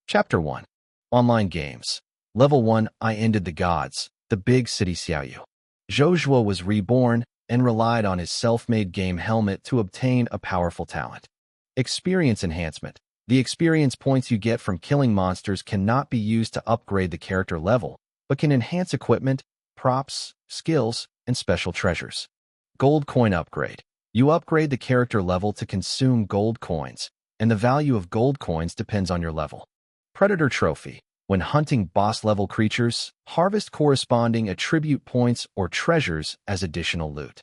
Chapter 1. Online Games. Level 1. I ended the gods, the big city Xiaoyu. Zhou Zhuo was reborn and relied on his self-made game helmet to obtain a powerful talent. Experience enhancement. The experience points you get from killing monsters cannot be used to upgrade the character level, but can enhance equipment, props, skills, and special treasures. Gold coin upgrade. You upgrade the character level to consume gold coins, and the value of gold coins depends on your level. Predator trophy. When hunting boss-level creatures, harvest corresponding attribute points or treasures as additional loot.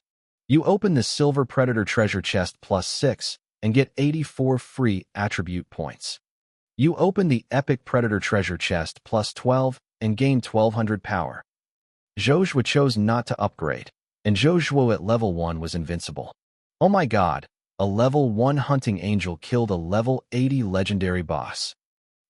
You open the silver predator treasure chest +6 and get 84 free attribute points. You open the epic predator treasure chest +12 and gain 1200 power. Zhou Zhuo chose not to upgrade, and Zhou Zhuo at level 1 was invincible. Oh my god, a level 1 hunting angel killed a level 80 legendary boss.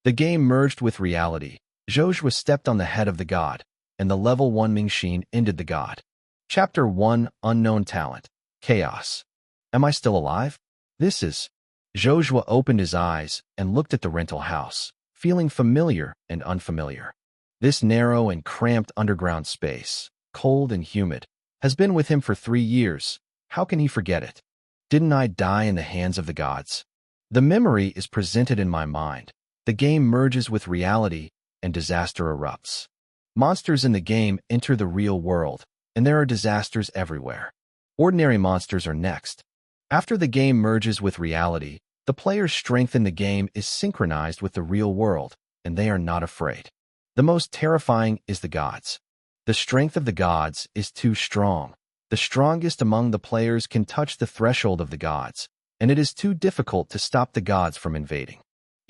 The game merged with reality. Zhou Zhuo stepped on the head of the god, and the level 1 Mingxin ended the god. Chapter 1. Unknown Talent. Chaos. Am I still alive? This is... Zhou Zhuo opened his eyes and looked at the rental house, feeling familiar and unfamiliar. This narrow and cramped underground space, cold and humid, has been with him for 3 years. How can he forget it? Didn't I die in the hands of the gods? The memory is presented in my mind. The game merges with reality, and disaster erupts. Monsters in the game enter the real world, and there are disasters everywhere. Ordinary monsters are next. After the game merges with reality, the player's strength in the game is synchronized with the real world, and they are not afraid. The most terrifying is the gods. The strength of the gods is too strong. The strongest among the players can touch the threshold of the gods, and it is too difficult to stop the gods from invading.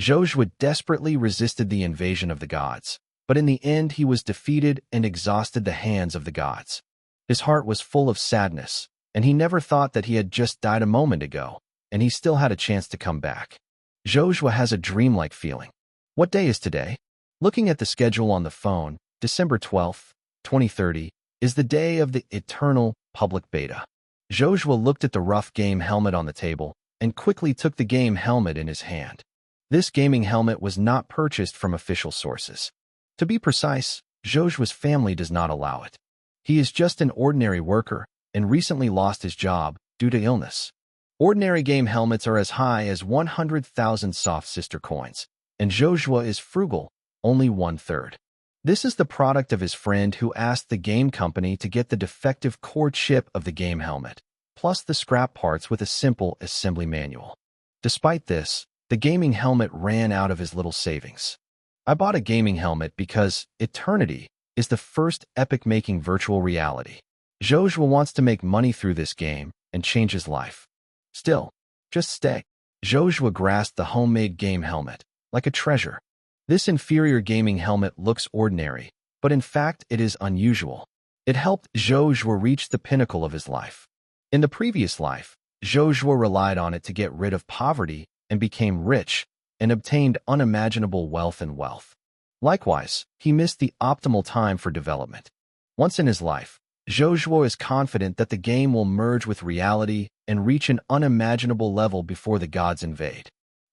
Zhou Zhuo desperately resisted the invasion of the gods, but in the end he was defeated and exhausted the hands of the gods. His heart was full of sadness, and he never thought that he had just died a moment ago, and he still had a chance to come back. Zhou Zhuo has a dreamlike feeling. What day is today? Looking at the schedule on the phone, December 12th, 2030, is the day of the eternal public beta. Zhou Zhuo looked at the rough game helmet on the table and quickly took the game helmet in his hand. This gaming helmet was not purchased from official sources. To be precise, Zhou Zhuo's family does not allow it. He is just an ordinary worker and recently lost his job due to illness. Ordinary game helmets are as high as 100,000 soft sister coins, and Zhou Zhuo is frugal, only 1/3. This is the product of his friend who asked the game company to get the defective core chip of the game helmet, plus the scrap parts with a simple assembly manual. Despite this, the gaming helmet ran out of his little savings. I bought a gaming helmet because Eternity is the first epic-making virtual reality. Zhou Zhuo wants to make money through this game and change his life. Still, just stay. Zhou Zhuo grasped the homemade game helmet, like a treasure. This inferior gaming helmet looks ordinary, but in fact it is unusual. It helped Zhou Zhuo reach the pinnacle of his life. In the previous life, Zhou Zhuo relied on it to get rid of poverty and became rich and obtained unimaginable wealth. Likewise, he missed the optimal time for development. Once in his life, Zhou Zhuo is confident that the game will merge with reality and reach an unimaginable level before the gods invade.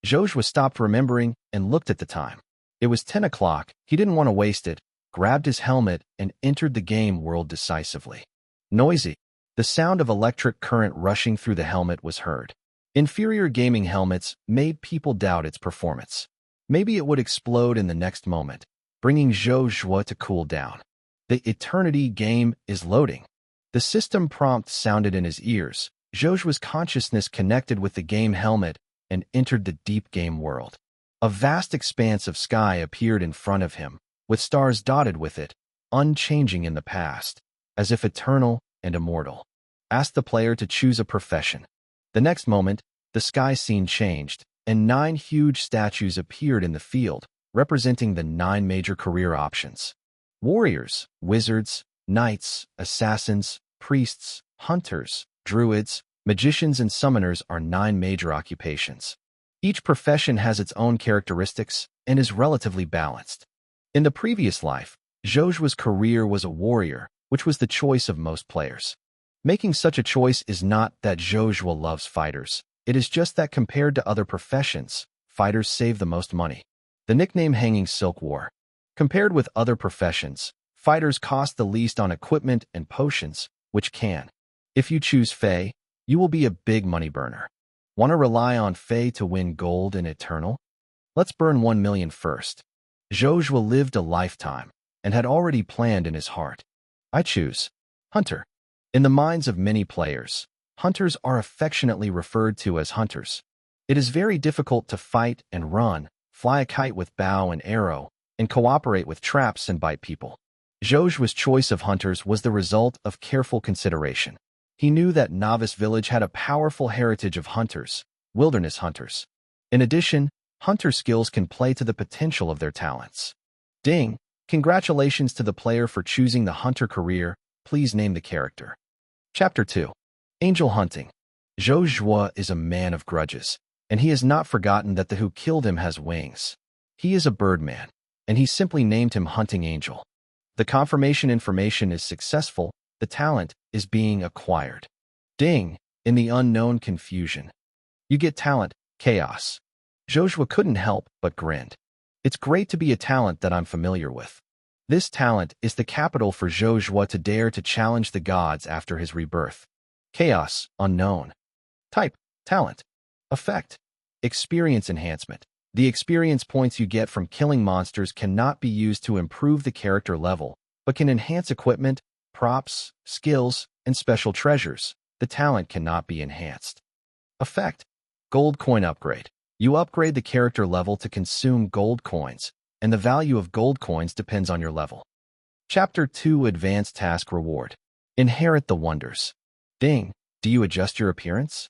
Zhou Zhuo stopped remembering and looked at the time. It was 10 o'clock. He didn't want to waste it, grabbed his helmet, and entered the game world decisively. Noisy. The sound of electric current rushing through the helmet was heard. Inferior gaming helmets made people doubt its performance. Maybe it would explode in the next moment, bringing Zhou Zhuo to cool down. The Eternity game is loading. The system prompt sounded in his ears. Zhou Zhuo's consciousness connected with the game helmet and entered the deep game world. A vast expanse of sky appeared in front of him, with stars dotted with it, unchanging in the past, as if eternal and immortal. Ask the player to choose a profession. The next moment, the sky scene changed, and 9 huge statues appeared in the field, representing the 9 major career options. Warriors, wizards, knights, assassins, priests, hunters, druids, magicians, and summoners are 9 major occupations. Each profession has its own characteristics and is relatively balanced. In the previous life, Zhou Zhuo's career was a warrior, which was the choice of most players. Making such a choice is not that Zhou Zhuo loves fighters. It is just that compared to other professions, fighters save the most money. The nickname Hanging Silk War. Compared with other professions, fighters cost the least on equipment and potions, which can. If you choose Fei, you will be a big money burner. Want to rely on Fei to win gold in Eternal? Let's burn 1 million first. Zhou Zhuo lived a lifetime and had already planned in his heart. I choose Hunter. In the minds of many players, hunters are affectionately referred to as hunters. It is very difficult to fight and run, fly a kite with bow and arrow, and cooperate with traps and bite people. Zhou Zhuo's choice of hunters was the result of careful consideration. He knew that Novice Village had a powerful heritage of hunters, wilderness hunters. In addition, hunter skills can play to the potential of their talents. Ding! Congratulations to the player for choosing the hunter career. Please name the character. Chapter 2. Angel Hunting. Zhou Zhuo is a man of grudges, and he has not forgotten that the who killed him has wings. He is a birdman, and he simply named him Hunting Angel. The confirmation information is successful. The talent is being acquired. Ding! In the unknown confusion. You get talent, chaos. Zhou Zhuo couldn't help but grinned. It's great to be a talent that I'm familiar with. This talent is the capital for Zhou Zhuo to dare to challenge the gods after his rebirth. Chaos, unknown. Type, talent. Effect, experience enhancement. The experience points you get from killing monsters cannot be used to improve the character level, but can enhance equipment, props, skills, and special treasures. The talent cannot be enhanced. Effect, gold coin upgrade. You upgrade the character level to consume gold coins, and the value of gold coins depends on your level. Chapter 2 Advanced Task Reward. Inherit the Wonders. Ding! Do you adjust your appearance?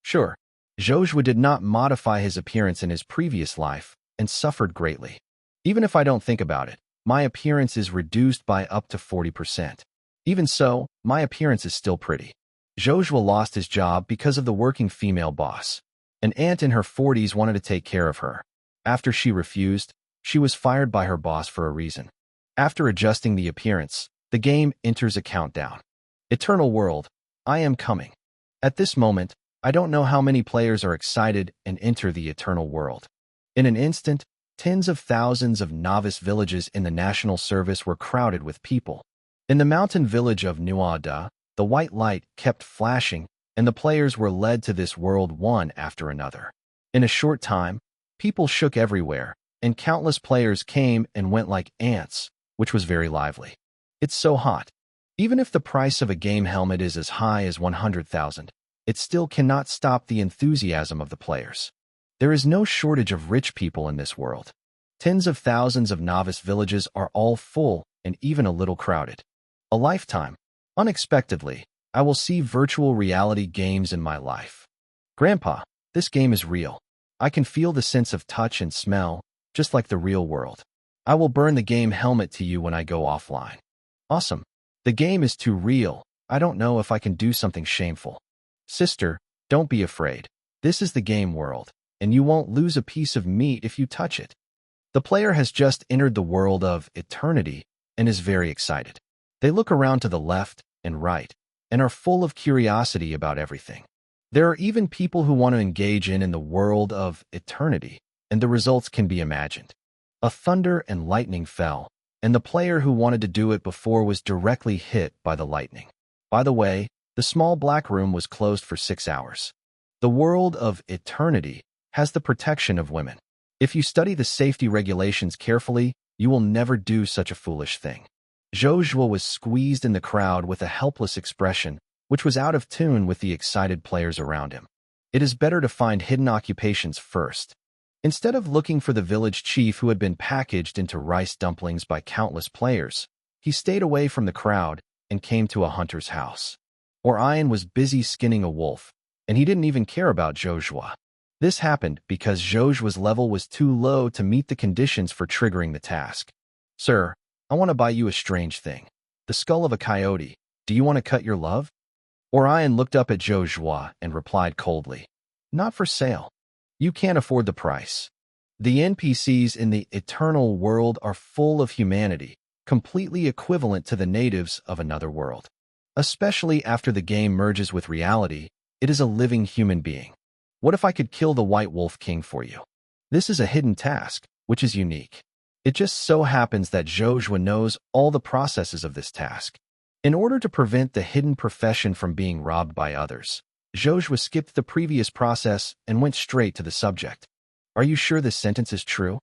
Sure. Zhou Zhuo did not modify his appearance in his previous life and suffered greatly. Even if I don't think about it, my appearance is reduced by up to 40%. Even so, my appearance is still pretty. Zhou Zhuo lost his job because of the working female boss. An aunt in her 40s wanted to take care of her. After she refused, she was fired by her boss for a reason. After adjusting the appearance, the game enters a countdown. Eternal World, I am coming. At this moment, I don't know how many players are excited and enter the Eternal World. In an instant, tens of thousands of novice villages in the national service were crowded with people. In the mountain village of Nuada, the white light kept flashing, and the players were led to this world one after another. In a short time, people shook everywhere, and countless players came and went like ants, which was very lively. It's so hot. Even if the price of a game helmet is as high as 100,000, it still cannot stop the enthusiasm of the players. There is no shortage of rich people in this world. Tens of thousands of novice villages are all full and even a little crowded. A lifetime. Unexpectedly, I will see virtual reality games in my life. Grandpa, this game is real. I can feel the sense of touch and smell, just like the real world. I will burn the game helmet to you when I go offline. Awesome. The game is too real. I don't know if I can do something shameful. Sister, don't be afraid. This is the game world, and you won't lose a piece of meat if you touch it. The player has just entered the world of eternity and is very excited. They look around to the left and right and are full of curiosity about everything. There are even people who want to engage in the world of eternity, and the results can be imagined. A thunder and lightning fell, and the player who wanted to do it before was directly hit by the lightning. By the way, the small black room was closed for 6 hours. The world of eternity has the protection of women. If you study the safety regulations carefully, you will never do such a foolish thing. Zhou Zhuo was squeezed in the crowd with a helpless expression, which was out of tune with the excited players around him. It is better to find hidden occupations first. Instead of looking for the village chief who had been packaged into rice dumplings by countless players, he stayed away from the crowd and came to a hunter's house. Orion was busy skinning a wolf, and he didn't even care about Zhou Zhuo. This happened because Zhou Zhuo's level was too low to meet the conditions for triggering the task. Sir, I want to buy you a strange thing. The skull of a coyote. Do you want to cut your love? Orion looked up at Zhou Zhuo and replied coldly. Not for sale. You can't afford the price. The NPCs in the eternal world are full of humanity, completely equivalent to the natives of another world. Especially after the game merges with reality, it is a living human being. What if I could kill the White Wolf King for you? This is a hidden task. which is unique. It just so happens that Zhou Zhuo knows all the processes of this task. In order to prevent the hidden profession from being robbed by others, Zhou Zhuo skipped the previous process and went straight to the subject. Are you sure this sentence is true?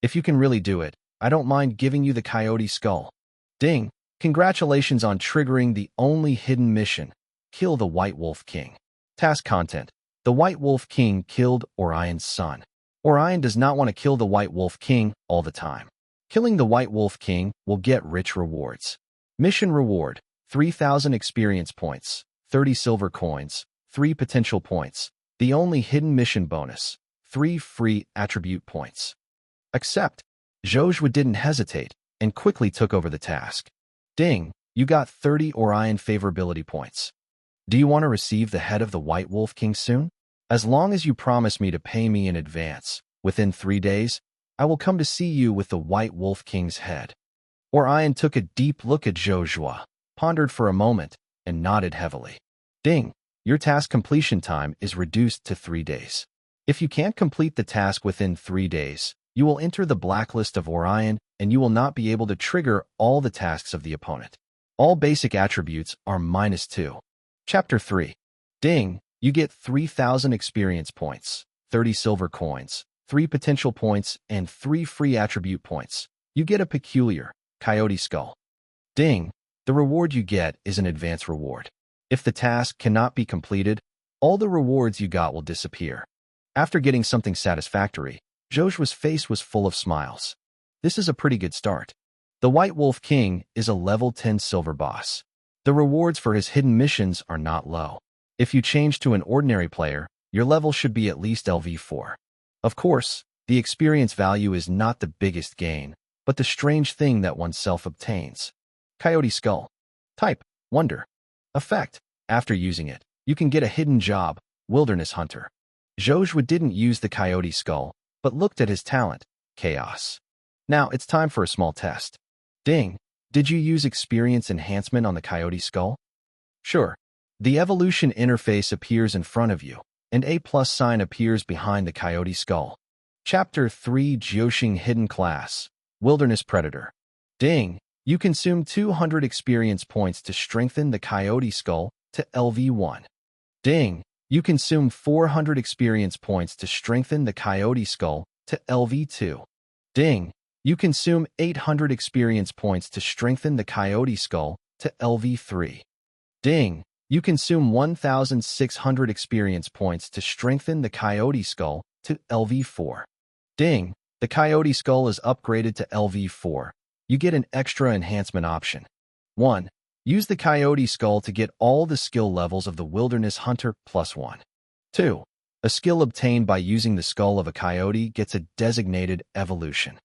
If you can really do it, I don't mind giving you the coyote skull. Ding! Congratulations on triggering the only hidden mission. Kill the White Wolf King. Task content. The White Wolf King killed Orion's son. Orion does not want to kill the White Wolf King all the time. Killing the White Wolf King will get rich rewards. Mission reward: 3,000 experience points, 30 silver coins, 3 potential points. The only hidden mission bonus: 3 free attribute points. Accept. Zhou Zhuo didn't hesitate and quickly took over the task. Ding! You got 30 Orion favorability points. Do you want to receive the head of the White Wolf King soon? As long as you promise me to pay me in advance, within 3 days, I will come to see you with the White Wolf King's head. Orion took a deep look at Zhou Zhuo, pondered for a moment, and nodded heavily. Ding! Your task completion time is reduced to 3 days. If you can't complete the task within 3 days, you will enter the blacklist of Orion and you will not be able to trigger all the tasks of the opponent. All basic attributes are -2. Chapter 3. Ding! You get 3,000 experience points, 30 silver coins, 3 potential points, and 3 free attribute points. You get a peculiar coyote skull. Ding! The reward you get is an advance reward. If the task cannot be completed, all the rewards you got will disappear. After getting something satisfactory, Zhou Zhuo's face was full of smiles. This is a pretty good start. The White Wolf King is a level 10 silver boss. The rewards for his hidden missions are not low. If you change to an ordinary player, your level should be at least LV4. Of course, the experience value is not the biggest gain, but the strange thing that oneself obtains. Coyote Skull. Type: Wonder. Effect: after using it, you can get a hidden job, Wilderness Hunter. Zhou Zhuo didn't use the Coyote Skull, but looked at his talent, Chaos. Now it's time for a small test. Ding! Did you use experience enhancement on the Coyote Skull? Sure. The evolution interface appears in front of you, and a plus sign appears behind the Coyote Skull. Chapter 3: Jiuxing Hidden Class. Wilderness Predator. Ding! You consume 200 experience points to strengthen the Coyote Skull to LV1. Ding! You consume 400 experience points to strengthen the Coyote Skull to LV2. Ding! You consume 800 experience points to strengthen the Coyote Skull to LV3. Ding! You consume 1,600 experience points to strengthen the Coyote Skull to LV4. Ding! The Coyote Skull is upgraded to LV4. You get an extra enhancement option. 1. Use the Coyote Skull to get all the skill levels of the Wilderness Hunter +1. 2. A skill obtained by using the skull of a coyote gets a designated evolution.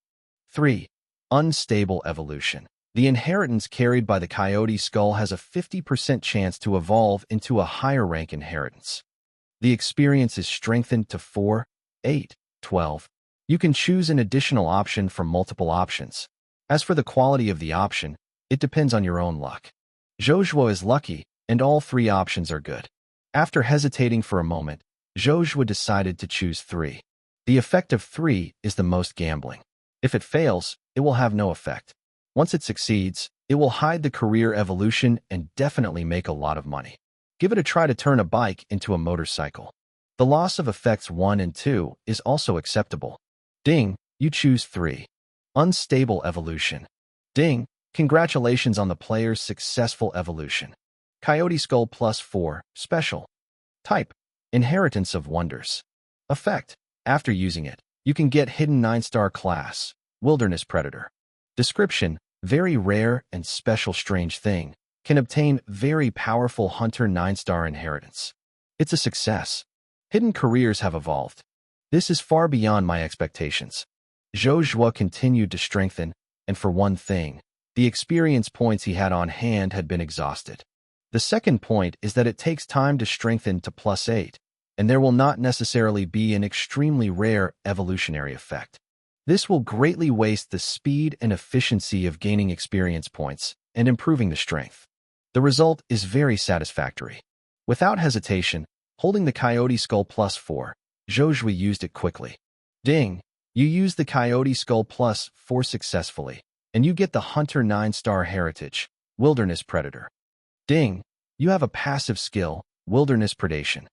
3. Unstable evolution. The inheritance carried by the Coyote Skull has a 50% chance to evolve into a higher rank inheritance. The experience is strengthened to 4, 8, 12. You can choose an additional option from multiple options. As for the quality of the option, it depends on your own luck. Zhou Zhuo is lucky, and all 3 options are good. After hesitating for a moment, Zhou Zhuo decided to choose 3. The effect of 3 is the most gambling. If it fails, it will have no effect. Once it succeeds, it will hide the career evolution and definitely make a lot of money. Give it a try to turn a bike into a motorcycle. The loss of effects 1 and 2 is also acceptable. Ding! You choose 3. Unstable evolution. Ding! Congratulations on the player's successful evolution. Coyote Skull +4, Special. Type: Inheritance of Wonders. Effect: after using it, you can get Hidden 9-star class, Wilderness Predator. Description: very rare and special strange thing, can obtain very powerful Hunter 9-star inheritance. It's a success. Hidden careers have evolved. This is far beyond my expectations. Zhou Zhuo continued to strengthen, and for one thing, the experience points he had on hand had been exhausted. The second point is that it takes time to strengthen to +8, and there will not necessarily be an extremely rare evolutionary effect. This will greatly waste the speed and efficiency of gaining experience points and improving the strength. The result is very satisfactory. Without hesitation, holding the Coyote Skull +4, Zhou Zhuo used it quickly. Ding! You use the Coyote Skull +4 successfully, and you get the Hunter 9-star heritage, Wilderness Predator. Ding! You have a passive skill, Wilderness Predation.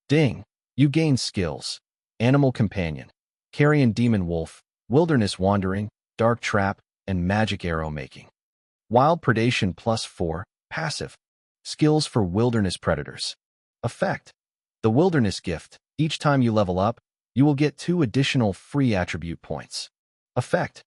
Ding! You gain skills, Animal Companion, Carrion Demon Wolf, Wilderness Wandering, Dark Trap, and Magic Arrow Making. Wild Predation +4, passive. Skills for Wilderness Predators. Effect: the Wilderness Gift. Each time you level up, you will get 2 additional free attribute points. Effect: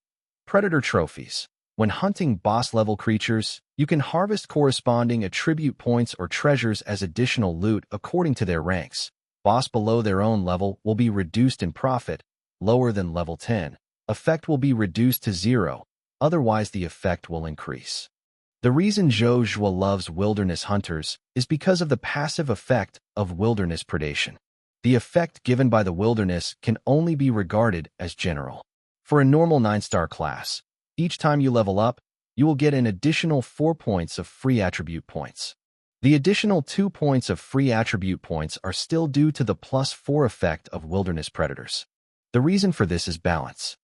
Predator Trophies. When hunting boss-level creatures, you can harvest corresponding attribute points or treasures as additional loot according to their ranks. Boss below their own level will be reduced in profit, lower than level 10. Effect will be reduced to 0, otherwise the effect will increase. The reason Zhou Zhuo loves wilderness hunters is because of the passive effect of wilderness predation. The effect given by the wilderness can only be regarded as general. For a normal 9-star class, each time you level up, you will get an additional 4 points of free attribute points. The additional 2 points of free attribute points are still due to the +4 effect of wilderness predators. The reason for this is balance.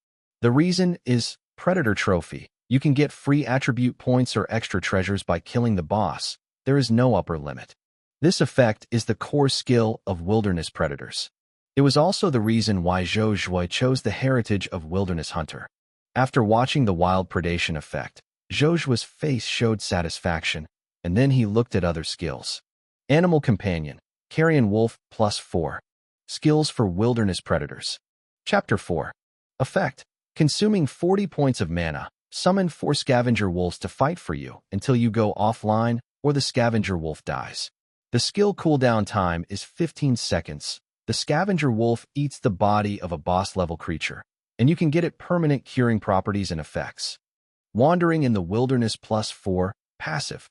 The reason is Predator Trophy. You can get free attribute points or extra treasures by killing the boss. There is no upper limit. This effect is the core skill of wilderness predators. It was also the reason why Zhou Zhuo chose the heritage of Wilderness Hunter. After watching the wild predation effect, Zhou Zhuo's face showed satisfaction, and then he looked at other skills. Animal Companion, Carrion Wolf +4. Skills for Wilderness Predators. Chapter 4. Effect: consuming 40 points of mana, summon 4 scavenger wolves to fight for you until you go offline or the scavenger wolf dies. The skill cooldown time is 15 seconds. The scavenger wolf eats the body of a boss-level creature, and you can get it permanent curing properties and effects. Wandering in the Wilderness +4, passive.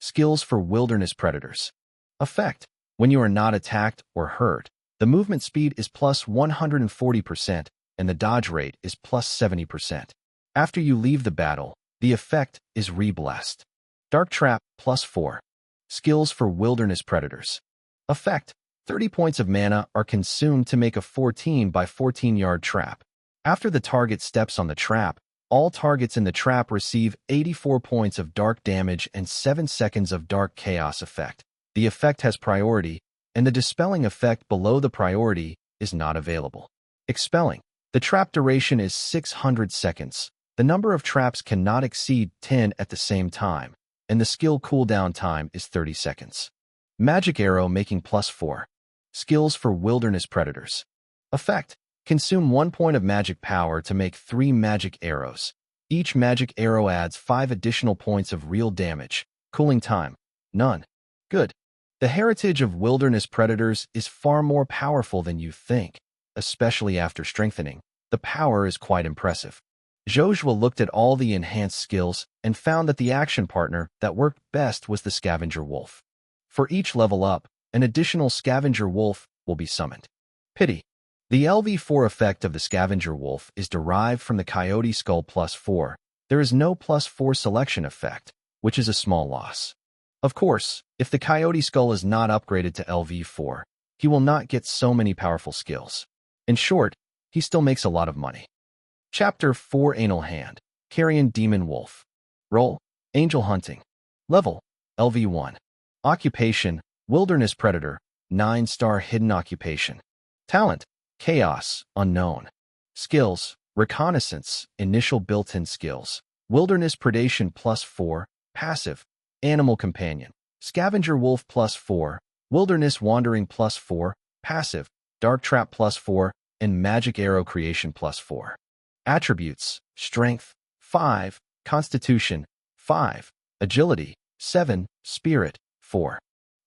Skills for Wilderness Predators. Effect: when you are not attacked or hurt, the movement speed is +140%, and the dodge rate is +70%. After you leave the battle, the effect is re-blessed. Dark Trap +4. Skills for Wilderness Predators. Effect: 30 points of mana are consumed to make a 14 by 14-yard trap. After the target steps on the trap, all targets in the trap receive 84 points of dark damage and 7 seconds of dark chaos effect. The effect has priority, and the dispelling effect below the priority is not available. Expelling. The trap duration is 600 seconds. The number of traps cannot exceed 10 at the same time, and the skill cooldown time is 30 seconds. Magic Arrow Making +4. Skills for Wilderness Predators. Effect: consume 1 point of magic power to make 3 magic arrows. Each magic arrow adds 5 additional points of real damage. Cooling time: none. Good. The heritage of Wilderness Predators is far more powerful than you think, especially after strengthening. The power is quite impressive. Zhou Zhuo looked at all the enhanced skills and found that the action partner that worked best was the Scavenger Wolf. For each level up, an additional Scavenger Wolf will be summoned. Pity. The LV4 effect of the Scavenger Wolf is derived from the Coyote Skull +4. There is no +4 selection effect, which is a small loss. Of course, if the Coyote Skull is not upgraded to LV4, he will not get so many powerful skills. In short, he still makes a lot of money. Chapter 4. Anal Hand, Carrion Demon Wolf. Role: Angel Hunting. Level: LV1. Occupation: Wilderness Predator, 9-star Hidden Occupation. Talent: Chaos, Unknown. Skills: Reconnaissance, Initial built-in skills. Wilderness Predation +4, passive. Animal Companion. Scavenger Wolf +4, Wilderness Wandering +4, passive. Dark Trap +4, and Magic Arrow Creation +4. Attributes: Strength, 5, Constitution, 5, Agility, 7, Spirit, 4.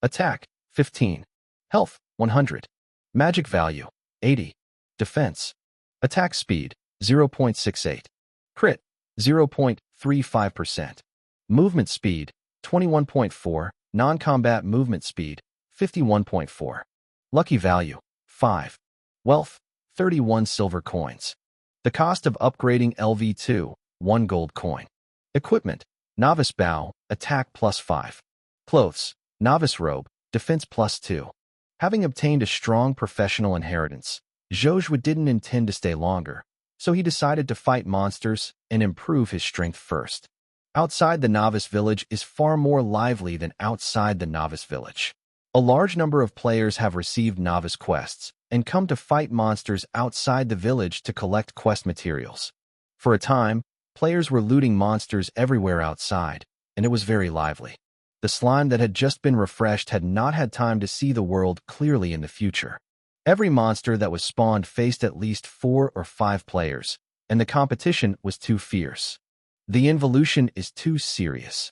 Attack, 15. Health, 100. Magic Value, 80. Defense. Attack Speed, 0.68. Crit, 0.35%. Movement Speed, 21.4. Non-combat movement speed, 51.4. Lucky Value, 5. Wealth, 31 silver coins. The cost of upgrading LV2, 1 gold coin. Equipment: Novice Bow, Attack +5. Clothes: Novice Robe, Defense +2. Having obtained a strong professional inheritance, Zhou Zhuo didn't intend to stay longer, so he decided to fight monsters and improve his strength first. Outside the novice village is far more lively than outside the novice village. A large number of players have received novice quests and come to fight monsters outside the village to collect quest materials. For a time, players were looting monsters everywhere outside, and it was very lively. The slime that had just been refreshed had not had time to see the world clearly in the future. Every monster that was spawned faced at least 4 or 5 players, and the competition was too fierce. The involution is too serious.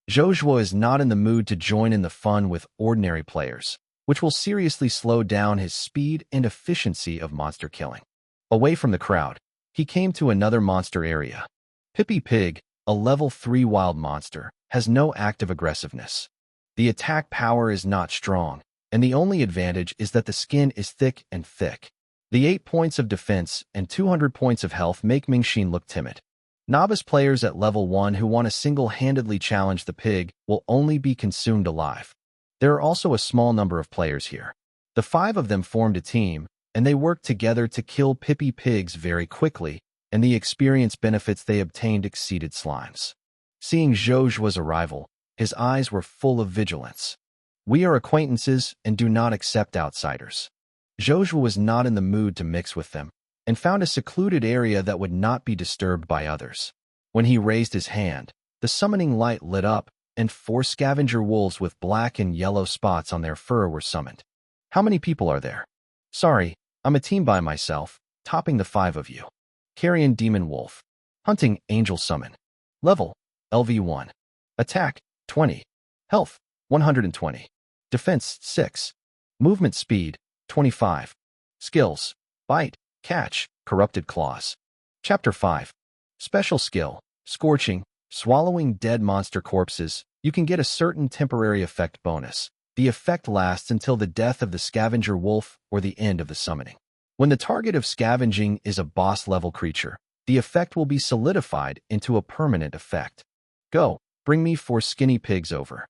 Zhou Zhuo is not in the mood to join in the fun with ordinary players, which will seriously slow down his speed and efficiency of monster killing. Away from the crowd, he came to another monster area. Pippi Pig, a level 3 wild monster, has no active aggressiveness. The attack power is not strong, and the only advantage is that the skin is thick and thick. The 8 points of defense and 200 points of health make Mingxin look timid. Novice players at level 1 who want to single-handedly challenge the pig will only be consumed alive. There are also a small number of players here. The 5 of them formed a team, and they worked together to kill Pippi Pigs very quickly, and the experience benefits they obtained exceeded slimes. Seeing Zhou Zhuo's arrival, his eyes were full of vigilance. We are acquaintances and do not accept outsiders. Zhou Zhuo was not in the mood to mix with them, and found a secluded area that would not be disturbed by others. When he raised his hand, the summoning light lit up, and 4 scavenger wolves with black and yellow spots on their fur were summoned. How many people are there? Sorry, I'm a team by myself, topping the 5 of you. Carrion Demon Wolf. Hunting Angel Summon. Level, LV1. Attack, 20. Health, 120. Defense, 6. Movement speed, 25. Skills, Bite, Catch, Corrupted Claws. Chapter 5. Special skill, Scorching. Swallowing dead monster corpses, you can get a certain temporary effect bonus. The effect lasts until the death of the scavenger wolf or the end of the summoning. When the target of scavenging is a boss-level creature, the effect will be solidified into a permanent effect. Go, bring me 4 skinny pigs over.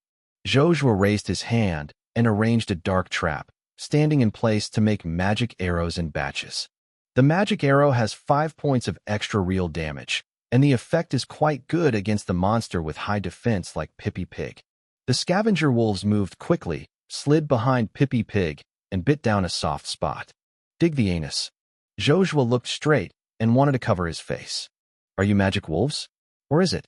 Zhou Zhuo raised his hand and arranged a dark trap, standing in place to make magic arrows in batches. The magic arrow has 5 points of extra real damage, and the effect is quite good against the monster with high defense like Pippi Pig. The scavenger wolves moved quickly, slid behind Pippi Pig, and bit down a soft spot. Dig the anus. Zhou Zhuo looked straight and wanted to cover his face. Are you magic wolves? Or is it?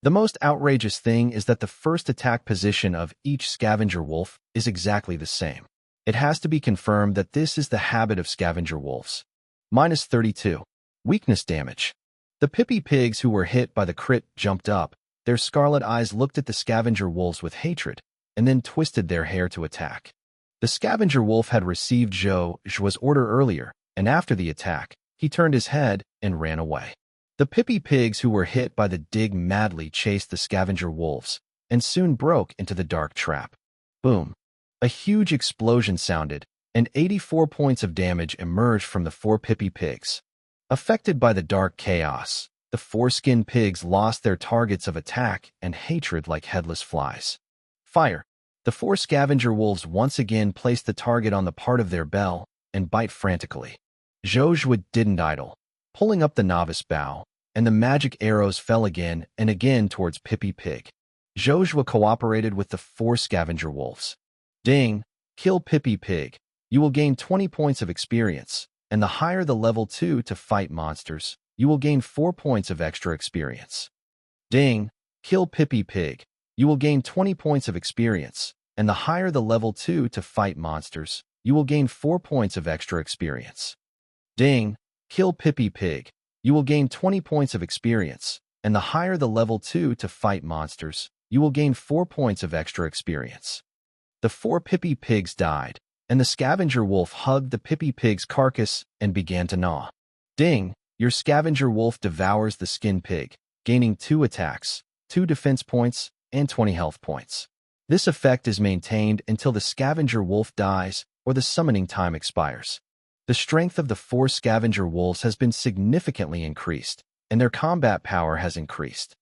The most outrageous thing is that the first attack position of each scavenger wolf is exactly the same. It has to be confirmed that this is the habit of scavenger wolves. -32. Weakness damage. The Pippi Pigs who were hit by the crit jumped up, their scarlet eyes looked at the scavenger wolves with hatred, and then twisted their hair to attack. The scavenger wolf had received Zhou Zhuo's order earlier, and after the attack, he turned his head and ran away. The Pippi Pigs who were hit by the dig madly chased the scavenger wolves, and soon broke into the dark trap. Boom! A huge explosion sounded, and 84 points of damage emerged from the 4 Pippi Pigs. Affected by the dark chaos, the 4-skin pigs lost their targets of attack and hatred like headless flies. Fire! The 4 scavenger wolves once again placed the target on the part of their bell and bite frantically. Zhou Zhuo didn't idle, pulling up the novice bow, and the magic arrows fell again and again towards Pippi Pig. Zhou Zhuo cooperated with the 4 scavenger wolves. Ding! Kill Pippi Pig. You will gain 20 points of experience, and the higher the level 2 to fight monsters, you will gain 4 points of extra experience. Ding! Kill Pippi Pig. You will gain 20 points of experience, and the higher the level 2 to fight monsters, you will gain 4 points of extra experience. Ding! Kill Pippi Pig. You will gain 20 points of experience, and the higher the level 2 to fight monsters, you will gain 4 points of extra experience. The 4 Pippi Pigs died, and the scavenger wolf hugged the Pippi Pig's carcass and began to gnaw. Ding! Your scavenger wolf devours the skin pig, gaining 2 attacks, 2 defense points, and 20 health points. This effect is maintained until the scavenger wolf dies or the summoning time expires. The strength of the 4 scavenger wolves has been significantly increased, and their combat power has increased.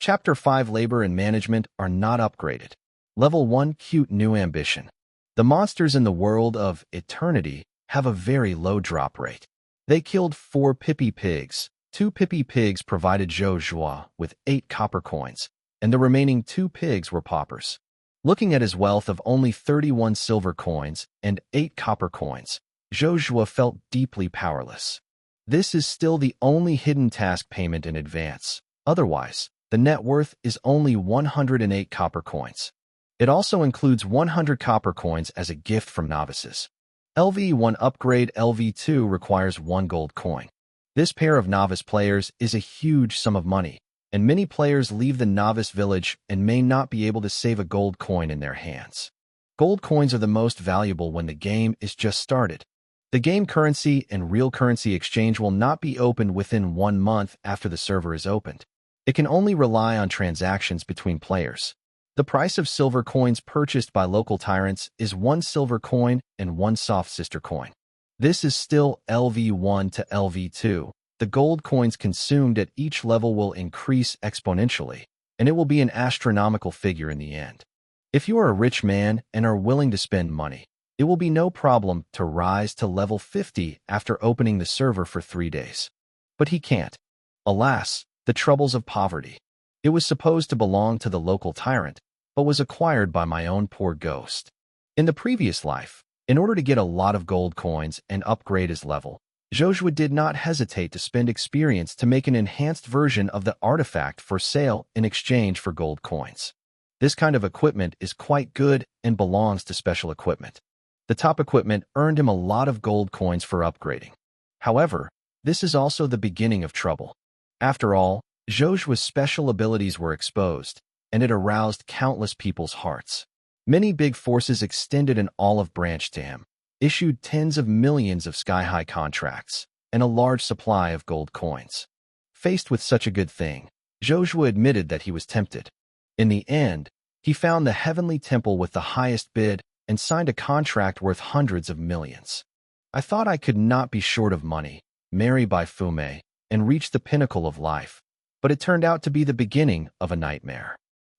Chapter 5 Labor and Management are not upgraded. Level 1 Cute New Ambition. The monsters in the world of Eternity have a very low drop rate. They killed 4 Pippy pigs. 2 Pippy pigs provided Zhou Zhuo with 8 copper coins, and the remaining 2 pigs were paupers. Looking at his wealth of only 31 silver coins and 8 copper coins, Zhou Zhuo felt deeply powerless. This is still the only hidden task payment in advance. Otherwise, the net worth is only 108 copper coins. It also includes 100 copper coins as a gift from novices. LV1 upgrade LV2 requires 1 gold coin. This pair of novice players is a huge sum of money, and many players leave the novice village and may not be able to save a gold coin in their hands. Gold coins are the most valuable when the game is just started. The game currency and real currency exchange will not be opened within 1 month after the server is opened. It can only rely on transactions between players. The price of silver coins purchased by local tyrants is 1 silver coin and 1 soft sister coin. This is still LV1 to LV2. The gold coins consumed at each level will increase exponentially, and it will be an astronomical figure in the end. If you are a rich man and are willing to spend money, it will be no problem to rise to level 50 after opening the server for 3 days. But he can't. Alas, the troubles of poverty. It was supposed to belong to the local tyrant, but was acquired by my own poor ghost. In the previous life, in order to get a lot of gold coins and upgrade his level, Zhou Zhuo did not hesitate to spend experience to make an enhanced version of the artifact for sale in exchange for gold coins. This kind of equipment is quite good and belongs to special equipment. The top equipment earned him a lot of gold coins for upgrading. However, this is also the beginning of trouble. After all, Zhou Zhuo's special abilities were exposed, and it aroused countless people's hearts. Many big forces extended an olive branch to him, issued tens of millions of sky-high contracts, and a large supply of gold coins. Faced with such a good thing, Zhou Zhuo admitted that he was tempted. In the end, he found the heavenly temple with the highest bid and signed a contract worth hundreds of millions. I thought I could not be short of money, marry by Fume, and reach the pinnacle of life, but it turned out to be the beginning of a nightmare.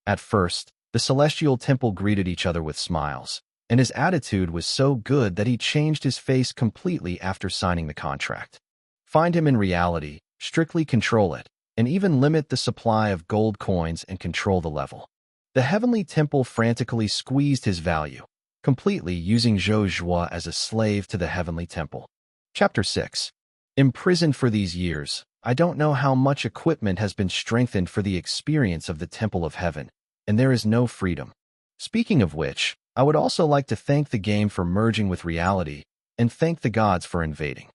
At first, the celestial temple greeted each other with smiles, and his attitude was so good that he changed his face completely after signing the contract. Find him in reality, strictly control it, and even limit the supply of gold coins and control the level. The heavenly temple frantically squeezed his value, completely using Zhou Zhuo as a slave to the heavenly temple. Chapter 6. Imprisoned for these years, I don't know how much equipment has been strengthened for the experience of the Temple of Heaven, and there is no freedom. Speaking of which, I would also like to thank the game for merging with reality, and thank the gods for invading.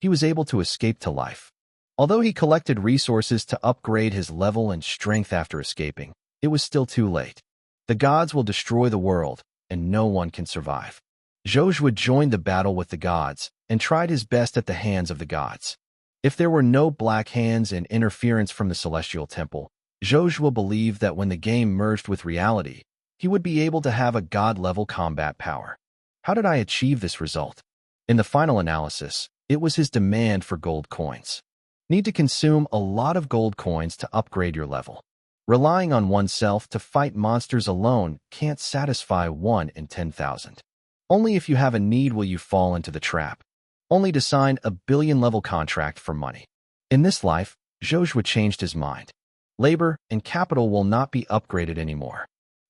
He was able to escape to life. Although he collected resources to upgrade his level and strength after escaping, it was still too late. The gods will destroy the world, and no one can survive. Zhou Zhuo joined the battle with the gods and tried his best at the hands of the gods. If there were no black hands and interference from the celestial temple, Zhou Zhuo believed that when the game merged with reality, he would be able to have a god-level combat power. How did I achieve this result? In the final analysis, it was his demand for gold coins. Need to consume a lot of gold coins to upgrade your level. Relying on oneself to fight monsters alone can't satisfy 1 in 10,000. Only if you have a need will you fall into the trap. Only to sign a billion-level contract for money. In this life, Zhou Zhuo changed his mind. Labor and capital will not be upgraded anymore.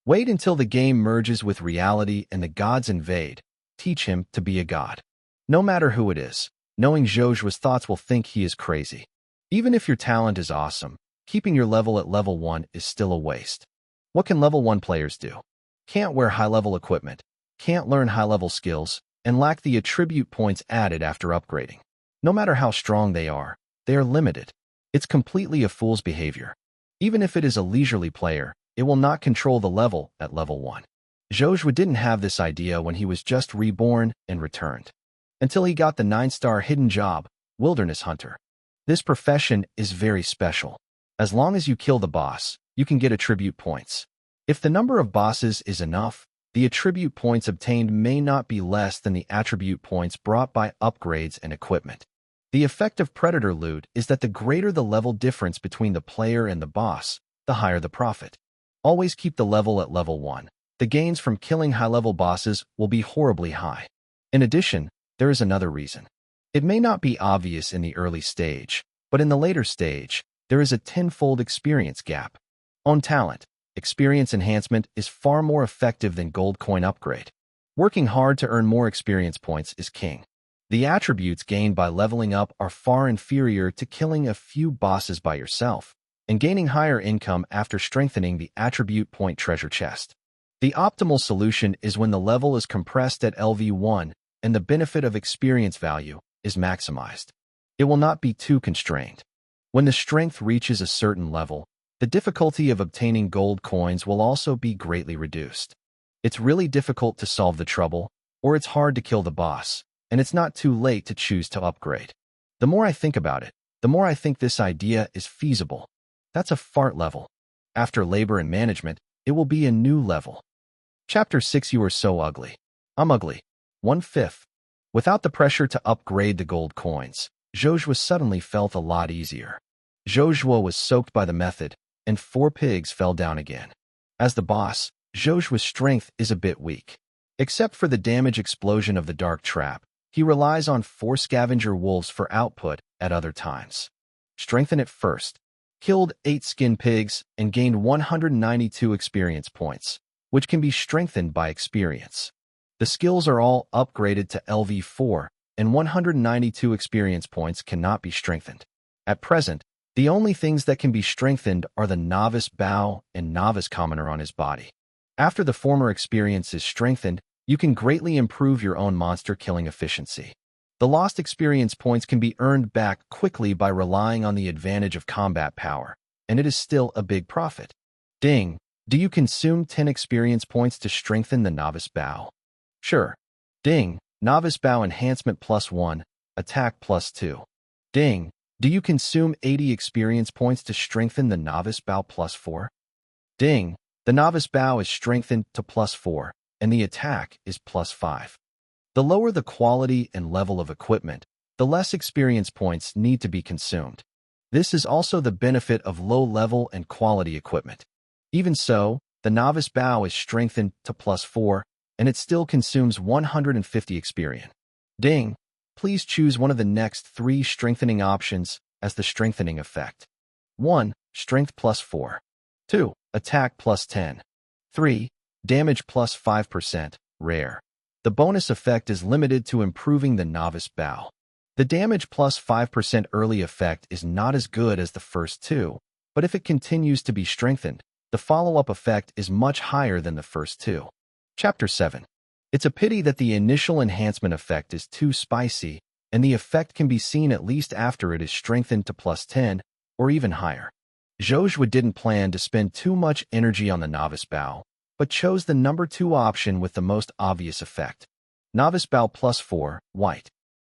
Wait until the game merges with reality and the gods invade. Teach him to be a god. No matter who it is, knowing Zhou Zhuo's thoughts will think he is crazy. Even if your talent is awesome, keeping your level at level 1 is still a waste. What can level 1 players do? Can't wear high-level equipment, can't learn high-level skills, and lack the attribute points added after upgrading. No matter how strong they are limited. It's completely a fool's behavior. Even if it is a leisurely player, it will not control the level at level 1. Zhou Zhuo didn't have this idea when he was just reborn and returned. Until he got the 9-star hidden job, Wilderness Hunter. This profession is very special. As long as you kill the boss, you can get attribute points. If the number of bosses is enough, the attribute points obtained may not be less than the attribute points brought by upgrades and equipment. The effect of Predator loot is that the greater the level difference between the player and the boss, the higher the profit. Always keep the level at level 1. The gains from killing high-level bosses will be horribly high. In addition, there is another reason. It may not be obvious in the early stage, but in the later stage, there is a tenfold experience gap. On talent, experience enhancement is far more effective than gold coin upgrade. Working hard to earn more experience points is king. The attributes gained by leveling up are far inferior to killing a few bosses by yourself and gaining higher income after strengthening the attribute point treasure chest. The optimal solution is when the level is compressed at LV1 and the benefit of experience value is maximized. It will not be too constrained. When the strength reaches a certain level, the difficulty of obtaining gold coins will also be greatly reduced. It's really difficult to solve the trouble, or it's hard to kill the boss, and it's not too late to choose to upgrade. The more I think about it, the more I think this idea is feasible. That's a fart level. After labor and management, it will be a new level. Chapter 6. You are so ugly. I'm ugly. 1/5. Without the pressure to upgrade the gold coins, Zhou Zhuo suddenly felt a lot easier. Zhou Zhuo was soaked by the method, and 4 pigs fell down again. As the boss, Zhou Zhuo's strength is a bit weak. Except for the damage explosion of the dark trap, he relies on 4 scavenger wolves for output at other times. Strengthen it first. Killed 8 skin pigs and gained 192 experience points, which can be strengthened by experience. The skills are all upgraded to LV4, and 192 experience points cannot be strengthened. At present, the only things that can be strengthened are the novice bow and novice commoner on his body. After the former experience is strengthened, you can greatly improve your own monster killing efficiency. The lost experience points can be earned back quickly by relying on the advantage of combat power, and it is still a big profit. Ding! Do you consume 10 experience points to strengthen the novice bow? Sure. Ding! Novice bow enhancement +1, attack +2. Ding! Do you consume 80 experience points to strengthen the novice bow +4? Ding! The novice bow is strengthened to +4, and the attack is +5. The lower the quality and level of equipment, the less experience points need to be consumed. This is also the benefit of low-level and quality equipment. Even so, the novice bow is strengthened to +4, and it still consumes 150 experience. Ding! Please choose one of the next 3 strengthening options as the strengthening effect. 1. Strength +4. 2. Attack +10. 3. Damage +5%, rare. The bonus effect is limited to improving the novice bow. The damage +5% early effect is not as good as the first 2, but if it continues to be strengthened, the follow-up effect is much higher than the first 2. Chapter 7. It's a pity that the initial enhancement effect is too spicy, and the effect can be seen at least after it is strengthened to +10 or even higher. Zhou Zhuo didn't plan to spend too much energy on the novice bow, but chose the number 2 option with the most obvious effect. Novice bow +4, white.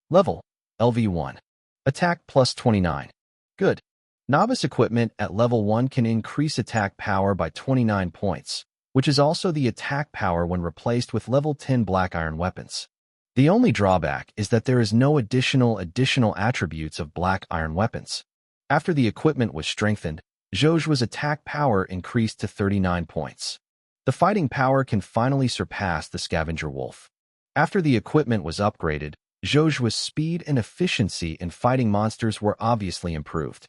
Level, LV1. Attack +29. Good. Novice equipment at level 1 can increase attack power by 29 points, which is also the attack power when replaced with level 10 black iron weapons. The only drawback is that there is no additional attributes of black iron weapons. After the equipment was strengthened, Zhou Zhuo's attack power increased to 39 points. The fighting power can finally surpass the scavenger wolf. After the equipment was upgraded, Zhou Zhuo's speed and efficiency in fighting monsters were obviously improved.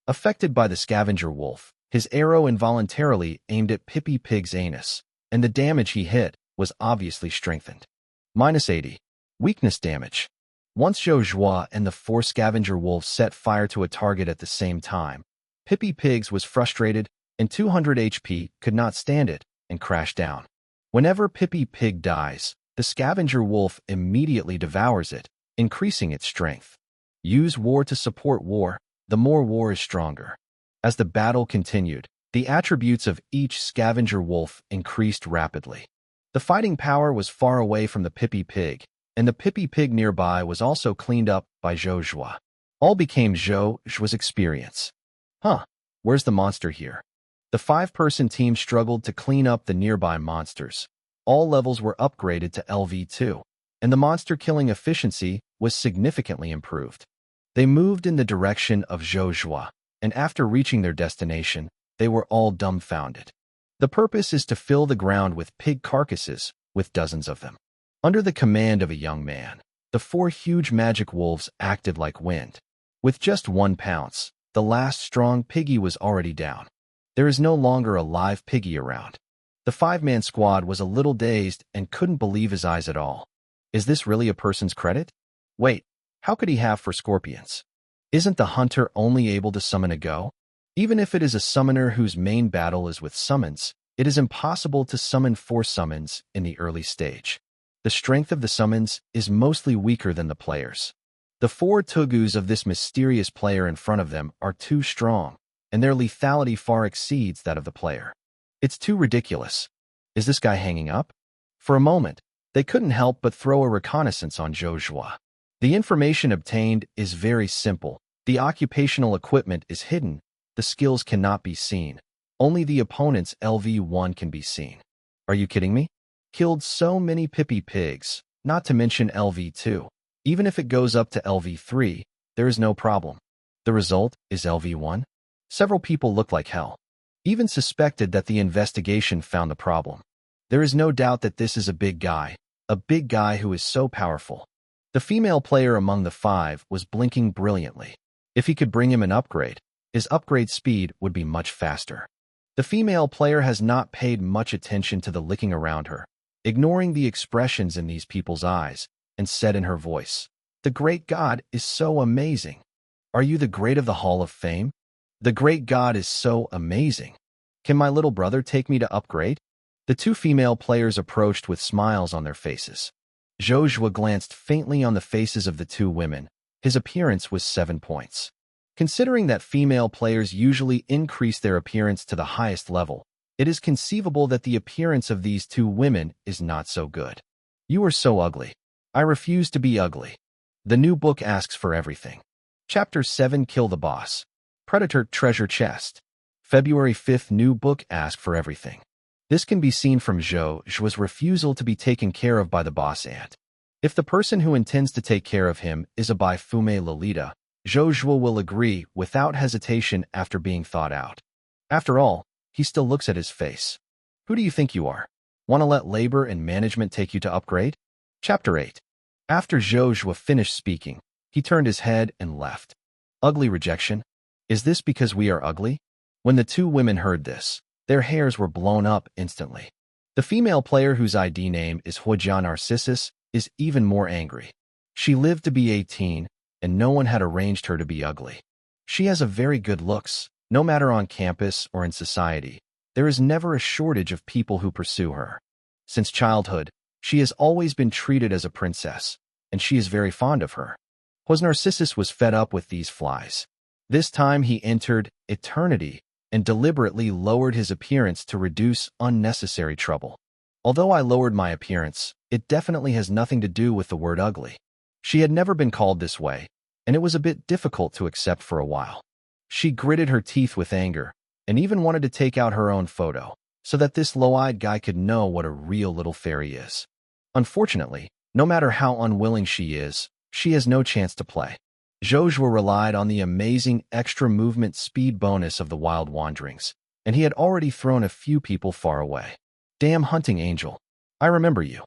Affected by the scavenger wolf, his arrow involuntarily aimed at Pippi Pig's anus, and the damage he hit was obviously strengthened. -80. Weakness damage. Once Zhou Zhuo and the 4 scavenger wolves set fire to a target at the same time, Pippi Pigs was frustrated, and 200 HP could not stand it, and crashed down. Whenever Pippi Pig dies, the scavenger wolf immediately devours it, increasing its strength. Use war to support war. The more war is stronger. As the battle continued, the attributes of each scavenger wolf increased rapidly. The fighting power was far away from the Pippi Pig, and the Pippi Pig nearby was also cleaned up by Zhou Zhuo. All became Zhou Zhuo's experience. Where's the monster here? The 5-person team struggled to clean up the nearby monsters. All levels were upgraded to LV2, and the monster killing efficiency was significantly improved. They moved in the direction of Zhou Zhuo, and after reaching their destination, they were all dumbfounded. The purpose is to fill the ground with pig carcasses, with dozens of them. Under the command of a young man, The 4 huge magic wolves acted like wind. With just 1 pounce, the last strong piggy was already down. There is no longer a live piggy around. The 5-man squad was a little dazed and couldn't believe his eyes at all. Is this really a person's credit? Wait, how could he have 4 scorpions? Isn't the hunter only able to summon a go? Even if it is a summoner whose main battle is with summons, it is impossible to summon 4 summons in the early stage. The strength of the summons is mostly weaker than the players. The 4 tugus of this mysterious player in front of them are too strong, and their lethality far exceeds that of the player. It's too ridiculous. Is this guy hanging up? For a moment, they couldn't help but throw a reconnaissance on Zhou Zhuo. The information obtained is very simple. The occupational equipment is hidden. The skills cannot be seen. Only the opponent's LV1 can be seen. Are you kidding me? Killed so many Pippi pigs, not to mention LV2. Even if it goes up to LV3, there is no problem. The result is LV1. Several people looked like hell. Even suspected that the investigation found the problem. There is no doubt that this is a big guy who is so powerful. The female player among the 5 was blinking brilliantly. If he could bring him an upgrade, his upgrade speed would be much faster. The female player has not paid much attention to the licking around her, ignoring the expressions in these people's eyes, and said in her voice, "The great god is so amazing. Are you the great of the Hall of Fame? The great god is so amazing. Can my little brother take me to upgrade?" The 2 female players approached with smiles on their faces. Zhou Zhuo glanced faintly on the faces of the 2 women. His appearance was 7 points. Considering that female players usually increase their appearance to the highest level, it is conceivable that the appearance of these 2 women is not so good. You are so ugly. I refuse to be ugly. The new book asks for everything. Chapter 7 Kill the Boss. Predator Treasure Chest. February 5th New book asks for everything. This can be seen from Zhou Zhuo's refusal to be taken care of by the boss ant. If the person who intends to take care of him is a Baifume Lolita, Zhou Zhuo will agree without hesitation after being thought out. After all, he still looks at his face. Who do you think you are? Want to let labor and management take you to upgrade? Chapter 8. After Zhou Zhuo finished speaking, he turned his head and left. Ugly rejection? Is this because we are ugly? When the 2 women heard this, their hairs were blown up instantly. The female player whose ID name is Huijia Narcissus is even more angry. She lived to be 18, and no one had arranged her to be ugly. She has a very good looks. No matter on campus or in society, there is never a shortage of people who pursue her. Since childhood, she has always been treated as a princess, and she is very fond of her. Narcissus was fed up with these flies. This time he entered eternity and deliberately lowered his appearance to reduce unnecessary trouble. Although I lowered my appearance, it definitely has nothing to do with the word ugly. She had never been called this way, and it was a bit difficult to accept for a while. She gritted her teeth with anger, and even wanted to take out her own photo, so that this low-eyed guy could know what a real little fairy is. Unfortunately, no matter how unwilling she is, she has no chance to play. Zhou Zhuo relied on the amazing extra movement speed bonus of the Wild Wanderings, and he had already thrown a few people far away. Damn hunting angel. I remember you.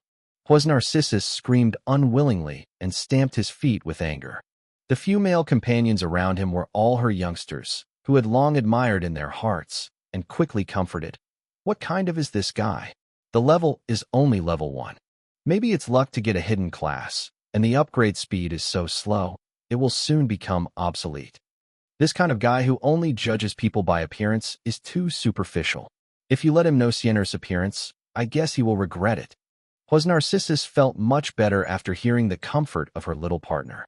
Narcissus screamed unwillingly and stamped his feet with anger. The few male companions around him were all her youngsters, who had long admired in their hearts, and quickly comforted. What kind of is this guy? The level is only level 1. Maybe it's luck to get a hidden class, and the upgrade speed is so slow, it will soon become obsolete. This kind of guy who only judges people by appearance is too superficial. If you let him know Siener's appearance, I guess he will regret it. Narcissus felt much better after hearing the comfort of her little partner.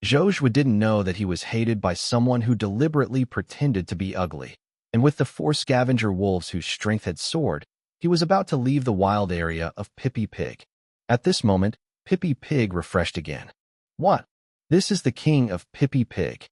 Zhou Zhuo didn't know that he was hated by someone who deliberately pretended to be ugly, and with the 4 scavenger wolves whose strength had soared, he was about to leave the wild area of Pippi Pig. At this moment, Pippi Pig refreshed again. What? This is the king of Pippi Pig.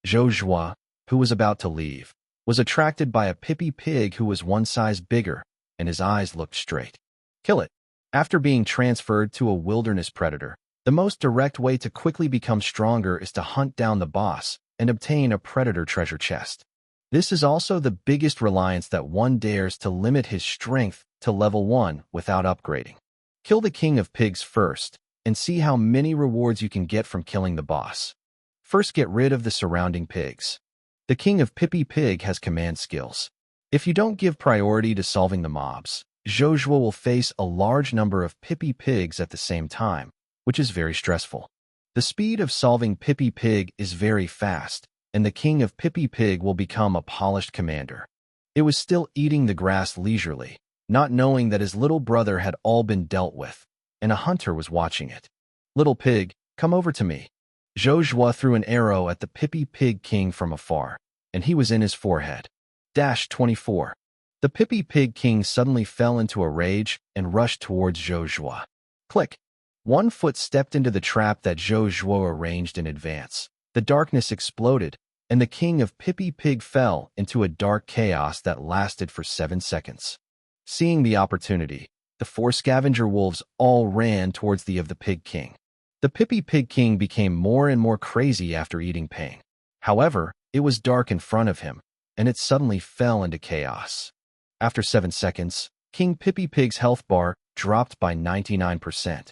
Zhou Zhuo, who was about to leave, was attracted by a Pippi Pig who was 1 size bigger, and his eyes looked straight. Kill it. After being transferred to a wilderness predator, the most direct way to quickly become stronger is to hunt down the boss and obtain a predator treasure chest. This is also the biggest reliance that one dares to limit his strength to level 1 without upgrading. Kill the king of pigs first, and see how many rewards you can get from killing the boss. First, get rid of the surrounding pigs. The King of Pippi Pig has command skills. If you don't give priority to solving the mobs, Zhou Zhuo will face a large number of Pippi Pigs at the same time, which is very stressful. The speed of solving Pippi Pig is very fast, and the King of Pippi Pig will become a polished commander. It was still eating the grass leisurely, not knowing that his little brother had all been dealt with, and a hunter was watching it. "Little pig, come over to me." Zhou Zhuo threw an arrow at the Pippi Pig King from afar, and he was in his forehead. 24. The Pippi Pig King suddenly fell into a rage and rushed towards Zhou Zhuo. Click. One foot stepped into the trap that Zhou Zhuo arranged in advance. The darkness exploded, and the King of Pippi Pig fell into a dark chaos that lasted for 7 seconds. Seeing the opportunity, the 4 scavenger wolves all ran towards the Pig King. The Pippi Pig King became more and more crazy after eating pain. However, it was dark in front of him, and it suddenly fell into chaos. After 7 seconds, King Pippi Pig's health bar dropped by 99%.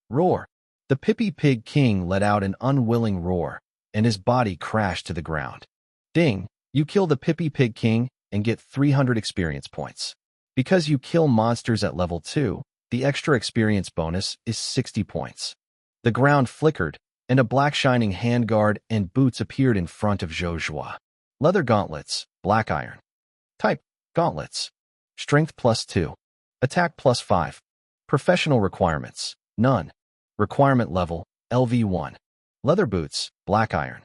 Roar! The Pippi Pig King let out an unwilling roar, and his body crashed to the ground. Ding! You kill the Pippi Pig King and get 300 experience points. Because you kill monsters at level 2, the extra experience bonus is 60 points. The ground flickered, and a black shining handguard and boots appeared in front of Zhou Zhuo. Leather gauntlets, black iron. Type, gauntlets. Strength +2. Attack +5. Professional requirements, none. Requirement level, LV1. Leather boots, black iron.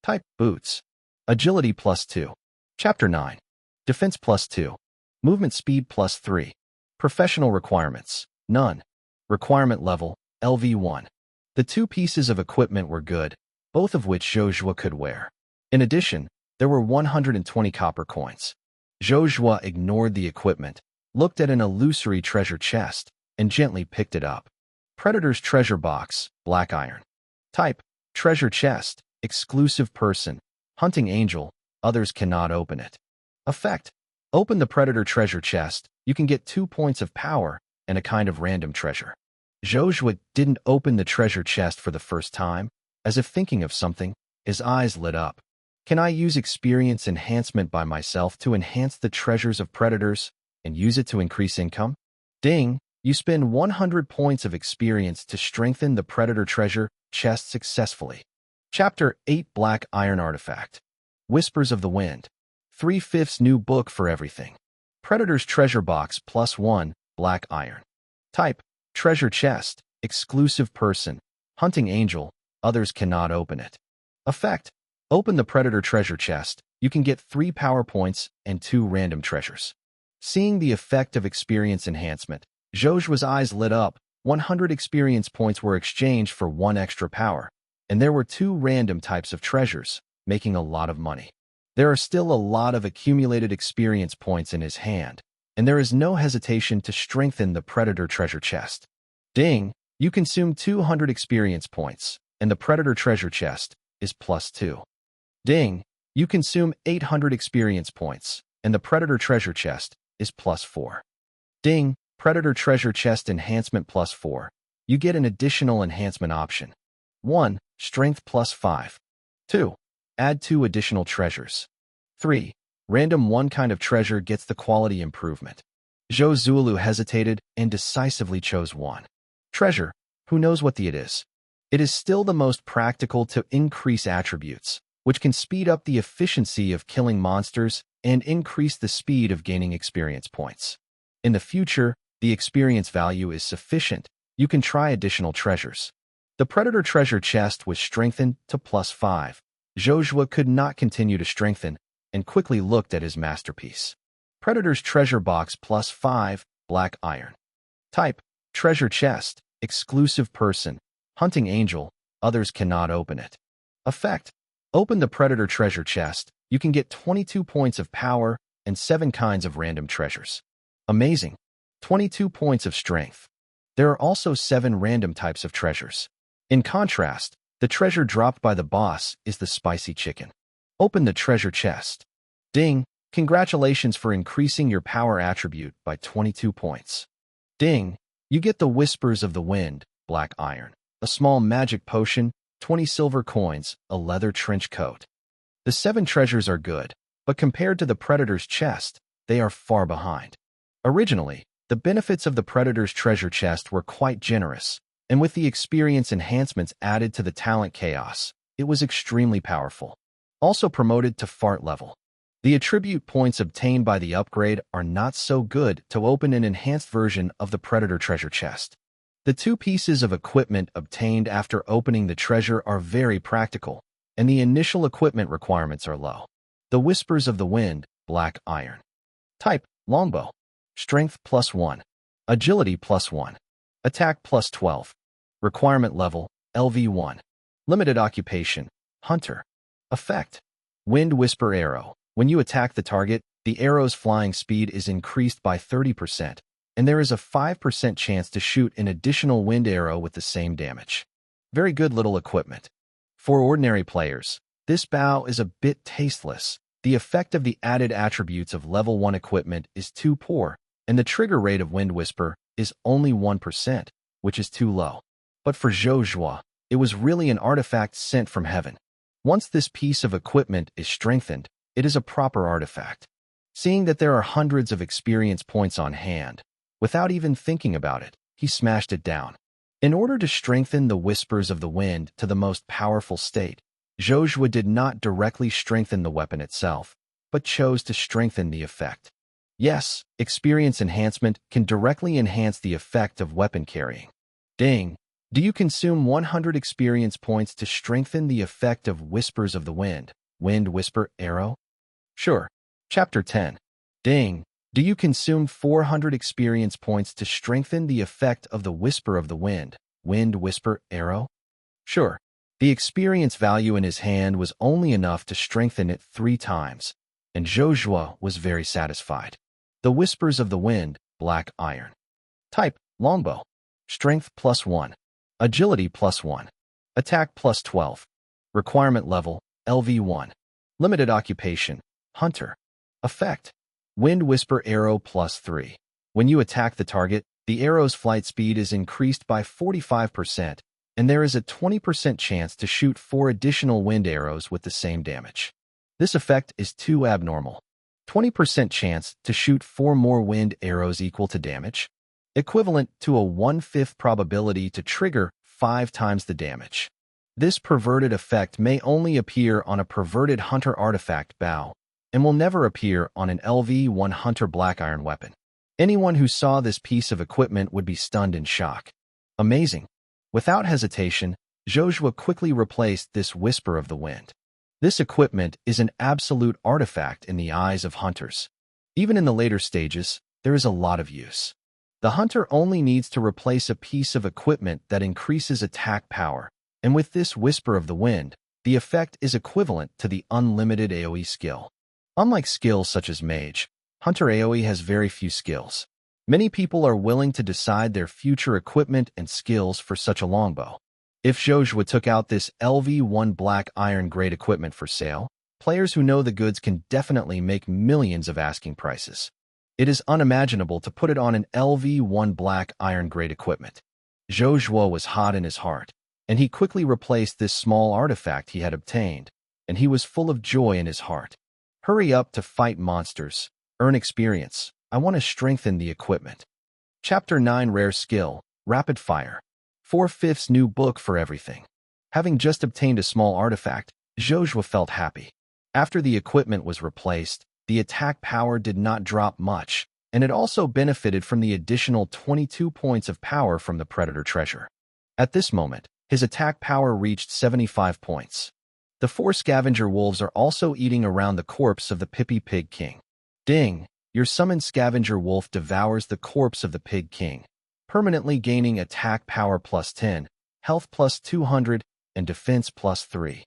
Type, boots. Agility +2. Chapter 9. Defense +2. Movement speed +3. Professional requirements, none. Requirement level, LV1. The 2 pieces of equipment were good, both of which Zhou Zhuo could wear. In addition, there were 120 copper coins. Zhou Zhuo ignored the equipment, looked at an illusory treasure chest, and gently picked it up. Predator's treasure box, black iron. Type, treasure chest, exclusive person, hunting angel, others cannot open it. Effect, open the Predator treasure chest, you can get 2 points of power and a kind of random treasure. Zhou Zhuo didn't open the treasure chest for the first time. As if thinking of something, his eyes lit up. Can I use experience enhancement by myself to enhance the treasures of predators and use it to increase income? Ding! You spend 100 points of experience to strengthen the Predator treasure chest successfully. Chapter 8 Black Iron Artifact. Whispers of the Wind. 3/5 new book for everything. Predator's treasure box +1, black iron. Type, treasure chest, exclusive person, hunting angel, others cannot open it. Effect, open the Predator treasure chest, you can get 3 power points and 2 random treasures. Seeing the effect of experience enhancement, Zhou Zhuo's eyes lit up. 100 experience points were exchanged for 1 extra power, and there were 2 random types of treasures, making a lot of money. There are still a lot of accumulated experience points in his hand, and there is no hesitation to strengthen the Predator treasure chest. Ding! You consume 200 experience points, and the Predator treasure chest is +2. Ding! You consume 800 experience points, and the Predator treasure chest is +4. Ding! Predator treasure chest enhancement +4. You get an additional enhancement option. 1. Strength +5. 2. Add 2 additional treasures. 3. Random 1 kind of treasure gets the quality improvement. Zhou Zhuo hesitated and decisively chose 1. Treasure, who knows what it is? It is still the most practical to increase attributes, which can speed up the efficiency of killing monsters and increase the speed of gaining experience points. In the future, the experience value is sufficient. You can try additional treasures. The Predator treasure chest was strengthened to +5. Zhou Zhuo could not continue to strengthen and quickly looked at his masterpiece. Predator's treasure box +5, black iron. Type, treasure chest, exclusive person, hunting angel, others cannot open it. Effect, open the Predator treasure chest, you can get 22 points of power and 7 kinds of random treasures. Amazing. 22 points of strength. There are also 7 random types of treasures. In contrast, the treasure dropped by the boss is the spicy chicken. Open the treasure chest. Ding! Congratulations for increasing your power attribute by 22 points. Ding! You get the Whispers of the Wind, black iron, a small magic potion, 20 silver coins, a leather trench coat. The 7 treasures are good, but compared to the Predator's chest, they are far behind. Originally, the benefits of the Predator's treasure chest were quite generous, and with the experience enhancements added to the talent chaos, it was extremely powerful. Also promoted to fart level. The attribute points obtained by the upgrade are not so good to open an enhanced version of the Predator treasure chest. The 2 pieces of equipment obtained after opening the treasure are very practical, and the initial equipment requirements are low. The Whispers of the Wind, black iron. Type, longbow. Strength +1. Agility +1. Attack +12. Requirement level, LV1. Limited occupation, hunter. Effect, Wind Whisper Arrow. When you attack the target, the arrow's flying speed is increased by 30%, and there is a 5% chance to shoot an additional wind arrow with the same damage. Very good little equipment. For ordinary players, this bow is a bit tasteless. The effect of the added attributes of level 1 equipment is too poor, and the trigger rate of Wind Whisper is only 1%, which is too low. But for Zhou Zhuo, it was really an artifact sent from heaven. Once this piece of equipment is strengthened, it is a proper artifact. Seeing that there are hundreds of experience points on hand, without even thinking about it, he smashed it down. In order to strengthen the Whispers of the Wind to the most powerful state, Zhou Zhuo did not directly strengthen the weapon itself, but chose to strengthen the effect. Yes, experience enhancement can directly enhance the effect of weapon carrying. Ding! Do you consume 100 experience points to strengthen the effect of Whispers of the Wind, Wind Whisper Arrow? Sure. Chapter 10. Ding! Do you consume 400 experience points to strengthen the effect of the Whisper of the Wind, Wind Whisper Arrow? Sure. The experience value in his hand was only enough to strengthen it 3 times, and Zhou Zhuo was very satisfied. The Whispers of the Wind, black iron. Type, longbow. Strength +1. Agility +1. Attack +12. Requirement level, LV1. Limited occupation, hunter. Effect, Wind Whisper Arrow +3. When you attack the target, the arrow's flight speed is increased by 45%, and there is a 20% chance to shoot 4 additional wind arrows with the same damage. This effect is too abnormal. 20% chance to shoot 4 more wind arrows equal to damage, equivalent to a 1/5 probability to trigger 5 times the damage. This perverted effect may only appear on a perverted hunter artifact bow, and will never appear on an LV1 hunter black iron weapon. Anyone who saw this piece of equipment would be stunned in shock. Amazing. Without hesitation, Zhou Zhuo quickly replaced this Whisper of the Wind. This equipment is an absolute artifact in the eyes of hunters. Even in the later stages, there is a lot of use. The hunter only needs to replace a piece of equipment that increases attack power, and with this Whisper of the Wind, the effect is equivalent to the unlimited AoE skill. Unlike skills such as Mage, Hunter AoE has very few skills. Many people are willing to decide their future equipment and skills for such a longbow. If Zhou Zhuo took out this LV1 black iron grade equipment for sale, players who know the goods can definitely make millions of asking prices. It is unimaginable to put it on an LV1 black iron grade equipment. Zhou Zhuo was hot in his heart, and he quickly replaced this small artifact he had obtained, and he was full of joy in his heart. Hurry up to fight monsters, earn experience. I want to strengthen the equipment. Chapter 9 Rare Skill, Rapid Fire. 4/5 new book for everything. Having just obtained a small artifact, Zhou Zhuo felt happy. After the equipment was replaced, the attack power did not drop much, and it also benefited from the additional 22 points of power from the Predator treasure. At this moment, his attack power reached 75 points. The 4 scavenger wolves are also eating around the corpse of the Pippy Pig King. Ding! Your summoned scavenger wolf devours the corpse of the Pig King, permanently gaining attack power +10, health +200, and defense +3.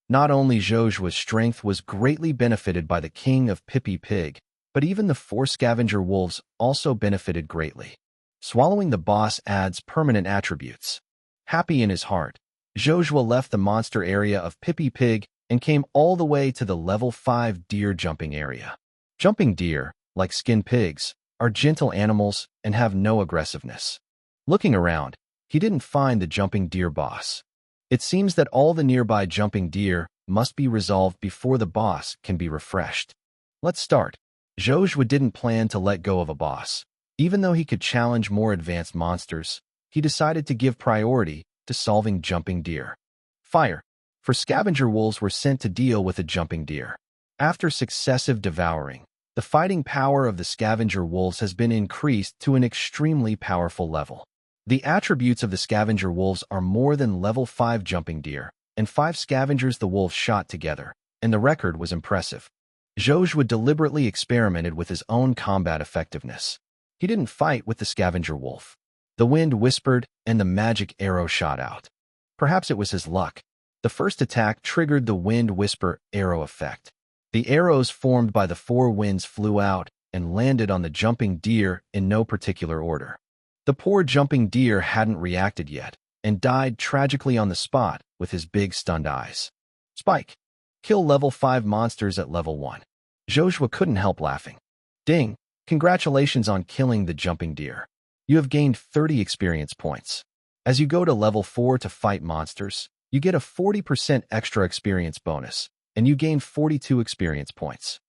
Not only Zhou Zhuo's strength was greatly benefited by the King of Pippy Pig, but even the 4 scavenger wolves also benefited greatly. Swallowing the boss adds permanent attributes. Happy in his heart, Zhou Zhuo left the monster area of Pippy Pig and came all the way to the level 5 deer jumping area. Jumping deer, like skinned pigs, are gentle animals and have no aggressiveness. Looking around, he didn't find the jumping deer boss. It seems that all the nearby jumping deer must be resolved before the boss can be refreshed. Let's start. Zhou Zhuo didn't plan to let go of a boss. Even though he could challenge more advanced monsters, he decided to give priority to solving jumping deer. Fire. For scavenger wolves were sent to deal with a jumping deer. After successive devouring, the fighting power of the scavenger wolves has been increased to an extremely powerful level. The attributes of the scavenger wolves are more than level 5 jumping deer, and 5 scavengers the wolves shot together, and the record was impressive. Zhou Zhuo deliberately experimented with his own combat effectiveness. He didn't fight with the scavenger wolf. The wind whispered, and the magic arrow shot out. Perhaps it was his luck. The first attack triggered the wind whisper arrow effect. The arrows formed by the 4 winds flew out and landed on the jumping deer in no particular order. The poor jumping deer hadn't reacted yet and died tragically on the spot with his big stunned eyes. Spike. Kill level 5 monsters at level 1. Zhou Zhuo couldn't help laughing. Ding! Congratulations on killing the jumping deer. You have gained 30 experience points. As you go to level 4 to fight monsters, you get a 40% extra experience bonus, and you gain 42 experience points.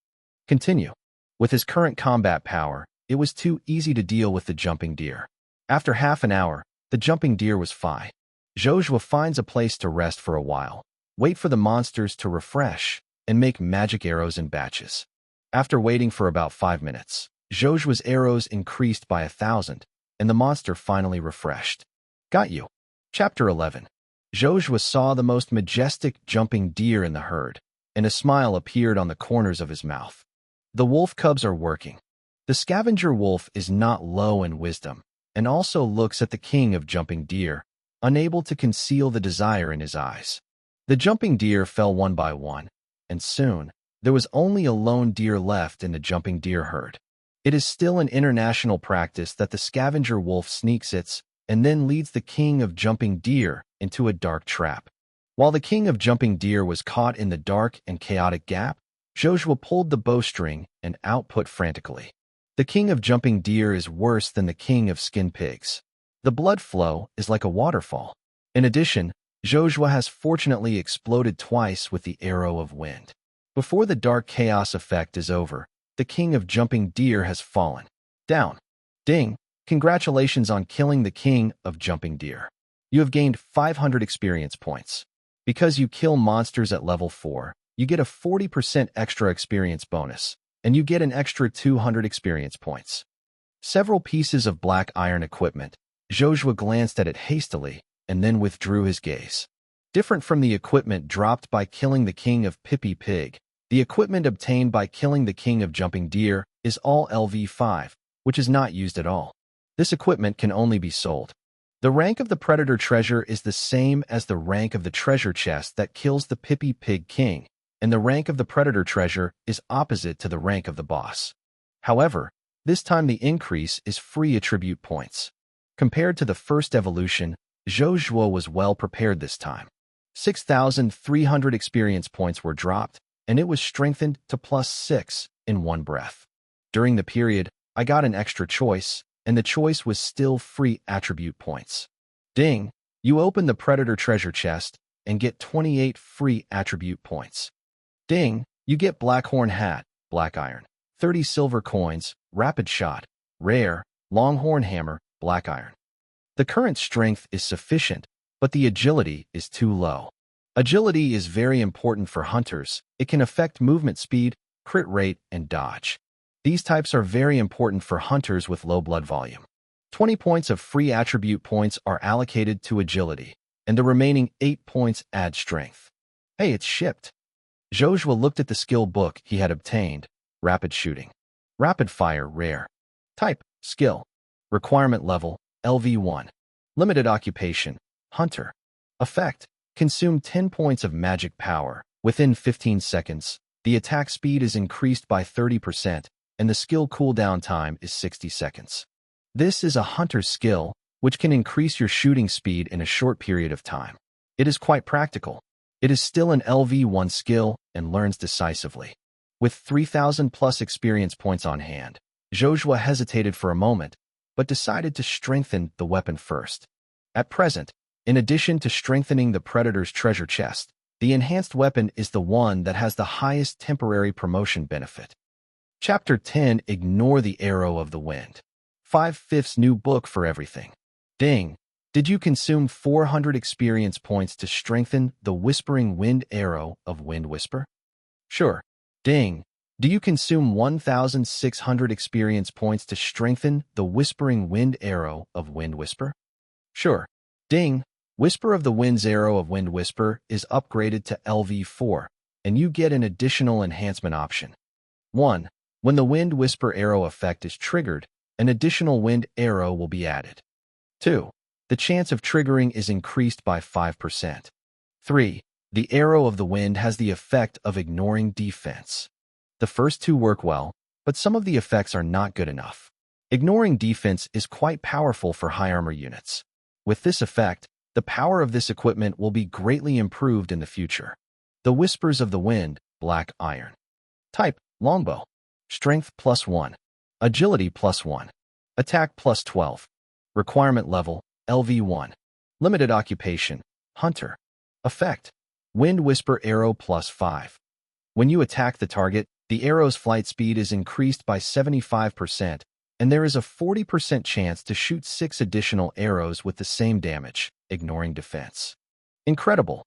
Continue. With his current combat power, it was too easy to deal with the jumping deer. After half an hour, the jumping deer was fine. Zhou Zhuo finds a place to rest for a while, wait for the monsters to refresh, and make magic arrows in batches. After waiting for about 5 minutes, Zhou Zhuo's arrows increased by 1,000, and the monster finally refreshed. Got you. Chapter 11. Zhou Zhuo saw the most majestic jumping deer in the herd, and a smile appeared on the corners of his mouth. The wolf cubs are working. The scavenger wolf is not low in wisdom, and also looks at the king of jumping deer, unable to conceal the desire in his eyes. The jumping deer fell one by one, and soon, there was only a lone deer left in the jumping deer herd. It is still an international practice that the scavenger wolf sneaks its and then leads the king of jumping deer into a dark trap. While the king of jumping deer was caught in the dark and chaotic gap, Zhou Zhuo pulled the bowstring and output frantically. The king of jumping deer is worse than the king of skin pigs. The blood flow is like a waterfall. In addition, Zhou Zhuo has fortunately exploded twice with the arrow of wind. Before the dark chaos effect is over, the king of jumping deer has fallen. Down. Ding! Congratulations on killing the king of jumping deer. You have gained 500 experience points. Because you kill monsters at level 4, you get a 40% extra experience bonus, and you get an extra 200 experience points. Several pieces of black iron equipment. Zhou Zhuo glanced at it hastily and then withdrew his gaze. Different from the equipment dropped by killing the king of Pippy Pig, the equipment obtained by killing the king of jumping deer is all LV5, which is not used at all. This equipment can only be sold. The rank of the predator treasure is the same as the rank of the treasure chest that kills the Pippy Pig King, and the rank of the predator treasure is opposite to the rank of the boss. However, this time the increase is free attribute points. Compared to the first evolution, Zhou Zhuo was well prepared this time. 6,300 experience points were dropped, and it was strengthened to +6 in one breath. During the period, I got an extra choice, and the choice was still free attribute points. Ding! You open the predator treasure chest and get 28 free attribute points. Ding! You get Blackhorn Hat, Black Iron, 30 silver coins, Rapid Shot, Rare, Longhorn Hammer, Black Iron. The current strength is sufficient, but the agility is too low. Agility is very important for hunters. It can affect movement speed, crit rate, and dodge. These types are very important for hunters with low blood volume. 20 points of free attribute points are allocated to agility, and the remaining 8 points add strength. Hey, it's shipped. Zhou Zhuo looked at the skill book he had obtained. Rapid Shooting. Rapid Fire Rare. Type, Skill. Requirement Level, LV1. Limited Occupation, Hunter. Effect, consume 10 points of magic power. Within 15 seconds, the attack speed is increased by 30%, and the skill cooldown time is 60 seconds. This is a hunter's skill, which can increase your shooting speed in a short period of time. It is quite practical. It is still an LV1 skill and learns decisively. With 3,000 plus experience points on hand, Zhou Zhuo hesitated for a moment, but decided to strengthen the weapon first. At present, in addition to strengthening the Predator's treasure chest, the enhanced weapon is the one that has the highest temporary promotion benefit. Chapter 10 Ignore the Arrow of the Wind. 5/5 new book for everything. Ding! Did you consume 400 experience points to strengthen the Whispering Wind Arrow of Wind Whisper? Sure. Ding! Do you consume 1,600 experience points to strengthen the Whispering Wind Arrow of Wind Whisper? Sure. Ding! Whisper of the Wind's Arrow of Wind Whisper is upgraded to LV4, and you get an additional enhancement option. 1. When the Wind Whisper Arrow effect is triggered, an additional wind arrow will be added. 2. The chance of triggering is increased by 5%. 3. The Arrow of the Wind has the effect of ignoring defense. The first two work well, but some of the effects are not good enough. Ignoring defense is quite powerful for high armor units. With this effect, the power of this equipment will be greatly improved in the future. The Whispers of the Wind, Black Iron. Type, Longbow. Strength +1. Agility +1. Attack +12. Requirement level, LV1. Limited occupation, Hunter. Effect, Wind Whisper Arrow +5. When you attack the target, the arrow's flight speed is increased by 75%, and there is a 40% chance to shoot 6 additional arrows with the same damage, ignoring defense. Incredible!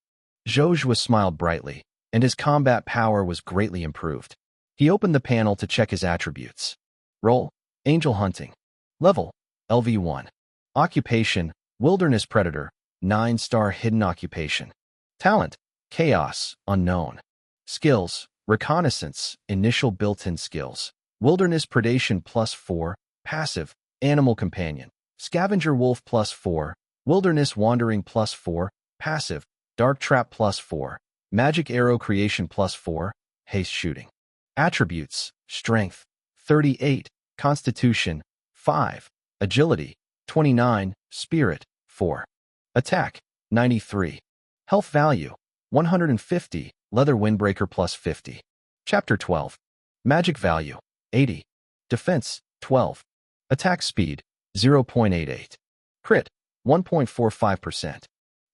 Zhou Zhuo smiled brightly, and his combat power was greatly improved. He opened the panel to check his attributes. Role, Angel Hunting. Level, LV1. Occupation, Wilderness Predator, 9-star hidden occupation. Talent, Chaos, Unknown. Skills, Reconnaissance, initial built-in skills. Wilderness Predation +4, passive, Animal Companion. Scavenger Wolf +4, Wilderness Wandering +4, passive, Dark Trap +4, Magic Arrow Creation +4, Haste Shooting. Attributes, Strength, 38, Constitution, 5, Agility, 29, Spirit, 4. Attack, 93. Health value, 150, Leather Windbreaker +50. Chapter 12. Magic value, 80. Defense, 12. Attack speed, 0.88. Crit, 1.45%.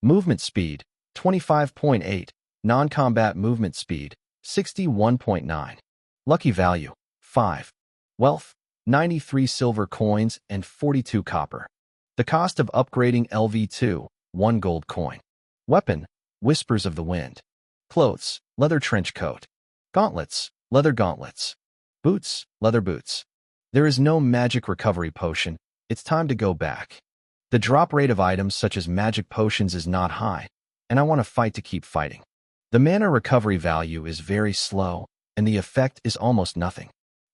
Movement speed, 25.8. Non-combat movement speed, 61.9. Lucky value, 5. Wealth, 93 silver coins and 42 copper. The cost of upgrading LV2, 1 gold coin. Weapon, Whispers of the Wind. Clothes, leather trench coat. Gauntlets, leather gauntlets. Boots, leather boots. There is no magic recovery potion. It's time to go back. The drop rate of items such as magic potions is not high, and I want to fight to keep fighting. The mana recovery value is very slow, and the effect is almost nothing.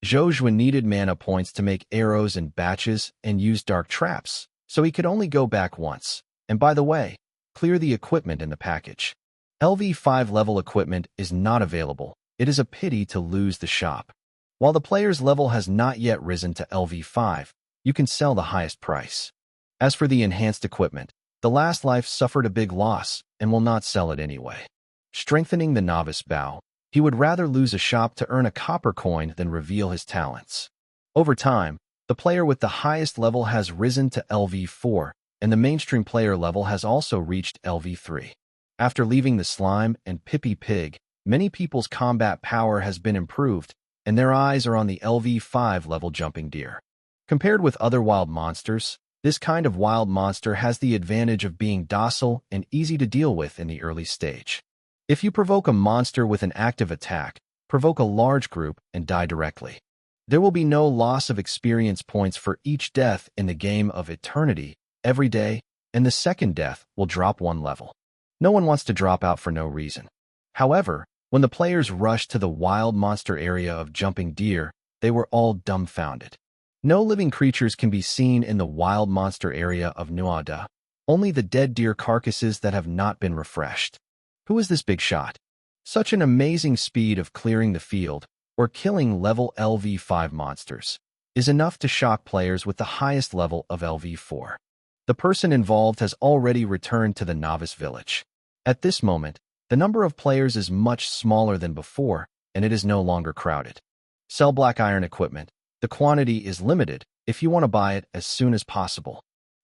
Zhou Zhuo needed mana points to make arrows in batches and use dark traps, so he could only go back once. And by the way, clear the equipment in the package. LV5 level equipment is not available. It is a pity to lose the shop. While the player's level has not yet risen to LV5, you can sell the highest price. As for the enhanced equipment, the Last Life suffered a big loss and will not sell it anyway. Strengthening the novice bow, he would rather lose a shop to earn a copper coin than reveal his talents. Over time, the player with the highest level has risen to LV4, and the mainstream player level has also reached LV3. After leaving the slime and Pippi Pig, many people's combat power has been improved, and their eyes are on the LV5 level jumping deer. Compared with other wild monsters, this kind of wild monster has the advantage of being docile and easy to deal with in the early stage. If you provoke a monster with an active attack, provoke a large group and die directly. There will be no loss of experience points for each death in the game of eternity every day, and the second death will drop 1 level. No one wants to drop out for no reason. However, when the players rushed to the wild monster area of jumping deer, they were all dumbfounded. No living creatures can be seen in the wild monster area of Nuada, only the dead deer carcasses that have not been refreshed. Who is this big shot? Such an amazing speed of clearing the field, or killing level LV5 monsters, is enough to shock players with the highest level of LV4. The person involved has already returned to the novice village. At this moment, the number of players is much smaller than before, and it is no longer crowded. Sell black iron equipment. The quantity is limited if you want to buy it as soon as possible.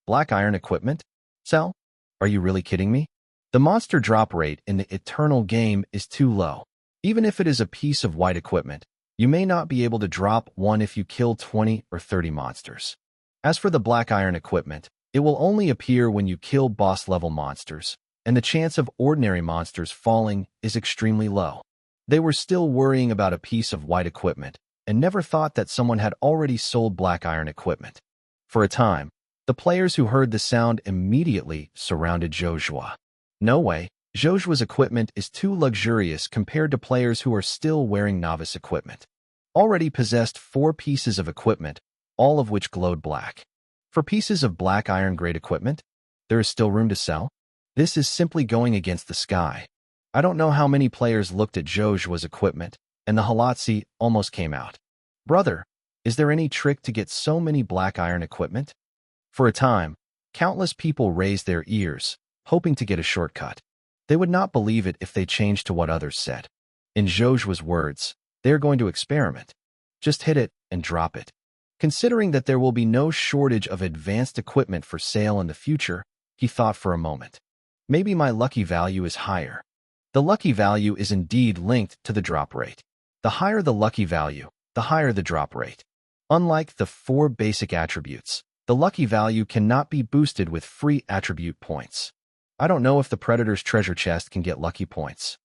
Black iron equipment? Sell? Are you really kidding me? The monster drop rate in the Eternal game is too low. Even if it is a piece of white equipment, you may not be able to drop one if you kill 20 or 30 monsters. As for the black iron equipment, it will only appear when you kill boss-level monsters, and the chance of ordinary monsters falling is extremely low. They were still worrying about a piece of white equipment, and never thought that someone had already sold black iron equipment. For a time, the players who heard the sound immediately surrounded Zhou Zhuo. No way, Zhou Zhuo's equipment is too luxurious compared to players who are still wearing novice equipment. Already possessed 4 pieces of equipment, all of which glowed black. For pieces of black iron-grade equipment, there is still room to sell. This is simply going against the sky. I don't know how many players looked at Zhou Zhuo's equipment, and the Halatsi almost came out. Brother, is there any trick to get so many black iron equipment? For a time, countless people raised their ears, hoping to get a shortcut. They would not believe it if they changed to what others said. In Zhou Zhuo's words, they are going to experiment. Just hit it and drop it. Considering that there will be no shortage of advanced equipment for sale in the future, he thought for a moment. Maybe my lucky value is higher. The lucky value is indeed linked to the drop rate. The higher the lucky value, the higher the drop rate. Unlike the 4 basic attributes, the lucky value cannot be boosted with free attribute points. I don't know if the Predator's treasure chest can get lucky points.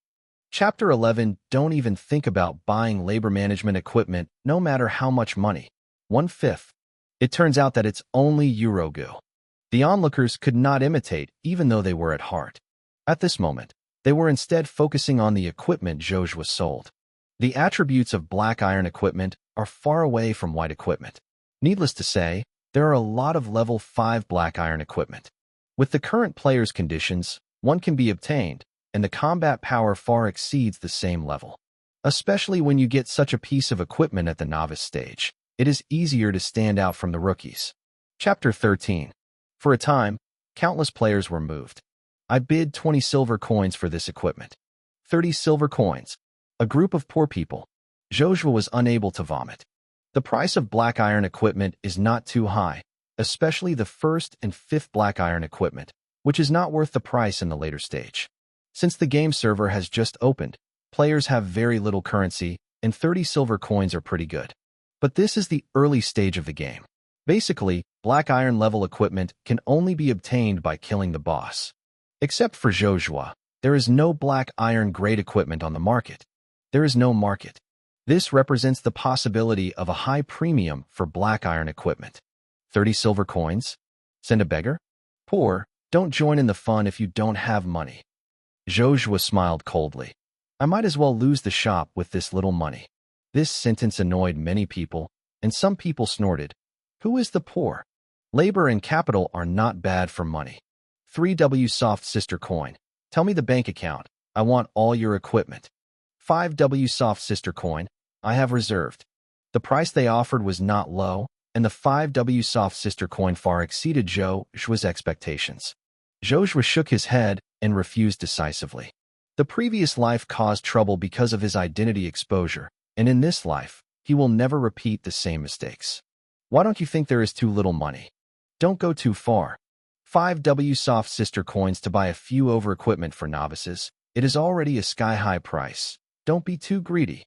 Chapter 11. Don't even think about buying labor management equipment, no matter how much money. 1/5. It turns out that it's only Eurogu. The onlookers could not imitate, even though they were at heart. At this moment, they were instead focusing on the equipment Zhou Zhuo sold. The attributes of black iron equipment are far away from white equipment. Needless to say, there are a lot of level 5 black iron equipment. With the current player's conditions, one can be obtained, and the combat power far exceeds the same level. Especially when you get such a piece of equipment at the novice stage, it is easier to stand out from the rookies. Chapter 13. For a time, countless players were moved. I bid 20 silver coins for this equipment. 30 silver coins. A group of poor people. Zhou Zhuo was unable to vomit. The price of black iron equipment is not too high, especially the 1st and 5th black iron equipment, which is not worth the price in the later stage. Since the game server has just opened, players have very little currency, and 30 silver coins are pretty good. But this is the early stage of the game. Basically, black iron level equipment can only be obtained by killing the boss. Except for Zhou Zhuo, there is no black iron grade equipment on the market. There is no market. This represents the possibility of a high premium for black iron equipment. 30 silver coins? Send a beggar? Poor, don't join in the fun if you don't have money. Zhou Zhuo smiled coldly. I might as well lose the shop with this little money. This sentence annoyed many people, and some people snorted. Who is the poor? Labor and capital are not bad for money. 3W soft sister coin. Tell me the bank account. I want all your equipment. 5W soft sister coin. I have reserved. The price they offered was not low, and the 5W soft sister coin far exceeded Zhou Zhuo's expectations. Zhou Zhuo shook his head and refused decisively. The previous life caused trouble because of his identity exposure, and in this life, he will never repeat the same mistakes. Why don't you think there is too little money? Don't go too far. 5W soft sister coins to buy a few over equipment for novices. It is already a sky-high price. Don't be too greedy.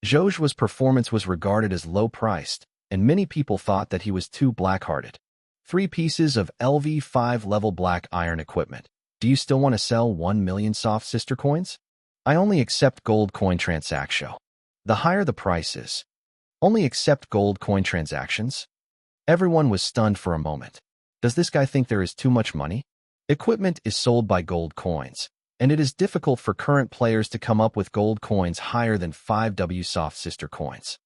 Zhou Zhuo's performance was regarded as low-priced, and many people thought that he was too black-hearted. 3 pieces of LV5 level black iron equipment. Do you still want to sell 1 million soft sister coins? I only accept gold coin transaction. The higher the price is. Only accept gold coin transactions? Everyone was stunned for a moment. Does this guy think there is too much money? Equipment is sold by gold coins, and it is difficult for current players to come up with gold coins higher than 5W soft sister coins.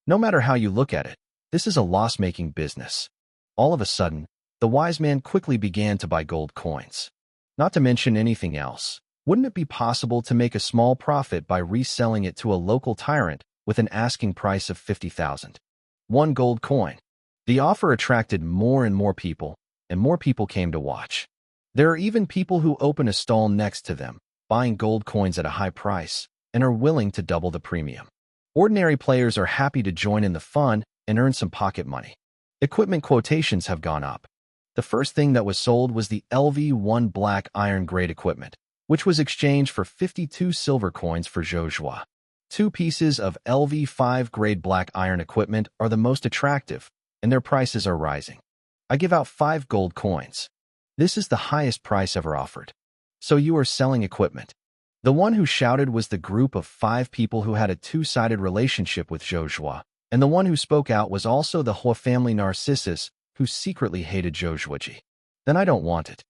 No matter how you look at it, this is a loss-making business. All of a sudden, the wise man quickly began to buy gold coins. Not to mention anything else, wouldn't it be possible to make a small profit by reselling it to a local tyrant with an asking price of 50,000? 1 gold coin. The offer attracted more and more people came to watch. There are even people who open a stall next to them, buying gold coins at a high price, and are willing to double the premium. Ordinary players are happy to join in the fun and earn some pocket money. Equipment quotations have gone up. The first thing that was sold was the LV-1 black iron grade equipment, which was exchanged for 52 silver coins for Zhou Zhuo. 2 pieces of LV-5 grade black iron equipment are the most attractive, and their prices are rising. I give out 5 gold coins. This is the highest price ever offered. So you are selling equipment. The one who shouted was the group of 5 people who had a two-sided relationship with Zhou Zhuo, and the one who spoke out was also the Hua family Narcissus, who secretly hated Zhou Zhuo. Then I don't want it.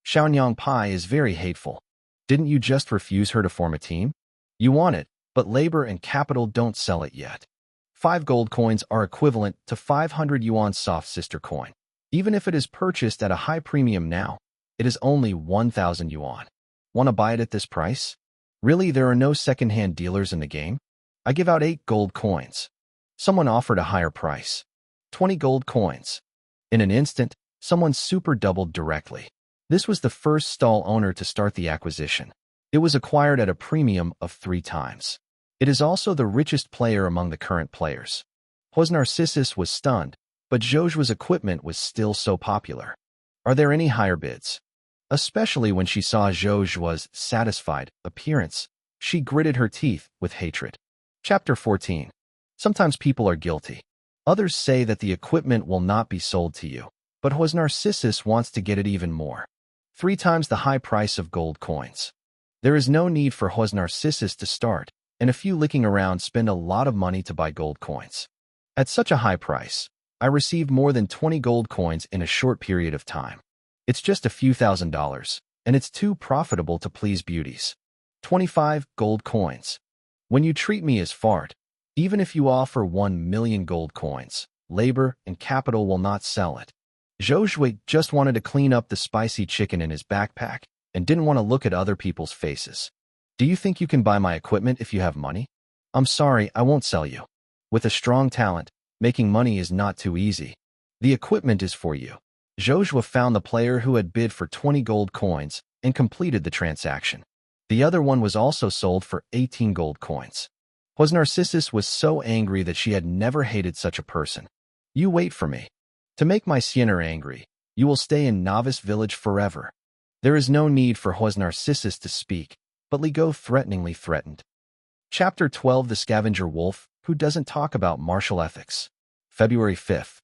Xiaonyang Pai is very hateful. Didn't you just refuse her to form a team? You want it, but labor and capital don't sell it yet. 5 gold coins are equivalent to 500 yuan soft sister coin. Even if it is purchased at a high premium now, it is only 1,000 yuan. Want to buy it at this price? Really, there are no second-hand dealers in the game? I give out 8 gold coins. Someone offered a higher price. 20 gold coins. In an instant, someone super doubled directly. This was the first stall owner to start the acquisition. It was acquired at a premium of 3 times. It is also the richest player among the current players. Hua's Narcissus was stunned, but Zhou Zhuo's equipment was still so popular. Are there any higher bids? Especially when she saw Zhou Zhuo's satisfied appearance, she gritted her teeth with hatred. Chapter 14. Sometimes people are guilty. Others say that the equipment will not be sold to you, but Hua's Narcissus wants to get it even more. 3 times the high price of gold coins. There is no need for Hua's Narcissus to start, and a few licking around spend a lot of money to buy gold coins. At such a high price, I received more than 20 gold coins in a short period of time. It's just a few $1,000s, and it's too profitable to please beauties. 25 gold coins. When you treat me as fart, even if you offer 1 million gold coins, labor and capital will not sell it. Zhou Zhuo just wanted to clean up the spicy chicken in his backpack and didn't want to look at other people's faces. Do you think you can buy my equipment if you have money? I'm sorry, I won't sell you. With a strong talent, making money is not too easy. The equipment is for you. Zhou Zhuo found the player who had bid for 20 gold coins and completed the transaction. The other one was also sold for 18 gold coins. Hua's Narcissus was so angry that she had never hated such a person. You wait for me. To make my Sienna angry, you will stay in Novice Village forever. There is no need for Hua's Narcissus to speak, but Li Go threateningly threatened. Chapter 12. The Scavenger Wolf, who doesn't talk about martial ethics. February 5th.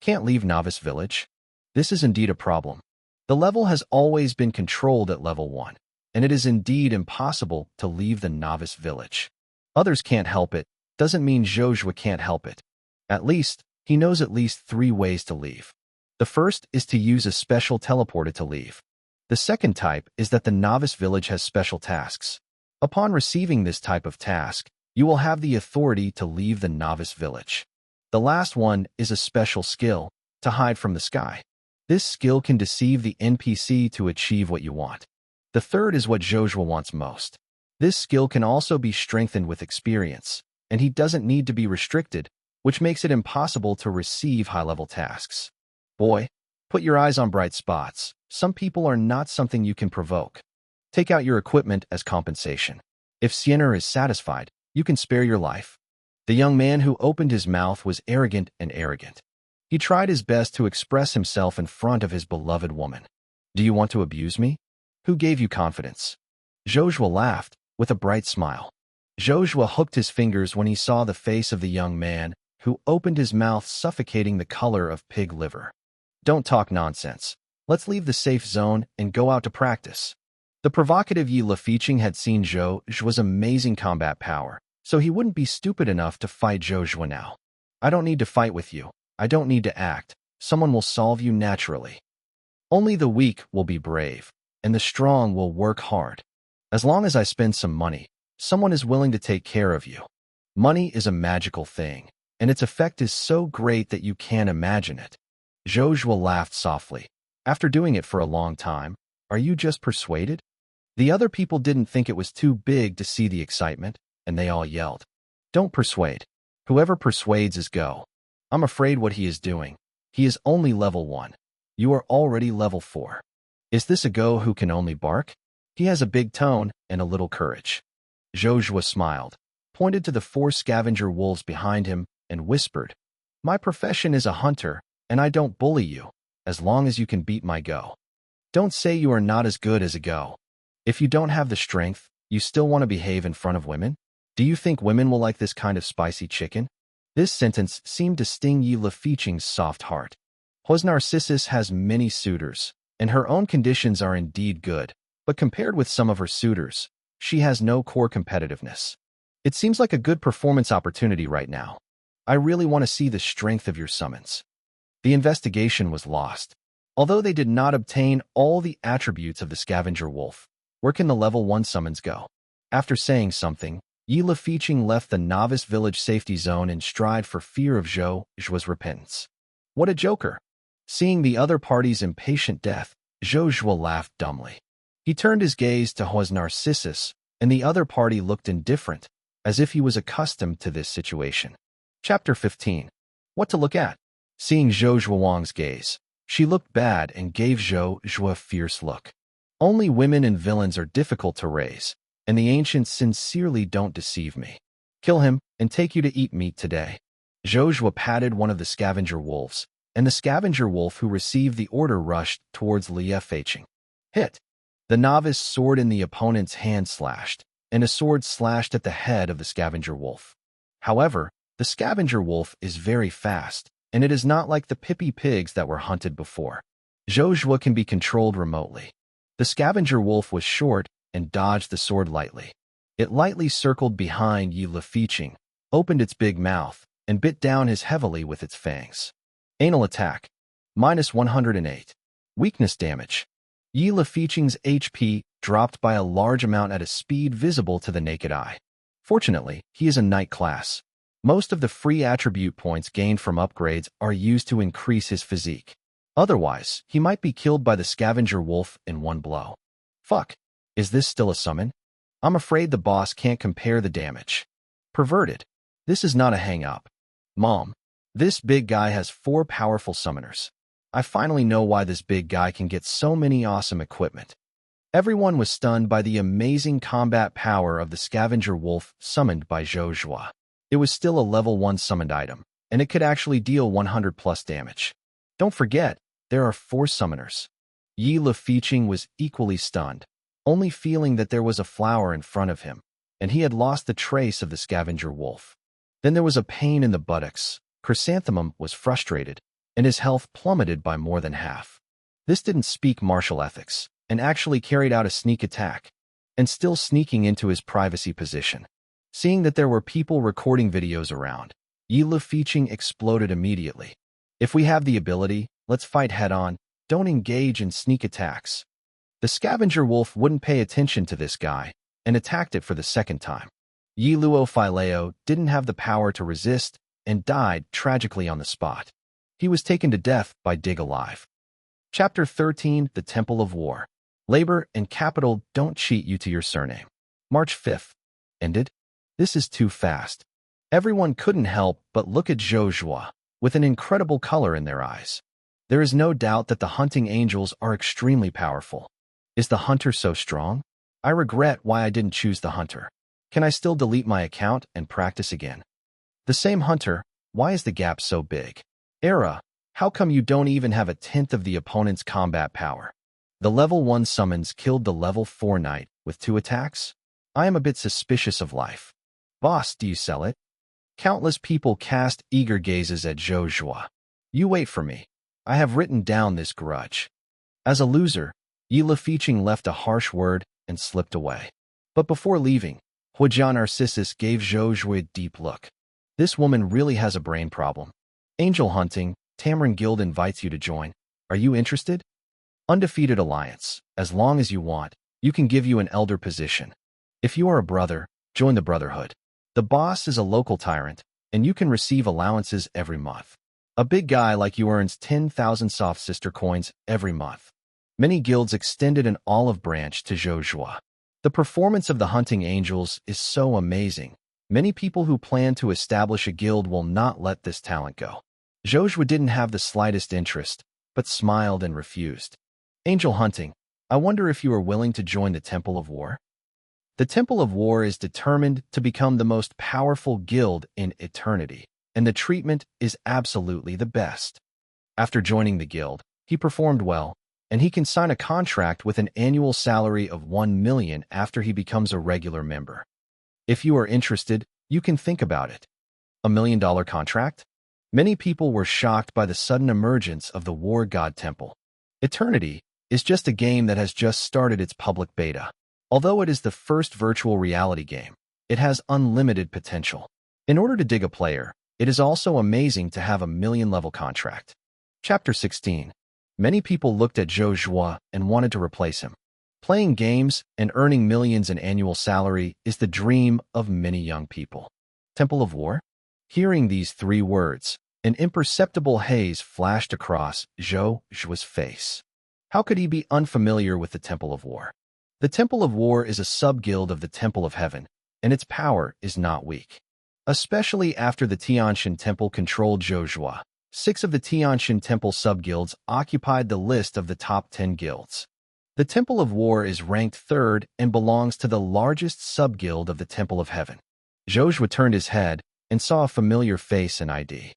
Can't leave Novice Village? This is indeed a problem. The level has always been controlled at level 1, and it is indeed impossible to leave the Novice Village. Others can't help it, doesn't mean Zhou Zhuo can't help it. At least, he knows at least 3 ways to leave. The first is to use a special teleporter to leave. The second type is that the Novice Village has special tasks. Upon receiving this type of task, you will have the authority to leave the Novice Village. The last one is a special skill, to hide from the sky. This skill can deceive the NPC to achieve what you want. The third is what Zhou Zhuo wants most. This skill can also be strengthened with experience, and he doesn't need to be restricted, which makes it impossible to receive high-level tasks. Boy, put your eyes on bright spots. Some people are not something you can provoke. Take out your equipment as compensation. If Sienna is satisfied, you can spare your life. The young man who opened his mouth was arrogant and arrogant. He tried his best to express himself in front of his beloved woman. Do you want to abuse me? Who gave you confidence? Zhou Zhuo laughed, with a bright smile. Zhou Zhuo hooked his fingers when he saw the face of the young man, who opened his mouth suffocating the color of pig liver. Don't talk nonsense. Let's leave the safe zone and go out to practice. The provocative Yi Lefiqing had seen Zhou Zhuo's amazing combat power, so he wouldn't be stupid enough to fight Zhou Zhuo now. I don't need to fight with you. I don't need to act. Someone will solve you naturally. Only the weak will be brave, and the strong will work hard. As long as I spend some money, someone is willing to take care of you. Money is a magical thing, and its effect is so great that you can't imagine it. Zhou Zhuo laughed softly. After doing it for a long time, are you just persuaded? The other people didn't think it was too big to see the excitement, and they all yelled. Don't persuade. Whoever persuades is go. I'm afraid what he is doing. He is only level 1. You are already level 4. Is this a go who can only bark? He has a big tone and a little courage. Zhou Zhuo smiled, pointed to the 4 scavenger wolves behind him, and whispered, My profession is a hunter, and I don't bully you. as long as you can beat my Go. Don't say you are not as good as a Go. If you don't have the strength, you still want to behave in front of women? Do you think women will like this kind of spicy chicken? This sentence seemed to sting Yi Lefiqing's soft heart. His Narcissus has many suitors, and her own conditions are indeed good, but compared with some of her suitors, she has no core competitiveness. It seems like a good performance opportunity right now. I really want to see the strength of your summons. The investigation was lost. Although they did not obtain all the attributes of the scavenger wolf, where can the level 1 summons go? After saying something, Yi Lefiqing left the novice village safety zone in stride for fear of Zhou Zhuo's repentance. What a joker! Seeing the other party's impatient death, Zhou Zhuo laughed dumbly. He turned his gaze to his Narcissus, and the other party looked indifferent, as if he was accustomed to this situation. Chapter 15. What to look at? Seeing Zhou Zhuo's gaze, she looked bad and gave Zhou Zhuo a fierce look. Only women and villains are difficult to raise, and the ancients sincerely don't deceive me. Kill him and take you to eat meat today. Zhou Zhuo patted one of the scavenger wolves, and the scavenger wolf who received the order rushed towards Li Feiqing. Hit! The novice sword in the opponent's hand slashed, and a sword slashed at the head of the scavenger wolf. However, the scavenger wolf is very fast, and it is not like the pippy pigs that were hunted before. Zhou Zhuo can be controlled remotely. The scavenger wolf was short and dodged the sword lightly. It lightly circled behind Yi Lefiqing, opened its big mouth, and bit down his heavily with its fangs. Anal attack. -108. Weakness damage. Yi Lefiqing's HP dropped by a large amount at a speed visible to the naked eye. Fortunately, he is a knight class. Most of the free attribute points gained from upgrades are used to increase his physique. Otherwise, he might be killed by the scavenger wolf in one blow. Fuck. Is this still a summon? I'm afraid the boss can't compare the damage. Perverted. This is not a hang-up. Mom, this big guy has 4 powerful summoners. I finally know why this big guy can get so many awesome equipment. Everyone was stunned by the amazing combat power of the scavenger wolf summoned by Zhou Zhuo. It was still a level 1 summoned item, and it could actually deal 100 plus damage. Don't forget, there are 4 summoners. Yi Lefiqing was equally stunned, only feeling that there was a flower in front of him, and he had lost the trace of the scavenger wolf. Then there was a pain in the buttocks. Chrysanthemum was frustrated, and his health plummeted by more than half. This didn't speak martial ethics, and actually carried out a sneak attack, and still sneaking into his privacy position. Seeing that there were people recording videos around, Yi Lefiqing exploded immediately. If we have the ability, let's fight head-on, don't engage in sneak attacks. The scavenger wolf wouldn't pay attention to this guy, and attacked it for the second time. Yi Luo didn't have the power to resist, and died tragically on the spot. He was taken to death by Dig alive. Chapter 13. The Temple of War. Labor and capital don't cheat you to your surname. March 5th. Ended? This is too fast. Everyone couldn't help but look at Zhou Zhuo, with an incredible color in their eyes. There is no doubt that the hunting angels are extremely powerful. Is the hunter so strong? I regret why I didn't choose the hunter. Can I still delete my account and practice again? The same hunter, why is the gap so big? Era, how come you don't even have a tenth of the opponent's combat power? The level 1 summons killed the level 4 knight with 2 attacks? I am a bit suspicious of life. Boss, do you sell it? Countless people cast eager gazes at Zhou Zhuo. You wait for me. I have written down this grudge. As a loser, Yi Lefiqing left a harsh word and slipped away. But before leaving, Huijian Narcissus gave Zhou Zhuo a deep look. This woman really has a brain problem. Angel hunting, Tamarin Guild invites you to join. Are you interested? Undefeated alliance. As long as you want, you can give you an elder position. If you are a brother, join the brotherhood. The boss is a local tyrant, and you can receive allowances every month. A big guy like you earns 10,000 soft sister coins every month. Many guilds extended an olive branch to Zhou Zhuo. The performance of the hunting angels is so amazing. Many people who plan to establish a guild will not let this talent go. Zhou Zhuo didn't have the slightest interest, but smiled and refused. Angel hunting. I wonder if you are willing to join the Temple of War? The Temple of War is determined to become the most powerful guild in eternity, and the treatment is absolutely the best. After joining the guild, He performed well, and he can sign a contract with an annual salary of 1 million after he becomes a regular member. If you are interested, you can think about it. $1 million contract? Many people were shocked by the sudden emergence of the War God Temple. Eternity is just a game that has just started its public beta. Although it is the first virtual reality game, it has unlimited potential. In order to dig a player, it is also amazing to have a million-level contract. Chapter 16. Many people looked at Zhou Zhuo and wanted to replace him. Playing games and earning millions in annual salary is the dream of many young people. Temple of War? Hearing these 3 words, an imperceptible haze flashed across Zhou Zhuo's face. How could he be unfamiliar with the Temple of War? The Temple of War is a sub-guild of the Temple of Heaven, and its power is not weak. Especially after the Tianshan Temple controlled Zhou Zhuo, 6 of the Tianshan Temple sub-guilds occupied the list of the top 10 guilds. The Temple of War is ranked 3rd and belongs to the largest sub-guild of the Temple of Heaven. Zhou Zhuo turned his head and saw a familiar face and ID.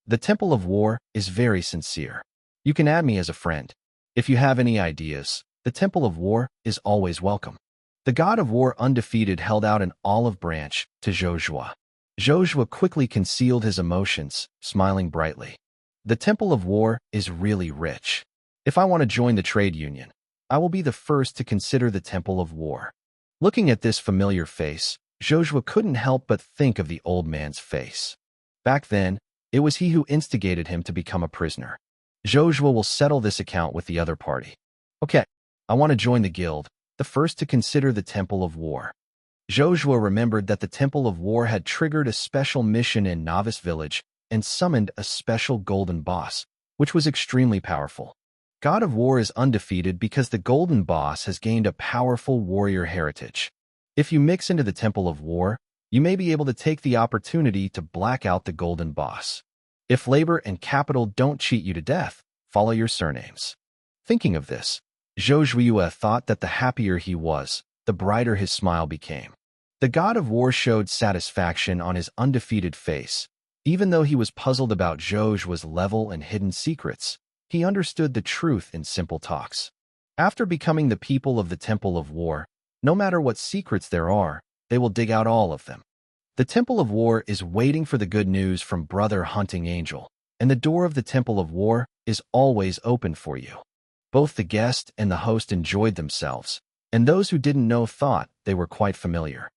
The Temple of War is very sincere. You can add me as a friend. If you have any ideas, the Temple of War is always welcome. The God of War undefeated held out an olive branch to Zhou Zhuo. Zhou Zhuo quickly concealed his emotions, smiling brightly. The Temple of War is really rich. If I want to join the trade union, I will be the first to consider the Temple of War. Looking at this familiar face, Zhou Zhuo couldn't help but think of the old man's face. Back then, it was he who instigated him to become a prisoner. Zhou Zhuo will settle this account with the other party. Okay, I want to join the guild, the first to consider the Temple of War. Zhou Zhuo remembered that the Temple of War had triggered a special mission in Novice Village and summoned a special golden boss, which was extremely powerful. God of War is undefeated because the golden boss has gained a powerful warrior heritage. If you mix into the Temple of War, you may be able to take the opportunity to black out the golden boss. If labor and capital don't cheat you to death, follow your surnames. Thinking of this, Zhou Zhuo thought that the happier he was, the brighter his smile became. The God of War showed satisfaction on his undefeated face. Even though he was puzzled about Zhou Zhuo's level and hidden secrets, he understood the truth in simple talks. After becoming the people of the Temple of War, no matter what secrets there are, they will dig out all of them. The Temple of War is waiting for the good news from Brother Hunting Angel, and the door of the Temple of War is always open for you. Both the guest and the host enjoyed themselves, and those who didn't know thought they were quite familiar.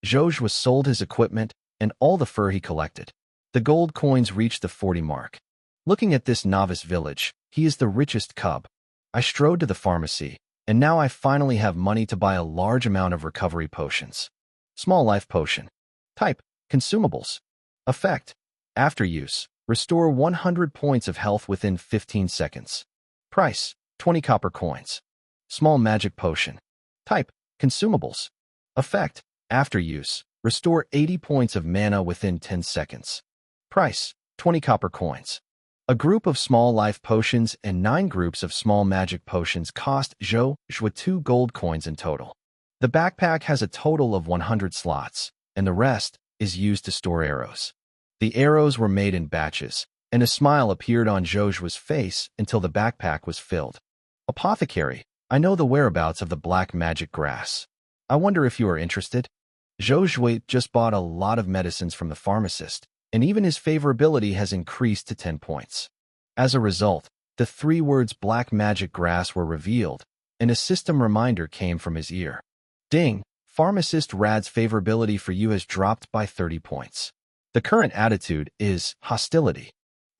Zhou Zhuo sold his equipment and all the fur he collected. The gold coins reached the 40 mark. Looking at this novice village, he is the richest cub. I strode to the pharmacy, and now I finally have money to buy a large amount of recovery potions. Small life potion. Type, consumables. Effect, after use, restore 100 points of health within 15 seconds. Price, 20 copper coins. Small magic potion. Type, consumables. Effect, after use, restore 80 points of mana within 10 seconds. Price, 20 copper coins. A group of small life potions and 9 groups of small magic potions cost Zhou Zhuo 2 gold coins in total. The backpack has a total of 100 slots, and the rest is used to store arrows. The arrows were made in batches, and a smile appeared on Zhou Zhuo's face until the backpack was filled. Apothecary, I know the whereabouts of the black magic grass. I wonder if you are interested? Zhou Zhuo just bought a lot of medicines from the pharmacist, and even his favorability has increased to 10 points. As a result, the 3 words black magic grass were revealed, and a system reminder came from his ear. Ding! Pharmacist Rad's favorability for you has dropped by 30 points. The current attitude is hostility.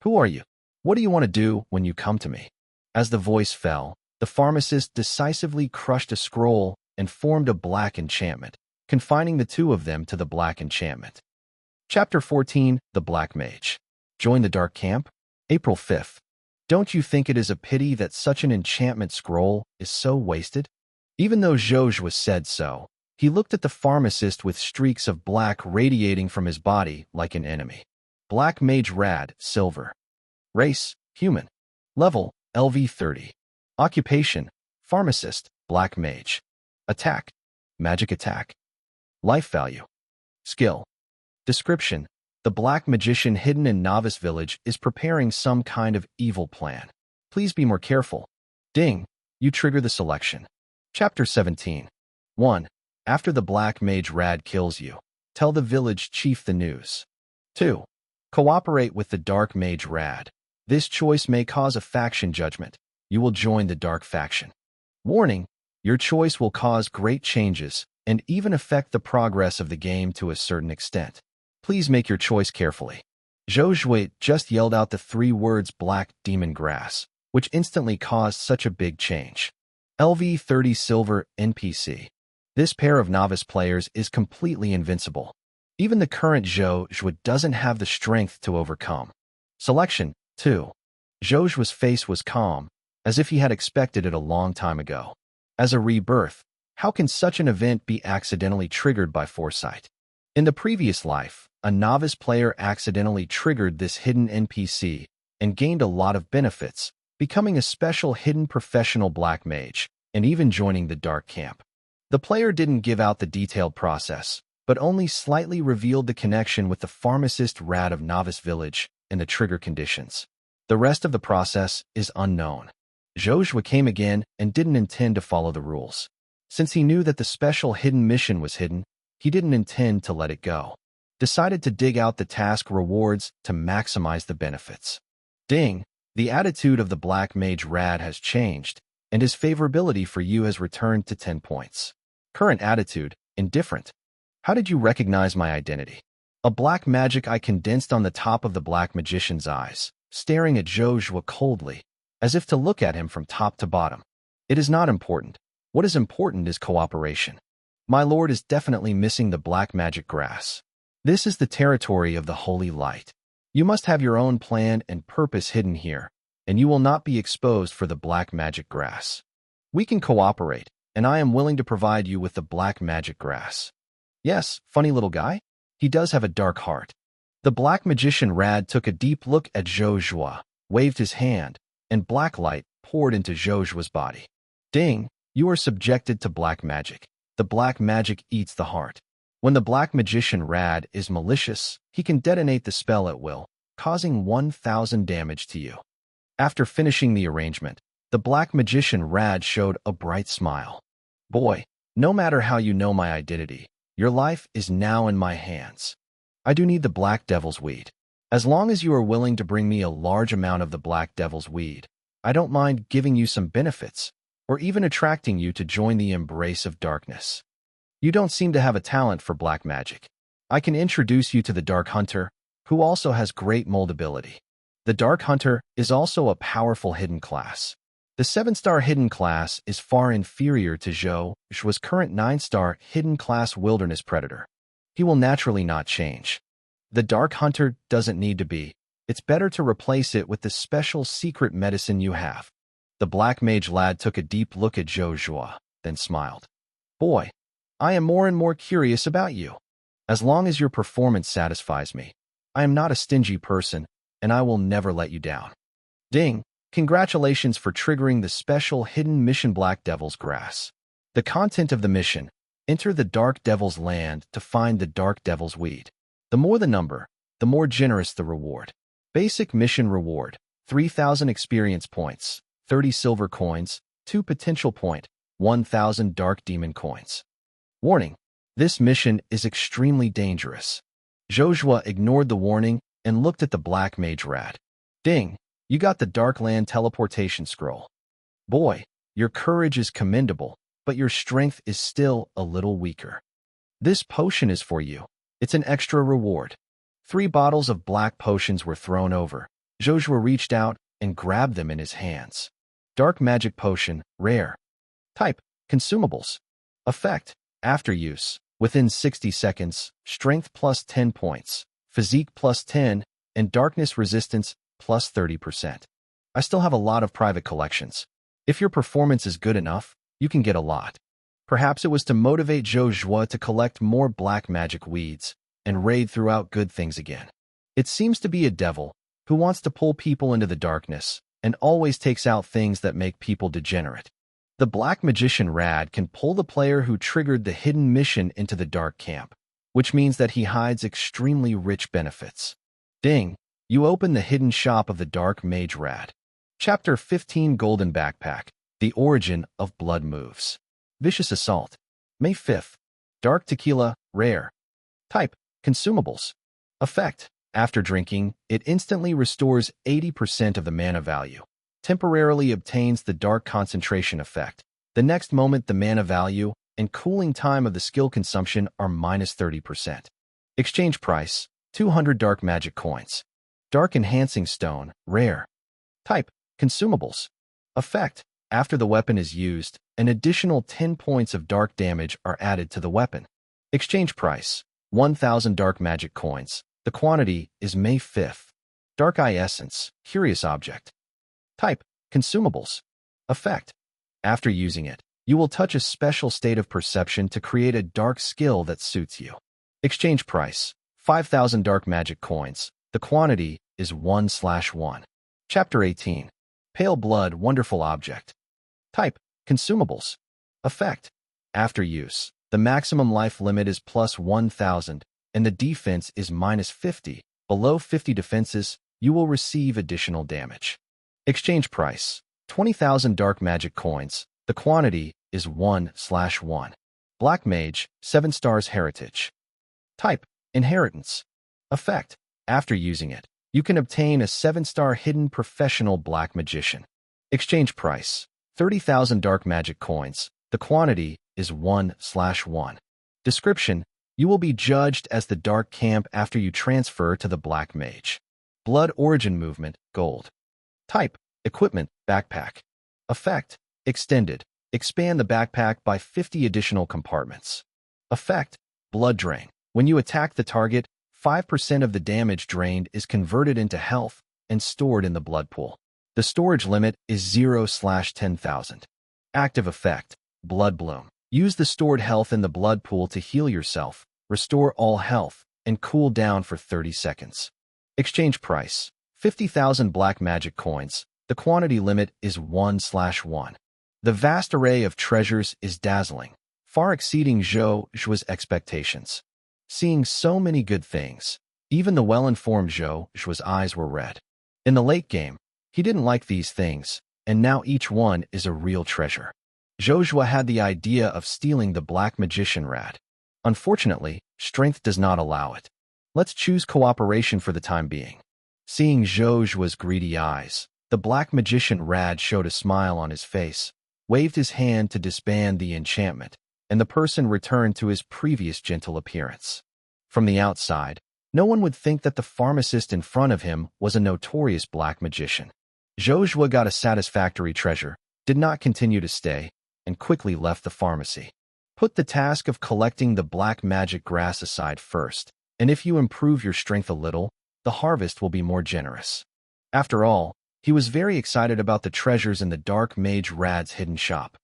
Who are you? What do you want to do when you come to me? As the voice fell, the pharmacist decisively crushed a scroll and formed a black enchantment, confining the 2 of them to the black enchantment. Chapter 14, The Black Mage. Join the Dark Camp? April 5th. Don't you think it is a pity that such an enchantment scroll is so wasted? Even though Zhou Zhuo said so, he looked at the pharmacist with streaks of black radiating from his body like an enemy. Black Mage Rad, Silver. Race, Human. Level, LV 30. Occupation, Pharmacist, Black Mage. Attack, Magic Attack. Life Value. Skill. Description: the black magician hidden in Novice Village is preparing some kind of evil plan. Please be more careful. Ding. You trigger the selection. Chapter 17. 1. After the Black Mage Rad kills you, tell the village chief the news. 2. Cooperate with the Dark Mage Rad. This choice may cause a faction judgment. You will join the Dark Faction. Warning. Your choice will cause great changes and even affect the progress of the game to a certain extent. Please make your choice carefully. Zhou Zhuo just yelled out the 3 words Black Demon Grass, which instantly caused such a big change. LV30 Silver NPC. This pair of novice players is completely invincible. Even the current Zhou Zhuo doesn't have the strength to overcome. Selection 2. Zhou Zhuo's face was calm, as if he had expected it a long time ago. As a rebirth, how can such an event be accidentally triggered by foresight? In the previous life, a novice player accidentally triggered this hidden NPC and gained a lot of benefits, becoming a special hidden professional black mage, and even joining the dark camp. The player didn't give out the detailed process, but only slightly revealed the connection with the pharmacist Rad of Novice Village and the trigger conditions. The rest of the process is unknown. Zhou Zhuo came again and didn't intend to follow the rules. Since he knew that the special hidden mission was hidden, he didn't intend to let it go. Decided to dig out the task rewards to maximize the benefits. Ding! The attitude of the Black Mage Rad has changed, and his favorability for you has returned to 10 points. Current attitude, indifferent. How did you recognize my identity? A black magic eye condensed on the top of the Black Magician's eyes, staring at Zhou Zhuo coldly, as if to look at him from top to bottom. It is not important. What is important is cooperation. My lord is definitely missing the black magic grass. This is the territory of the holy light. You must have your own plan and purpose hidden here, and you will not be exposed for the black magic grass. We can cooperate, and I am willing to provide you with the black magic grass. Yes, funny little guy. He does have a dark heart. The Black Magician Rad took a deep look at Zhou Zhuo, waved his hand, and black light poured into Zhou Zhuo's body. Ding! You are subjected to black magic. The black magic eats the heart. When the Black Magician Rad is malicious, he can detonate the spell at will, causing 1,000 damage to you. After finishing the arrangement, the Black Magician Rad showed a bright smile. Boy, no matter how you know my identity, your life is now in my hands. I do need the Black Devil's Weed. As long as you are willing to bring me a large amount of the Black Devil's Weed, I don't mind giving you some benefits, or even attracting you to join the embrace of darkness. You don't seem to have a talent for black magic. I can introduce you to the Dark Hunter, who also has great moldability. The Dark Hunter is also a powerful hidden class. The 7-star hidden class is far inferior to Zhou Zhuo's current 9-star hidden class Wilderness Predator. He will naturally not change. The Dark Hunter doesn't need to be. It's better to replace it with the special secret medicine you have. The Black Mage Lad took a deep look at Zhou Zhuo, then smiled. Boy, I am more and more curious about you. As long as your performance satisfies me, I am not a stingy person, and I will never let you down. Ding! Congratulations for triggering the special hidden mission Black Devil's Grass. The content of the mission: enter the Dark Devil's land to find the Dark Devil's Weed. The more the number, the more generous the reward. Basic mission reward: 3,000 experience points, 30 silver coins, 2 potential point, 1,000 dark demon coins. Warning: this mission is extremely dangerous. Zhou Zhuo ignored the warning and looked at the Black Mage Rad. Ding! You got the Darkland teleportation scroll. Boy, your courage is commendable, but your strength is still a little weaker. This potion is for you. It's an extra reward. 3 bottles of black potions were thrown over. Zhou Zhuo reached out and grabbed them in his hands. Dark Magic Potion, rare. Type: consumables. Effect: after use, within 60 seconds, strength plus 10 points, physique plus 10, and darkness resistance plus 30%. I still have a lot of private collections. If your performance is good enough, you can get a lot. Perhaps it was to motivate Zhou Zhuo to collect more black magic weeds and raid throughout good things again. It seems to be a devil who wants to pull people into the darkness and always takes out things that make people degenerate. The Black Magician Rad can pull the player who triggered the hidden mission into the dark camp, which means that he hides extremely rich benefits. Ding! You open the hidden shop of the Dark Mage Rad. Chapter 15 Golden Backpack, The Origin of Blood Moves. Vicious Assault. May 5th. Dark Tequila, Rare. Type, Consumables. Effect, after drinking, it instantly restores 80% of the mana value. Temporarily obtains the Dark Concentration effect. The next moment the mana value and cooling time of the skill consumption are minus 30%. Exchange price, 200 Dark Magic Coins. Dark Enhancing Stone, Rare. Type, Consumables. Effect, after the weapon is used, an additional 10 points of dark damage are added to the weapon. Exchange price, 1,000 Dark Magic Coins. The quantity is May 5th. Dark Eye Essence, Curious Object. Type, Consumables. Effect, after using it, you will touch a special state of perception to create a dark skill that suits you. Exchange price, 5,000 Dark Magic Coins. The quantity is 1/1. Chapter 18. Pale Blood, Wonderful Object. Type, Consumables. Effect, after use, the maximum life limit is plus 1,000, and the defense is minus 50. Below 50 defenses, you will receive additional damage. Exchange price, 20,000 Dark Magic Coins. The quantity is 1/1. Black Mage, 7 stars Heritage. Type, Inheritance. Effect, after using it, you can obtain a 7-star Hidden Professional Black Magician. Exchange price, 30,000 Dark Magic Coins. The quantity is 1/1. Description, you will be judged as the Dark Camp after you transfer to the Black Mage. Blood Origin Movement, Gold. Type, Equipment, Backpack. Effect, Extended. Expand the backpack by 50 additional compartments. Effect, Blood Drain. When you attack the target, 5% of the damage drained is converted into health and stored in the blood pool. The storage limit is 0/10,000. Active effect, Blood Bloom. Use the stored health in the blood pool to heal yourself, restore all health, and cool down for 30 seconds. Exchange price, 50,000 Black Magic Coins. The quantity limit is 1/1. The vast array of treasures is dazzling, far exceeding Zhou Zhuo's expectations. Seeing so many good things, even the well-informed Zhou Zhuo's eyes were red. In the late game, he didn't like these things, and now each one is a real treasure. Zhou Zhuo had the idea of stealing the Black Magician Rad. Unfortunately, strength does not allow it. Let's choose cooperation for the time being. Seeing Zhou Zhuo's greedy eyes, the Black Magician Rad showed a smile on his face, waved his hand to disband the enchantment, and the person returned to his previous gentle appearance. From the outside, no one would think that the pharmacist in front of him was a notorious black magician. Zhou Zhuo got a satisfactory treasure, did not continue to stay, and quickly left the pharmacy. Put the task of collecting the black magic grass aside first, and if you improve your strength a little, the harvest will be more generous. After all, he was very excited about the treasures in the Dark Mage Rad's hidden shop.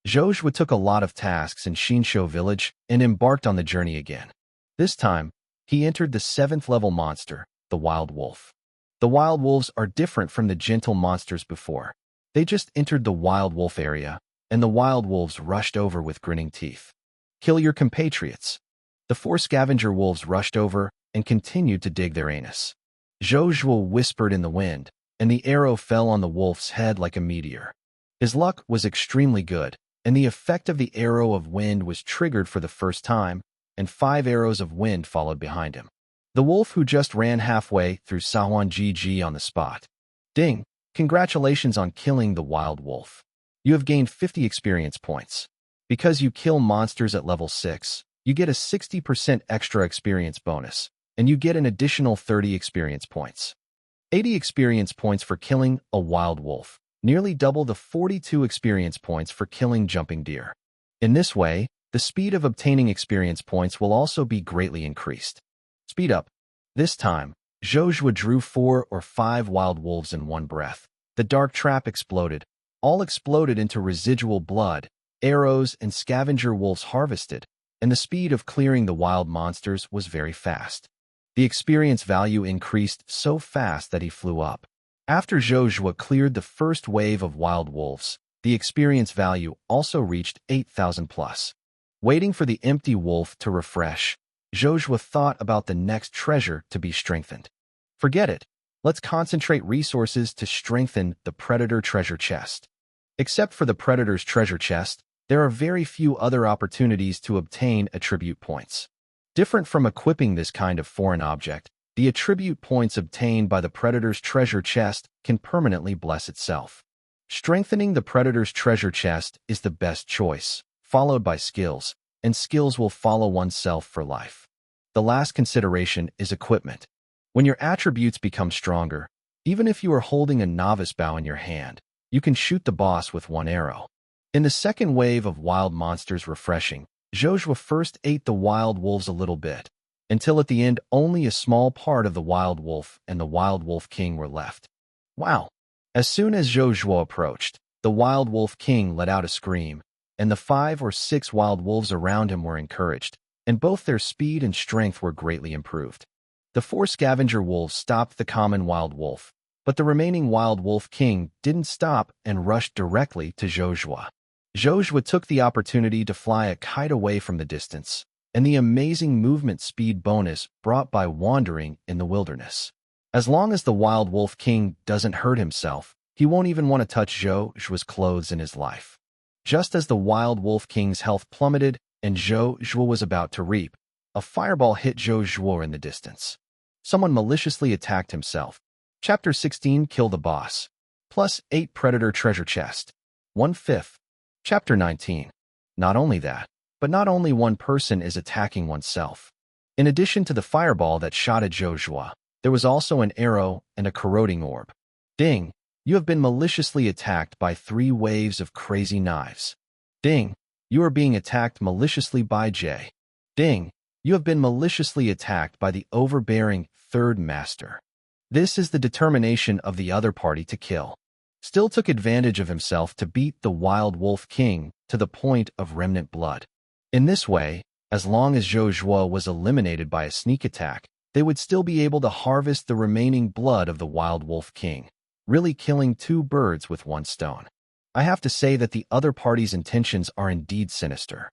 Zhou Zhuo took a lot of tasks in Xinshou village and embarked on the journey again. This time, he entered the 7th level monster, the Wild Wolf. The Wild Wolves are different from the gentle monsters before. They just entered the Wild Wolf area, and the Wild Wolves rushed over with grinning teeth. Kill your compatriots. The 4 scavenger wolves rushed over and continued to dig their anus. Zhou Zhuo whispered in the wind, and the arrow fell on the wolf's head like a meteor. His luck was extremely good, and the effect of the arrow of wind was triggered for the first time, and 5 arrows of wind followed behind him. The wolf who just ran halfway through Sahuan GG on the spot. Ding! Congratulations on killing the wild wolf. You have gained 50 experience points. Because you kill monsters at level 6, you get a 60% extra experience bonus, and you get an additional 30 experience points. 80 experience points for killing a wild wolf, nearly double the 42 experience points for killing jumping deer. In this way, the speed of obtaining experience points will also be greatly increased. Speed up. This time, Zhou Zhuo drew 4 or 5 wild wolves in one breath. The dark trap exploded. All exploded into residual blood, arrows, and scavenger wolves harvested, and the speed of clearing the wild monsters was very fast. The experience value increased so fast that he flew up. After Zhou Zhuo cleared the first wave of wild wolves, the experience value also reached 8,000 plus. Waiting for the empty wolf to refresh, Zhou Zhuo thought about the next treasure to be strengthened. Forget it. Let's concentrate resources to strengthen the Predator treasure chest. Except for the Predator's treasure chest, there are very few other opportunities to obtain attribute points. Different from equipping this kind of foreign object, the attribute points obtained by the Predator's treasure chest can permanently bless itself. Strengthening the Predator's treasure chest is the best choice, followed by skills, and skills will follow oneself for life. The last consideration is equipment. When your attributes become stronger, even if you are holding a novice bow in your hand, you can shoot the boss with one arrow. In the second wave of wild monsters refreshing, Zhou Zhuo first ate the wild wolves a little bit, until at the end only a small part of the wild wolf and the wild wolf king were left. Wow! As soon as Zhou Zhuo approached, the wild wolf king let out a scream, and the 5 or 6 wild wolves around him were encouraged, and both their speed and strength were greatly improved. The 4 scavenger wolves stopped the common wild wolf, but the remaining wild wolf king didn't stop and rushed directly to Zhou Zhuo. Zhou Zhuo took the opportunity to fly a kite away from the distance, and the amazing movement speed bonus brought by wandering in the wilderness. As long as the wild wolf king doesn't hurt himself, he won't even want to touch Zhou Zhuo's clothes in his life. Just as the wild wolf king's health plummeted and Zhou Zhuo was about to reap, a fireball hit Zhou Zhuo in the distance. Someone maliciously attacked himself. Chapter 16 Kill the Boss. Plus 8 Predator Treasure Chest. 1/5. Chapter 19. Not only that, but not only one person is attacking oneself. In addition to the fireball that shot at Zhou Zhuo, there was also an arrow and a corroding orb. Ding! You have been maliciously attacked by 3 waves of crazy knives. Ding! You are being attacked maliciously by J. Ding! You have been maliciously attacked by the overbearing 3rd master. This is the determination of the other party to kill. Still took advantage of himself to beat the wild wolf king to the point of remnant blood. In this way, as long as Zhou Zhuo was eliminated by a sneak attack, they would still be able to harvest the remaining blood of the wild wolf king, really killing 2 birds with 1 stone. I have to say that the other party's intentions are indeed sinister.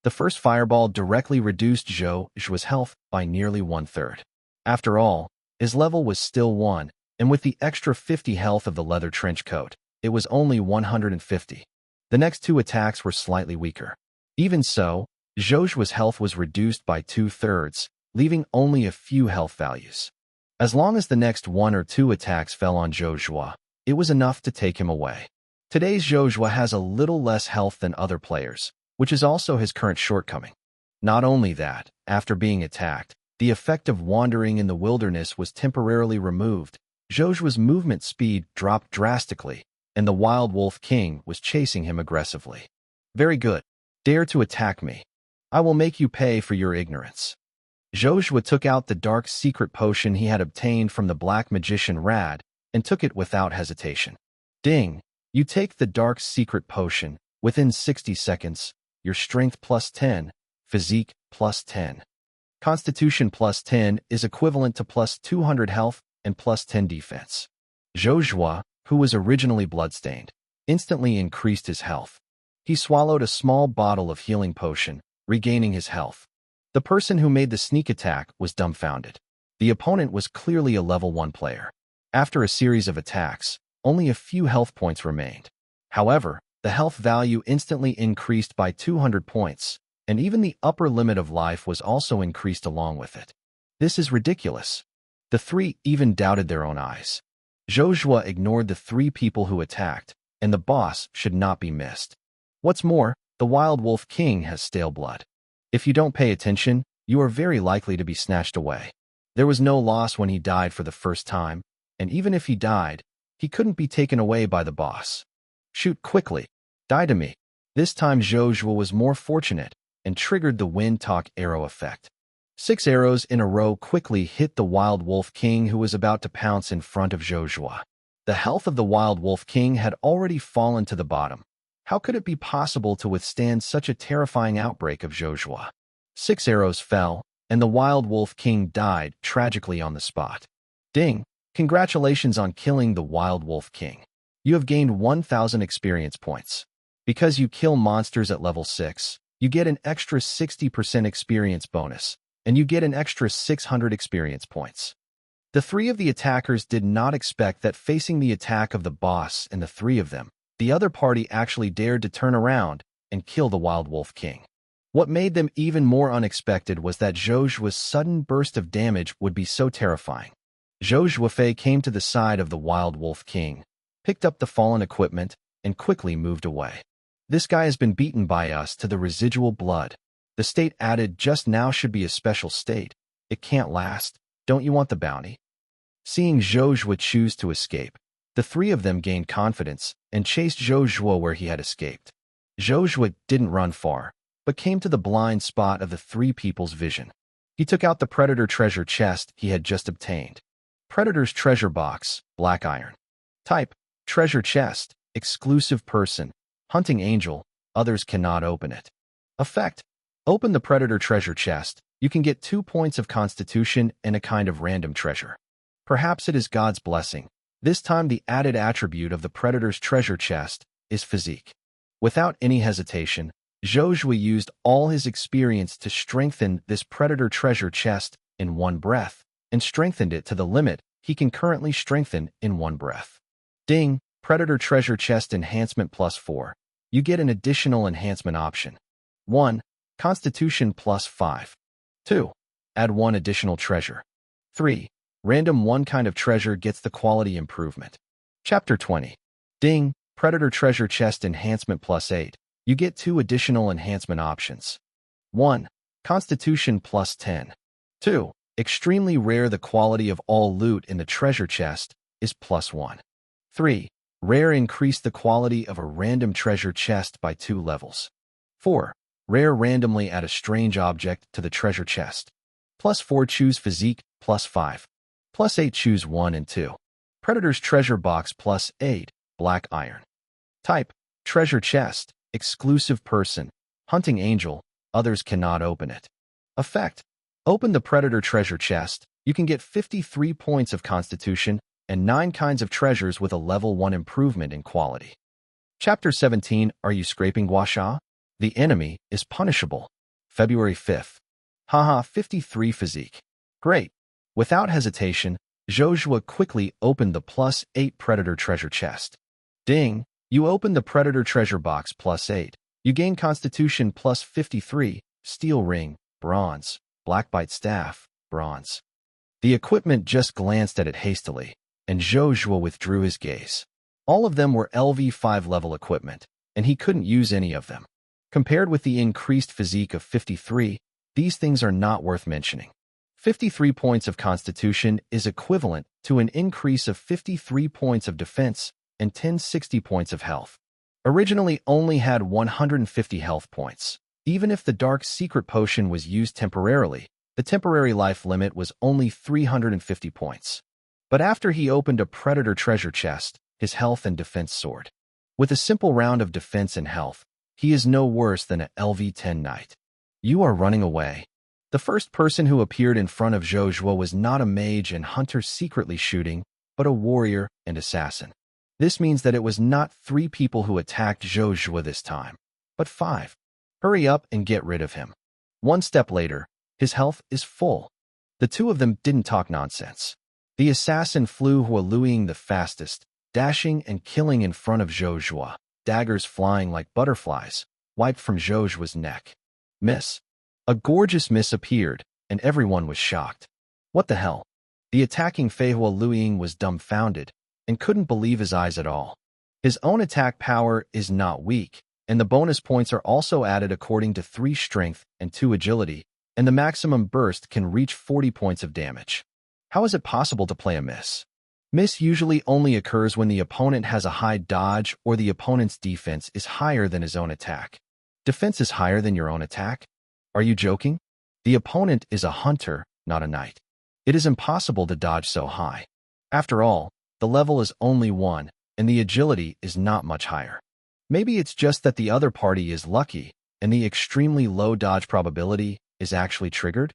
The first fireball directly reduced Zhou Zhuo's health by nearly 1/3. After all, his level was still 1, and with the extra 50 health of the leather trench coat, it was only 150. The next 2 attacks were slightly weaker. Even so, Zhou Zhuo's health was reduced by 2/3, leaving only a few health values. As long as the next 1 or 2 attacks fell on Zhou Zhuo, it was enough to take him away. Today's Zhou Zhuo has a little less health than other players, which is also his current shortcoming. Not only that, after being attacked, the effect of wandering in the wilderness was temporarily removed. Zhou Zhuo's movement speed dropped drastically, and the wild wolf king was chasing him aggressively. Very good. Dare to attack me. I will make you pay for your ignorance. Zhou Zhuo took out the dark secret potion he had obtained from the black magician Rad and took it without hesitation. Ding! You take the dark secret potion. Within 60 seconds, your strength plus 10, physique plus 10. Constitution plus 10 is equivalent to plus 200 health and plus 10 defense. Zhou Zhuo, who was originally bloodstained, instantly increased his health. He swallowed a small bottle of healing potion, regaining his health. The person who made the sneak attack was dumbfounded. The opponent was clearly a level 1 player. After a series of attacks, only a few health points remained. However, the health value instantly increased by 200 points, and even the upper limit of life was also increased along with it. This is ridiculous. The 3 even doubted their own eyes. Zhou Zhuo ignored the 3 people who attacked, and the boss should not be missed. What's more, the wild wolf king has stale blood. If you don't pay attention, you are very likely to be snatched away. There was no loss when he died for the first time, and even if he died, he couldn't be taken away by the boss. Shoot quickly. Die to me. This time Zhou Zhuo was more fortunate and triggered the wind talk arrow effect. 6 arrows in a row quickly hit the wild wolf king who was about to pounce in front of Zhou Zhuo. The health of the wild wolf king had already fallen to the bottom. How could it be possible to withstand such a terrifying outbreak of Zhou Zhuo? 6 arrows fell, and the wild wolf king died tragically on the spot. Ding! Congratulations on killing the wild wolf king. You have gained 1,000 experience points. Because you kill monsters at level 6, you get an extra 60% experience bonus, and you get an extra 600 experience points. The three of the attackers did not expect that facing the attack of the boss and the three of them, the other party actually dared to turn around and kill the Wild Wolf King. What made them even more unexpected was that Zhou Zhuo's sudden burst of damage would be so terrifying. Zhou Zhuo came to the side of the Wild Wolf King, picked up the fallen equipment, and quickly moved away. This guy has been beaten by us to the residual blood. The state added just now should be a special state. It can't last. Don't you want the bounty? Seeing Zhou Zhuo choose to escape, the three of them gained confidence and chased Zhou Zhuo where he had escaped. Zhou Zhuo didn't run far, but came to the blind spot of the three people's vision. He took out the Predator treasure chest he had just obtained. Predator's treasure box, black iron. Type, treasure chest, exclusive person, hunting angel, others cannot open it. Effect, open the Predator treasure chest, you can get 2 points of constitution and a kind of random treasure. Perhaps it is God's blessing. This time the added attribute of the Predator's treasure chest is physique. Without any hesitation, Zhou Zhuo used all his experience to strengthen this Predator treasure chest in one breath, and strengthened it to the limit he can currently strengthen in one breath. Ding! Predator treasure chest enhancement +4. You get an additional enhancement option. 1. Constitution +5. 2. Add 1 additional treasure. 3. Random 1 kind of treasure gets the quality improvement. Chapter 20. Ding! Predator treasure chest enhancement +8. You get 2 additional enhancement options. 1. Constitution +10. 2. Extremely rare. The quality of all loot in the treasure chest is +1. 3. Rare. Increase the quality of a random treasure chest by 2 levels. 4. Rare. Randomly add a strange object to the treasure chest. +4. Choose physique, +5. +8. Choose 1 and 2. Predator's treasure box +8, black iron. Type, treasure chest, exclusive person, hunting angel, others cannot open it. Effect, open the Predator treasure chest, you can get 53 points of constitution and 9 kinds of treasures with a level 1 improvement in quality. Chapter 17. Are you scraping guasha? The enemy is punishable. February 5th. Haha, 53 physique. Great. Without hesitation, Zhou Zhuo quickly opened the +8 Predator treasure chest. Ding! You open the Predator treasure box +8. You gain constitution +53, steel ring, bronze, blackbite staff, bronze. The equipment just glanced at it hastily, and Zhou Zhuo withdrew his gaze. All of them were LV5 level equipment, and he couldn't use any of them. Compared with the increased physique of 53, these things are not worth mentioning. 53 points of constitution is equivalent to an increase of 53 points of defense and 60 points of health. Originally only had 150 health points. Even if the dark secret potion was used temporarily, the temporary life limit was only 350 points. But after he opened a Predator treasure chest, his health and defense soared. With a simple round of defense and health, he is no worse than a LV10 knight. You are running away. The first person who appeared in front of Zhou Zhuo was not a mage and hunter secretly shooting, but a warrior and assassin. This means that it was not 3 people who attacked Zhou Zhuo this time, but 5. Hurry up and get rid of him. 1 step later, his health is full. The 2 of them didn't talk nonsense. The assassin flew Hualuing the fastest, dashing and killing in front of Zhou Zhuo, daggers flying like butterflies, wiped from Zhou Zhuo's neck. Miss. A gorgeous miss appeared, and everyone was shocked. What the hell? The attacking Fei Hualuing was dumbfounded and couldn't believe his eyes at all. His own attack power is not weak, and the bonus points are also added according to 3 strength and 2 agility, and the maximum burst can reach 40 points of damage. How is it possible to play a miss? Miss usually only occurs when the opponent has a high dodge or the opponent's defense is higher than his own attack. Defense is higher than your own attack? Are you joking? The opponent is a hunter, not a knight. It is impossible to dodge so high. After all, the level is only 1, and the agility is not much higher. Maybe it's just that the other party is lucky, and the extremely low dodge probability is actually triggered?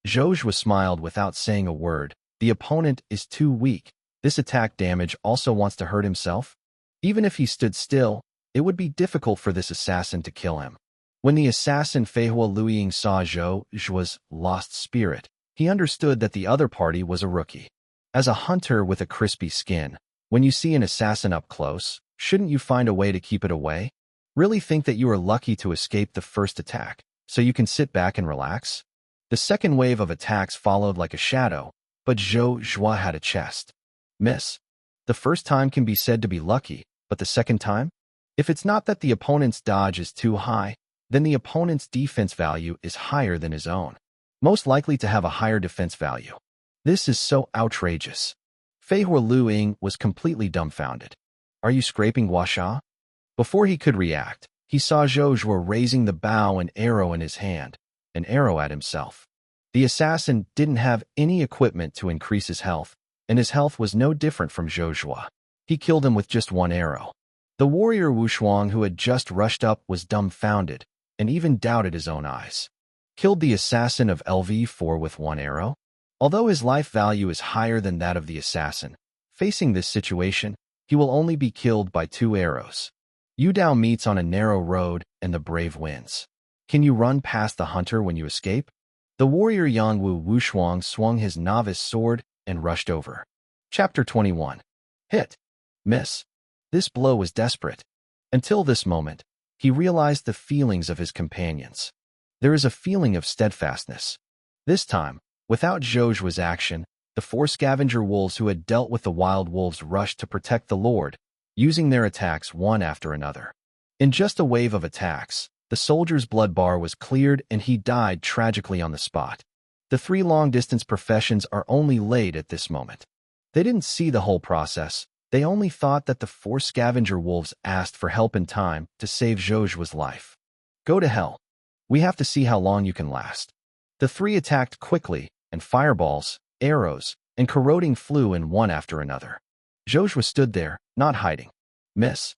Zhou Zhuo smiled without saying a word. The opponent is too weak. This attack damage also wants to hurt himself? Even if he stood still, it would be difficult for this assassin to kill him. When the assassin Fei Hualuing saw Zhou Zhuo's lost spirit, he understood that the other party was a rookie. As a hunter with a crispy skin, when you see an assassin up close, shouldn't you find a way to keep it away? Really think that you are lucky to escape the first attack, so you can sit back and relax? The second wave of attacks followed like a shadow, but Zhou Zhuo had a chest. Miss. The first time can be said to be lucky, but the second time? If it's not that the opponent's dodge is too high, then the opponent's defense value is higher than his own, most likely to have a higher defense value. This is so outrageous. Fei Hua Luing was completely dumbfounded. Are you scraping guasha? Before he could react, he saw Zhou Zhuo raising the bow and arrow in his hand, an arrow at himself. The assassin didn't have any equipment to increase his health, and his health was no different from Zhou Zhuo. He killed him with just one arrow. The warrior Wu Shuang who had just rushed up was dumbfounded, and even doubted his own eyes. Killed the assassin of LV4 with one arrow? Although his life value is higher than that of the assassin, facing this situation, he will only be killed by 2 arrows. Yudao meets on a narrow road, and the brave wins. Can you run past the hunter when you escape? The warrior Yangwu Wushuang swung his novice sword and rushed over. Chapter 21. Hit. Miss. This blow was desperate. Until this moment, he realized the feelings of his companions. There is a feeling of steadfastness. This time, without Zhou Zhuo's action, the 4 scavenger wolves who had dealt with the wild wolves rushed to protect the Lord, using their attacks one after another. In just a wave of attacks, the soldier's blood bar was cleared and he died tragically on the spot. The 3 long-distance professions are only late at this moment. They didn't see the whole process. They only thought that the 4 scavenger wolves asked for help in time to save Zhou Zhuo's life. Go to hell. We have to see how long you can last. The 3 attacked quickly, and fireballs, arrows, and corroding flew in one after another. Zhou Zhuo stood there, not hiding. Miss.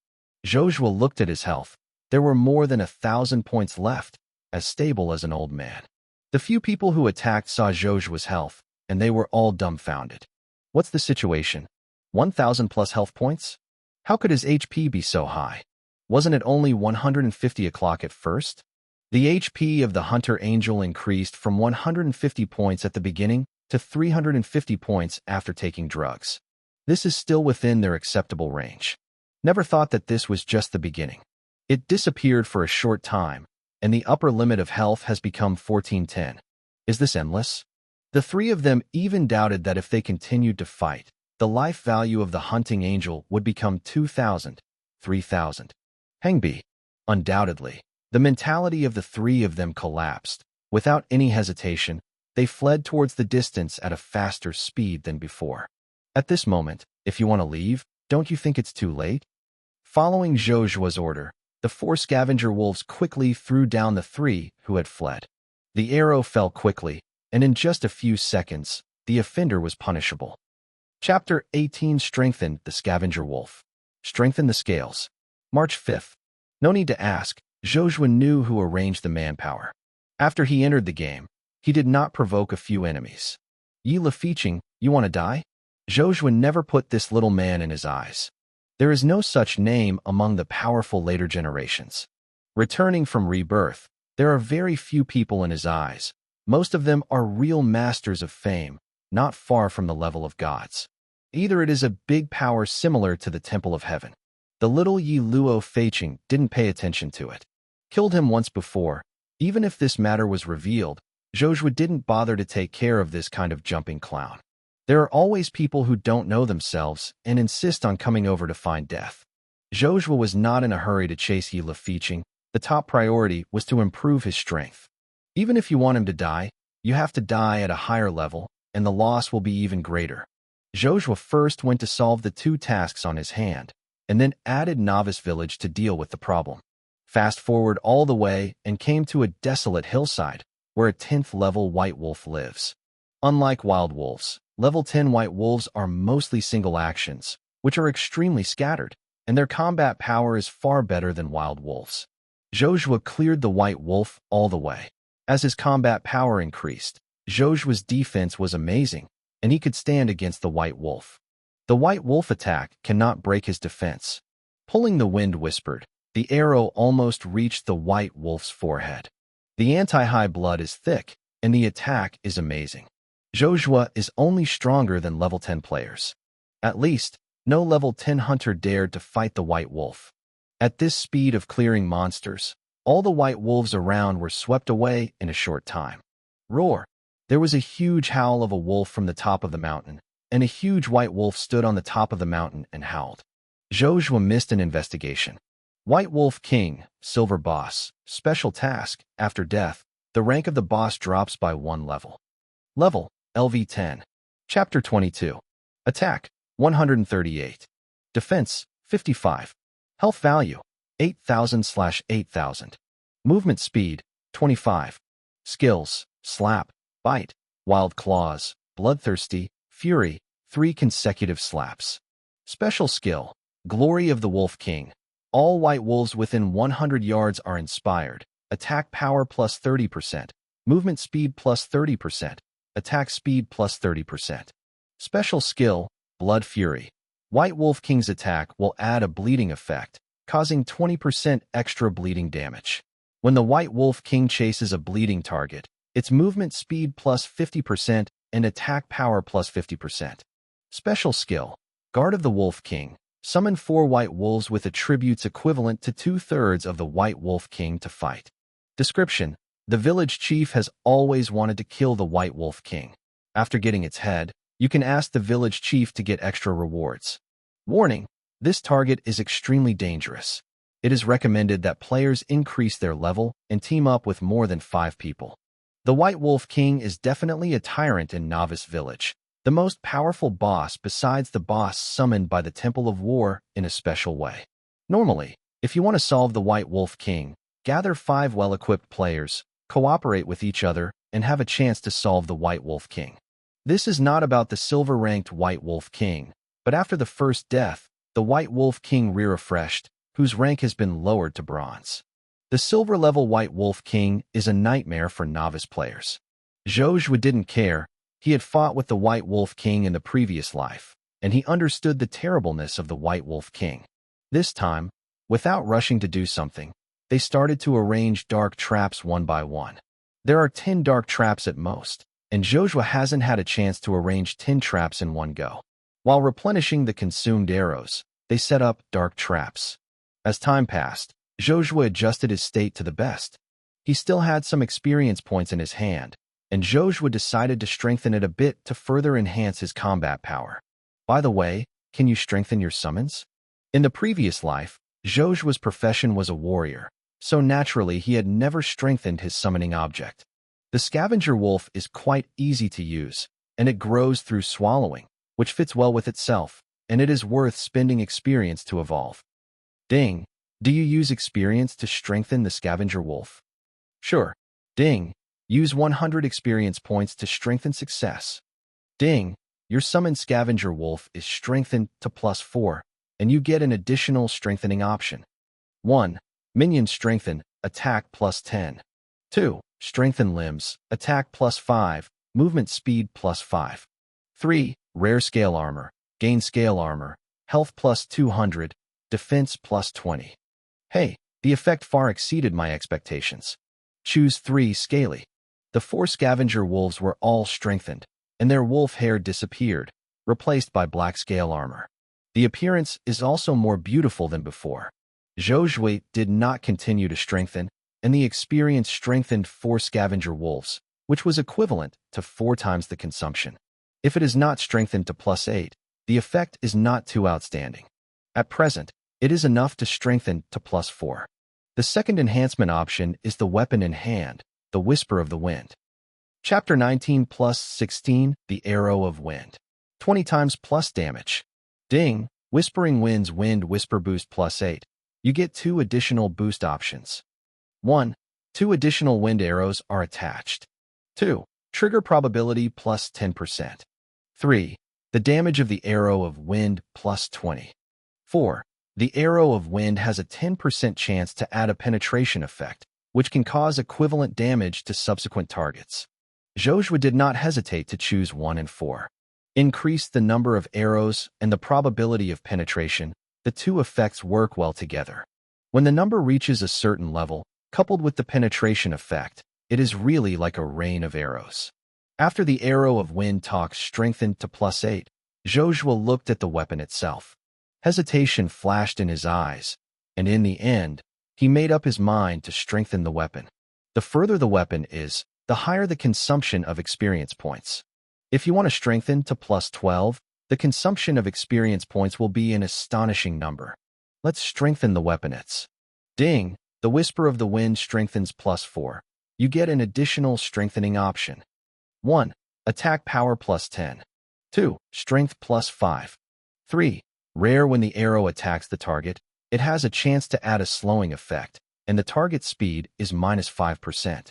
Zhou Zhuo looked at his health. There were more than 1,000 points left, as stable as an old man. The few people who attacked saw Zhou Zhuo's health, and they were all dumbfounded. What's the situation? 1,000 plus health points? How could his HP be so high? Wasn't it only 150 o'clock at first? The HP of the Hunter Angel increased from 150 points at the beginning to 350 points after taking drugs. This is still within their acceptable range. Never thought that this was just the beginning. It disappeared for a short time, and the upper limit of health has become 1410. Is this endless? The 3 of them even doubted that if they continued to fight, the life value of the hunting angel would become 2,000, 3,000. Hengbi. Undoubtedly, the mentality of the 3 of them collapsed. Without any hesitation, they fled towards the distance at a faster speed than before. At this moment, if you want to leave, don't you think it's too late? Following Zhou Zhuo's order, the 4 scavenger wolves quickly threw down the 3 who had fled. The arrow fell quickly, and in just a few seconds, the offender was punishable. Chapter 18. Strengthen the Scavenger Wolf. Strengthen the scales. March 5th. No need to ask, Zhou Zhuo knew who arranged the manpower. After he entered the game, he did not provoke a few enemies. Yi Lefiqing, you want to die? Zhou Zhuo never put this little man in his eyes. There is no such name among the powerful later generations. Returning from rebirth, there are very few people in his eyes. Most of them are real masters of fame, not far from the level of gods. Either it is a big power similar to the Temple of Heaven. The little Yi Luo Feiqing didn't pay attention to it. Killed him once before. Even if this matter was revealed, Zhou Zhuo didn't bother to take care of this kind of jumping clown. There are always people who don't know themselves and insist on coming over to find death. Zhou Zhuo was not in a hurry to chase Yi Lefiqing. The top priority was to improve his strength. Even if you want him to die, you have to die at a higher level, and the loss will be even greater. Zhou Zhuo first went to solve the 2 tasks on his hand, and then added Novice Village to deal with the problem. Fast forward all the way and came to a desolate hillside, where a 10th level white wolf lives. Unlike wild wolves, level 10 white wolves are mostly single actions, which are extremely scattered, and their combat power is far better than wild wolves. Zhou Zhuo cleared the white wolf all the way. As his combat power increased, Zhou Zhuo's defense was amazing, and he could stand against the white wolf. The white wolf attack cannot break his defense. Pulling the wind whispered, the arrow almost reached the white wolf's forehead. The anti-high blood is thick, and the attack is amazing. Zhou Zhuo is only stronger than level 10 players. At least, no level 10 hunter dared to fight the white wolf. At this speed of clearing monsters, all the white wolves around were swept away in a short time. Roar! There was a huge howl of a wolf from the top of the mountain, and a huge white wolf stood on the top of the mountain and howled. Zhou Zhuo missed an investigation. White Wolf King, Silver Boss, Special Task, after death, the rank of the boss drops by 1 level. Level, LV10. Chapter 22. Attack, 138. Defense, 55. Health value, 8,000/8,000. Movement speed, 25. Skills, Slap, Bite, Wild Claws, Bloodthirsty, Fury, 3 consecutive slaps. Special skill, Glory of the Wolf King. All white wolves within 100 yards are inspired. Attack power plus 30%. Movement speed plus 30%. Attack speed plus 30%. Special skill, Blood Fury. White Wolf King's attack will add a bleeding effect, causing 20% extra bleeding damage. When the White Wolf King chases a bleeding target, its movement speed plus 50% and attack power plus 50%. Special skill, Guard of the Wolf King. Summon 4 white wolves with attributes equivalent to 2/3 of the White Wolf King to fight. Description: the village chief has always wanted to kill the White Wolf King. After getting its head, you can ask the village chief to get extra rewards. Warning: this target is extremely dangerous. It is recommended that players increase their level and team up with more than 5 people. The White Wolf King is definitely a tyrant in Novice Village, the most powerful boss besides the boss summoned by the Temple of War in a special way. Normally, if you want to solve the White Wolf King, gather 5 well-equipped players, cooperate with each other, and have a chance to solve the White Wolf King. This is not about the silver-ranked White Wolf King, but after the first death, the White Wolf King re-refreshed, whose rank has been lowered to bronze. The silver-level White Wolf King is a nightmare for novice players. Zhou Zhuo didn't care. He had fought with the White Wolf King in the previous life, and he understood the terribleness of the White Wolf King. This time, without rushing to do something, they started to arrange dark traps one by one. There are 10 dark traps at most, and Zhou Zhuo hasn't had a chance to arrange 10 traps in one go. While replenishing the consumed arrows, they set up dark traps. As time passed, Zhou Zhuo adjusted his state to the best. He still had some experience points in his hand, and Zhou Zhuo decided to strengthen it a bit to further enhance his combat power. By the way, can you strengthen your summons? In the previous life, Zhou Zhuo's profession was a warrior, so naturally he had never strengthened his summoning object. The scavenger wolf is quite easy to use, and it grows through swallowing, which fits well with itself, and it is worth spending experience to evolve. Ding! Do you use experience to strengthen the scavenger wolf? Sure. Ding! Use 100 experience points to strengthen success. Ding! Your summoned scavenger wolf is strengthened to +4, and you get an additional strengthening option. 1. Minion strengthen, attack +10. 2. Strengthen limbs, attack +5, movement speed +5. 3. Rare scale armor, gain scale armor, health +200, defense +20. Hey, the effect far exceeded my expectations. Choose 3 scaly. The 4 scavenger wolves were all strengthened, and their wolf hair disappeared, replaced by black scale armor. The appearance is also more beautiful than before. Zhou Zhuo did not continue to strengthen, and the experience strengthened 4 scavenger wolves, which was equivalent to 4 times the consumption. If it is not strengthened to +8, the effect is not too outstanding. At present, it is enough to strengthen to +4. The second enhancement option is the weapon in hand, the Whisper of the Wind. Chapter 19 +16, the Arrow of Wind. 20 times plus damage. Ding! Whispering Wind's Wind Whisper Boost +8. You get 2 additional boost options. 1. 2 additional wind arrows are attached. 2. Trigger probability +10%. 3. The damage of the Arrow of Wind +20. 4. The Arrow of Wind has a 10% chance to add a penetration effect, which can cause equivalent damage to subsequent targets. Zhou Zhuo did not hesitate to choose 1 and 4. Increase the number of arrows and the probability of penetration. The 2 effects work well together. When the number reaches a certain level, coupled with the penetration effect, it is really like a rain of arrows. After the arrow of wind talks strengthened to +8, Zhou Zhuo looked at the weapon itself. Hesitation flashed in his eyes, and in the end, he made up his mind to strengthen the weapon. The further the weapon is, the higher the consumption of experience points. If you want to strengthen to +12, the consumption of experience points will be an astonishing number. Let's strengthen the weapon. It's ding! The whisper of the wind strengthens +4. You get an additional strengthening option. 1. Attack power +10. 2. Strength +5. 3. Rare when the arrow attacks the target, it has a chance to add a slowing effect, and the target speed is -5%.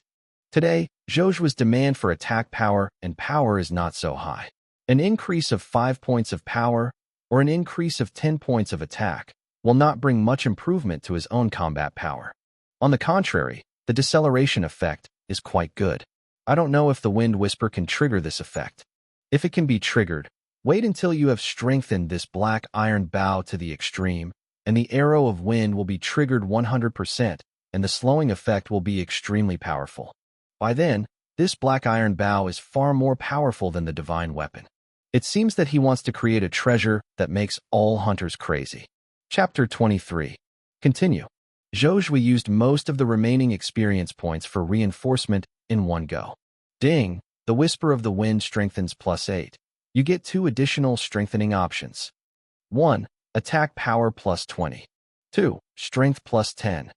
Today, Zhou Zhuo's demand for attack power and power is not so high. An increase of 5 points of power or an increase of 10 points of attack will not bring much improvement to his own combat power. On the contrary, the deceleration effect is quite good. I don't know if the wind whisper can trigger this effect. If it can be triggered, wait until you have strengthened this black iron bow to the extreme, and the arrow of wind will be triggered 100%, and the slowing effect will be extremely powerful. By then, this black iron bow is far more powerful than the divine weapon. It seems that he wants to create a treasure that makes all hunters crazy. Chapter 23. Continue. Zhou Zhuo used most of the remaining experience points for reinforcement in one go. Ding! The whisper of the wind strengthens +8. You get 2 additional strengthening options. 1. Attack power +20. 2. Strength +10.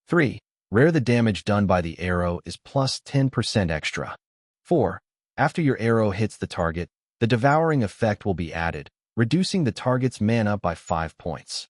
3. Rare the damage done by the arrow is +10% extra. 4. After your arrow hits the target, the devouring effect will be added, reducing the target's mana by 5 points.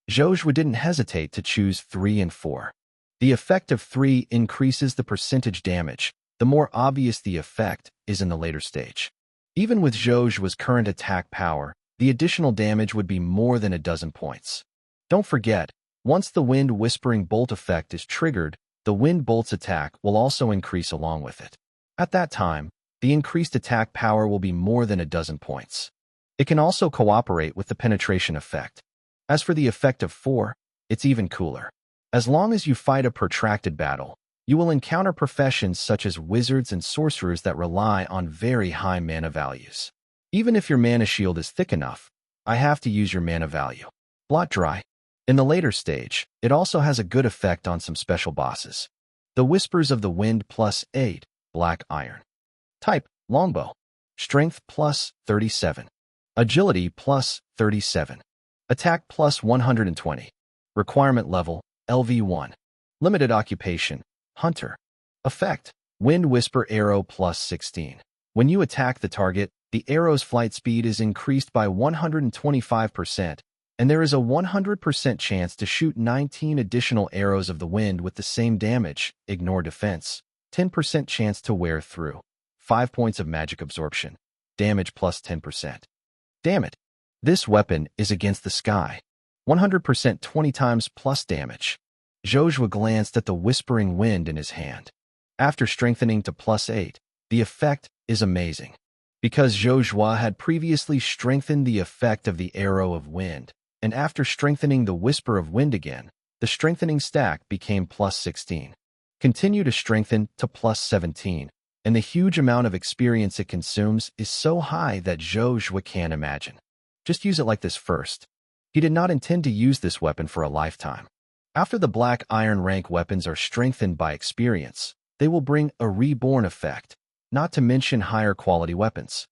Zhou Zhuo didn't hesitate to choose 3 and 4. The effect of 3 increases the percentage damage. The more obvious the effect is in the later stage. Even with Zhou Zhuo's current attack power, the additional damage would be more than a dozen points. Don't forget, once the wind whispering bolt effect is triggered, the wind bolt's attack will also increase along with it. At that time, the increased attack power will be more than a dozen points. It can also cooperate with the penetration effect. As for the effect of 4, it's even cooler. As long as you fight a protracted battle, you will encounter professions such as wizards and sorcerers that rely on very high mana values. Even if your mana shield is thick enough, I have to use your mana value. Blot dry. In the later stage, it also has a good effect on some special bosses. The Whispers of the Wind +8, Black Iron. Type, Longbow. Strength +37. Agility +37. Attack +120. Requirement level, LV1. Limited occupation, Hunter. Effect, Wind Whisper Arrow +16. When you attack the target, the arrow's flight speed is increased by 125%, and there is a 100% chance to shoot 19 additional arrows of the wind with the same damage. Ignore defense. 10% chance to wear through. 5 points of magic absorption. Damage +10%. Damn it. This weapon is against the sky. 100% 20 times plus damage. Zhou Zhuo glanced at the whispering wind in his hand. After strengthening to +8, the effect is amazing. Because Zhou Zhuo had previously strengthened the effect of the arrow of wind, and after strengthening the whisper of wind again, the strengthening stack became +16. Continue to strengthen to +17, and the huge amount of experience it consumes is so high that Zhou Zhuo can't imagine. Just use it like this first. He did not intend to use this weapon for a lifetime. After the black iron rank weapons are strengthened by experience, they will bring a reborn effect, not to mention higher quality weapons.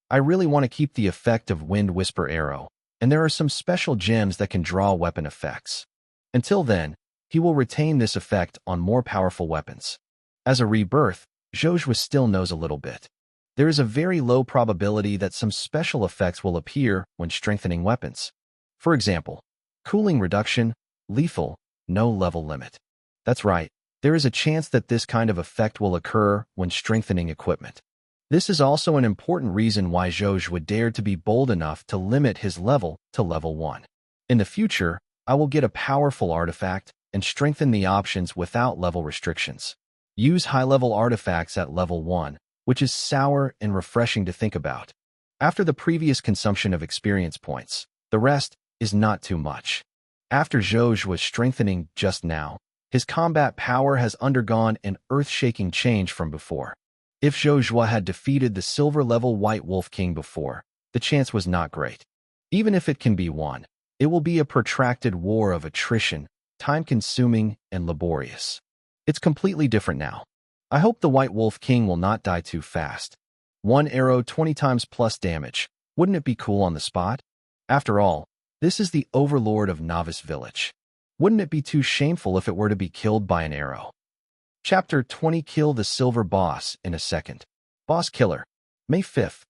I really want to keep the effect of Wind Whisper Arrow, and there are some special gems that can draw weapon effects. Until then, he will retain this effect on more powerful weapons. As a rebirth, Zhou Zhuo still knows a little bit. There is a very low probability that some special effects will appear when strengthening weapons. For example, cooling reduction, lethal, no level limit. That's right, there is a chance that this kind of effect will occur when strengthening equipment. This is also an important reason why Zhou Zhuo dared to be bold enough to limit his level to level 1. In the future, I will get a powerful artifact and strengthen the options without level restrictions. Use high-level artifacts at level 1, which is sour and refreshing to think about. After the previous consumption of experience points, the rest is not too much. After Zhou Zhuo was strengthening just now, his combat power has undergone an earth-shaking change from before. If Zhou Zhuo had defeated the silver-level White Wolf King before, the chance was not great. Even if it can be won, it will be a protracted war of attrition, time-consuming and laborious. It's completely different now. I hope the White Wolf King will not die too fast. One arrow 20 times plus damage. Wouldn't it be cool on the spot? After all, this is the overlord of Novice Village. Wouldn't it be too shameful if it were to be killed by an arrow? Chapter 20 Kill the Silver Boss in a Second. Boss Killer. May 5th.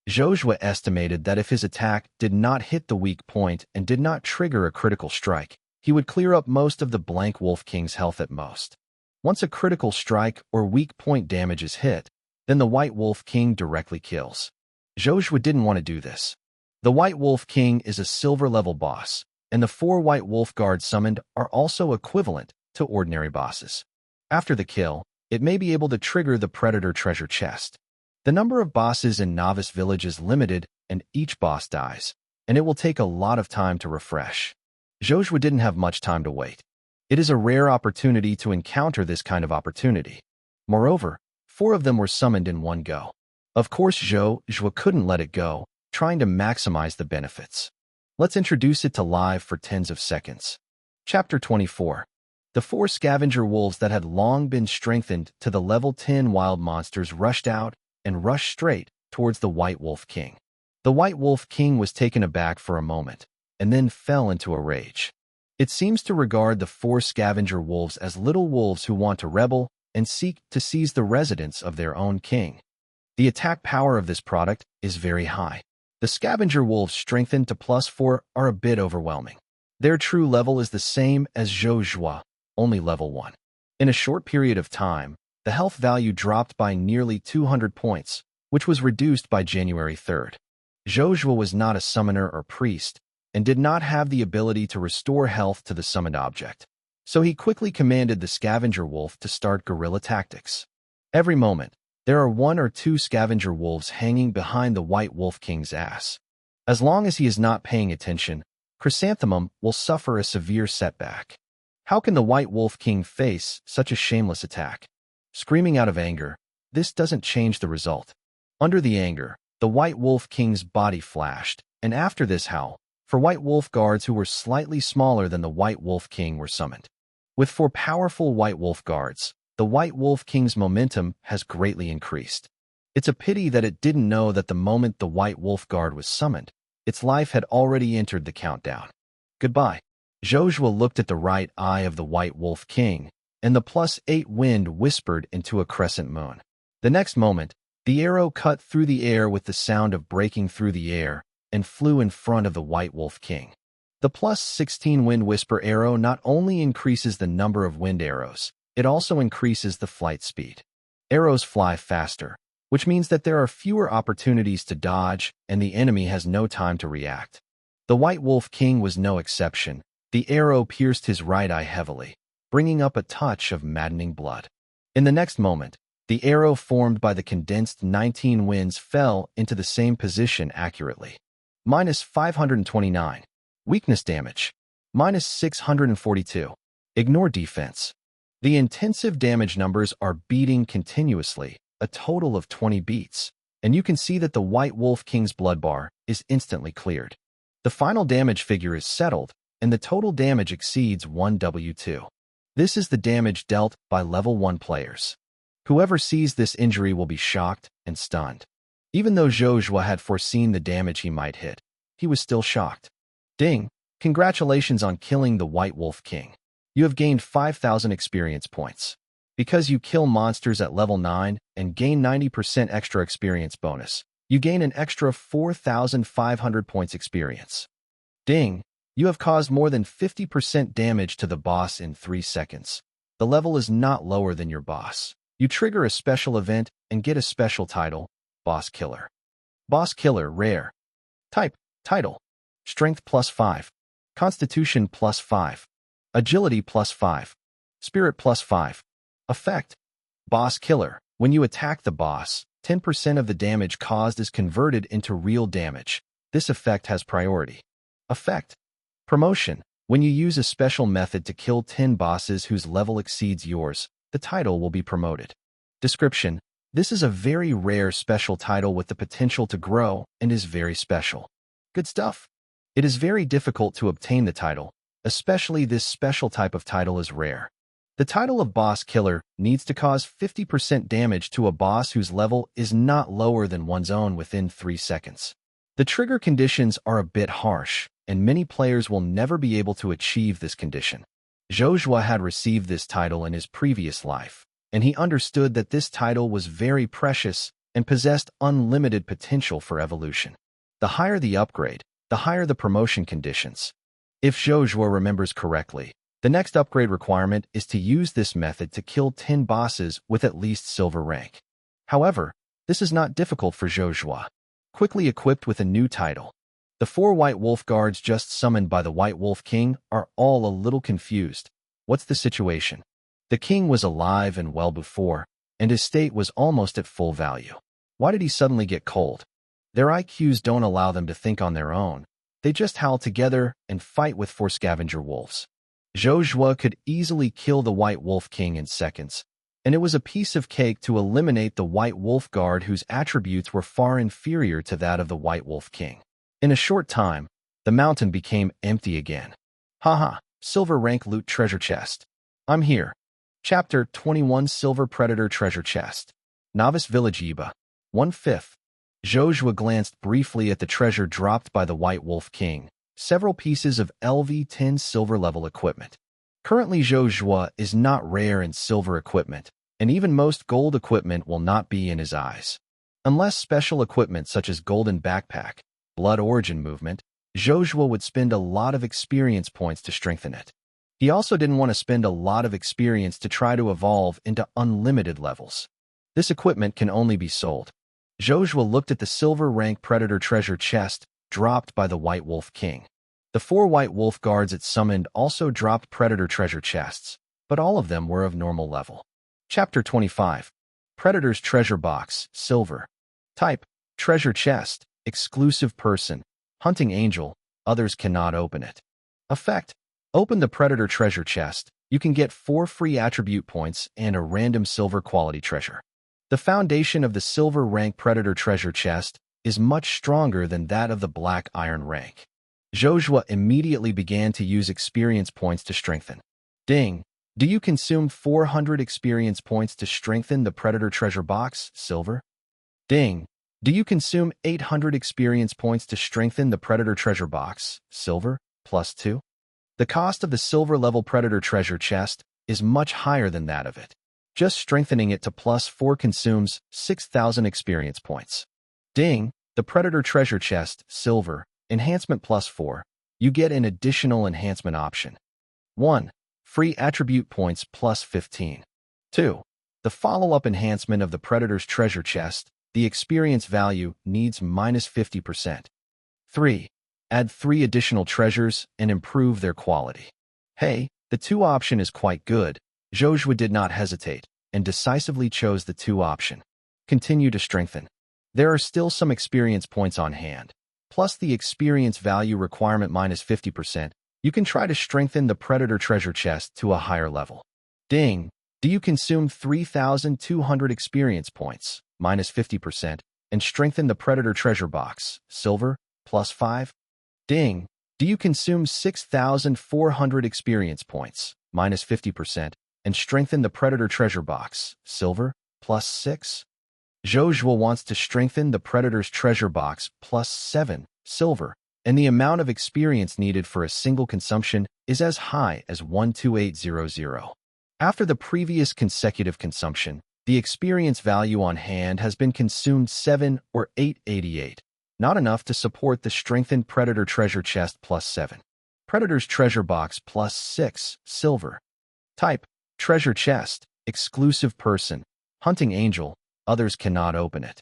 Zhou Zhuo estimated that if his attack did not hit the weak point and did not trigger a critical strike, he would clear up most of the Blank Wolf King's health at most. Once a critical strike or weak point damage is hit, then the White Wolf King directly kills. Zhou Zhuo didn't want to do this. The White Wolf King is a silver-level boss, and the 4 White Wolf guards summoned are also equivalent to ordinary bosses. After the kill, it may be able to trigger the Predator treasure chest. The number of bosses in Novice Village is limited, and each boss dies, and it will take a lot of time to refresh. Zhou Zhuo didn't have much time to wait. It is a rare opportunity to encounter this kind of opportunity. Moreover, 4 of them were summoned in one go. Of course, Zhou Zhuo couldn't let it go, trying to maximize the benefits. Let's introduce it to live for tens of seconds. Chapter 24. The 4 scavenger wolves that had long been strengthened to the level 10 wild monsters rushed out and rushed straight towards the White Wolf King. The White Wolf King was taken aback for a moment, and then fell into a rage. It seems to regard the 4 scavenger wolves as little wolves who want to rebel and seek to seize the residence of their own king. The attack power of this product is very high. The scavenger wolves strengthened to +4 are a bit overwhelming. Their true level is the same as Zhou Zhuo, only level 1. In a short period of time, the health value dropped by nearly 200 points, which was reduced by January 3rd. Zhou Zhuo was not a summoner or priest, and did not have the ability to restore health to the summoned object. So he quickly commanded the scavenger wolf to start guerrilla tactics. Every moment, there are 1 or 2 scavenger wolves hanging behind the White Wolf King's ass. As long as he is not paying attention, Chrysanthemum will suffer a severe setback. How can the White Wolf King face such a shameless attack? Screaming out of anger, this doesn't change the result. Under the anger, the White Wolf King's body flashed, and after this howl, 4 White Wolf guards who were slightly smaller than the White Wolf King were summoned. With 4 powerful White Wolf guards, the White Wolf King's momentum has greatly increased. It's a pity that it didn't know that the moment the White Wolf Guard was summoned, its life had already entered the countdown. Goodbye. Zhou Zhuo looked at the right eye of the White Wolf King, and the +8 wind whispered into a crescent moon. The next moment, the arrow cut through the air with the sound of breaking through the air, and flew in front of the White Wolf King. The +16 wind whisper arrow not only increases the number of wind arrows, it also increases the flight speed. Arrows fly faster, which means that there are fewer opportunities to dodge, and the enemy has no time to react. The White Wolf King was no exception. The arrow pierced his right eye heavily, bringing up a touch of maddening blood. In the next moment, the arrow formed by the condensed 19 winds fell into the same position accurately. -529. Weakness damage. -642. Ignore defense. The intensive damage numbers are beating continuously, a total of 20 beats, and you can see that the White Wolf King's blood bar is instantly cleared. The final damage figure is settled, and the total damage exceeds 1W2. This is the damage dealt by level 1 players. Whoever sees this injury will be shocked and stunned. Even though Zhou Zhuo had foreseen the damage he might hit, he was still shocked. Ding! Congratulations on killing the White Wolf King. You have gained 5,000 experience points. Because you kill monsters at level 9 and gain 90% extra experience bonus, you gain an extra 4,500 points experience. Ding! You have caused more than 50% damage to the boss in 3 seconds. The level is not lower than your boss. You trigger a special event and get a special title, Boss Killer. Boss Killer Rare. Type, Title. Strength +5. Constitution +5. Agility +5. Spirit +5. Effect. Boss Killer. When you attack the boss, 10% of the damage caused is converted into real damage. This effect has priority. Effect. Promotion. When you use a special method to kill 10 bosses whose level exceeds yours, the title will be promoted. Description. This is a very rare special title with the potential to grow and is very special. Good stuff. It is very difficult to obtain the title, especially this special type of title is rare. The title of Boss Killer needs to cause 50% damage to a boss whose level is not lower than one's own within 3 seconds. The trigger conditions are a bit harsh, and many players will never be able to achieve this condition. Zhou Zhuo had received this title in his previous life, and he understood that this title was very precious and possessed unlimited potential for evolution. The higher the upgrade, the higher the promotion conditions. If Zhou Zhuo remembers correctly, the next upgrade requirement is to use this method to kill 10 bosses with at least silver rank. However, this is not difficult for Zhou Zhuo. Quickly equipped with a new title, the 4 White Wolf guards just summoned by the White Wolf King are all a little confused. What's the situation? The king was alive and well before, and his state was almost at full value. Why did he suddenly get cold? Their IQs don't allow them to think on their own. They just howl together and fight with 4 scavenger wolves. Zhou Zhuo could easily kill the White Wolf King in seconds, and it was a piece of cake to eliminate the White Wolf Guard whose attributes were far inferior to that of the White Wolf King. In a short time, the mountain became empty again. Haha, silver rank loot treasure chest. I'm here. Chapter 21 Silver Predator Treasure Chest. Novice Village Yiba. 1/5. Zhou Zhuo glanced briefly at the treasure dropped by the White Wolf King. Several pieces of LV-10 silver level equipment. Currently Zhou Zhuo is not rare in silver equipment, and even most gold equipment will not be in his eyes. Unless special equipment such as golden backpack, blood origin movement, Zhou Zhuo would spend a lot of experience points to strengthen it. He also didn't want to spend a lot of experience to try to evolve into unlimited levels. This equipment can only be sold. Zhou Zhuo looked at the silver rank predator treasure chest dropped by the White Wolf King. The 4 White Wolf guards it summoned also dropped predator treasure chests, but all of them were of normal level. Chapter 25. Predator's Treasure Box, Silver. Type, Treasure Chest, Exclusive Person, Hunting Angel, others cannot open it. Effect, open the Predator Treasure Chest, you can get 4 free attribute points and a random silver quality treasure. The foundation of the silver rank Predator Treasure Chest is much stronger than that of the black iron rank. Zhou Zhuo immediately began to use experience points to strengthen. Ding! Do you consume 400 experience points to strengthen the Predator Treasure Box, Silver? Ding! Do you consume 800 experience points to strengthen the Predator Treasure Box, Silver, +2? The cost of the silver level Predator Treasure Chest is much higher than that of it. Just strengthening it to +4 consumes 6,000 experience points. Ding! The Predator Treasure Chest, Silver, Enhancement +4. You get an additional enhancement option. 1. Free attribute points +15. 2. The follow-up enhancement of the Predator's Treasure Chest, the experience value needs -50%. 3. Add 3 additional treasures and improve their quality. Hey, the 2 option is quite good. Zhou Zhuo did not hesitate and decisively chose the 2 option. Continue to strengthen. There are still some experience points on hand. Plus the experience value requirement -50%, you can try to strengthen the Predator Treasure Chest to a higher level. Ding! Do you consume 3,200 experience points, -50%, and strengthen the Predator Treasure Box, Silver, +5? Ding! Do you consume 6,400 experience points, -50%, and strengthen the Predator Treasure Box, Silver, +6? Zhou Zhuo wants to strengthen the Predator's Treasure Box +7, Silver, and the amount of experience needed for a single consumption is as high as 12800. After the previous consecutive consumption, the experience value on hand has been consumed 7 or 888, not enough to support the strengthened Predator Treasure Chest +7. Predator's Treasure Box +6, Silver. Type, Treasure Chest, Exclusive Person, Hunting Angel, others cannot open it.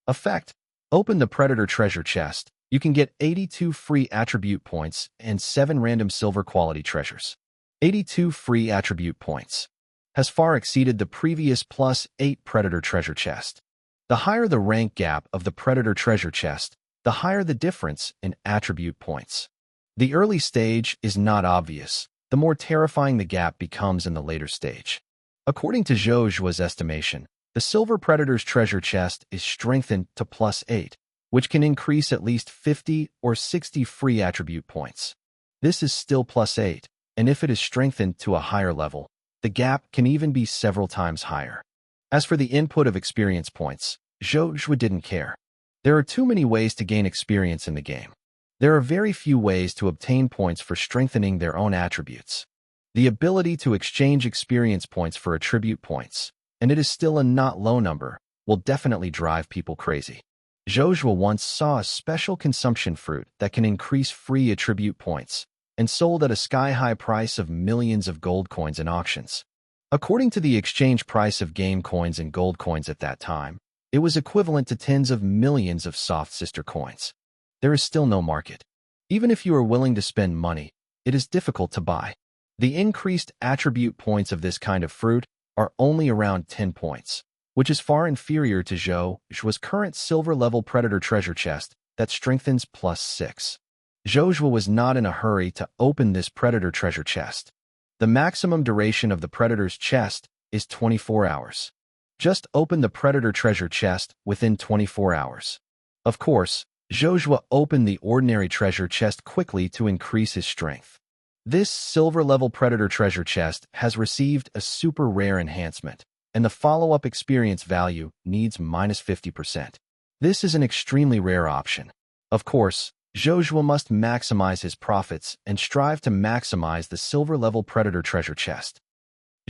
Effect, open the Predator Treasure Chest, you can get 82 free attribute points and 7 random silver quality treasures. 82 free attribute points has far exceeded the previous +8 Predator Treasure Chest. The higher the rank gap of the Predator Treasure Chest, the higher the difference in attribute points. The early stage is not obvious. The more terrifying the gap becomes in the later stage. According to Zhou Zhuo's estimation, The Silver Predator's treasure chest is strengthened to +8, which can increase at least 50 or 60 free attribute points. This is still +8, and if it is strengthened to a higher level, the gap can even be several times higher. As for the input of experience points, Zhou Zhuo didn't care. There are too many ways to gain experience in the game. There are very few ways to obtain points for strengthening their own attributes. The ability to exchange experience points for attribute points, and it is still a not low number, will definitely drive people crazy. Zhou Zhuo once saw a special consumption fruit that can increase free attribute points, and sold at a sky-high price of millions of gold coins in auctions. According to the exchange price of game coins and gold coins at that time, it was equivalent to tens of millions of soft sister coins. There is still no market. Even if you are willing to spend money, it is difficult to buy. The increased attribute points of this kind of fruit are only around 10 points, which is far inferior to Zhou Zhuo's current silver-level Predator treasure chest that strengthens +6. Zhou Zhuo was not in a hurry to open this Predator treasure chest. The maximum duration of the Predator's chest is 24 hours. Just open the Predator treasure chest within 24 hours. Of course, Zhou Zhuo opened the ordinary treasure chest quickly to increase his strength. This silver-level Predator treasure chest has received a super rare enhancement, and the follow-up experience value needs -50%. This is an extremely rare option. Of course, Zhou Zhuo must maximize his profits and strive to maximize the silver-level Predator treasure chest.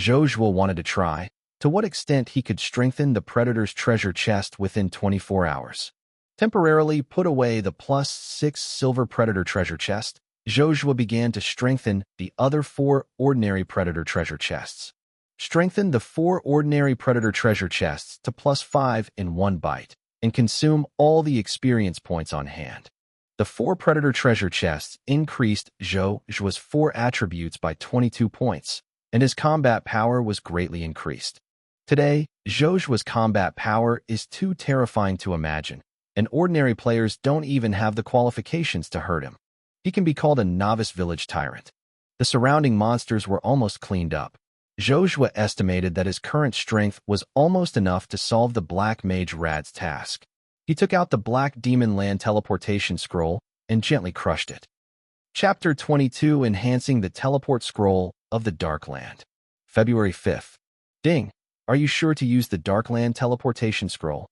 Zhou Zhuo wanted to try to what extent he could strengthen the Predator's treasure chest within 24 hours. Temporarily put away the +6 silver Predator treasure chest, Zhou Zhuo began to strengthen the other 4 ordinary Predator treasure chests. Strengthen the 4 ordinary Predator treasure chests to +5 in one bite, and consume all the experience points on hand. The 4 Predator treasure chests increased Zhou Zhuo's 4 attributes by 22 points, and his combat power was greatly increased. Today, Zhou Zhuo's combat power is too terrifying to imagine, and ordinary players don't even have the qualifications to hurt him. He can be called a novice village tyrant. The surrounding monsters were almost cleaned up. Zhou Zhuo estimated that his current strength was almost enough to solve the Black Mage Rad's task. He took out the Black Demon Land teleportation scroll and gently crushed it. Chapter 22, Enhancing the Teleport Scroll of the Darkland. February 5th. Ding! Are you sure to use the Darkland teleportation scroll?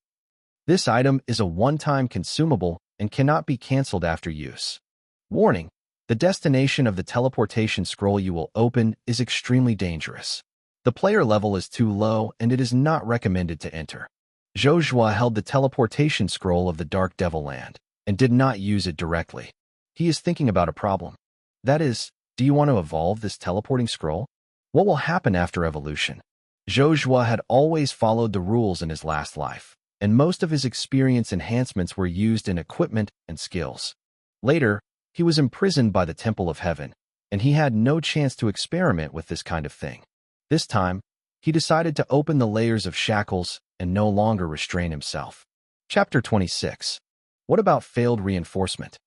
This item is a one-time consumable and cannot be cancelled after use. Warning! The destination of the teleportation scroll you will open is extremely dangerous. The player level is too low and it is not recommended to enter. Zhou Zhuo held the teleportation scroll of the Dark Devil Land and did not use it directly. He is thinking about a problem. That is, do you want to evolve this teleporting scroll? What will happen after evolution? Zhou Zhuo had always followed the rules in his last life, and most of his experience enhancements were used in equipment and skills. Later, he was imprisoned by the Temple of Heaven, and he had no chance to experiment with this kind of thing. This time, he decided to open the layers of shackles and no longer restrain himself. Chapter 26. What about failed reinforcement?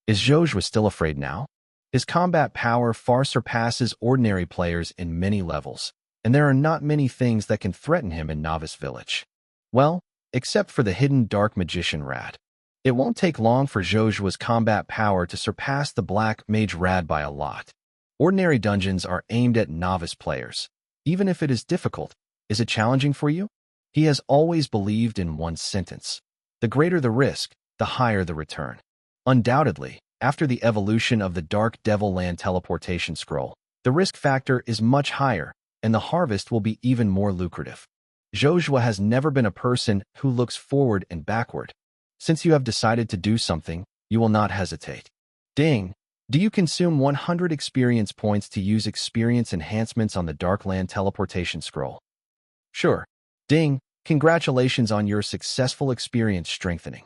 Is Zhou Zhuo still afraid now? His combat power far surpasses ordinary players in many levels, and there are not many things that can threaten him in Novice Village. Well, except for the hidden Dark Magician Rad. It won't take long for Zhou Zhuo's combat power to surpass the Black Mage Rad by a lot. Ordinary dungeons are aimed at novice players. Even if it is difficult, is it challenging for you? He has always believed in one sentence. The greater the risk, the higher the return. Undoubtedly, after the evolution of the Dark Devil Land teleportation scroll, the risk factor is much higher, and the harvest will be even more lucrative. Zhou Zhuo has never been a person who looks forward and backward. Since you have decided to do something, you will not hesitate. Ding! Do you consume 100 experience points to use experience enhancements on the Darkland teleportation scroll? Sure. Ding! Congratulations on your successful experience strengthening.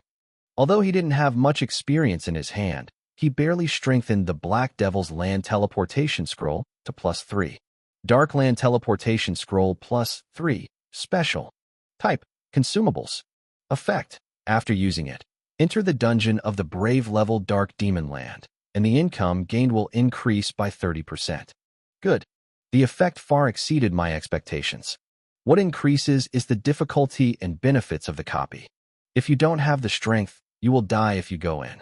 Although he didn't have much experience in his hand, he barely strengthened the Black Devil's Land teleportation scroll to +3. Darkland teleportation scroll +3. Special. Type: Consumables. Effect: After using it, enter the dungeon of the Brave level Dark Demon Land, and the income gained will increase by 30%. Good. The effect far exceeded my expectations. What increases is the difficulty and benefits of the copy. If you don't have the strength, you will die if you go in.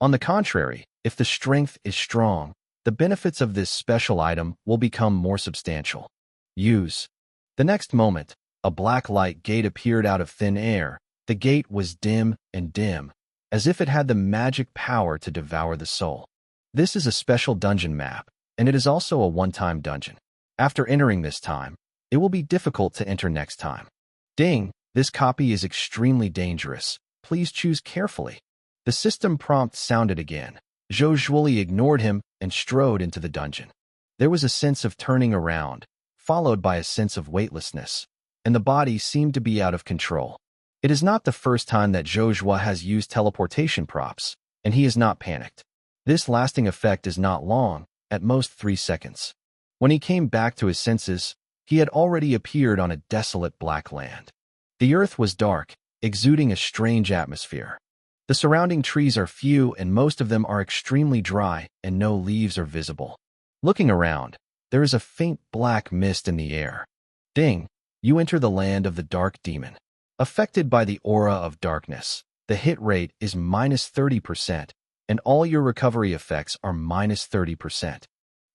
On the contrary, if the strength is strong, the benefits of this special item will become more substantial. Use. The next moment, a black light gate appeared out of thin air. The gate was dim and dim, as if it had the magic power to devour the soul. This is a special dungeon map, and it is also a one-time dungeon. After entering this time, it will be difficult to enter next time. Ding! This copy is extremely dangerous. Please choose carefully. The system prompt sounded again. Zhou Zhuo ignored him and strode into the dungeon. There was a sense of turning around, followed by a sense of weightlessness, and the body seemed to be out of control. It is not the first time that Zhou Zhuo has used teleportation props, and he is not panicked. This lasting effect is not long, at most 3 seconds. When he came back to his senses, he had already appeared on a desolate black land. The earth was dark, exuding a strange atmosphere. The surrounding trees are few and most of them are extremely dry and no leaves are visible. Looking around, there is a faint black mist in the air. Ding! You enter the land of the dark demon. Affected by the aura of darkness, the hit rate is -30%, and all your recovery effects are -30%.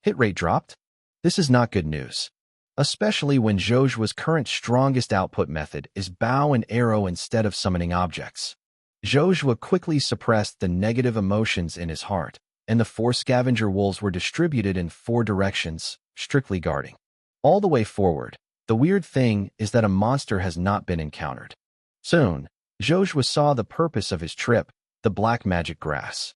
Hit rate dropped? This is not good news. Especially when Zhou Zhuo's current strongest output method is bow and arrow instead of summoning objects. Zhou Zhuo quickly suppressed the negative emotions in his heart, and the 4 scavenger wolves were distributed in 4 directions, strictly guarding. All the way forward, the weird thing is that a monster has not been encountered. Soon, Zhou Zhuo saw the purpose of his trip, the black magic grass.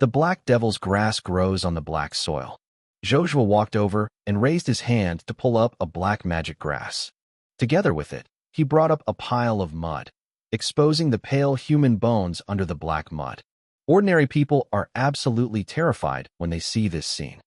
The black devil's grass grows on the black soil. Zhou Zhuo walked over and raised his hand to pull up a black magic grass. Together with it, he brought up a pile of mud, exposing the pale human bones under the black mud. Ordinary people are absolutely terrified when they see this scene.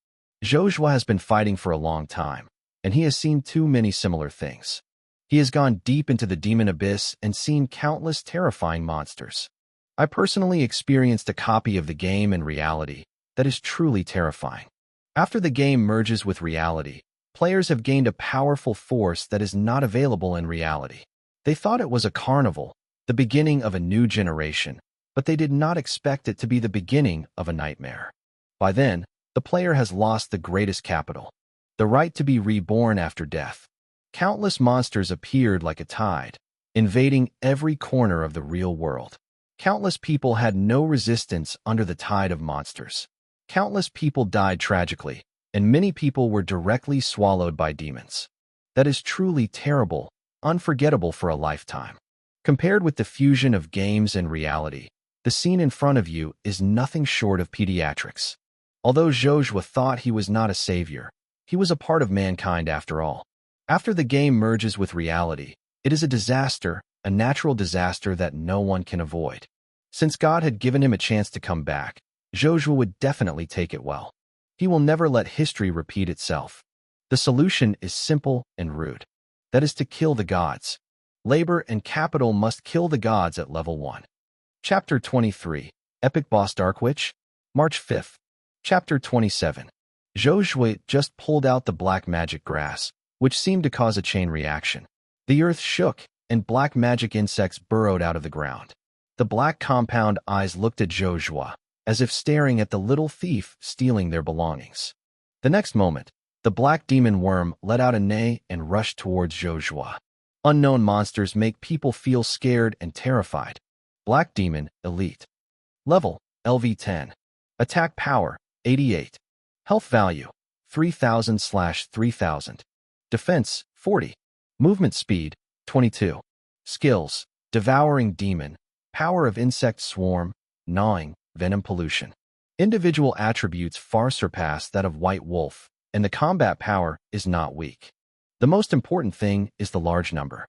Zhou Zhuo has been fighting for a long time, and he has seen too many similar things. He has gone deep into the demon abyss and seen countless terrifying monsters. I personally experienced a copy of the game in reality that is truly terrifying. After the game merges with reality, players have gained a powerful force that is not available in reality. They thought it was a carnival, the beginning of a new generation, but they did not expect it to be the beginning of a nightmare. By then, the player has lost the greatest capital, the right to be reborn after death. Countless monsters appeared like a tide, invading every corner of the real world. Countless people had no resistance under the tide of monsters. Countless people died tragically, and many people were directly swallowed by demons. That is truly terrible, unforgettable for a lifetime. Compared with the fusion of games and reality, the scene in front of you is nothing short of pediatrics. Although Zhou Zhuo thought he was not a savior, he was a part of mankind after all. After the game merges with reality, it is a disaster, a natural disaster that no one can avoid. Since God had given him a chance to come back, Zhou Zhuo would definitely take it well. He will never let history repeat itself. The solution is simple and rude. That is to kill the gods. Labor and capital must kill the gods at level 1. Chapter 23, Epic Boss Dark Witch, March 5th. Chapter 27. Zhou Zhuo just pulled out the black magic grass, which seemed to cause a chain reaction. The earth shook, and black magic insects burrowed out of the ground. The black compound eyes looked at Zhou Zhuo, as if staring at the little thief stealing their belongings. The next moment, the black demon worm let out a neigh and rushed towards Zhou Zhuo. Unknown monsters make people feel scared and terrified. Black Demon, Elite. Level, LV10. Attack Power, 88. Health Value, 3000/3000. Defense, 40. Movement Speed, 22. Skills, Devouring Demon. Power of Insect Swarm, Gnawing, Venom Pollution. Individual attributes far surpass that of White Wolf, and the combat power is not weak. The most important thing is the large number.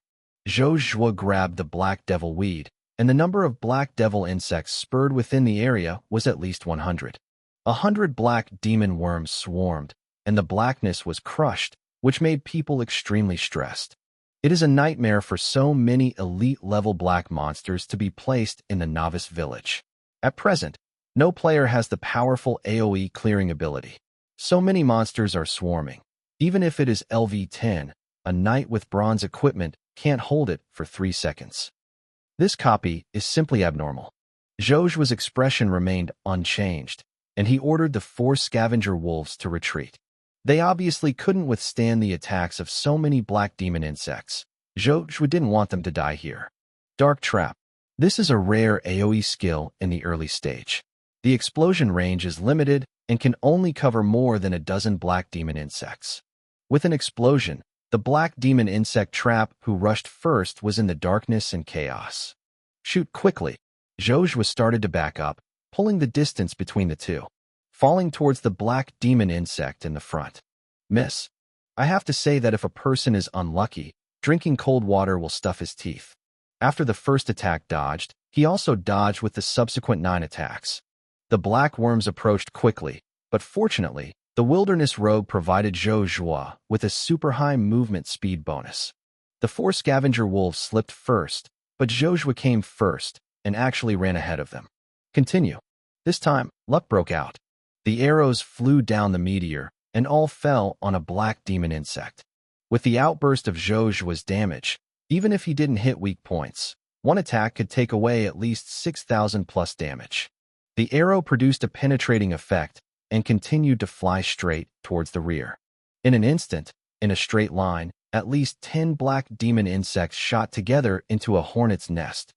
Zhou Zhuo grabbed the black devil weed, and the number of black devil insects spurred within the area was at least 100. 100 black demon worms swarmed, and the blackness was crushed, which made people extremely stressed. It is a nightmare for so many elite-level black monsters to be placed in the novice village. At present, no player has the powerful AoE clearing ability. So many monsters are swarming. Even if it is LV10, a knight with bronze equipment can't hold it for 3 seconds. This copy is simply abnormal. Zhou Zhuo's expression remained unchanged, and he ordered the 4 scavenger wolves to retreat. They obviously couldn't withstand the attacks of so many black demon insects. Zhou Zhuo didn't want them to die here. Dark Trap. This is a rare AoE skill in the early stage. The explosion range is limited and can only cover more than a dozen black demon insects. With an explosion, the black demon insect trap who rushed first was in the darkness and chaos. Shoot quickly. Zhou Zhuo started to back up, pulling the distance between the two, falling towards the black demon insect in the front. Miss. I have to say that if a person is unlucky, drinking cold water will stuff his teeth. After the first attack dodged, he also dodged with the subsequent 9 attacks. The black worms approached quickly, but fortunately, the wilderness rogue provided Zhou Zhuo with a super high movement speed bonus. The 4 scavenger wolves slipped first, but Zhou Zhuo came first and actually ran ahead of them. Continue. This time, luck broke out. The arrows flew down the meteor, and all fell on a black demon insect. With the outburst of Zhou Zhuo's damage, even if he didn't hit weak points, one attack could take away at least 6,000 plus damage. The arrow produced a penetrating effect and continued to fly straight towards the rear. In an instant, in a straight line, at least 10 black demon insects shot together into a hornet's nest.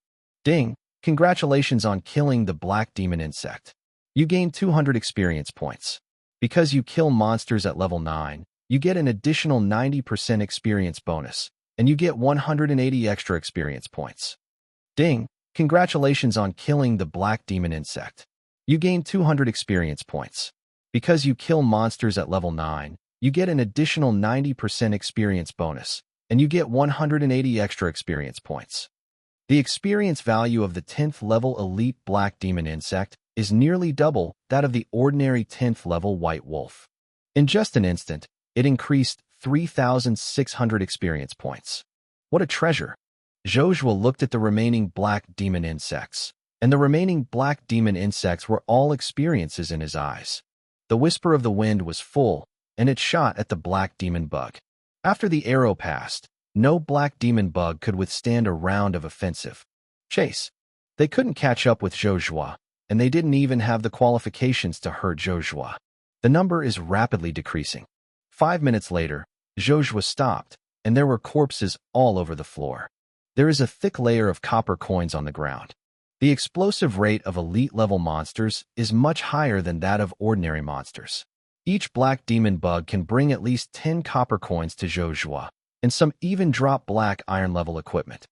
Ding! Congratulations on killing the black demon insect. You gain 200 experience points. Because you kill monsters at level 9, you get an additional 90% experience bonus, and you get 180 extra experience points. Ding! Congratulations on killing the black demon insect. You gain 200 experience points. Because you kill monsters at level 9, you get an additional 90% experience bonus, and you get 180 extra experience points. The experience value of the 10th level elite black demon insect is nearly double that of the ordinary 10th level white wolf. In just an instant, it increased 3,600 experience points. What a treasure! Zhou Zhuo looked at the remaining black demon insects, and the remaining black demon insects were all experiences in his eyes. The whisper of the wind was full, and it shot at the black demon bug. After the arrow passed, no black demon bug could withstand a round of offensive chase. They couldn't catch up with Zhou Zhuo, and they didn't even have the qualifications to hurt Zhou Zhuo. The number is rapidly decreasing. 5 minutes later, Zhou Zhuo stopped, and there were corpses all over the floor. There is a thick layer of copper coins on the ground. The explosive rate of elite-level monsters is much higher than that of ordinary monsters. Each black demon bug can bring at least 10 copper coins to Zhou Zhuo, and some even drop black iron-level equipment.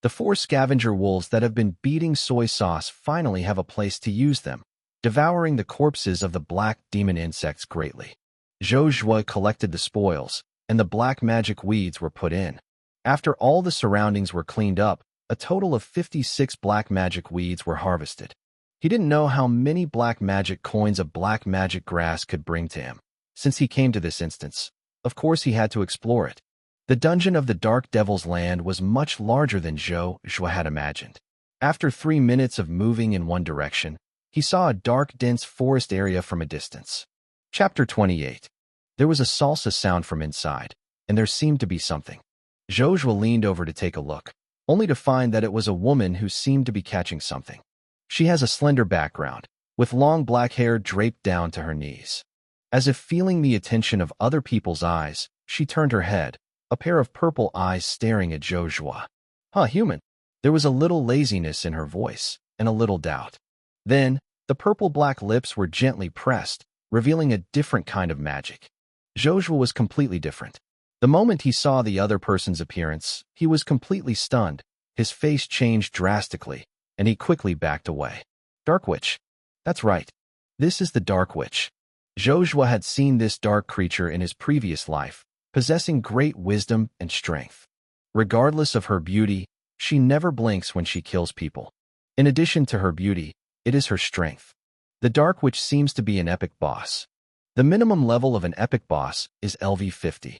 The 4 scavenger wolves that have been beating soy sauce finally have a place to use them, devouring the corpses of the black demon insects greatly. Zhou Zhuo collected the spoils, and the black magic weeds were put in. After all the surroundings were cleaned up, a total of 56 black magic weeds were harvested. He didn't know how many black magic coins a black magic grass could bring to him. Since he came to this instance, of course he had to explore it. The dungeon of the Dark Devil's Land was much larger than Zhou Zhuo had imagined. After 3 minutes of moving in one direction, he saw a dark, dense forest area from a distance. Chapter 28. There was a salsa sound from inside, and there seemed to be something. Zhou Zhuo leaned over to take a look, only to find that it was a woman who seemed to be catching something. She has a slender background, with long black hair draped down to her knees. As if feeling the attention of other people's eyes, she turned her head, a pair of purple eyes staring at Zhou Zhuo. Huh, human? There was a little laziness in her voice, and a little doubt. Then, the purple-black lips were gently pressed, revealing a different kind of magic. Zhou Zhuo was completely different. The moment he saw the other person's appearance, he was completely stunned. His face changed drastically, and he quickly backed away. Dark Witch. That's right. This is the Dark Witch. Zhou Zhuo had seen this dark creature in his previous life, possessing great wisdom and strength. Regardless of her beauty, she never blinks when she kills people. In addition to her beauty, it is her strength. The Dark Witch seems to be an epic boss. The minimum level of an epic boss is LV 50.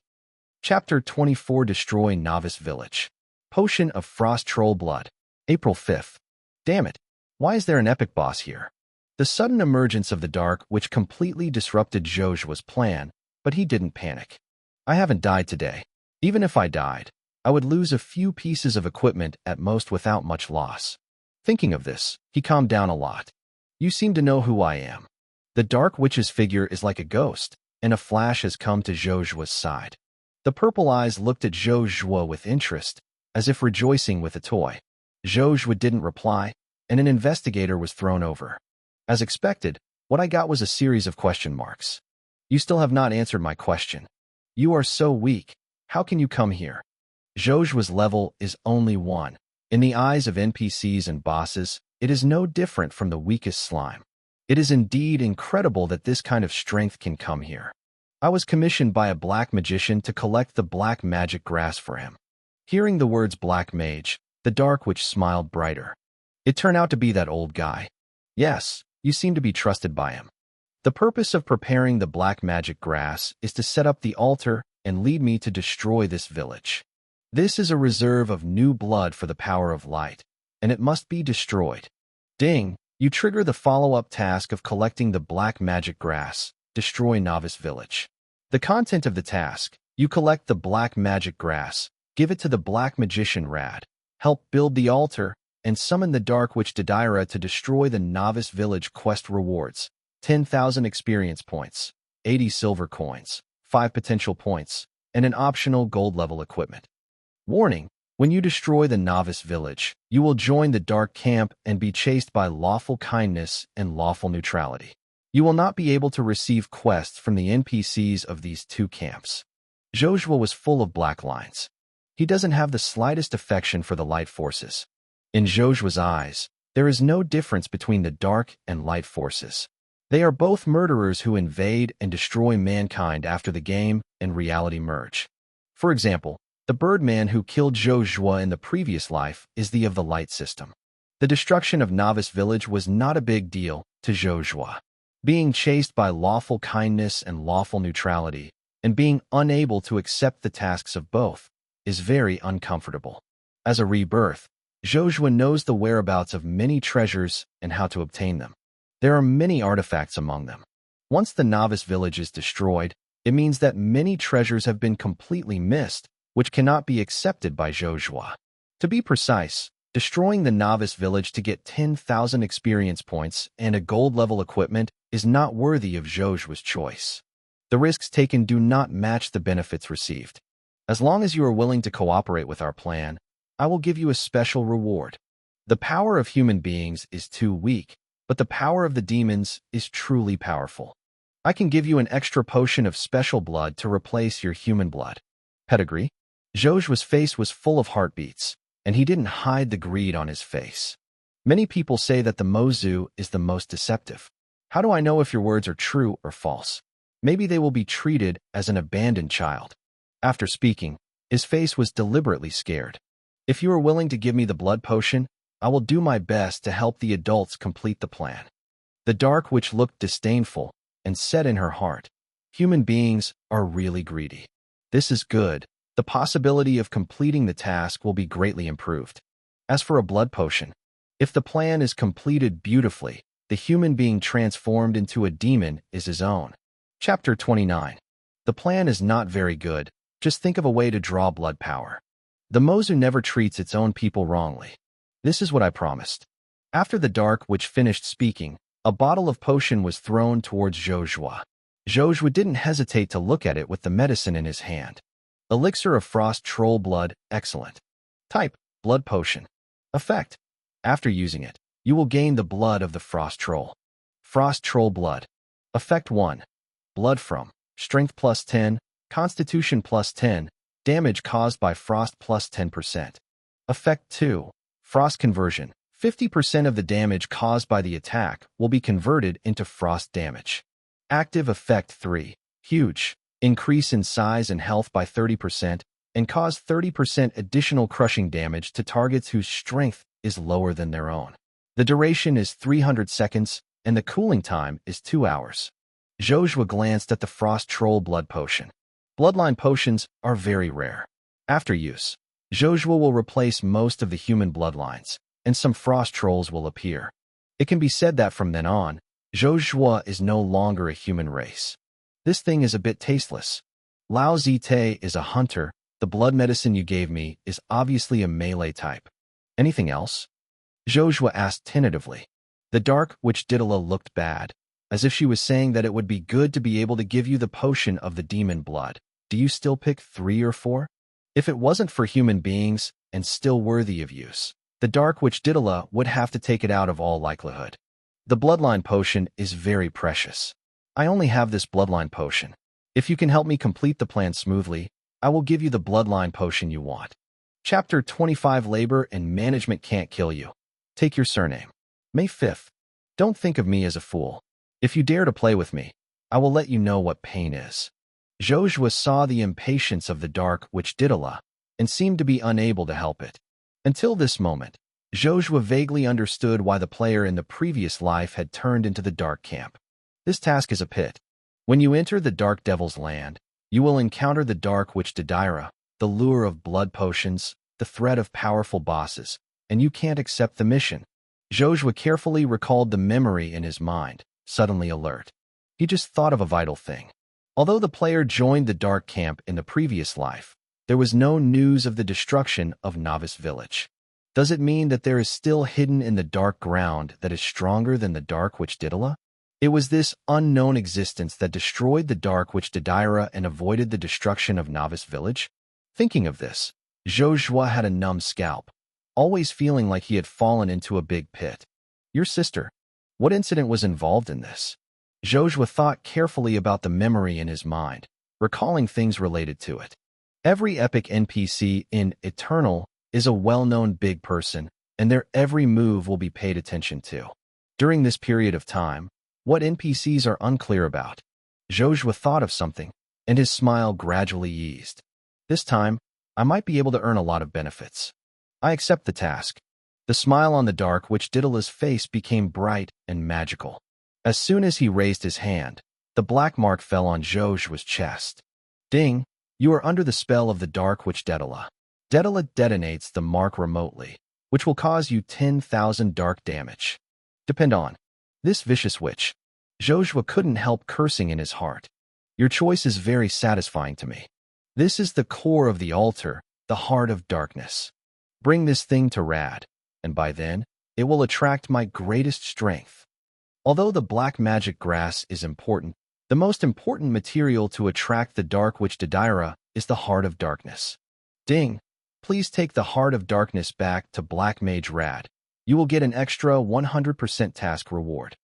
Chapter 24. Destroy Novice Village. Potion of Frost Troll Blood. April 5th. Damn it. Why is there an epic boss here? The sudden emergence of the Dark Witch completely disrupted Zhou Zhuo's plan, but he didn't panic. I haven't died today. Even if I died, I would lose a few pieces of equipment at most without much loss. Thinking of this, he calmed down a lot. You seem to know who I am. The Dark Witch's figure is like a ghost, and a flash has come to Zhou Zhuo's side. The purple eyes looked at Zhou Zhuo with interest, as if rejoicing with a toy. Zhou Zhuo didn't reply, and an investigator was thrown over. As expected, what I got was a series of question marks. You still have not answered my question. You are so weak. How can you come here? Zhou Zhuo's level is only 1. In the eyes of NPCs and bosses, it is no different from the weakest slime. It is indeed incredible that this kind of strength can come here. I was commissioned by a black magician to collect the black magic grass for him. Hearing the words black mage, the Dark Witch smiled brighter. It turned out to be that old guy. Yes, you seem to be trusted by him. The purpose of preparing the black magic grass is to set up the altar and lead me to destroy this village. This is a reserve of new blood for the power of light, and it must be destroyed. Ding, you trigger the follow-up task of collecting the black magic grass, destroy novice village. The content of the task, you collect the black magic grass, give it to the black magician Rad, help build the altar, and summon the Dark Witch Devour to destroy the novice village. Quest rewards: 10,000 experience points, 80 silver coins, 5 potential points, and an optional gold level equipment. Warning: when you destroy the novice village, you will join the dark camp and be chased by lawful kindness and lawful neutrality. You will not be able to receive quests from the NPCs of these two camps. Zhou Zhuo was full of black lines. He doesn't have the slightest affection for the light forces. In Zhou Zhuo's eyes, there is no difference between the dark and light forces. They are both murderers who invade and destroy mankind after the game and reality merge. For example, the Birdman who killed Zhou Zhuo in the previous life is the of the light system. The destruction of Novice Village was not a big deal to Zhou Zhuo. Being chased by lawful kindness and lawful neutrality, and being unable to accept the tasks of both, is very uncomfortable. As a rebirth, Zhou Zhuo knows the whereabouts of many treasures and how to obtain them. There are many artifacts among them. Once the Novice Village is destroyed, it means that many treasures have been completely missed, which cannot be accepted by Zhou Zhuo. To be precise, destroying the Novice Village to get 10,000 experience points and a gold-level equipment is not worthy of Zhou Zhuo's choice. The risks taken do not match the benefits received. As long as you are willing to cooperate with our plan, I will give you a special reward. The power of human beings is too weak, but the power of the demons is truly powerful. I can give you an extra potion of special blood to replace your human blood. Pedigree? Zhou Zhuo's face was full of heartbeats, and he didn't hide the greed on his face. Many people say that the Mozu is the most deceptive. How do I know if your words are true or false? Maybe they will be treated as an abandoned child. After speaking, his face was deliberately scared. If you are willing to give me the blood potion, I will do my best to help the adults complete the plan. The Dark Witch looked disdainful and said in her heart, human beings are really greedy. This is good. The possibility of completing the task will be greatly improved. As for a blood potion, if the plan is completed beautifully, the human being transformed into a demon is his own. Chapter 29. The plan is not very good. Just think of a way to draw blood power. The Mozu never treats its own people wrongly. This is what I promised. After the Dark Witch finished speaking, a bottle of potion was thrown towards Zhou Zhuo. Zhou Zhuo didn't hesitate to look at it with the medicine in his hand. Elixir of Frost Troll Blood, excellent. Type, blood potion. Effect. After using it, you will gain the blood of the Frost Troll. Frost Troll Blood. Effect 1. Blood from, Strength plus 10, Constitution plus 10, damage caused by frost plus 10%. Effect 2. Frost Conversion. 50% of the damage caused by the attack will be converted into frost damage. Active Effect 3. Huge. Increase in size and health by 30% and cause 30% additional crushing damage to targets whose strength is lower than their own. The duration is 300 seconds and the cooling time is 2 hours. Zhou Zhuo glanced at the Frost Troll Blood Potion. Bloodline potions are very rare. After use, Zhou Zhuo will replace most of the human bloodlines, and some frost trolls will appear. It can be said that from then on, Zhou Zhuo is no longer a human race. This thing is a bit tasteless. Lao Zite is a hunter, The blood medicine you gave me is obviously a melee type. Anything else? Zhou Zhuo asked tentatively. The dark witch Didala looked bad, as if she was saying that it would be good to be able to give you the potion of the demon blood. Do you still pick 3 or 4? If it wasn't for human beings and still worthy of use, the dark witch Didala would have to take it out of all likelihood. The bloodline potion is very precious. I only have this bloodline potion. If you can help me complete the plan smoothly, I will give you the bloodline potion you want. Chapter 25 Labor and Management Can't Kill You. Take your surname. May 5th. Don't think of me as a fool. If you dare to play with me, I will let you know what pain is. Zhou Zhuo saw the impatience of the dark witch Didala and seemed to be unable to help it. Until this moment, Zhou Zhuo vaguely understood why the player in the previous life had turned into the dark camp. This task is a pit. When you enter the dark devil's land, you will encounter the dark witch Devour, the lure of blood potions, the threat of powerful bosses, and you can't accept the mission. Zhou Zhuo carefully recalled the memory in his mind, suddenly alert. He just thought of a vital thing. Although the player joined the dark camp in the previous life, there was no news of the destruction of Novice Village. Does it mean that there is still hidden in the dark ground that is stronger than the dark witch Didala? It was this unknown existence that destroyed the dark witch Devour and avoided the destruction of Novice Village? Thinking of this, Zhou Zhuo had a numb scalp, always feeling like he had fallen into a big pit. Your sister. What incident was involved in this? Zhou Zhuo thought carefully about the memory in his mind, recalling things related to it. Every epic NPC in Eternal is a well-known big person, and their every move will be paid attention to. During this period of time, what NPCs are unclear about. Zhou Zhuo thought of something, and his smile gradually eased. This time, I might be able to earn a lot of benefits. I accept the task. The smile on the dark witch Didala's face became bright and magical. As soon as he raised his hand, the black mark fell on Zhou Zhuo's chest. Ding! You are under the spell of the dark witch Dedala. Dedala detonates the mark remotely, which will cause you 10,000 dark damage. Depend on this vicious witch. Zhou Zhuo couldn't help cursing in his heart. Your choice is very satisfying to me. This is the core of the altar, the heart of darkness. Bring this thing to Rad, and by then, it will attract my greatest strength. Although the black magic grass is important, the most important material to attract the dark witch Devour is the heart of darkness. Ding! Please take the heart of darkness back to Black Mage Rad. You will get an extra 100% task reward.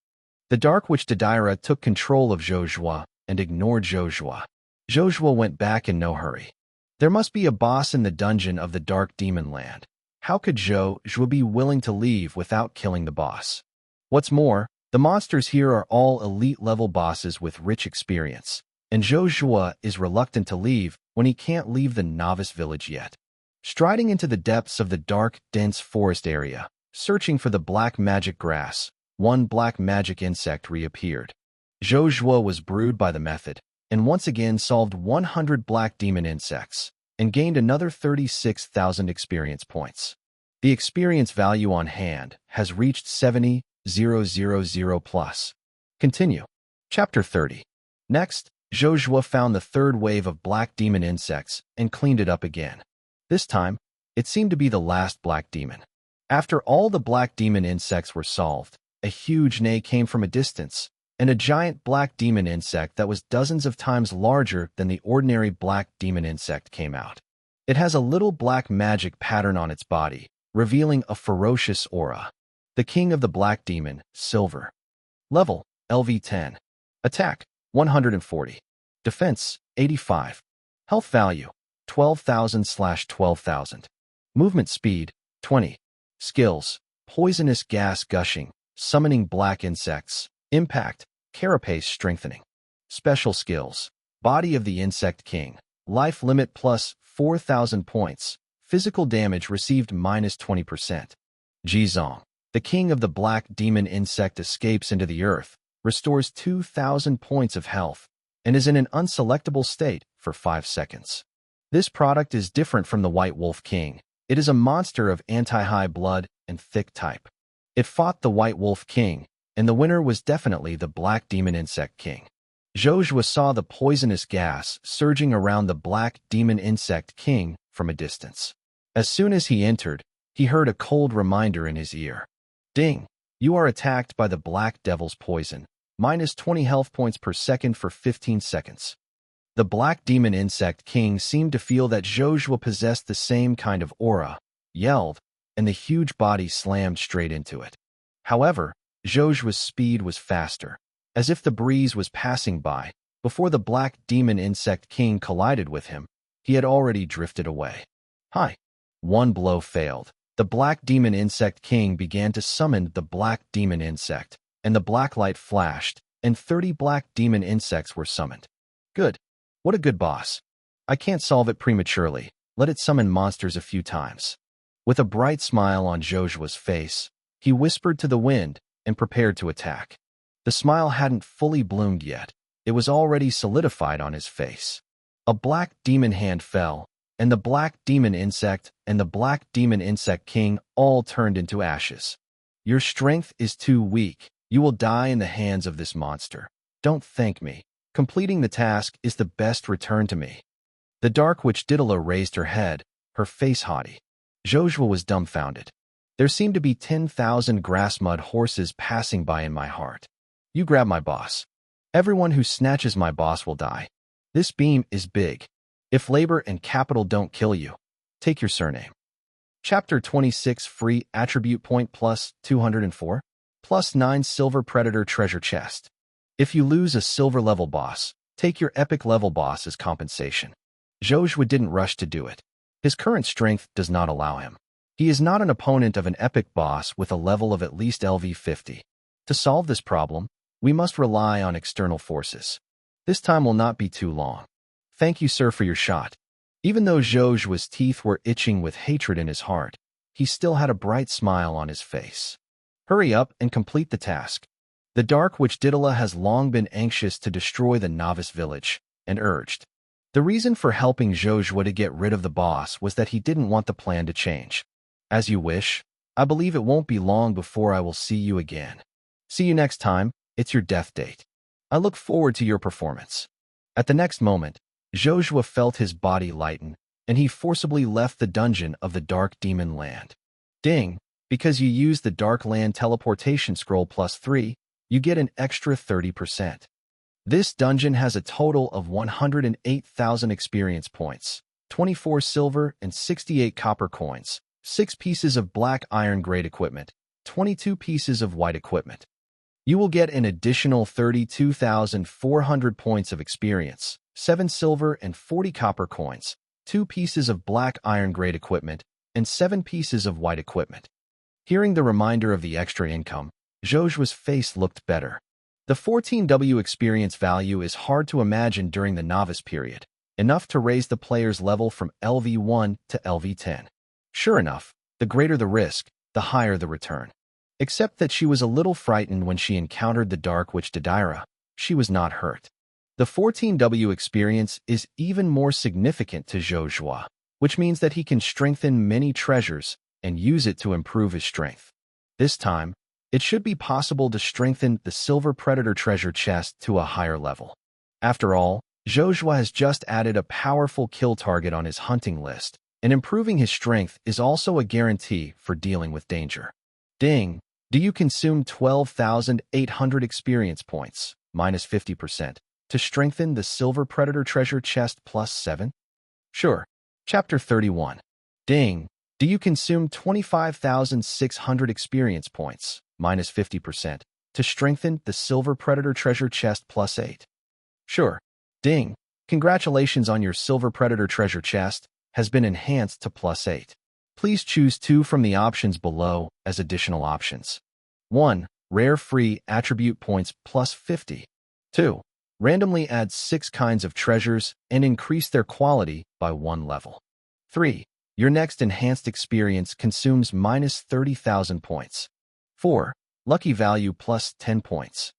The dark witch Devour took control of Zhou Zhuo and ignored Zhou Zhuo. Zhou Zhuo went back in no hurry. There must be a boss in the dungeon of the Dark Demon Land. How could Zhou Zhuo be willing to leave without killing the boss? What's more, the monsters here are all elite-level bosses with rich experience, and Zhou Zhuo is reluctant to leave when he can't leave the Novice Village yet. Striding into the depths of the dark, dense forest area, searching for the black magic grass, one black magic insect reappeared. Zhou Zhuo was brewed by the method, and once again solved 100 black demon insects, and gained another 36,000 experience points. The experience value on hand has reached 70,000 plus. Continue. Chapter 30. Next, Zhou Zhuo found the third wave of black demon insects and cleaned it up again. This time, it seemed to be the last black demon. After all the black demon insects were solved, a huge neigh came from a distance, and a giant black demon insect that was dozens of times larger than the ordinary black demon insect came out. It has a little black magic pattern on its body, revealing a ferocious aura. The king of the black demon, Silver. Level, LV10. Attack, 140. Defense, 85. Health value, 12,000/12,000. Movement speed, 20. Skills, poisonous gas gushing, summoning black insects, impact, carapace strengthening. Special skills, body of the insect king, life limit plus 4,000 points, physical damage received minus 20%. Jizong, the king of the black demon insect escapes into the earth, restores 2,000 points of health, and is in an unselectable state for 5 seconds. This product is different from the White Wolf King. It is a monster of anti-high blood and thick type. It fought the White Wolf King, and the winner was definitely the Black Demon Insect King. Zhou Zhuo saw the poisonous gas surging around the black demon insect king from a distance. As soon as he entered, he heard a cold reminder in his ear. Ding! You are attacked by the black devil's poison. Minus 20 health points per second for 15 seconds. The black demon insect king seemed to feel that Zhou Zhuo possessed the same kind of aura, yelled, and the huge body slammed straight into it. However, Zhou Zhuo's speed was faster. As if the breeze was passing by, before the black demon insect king collided with him, he had already drifted away. Hi! One blow failed. The black demon insect king began to summon the black demon insect, and the black light flashed, and 30 black demon insects were summoned. Good. What a good boss. I can't solve it prematurely. Let it summon monsters a few times. With a bright smile on Zhou Zhuo's face, he whispered to the wind and prepared to attack. The smile hadn't fully bloomed yet. It was already solidified on his face. A black demon hand fell, and the black demon insect and the black demon insect king all turned into ashes. Your strength is too weak. You will die in the hands of this monster. Don't thank me. Completing the task is the best return to me. The dark witch Didala raised her head, her face haughty. Zhou Zhuo was dumbfounded. There seemed to be 10,000 grass-mud horses passing by in my heart. You grab my boss. Everyone who snatches my boss will die. This beam is big. If labor and capital don't kill you, take your surname. Chapter 26 Free Attribute Point plus 204. Plus 9 Silver Predator Treasure Chest. If you lose a silver level boss, take your epic level boss as compensation. Zhou Zhuo didn't rush to do it. His current strength does not allow him. He is not an opponent of an epic boss with a level of at least LV 50. To solve this problem, we must rely on external forces. This time will not be too long. Thank you, sir, for your shot. Even though Zhou Zhuo's teeth were itching with hatred in his heart, he still had a bright smile on his face. Hurry up and complete the task. The dark witch Didala has long been anxious to destroy the novice village, and urged. The reason for helping Zhou Zhuo to get rid of the boss was that he didn't want the plan to change. As you wish. I believe it won't be long before I will see you again. See you next time. It's your death date. I look forward to your performance. At the next moment, Zhou Zhuo felt his body lighten, and he forcibly left the dungeon of the Dark Demon Land. Ding! Because you used the Dark Land Teleportation Scroll plus 3, you get an extra 30%. This dungeon has a total of 108,000 experience points, 24 silver and 68 copper coins, 6 pieces of black iron grade equipment, 22 pieces of white equipment. You will get an additional 32,400 points of experience, 7 silver and 40 copper coins, 2 pieces of black iron grade equipment, and 7 pieces of white equipment. Hearing the reminder of the extra income, Zhou Zhuo's face looked better. The 14W experience value is hard to imagine during the novice period, enough to raise the player's level from LV1 to LV10. Sure enough, the greater the risk, the higher the return. Except that she was a little frightened when she encountered the Dark Witch Didira. She was not hurt. The 14W experience is even more significant to Zhou Zhuo, which means that he can strengthen many treasures and use it to improve his strength. This time, it should be possible to strengthen the Silver Predator treasure chest to a higher level. After all, Zhou Zhuo has just added a powerful kill target on his hunting list, and improving his strength is also a guarantee for dealing with danger. Ding! Do you consume 12,800 experience points, minus 50%, to strengthen the Silver Predator treasure chest plus 7? Sure. Chapter 31. Ding! Do you consume 25,600 experience points, minus 50%, to strengthen the Silver Predator treasure chest plus 8? Sure. Ding! Congratulations on your Silver Predator treasure chest has been enhanced to plus 8. Please choose 2 from the options below as additional options. 1. Rare free attribute points plus 50. 2. Randomly add 6 kinds of treasures and increase their quality by 1 level. 3. Your next enhanced experience consumes minus 30,000 points. 4. Lucky value plus 10 points.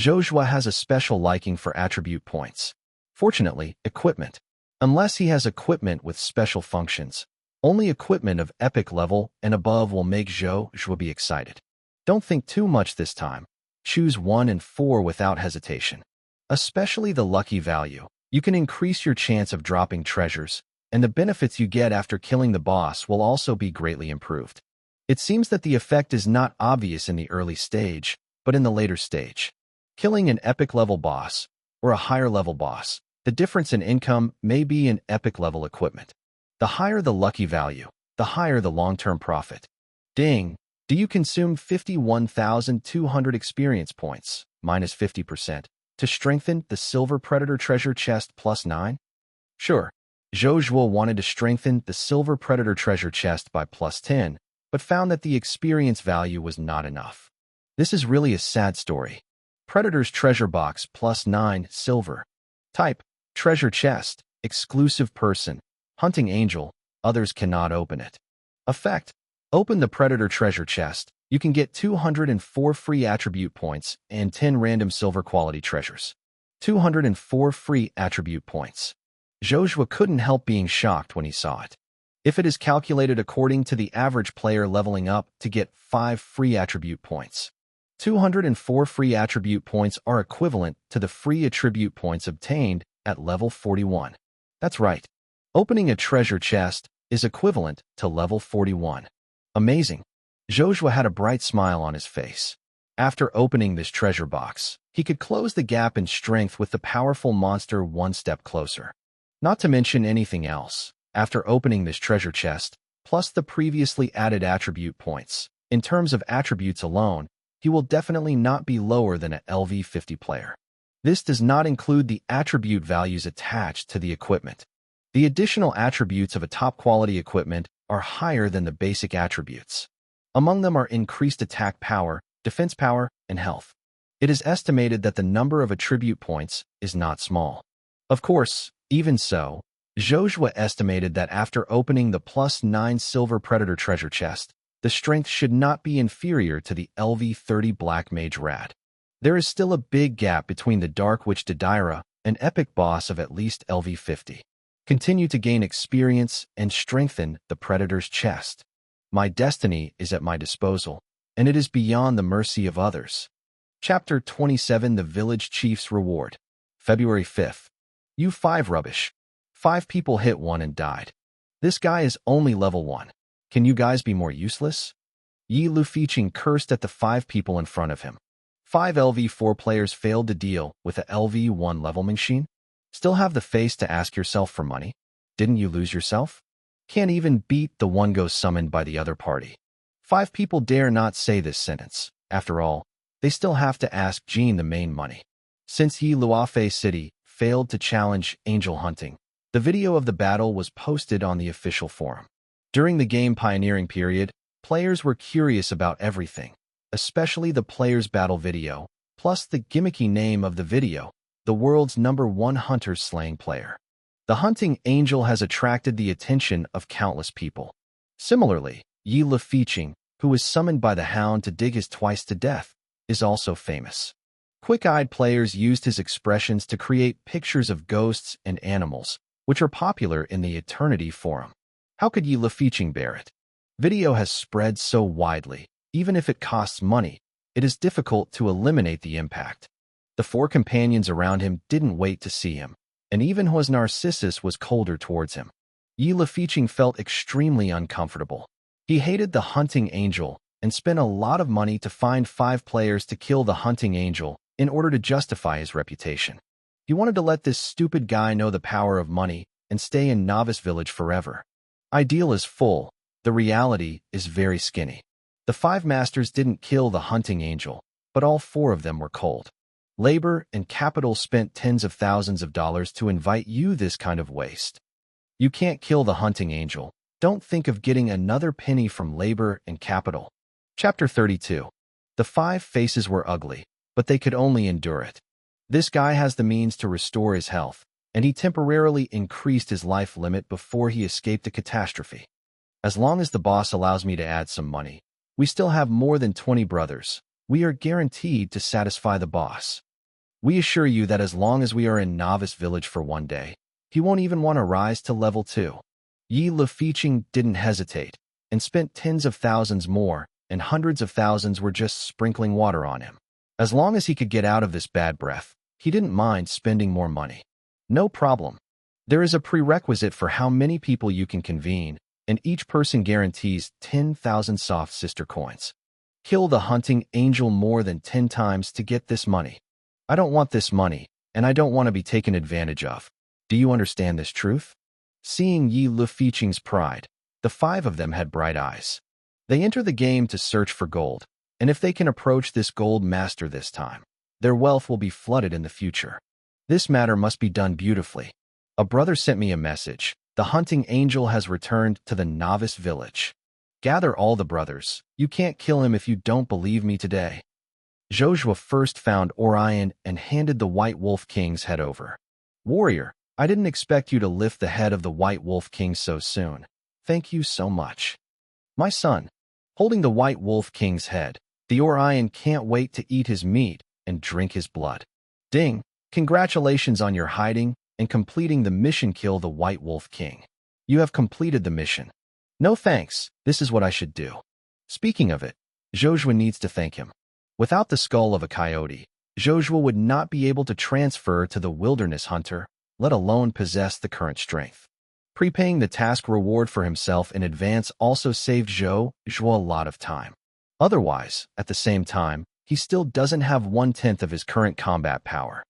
Zhou Zhuo has a special liking for attribute points. Fortunately, equipment. Unless he has equipment with special functions, only equipment of epic level and above will make Zhou Zhuo be excited. Don't think too much this time. Choose 1 and 4 without hesitation. especially the lucky value. You can increase your chance of dropping treasures, and the benefits you get after killing the boss will also be greatly improved. It seems that the effect is not obvious in the early stage, but in the later stage. Killing an epic level boss, or a higher level boss, the difference in income may be in epic level equipment. The higher the lucky value, the higher the long-term profit. Ding! Do you consume 51,200 experience points, minus 50%, to strengthen the Silver Predator treasure chest plus 9? Sure, Zhou Zhuo wanted to strengthen the Silver Predator treasure chest by plus 10, but found that the experience value was not enough. This is really a sad story. Predator's treasure box plus 9 silver. Type, treasure chest, exclusive person, hunting angel, others cannot open it. Effect, open the Predator treasure chest. You can get 204 free attribute points and 10 random silver quality treasures. 204 free attribute points. Zhou Zhuo couldn't help being shocked when he saw it. If it is calculated according to the average player leveling up to get 5 free attribute points, 204 free attribute points are equivalent to the free attribute points obtained at level 41. That's right. Opening a treasure chest is equivalent to level 41. Amazing. Zhou Zhuo had a bright smile on his face. After opening this treasure box, he could close the gap in strength with the powerful monster one step closer. Not to mention anything else, after opening this treasure chest, plus the previously added attribute points, in terms of attributes alone, he will definitely not be lower than an LV50 player. This does not include the attribute values attached to the equipment. The additional attributes of a top-quality equipment are higher than the basic attributes. Among them are increased attack power, defense power, and health. It is estimated that the number of attribute points is not small. Of course, even so, Zhou Zhuo estimated that after opening the plus 9 Silver Predator treasure chest, the strength should not be inferior to the LV30 Black Mage Rad. There is still a big gap between the Dark Witch Dedaira, an epic boss of at least LV50. Continue to gain experience and strengthen the Predator's chest. My destiny is at my disposal, and it is beyond the mercy of others. Chapter 27 The Village Chief's Reward. February 5th. U5 rubbish. 5 people hit 1 and died. This guy is only level 1. Can you guys be more useless? Yi Lufiqing cursed at the 5 people in front of him. 5 LV4 players failed to deal with a LV1 level machine? Still have the face to ask yourself for money? Didn't you lose yourself? Can't even beat the one go summoned by the other party. 5 people dare not say this sentence. After all, they still have to ask Jean the main money. Since Yi Luofei City failed to challenge angel hunting, the video of the battle was posted on the official forum. During the game pioneering period, players were curious about everything, especially the player's battle video, plus the gimmicky name of the video, the world's #1 hunter slaying player. The hunting angel has attracted the attention of countless people. Similarly, Yi Lufiqing, who was summoned by the hound to dig his twice to death, is also famous. Quick-eyed players used his expressions to create pictures of ghosts and animals, which are popular in the Eternity forum. How could Yi Lufiqing bear it? Video has spread so widely, even if it costs money, it is difficult to eliminate the impact. The 4 companions around him didn't wait to see him, and even his Narcissus was colder towards him. Yi Lufiqing felt extremely uncomfortable. He hated the hunting angel and spent a lot of money to find 5 players to kill the hunting angel in order to justify his reputation. He wanted to let this stupid guy know the power of money and stay in Novice Village forever. Ideal is full, the reality is very skinny. The 5 masters didn't kill the hunting angel, but all 4 of them were cold. Labor and capital spent tens of thousands of dollars to invite you this kind of waste. You can't kill the hunting angel. Don't think of getting another penny from labor and capital. Chapter 32. The 5 faces were ugly, but they could only endure it. This guy has the means to restore his health, and he temporarily increased his life limit before he escaped a catastrophe. As long as the boss allows me to add some money, we still have more than 20 brothers. We are guaranteed to satisfy the boss. We assure you that as long as we are in Novice Village for 1 day, he won't even want to rise to level 2. Yi Lufiqing didn't hesitate, and spent tens of thousands more, and hundreds of thousands were just sprinkling water on him. As long as he could get out of this bad breath, He didn't mind spending more money. No problem. There is a prerequisite for how many people you can convene, and each person guarantees 10,000 soft sister coins. Kill the hunting angel more than 10 times to get this money. I don't want this money, and I don't want to be taken advantage of. Do you understand this truth? Seeing Yi Lufiqing's pride, the 5 of them had bright eyes. They enter the game to search for gold, and if they can approach this gold master this time, their wealth will be flooded in the future. This matter must be done beautifully. A brother sent me a message. The hunting angel has returned to the novice village. Gather all the brothers. You can't kill him if you don't believe me today. Zhou Zhuo first found Orion and handed the White Wolf King's head over. Warrior, I didn't expect you to lift the head of the White Wolf King so soon. Thank you so much. My son. Holding the White Wolf King's head, the Orion can't wait to eat his meat and drink his blood. Ding! Congratulations on your hiding and completing the mission. Kill the White Wolf King. You have completed the mission. No thanks, this is what I should do. Speaking of it, Zhou Zhuo needs to thank him. Without the skull of a coyote, Zhou Zhuo would not be able to transfer to the wilderness hunter, let alone possess the current strength. Prepaying the task reward for himself in advance also saved Zhou Zhuo a lot of time. Otherwise, at the same time, he still doesn't have 1/10 of his current combat power.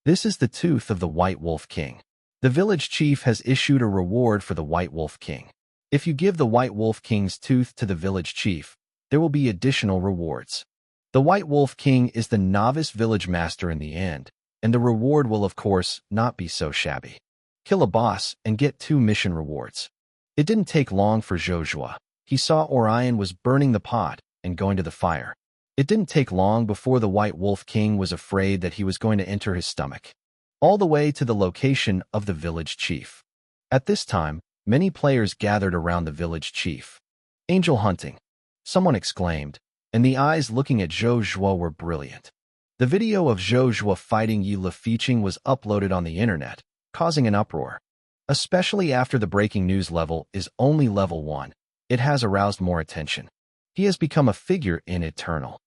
This is the tooth of the White Wolf King. The village chief has issued a reward for the White Wolf King. If you give the White Wolf King's tooth to the village chief, there will be additional rewards. The White Wolf King is the novice village master in the end, and the reward will of course not be so shabby. Kill a boss and get 2 mission rewards. It didn't take long for Zhou Zhuo. He saw Orion was burning the pot and going to the fire. It didn't take long before the White Wolf King was afraid that he was going to enter his stomach. All the way to the location of the village chief. At this time, many players gathered around the village chief. Angel hunting, someone exclaimed, and the eyes looking at Zhou Zhuo were brilliant. The video of Zhou Zhuo fighting Yi Lufiqing was uploaded on the internet, causing an uproar. Especially after the breaking news level is only level 1, it has aroused more attention. He has become a figure in Eternal.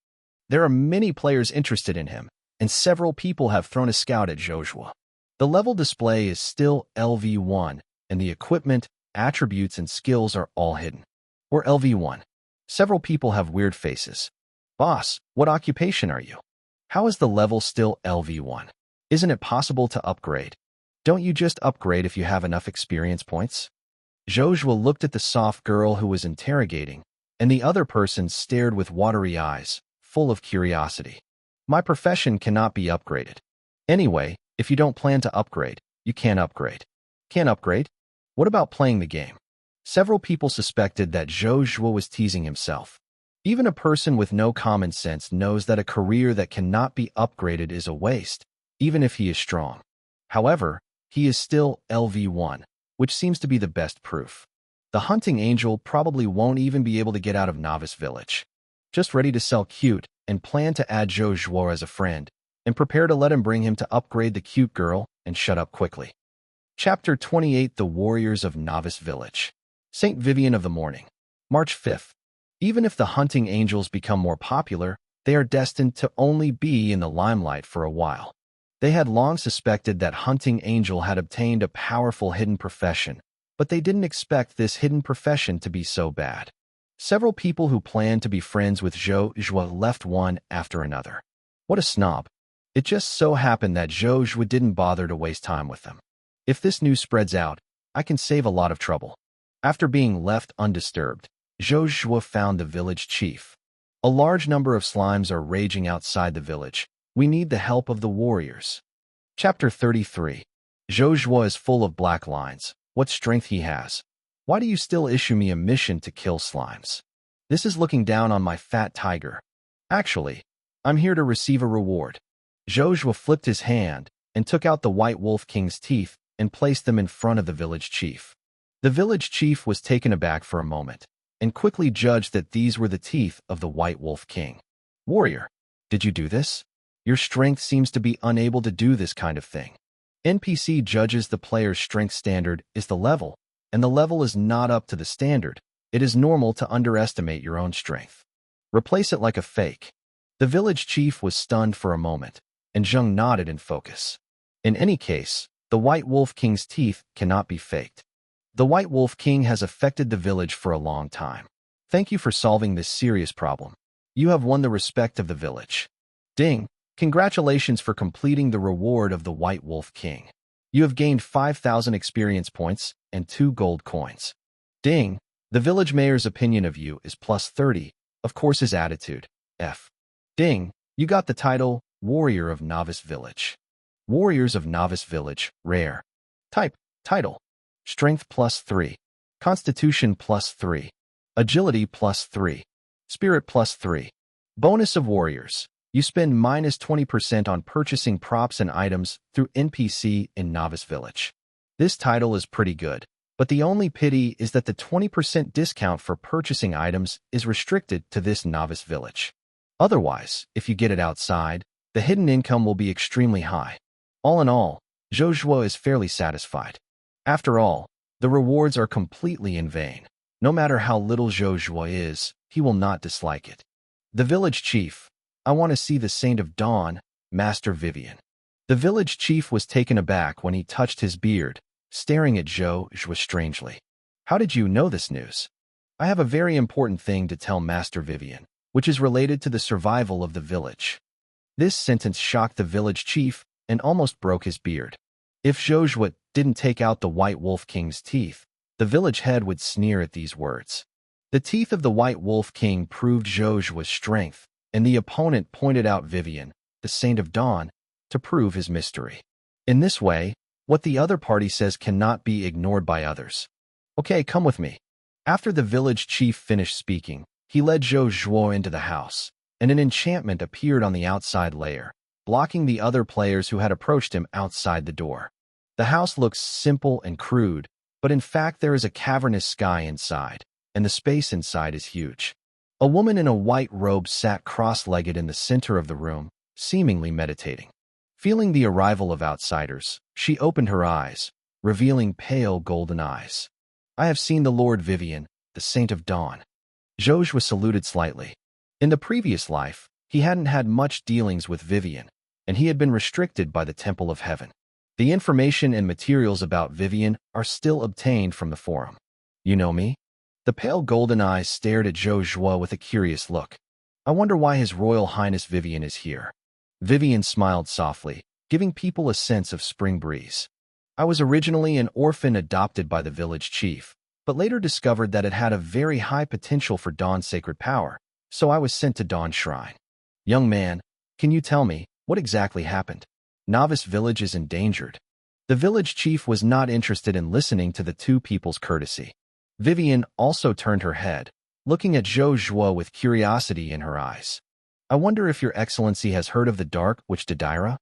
There are many players interested in him, and several people have thrown a scout at Zhou Zhuo. The level display is still LV1, and the equipment, attributes, and skills are all hidden. Or LV1. Several people have weird faces. Boss, what occupation are you? How is the level still LV1? Isn't it possible to upgrade? Don't you just upgrade if you have enough experience points? Zhou Zhuo looked at the soft girl who was interrogating, and the other person stared with watery eyes, full of curiosity. My profession cannot be upgraded. Anyway, if you don't plan to upgrade, you can't upgrade. Can't upgrade? What about playing the game? Several people suspected that Zhou Zhuo was teasing himself. Even a person with no common sense knows that a career that cannot be upgraded is a waste, even if he is strong. However, he is still LV1, which seems to be the best proof. The hunting angel probably won't even be able to get out of Novice Village. Just ready to sell cute and plan to add Zhou Zhuo as a friend, and prepare to let him bring him to upgrade the cute girl and shut up quickly. Chapter 28: The Warriors of Novice Village. St. Vivian of the Morning. March 5th. Even if the hunting angels become more popular, they are destined to only be in the limelight for a while. They had long suspected that hunting angel had obtained a powerful hidden profession, but they didn't expect this hidden profession to be so bad. Several people who planned to be friends with Zhou Zhuo left one after another. What a snob. It just so happened that Zhou Zhuo didn't bother to waste time with them. If this news spreads out, I can save a lot of trouble. After being left undisturbed, Zhou Zhuo found the village chief. A large number of slimes are raging outside the village. We need the help of the warriors. Chapter 33. Zhou Zhuo is full of black lines. What strength he has. Why do you still issue me a mission to kill slimes? This is looking down on my fat tiger. Actually, I'm here to receive a reward. Zhou Zhuo flipped his hand and took out the White Wolf King's teeth and placed them in front of the village chief. The village chief was taken aback for a moment and quickly judged that these were the teeth of the White Wolf King. Warrior, did you do this? Your strength seems to be unable to do this kind of thing. NPC judges the player's strength standard is the level, and the level is not up to the standard. It is normal to underestimate your own strength. Replace it like a fake. The village chief was stunned for a moment. and Zheng nodded in focus. In any case, the White Wolf King's teeth cannot be faked. The White Wolf King has affected the village for a long time. Thank you for solving this serious problem. You have won the respect of the village. Ding! Congratulations for completing the reward of the White Wolf King. You have gained 5,000 experience points and 2 gold coins. Ding! The village mayor's opinion of you is plus 30, of course his attitude, F. Ding! You got the title, Warrior of Novice Village. Warriors of Novice Village, rare. Type, title. Strength plus 3. Constitution plus 3. Agility plus 3. Spirit plus 3. Bonus of Warriors. You spend minus 20% on purchasing props and items through NPC in Novice Village. This title is pretty good, but the only pity is that the 20% discount for purchasing items is restricted to this Novice Village. Otherwise, if you get it outside, the hidden income will be extremely high. All in all, Zhou Zhuo is fairly satisfied. After all, the rewards are completely in vain. No matter how little Zhou Zhuo is, he will not dislike it. The village chief. I want to see the Saint of Dawn, Master Vivian. The village chief was taken aback when he touched his beard, staring at Zhou Zhuo strangely. How did you know this news? I have a very important thing to tell Master Vivian, which is related to the survival of the village. This sentence shocked the village chief and almost broke his beard. If Zhou Zhuo didn't take out the White Wolf King's teeth, the village head would sneer at these words. The teeth of the White Wolf King proved Zhou Zhuo's strength, and the opponent pointed out Vivian, the Saint of Dawn, to prove his mystery. In this way, what the other party says cannot be ignored by others. Okay, come with me. After the village chief finished speaking, he led Zhou Zhuo into the house, and an enchantment appeared on the outside layer, blocking the other players who had approached him outside the door. The house looks simple and crude, but in fact there is a cavernous sky inside, and the space inside is huge. A woman in a white robe sat cross-legged in the center of the room, seemingly meditating. Feeling the arrival of outsiders, she opened her eyes, revealing pale golden eyes. I have seen the Lord Vivian, the Saint of Dawn. Zhou Zhuo saluted slightly. In the previous life, he hadn't had much dealings with Vivian, and he had been restricted by the Temple of Heaven. The information and materials about Vivian are still obtained from the forum. You know me? The pale golden eyes stared at Zhou Zhuo with a curious look. I wonder why His Royal Highness Vivian is here. Vivian smiled softly, giving people a sense of spring breeze. I was originally an orphan adopted by the village chief, but later discovered that it had a very high potential for Dawn's sacred power, so I was sent to Dawn Shrine. Young man, can you tell me, what exactly happened? Novice Village is endangered. The village chief was not interested in listening to the two people's courtesy. Vivian also turned her head, looking at Zhou Zhuo with curiosity in her eyes. I wonder if your excellency has heard of the Dark Witch Dedaira?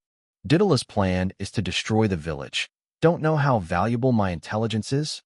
Didala's plan is to destroy the village. Don't know how valuable my intelligence is?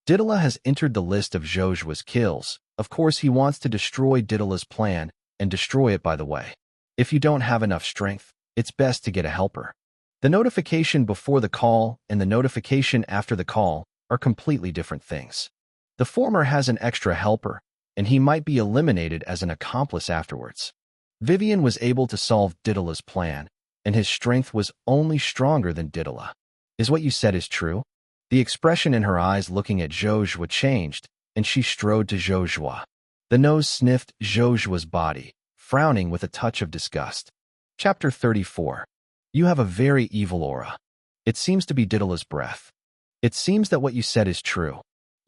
Didala has entered the list of Zhou Zhuo's kills. Of course he wants to destroy Didala's plan, and destroy it by the way. If you don't have enough strength, it's best to get a helper. The notification before the call and the notification after the call are completely different things. The former has an extra helper, and he might be eliminated as an accomplice afterwards. Vivian was able to solve Didala's plan, and his strength was only stronger than Didala. Is what you said is true? The expression in her eyes looking at Zhou Zhuo changed, and she strode to Zhou Zhuo. The nose sniffed Zhou Zhuo's body, frowning with a touch of disgust. Chapter 34. You have a very evil aura. It seems to be Didala's breath. It seems that what you said is true.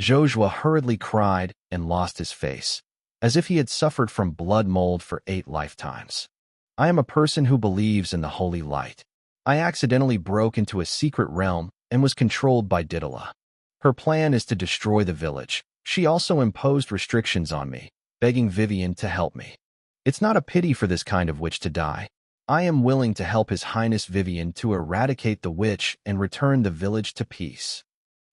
Zhou Zhuo hurriedly cried and lost his face, as if he had suffered from blood mold for 8 lifetimes. I am a person who believes in the holy light. I accidentally broke into a secret realm and was controlled by Didala. Her plan is to destroy the village. She also imposed restrictions on me, begging Vivian to help me. It's not a pity for this kind of witch to die. I am willing to help His Highness Vivian to eradicate the witch and return the village to peace.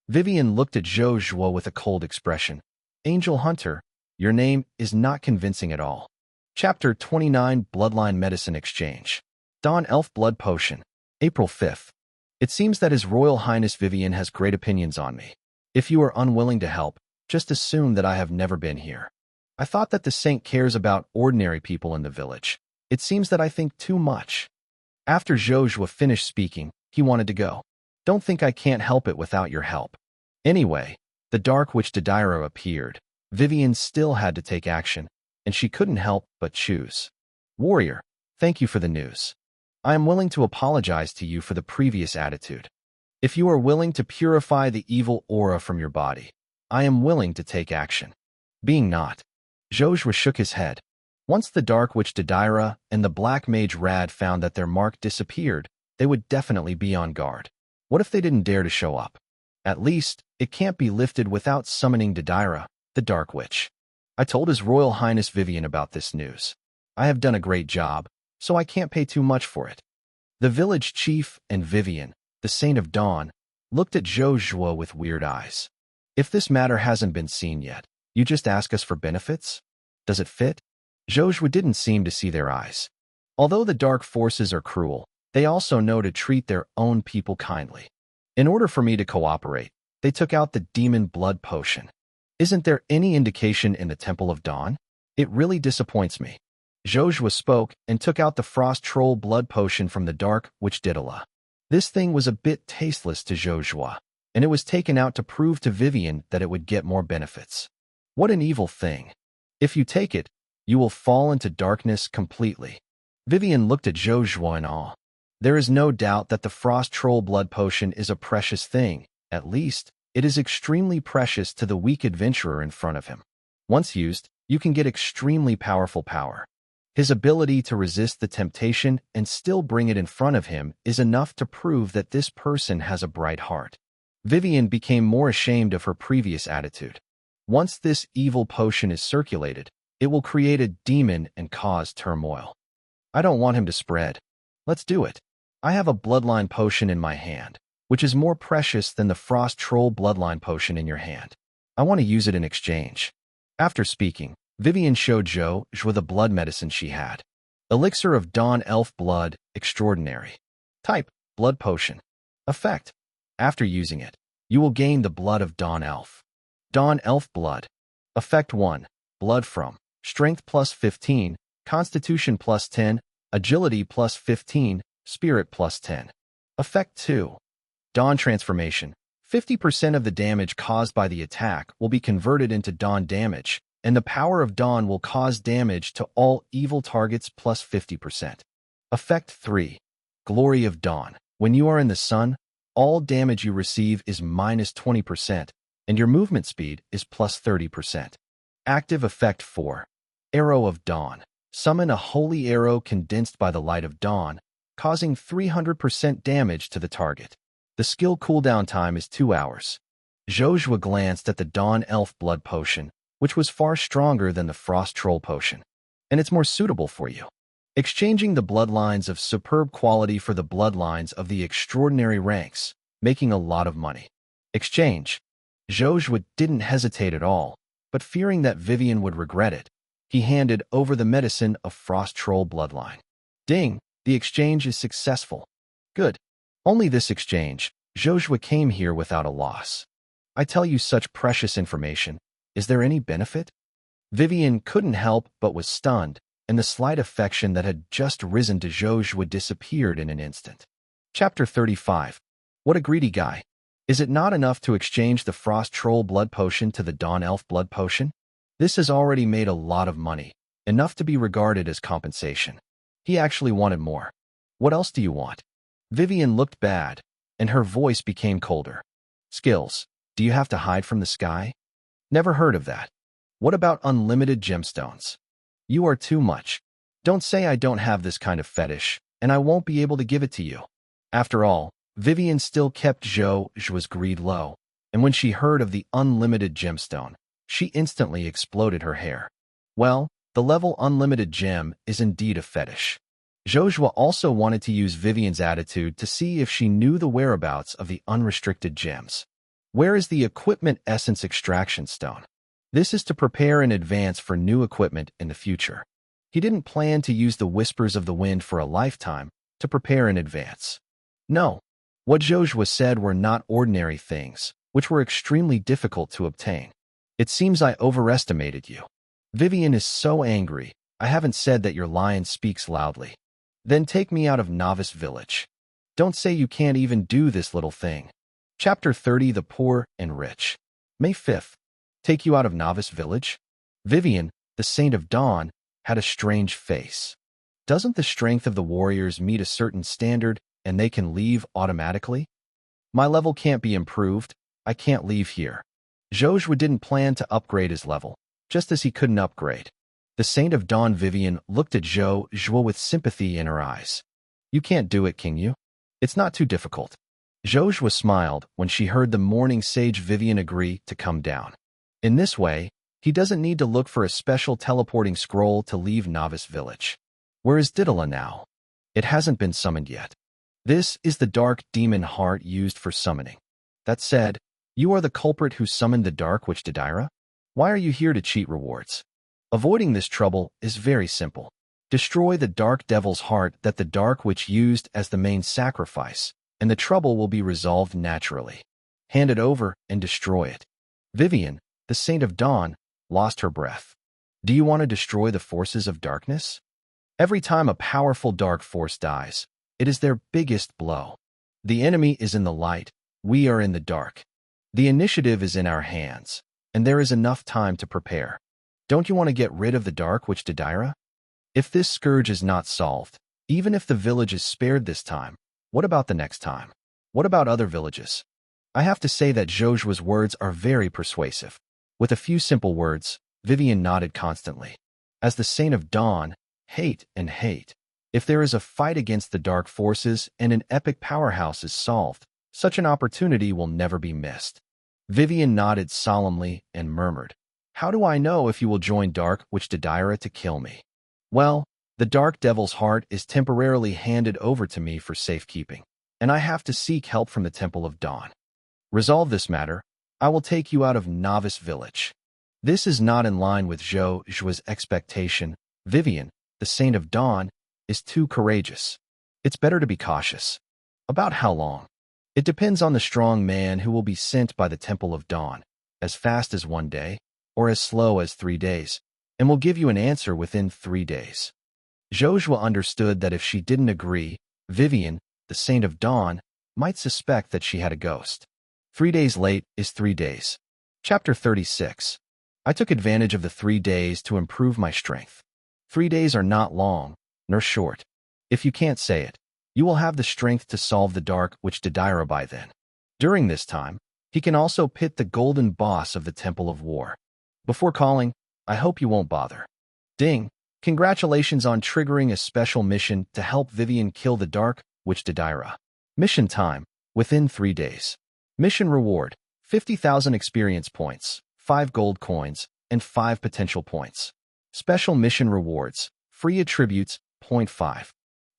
Vivian looked at Zhou Zhuo with a cold expression. Angel Hunter, your name is not convincing at all. Chapter 29 Bloodline Medicine Exchange. Dawn Elf Blood Potion. April 5th. It seems that His Royal Highness Vivian has great opinions on me. If you are unwilling to help, just assume that I have never been here. I thought that the saint cares about ordinary people in the village. It seems that I think too much. After Zhou Zhuo finished speaking, he wanted to go. Don't think I can't help it without your help. Anyway, the dark witch Devour appeared. Vivian still had to take action, and she couldn't help but choose. Warrior, thank you for the news. I am willing to apologize to you for the previous attitude. If you are willing to purify the evil aura from your body, I am willing to take action. Being not. Zhou Zhuo shook his head. Once the dark witch Devour and the black mage Rad found that their mark disappeared, they would definitely be on guard. What if they didn't dare to show up? At least, it can't be lifted without summoning Devour, the dark witch. I told His Royal Highness Vivian about this news. I have done a great job, so I can't pay too much for it. The village chief and Vivian, the Saint of Dawn, looked at Zhou Zhuo with weird eyes. If this matter hasn't been seen yet, you just ask us for benefits? Does it fit? Zhou Zhuo didn't seem to see their eyes. Although the dark forces are cruel, they also know to treat their own people kindly. In order for me to cooperate, they took out the demon blood potion. Isn't there any indication in the Temple of Dawn? It really disappoints me. Zhou Zhuo spoke and took out the frost troll blood potion from the dark witch Didala. This thing was a bit tasteless to Zhou Zhuo, and it was taken out to prove to Vivian that it would get more benefits. What an evil thing. If you take it, you will fall into darkness completely. Vivian looked at Zhou Zhuo in awe. There is no doubt that the frost troll blood potion is a precious thing. At least, it is extremely precious to the weak adventurer in front of him. Once used, you can get extremely powerful power. His ability to resist the temptation and still bring it in front of him is enough to prove that this person has a bright heart. Vivian became more ashamed of her previous attitude. Once this evil potion is circulated, it will create a demon and cause turmoil. I don't want him to spread. Let's do it. I have a bloodline potion in my hand, which is more precious than the frost troll bloodline potion in your hand. I want to use it in exchange. After speaking, Vivian showed Zhou Zhuo the blood medicine she had. Elixir of Dawn Elf Blood, Extraordinary. Type, Blood Potion. Effect. After using it, you will gain the blood of Dawn Elf. Dawn Elf Blood. Effect 1. Blood from Strength plus 15, Constitution plus 10, Agility plus 15, Spirit plus 10. Effect 2. Dawn Transformation. 50% of the damage caused by the attack will be converted into Dawn damage, and the power of Dawn will cause damage to all evil targets plus 50%. Effect 3. Glory of Dawn. When you are in the sun, all damage you receive is minus 20%, and your movement speed is plus 30%. Active Effect 4. Arrow of Dawn. Summon a holy arrow condensed by the light of dawn, causing 300% damage to the target. The skill cooldown time is 2 hours. Zhou Zhuo glanced at the Dawn Elf Blood Potion, which was far stronger than the Frost Troll Potion, and it's more suitable for you. Exchanging the bloodlines of superb quality for the bloodlines of the extraordinary ranks, making a lot of money. Exchange. Zhou Zhuo didn't hesitate at all, but fearing that Vivian would regret it, he handed over the medicine of Frost Troll Bloodline. Ding! The exchange is successful. Good. Only this exchange, Zhou Zhuo came here without a loss. I tell you such precious information. Is there any benefit? Vivian couldn't help but was stunned, and the slight affection that had just risen to Zhou Zhuo disappeared in an instant. Chapter 35. What a greedy guy. Is it not enough to exchange the Frost Troll Blood Potion to the Dawn Elf Blood Potion? This has already made a lot of money, enough to be regarded as compensation. He actually wanted more. What else do you want? Vivian looked bad, and her voice became colder. Skills. Do you have to hide from the sky? Never heard of that. What about unlimited gemstones? You are too much. Don't say I don't have this kind of fetish, and I won't be able to give it to you. After all, Vivian still kept Zhou Zhuo's greed low, and when she heard of the unlimited gemstone, she instantly exploded her hair. Well, the level unlimited gem is indeed a fetish. Zhou Zhuo also wanted to use Vivian's attitude to see if she knew the whereabouts of the unrestricted gems. Where is the Equipment Essence Extraction Stone? This is to prepare in advance for new equipment in the future. He didn't plan to use the Whispers of the Wind for a lifetime to prepare in advance. No. What Zhou Zhuo said were not ordinary things, which were extremely difficult to obtain. It seems I overestimated you. Vivian is so angry. I haven't said that your lion speaks loudly. Then take me out of Novice Village. Don't say you can't even do this little thing. Chapter 30, The Poor and Rich. May 5th. Take you out of Novice Village? Vivian, the Saint of Dawn, had a strange face. Doesn't the strength of the warriors meet a certain standard and they can leave automatically? My level can't be improved. I can't leave here. Zhou Zhuo didn't plan to upgrade his level, just as he couldn't upgrade. The Saint of Dawn Vivian looked at Zhou Zhuo with sympathy in her eyes. You can't do it, King Yu. It's not too difficult. Zhou Zhuo smiled when she heard the morning sage Vivian agree to come down. In this way, he doesn't need to look for a special teleporting scroll to leave Novice Village. Where is Didala now? It hasn't been summoned yet. This is the dark demon heart used for summoning. That said, you are the culprit who summoned the Dark Witch Dedaira? Why are you here to cheat rewards? Avoiding this trouble is very simple. Destroy the Dark Devil's heart that the Dark Witch used as the main sacrifice, and the trouble will be resolved naturally. Hand it over and destroy it. Vivian, the Saint of Dawn, lost her breath. Do you want to destroy the forces of darkness? Every time a powerful dark force dies, it is their biggest blow. The enemy is in the light, we are in the dark. The initiative is in our hands, and there is enough time to prepare. Don't you want to get rid of the Dark Witch Dedaira? If this scourge is not solved, even if the village is spared this time, what about the next time? What about other villages? I have to say that Zhou Zhuo's words are very persuasive. With a few simple words, Vivian nodded constantly. As the Saint of Dawn, hate and hate. If there is a fight against the dark forces and an epic powerhouse is solved, such an opportunity will never be missed. Vivian nodded solemnly and murmured, How do I know if you will join Dark Witch Dedaira to kill me? Well, the Dark Devil's heart is temporarily handed over to me for safekeeping, and I have to seek help from the Temple of Dawn. Resolve this matter, I will take you out of Novice Village. This is not in line with Zhou Zhuo's expectation. Vivian, the Saint of Dawn, is too courageous. It's better to be cautious. About how long? It depends on the strong man who will be sent by the Temple of Dawn, as fast as 1 day, or as slow as 3 days, and will give you an answer within 3 days. Zhou Zhuo understood that if she didn't agree, Vivian, the Saint of Dawn, might suspect that she had a ghost. 3 days late is 3 days. Chapter 36. I took advantage of the 3 days to improve my strength. 3 days are not long, nor short. If you can't say it, you will have the strength to solve the Dark Witch Dedaira by then. During this time, he can also pit the golden boss of the Temple of War. Before calling, I hope you won't bother. Ding! Congratulations on triggering a special mission to help Vivian kill the Dark Witch Dedaira. Mission time, within 3 days. Mission reward, 50,000 experience points, 5 gold coins, and 5 potential points. Special mission rewards, free attributes, 0.5.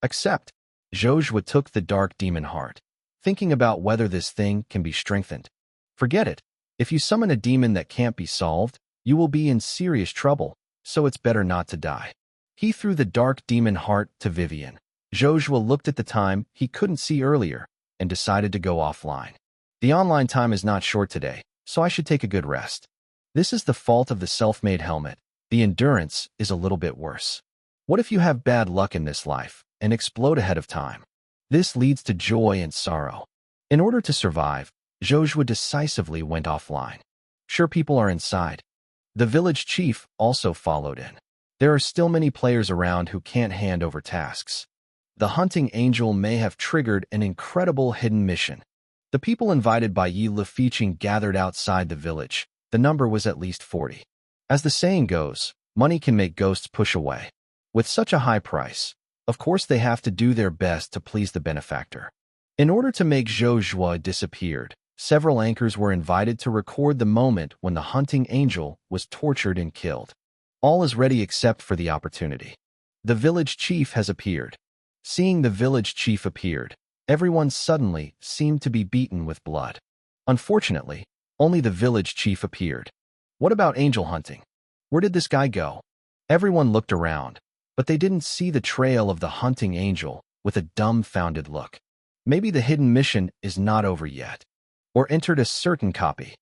Accept. Zhou Zhuo took the dark demon heart, thinking about whether this thing can be strengthened. Forget it. If you summon a demon that can't be solved, you will be in serious trouble, so it's better not to die. He threw the dark demon heart to Vivian. Zhou Zhuo looked at the time he couldn't see earlier and decided to go offline. The online time is not short today, so I should take a good rest. This is the fault of the self-made helmet. The endurance is a little bit worse. What if you have bad luck in this life and explode ahead of time? This leads to joy and sorrow. In order to survive, Zhou Zhuo decisively went offline. Sure, people are inside. The village chief also followed in. There are still many players around who can't hand over tasks. The hunting angel may have triggered an incredible hidden mission. The people invited by Yi Lefiching gathered outside the village. The number was at least 40. As the saying goes, money can make ghosts push away. With such a high price, of course they have to do their best to please the benefactor. In order to make Zhou Zhuo disappeared, several anchors were invited to record the moment when the hunting angel was tortured and killed. All is ready except for the opportunity. The village chief has appeared. Seeing the village chief appeared, everyone suddenly seemed to be beaten with blood. Unfortunately, only the village chief appeared. What about angel hunting? Where did this guy go? Everyone looked around, but they didn't see the trail of the hunting angel with a dumbfounded look. Maybe the hidden mission is not over yet. Or entered a certain copy.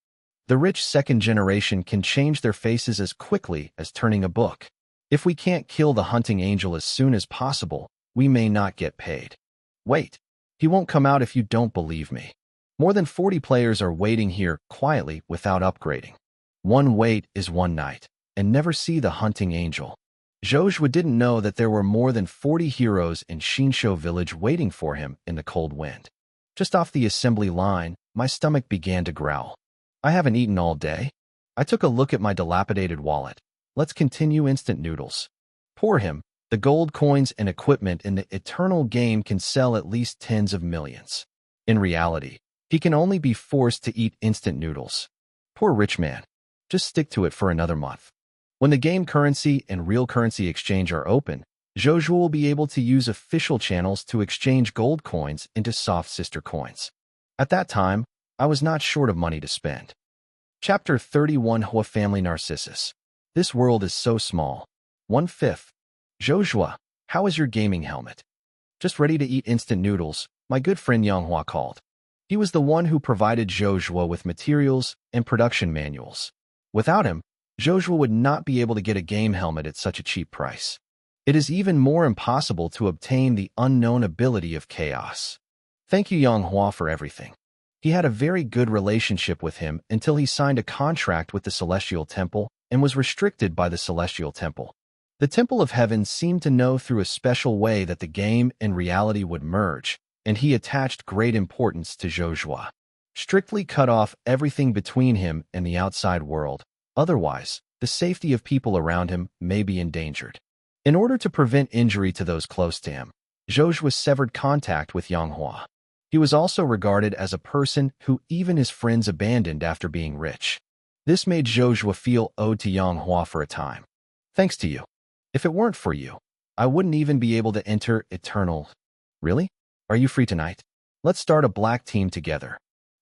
The rich second generation can change their faces as quickly as turning a book. If we can't kill the hunting angel as soon as possible, we may not get paid. Wait, he won't come out if you don't believe me. More than 40 players are waiting here quietly without upgrading. One wait is one night, and never see the hunting angel. Zhou Zhuo didn't know that there were more than 40 heroes in Xinsho village waiting for him in the cold wind. Just off the assembly line, my stomach began to growl. I haven't eaten all day. I took a look at my dilapidated wallet. Let's continue instant noodles. Poor him. The gold coins and equipment in the eternal game can sell at least tens of millions. In reality, he can only be forced to eat instant noodles. Poor rich man. Just stick to it for another month. When the game currency and real currency exchange are open, Zhou Zhuo will be able to use official channels to exchange gold coins into soft sister coins. At that time, I was not short of money to spend. Chapter 31 Hua Family Narcissus. This world is so small. 1/5. Zhou Zhuo, how is your gaming helmet? Just ready to eat instant noodles, my good friend Manhwa called. He was the one who provided Zhou Zhuo with materials and production manuals. Without him, Zhou Zhuo would not be able to get a game helmet at such a cheap price. It is even more impossible to obtain the unknown ability of chaos. Thank you, Manhwa, for everything. He had a very good relationship with him until he signed a contract with the Celestial Temple and was restricted by the Celestial Temple. The Temple of Heaven seemed to know through a special way that the game and reality would merge, and he attached great importance to Zhou Zhuo. Strictly cut off everything between him and the outside world. Otherwise, the safety of people around him may be endangered. In order to prevent injury to those close to him, Zhou Zhuo severed contact with Manhwa. He was also regarded as a person who even his friends abandoned after being rich. This made Zhou Zhuo feel owed to Manhwa for a time. Thanks to you. If it weren't for you, I wouldn't even be able to enter Eternal. Really? Are you free tonight? Let's start a black team together.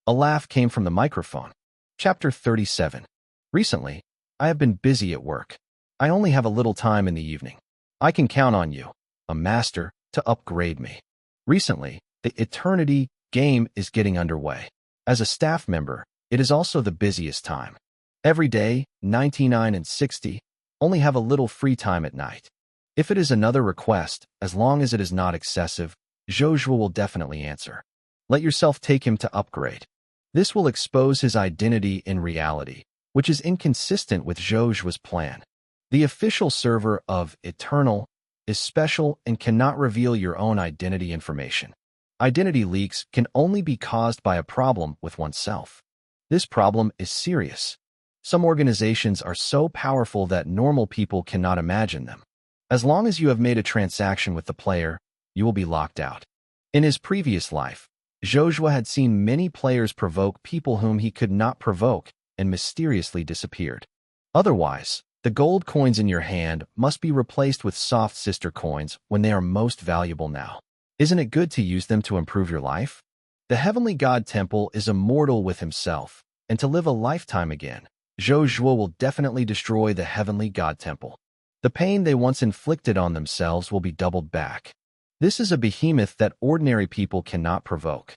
A laugh came from the microphone. Chapter 37. Recently, I have been busy at work. I only have a little time in the evening. I can count on you, a master, to upgrade me. Recently, the Eternity game is getting underway. As a staff member, it is also the busiest time. Every day, 99 and 60, only have a little free time at night. If it is another request, as long as it is not excessive, Zhou Zhuo will definitely answer. Let yourself take him to upgrade. This will expose his identity in reality, which is inconsistent with Zhou Zhuo's plan. The official server of Eternal is special and cannot reveal your own identity information. Identity leaks can only be caused by a problem with oneself. This problem is serious. Some organizations are so powerful that normal people cannot imagine them. As long as you have made a transaction with the player, you will be locked out. In his previous life, Zhou Zhuo had seen many players provoke people whom he could not provoke and mysteriously disappeared. Otherwise, the gold coins in your hand must be replaced with soft sister coins when they are most valuable now. Isn't it good to use them to improve your life? The Heavenly God Temple is immortal with himself, and to live a lifetime again, Zhou Zhuo will definitely destroy the Heavenly God Temple. The pain they once inflicted on themselves will be doubled back. This is a behemoth that ordinary people cannot provoke.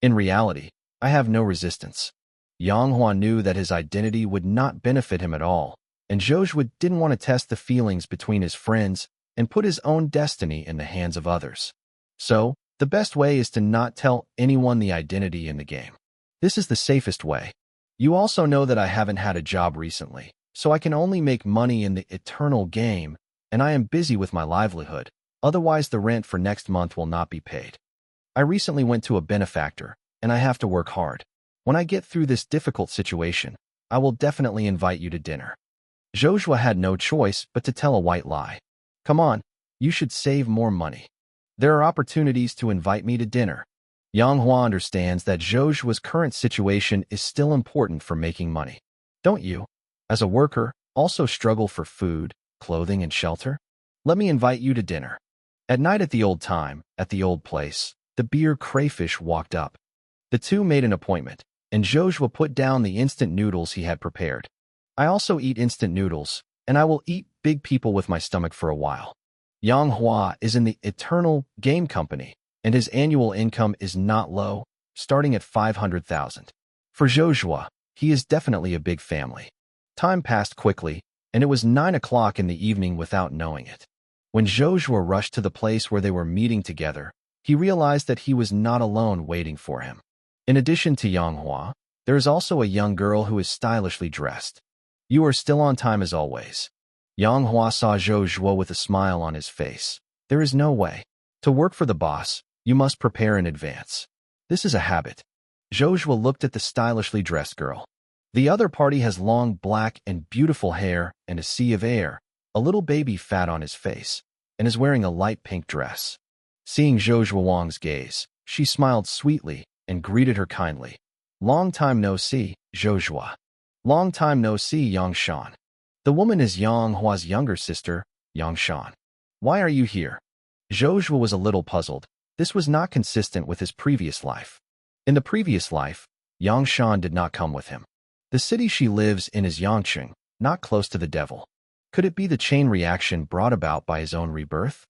In reality, I have no resistance. Manhwa knew that his identity would not benefit him at all, and Zhou Zhuo didn't want to test the feelings between his friends and put his own destiny in the hands of others. So, the best way is to not tell anyone the identity in the game. This is the safest way. You also know that I haven't had a job recently, so I can only make money in the eternal game, and I am busy with my livelihood. Otherwise, the rent for next month will not be paid. I recently went to a benefactor, and I have to work hard. When I get through this difficult situation, I will definitely invite you to dinner. Zhou Zhuo had no choice but to tell a white lie. Come on, you should save more money. There are opportunities to invite me to dinner. Manhwa understands that Zhou Zhuo's current situation is still important for making money. Don't you, as a worker, also struggle for food, clothing, and shelter? Let me invite you to dinner. At night at the old time, at the old place, the beer crayfish walked up. The two made an appointment, and Zhou Zhuo put down the instant noodles he had prepared. I also eat instant noodles, and I will eat big people with my stomach for a while. Manhwa is in the Eternal Game Company, and his annual income is not low, starting at 500,000. For Zhou Zhuo, he is definitely a big family. Time passed quickly, and it was 9 o'clock in the evening without knowing it. When Zhou Zhuo rushed to the place where they were meeting together, he realized that he was not alone waiting for him. In addition to Yang Hua, there is also a young girl who is stylishly dressed. You are still on time as always. Yang Hua saw Zhou Zhuo with a smile on his face. There is no way. To work for the boss, you must prepare in advance. This is a habit. Zhou Zhuo looked at the stylishly dressed girl. The other party has long black and beautiful hair and a sea of air, a little baby fat on his face, and is wearing a light pink dress. Seeing Zhou Zhuo Wang's gaze, she smiled sweetly and greeted her kindly. Long time no see, Zhou Zhuo. Long time no see, Yang Shan. The woman is Yang Hua's younger sister, Yang Shan. Why are you here? Zhou Zhuo was a little puzzled. This was not consistent with his previous life. In the previous life, Yang Shan did not come with him. The city she lives in is Yangqing, not close to the devil. Could it be the chain reaction brought about by his own rebirth?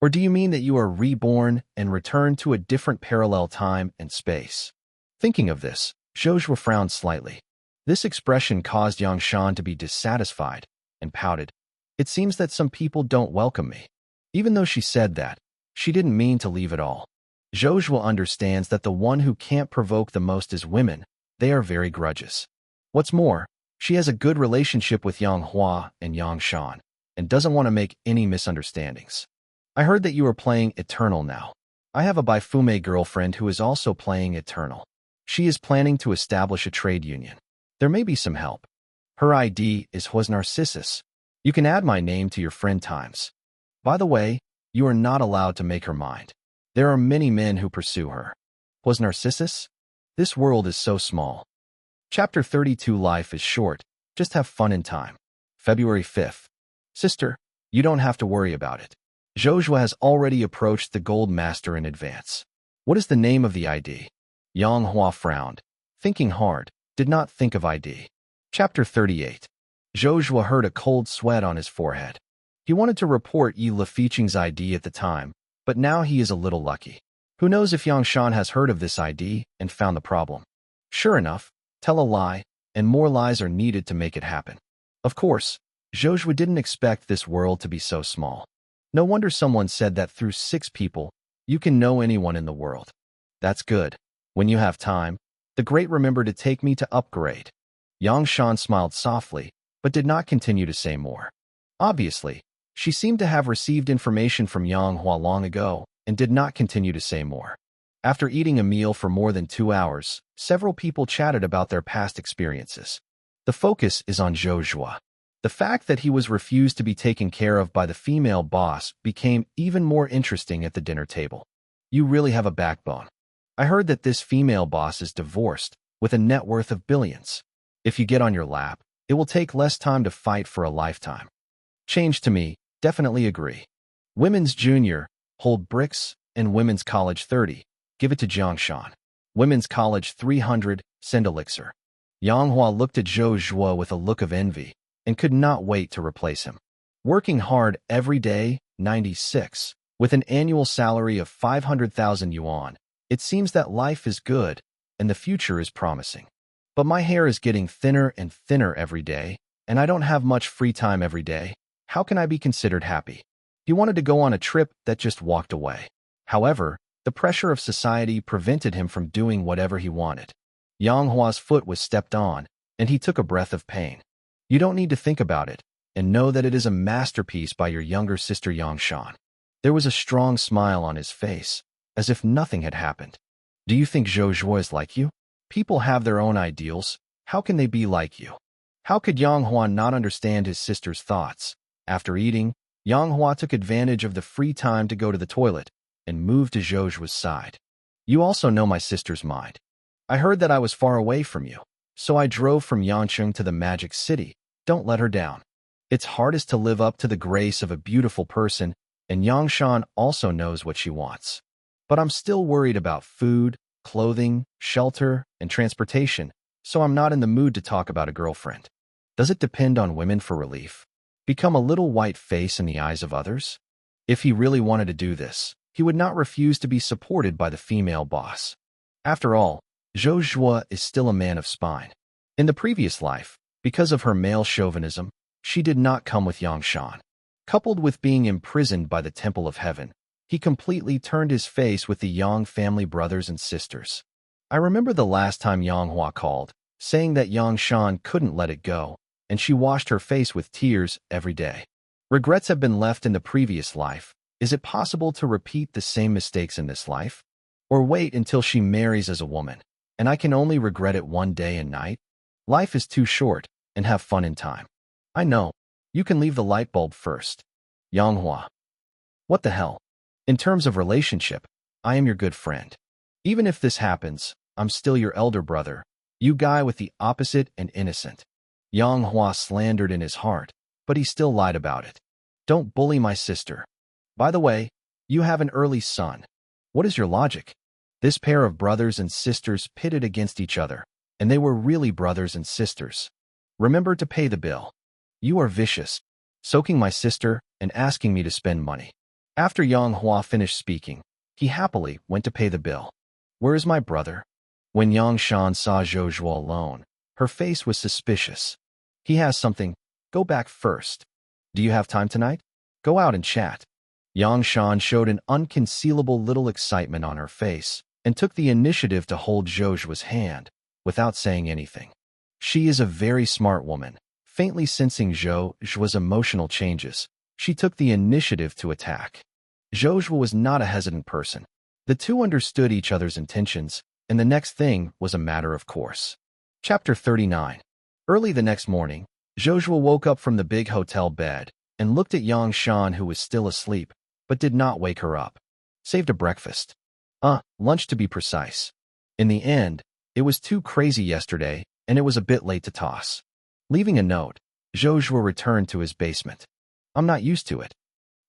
Or do you mean that you are reborn and return to a different parallel time and space? Thinking of this, Zhou Zhuo frowned slightly. This expression caused Yang Shan to be dissatisfied and pouted. It seems that some people don't welcome me. Even though she said that, she didn't mean to leave at all. Zhou Zhuo understands that the one who can't provoke the most is women. They are very grudges. What's more, she has a good relationship with Yang Hua and Yang Shan, and doesn't want to make any misunderstandings. I heard that you are playing Eternal now. I have a Baifume girlfriend who is also playing Eternal. She is planning to establish a trade union. There may be some help. Her ID is Huas Narcissus. You can add my name to your friend times. By the way, you are not allowed to make her mind. There are many men who pursue her. Huas Narcissus? This world is so small. Chapter 32. Life is short. Just have fun in time. February 5th. Sister, you don't have to worry about it. Zhou Zhuo has already approached the Gold Master in advance. What is the name of the ID? Yang Hua frowned. Thinking hard, did not think of ID. Chapter 38. Zhou Zhuo heard a cold sweat on his forehead. He wanted to report Yi Lefiqing's ID at the time, but now he is a little lucky. Who knows if Yang Shan has heard of this ID and found the problem. Sure enough, tell a lie, and more lies are needed to make it happen. Of course, Zhou Zhuo didn't expect this world to be so small. No wonder someone said that through 6 people, you can know anyone in the world. That's good. When you have time, the great remember to take me to upgrade. Yang Shan smiled softly, but did not continue to say more. Obviously, she seemed to have received information from Yang Hua long ago and did not continue to say more. After eating a meal for more than 2 hours, several people chatted about their past experiences. The focus is on Zhou Zhuo. The fact that he was refused to be taken care of by the female boss became even more interesting at the dinner table. You really have a backbone. I heard that this female boss is divorced, with a net worth of billions. If you get on your lap, it will take less time to fight for a lifetime. Change to me, definitely agree. Women's Junior, hold bricks, and Women's College 30. Give it to Jiang Shan. Women's College 300, send elixir. Yang Hua looked at Zhou Zhuo with a look of envy, and could not wait to replace him. Working hard every day, 96, with an annual salary of 500,000 yuan, it seems that life is good, and the future is promising. But my hair is getting thinner and thinner every day, and I don't have much free time every day. How can I be considered happy? He wanted to go on a trip that just walked away. However, the pressure of society prevented him from doing whatever he wanted. Yang Hua's foot was stepped on, and he took a breath of pain. You don't need to think about it, and know that it is a masterpiece by your younger sister Yang Shan. There was a strong smile on his face, as if nothing had happened. Do you think Zhou Zhuo is like you? People have their own ideals. How can they be like you? How could Yang Hua not understand his sister's thoughts? After eating, Yang Hua took advantage of the free time to go to the toilet and moved to Zhou Zhuo's side. You also know my sister's mind. I heard that I was far away from you, so I drove from Yangqing to the Magic City. Don't let her down. It's hardest to live up to the grace of a beautiful person, and Yang Shan also knows what she wants. But I'm still worried about food, clothing, shelter, and transportation, so I'm not in the mood to talk about a girlfriend. Does it depend on women for relief? Become a little white face in the eyes of others? If he really wanted to do this, he would not refuse to be supported by the female boss. After all, Zhou Zhuo is still a man of spine. In the previous life, because of her male chauvinism, she did not come with Yang Shan. Coupled with being imprisoned by the Temple of Heaven, he completely turned his face with the Yang family brothers and sisters. I remember the last time Yang Hua called, saying that Yang Shan couldn't let it go, and she washed her face with tears every day. Regrets have been left in the previous life. Is it possible to repeat the same mistakes in this life? Or wait until she marries as a woman, and I can only regret it one day and night? Life is too short, and have fun in time. I know. You can leave the light bulb first. Yang Hua. What the hell? In terms of relationship, I am your good friend. Even if this happens, I'm still your elder brother, you guy with the opposite and innocent. Yang Hua slandered in his heart, but he still lied about it. Don't bully my sister. By the way, you have an early son. What is your logic? This pair of brothers and sisters pitted against each other, and they were really brothers and sisters. Remember to pay the bill. You are vicious, soaking my sister and asking me to spend money. After Yang Hua finished speaking, he happily went to pay the bill. Where is my brother? When Yang Shan saw Zhou Zhuo alone, her face was suspicious. He has something. Go back first. Do you have time tonight? Go out and chat. Yang Shan showed an unconcealable little excitement on her face and took the initiative to hold Zhou Zhuo's hand without saying anything. She is a very smart woman. Faintly sensing Zhou Zhuo's emotional changes, she took the initiative to attack. Zhou Zhuo was not a hesitant person. The two understood each other's intentions, and the next thing was a matter of course. Chapter 39. Early the next morning, Zhou Zhuo woke up from the big hotel bed and looked at Yang Shan, who was still asleep, but did not wake her up. Saved a breakfast. Lunch to be precise. In the end, it was too crazy yesterday, and it was a bit late to toss. Leaving a note, Zhou Zhuo returned to his basement. I'm not used to it.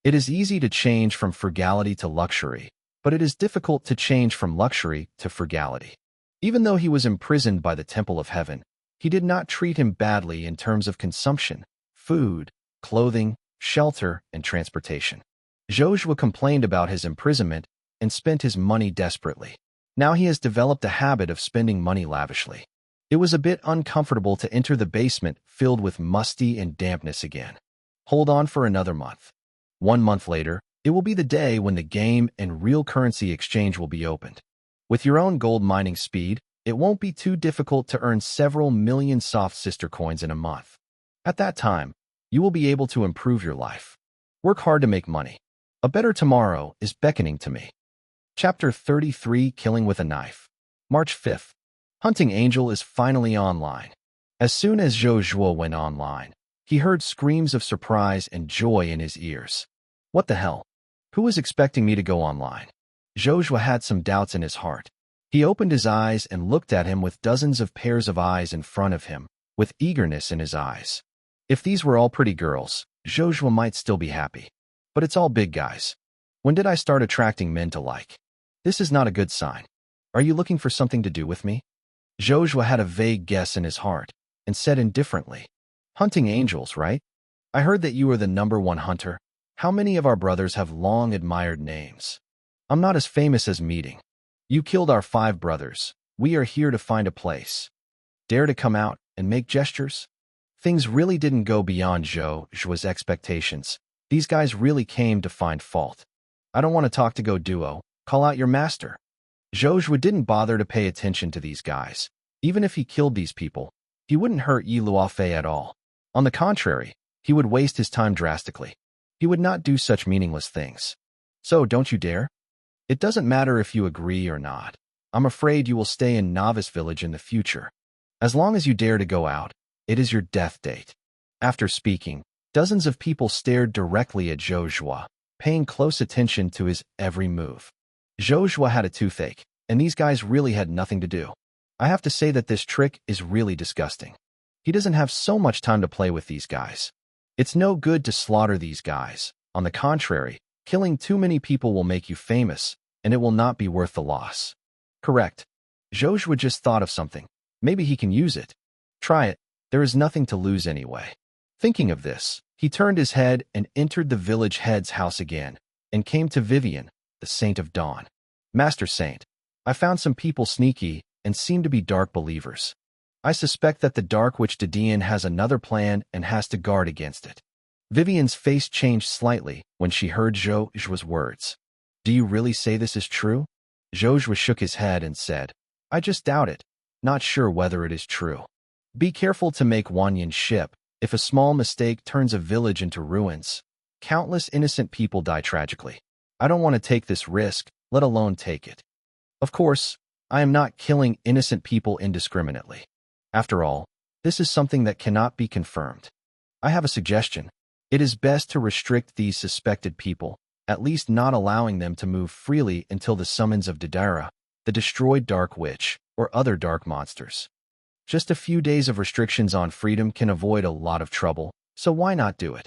It is easy to change from frugality to luxury, but it is difficult to change from luxury to frugality. Even though he was imprisoned by the Temple of Heaven, he did not treat him badly in terms of consumption, food, clothing, shelter, and transportation. Zhou Zhuo complained about his imprisonment and spent his money desperately. Now he has developed a habit of spending money lavishly. It was a bit uncomfortable to enter the basement filled with musty and dampness again. Hold on for another month. 1 month later, it will be the day when the game and real currency exchange will be opened. With your own gold mining speed, it won't be too difficult to earn several million soft sister coins in a month. At that time, you will be able to improve your life. Work hard to make money. A better tomorrow is beckoning to me. Chapter 33, Killing with a Knife. March 5th. Hunting Angel is finally online. As soon as Zhou Zhuo went online, he heard screams of surprise and joy in his ears. What the hell? Who was expecting me to go online? Zhou Zhuo had some doubts in his heart. He opened his eyes and looked at him with dozens of pairs of eyes in front of him, with eagerness in his eyes. If these were all pretty girls, Zhou Zhuo might still be happy. But it's all big guys. When did I start attracting men to like? This is not a good sign. Are you looking for something to do with me? Zhou Zhuo had a vague guess in his heart and said indifferently, Hunting angels, right? I heard that you are the #1 hunter. How many of our brothers have long admired names? I'm not as famous as Meeting. You killed our 5 brothers. We are here to find a place. Dare to come out and make gestures? Things really didn't go beyond Zhou Zhuo's expectations. These guys really came to find fault. I don't want to talk to Go Duo. Call out your master. Zhou Zhuo didn't bother to pay attention to these guys. Even if he killed these people, he wouldn't hurt Yi Luofei at all. On the contrary, he would waste his time drastically. He would not do such meaningless things. So don't you dare? It doesn't matter if you agree or not. I'm afraid you will stay in Novice Village in the future. As long as you dare to go out, it is your death date. After speaking, dozens of people stared directly at Zhou Zhuo, paying close attention to his every move. Zhou Zhuo had a toothache, and these guys really had nothing to do. I have to say that this trick is really disgusting. He doesn't have so much time to play with these guys. It's no good to slaughter these guys. On the contrary, killing too many people will make you famous, and it will not be worth the loss. Correct. Zhou Zhuo just thought of something. Maybe he can use it. Try it. There is nothing to lose anyway. Thinking of this, he turned his head and entered the village head's house again, and came to Vivian, the Saint of Dawn. Master Saint, I found some people sneaky and seem to be dark believers. I suspect that the Dark Witch Didion has another plan and has to guard against it. Vivian's face changed slightly when she heard Zhou Zhuo's words. Do you really say this is true? Zhou Zhuo shook his head and said, I just doubt it. Not sure whether it is true. Be careful to make Wanyan's ship. If a small mistake turns a village into ruins, countless innocent people die tragically. I don't want to take this risk, let alone take it. Of course, I am not killing innocent people indiscriminately. After all, this is something that cannot be confirmed. I have a suggestion. It is best to restrict these suspected people, at least not allowing them to move freely until the summons of devour, the destroyed Dark Witch, or other dark monsters. Just a few days of restrictions on freedom can avoid a lot of trouble, so why not do it?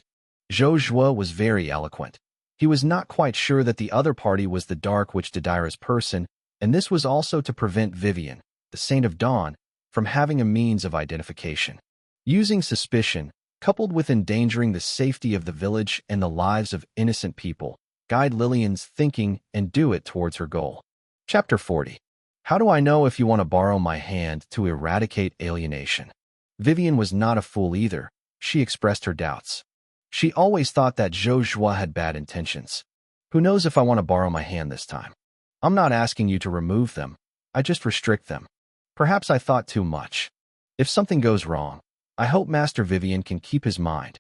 Zhou Zhuo was very eloquent. He was not quite sure that the other party was the Dark Witch Dedaira's person, and this was also to prevent Vivian, the Saint of Dawn, from having a means of identification. Using suspicion, coupled with endangering the safety of the village and the lives of innocent people, guide Lillian's thinking and do it towards her goal. Chapter 40. How do I know if you want to borrow my hand to eradicate alienation? Vivian was not a fool either. She expressed her doubts. She always thought that Zhou Zhuo had bad intentions. Who knows if I want to borrow my hand this time? I'm not asking you to remove them. I just restrict them. Perhaps I thought too much. If something goes wrong, I hope Master Vivian can keep his mind.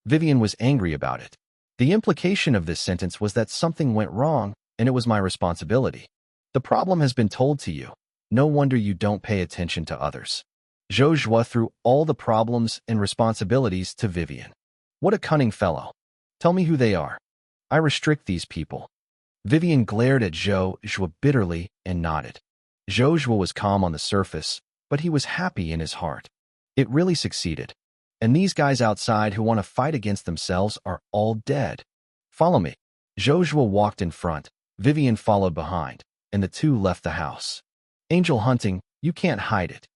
Vivian was angry about it. The implication of this sentence was that something went wrong, and it was my responsibility. The problem has been told to you. No wonder you don't pay attention to others. Zhou Zhuo threw all the problems and responsibilities to Vivian. What a cunning fellow. Tell me who they are. I restrict these people. Vivian glared at Zhou Zhuo bitterly and nodded. Zhou Zhuo was calm on the surface, but he was happy in his heart. It really succeeded. And these guys outside who want to fight against themselves are all dead. Follow me. Zhou Zhuo walked in front. Vivian followed behind, and the two left the house. Angel hunting, you can't hide it.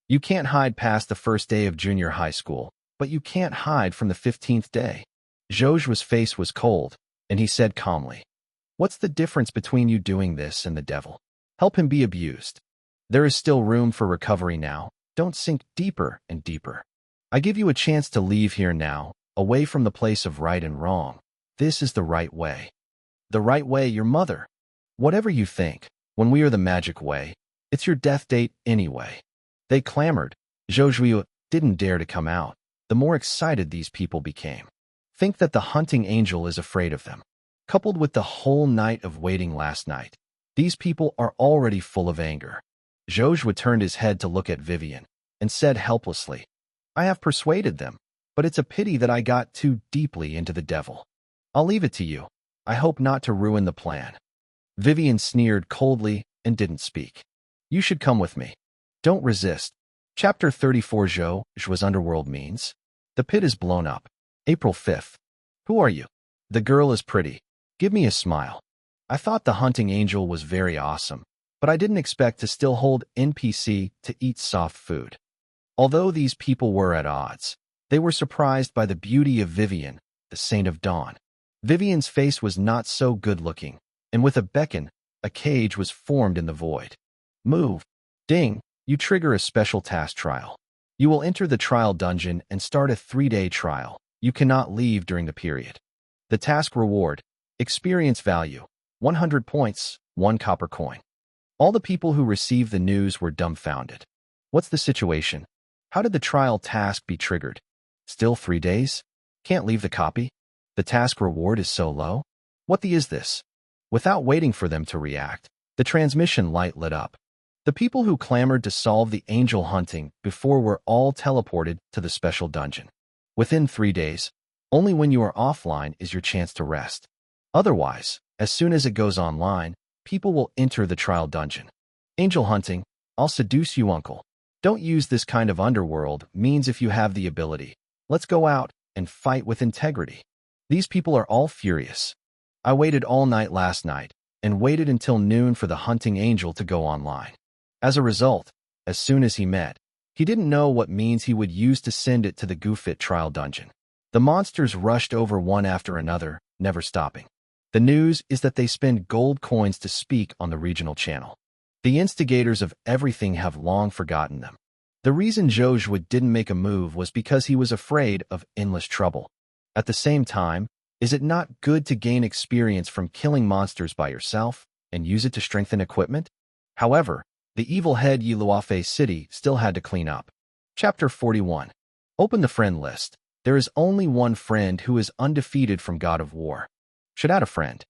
You can't hide past the first day of junior high school, but you can't hide from the 15th day. Zhou Zhuo's face was cold, and he said calmly, What's the difference between you doing this and the devil? Help him be abused. There is still room for recovery now. Don't sink deeper and deeper. I give you a chance to leave here now, away from the place of right and wrong. This is the right way. The right way, your mother. Whatever you think, when we are the magic way, it's your death date anyway. They clamored. Zhou Zhuo didn't dare to come out. The more excited these people became. Think that the hunting angel is afraid of them. Coupled with the whole night of waiting last night, these people are already full of anger. Zhou Zhuo turned his head to look at Vivian and said helplessly, I have persuaded them, but it's a pity that I got too deeply into the devil. I'll leave it to you. I hope not to ruin the plan. Vivian sneered coldly and didn't speak. You should come with me. Don't resist. Chapter 34. Zhou Zhuo's underworld means. The pit is blown up. April 5th. Who are you? The girl is pretty. Give me a smile. I thought the hunting angel was very awesome, but I didn't expect to still hold NPC to eat soft food. Although these people were at odds, they were surprised by the beauty of Vivian, the Saint of Dawn. Vivian's face was not so good-looking, and with a beckon, a cage was formed in the void. Move. Ding. You trigger a special task trial. You will enter the trial dungeon and start a 3-day trial. You cannot leave during the period. The task reward. Experience value. 100 points, 1 copper coin. All the people who received the news were dumbfounded. What's the situation? How did the trial task be triggered? Still 3 days? Can't leave the copy? The task reward is so low? What the is this? Without waiting for them to react, the transmission light lit up. The people who clamored to solve the angel hunting before were all teleported to the special dungeon. Within 3 days, only when you are offline is your chance to rest. Otherwise, as soon as it goes online, people will enter the trial dungeon. Angel hunting, I'll seduce you, uncle. Don't use this kind of underworld means if you have the ability. Let's go out and fight with integrity. These people are all furious. I waited all night last night and waited until noon for the hunting angel to go online. As a result, as soon as he met, he didn't know what means he would use to send it to the Gufit trial dungeon. The monsters rushed over one after another, never stopping. The news is that they spend gold coins to speak on the regional channel. The instigators of everything have long forgotten them. The reason Zhou Zhuo didn't make a move was because he was afraid of endless trouble. At the same time, is it not good to gain experience from killing monsters by yourself and use it to strengthen equipment? However, the evil head Yi Luofei's city still had to clean up. Chapter 41. Open the friend list. There is only one friend who is undefeated from God of War. Should add a friend.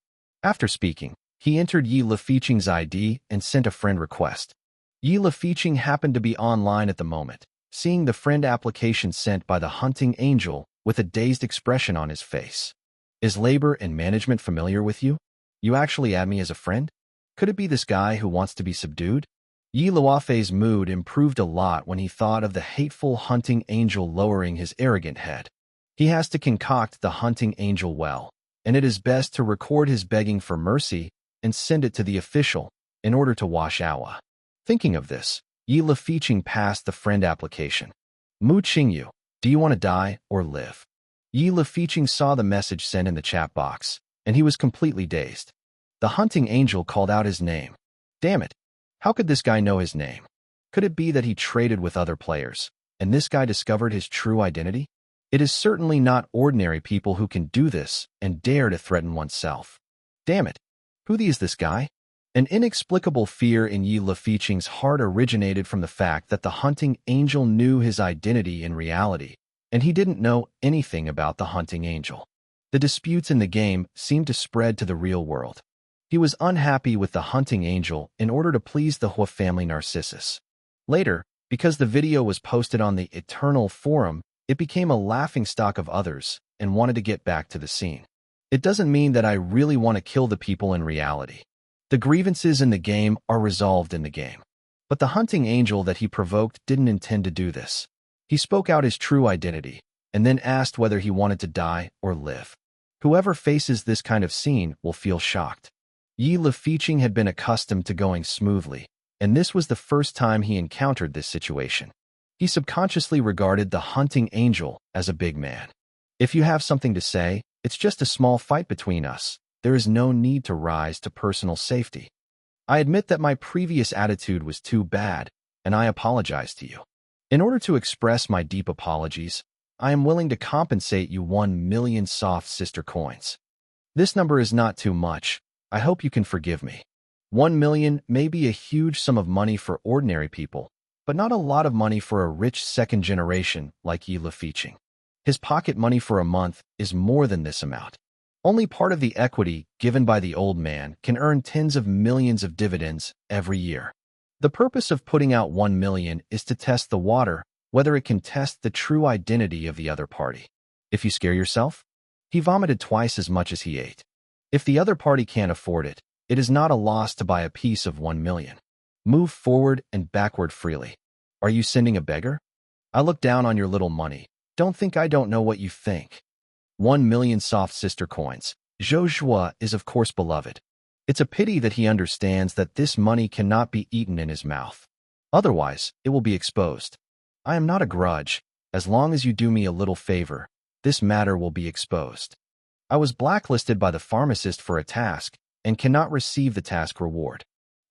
After speaking, he entered Yi Luofei's ID and sent a friend request. Yi Luofei happened to be online at the moment, seeing the friend application sent by the hunting angel with a dazed expression on his face. Is labor and management familiar with you? You actually add me as a friend? Could it be this guy who wants to be subdued? Yi Luofei's mood improved a lot when he thought of the hateful hunting angel lowering his arrogant head. He has to concoct the hunting angel well, and it is best to record his begging for mercy and send it to the official in order to wash Awa. Thinking of this, Yi Luofei passed the friend application. Mu Qingyu, do you want to die or live? Yi Luofei saw the message sent in the chat box, and he was completely dazed. The hunting angel called out his name. Damn it! How could this guy know his name? Could it be that he traded with other players, and this guy discovered his true identity? It is certainly not ordinary people who can do this and dare to threaten oneself. Damn it! Who is this guy? An inexplicable fear in Yi Luofei's heart originated from the fact that the hunting angel knew his identity in reality, and he didn't know anything about the hunting angel. The disputes in the game seemed to spread to the real world. He was unhappy with the hunting angel in order to please the Hua family Narcissus. Later, because the video was posted on the Eternal Forum, it became a laughingstock of others and wanted to get back to the scene. It doesn't mean that I really want to kill the people in reality. The grievances in the game are resolved in the game. But the hunting angel that he provoked didn't intend to do this. He spoke out his true identity, and then asked whether he wanted to die or live. Whoever faces this kind of scene will feel shocked. Yi Luofei had been accustomed to going smoothly, and this was the first time he encountered this situation. He subconsciously regarded the hunting angel as a big man. If you have something to say, it's just a small fight between us. There is no need to rise to personal safety. I admit that my previous attitude was too bad, and I apologize to you. In order to express my deep apologies, I am willing to compensate you 1 million soft sister coins. This number is not too much. I hope you can forgive me. 1 million may be a huge sum of money for ordinary people, but not a lot of money for a rich second generation like Yi Luofei. His pocket money for a month is more than this amount. Only part of the equity given by the old man can earn tens of millions of dividends every year. The purpose of putting out 1 million is to test the water, whether it can test the true identity of the other party. If you scare yourself, he vomited twice as much as he ate. If the other party can't afford it, it is not a loss to buy a piece of 1 million. Move forward and backward freely. Are you sending a beggar? I look down on your little money. Don't think I don't know what you think. 1 million soft sister coins. Zhou Zhuo is of course beloved. It's a pity that he understands that this money cannot be eaten in his mouth. Otherwise, it will be exposed. I am not a grudge. As long as you do me a little favor, this matter will be exposed. I was blacklisted by the pharmacist for a task and cannot receive the task reward.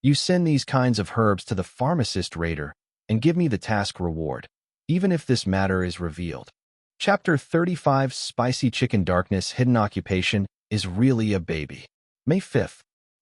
You send these kinds of herbs to the pharmacist raider and give me the task reward, even if this matter is revealed. Chapter 35 Spicy Chicken Darkness Hidden Occupation is really a baby. May 5th.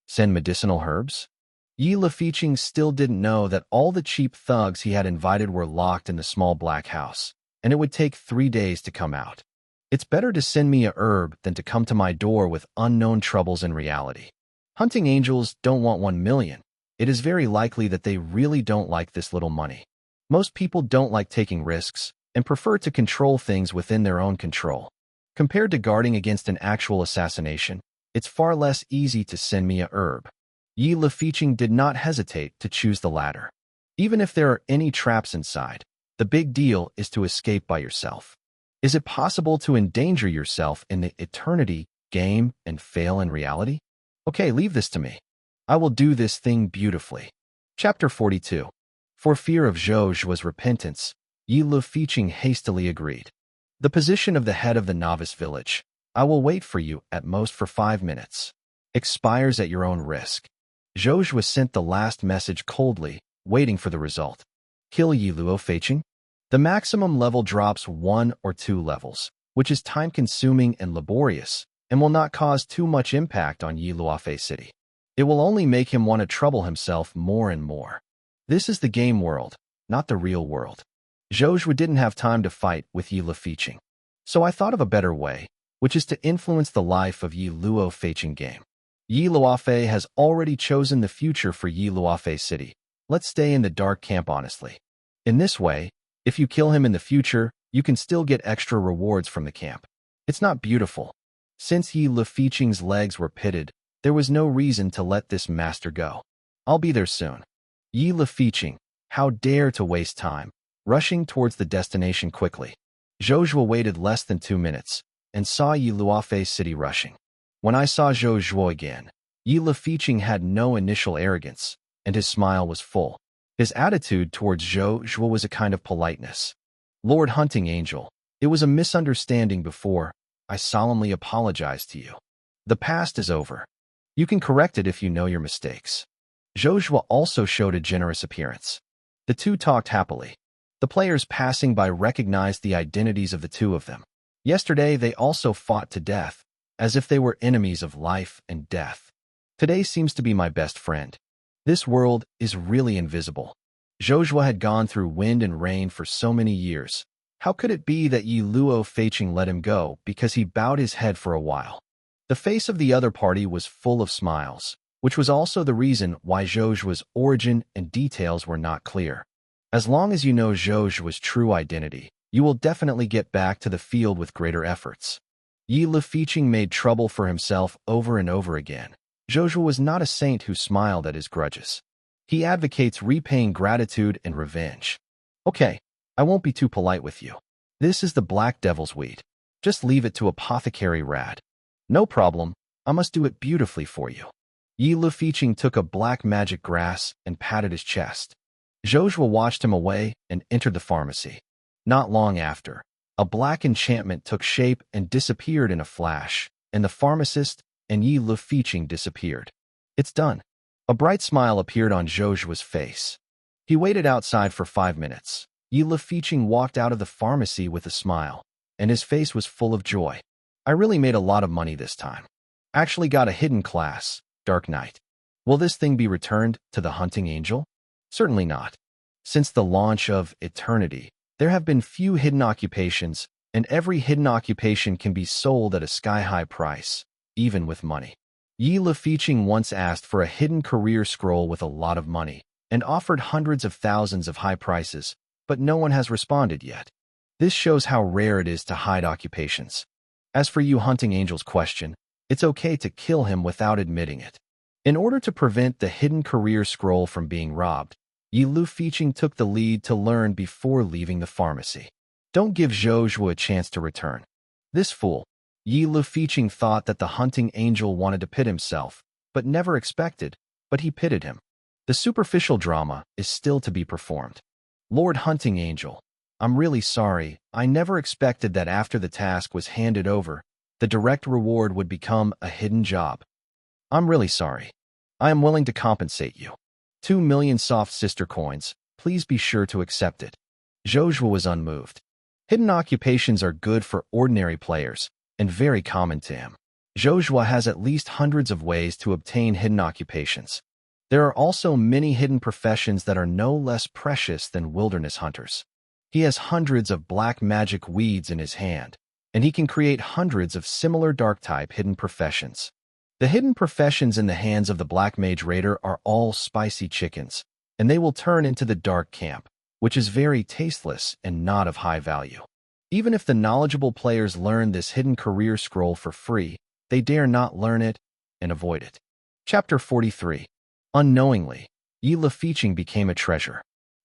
Send medicinal herbs? Yi Luofei still didn't know that all the cheap thugs he had invited were locked in the small black house, and it would take 3 days to come out. It's better to send me a herb than to come to my door with unknown troubles in reality. Hunting angels don't want 1 million. It is very likely that they really don't like this little money. Most people don't like taking risks and prefer to control things within their own control. Compared to guarding against an actual assassination, it's far less easy to send me a herb. Yi Luofei did not hesitate to choose the latter. Even if there are any traps inside, the big deal is to escape by yourself. Is it possible to endanger yourself in the eternity game and fail in reality? Okay, leave this to me. I will do this thing beautifully. Chapter 42. For fear of Zhou Zhuo's repentance, Yi Luofei hastily agreed. The position of the head of the novice village, I will wait for you at most for 5 minutes, expires at your own risk. Zhou Zhuo sent the last message coldly, waiting for the result. Kill Yi Luofei. The maximum level drops 1 or 2 levels, which is time-consuming and laborious, and will not cause too much impact on Yi Luofei City. It will only make him want to trouble himself more and more. This is the game world, not the real world. Zhou Zhuo didn't have time to fight with Yi Luofei. So I thought of a better way, which is to influence the life of Yi Luofei game. Yi Luofei has already chosen the future for Yi Luofei City. Let's stay in the dark camp honestly. In this way, if you kill him in the future, you can still get extra rewards from the camp. It's not beautiful. Since Yi Luofei's legs were pitted, there was no reason to let this master go. I'll be there soon. Yi Luofei, how dare to waste time, rushing towards the destination quickly. Zhou Zhuo waited less than 2 minutes, and saw Yi Luofei City rushing. When I saw Zhou Zhuo again, Yi Luofei had no initial arrogance, and his smile was full. His attitude towards Zhou Zhuo was a kind of politeness. Lord Hunting Angel, it was a misunderstanding before. I solemnly apologize to you. The past is over. You can correct it if you know your mistakes. Zhou Zhuo also showed a generous appearance. The two talked happily. The players passing by recognized the identities of the two of them. Yesterday, they also fought to death, as if they were enemies of life and death. Today seems to be my best friend. This world is really invisible. Zhou Zhuo had gone through wind and rain for so many years. How could it be that Yi Luofei let him go because he bowed his head for a while? The face of the other party was full of smiles, which was also the reason why Zhou Zhuo's origin and details were not clear. As long as you know Zhou Zhuo's true identity, you will definitely get back to the field with greater efforts. Yi Luofei made trouble for himself over and over again. Zhou Zhuo was not a saint who smiled at his grudges. He advocates repaying gratitude and revenge. Okay, I won't be too polite with you. This is the Black Devil's weed. Just leave it to Apothecary Rad. No problem, I must do it beautifully for you. Yi Luofei took a black magic grass and patted his chest. Zhou Zhuo watched him away and entered the pharmacy. Not long after, a black enchantment took shape and disappeared in a flash, and the pharmacist and Yi Luofei disappeared. It's done. A bright smile appeared on Zhou Zhuo's face. He waited outside for 5 minutes. Yi Luofei walked out of the pharmacy with a smile, and his face was full of joy. I really made a lot of money this time. Actually got a hidden class, Dark Knight. Will this thing be returned to the Hunting Angel? Certainly not. Since the launch of Eternity, there have been few hidden occupations, and every hidden occupation can be sold at a sky-high price, even with money. Yi Luofei once asked for a hidden career scroll with a lot of money, and offered hundreds of thousands of high prices, but no one has responded yet. This shows how rare it is to hide occupations. As for you Hunting Angel's question, it's okay to kill him without admitting it. In order to prevent the hidden career scroll from being robbed, Yi Luofei took the lead to learn before leaving the pharmacy. Don't give Zhou Zhuo a chance to return. This fool. Yi Luofei thought that the Hunting Angel wanted to pit himself, but never expected, but he pitted him. The superficial drama is still to be performed. Lord Hunting Angel, I'm really sorry, I never expected that after the task was handed over, the direct reward would become a hidden job. I'm really sorry. I am willing to compensate you. 2 million soft sister coins, please be sure to accept it. Zhou Zhuo was unmoved. Hidden occupations are good for ordinary players, and very common to him. Zhou Zhuo has at least hundreds of ways to obtain hidden occupations. There are also many hidden professions that are no less precious than wilderness hunters. He has hundreds of black magic weeds in his hand, and he can create hundreds of similar dark-type hidden professions. The hidden professions in the hands of the Black Mage Raider are all spicy chickens, and they will turn into the dark camp, which is very tasteless and not of high value. Even if the knowledgeable players learn this hidden career scroll for free, they dare not learn it and avoid it. Chapter 43. Unknowingly, Yi Luofei became a treasure.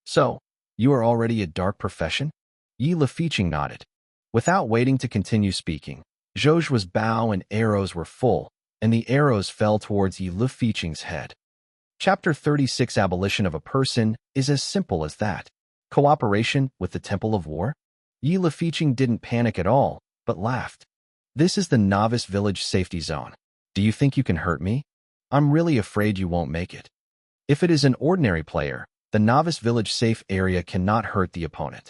So, you are already a dark profession? Yi Luofei nodded. Without waiting to continue speaking, Zhou Zhuo's bow and arrows were full, and the arrows fell towards Yi Luofei's head. Chapter 36. Abolition of a person is as simple as that. Cooperation with the Temple of War? Yi Luofei didn't panic at all, but laughed. This is the novice village safety zone. Do you think you can hurt me? I'm really afraid you won't make it. If it is an ordinary player, the novice village safe area cannot hurt the opponent.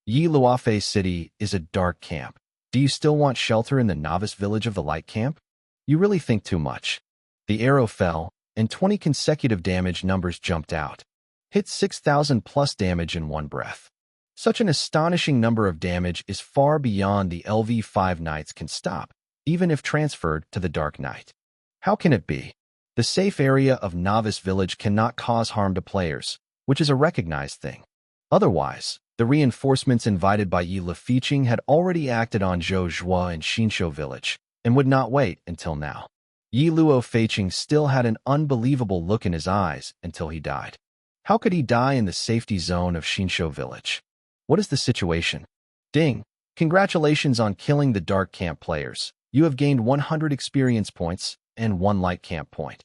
Yi Luofei City is a dark camp. Do you still want shelter in the novice village of the light camp? You really think too much. The arrow fell, and 20 consecutive damage numbers jumped out. Hit 6,000 plus damage in one breath. Such an astonishing number of damage is far beyond the LV5 Knights can stop, even if transferred to the Dark Knight. How can it be? The safe area of Novice Village cannot cause harm to players, which is a recognized thing. Otherwise, the reinforcements invited by Yi Lefiqing had already acted on Zhou Zhuo and Xinshu Village, and would not wait until now. Yi Luo-Feiqing still had an unbelievable look in his eyes until he died. How could he die in the safety zone of Xinshu Village? What is the situation? Ding! Congratulations on killing the Dark Camp players. You have gained 100 experience points and 1 Light Camp point.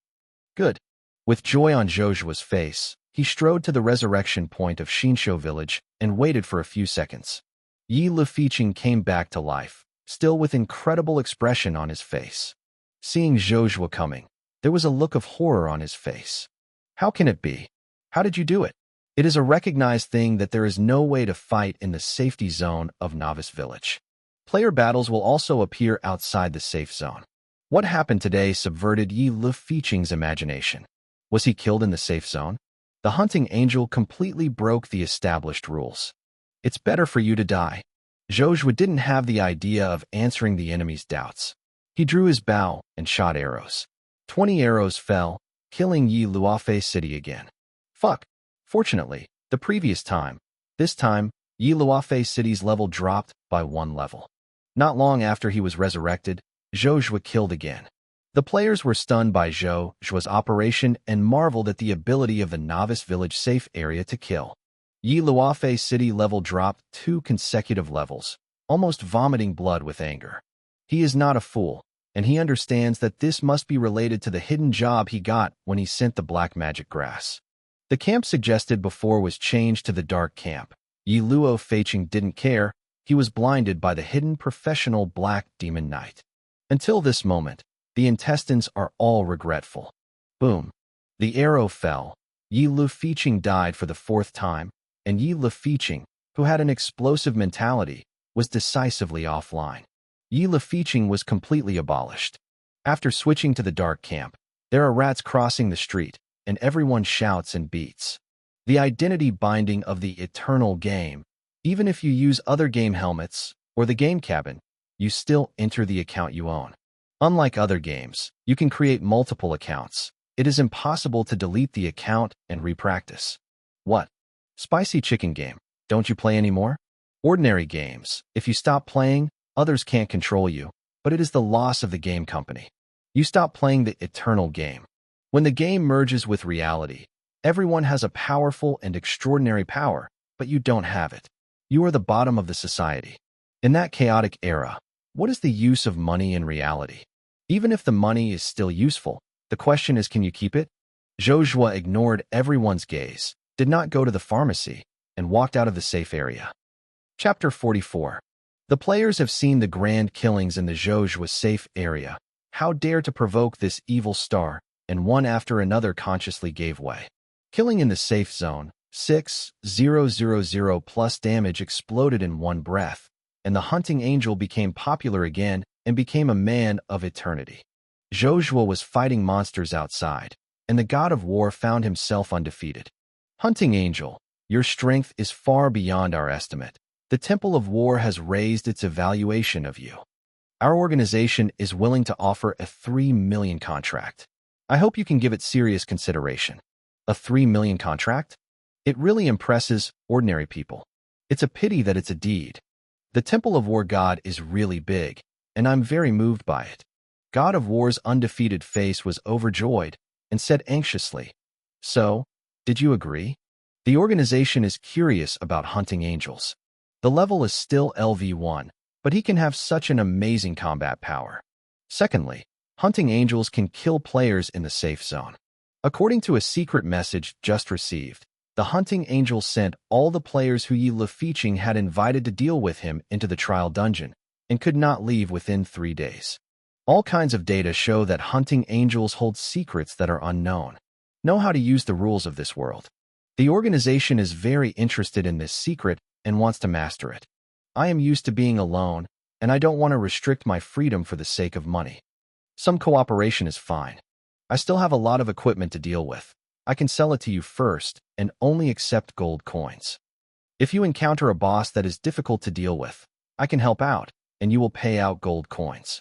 Good. With joy on Zhou Zhuo's face, he strode to the resurrection point of Xinshu Village and waited for a few seconds. Yi Lefiqing came back to life, still with incredible expression on his face. Seeing Zhou Zhuo coming, there was a look of horror on his face. How can it be? How did you do it? It is a recognized thing that there is no way to fight in the safety zone of Novice Village. Player battles will also appear outside the safe zone. What happened today subverted Yi Lefiqing's imagination. Was he killed in the safe zone? The hunting angel completely broke the established rules. It's better for you to die. Zhou Zhuo didn't have the idea of answering the enemy's doubts. He drew his bow and shot arrows. 20 arrows fell, killing Yi Luofei City again. Fuck. Fortunately, the previous time, this time, Yi Luofei City's level dropped by 1 level. Not long after he was resurrected, Zhou Zhuo killed again. The players were stunned by Zhou Zhuo's operation and marveled at the ability of the Novice Village safe area to kill. Yi Luofei City level dropped 2 consecutive levels, almost vomiting blood with anger. He is not a fool, and he understands that this must be related to the hidden job he got when he sent the black magic grass. The camp suggested before was changed to the Dark Camp. Yi Luo-Feiqing didn't care. He was blinded by the hidden professional Black Demon Knight. Until this moment, the intestines are all regretful. Boom. The arrow fell. Yi Luo-Feiqing died for the 4th time, and Yi Lefiqing, who had an explosive mentality, was decisively offline. Yi Lefiqing was completely abolished. After switching to the Dark Camp, there are rats crossing the street, and everyone shouts and beats. The identity binding of the eternal game. Even if you use other game helmets or the game cabin, you still enter the account you own. Unlike other games, you can create multiple accounts. It is impossible to delete the account and repractice. What? Spicy chicken game. Don't you play anymore? Ordinary games. If you stop playing, others can't control you, but it is the loss of the game company. You stop playing the eternal game. When the game merges with reality, everyone has a powerful and extraordinary power, but you don't have it. You are the bottom of the society. In that chaotic era, what is the use of money in reality? Even if the money is still useful, the question is, can you keep it? Zhou Zhuo ignored everyone's gaze, did not go to the pharmacy, and walked out of the safe area. Chapter 44. The players have seen the grand killings in the Zhou Zhuo safe area. How dare to provoke this evil star, and one after another consciously gave way. Killing in the safe zone, 6,000 plus damage exploded in one breath, and the hunting angel became popular again and became a man of eternity. Zhou Zhuo was fighting monsters outside, and the god of war found himself undefeated. Hunting angel, your strength is far beyond our estimate. The Temple of War has raised its evaluation of you. Our organization is willing to offer a 3 million contract. I hope you can give it serious consideration. A 3 million contract? It really impresses ordinary people. It's a pity that it's a deed. The Temple of War god is really big, and I'm very moved by it. God of War's undefeated face was overjoyed and said anxiously, "So, did you agree?" The organization is curious about hunting angels. The level is still LV1, but he can have such an amazing combat power. Secondly, hunting angels can kill players in the safe zone. According to a secret message just received, the hunting angel sent all the players who Yi Lefiqing had invited to deal with him into the trial dungeon and could not leave within 3 days. All kinds of data show that hunting angels hold secrets that are unknown, know how to use the rules of this world. The organization is very interested in this secret and wants to master it. I am used to being alone, and I don't want to restrict my freedom for the sake of money. Some cooperation is fine. I still have a lot of equipment to deal with. I can sell it to you first and only accept gold coins. If you encounter a boss that is difficult to deal with, I can help out, and you will pay out gold coins.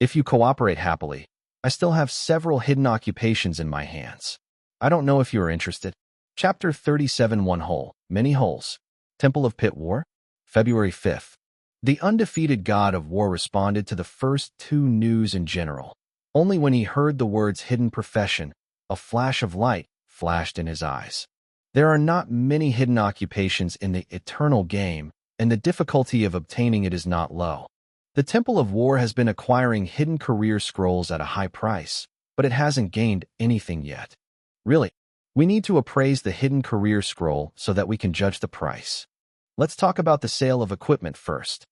If you cooperate happily, I still have several hidden occupations in my hands. I don't know if you are interested. Chapter 37 One Hole, Many Holes. Temple of Pit War? February 5th. The undefeated god of war responded to the first two news in general. Only when he heard the words hidden profession, a flash of light flashed in his eyes. There are not many hidden occupations in the eternal game, and the difficulty of obtaining it is not low. The Temple of War has been acquiring hidden career scrolls at a high price, but it hasn't gained anything yet. Really, we need to appraise the hidden career scroll so that we can judge the price. Let's talk about the sale of equipment first.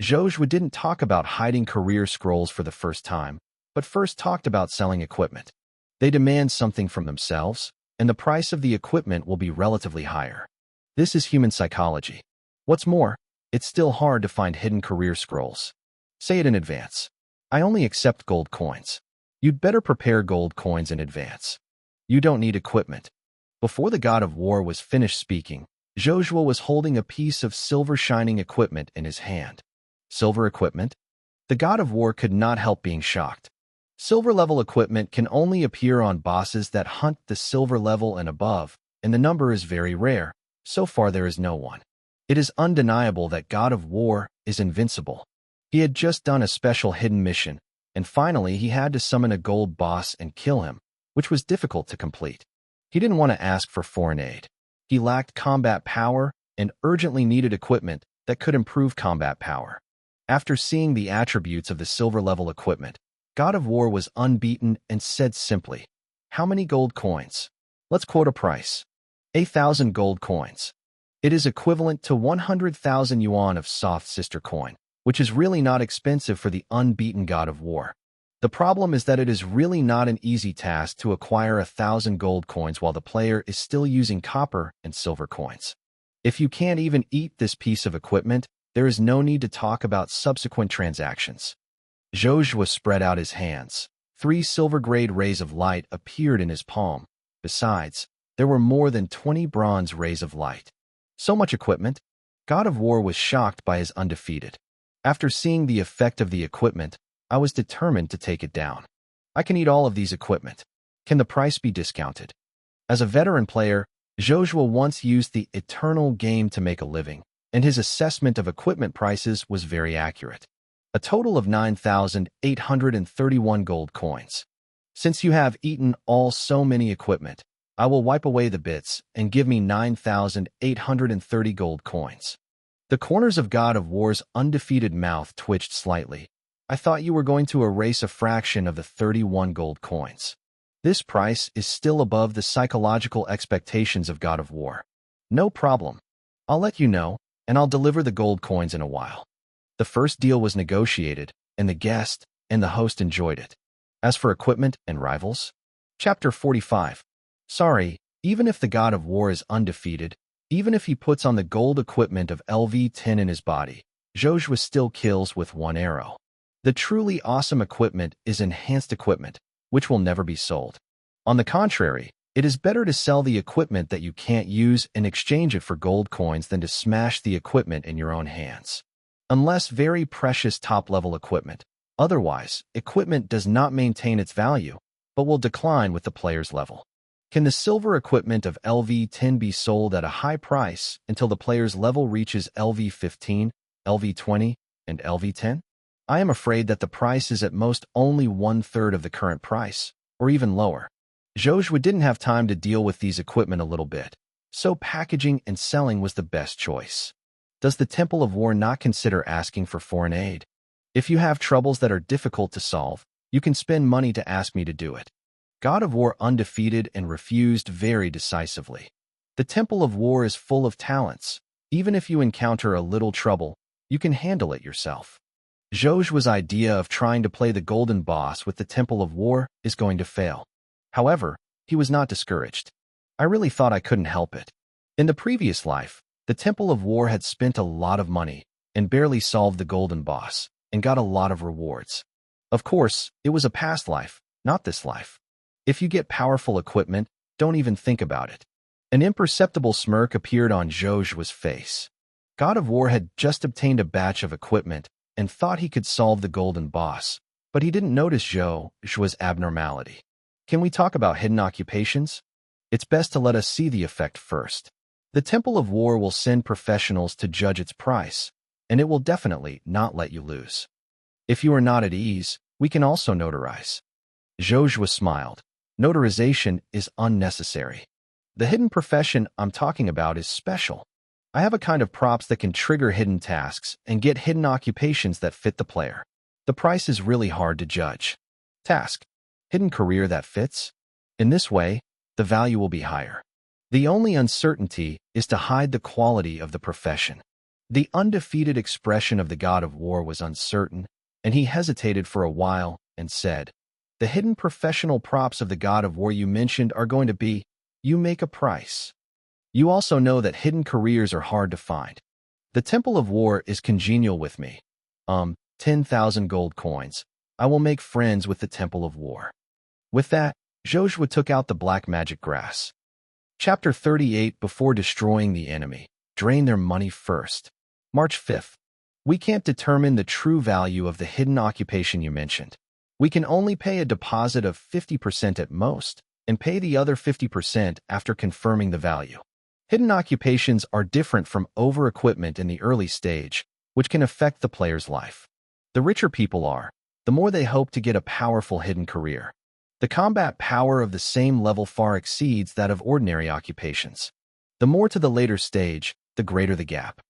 Zhou Zhuo didn't talk about hiding career scrolls for the first time, but first talked about selling equipment. They demand something from themselves, and the price of the equipment will be relatively higher. This is human psychology. What's more, it's still hard to find hidden career scrolls. Say it in advance. I only accept gold coins. You'd better prepare gold coins in advance. You don't need equipment. Before the god of war was finished speaking, Zhou Zhuo was holding a piece of silver shining equipment in his hand. Silver equipment? The god of war could not help being shocked. Silver-level equipment can only appear on bosses that hunt the silver level and above, and the number is very rare. So far there is no one. It is undeniable that God of War is invincible. He had just done a special hidden mission, and finally he had to summon a gold boss and kill him, which was difficult to complete. He didn't want to ask for foreign aid. He lacked combat power and urgently needed equipment that could improve combat power. After seeing the attributes of the silver-level equipment, God of War was unbeaten and said simply, "How many gold coins?" Let's quote a price. 1,000 gold coins. It is equivalent to 100,000 yuan of soft sister coin, which is really not expensive for the unbeaten God of War. The problem is that it is really not an easy task to acquire 1,000 gold coins while the player is still using copper and silver coins. If you can't even eat this piece of equipment, there is no need to talk about subsequent transactions. Zhou Zhuo spread out his hands. 3 silver-grade rays of light appeared in his palm. Besides, there were more than 20 bronze rays of light. So much equipment? God of War was shocked by his undefeated. After seeing the effect of the equipment, I was determined to take it down. I can eat all of these equipment. Can the price be discounted? As a veteran player, Zhou Zhuo once used the eternal game to make a living, and his assessment of equipment prices was very accurate. A total of 9,831 gold coins. Since you have eaten all so many equipment, I will wipe away the bits and give me 9,830 gold coins. The corners of God of War's undefeated mouth twitched slightly. I thought you were going to erase a fraction of the 31 gold coins. This price is still above the psychological expectations of God of War. No problem. I'll let you know, and I'll deliver the gold coins in a while. The first deal was negotiated, and the guest and the host enjoyed it. As for equipment and rivals? Chapter 45. Sorry, even if the God of War is undefeated, even if he puts on the gold equipment of LV-10 in his body, Zhou Zhuo still kills with one arrow. The truly awesome equipment is enhanced equipment, which will never be sold. On the contrary, it is better to sell the equipment that you can't use and exchange it for gold coins than to smash the equipment in your own hands. Unless very precious top-level equipment. Otherwise, equipment does not maintain its value, but will decline with the player's level. Can the silver equipment of LV-10 be sold at a high price until the player's level reaches LV-15, LV-20, and LV-10? I am afraid that the price is at most only 1/3 of the current price, or even lower. Zhou Zhuo didn't have time to deal with these equipment a little bit, so packaging and selling was the best choice. Does the Temple of War not consider asking for foreign aid? If you have troubles that are difficult to solve, you can spend money to ask me to do it. God of War undefeated and refused very decisively. The Temple of War is full of talents. Even if you encounter a little trouble, you can handle it yourself. Zhou Zhuo's idea of trying to play the golden boss with the Temple of War is going to fail. However, he was not discouraged. I really thought I couldn't help it. In the previous life, the Temple of War had spent a lot of money and barely solved the golden boss. and got a lot of rewards. Of course, it was a past life, not this life. If you get powerful equipment, don't even think about it. An imperceptible smirk appeared on Zhou Zhuo's face. God of War had just obtained a batch of equipment and thought he could solve the golden boss, but he didn't notice Zhou Zhuo's abnormality. Can we talk about hidden occupations? It's best to let us see the effect first. The Temple of War will send professionals to judge its price, and it will definitely not let you lose. If you are not at ease, we can also notarize. Zhou Zhuo smiled. Notarization is unnecessary. The hidden profession I'm talking about is special. I have a kind of props that can trigger hidden tasks and get hidden occupations that fit the player. The price is really hard to judge. Task: hidden career that fits? In this way, the value will be higher. The only uncertainty is to hide the quality of the profession. The undefeated expression of the God of War was uncertain, and he hesitated for a while and said, "The hidden professional props of the God of War you mentioned are going to be, you make a price. You also know that hidden careers are hard to find. The Temple of War is congenial with me. 10,000 gold coins. I will make friends with the Temple of War." With that, Zhou Zhuo took out the black magic grass. Chapter 38. Before destroying the enemy, drain their money first. March 5th. We can't determine the true value of the hidden occupation you mentioned. We can only pay a deposit of 50% at most, and pay the other 50% after confirming the value. Hidden occupations are different from over-equipment in the early stage, which can affect the player's life. The richer people are, the more they hope to get a powerful hidden career. The combat power of the same level far exceeds that of ordinary occupations. The more to the later stage, the greater the gap.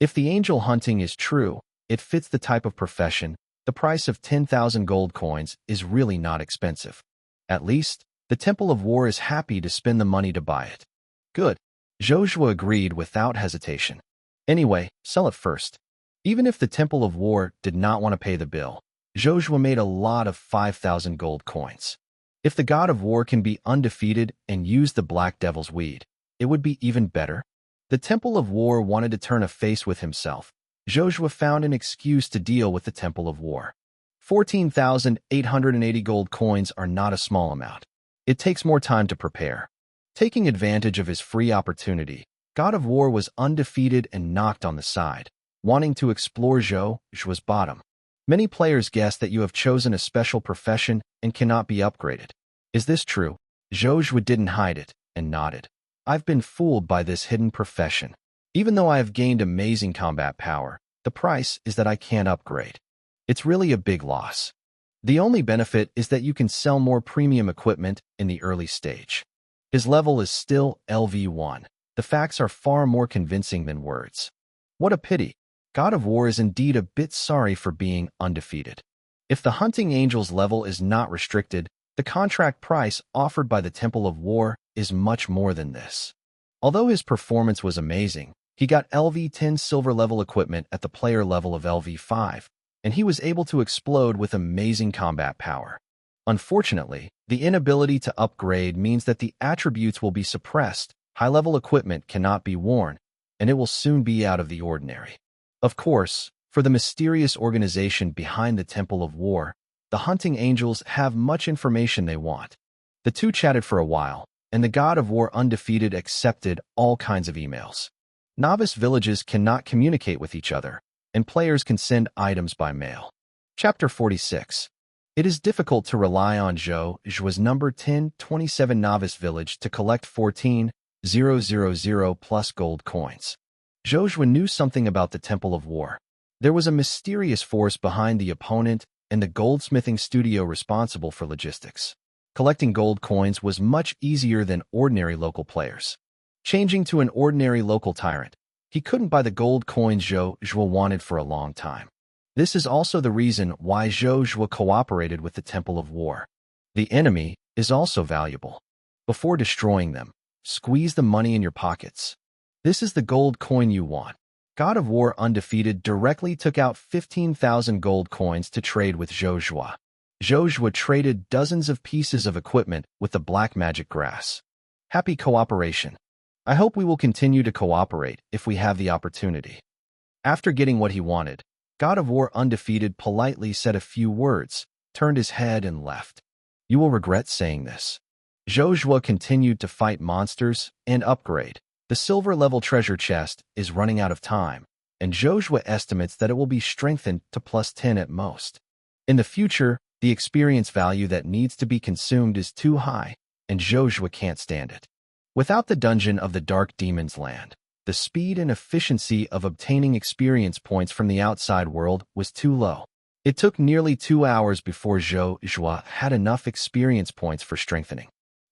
If the angel hunting is true, it fits the type of profession. The price of 10,000 gold coins is really not expensive. At least, the Temple of War is happy to spend the money to buy it. Good. Zhou Zhuo agreed without hesitation. Anyway, sell it first. Even if the Temple of War did not want to pay the bill, Zhou Zhuo made a lot of 5,000 gold coins. If the God of War can be undefeated and use the Black Devil's weed, it would be even better. The Temple of War wanted to turn a face with himself. Zhou Zhuo found an excuse to deal with the Temple of War. 14,880 gold coins are not a small amount. It takes more time to prepare. Taking advantage of his free opportunity, God of War was undefeated and knocked on the side, wanting to explore Zhou Zhuo's bottom. Many players guess that you have chosen a special profession and cannot be upgraded. Is this true? Zhou Zhuo didn't hide it and nodded. I've been fooled by this hidden profession. Even though I have gained amazing combat power, the price is that I can't upgrade. It's really a big loss. The only benefit is that you can sell more premium equipment in the early stage. His level is still LV1. The facts are far more convincing than words. What a pity. God of War is indeed a bit sorry for being undefeated. If the hunting angel's level is not restricted, the contract price offered by the Temple of War is much more than this. Although his performance was amazing, he got LV10 silver level equipment at the player level of LV5, and he was able to explode with amazing combat power. Unfortunately, the inability to upgrade means that the attributes will be suppressed, high-level equipment cannot be worn, and it will soon be out of the ordinary. Of course, for the mysterious organization behind the Temple of War, the hunting angels have much information they want. The two chatted for a while, and the God of War undefeated accepted all kinds of emails. Novice villages cannot communicate with each other, and players can send items by mail. Chapter 46. It is difficult to rely on Zhou Zhuo's number 1027 novice village to collect 14,000 plus gold coins. Zhou Zhuo knew something about the Temple of War. There was a mysterious force behind the opponent and the goldsmithing studio responsible for logistics. Collecting gold coins was much easier than ordinary local players. Changing to an ordinary local tyrant, he couldn't buy the gold coins Zhou Zhuo wanted for a long time. This is also the reason why Zhou Zhuo cooperated with the Temple of War. The enemy is also valuable. Before destroying them, squeeze the money in your pockets. This is the gold coin you want. God of War undefeated directly took out 15,000 gold coins to trade with Zhou Zhuo. Zhou Zhuo traded dozens of pieces of equipment with the black magic grass. Happy cooperation. I hope we will continue to cooperate if we have the opportunity. After getting what he wanted, God of War Undefeated politely said a few words, turned his head and left. You will regret saying this. Zhou Zhuo continued to fight monsters and upgrade. The silver-level treasure chest is running out of time, and Zhou Zhuo estimates that it will be strengthened to +10 at most. In the future, the experience value that needs to be consumed is too high, and Zhou Zhuo can't stand it. Without the dungeon of the Dark Demon's Land, the speed and efficiency of obtaining experience points from the outside world was too low. It took nearly 2 hours before Zhou Zhuo had enough experience points for strengthening.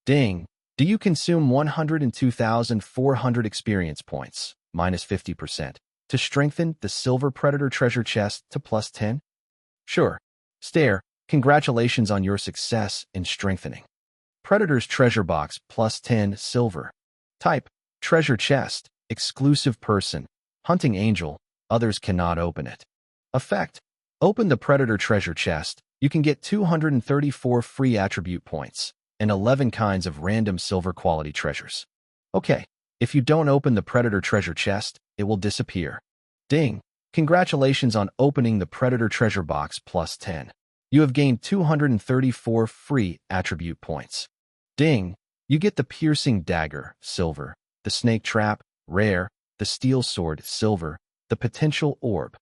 Ding! Do you consume 102,400 experience points, -50%, to strengthen the Silver Predator treasure chest to +10? Sure. Stare, congratulations on your success in strengthening. Predator's treasure box +10 silver. Type, treasure chest, exclusive person, hunting angel, others cannot open it. Effect, open the Predator treasure chest, you can get 234 free attribute points and 11 kinds of random silver quality treasures. Okay, if you don't open the Predator treasure chest, it will disappear. Ding! Congratulations on opening the Predator treasure box +10. You have gained 234 free attribute points. Ding! You get the piercing dagger, silver, the snake trap, rare, the steel sword, silver, the potential orb.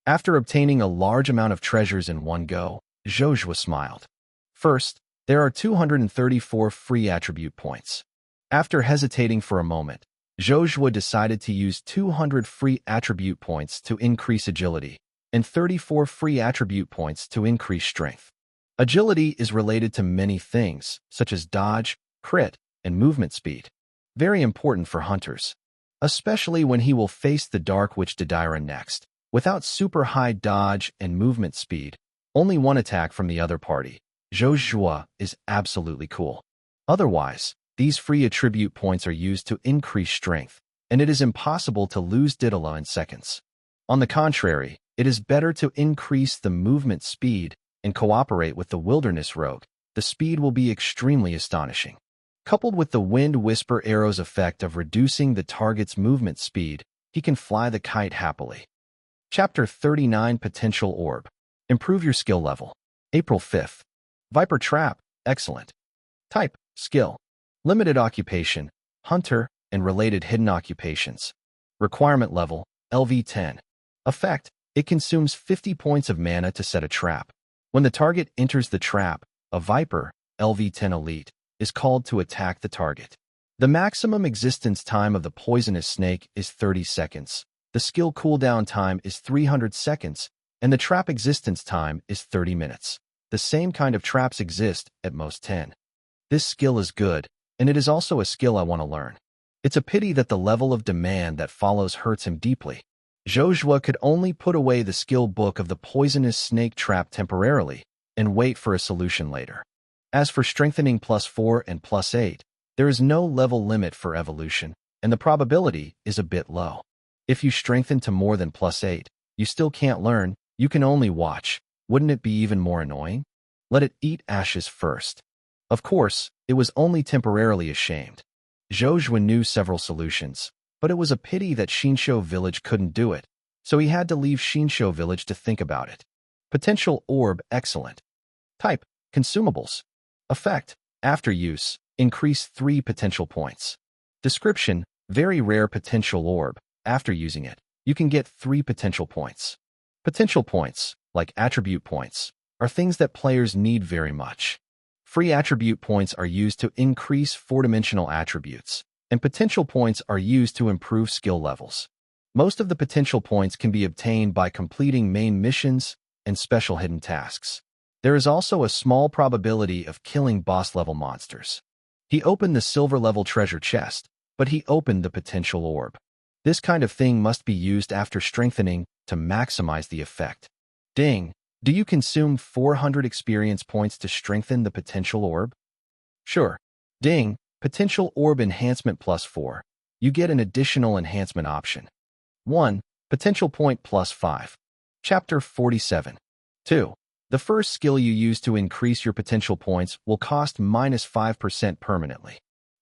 After obtaining a large amount of treasures in one go, Zhou Zhuo smiled. First, there are 234 free attribute points. After hesitating for a moment, Zhou Zhuo decided to use 200 free attribute points to increase agility and 34 free attribute points to increase strength. Agility is related to many things, such as dodge, crit, and movement speed. Very important for hunters, especially when he will face the Dark Witch Devour next. Without super high dodge and movement speed, only one attack from the other party, Zhou Zhuo is absolutely cool. Otherwise, these free attribute points are used to increase strength, and it is impossible to lose Daedalus in seconds. On the contrary, it is better to increase the movement speed and cooperate with the Wilderness Rogue. The speed will be extremely astonishing. Coupled with the Wind Whisper Arrow's effect of reducing the target's movement speed, he can fly the kite happily. Chapter 39 Potential Orb. Improve your skill level. April 5th. Viper Trap, excellent. Type, skill. Limited occupation, hunter, and related hidden occupations. Requirement level, LV10. Effect, it consumes 50 points of mana to set a trap. When the target enters the trap, a Viper, LV10 Elite, is called to attack the target. The maximum existence time of the poisonous snake is 30 seconds. The skill cooldown time is 300 seconds, and the trap existence time is 30 minutes. The same kind of traps exist at most 10. This skill is good, and it is also a skill I want to learn. It's a pity that the level of demand that follows hurts him deeply. Zhou Zhuo could only put away the skill book of the poisonous snake trap temporarily and wait for a solution later. As for strengthening +4 and +8, there is no level limit for evolution, and the probability is a bit low. If you strengthen to more than +8, you still can't learn, you can only watch. Wouldn't it be even more annoying? Let it eat ashes first. Of course, it was only temporarily ashamed. Zhou Zhuo knew several solutions, but it was a pity that Xinshu Village couldn't do it, so he had to leave Xinshu Village to think about it. Potential Orb, excellent. Type, consumables. Effect, after use, increase 3 potential points. Description, very rare potential orb. After using it, you can get 3 potential points. Potential points, like attribute points, are things that players need very much. Free attribute points are used to increase 4-dimensional attributes, and potential points are used to improve skill levels. Most of the potential points can be obtained by completing main missions and special hidden tasks. There is also a small probability of killing boss-level monsters. He opened the silver-level treasure chest, but he opened the potential orb. This kind of thing must be used after strengthening to maximize the effect. Ding! Do you consume 400 experience points to strengthen the potential orb? Sure. Ding! Potential orb enhancement +4. You get an additional enhancement option. 1. Potential point +5. Chapter 47. 2. The first skill you use to increase your potential points will cost -5% permanently.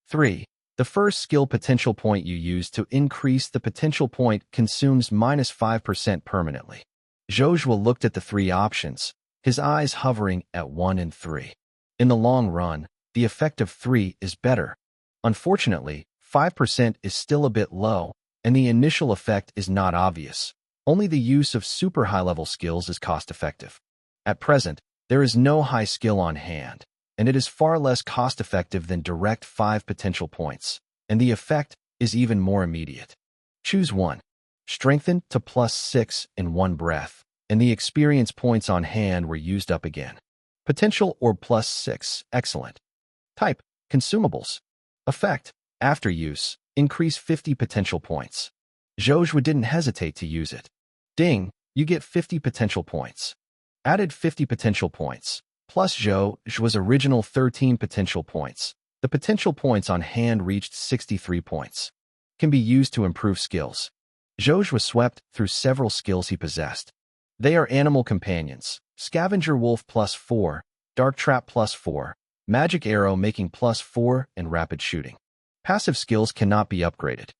3. The first skill potential point you use to increase the potential point consumes -5% permanently. Zhou Zhuo looked at the three options, his eyes hovering at 1 and 3. In the long run, the effect of 3 is better. Unfortunately, 5% is still a bit low, and the initial effect is not obvious. Only the use of super high-level skills is cost-effective. At present, there is no high skill on hand, and it is far less cost-effective than direct 5 potential points, and the effect is even more immediate. Choose one. Strengthen to +6 in one breath, and the experience points on hand were used up again. Potential or +6, excellent. Type, consumables. Effect, after use, increase 50 potential points. Zhou Zhuo didn't hesitate to use it. Ding, you get 50 potential points. Added 50 potential points, plus Zhou Zhuo's original 13 potential points. The potential points on hand reached 63 points. Can be used to improve skills. Zhou Zhuo swept through several skills he possessed. They are Animal Companions, Scavenger Wolf +4, Dark Trap +4, Magic Arrow making +4, and Rapid Shooting. Passive skills cannot be upgraded.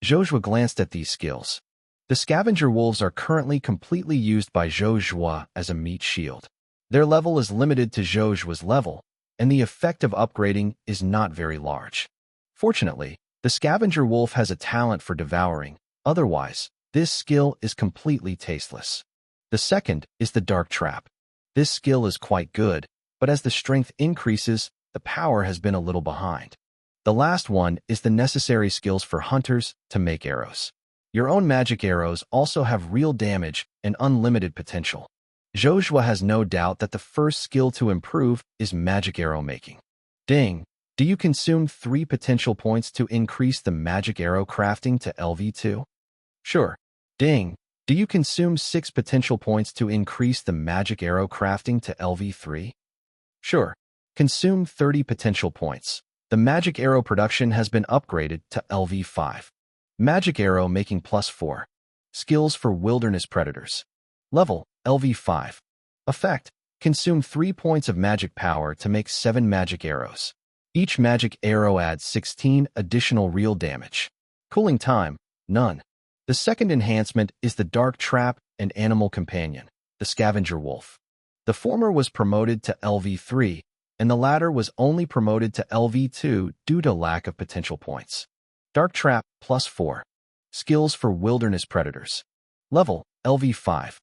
Zhou Zhuo glanced at these skills. The Scavenger Wolves are currently completely used by Zhou Zhuo as a meat shield. Their level is limited to Zhou Zhuo's level, and the effect of upgrading is not very large. Fortunately, the Scavenger Wolf has a talent for devouring. Otherwise, this skill is completely tasteless. The second is the Dark Trap. This skill is quite good, but as the strength increases, the power has been a little behind. The last one is the necessary skills for hunters to make arrows. Your own magic arrows also have real damage and unlimited potential. Zhou Zhuo has no doubt that the first skill to improve is magic arrow making. Ding! Do you consume 3 potential points to increase the magic arrow crafting to LV2? Sure. Ding! Do you consume 6 potential points to increase the magic arrow crafting to LV3? Sure. Consume 30 potential points. The magic arrow production has been upgraded to LV5. Magic arrow making +4. Skills for wilderness predators. Level, LV5. Effect, consume 3 points of magic power to make 7 magic arrows. Each magic arrow adds 16 additional real damage. Cooling time, none. The second enhancement is the Dark Trap and Animal Companion, the Scavenger Wolf. The former was promoted to LV3, and the latter was only promoted to LV2 due to lack of potential points. Dark Trap, +4. Skills for wilderness predators. Level, LV5.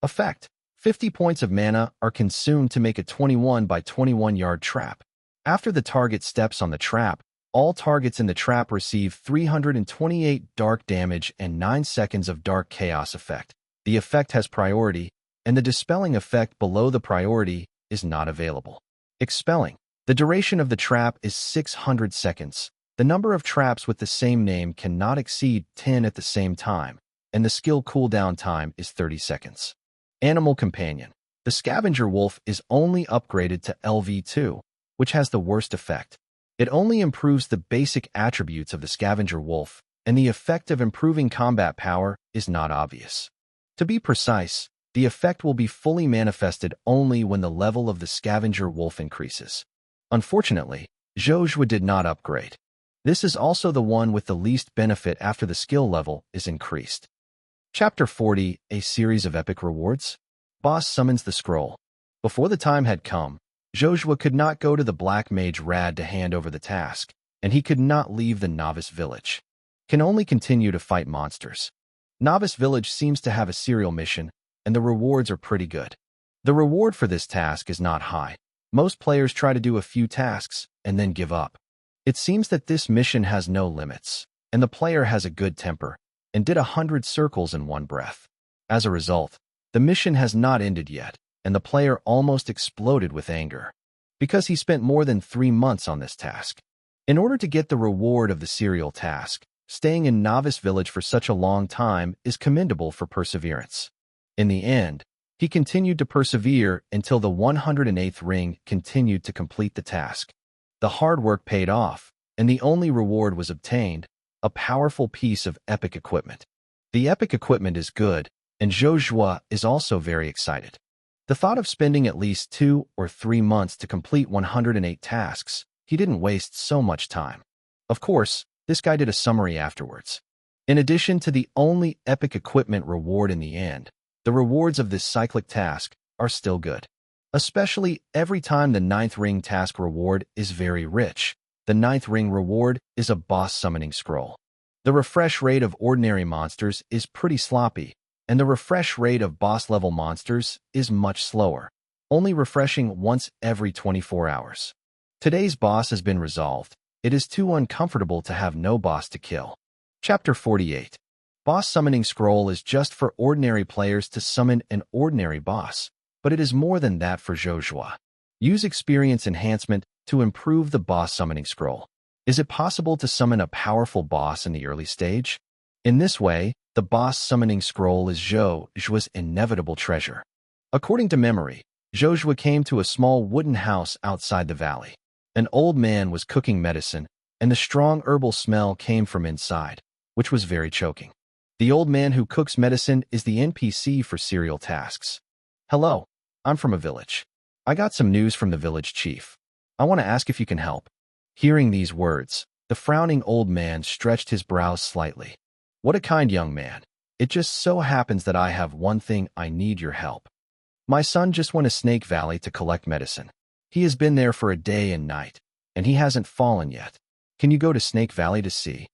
Effect, 50 points of mana are consumed to make a 21 by 21 yard trap. After the target steps on the trap, all targets in the trap receive 328 dark damage and 9 seconds of dark chaos effect. The effect has priority, and the dispelling effect below the priority is not available. Expelling. The duration of the trap is 600 seconds. The number of traps with the same name cannot exceed 10 at the same time, and the skill cooldown time is 30 seconds. Animal Companion. The Scavenger Wolf is only upgraded to LV2, which has the worst effect. It only improves the basic attributes of the Scavenger Wolf, and the effect of improving combat power is not obvious. To be precise, the effect will be fully manifested only when the level of the Scavenger Wolf increases. Unfortunately, Zhou Zhuo did not upgrade. This is also the one with the least benefit after the skill level is increased. Chapter 40, A Series of Epic Rewards. Boss summons the scroll. Before the time had come, Zhou Zhuo could not go to the Black Mage Rad to hand over the task, and he could not leave the Novice Village. Can only continue to fight monsters. Novice Village seems to have a serial mission, and the rewards are pretty good. The reward for this task is not high. Most players try to do a few tasks and then give up. It seems that this mission has no limits, and the player has a good temper, and did 100 circles in one breath. As a result, the mission has not ended yet, and the player almost exploded with anger, because he spent more than 3 months on this task. In order to get the reward of the serial task, staying in Novice Village for such a long time is commendable for perseverance. In the end, he continued to persevere until the 108th ring continued to complete the task. The hard work paid off, and the only reward was obtained, a powerful piece of epic equipment. The epic equipment is good, and Zhou Zhuo is also very excited. The thought of spending at least 2 or 3 months to complete 108 tasks, he didn't waste so much time. Of course, this guy did a summary afterwards. In addition to the only epic equipment reward in the end, The rewards of this cyclic task are still good. Especially every time the 9th ring task reward is very rich. The 9th ring reward is a boss summoning scroll. The refresh rate of ordinary monsters is pretty sloppy, and the refresh rate of boss-level monsters is much slower, only refreshing once every 24 hours. Today's boss has been resolved. It is too uncomfortable to have no boss to kill. Chapter 48. Boss Summoning Scroll is just for ordinary players to summon an ordinary boss, but it is more than that for Zhou Zhuo. Use Experience Enhancement to improve the Boss Summoning Scroll. Is it possible to summon a powerful boss in the early stage? In this way, the Boss Summoning Scroll is Zhou Zhuo's inevitable treasure. According to memory, Zhou Zhuo came to a small wooden house outside the valley. An old man was cooking medicine, and the strong herbal smell came from inside, which was very choking. The old man who cooks medicine is the NPC for serial tasks. Hello, I'm from a village. I got some news from the village chief. I want to ask if you can help. Hearing these words, the frowning old man stretched his brows slightly. What a kind young man. It just so happens that I have one thing I need your help. My son just went to Snake Valley to collect medicine. He has been there for a day and night, and he hasn't fallen yet. Can you go to Snake Valley to see?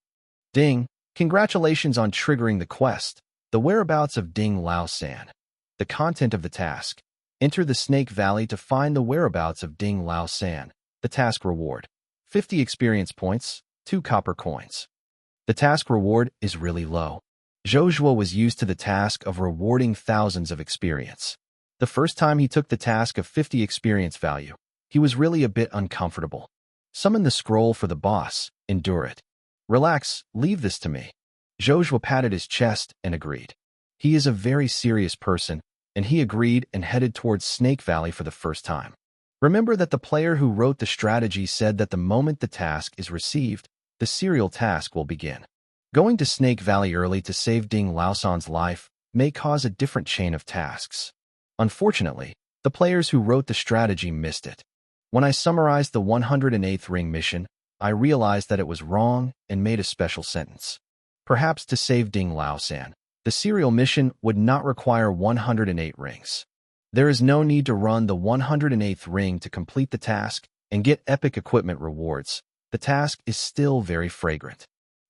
Ding! Congratulations on triggering the quest. The whereabouts of Ding Lao San. The content of the task. Enter the Snake Valley to find the whereabouts of Ding Lao San. The task reward. 50 experience points, 2 copper coins. The task reward is really low. Zhou Zhuo was used to the task of rewarding thousands of experience. The first time he took the task of 50 experience value, he was really a bit uncomfortable. Summon the scroll for the boss, endure it. Relax, leave this to me. Zhou Zhuo patted his chest and agreed. He is a very serious person, and he agreed and headed towards Snake Valley for the first time. Remember that the player who wrote the strategy said that the moment the task is received, the serial task will begin. Going to Snake Valley early to save Ding Laosan's life may cause a different chain of tasks. Unfortunately, the players who wrote the strategy missed it. When I summarized the 108th ring mission, I realized that it was wrong and made a special sentence. Perhaps to save Ding Laosan, the serial mission would not require 108 rings. There is no need to run the 108th ring to complete the task and get epic equipment rewards. The task is still very fragrant.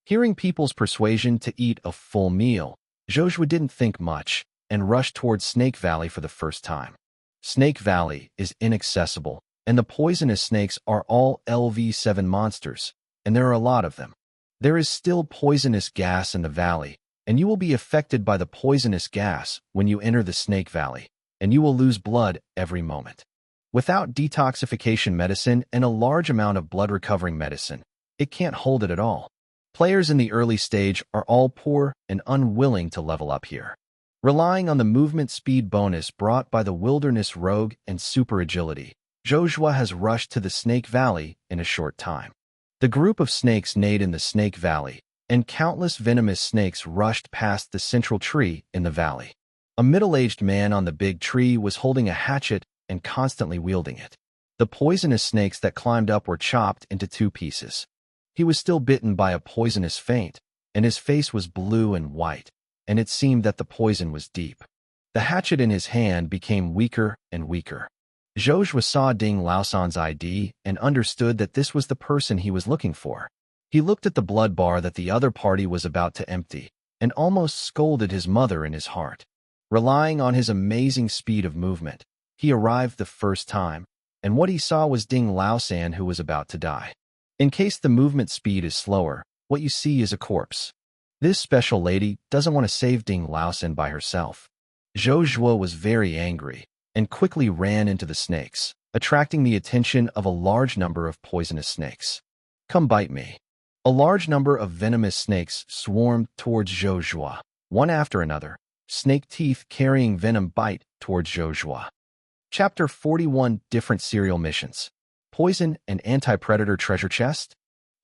Hearing people's persuasion to eat a full meal, Zhou Zhuo didn't think much and rushed towards Snake Valley for the first time. Snake Valley is inaccessible, and the poisonous snakes are all LV7 monsters, and there are a lot of them. There is still poisonous gas in the valley, and you will be affected by the poisonous gas when you enter the Snake Valley, and you will lose blood every moment. Without detoxification medicine and a large amount of blood-recovering medicine, it can't hold it at all. Players in the early stage are all poor and unwilling to level up here. Relying on the movement speed bonus brought by the Wilderness Rogue and Super Agility, Zhou Zhuo has rushed to the Snake Valley in a short time. The group of snakes neighed in the Snake Valley, and countless venomous snakes rushed past the central tree in the valley. A middle-aged man on the big tree was holding a hatchet and constantly wielding it. The poisonous snakes that climbed up were chopped into 2 pieces. He was still bitten by a poisonous faint, and his face was blue and white, and it seemed that the poison was deep. The hatchet in his hand became weaker and weaker. Zhou Zhuo saw Ding Laosan's ID and understood that this was the person he was looking for. He looked at the blood bar that the other party was about to empty and almost scolded his mother in his heart. Relying on his amazing speed of movement, he arrived the first time, and what he saw was Ding Laosan who was about to die. In case the movement speed is slower, what you see is a corpse. This special lady doesn't want to save Ding Laosan by herself. Zhou Zhuo was very angry and quickly ran into the snakes, attracting the attention of a large number of poisonous snakes. Come bite me. A large number of venomous snakes swarmed towards Zhou Zhuo, one after another, snake teeth carrying venom bite towards Zhou Zhuo. Chapter 41 Different Serial Missions. Poison and Anti-Predator Treasure Chest?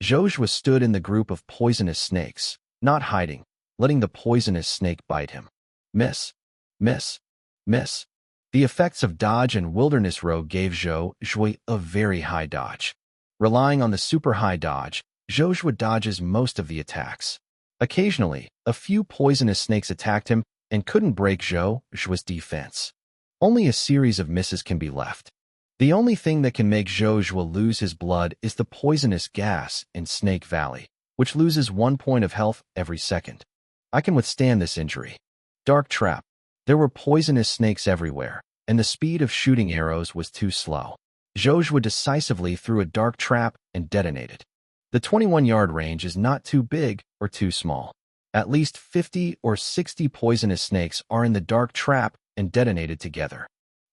Zhou Zhuo stood in the group of poisonous snakes, not hiding, letting the poisonous snake bite him. Miss. Miss. Miss. The effects of dodge and wilderness rogue gave Zhou Zhuo a very high dodge. Relying on the super high dodge, Zhou Zhuo dodges most of the attacks. Occasionally, a few poisonous snakes attacked him, and couldn't break Zhou Zhuo's defense. Only a series of misses can be left. The only thing that can make Zhou Zhuo lose his blood is the poisonous gas in Snake Valley, which loses 1 point of health every second. I can withstand this injury. Dark Trap. There were poisonous snakes everywhere, and the speed of shooting arrows was too slow. Zhou Zhuo decisively threw a dark trap and detonated. The 21-yard range is not too big or too small. At least 50 or 60 poisonous snakes are in the dark trap and detonated together.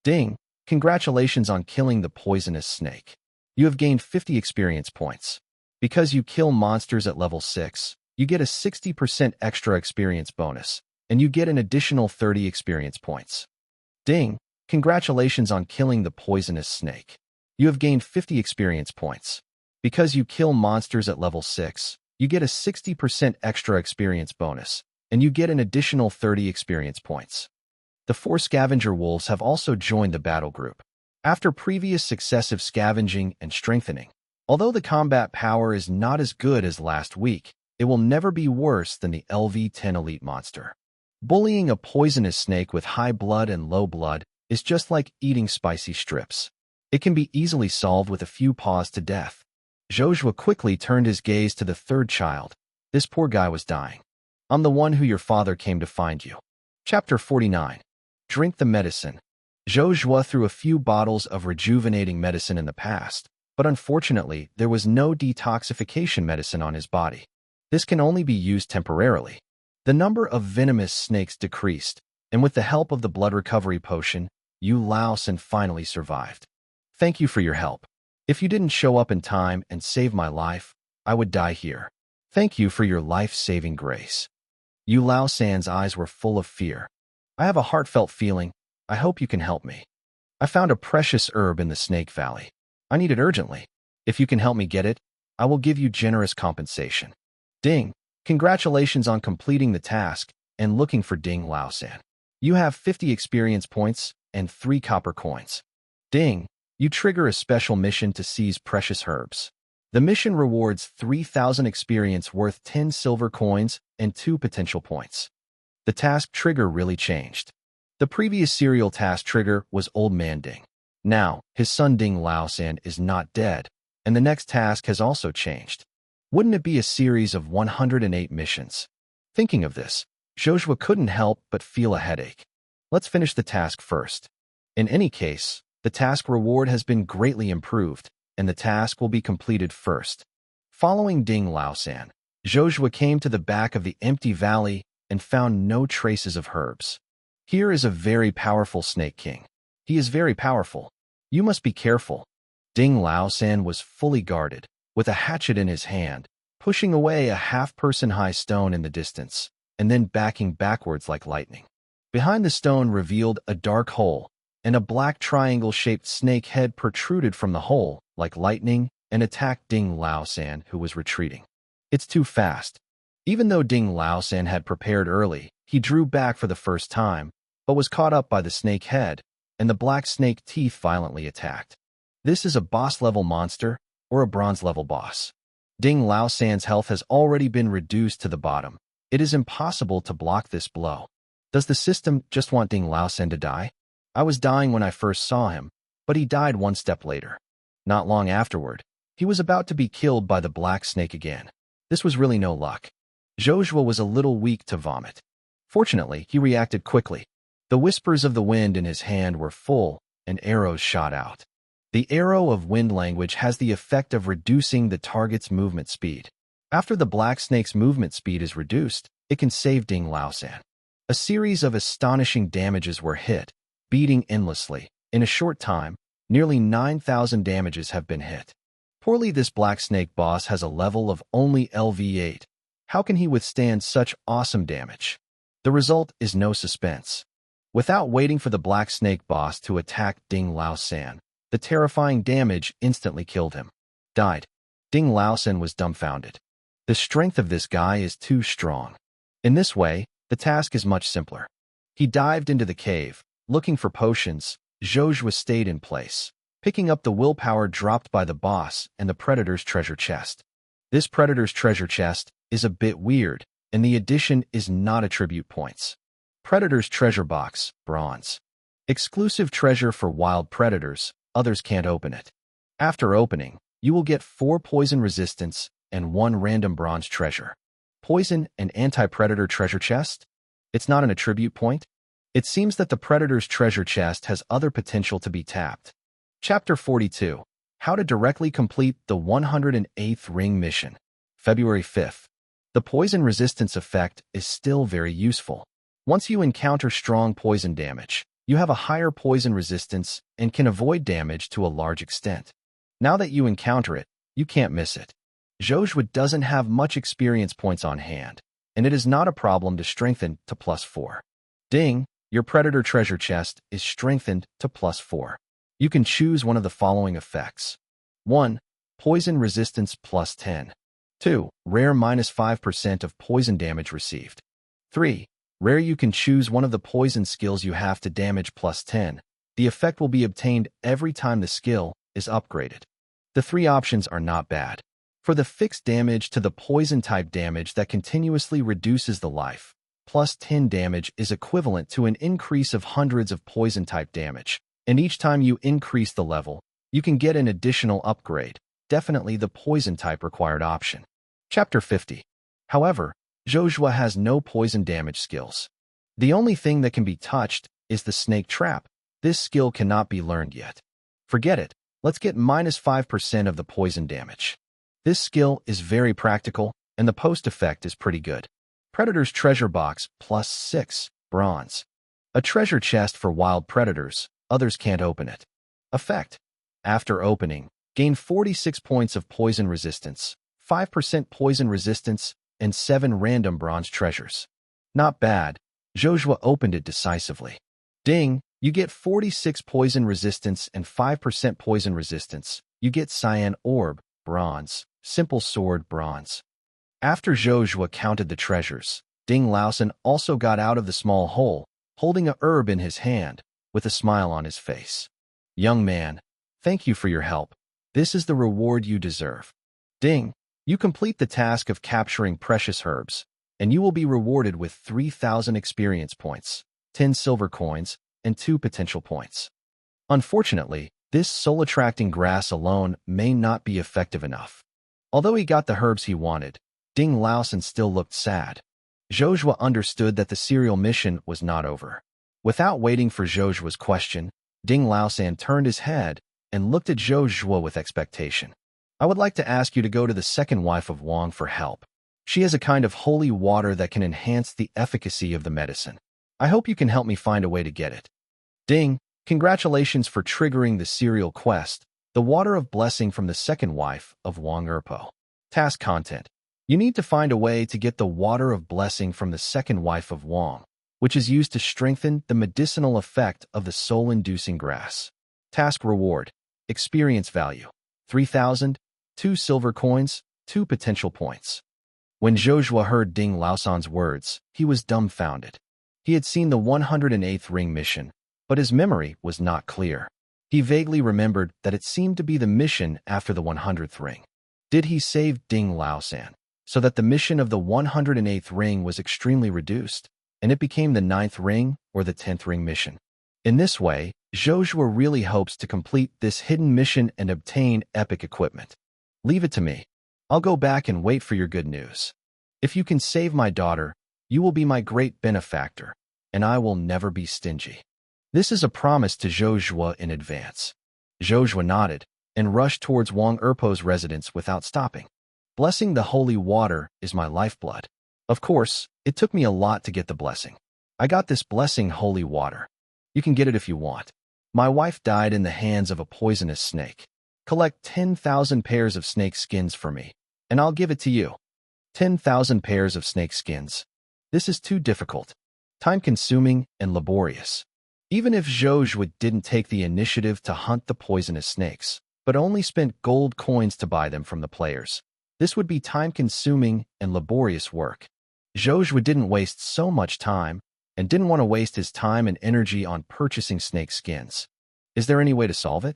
Ding! Congratulations on killing the poisonous snake. You have gained 50 experience points. Because you kill monsters at level 6, you get a 60% extra experience bonus, and you get an additional 30 experience points. Ding! Congratulations on killing the poisonous snake. You have gained 50 experience points. Because you kill monsters at level 6, you get a 60% extra experience bonus, and you get an additional 30 experience points. The 4 scavenger wolves have also joined the battle group. After previous successive scavenging and strengthening, although the combat power is not as good as last week, it will never be worse than the LV-10 elite monster. Bullying a poisonous snake with high blood and low blood is just like eating spicy strips. It can be easily solved with a few paws to death. Zhou Zhuo quickly turned his gaze to the 3rd child. This poor guy was dying. I'm the one who your father came to find you. Chapter 49. Drink the medicine. Zhou Zhuo threw a few bottles of rejuvenating medicine in the past, but unfortunately there was no detoxification medicine on his body. This can only be used temporarily. The number of venomous snakes decreased, and with the help of the blood recovery potion, Yu Laosan finally survived. Thank you for your help. If you didn't show up in time and save my life, I would die here. Thank you for your life-saving grace. Yu Laosan's eyes were full of fear. I have a heartfelt feeling. I hope you can help me. I found a precious herb in the Snake Valley. I need it urgently. If you can help me get it, I will give you generous compensation. Ding! Congratulations on completing the task and looking for Ding Laosan. You have 50 experience points and 3 copper coins. Ding! You trigger a special mission to seize precious herbs. The mission rewards 3,000 experience worth 10 silver coins and 2 potential points. The task trigger really changed. The previous serial task trigger was Old Man Ding. Now, his son Ding Laosan is not dead, and the next task has also changed. Wouldn't it be a series of 108 missions? Thinking of this, Zhou Zhuo couldn't help but feel a headache. Let's finish the task first. In any case, the task reward has been greatly improved, and the task will be completed first. Following Ding Laosan, Zhou Zhuo came to the back of the empty valley and found no traces of herbs. Here is a very powerful Snake King. He is very powerful. You must be careful. Ding Laosan was fully guarded, with a hatchet in his hand, pushing away a half-person-high stone in the distance, and then backing backwards like lightning. Behind the stone revealed a dark hole, and a black triangle-shaped snake head protruded from the hole, like lightning, and attacked Ding Laosan, who was retreating. It's too fast. Even though Ding Laosan had prepared early, he drew back for the first time, but was caught up by the snake head, and the black snake teeth violently attacked. This is a boss-level monster, or a bronze-level boss. Ding Laosan's health has already been reduced to the bottom. It is impossible to block this blow. Does the system just want Ding Laosan to die? I was dying when I first saw him, but he died one step later. Not long afterward, he was about to be killed by the black snake again. This was really no luck. Zhou Zhuo was a little weak to vomit. Fortunately, he reacted quickly. The whispers of the wind in his hand were full, and arrows shot out. The arrow of wind language has the effect of reducing the target's movement speed. After the black snake's movement speed is reduced, it can save Ding Laosan. A series of astonishing damages were hit, beating endlessly. In a short time, nearly 9,000 damages have been hit. Poorly, this black snake boss has a level of only LV8. How can he withstand such awesome damage? The result is no suspense. Without waiting for the black snake boss to attack Ding Laosan, the terrifying damage instantly killed him. Died. Ding Laosan was dumbfounded. The strength of this guy is too strong. In this way, the task is much simpler. He dived into the cave, looking for potions. Zhou Zhuo stayed in place, picking up the willpower dropped by the boss and the predator's treasure chest. This predator's treasure chest is a bit weird, and the addition is not attribute points. Predator's Treasure Box, bronze. Exclusive treasure for wild predators, others can't open it. After opening, you will get 4 poison resistance and 1 random bronze treasure. Poison and anti-predator treasure chest? It's not an attribute point? It seems that the Predator's treasure chest has other potential to be tapped. Chapter 42. How to directly complete the 108th Ring mission. February 5th. The poison resistance effect is still very useful. Once you encounter strong poison damage, you have a higher poison resistance and can avoid damage to a large extent. Now that you encounter it, you can't miss it. Zhou Zhuo doesn't have much experience points on hand, and it is not a problem to strengthen to +4. Ding, your Predator treasure chest is strengthened to +4. You can choose one of the following effects. 1. Poison resistance +10. 2. Rare -5% of poison damage received. 3. Rare, you can choose one of the poison skills you have to damage +10. The effect will be obtained every time the skill is upgraded. The 3 options are not bad. For the fixed damage to the poison type damage that continuously reduces the life, +10 damage is equivalent to an increase of hundreds of poison type damage, and each time you increase the level, you can get an additional upgrade, definitely the poison type required option. Chapter 50. However, Zhou Zhuo has no poison damage skills. The only thing that can be touched is the snake trap. This skill cannot be learned yet. Forget it, let's get -5% of the poison damage. This skill is very practical, and the post effect is pretty good. Predator's Treasure Box +6, bronze. A treasure chest for wild predators, others can't open it. Effect. After opening, gain 46 points of poison resistance, 5% poison resistance, and 7 random bronze treasures. Not bad. Zhou Zhuo opened it decisively. Ding, you get 46 poison resistance and 5% poison resistance. You get Cyan Orb, bronze. Simple Sword, bronze. After Zhou Zhuo counted the treasures, Ding Laosan also got out of the small hole, holding a herb in his hand, with a smile on his face. Young man, thank you for your help. This is the reward you deserve. Ding, you complete the task of capturing precious herbs, and you will be rewarded with 3,000 experience points, 10 silver coins, and 2 potential points. Unfortunately, this soul-attracting grass alone may not be effective enough. Although he got the herbs he wanted, Ding Laosan still looked sad. Zhou Zhuo understood that the serial mission was not over. Without waiting for Zhou Zhuo's question, Ding Laosan turned his head and looked at Zhou Zhuo with expectation. I would like to ask you to go to the second wife of Wang for help. She has a kind of holy water that can enhance the efficacy of the medicine. I hope you can help me find a way to get it. Ding, congratulations for triggering the serial quest, the Water of Blessing from the second wife of Wang Erpo. Task content. You need to find a way to get the Water of Blessing from the second wife of Wang, which is used to strengthen the medicinal effect of the soul-inducing grass. Task reward. Experience value. 3,000, 2 silver coins, 2 potential points. When Zhou Zhuo heard Ding Laosan's words, he was dumbfounded. He had seen the 108th Ring mission, but his memory was not clear. He vaguely remembered that it seemed to be the mission after the 100th ring. Did he save Ding Laosan, so that the mission of the 108th ring was extremely reduced, and it became the 9th ring or the 10th ring mission? In this way, Zhou Zhuo really hopes to complete this hidden mission and obtain epic equipment. Leave it to me. I'll go back and wait for your good news. If you can save my daughter, you will be my great benefactor, and I will never be stingy. This is a promise to Zhou Zhuo in advance. Zhou Zhuo nodded and rushed towards Wang Erpo's residence without stopping. Blessing the holy water is my lifeblood. Of course, it took me a lot to get the blessing. I got this blessing holy water. You can get it if you want. My wife died in the hands of a poisonous snake. Collect 10,000 pairs of snake skins for me, and I'll give it to you. 10,000 pairs of snake skins. This is too difficult, time-consuming, and laborious. Even if Zhou Zhuo didn't take the initiative to hunt the poisonous snakes, but only spent gold coins to buy them from the players, this would be time-consuming and laborious work. Zhou Zhuo didn't waste so much time and didn't want to waste his time and energy on purchasing snake skins. Is there any way to solve it?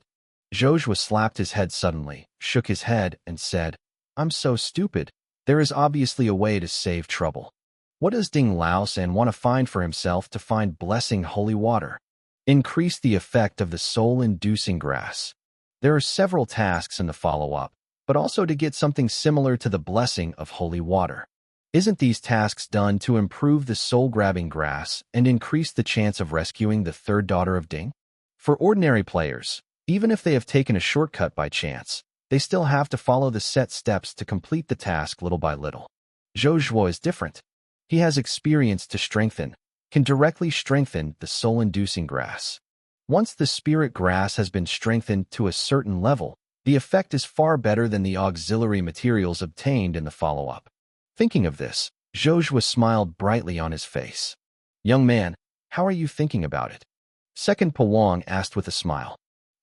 Zhou Zhuo slapped his head suddenly, shook his head, and said, I'm so stupid. There is obviously a way to save trouble. What does Ding Laosan want to find for himself to find blessing holy water? Increase the effect of the soul-inducing grass. There are several tasks in the follow-up, but also to get something similar to the blessing of holy water. Isn't these tasks done to improve the soul-grabbing grass and increase the chance of rescuing the third daughter of Ding? For ordinary players, even if they have taken a shortcut by chance, they still have to follow the set steps to complete the task little by little. Zhou Zhuo is different. He has experience to strengthen, can directly strengthen the soul-inducing grass. Once the spirit grass has been strengthened to a certain level, the effect is far better than the auxiliary materials obtained in the follow-up. Thinking of this, Zhou Zhuo smiled brightly on his face. Young man, how are you thinking about it? Second Pawang asked with a smile.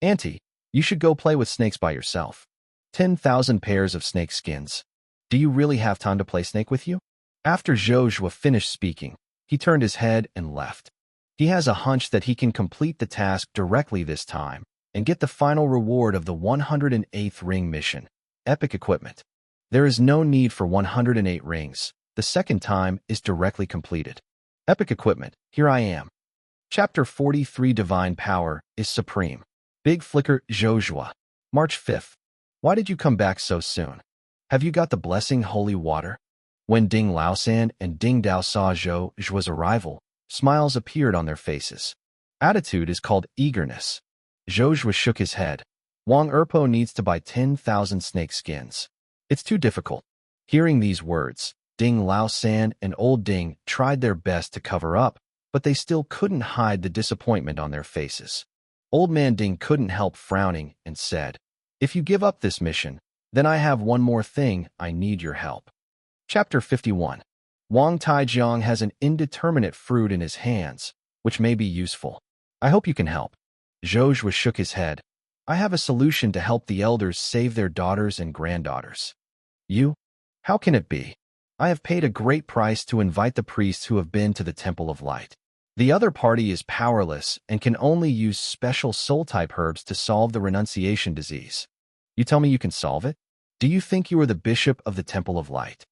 Auntie, you should go play with snakes by yourself. 10,000 pairs of snake skins. Do you really have time to play snake with you? After Zhou Zhuo finished speaking, he turned his head and left. He has a hunch that he can complete the task directly this time and get the final reward of the 108th ring mission, epic equipment. There is no need for 108 rings. The second time is directly completed. Epic equipment, here I am. Chapter 43 Divine Power is Supreme. Big Flicker Zhou Zhuo. March 5th. Why did you come back so soon? Have you got the blessing holy water? When Ding Laosan and Ding Dao saw Zhou Zhuo's arrival, smiles appeared on their faces. Attitude is called eagerness. Zhou Zhuo shook his head. Wang Erpo needs to buy 10,000 snake skins. It's too difficult. Hearing these words, Ding Laosan and Old Ding tried their best to cover up, but they still couldn't hide the disappointment on their faces. Old Man Ding couldn't help frowning and said, If you give up this mission, then I have one more thing. I need your help. Chapter 51. Wang Taijiang has an indeterminate fruit in his hands, which may be useful. I hope you can help. Zhou Zhuo shook his head. I have a solution to help the elders save their daughters and granddaughters. You? How can it be? I have paid a great price to invite the priests who have been to the Temple of Light. The other party is powerless and can only use special soul-type herbs to solve the renunciation disease. You tell me you can solve it? Do you think you are the bishop of the Temple of Light?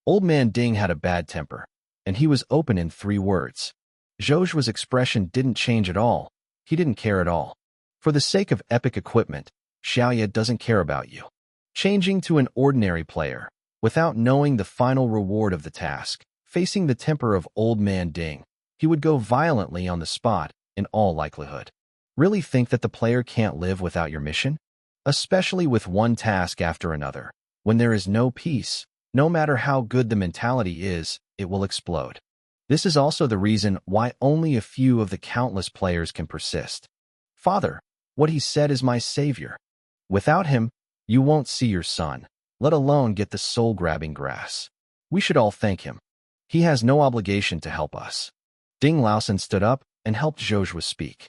Old Man Ding had a bad temper, and he was open in 3 words. Zhou Zhuo's expression didn't change at all. He didn't care at all. For the sake of epic equipment, Xiaoya doesn't care about you. Changing to an ordinary player, without knowing the final reward of the task, facing the temper of Old Man Ding, he would go violently on the spot, in all likelihood. Really think that the player can't live without your mission? Especially with one task after another. When there is no peace, no matter how good the mentality is, it will explode. This is also the reason why only a few of the countless players can persist. Father, what he said is my savior. Without him, you won't see your son, let alone get the soul-grabbing grass. We should all thank him. He has no obligation to help us. Ding Laosan stood up and helped Zhou Zhuo speak.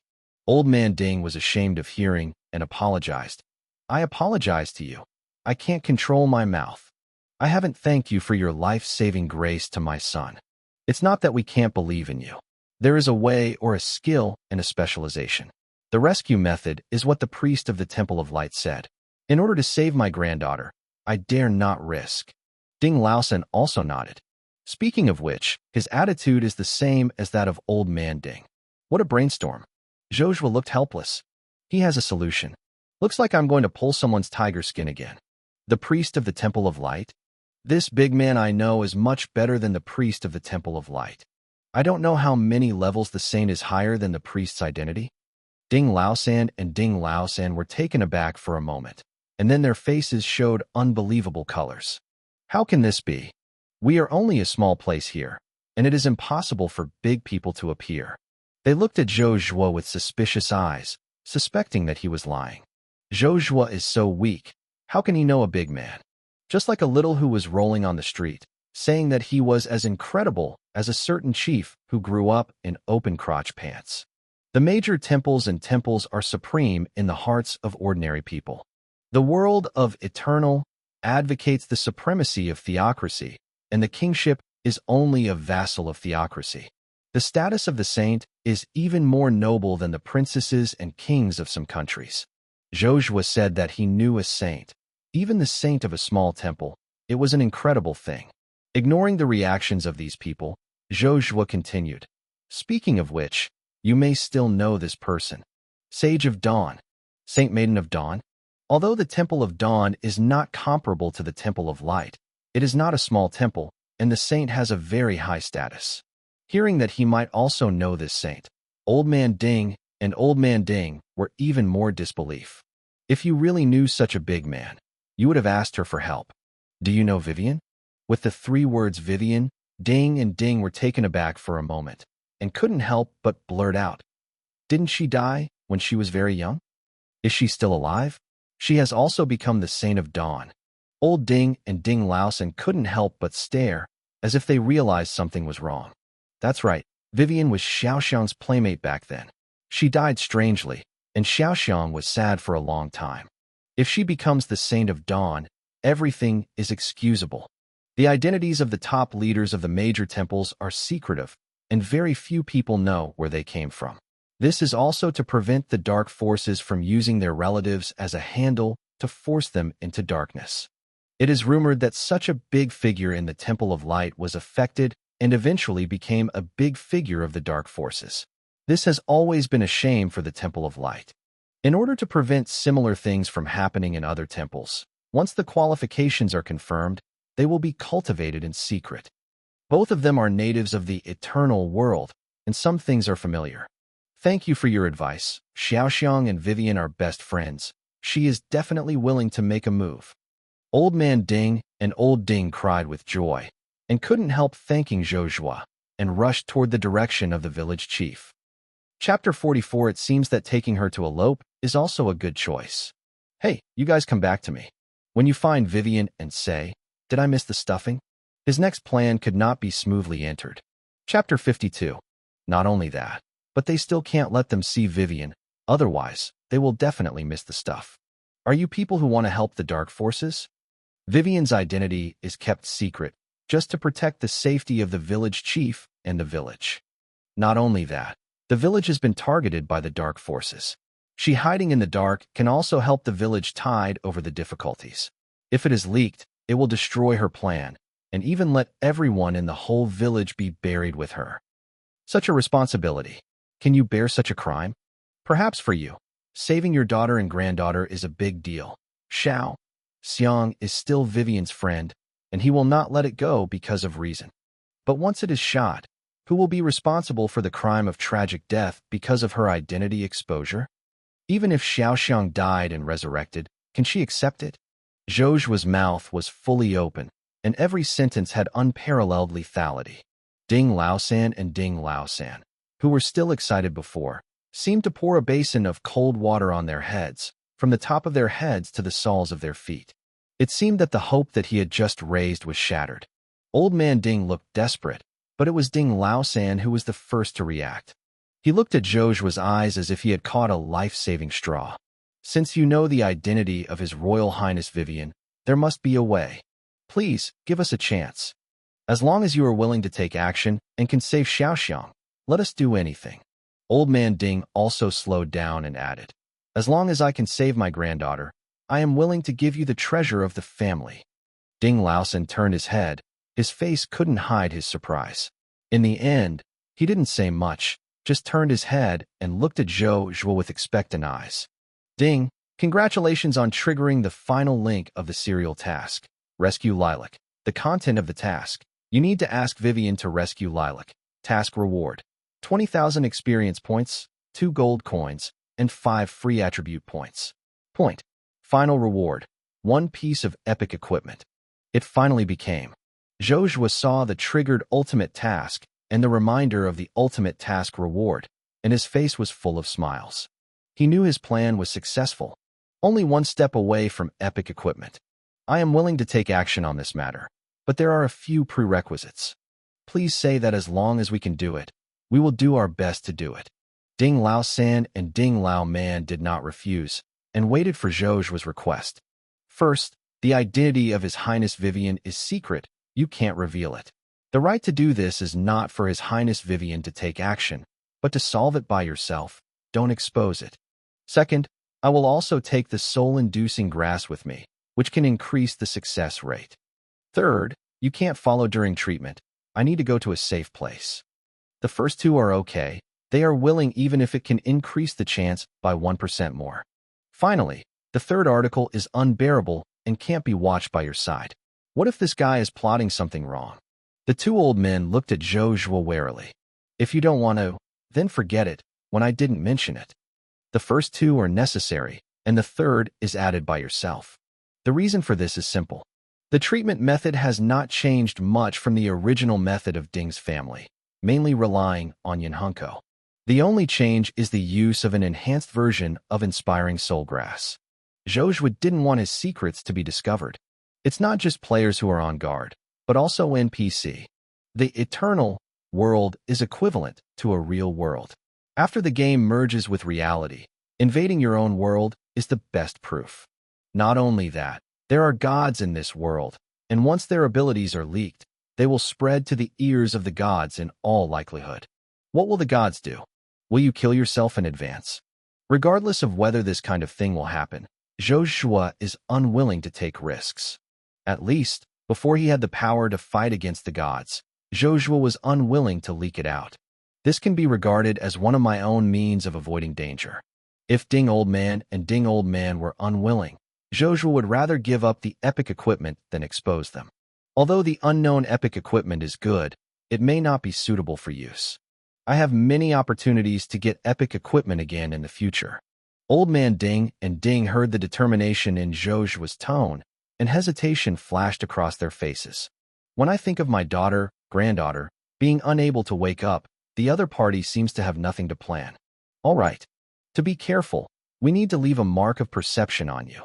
Old Man Ding was ashamed of hearing and apologized. I apologize to you. I can't control my mouth. I haven't thanked you for your life-saving grace to my son. It's not that we can't believe in you. There is a way or a skill and a specialization. The rescue method is what the priest of the Temple of Light said. In order to save my granddaughter, I dare not risk. Ding Laosan also nodded. Speaking of which, his attitude is the same as that of Old Man Ding. What a brainstorm. Zhou Zhuo looked helpless. He has a solution. Looks like I'm going to pull someone's tiger skin again. The priest of the Temple of Light? This big man I know is much better than the priest of the Temple of Light. I don't know how many levels the saint is higher than the priest's identity. Ding Laosan and Ding Laosan were taken aback for a moment, and then their faces showed unbelievable colors. How can this be? We are only a small place here, and it is impossible for big people to appear. They looked at Zhou Zhuo with suspicious eyes, suspecting that he was lying. Zhou Zhuo is so weak. How can he know a big man? Just like a little who was rolling on the street, saying that he was as incredible as a certain chief who grew up in open crotch pants. The major temples and temples are supreme in the hearts of ordinary people. The world of eternal advocates the supremacy of theocracy, and the kingship is only a vassal of theocracy. The status of the saint is even more noble than the princesses and kings of some countries. Zhou Zhuo said that he knew a saint, even the saint of a small temple. It was an incredible thing. Ignoring the reactions of these people, Zhou Zhuo continued. Speaking of which, you may still know this person. Sage of Dawn, Saint Maiden of Dawn. Although the Temple of Dawn is not comparable to the Temple of Light, it is not a small temple, and the saint has a very high status. Hearing that he might also know this saint, Old Man Ding and Old Man Ding were even more disbelief. If you really knew such a big man, you would have asked her for help. Do you know Vivian? With the 3 words Vivian, Ding and Ding were taken aback for a moment, and couldn't help but blurt out. Didn't she die when she was very young? Is she still alive? She has also become the Saint of Dawn. Old Ding and Ding Laosan couldn't help but stare, as if they realized something was wrong. That's right, Vivian was Xiaoxiang's playmate back then. She died strangely, and Xiaoxiang was sad for a long time. If she becomes the Saint of Dawn, everything is excusable. The identities of the top leaders of the major temples are secretive, and very few people know where they came from. This is also to prevent the dark forces from using their relatives as a handle to force them into darkness. It is rumored that such a big figure in the Temple of Light was affected and eventually became a big figure of the dark forces. This has always been a shame for the Temple of Light. In order to prevent similar things from happening in other temples, once the qualifications are confirmed, they will be cultivated in secret. Both of them are natives of the eternal world, and some things are familiar. Thank you for your advice. Xiaoxiang and Vivian are best friends. She is definitely willing to make a move. Old Man Ding and Old Ding cried with joy, and couldn't help thanking Zhou Zhuo, and rushed toward the direction of the village chief. Chapter 44. It seems that taking her to elope is also a good choice. Hey, you guys come back to me. When you find Vivian and say, did I miss the stuffing? His next plan could not be smoothly entered. Chapter 52. Not only that, but they still can't let them see Vivian, otherwise, they will definitely miss the stuff. Are you people who want to help the dark forces? Vivian's identity is kept secret, just to protect the safety of the village chief and the village. Not only that, the village has been targeted by the dark forces. She hiding in the dark can also help the village tide over the difficulties. If it is leaked, it will destroy her plan, and even let everyone in the whole village be buried with her. Such a responsibility. Can you bear such a crime? Perhaps for you, saving your daughter and granddaughter is a big deal. Xiao Xiang is still Vivian's friend, and he will not let it go because of reason. But once it is shot, who will be responsible for the crime of tragic death because of her identity exposure? Even if Xiaoxiang died and resurrected, can she accept it? Zhou Zhuo's mouth was fully open, and every sentence had unparalleled lethality. Ding Laosan and Ding Laosan, who were still excited before, seemed to pour a basin of cold water on their heads, from the top of their heads to the soles of their feet. It seemed that the hope that he had just raised was shattered. Old Man Ding looked desperate, but it was Ding Laosan who was the first to react. He looked at Zhou Zhuo's eyes as if he had caught a life-saving straw. Since you know the identity of His Royal Highness Vivian, there must be a way. Please, give us a chance. As long as you are willing to take action and can save Xiaoxiang, let us do anything. Old Man Ding also slowed down and added, as long as I can save my granddaughter, I am willing to give you the treasure of the family. Ding Laosan turned his head. His face couldn't hide his surprise. In the end, he didn't say much, just turned his head and looked at Zhou Zhuo with expectant eyes. Ding, congratulations on triggering the final link of the serial task. Rescue Lilac. The content of the task. You need to ask Vivian to rescue Lilac. Task reward. 20,000 experience points, 2 gold coins, and 5 free attribute points. Point. Final reward. 1 piece of epic equipment. It finally became. Zhou Zhuo saw the triggered ultimate task and the reminder of the ultimate task reward, and his face was full of smiles. He knew his plan was successful, only 1 step away from epic equipment. I am willing to take action on this matter, but there are a few prerequisites. Please say that as long as we can do it, we will do our best to do it. Ding Laosan and Ding Lao Man did not refuse, and waited for Zhou Zhuo's request. First, the identity of His Highness Vivian is secret. You can't reveal it. The right to do this is not for His Highness Vivian to take action, but to solve it by yourself. Don't expose it. Second, I will also take the soul-inducing grass with me, which can increase the success rate. Third, you can't follow during treatment. I need to go to a safe place. The first two are okay. They are willing even if it can increase the chance by 1% more. Finally, the third article is unbearable and can't be watched by your side. What if this guy is plotting something wrong? The two old men looked at Zhou Zhuo warily. If you don't want to, then forget it, when I didn't mention it. The first two are necessary, and the third is added by yourself. The reason for this is simple. The treatment method has not changed much from the original method of Ding's family, mainly relying on Yanhunko. The only change is the use of an enhanced version of Inspiring Soulgrass. Zhou Zhuo didn't want his secrets to be discovered. It's not just players who are on guard, but also NPC. The eternal world is equivalent to a real world. After the game merges with reality, invading your own world is the best proof. Not only that, there are gods in this world, and once their abilities are leaked, they will spread to the ears of the gods in all likelihood. What will the gods do? Will you kill yourself in advance? Regardless of whether this kind of thing will happen, Zhou Zhuo is unwilling to take risks. At least, before he had the power to fight against the gods, Zhou Zhuo was unwilling to leak it out. This can be regarded as one of my own means of avoiding danger. If Ding Old Man and Ding Old Man were unwilling, Zhou Zhuo would rather give up the epic equipment than expose them. Although the unknown epic equipment is good, it may not be suitable for use. I have many opportunities to get epic equipment again in the future. Old Man Ding and Ding heard the determination in Zhou Zhuo's tone, and hesitation flashed across their faces. When I think of my daughter, granddaughter, being unable to wake up, the other party seems to have nothing to plan. All right. To be careful, we need to leave a mark of perception on you.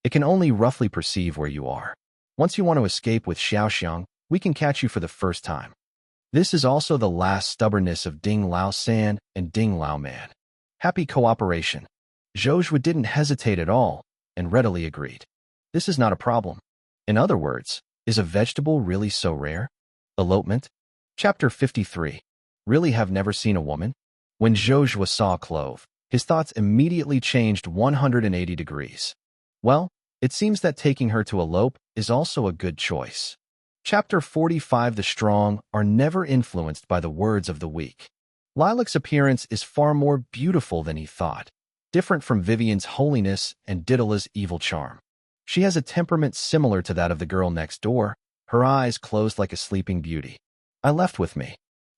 It can only roughly perceive where you are. Once you want to escape with Xiaoxiang, we can catch you for the first time. This is also the last stubbornness of Ding Lao San and Ding Lao Man. Happy cooperation. Zhou Zhuo didn't hesitate at all and readily agreed. This is not a problem. In other words, is a vegetable really so rare? Elopement? Chapter 53. Really have never seen a woman? When Zhou Zhuo saw a clove, his thoughts immediately changed 180 degrees. Well, it seems that taking her to elope is also a good choice. Chapter 45. The strong are never influenced by the words of the weak. Lilac's appearance is far more beautiful than he thought, different from Vivian's holiness and Didala's evil charm. She has a temperament similar to that of the girl next door, her eyes closed like a sleeping beauty. I left with me.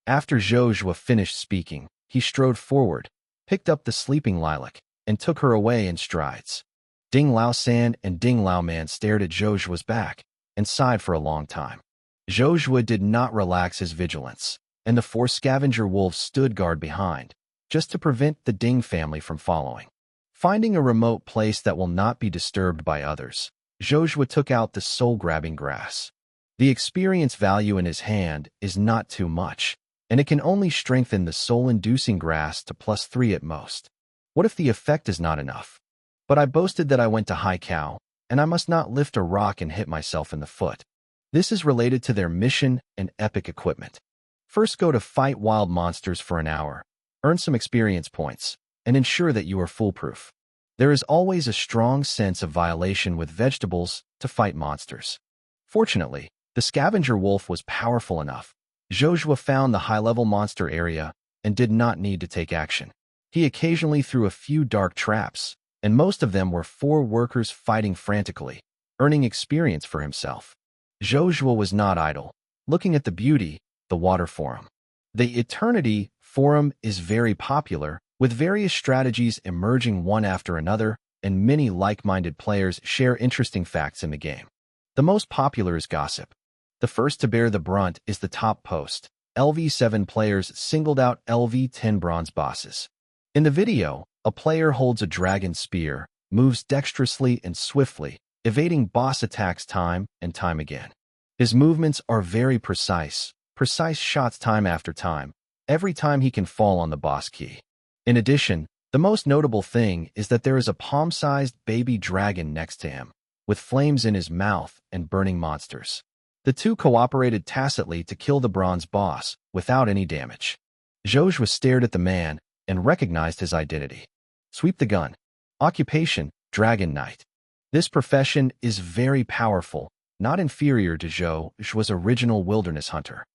After Zhou Zhuo finished speaking, he strode forward, picked up the sleeping lilac, and took her away in strides. Ding Lao San and Ding Lao Man stared at Zhou Zhuo's back and sighed for a long time. Zhou Zhuo did not relax his vigilance, and the four scavenger wolves stood guard behind, just to prevent the Ding family from following. Finding a remote place that will not be disturbed by others, Zhou Zhuo took out the soul-grabbing grass. The experience value in his hand is not too much, and it can only strengthen the soul-inducing grass to +3 at most. What if the effect is not enough? But I boasted that I went to High Cow, and I must not lift a rock and hit myself in the foot. This is related to their mission and epic equipment. First, go to fight wild monsters for an hour, earn some experience points, and ensure that you are foolproof. There is always a strong sense of violation with vegetables to fight monsters. Fortunately, the scavenger wolf was powerful enough. Zhou Zhuo found the high-level monster area and did not need to take action. He occasionally threw a few dark traps, and most of them were 4 workers fighting frantically, earning experience for himself. Zhou Zhuo was not idle, looking at the beauty, the water forum. The Eternity Forum is very popular, with various strategies emerging one after another, and many like-minded players share interesting facts in the game. The most popular is gossip. The first to bear the brunt is the top post. LV7 players singled out LV10 bronze bosses. In the video, a player holds a dragon spear, moves dexterously and swiftly, evading boss attacks time and time again. His movements are very precise shots time after time, every time he can fall on the boss key. In addition, the most notable thing is that there is a palm-sized baby dragon next to him, with flames in his mouth and burning monsters. The two cooperated tacitly to kill the bronze boss without any damage. Zhou Zhuo stared at the man and recognized his identity. Sweep the gun. Occupation, Dragon Knight. This profession is very powerful, not inferior to Zhou Zhuo's original wilderness hunter.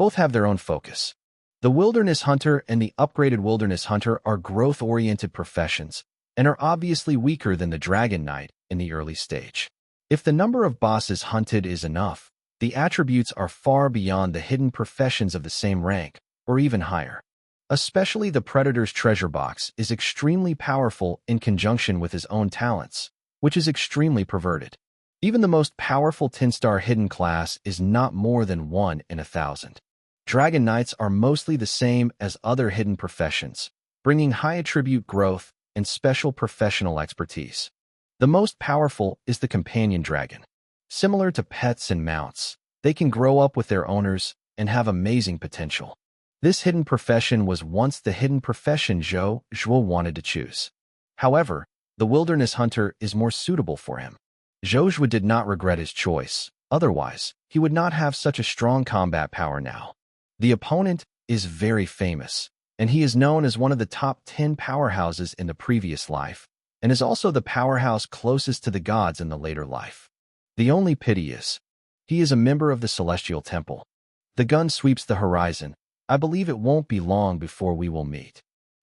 Both have their own focus. The Wilderness Hunter and the upgraded Wilderness Hunter are growth-oriented professions and are obviously weaker than the Dragon Knight in the early stage. If the number of bosses hunted is enough, the attributes are far beyond the hidden professions of the same rank, or even higher. Especially the Predator's treasure box is extremely powerful in conjunction with his own talents, which is extremely perverted. Even the most powerful 10-star hidden class is not more than 1 in 1,000. Dragon Knights are mostly the same as other hidden professions, bringing high attribute growth and special professional expertise. The most powerful is the Companion Dragon. Similar to pets and mounts, they can grow up with their owners and have amazing potential. This hidden profession was once the hidden profession Zhou Zhuo wanted to choose. However, the Wilderness Hunter is more suitable for him. Zhou Zhuo did not regret his choice, otherwise, he would not have such a strong combat power now. The opponent is very famous, and he is known as one of the top 10 powerhouses in the previous life, and is also the powerhouse closest to the gods in the later life. The only pity is, he is a member of the Celestial Temple. The gun sweeps the horizon. I believe it won't be long before we will meet.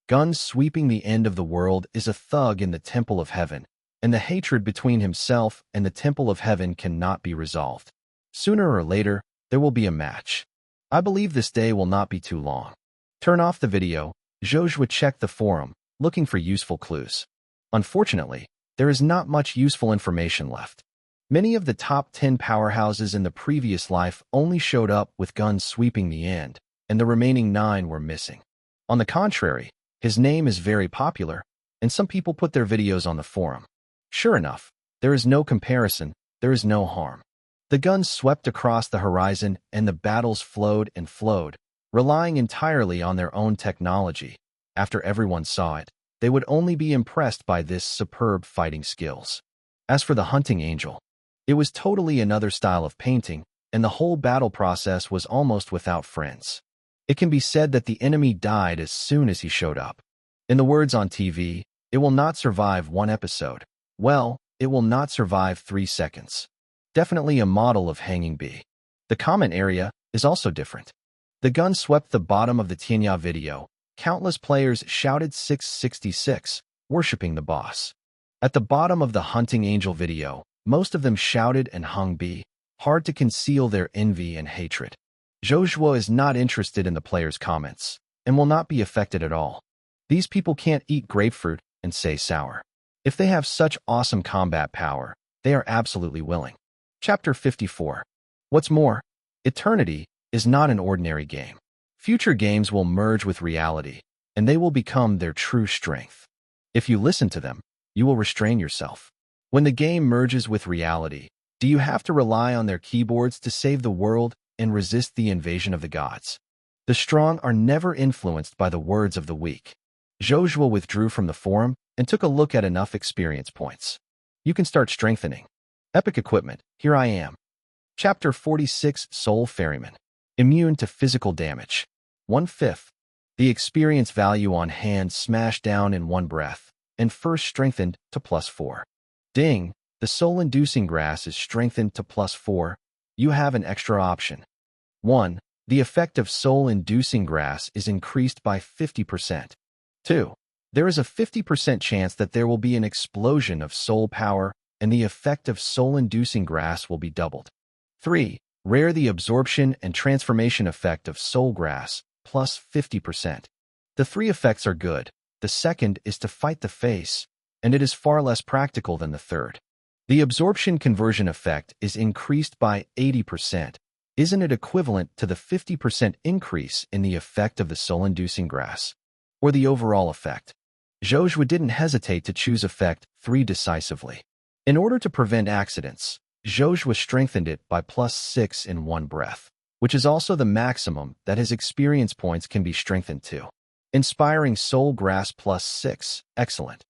Gun sweeping the end of the world is a thug in the Temple of Heaven, and the hatred between himself and the Temple of Heaven cannot be resolved. Sooner or later, there will be a match. I believe this day will not be too long. Turn off the video. Zhou Zhuo checked the forum, looking for useful clues. Unfortunately, there is not much useful information left. Many of the top 10 powerhouses in the previous life only showed up with guns sweeping the end, and the remaining 9 were missing. On the contrary, his name is very popular, and some people put their videos on the forum. Sure enough, there is no comparison, there is no harm. The guns swept across the horizon and the battles flowed and flowed, relying entirely on their own technology. After everyone saw it, they would only be impressed by this superb fighting skills. As for the Hunting Angel, it was totally another style of painting, and the whole battle process was almost without friends. It can be said that the enemy died as soon as he showed up. In the words on TV, it will not survive 1 episode. Well, it will not survive 3 seconds. Definitely a model of Hanging Bee. The comment area is also different. The gun swept the bottom of the Tianya video. Countless players shouted 666, worshipping the boss. At the bottom of the Hunting Angel video, most of them shouted and hung B, hard to conceal their envy and hatred. Zhou Zhuo is not interested in the players' comments, and will not be affected at all. These people can't eat grapefruit and say sour. If they have such awesome combat power, they are absolutely willing. Chapter 54. What's more, Eternity is not an ordinary game. Future games will merge with reality, and they will become their true strength. If you listen to them, you will restrain yourself. When the game merges with reality, do you have to rely on their keyboards to save the world and resist the invasion of the gods? The strong are never influenced by the words of the weak. Zhou Zhuo withdrew from the forum and took a look at enough experience points. You can start strengthening. Epic equipment, here I am. Chapter 46, Soul Ferryman. Immune to physical damage. 1/5. The experience value on hand smashed down in one breath, and first strengthened to +4. Ding, the soul-inducing grass is strengthened to +4. You have an extra option. 1. The effect of soul-inducing grass is increased by 50%. 2. There is a 50% chance that there will be an explosion of soul power, and the effect of soul-inducing grass will be doubled. 3. Rare the absorption and transformation effect of soul grass, +50%. The 3 effects are good. The second is to fight the face, and it is far less practical than the third. The absorption conversion effect is increased by 80%. Isn't it equivalent to the 50% increase in the effect of the soul-inducing grass? Or the overall effect? Zhou Zhuo didn't hesitate to choose effect 3 decisively. In order to prevent accidents, Zhou Zhuo strengthened it by +6 in one breath, which is also the maximum that his experience points can be strengthened to. Inspiring Soul Grass +6, excellent.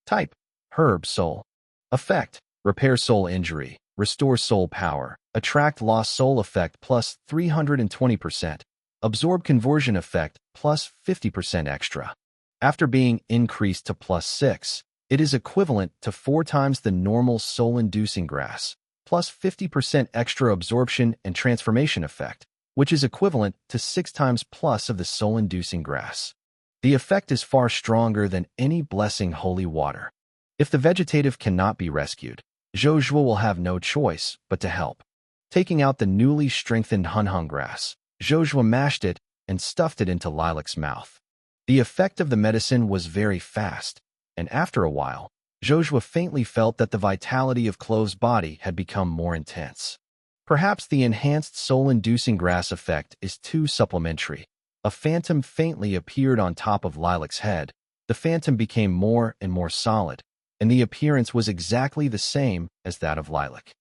Type, Herb Soul. Effect, Repair Soul Injury, Restore Soul Power, Attract Lost Soul Effect +320%, Absorb Conversion Effect +50% extra. After being increased to +6, it is equivalent to 4 times the normal soul-inducing grass, +50% extra absorption and transformation effect, which is equivalent to 6 times plus of the soul-inducing grass. The effect is far stronger than any blessing holy water. If the vegetative cannot be rescued, Zhou Zhuo will have no choice but to help. Taking out the newly strengthened Hunhung grass, Zhou Zhuo mashed it and stuffed it into Lilac's mouth. The effect of the medicine was very fast, and after a while, Zhou Zhuo faintly felt that the vitality of Clove's body had become more intense. Perhaps the enhanced soul-inducing grass effect is too supplementary. A phantom faintly appeared on top of Lilac's head. The phantom became more and more solid, and the appearance was exactly the same as that of Lilac.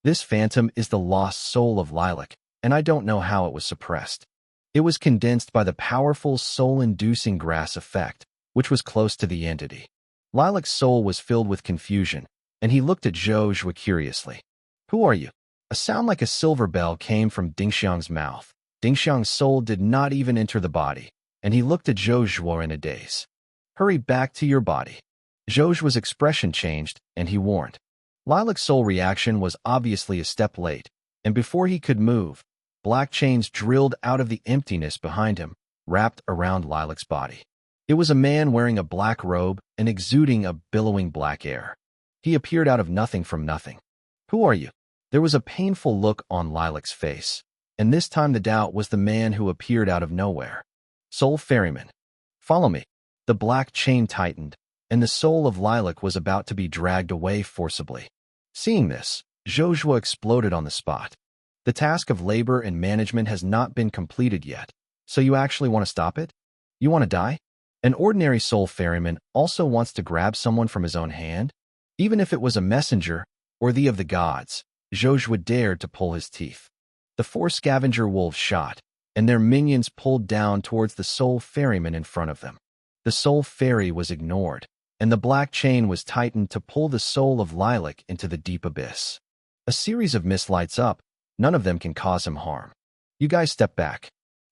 This phantom is the lost soul of Lilac, and I don't know how it was suppressed. It was condensed by the powerful soul-inducing grass effect, which was close to the entity. Lilac's soul was filled with confusion, and he looked at Zhou Zhuo curiously. "Who are you?" A sound like a silver bell came from Dingxiang's mouth. Dingxiang's soul did not even enter the body, and he looked at Zhou Zhuo in a daze. "Hurry back to your body." Zhou Zhuo's expression changed, and he warned. Lilac's soul reaction was obviously a step late, and before he could move, black chains drilled out of the emptiness behind him, wrapped around Lilac's body. It was a man wearing a black robe and exuding a billowing black air. He appeared out of nothing from nothing. "Who are you?" There was a painful look on Lilac's face, and this time the doubt was the man who appeared out of nowhere. "Soul Ferryman. Follow me." The black chain tightened, and the soul of Lilac was about to be dragged away forcibly. Seeing this, Zhou Zhuo exploded on the spot. "The task of labor and management has not been completed yet, so you actually want to stop it? You want to die?" An ordinary soul ferryman also wants to grab someone from his own hand? Even if it was a messenger, or the of the gods, Zhou Zhuo dared to pull his teeth. The 4 scavenger wolves shot, and their minions pulled down towards the soul ferryman in front of them. The soul fairy was ignored, and the black chain was tightened to pull the soul of Lilac into the deep abyss. A series of mists lights up. None of them can cause him harm. "You guys step back."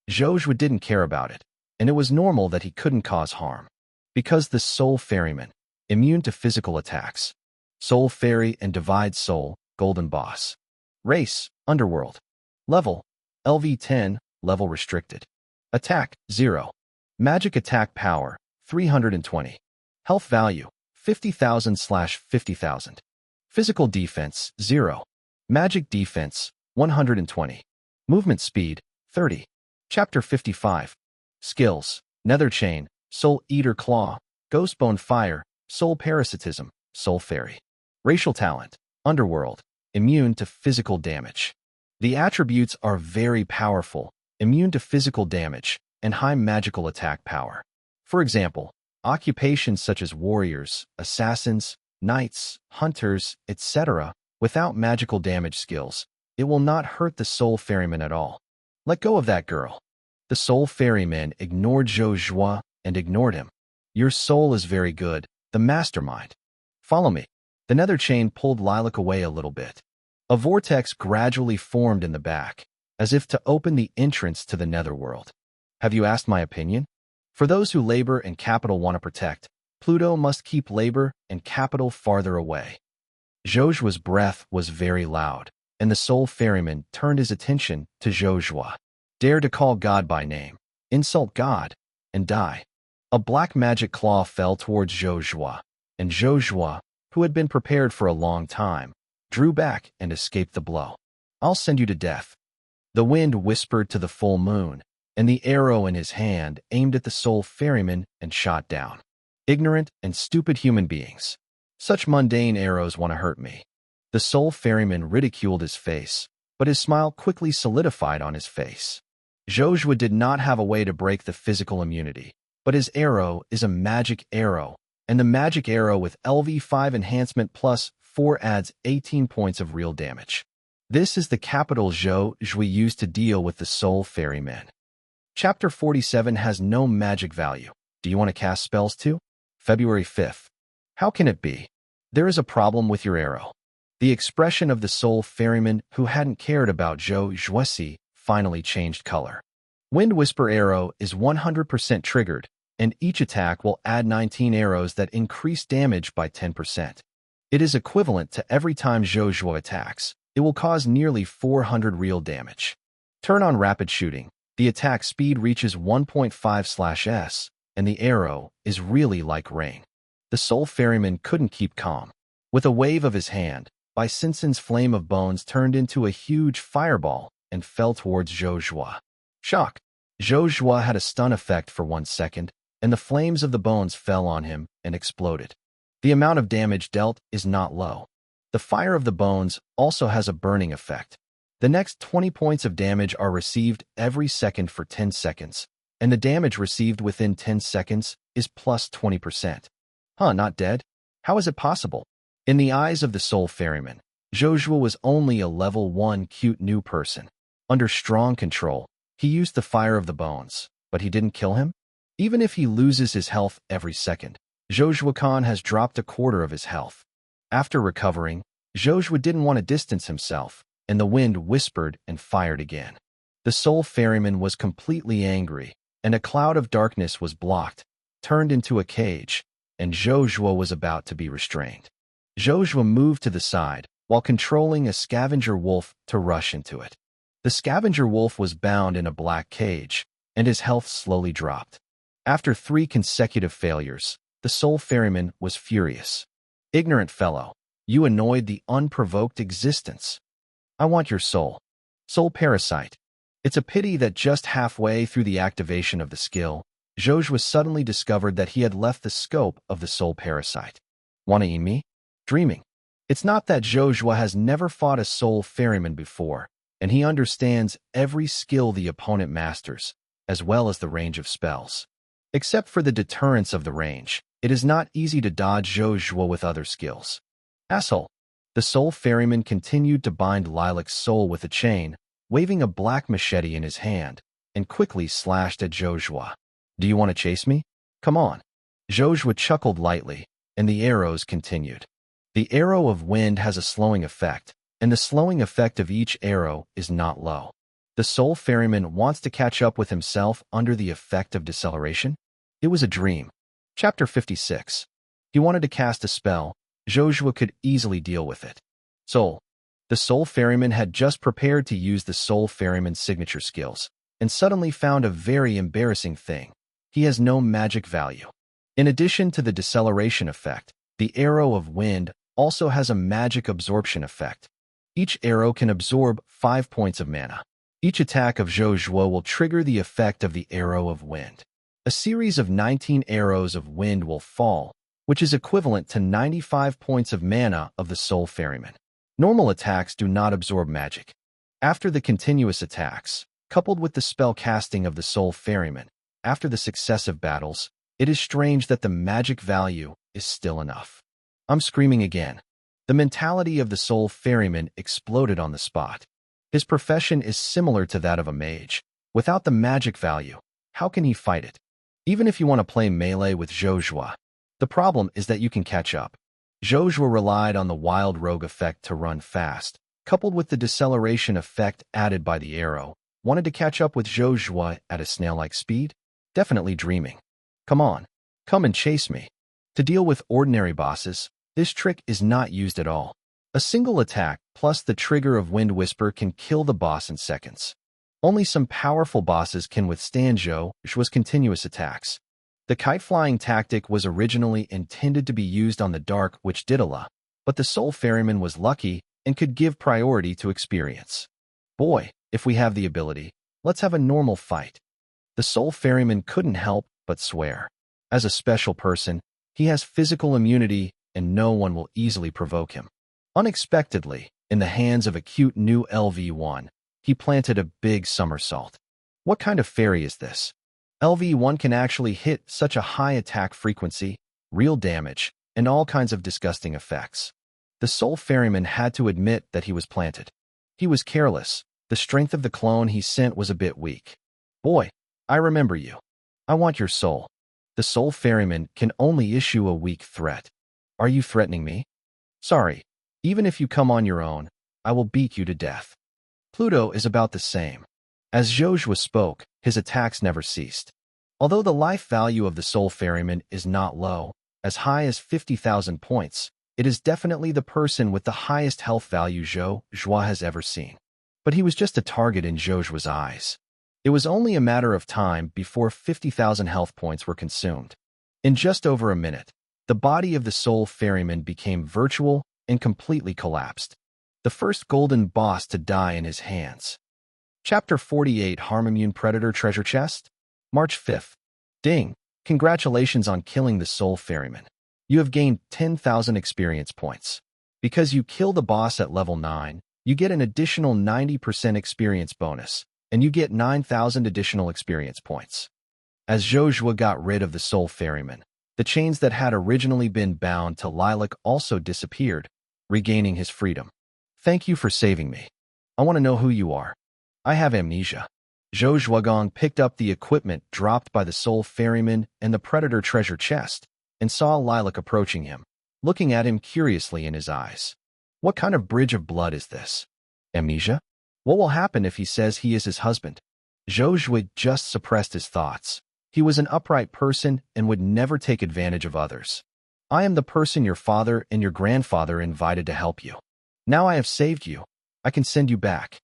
Zhou Zhuo didn't care about it, and it was normal that he couldn't cause harm. Because the soul ferryman, immune to physical attacks. Soul fairy and divide soul, golden boss. Race, underworld. Level, LV10, level restricted. Attack, 0. Magic attack power, 320. Health value, 50,000/50,000. Physical defense, 0. Magic defense, 120. Movement speed, 30. Chapter 55. Skills, Nether Chain, Soul Eater Claw, Ghostbone Fire, Soul Parasitism, Soul Fairy. Racial talent, Underworld, immune to physical damage. The attributes are very powerful, immune to physical damage, and high magical attack power. For example, occupations such as warriors, assassins, knights, hunters, etc., without magical damage skills, it will not hurt the soul ferryman at all. "Let go of that girl." The soul ferryman ignored Zhou Zhuo and ignored him. "Your soul is very good, the mastermind. Follow me." The nether chain pulled Lilac away a little bit. A vortex gradually formed in the back, as if to open the entrance to the netherworld. "Have you asked my opinion? For those who labor and capital want to protect, Pluto must keep labor and capital farther away." Zhou Zhuo's breath was very loud, and the soul ferryman turned his attention to Zhou Zhuo. "Dare to call God by name, insult God, and die." A black magic claw fell towards Zhou Zhuo, and Zhou Zhuo, who had been prepared for a long time, drew back and escaped the blow. "I'll send you to death." The wind whispered to the full moon, and the arrow in his hand aimed at the soul ferryman and shot down. Ignorant and stupid human beings. Such mundane arrows want to hurt me. The soul ferryman ridiculed his face, but his smile quickly solidified on his face. Zhou Zhuo did not have a way to break the physical immunity, but his arrow is a magic arrow, and the magic arrow with LV5 enhancement plus 4 adds 18 points of real damage. This is the capital Zhou Zhuo used to deal with the soul ferryman. Chapter 47 has no magic value. Do you want to cast spells too? February 5th. How can it be? There is a problem with your arrow. The expression of the soul ferryman who hadn't cared about Zhou Zhuo finally changed color. Wind Whisper arrow is 100% triggered, and each attack will add 19 arrows that increase damage by 10%. It is equivalent to every time Zhou Zhuo attacks. It will cause nearly 400 real damage. Turn on rapid shooting. The attack speed reaches 1.5/s, and the arrow is really like rain. The Soul Ferryman couldn't keep calm. With a wave of his hand, Bai Sinsen's flame of bones turned into a huge fireball and fell towards Zhou Zhuo. Shock! Zhou Zhuo had a stun effect for 1 second, and the flames of the bones fell on him and exploded. The amount of damage dealt is not low. The fire of the bones also has a burning effect. The next 20 points of damage are received every second for 10 seconds, and the damage received within 10 seconds is plus 20%. Not dead? How is it possible? In the eyes of the Soul Ferryman, Zhou Zhuo was only a level 1 cute new person. Under strong control, he used the fire of the bones, but he didn't kill him? Even if he loses his health every second, Zhou Zhuo has dropped a quarter of his health. After recovering, Zhou Zhuo didn't want to distance himself, and the wind whispered and fired again. The Soul Ferryman was completely angry, and a cloud of darkness was blocked, turned into a cage, and Zhou Zhuo was about to be restrained. Zhou Zhuo moved to the side, while controlling a scavenger wolf to rush into it. The scavenger wolf was bound in a black cage, and his health slowly dropped. After 3 consecutive failures, the Soul Ferryman was furious. Ignorant fellow, you annoyed the unprovoked existence. I want your soul. Soul Parasite. It's a pity that just halfway through the activation of the skill, Zhou Zhuo suddenly discovered that he had left the scope of the Soul Parasite. Wanna eat me? Dreaming. It's not that Zhou Zhuo has never fought a Soul Ferryman before, and he understands every skill the opponent masters, as well as the range of spells. Except for the deterrence of the range, it is not easy to dodge Zhou Zhuo with other skills. Asshole. The Soul Ferryman continued to bind Lilac's soul with a chain, waving a black machete in his hand, and quickly slashed at Zhou Zhuo. Do you want to chase me? Come on. Zhou Zhuo chuckled lightly, and the arrows continued. The arrow of wind has a slowing effect, and the slowing effect of each arrow is not low. The Soul Ferryman wants to catch up with himself under the effect of deceleration? It was a dream. Chapter 56. He wanted to cast a spell. Zhou Zhuo could easily deal with it. Soul. The Soul Ferryman had just prepared to use the Soul Ferryman's signature skills, and suddenly found a very embarrassing thing. He has no magic value. In addition to the deceleration effect, the arrow of wind also has a magic absorption effect. Each arrow can absorb 5 points of mana. Each attack of Zhou Zhuo will trigger the effect of the arrow of wind. A series of 19 arrows of wind will fall, which is equivalent to 95 points of mana of the Soul Ferryman. Normal attacks do not absorb magic. After the continuous attacks, coupled with the spell casting of the Soul Ferryman, after the successive battles, it is strange that the magic value is still enough. I'm screaming again. The mentality of the Soul Ferryman exploded on the spot. His profession is similar to that of a mage. Without the magic value, how can he fight it? Even if you want to play melee with Zhou Zhuo, the problem is that you can catch up. Zhou Zhuo relied on the wild rogue effect to run fast, coupled with the deceleration effect added by the arrow. Wanted to catch up with Zhou Zhuo at a snail-like speed? Definitely dreaming. Come on, come and chase me. To deal with ordinary bosses, this trick is not used at all. A single attack plus the trigger of Wind Whisper can kill the boss in seconds. Only some powerful bosses can withstand Zhou Zhuo's continuous attacks. The kite-flying tactic was originally intended to be used on the Dark Witch Daedalus, but the Soul Ferryman was lucky and could give priority to experience. Boy, if we have the ability, let's have a normal fight. The Soul Ferryman couldn't help but swear. As a special person, he has physical immunity and no one will easily provoke him. Unexpectedly, in the hands of a cute new LV1, he planted a big somersault. What kind of fairy is this? LV1 can actually hit such a high attack frequency, real damage, and all kinds of disgusting effects. The Soul Ferryman had to admit that he was planted. He was careless. The strength of the clone he sent was a bit weak. Boy, I remember you. I want your soul. The Soul Ferryman can only issue a weak threat. Are you threatening me? Sorry. Even if you come on your own, I will beat you to death. Pluto is about the same. As Zhou Zhuo spoke, his attacks never ceased. Although the life value of the Soul Ferryman is not low, as high as 50,000 points, it is definitely the person with the highest health value Zhou Zhuo has ever seen. but he was just a target in Zhou Zhuo's eyes. It was only a matter of time before 50,000 health points were consumed. In just over a minute, the body of the soul ferryman became virtual and completely collapsed. The first golden boss to die in his hands. Chapter 48, Human-Nonhuman Predator Treasure Chest? March 5th. Ding! Congratulations on killing the soul ferryman. You have gained 10,000 experience points. Because you kill the boss at level 9, you get an additional 90% experience bonus, and you get 9,000 additional experience points. As Zhou Zhuo got rid of the soul ferryman, the chains that had originally been bound to Lilac also disappeared, regaining his freedom. Thank you for saving me. I want to know who you are. I have amnesia. Zhou Zhuogong picked up the equipment dropped by the soul ferryman and the predator treasure chest, and saw Lilac approaching him, looking at him curiously in his eyes. What kind of bridge of blood is this? Amnesia? What will happen if he says he is his husband? Zhou Zhuo just suppressed his thoughts. He was an upright person and would never take advantage of others. I am the person your father and your grandfather invited to help you. Now I have saved you. I can send you back.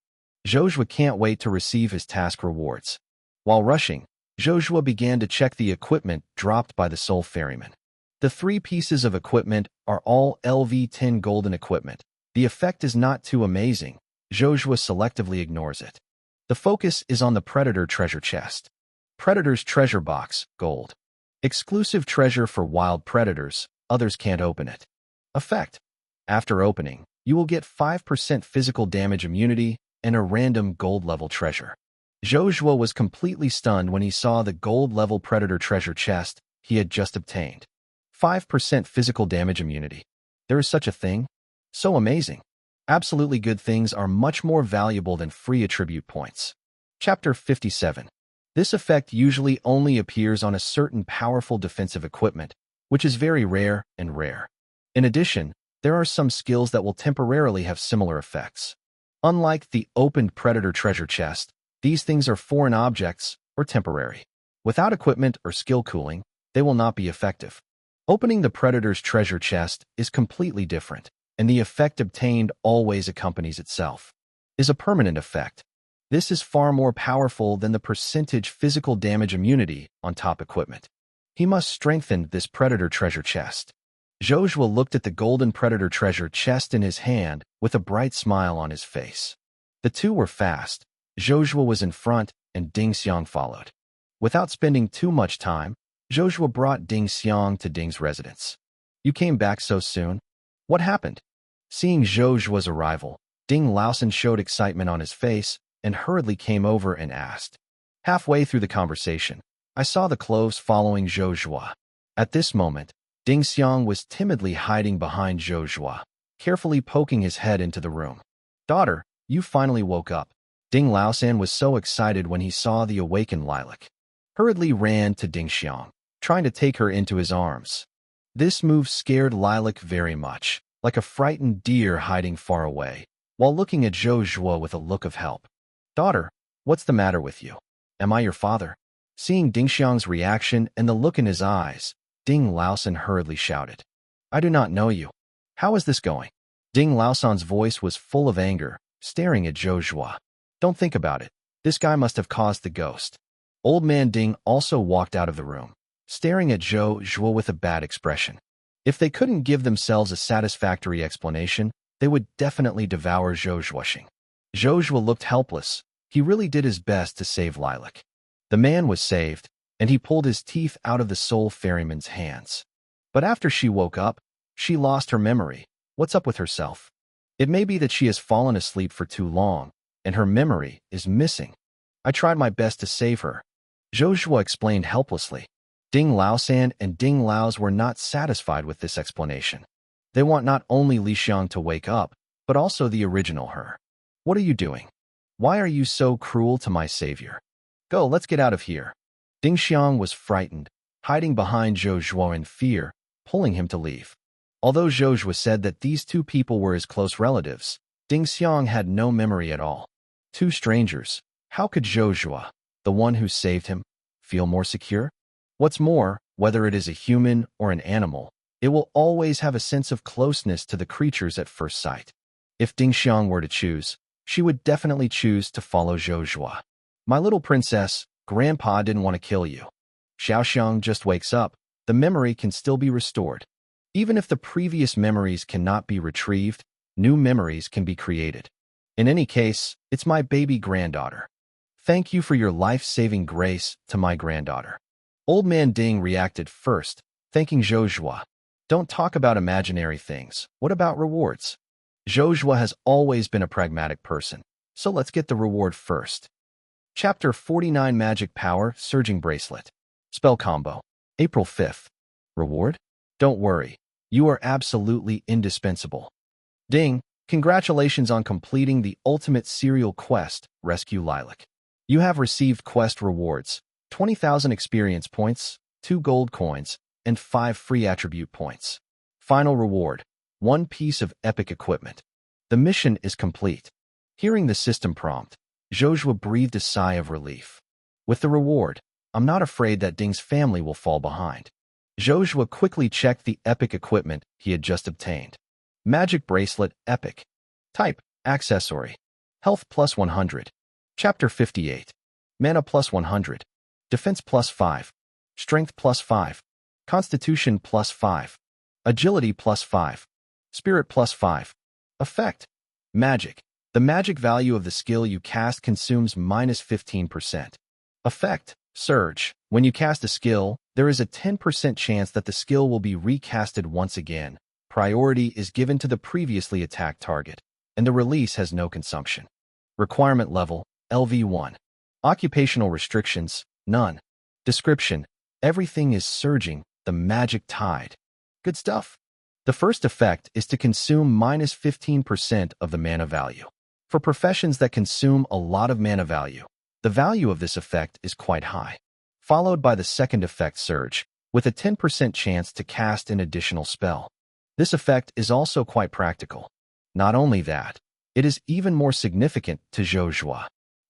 Zhou Zhuo can't wait to receive his task rewards. While rushing, Zhou Zhuo began to check the equipment dropped by the soul ferryman. The 3 pieces of equipment are all LV-10 golden equipment. The effect is not too amazing. Zhou Zhuo selectively ignores it. The focus is on the predator treasure chest. Predator's treasure box, gold. Exclusive treasure for wild predators, others can't open it. Effect. After opening, you will get 5% physical damage immunity and a random gold-level treasure. Zhou Zhuo was completely stunned when he saw the gold-level predator treasure chest he had just obtained. 5% physical damage immunity. There is such a thing? So amazing. Absolutely good things are much more valuable than free attribute points. Chapter 57. This effect usually only appears on a certain powerful defensive equipment, which is very rare and rare. In addition, there are some skills that will temporarily have similar effects. Unlike the opened predator treasure chest, these things are foreign objects or temporary. Without equipment or skill cooling, they will not be effective. Opening the predator's treasure chest is completely different, and the effect obtained always accompanies itself. Is a permanent effect. This is far more powerful than the percentage physical damage immunity on top equipment. He must strengthen this predator treasure chest. Zhou Zhuo looked at the golden predator treasure chest in his hand with a bright smile on his face. The two were fast. Zhou Zhuo was in front and Ding Xiang followed. Without spending too much time, Zhou Zhuo brought Ding Xiang to Ding's residence. You came back so soon? What happened? Seeing Zhou Zhuo's arrival, Ding Laosan showed excitement on his face and hurriedly came over and asked. Halfway through the conversation, I saw the cloves following Zhou Zhuo. At this moment, Ding Xiang was timidly hiding behind Zhou Zhuo, carefully poking his head into the room. Daughter, you finally woke up. Ding Laosan was so excited when he saw the awakened Lilac. Hurriedly ran to Ding Xiang, trying to take her into his arms. This move scared Lilac very much, like a frightened deer hiding far away, while looking at Zhou Zhuo with a look of help. Daughter, what's the matter with you? Am I your father? Seeing Ding Xiang's reaction and the look in his eyes, Ding Laosan hurriedly shouted. I do not know you. How is this going? Ding Laosan's voice was full of anger, staring at Zhou Zhuo. Don't think about it. This guy must have caused the ghost. Old man Ding also walked out of the room, staring at Zhou Zhuo with a bad expression. If they couldn't give themselves a satisfactory explanation, they would definitely devour Zhou Zhuo. Zhou Zhuo looked helpless. He really did his best to save Lilac. The man was saved, and he pulled his teeth out of the soul ferryman's hands. But after she woke up, she lost her memory. What's up with herself? It may be that she has fallen asleep for too long, and her memory is missing. I tried my best to save her. Zhou Zhuo explained helplessly. Ding Laosan and Ding Laos were not satisfied with this explanation. They want not only Li Xiang to wake up, but also the original her. What are you doing? Why are you so cruel to my savior? Go, let's get out of here. Ding Xiang was frightened, hiding behind Zhou Zhuo in fear, pulling him to leave. Although Zhou Zhuo said that these two people were his close relatives, Ding Xiang had no memory at all. Two strangers. How could Zhou Zhuo, the one who saved him, feel more secure? What's more, whether it is a human or an animal, it will always have a sense of closeness to the creatures at first sight. If Ding Xiang were to choose, she would definitely choose to follow Zhou Zhuo. My little princess, Grandpa didn't want to kill you. Xiaoxiang just wakes up. The memory can still be restored. Even if the previous memories cannot be retrieved, new memories can be created. In any case, it's my baby granddaughter. Thank you for your life-saving grace to my granddaughter. Old Man Ding reacted first, thanking Zhou Zhuo. Don't talk about imaginary things. What about rewards? Zhou Zhuo has always been a pragmatic person, so let's get the reward first. Chapter 49 Magic Power Surging Bracelet. Spell Combo. April 5th. Reward? Don't worry. You are absolutely indispensable. Ding, congratulations on completing the ultimate serial quest, Rescue Lilac. You have received quest rewards, 20,000 experience points, 2 gold coins, and 5 free attribute points. Final reward, 1 piece of epic equipment. The mission is complete. Hearing the system prompt, Zhou Zhuo breathed a sigh of relief. With the reward, I'm not afraid that Ding's family will fall behind. Zhou Zhuo quickly checked the epic equipment he had just obtained. Magic Bracelet Epic. Type, Accessory. Health plus 100. Chapter 58. Mana plus 100. Defense plus 5. Strength plus 5. Constitution plus 5. Agility plus 5. Spirit plus 5. Effect. Magic. The magic value of the skill you cast consumes minus 15%. Effect. Surge. When you cast a skill, there is a 10% chance that the skill will be recasted once again. Priority is given to the previously attacked target, and the release has no consumption. Requirement level, LV1. Occupational restrictions, none. Description, everything is surging, the magic tide. Good stuff. The first effect is to consume minus 15% of the mana value. For professions that consume a lot of mana value, the value of this effect is quite high. Followed by the second effect surge, with a 10% chance to cast an additional spell. This effect is also quite practical. Not only that, it is even more significant to Zhou Zhuo.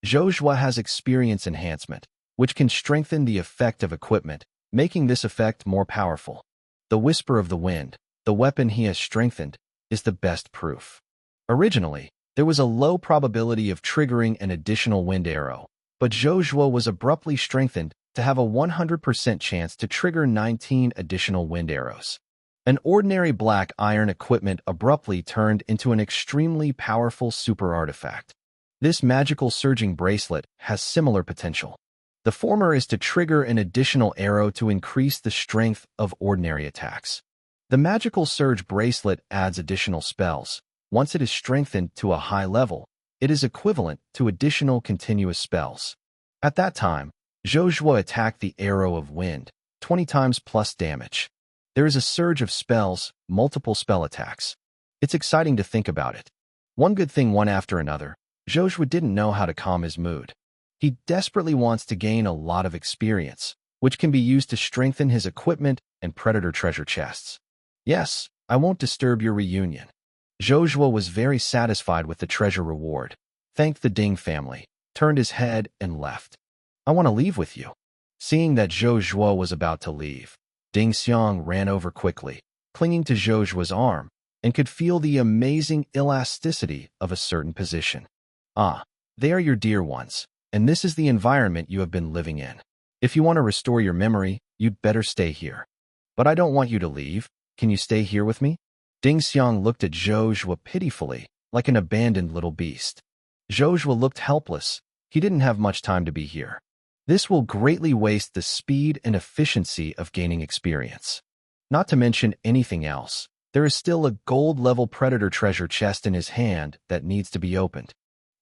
Zhou Zhuo has experience enhancement, which can strengthen the effect of equipment, making this effect more powerful. The Whisper of the Wind, the weapon he has strengthened, is the best proof. Originally, there was a low probability of triggering an additional wind arrow, but Zhou Zhuo was abruptly strengthened to have a 100% chance to trigger 19 additional wind arrows. An ordinary black iron equipment abruptly turned into an extremely powerful super artifact. This magical surging bracelet has similar potential. The former is to trigger an additional arrow to increase the strength of ordinary attacks. The magical surge bracelet adds additional spells. Once it is strengthened to a high level, it is equivalent to additional continuous spells. At that time, Zhou Zhuo attacked the arrow of wind, 20 times plus damage. There is a surge of spells, multiple spell attacks. It's exciting to think about it. One good thing one after another, Zhou Zhuo didn't know how to calm his mood. He desperately wants to gain a lot of experience, which can be used to strengthen his equipment and predator treasure chests. Yes, I won't disturb your reunion. Zhou Zhuo was very satisfied with the treasure reward, thanked the Ding family, turned his head, and left. I want to leave with you. Seeing that Zhou Zhuo was about to leave, Ding Xiang ran over quickly, clinging to Zhou Zhuo's arm, and could feel the amazing elasticity of a certain position. Ah, they are your dear ones, and this is the environment you have been living in. If you want to restore your memory, you'd better stay here. But I don't want you to leave. Can you stay here with me? Ding Xiang looked at Zhou Zhuo pitifully, like an abandoned little beast. Zhou Zhuo looked helpless. He didn't have much time to be here. This will greatly waste the speed and efficiency of gaining experience. Not to mention anything else, there is still a gold-level predator treasure chest in his hand that needs to be opened.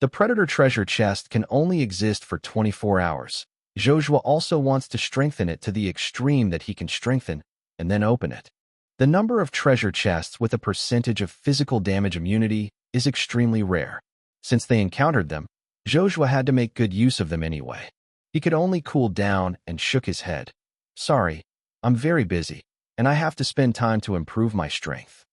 The predator treasure chest can only exist for 24 hours. Zhou Zhuo also wants to strengthen it to the extreme that he can strengthen and then open it. The number of treasure chests with a percentage of physical damage immunity is extremely rare. Since they encountered them, Zhou Zhuo had to make good use of them anyway. He could only cool down and shook his head. Sorry, I'm very busy, and I have to spend time to improve my strength.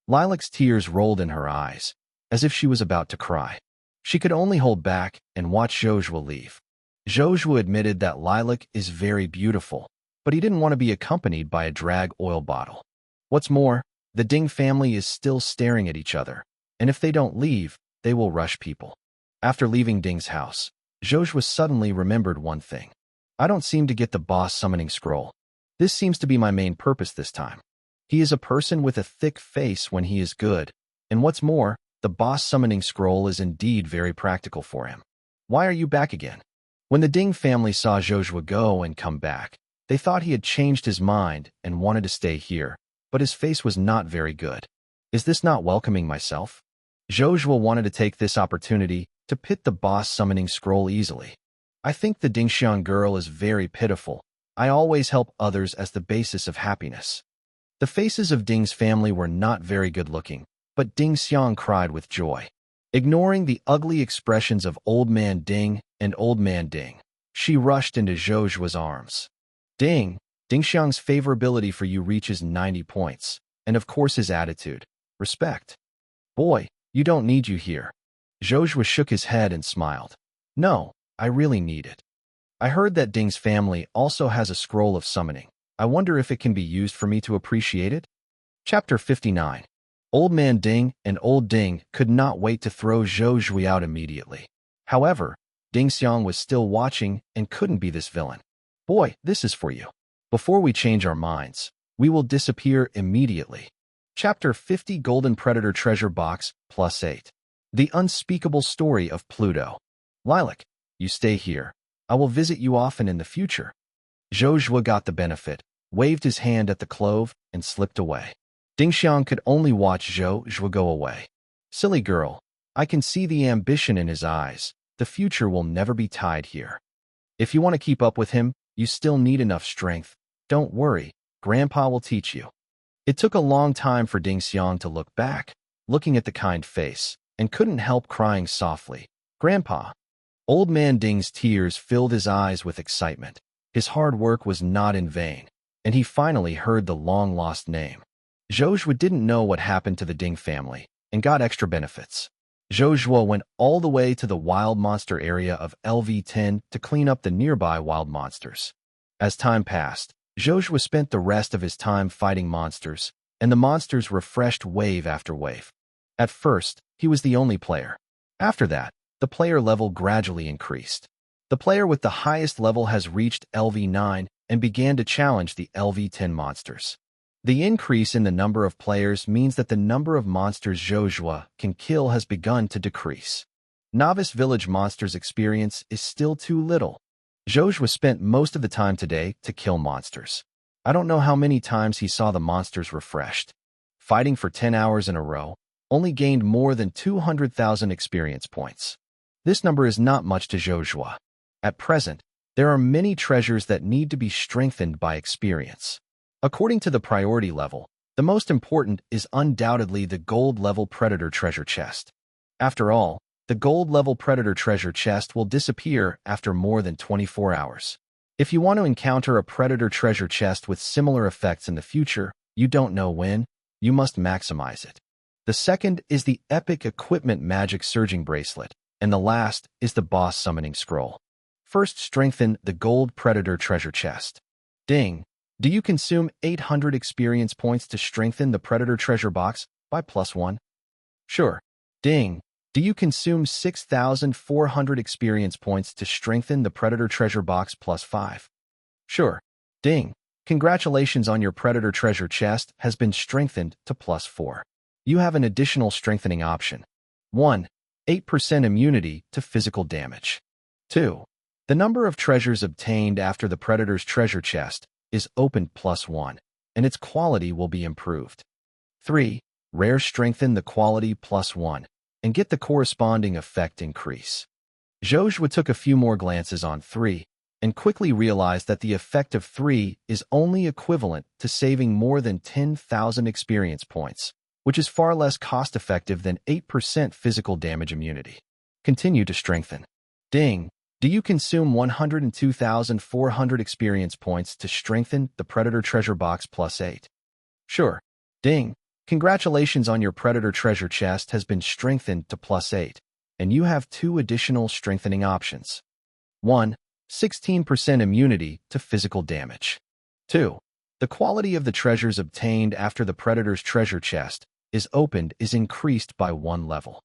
Lilac's tears rolled in her eyes, as if she was about to cry. She could only hold back and watch Zhou Zhuo leave. Zhou Zhuo admitted that Lilac is very beautiful, but he didn't want to be accompanied by a drag oil bottle. What's more, the Ding family is still staring at each other, and if they don't leave, they will rush people. After leaving Ding's house, Zhou Zhuo suddenly remembered one thing. I don't seem to get the boss summoning scroll. This seems to be my main purpose this time. He is a person with a thick face when he is good, and what's more, the boss summoning scroll is indeed very practical for him. Why are you back again? When the Ding family saw Zhou Zhuo go and come back, they thought he had changed his mind and wanted to stay here, but his face was not very good. Is this not welcoming myself? Zhou Zhuo wanted to take this opportunity to pit the boss summoning scroll easily. I think the Dingxiang girl is very pitiful. I always help others as the basis of happiness. The faces of Ding's family were not very good looking, but Ding Xiang cried with joy. Ignoring the ugly expressions of Old Man Ding and Old Man Ding, she rushed into Zhou Zhuo's arms. Ding Xiang's favorability for you reaches 90 points, and of course his attitude, respect. Boy, you don't need you here. Zhou Zhuo shook his head and smiled. No, I really need it. I heard that Ding's family also has a scroll of summoning. I wonder if it can be used for me to appreciate it? Chapter 59. Old Man Ding and Old Ding could not wait to throw Zhou Zhuo out immediately. However, Ding Xiang was still watching and couldn't be this villain. Boy, this is for you. Before we change our minds, we will disappear immediately. Chapter 50 Golden Predator Treasure Box +8. The Unspeakable Story of Pluto. Lilac, you stay here. I will visit you often in the future. Zhou Zhuo got the benefit, waved his hand at the clove, and slipped away. Ding Xiang could only watch Zhou Zhuo go away. Silly girl, I can see the ambition in his eyes. The future will never be tied here. If you want to keep up with him, you still need enough strength. Don't worry, Grandpa will teach you. It took a long time for Ding Xiang to look back, looking at the kind face, and couldn't help crying softly. Grandpa. Old Man Ding's tears filled his eyes with excitement. His hard work was not in vain, and he finally heard the long-lost name. Zhou Zhuo didn't know what happened to the Ding family, and got extra benefits. Zhou Zhuo went all the way to the wild monster area of LV10 to clean up the nearby wild monsters. As time passed, Zhou Zhuo spent the rest of his time fighting monsters, and the monsters refreshed wave after wave. At first, he was the only player. After that, the player level gradually increased. The player with the highest level has reached LV9 and began to challenge the LV10 monsters. The increase in the number of players means that the number of monsters Zhou Zhuo can kill has begun to decrease. Novice village monsters experience is still too little. Zhou Zhuo spent most of the time today to kill monsters. I don't know how many times he saw the monsters refreshed. Fighting for 10 hours in a row, only gained more than 200,000 experience points. This number is not much to Zhou Zhuo. At present, there are many treasures that need to be strengthened by experience. According to the priority level, the most important is undoubtedly the gold-level Predator treasure chest. After all, the gold-level Predator treasure chest will disappear after more than 24 hours. If you want to encounter a Predator treasure chest with similar effects in the future, you don't know when, you must maximize it. The second is the Epic Equipment Magic Surging Bracelet, and the last is the Boss Summoning Scroll. First, strengthen the Gold Predator treasure chest. Ding. Do you consume 800 experience points to strengthen the Predator treasure box by +1? Sure. Ding. Do you consume 6,400 experience points to strengthen the Predator treasure box +5? Sure. Ding. Congratulations on your Predator treasure chest has been strengthened to +4. You have an additional strengthening option. 1. 8% immunity to physical damage. 2. The number of treasures obtained after the Predator's treasure chest is opened +1, and its quality will be improved. 3. Rare strengthen the quality +1, and get the corresponding effect increase. Zhou Zhuo took a few more glances on 3, and quickly realized that the effect of 3 is only equivalent to saving more than 10,000 experience points, which is far less cost-effective than 8% physical damage immunity. Continue to strengthen. Ding. Do you consume 102,400 experience points to strengthen the Predator treasure box +8? Sure. Ding. Congratulations on your Predator treasure chest has been strengthened to +8, and you have 2 additional strengthening options. 1. 16% immunity to physical damage. 2. The quality of the treasures obtained after the Predator's treasure chest is opened is increased by 1 level.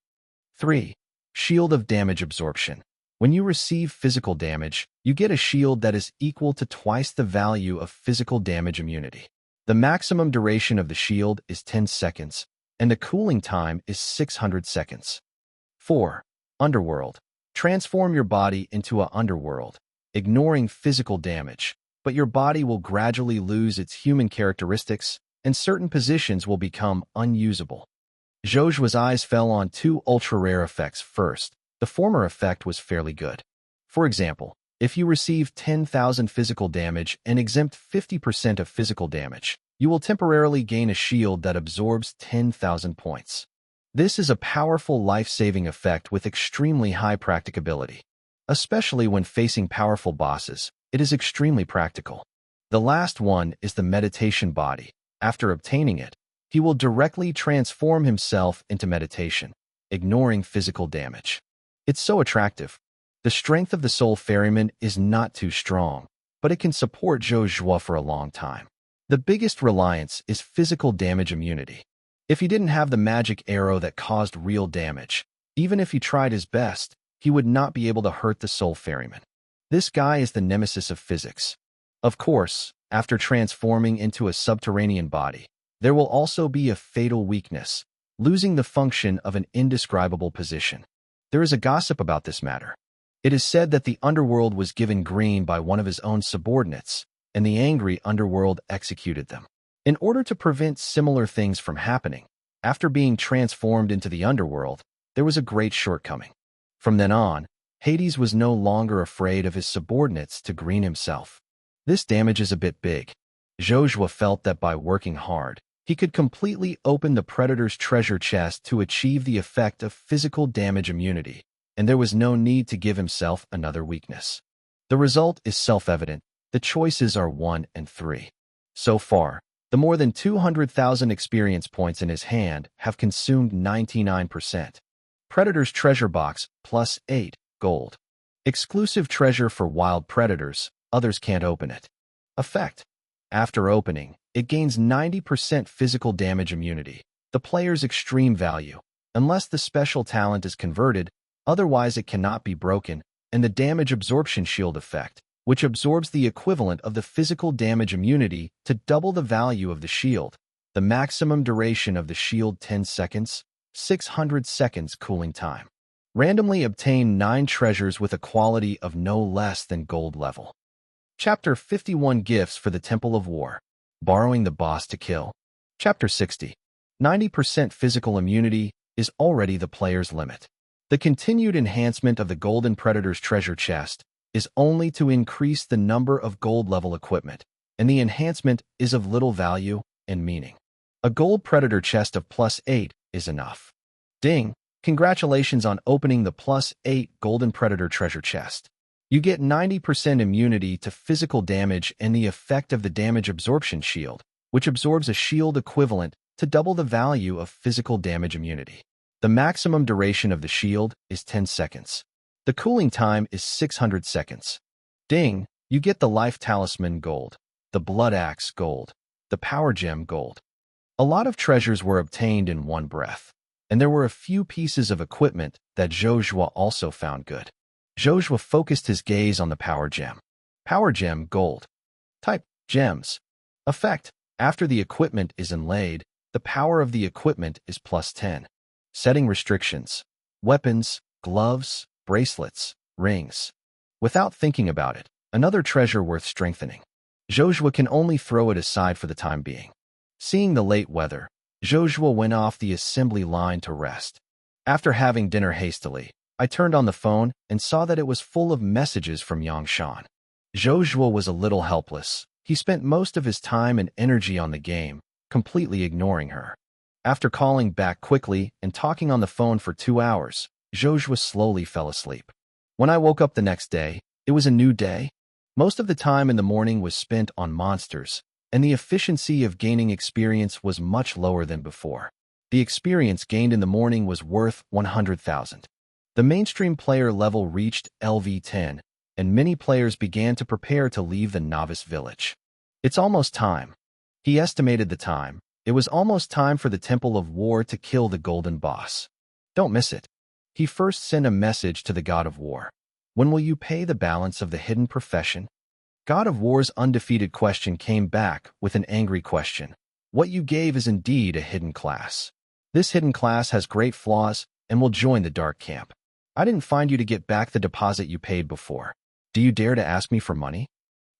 3. Shield of damage absorption. When you receive physical damage, you get a shield that is equal to twice the value of physical damage immunity. The maximum duration of the shield is 10 seconds, and the cooling time is 600 seconds. 4. Underworld. Transform your body into an underworld, ignoring physical damage, but your body will gradually lose its human characteristics, and certain positions will become unusable. Zhou Zhuo's eyes fell on two ultra-rare effects first. The former effect was fairly good. For example, if you receive 10,000 physical damage and exempt 50% of physical damage, you will temporarily gain a shield that absorbs 10,000 points. This is a powerful life-saving effect with extremely high practicability. Especially when facing powerful bosses, it is extremely practical. The last one is the meditation body. After obtaining it, he will directly transform himself into meditation, ignoring physical damage. It's so attractive. The strength of the Soul Ferryman is not too strong, but it can support Zhou Zhuo for a long time. The biggest reliance is physical damage immunity. If he didn't have the magic arrow that caused real damage, even if he tried his best, he would not be able to hurt the Soul Ferryman. This guy is the nemesis of physics. Of course, after transforming into a subterranean body, there will also be a fatal weakness, losing the function of an indescribable position. There is a gossip about this matter. It is said that the underworld was given green by one of his own subordinates, and the angry underworld executed them. In order to prevent similar things from happening, after being transformed into the underworld, there was a great shortcoming. From then on, Hades was no longer afraid of his subordinates to green himself. This damage is a bit big. Zhou Zhuo felt that by working hard, he could completely open the Predator's treasure chest to achieve the effect of physical damage immunity, and there was no need to give himself another weakness. The result is self-evident. The choices are 1 and 3. So far, the more than 200,000 experience points in his hand have consumed 99%. Predator's treasure box, plus 8, gold. Exclusive treasure for wild predators, others can't open it. Effect. After opening, it gains 90% physical damage immunity, the player's extreme value, unless the special talent is converted, otherwise it cannot be broken, and the damage absorption shield effect, which absorbs the equivalent of the physical damage immunity to double the value of the shield. The maximum duration of the shield 10 seconds, 600 seconds cooling time. Randomly obtain 9 treasures with a quality of no less than gold level. Chapter 51 Gifts for the Temple of War. Borrowing the boss to kill. Chapter 60. 90% physical immunity is already the player's limit. The continued enhancement of the Golden Predator's treasure chest is only to increase the number of gold-level equipment, and the enhancement is of little value and meaning. A Gold Predator chest of plus 8 is enough. Ding! Congratulations on opening the plus 8 Golden Predator treasure chest. You get 90% immunity to physical damage and the effect of the damage absorption shield, which absorbs a shield equivalent to double the value of physical damage immunity. The maximum duration of the shield is 10 seconds. The cooling time is 600 seconds. Ding! You get the Life Talisman gold, the Blood Axe gold, the Power Gem gold. A lot of treasures were obtained in one breath, and there were a few pieces of equipment that Zhou Zhuo also found good. Zhou Zhuo focused his gaze on the Power Gem. Power Gem gold. Type: Gems. Effect: after the equipment is inlaid, the power of the equipment is plus 10. Setting restrictions: weapons, gloves, bracelets, rings. Without thinking about it, another treasure worth strengthening. Zhou Zhuo can only throw it aside for the time being. Seeing the late weather, Zhou Zhuo went off the assembly line to rest. After having dinner hastily, I turned on the phone and saw that it was full of messages from Yangshan. Zhou Zhuo was a little helpless. He spent most of his time and energy on the game, completely ignoring her. After calling back quickly and talking on the phone for 2 hours, Zhou Zhuo slowly fell asleep. When I woke up the next day, it was a new day. Most of the time in the morning was spent on monsters, and the efficiency of gaining experience was much lower than before. The experience gained in the morning was worth 100,000. The mainstream player level reached LV10, and many players began to prepare to leave the novice village. It's almost time. He estimated the time. It was almost time for the Temple of War to kill the Golden Boss. Don't miss it. He first sent a message to the god of war. When will you pay the balance of the hidden profession? God of War's undefeated question came back with an angry question. What you gave is indeed a hidden class. This hidden class has great flaws and will join the dark camp. I didn't find you to get back the deposit you paid before. Do you dare to ask me for money?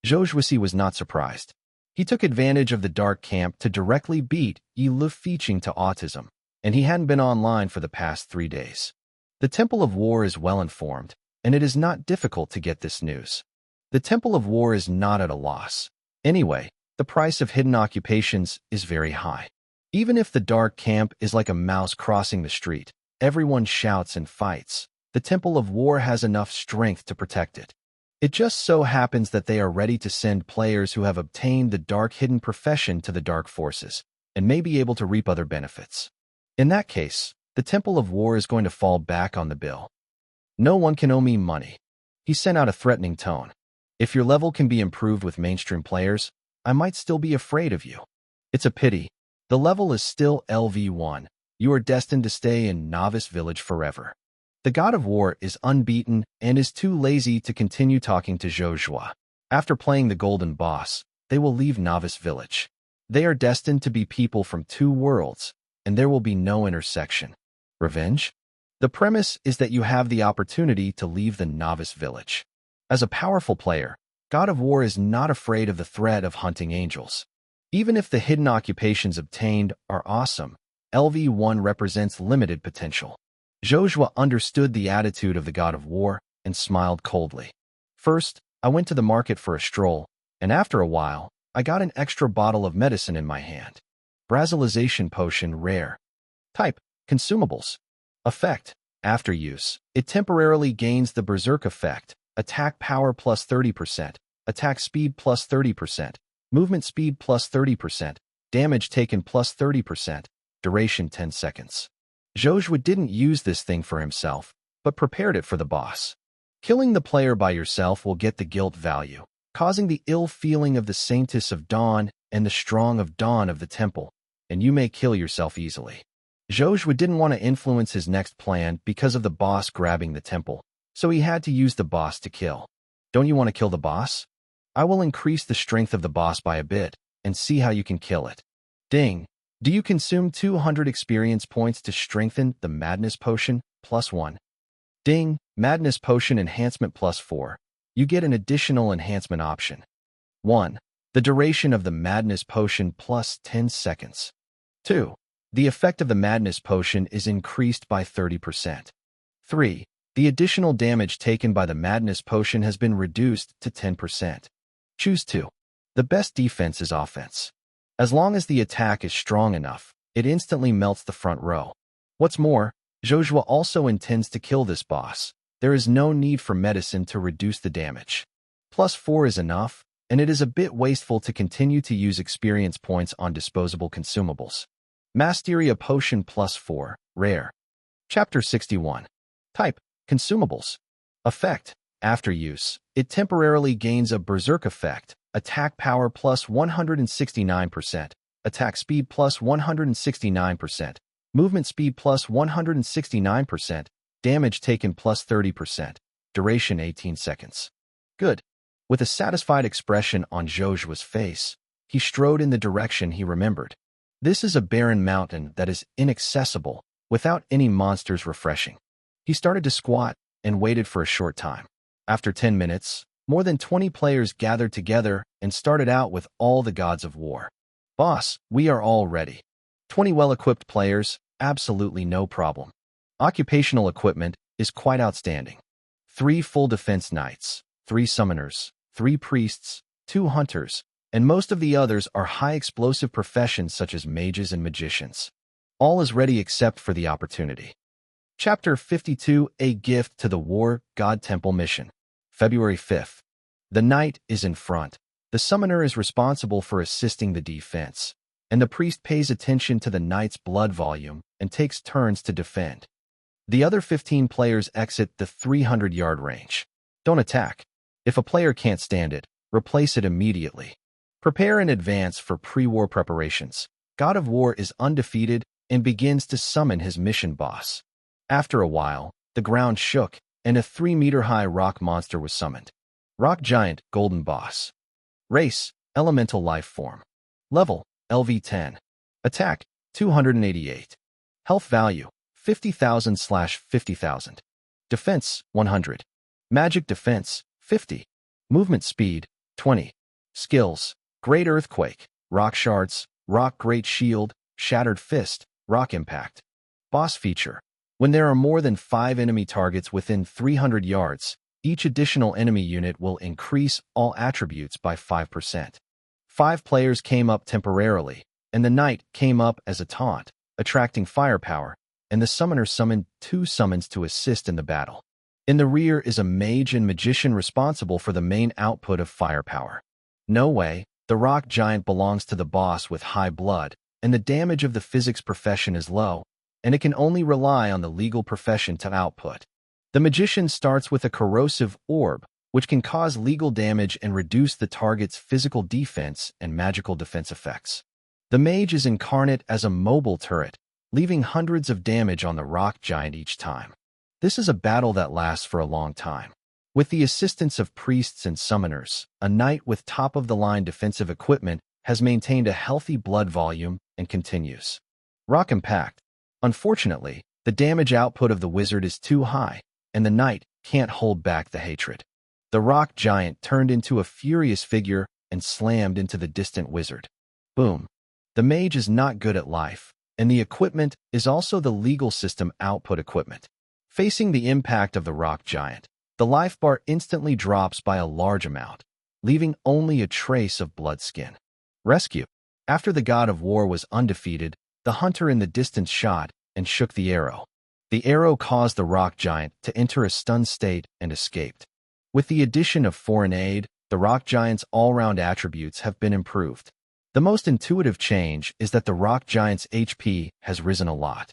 Zhou Zhuo was not surprised. He took advantage of the dark camp to directly beat Yi Feaching to autism, and he hadn't been online for the past 3 days. The Temple of War is well informed, and it is not difficult to get this news. The Temple of War is not at a loss. Anyway, the price of hidden occupations is very high. Even if the dark camp is like a mouse crossing the street, everyone shouts and fights. The Temple of War has enough strength to protect it. It just so happens that they are ready to send players who have obtained the dark hidden profession to the dark forces, and may be able to reap other benefits. In that case, the Temple of War is going to fall back on the bill. No one can owe me money. He sent out a threatening tone. If your level can be improved with mainstream players, I might still be afraid of you. It's a pity. The level is still LV1. You are destined to stay in Novice Village forever. The God of War is unbeaten and is too lazy to continue talking to Zhou Zhuo. After playing the Golden Boss, they will leave Novice Village. They are destined to be people from 2 worlds, and there will be no intersection. Revenge? The premise is that you have the opportunity to leave the Novice Village. As a powerful player, God of War is not afraid of the threat of hunting angels. Even if the hidden occupations obtained are awesome, LV1 represents limited potential. Zhou Zhuo understood the attitude of the God of War and smiled coldly. First, I went to the market for a stroll, and after a while, I got an extra bottle of medicine in my hand. Brasilization potion rare. Type, consumables. Effect, after use. It temporarily gains the Berserk effect, attack power plus 30%, attack speed plus 30%, movement speed plus 30%, damage taken plus 30%, duration 10 seconds. Zhou Zhuo didn't use this thing for himself, but prepared it for the boss. Killing the player by yourself will get the guilt value, causing the ill feeling of the Saintess of Dawn and the Strong of Dawn of the Temple, and you may kill yourself easily. Zhou Zhuo didn't want to influence his next plan because of the boss grabbing the temple, so he had to use the boss to kill. Don't you want to kill the boss? I will increase the strength of the boss by a bit, and see how you can kill it. Ding! Do you consume 200 experience points to strengthen the Madness Potion, +1? Ding! Madness Potion Enhancement +4. You get an additional enhancement option. 1. The duration of the Madness Potion plus 10 seconds. 2. The effect of the Madness Potion is increased by 30%. 3. The additional damage taken by the Madness Potion has been reduced to 10%. Choose 2. The best defense is offense. As long as the attack is strong enough, it instantly melts the front row. What's more, Zhou Zhuo also intends to kill this boss. There is no need for medicine to reduce the damage. +4 is enough, and it is a bit wasteful to continue to use experience points on disposable consumables. Masteria Potion +4, rare. Chapter 61. Type, consumables. Effect, after use, it temporarily gains a Berserk effect, attack power plus 169%, attack speed plus 169%, movement speed plus 169%, damage taken plus 30%, duration 18 seconds. Good. With a satisfied expression on Zhou Zhuo's face, he strode in the direction he remembered. This is a barren mountain that is inaccessible, without any monsters refreshing. He started to squat and waited for a short time. After 10 minutes, more than 20 players gathered together and started out with all the gods of war. Boss, we are all ready. 20 well-equipped players, absolutely no problem. Occupational equipment is quite outstanding. 3 full defense knights, 3 summoners, 3 priests, 2 hunters, and most of the others are high explosive professions such as mages and magicians. All is ready except for the opportunity. Chapter 52, A Gift to the War God Temple Mission. February 5th. The knight is in front. The summoner is responsible for assisting the defense, and the priest pays attention to the knight's blood volume and takes turns to defend. The other 15 players exit the 300-yard range. Don't attack. If a player can't stand it, replace it immediately. Prepare in advance for pre-war preparations. God of War is undefeated and begins to summon his mission boss. After a while, the ground shook, and a 3-meter-high rock monster was summoned. Rock Giant, Golden Boss. Race, Elemental Life Form. Level, LV10. Attack, 288. Health value, 50,000/50,000. Defense, 100. Magic defense, 50. Movement speed, 20. Skills, Great Earthquake, Rock Shards, Rock Great Shield, Shattered Fist, Rock Impact. Boss feature. When there are more than 5 enemy targets within 300 yards, each additional enemy unit will increase all attributes by 5%. 5 players came up temporarily, and the Knight came up as a taunt, attracting firepower, and the Summoner summoned 2 summons to assist in the battle. In the rear is a Mage and Magician responsible for the main output of firepower. No way, the Rock Giant belongs to the boss with high blood, and the damage of the physics profession is low, and it can only rely on the legal profession to output. The Magician starts with a corrosive orb, which can cause legal damage and reduce the target's physical defense and magical defense effects. The Mage is incarnate as a mobile turret, leaving hundreds of damage on the Rock Giant each time. This is a battle that lasts for a long time. With the assistance of priests and summoners, a Knight with top-of-the-line defensive equipment has maintained a healthy blood volume and continues. Rock Impact. Unfortunately, the damage output of the wizard is too high, and the Knight can't hold back the hatred. The Rock Giant turned into a furious figure and slammed into the distant wizard. Boom. The Mage is not good at life, and the equipment is also the legal system output equipment. Facing the impact of the Rock Giant, the life bar instantly drops by a large amount, leaving only a trace of blood skin. Rescue. After the God of War was undefeated, the hunter in the distance shot and shook the arrow. The arrow caused the Rock Giant to enter a stunned state and escaped. With the addition of foreign aid, the Rock Giant's all-round attributes have been improved. The most intuitive change is that the Rock Giant's HP has risen a lot.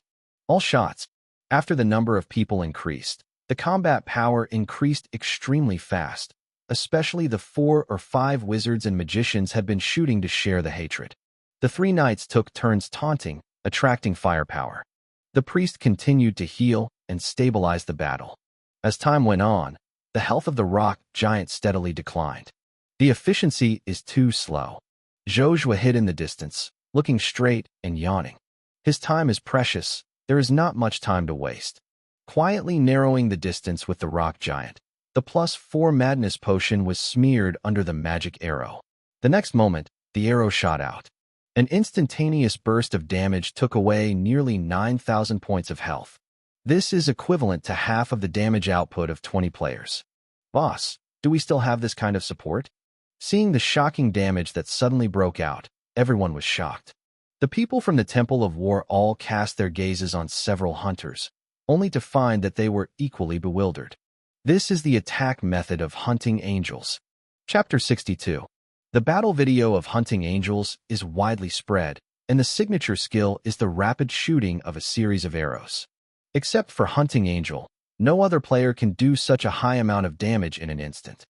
All shots. After the number of people increased, the combat power increased extremely fast. Especially the 4 or 5 wizards and magicians had been shooting to share the hatred. The 3 knights took turns taunting, attracting firepower. The priest continued to heal and stabilize the battle. As time went on, the health of the Rock Giant steadily declined. The efficiency is too slow. Zhou Zhuo hid in the distance, looking straight and yawning. His time is precious, there is not much time to waste. Quietly narrowing the distance with the Rock Giant, the +4 Madness Potion was smeared under the magic arrow. The next moment, the arrow shot out. An instantaneous burst of damage took away nearly 9,000 points of health. This is equivalent to half of the damage output of 20 players. Boss, do we still have this kind of support? Seeing the shocking damage that suddenly broke out, everyone was shocked. The people from the Temple of War all cast their gazes on several hunters, only to find that they were equally bewildered. This is the attack method of hunting angels. Chapter 62. The battle video of hunting angels is widely spread, and the signature skill is the rapid shooting of a series of arrows. Except for hunting angel, no other player can do such a high amount of damage in an instant.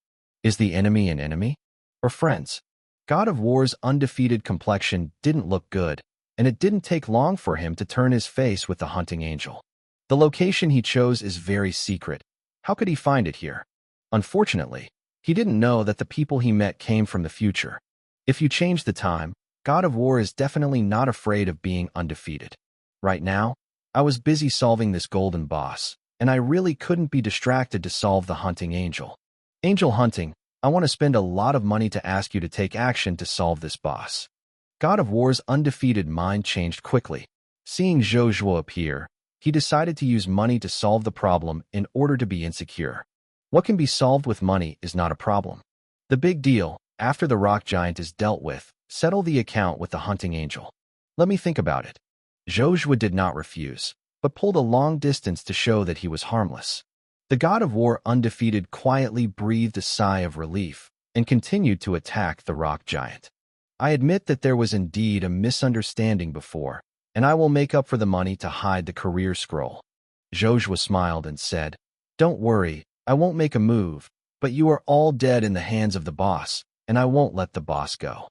Is the enemy an enemy? Or friends? God of War's undefeated complexion didn't look good, and it didn't take long for him to turn his face with the hunting angel. The location he chose is very secret. How could he find it here? Unfortunately, he didn't know that the people he met came from the future. If you change the time, God of War is definitely not afraid of being undefeated. Right now, I was busy solving this golden boss, and I really couldn't be distracted to solve the hunting angel. Angel hunting, I want to spend a lot of money to ask you to take action to solve this boss. God of War's undefeated mind changed quickly. Seeing Zhou Zhuo appear, he decided to use money to solve the problem in order to be insecure. What can be solved with money is not a problem. The big deal, after the Rock Giant is dealt with, settle the account with the hunting angel. Let me think about it. Zhou Zhuo did not refuse, but pulled a long distance to show that he was harmless. The God of War undefeated quietly breathed a sigh of relief and continued to attack the Rock Giant. I admit that there was indeed a misunderstanding before, and I will make up for the money to hide the career scroll. Zhou Zhuo smiled and said, "Don't worry, I won't make a move, but you are all dead in the hands of the boss, and I won't let the boss go."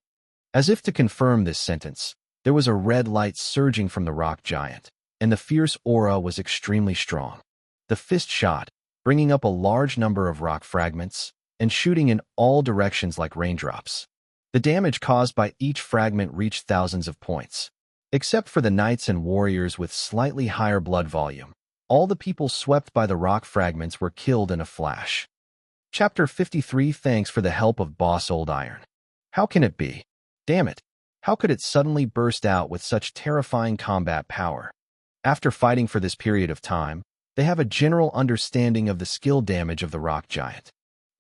As if to confirm this sentence, there was a red light surging from the Rock Giant, and the fierce aura was extremely strong. The fist shot, bringing up a large number of rock fragments and shooting in all directions like raindrops. The damage caused by each fragment reached thousands of points. Except for the knights and warriors with slightly higher blood volume, all the people swept by the rock fragments were killed in a flash. Chapter 53. Thanks for the help of Boss Old Iron. How can it be? Damn it. How could it suddenly burst out with such terrifying combat power? After fighting for this period of time, they have a general understanding of the skill damage of the rock giant.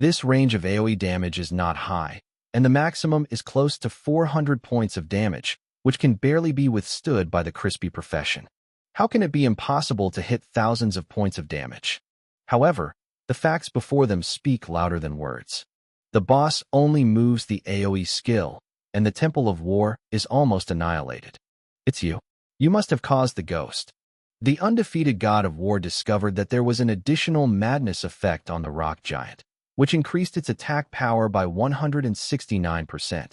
This range of AoE damage is not high, and the maximum is close to 400 points of damage, which can barely be withstood by the crispy profession. How can it be impossible to hit thousands of points of damage? However, the facts before them speak louder than words. The boss only moves the AoE skill, and the Temple of War is almost annihilated. It's you. You must have caused the ghost. The undefeated god of war discovered that there was an additional madness effect on the rock giant, which increased its attack power by 169%.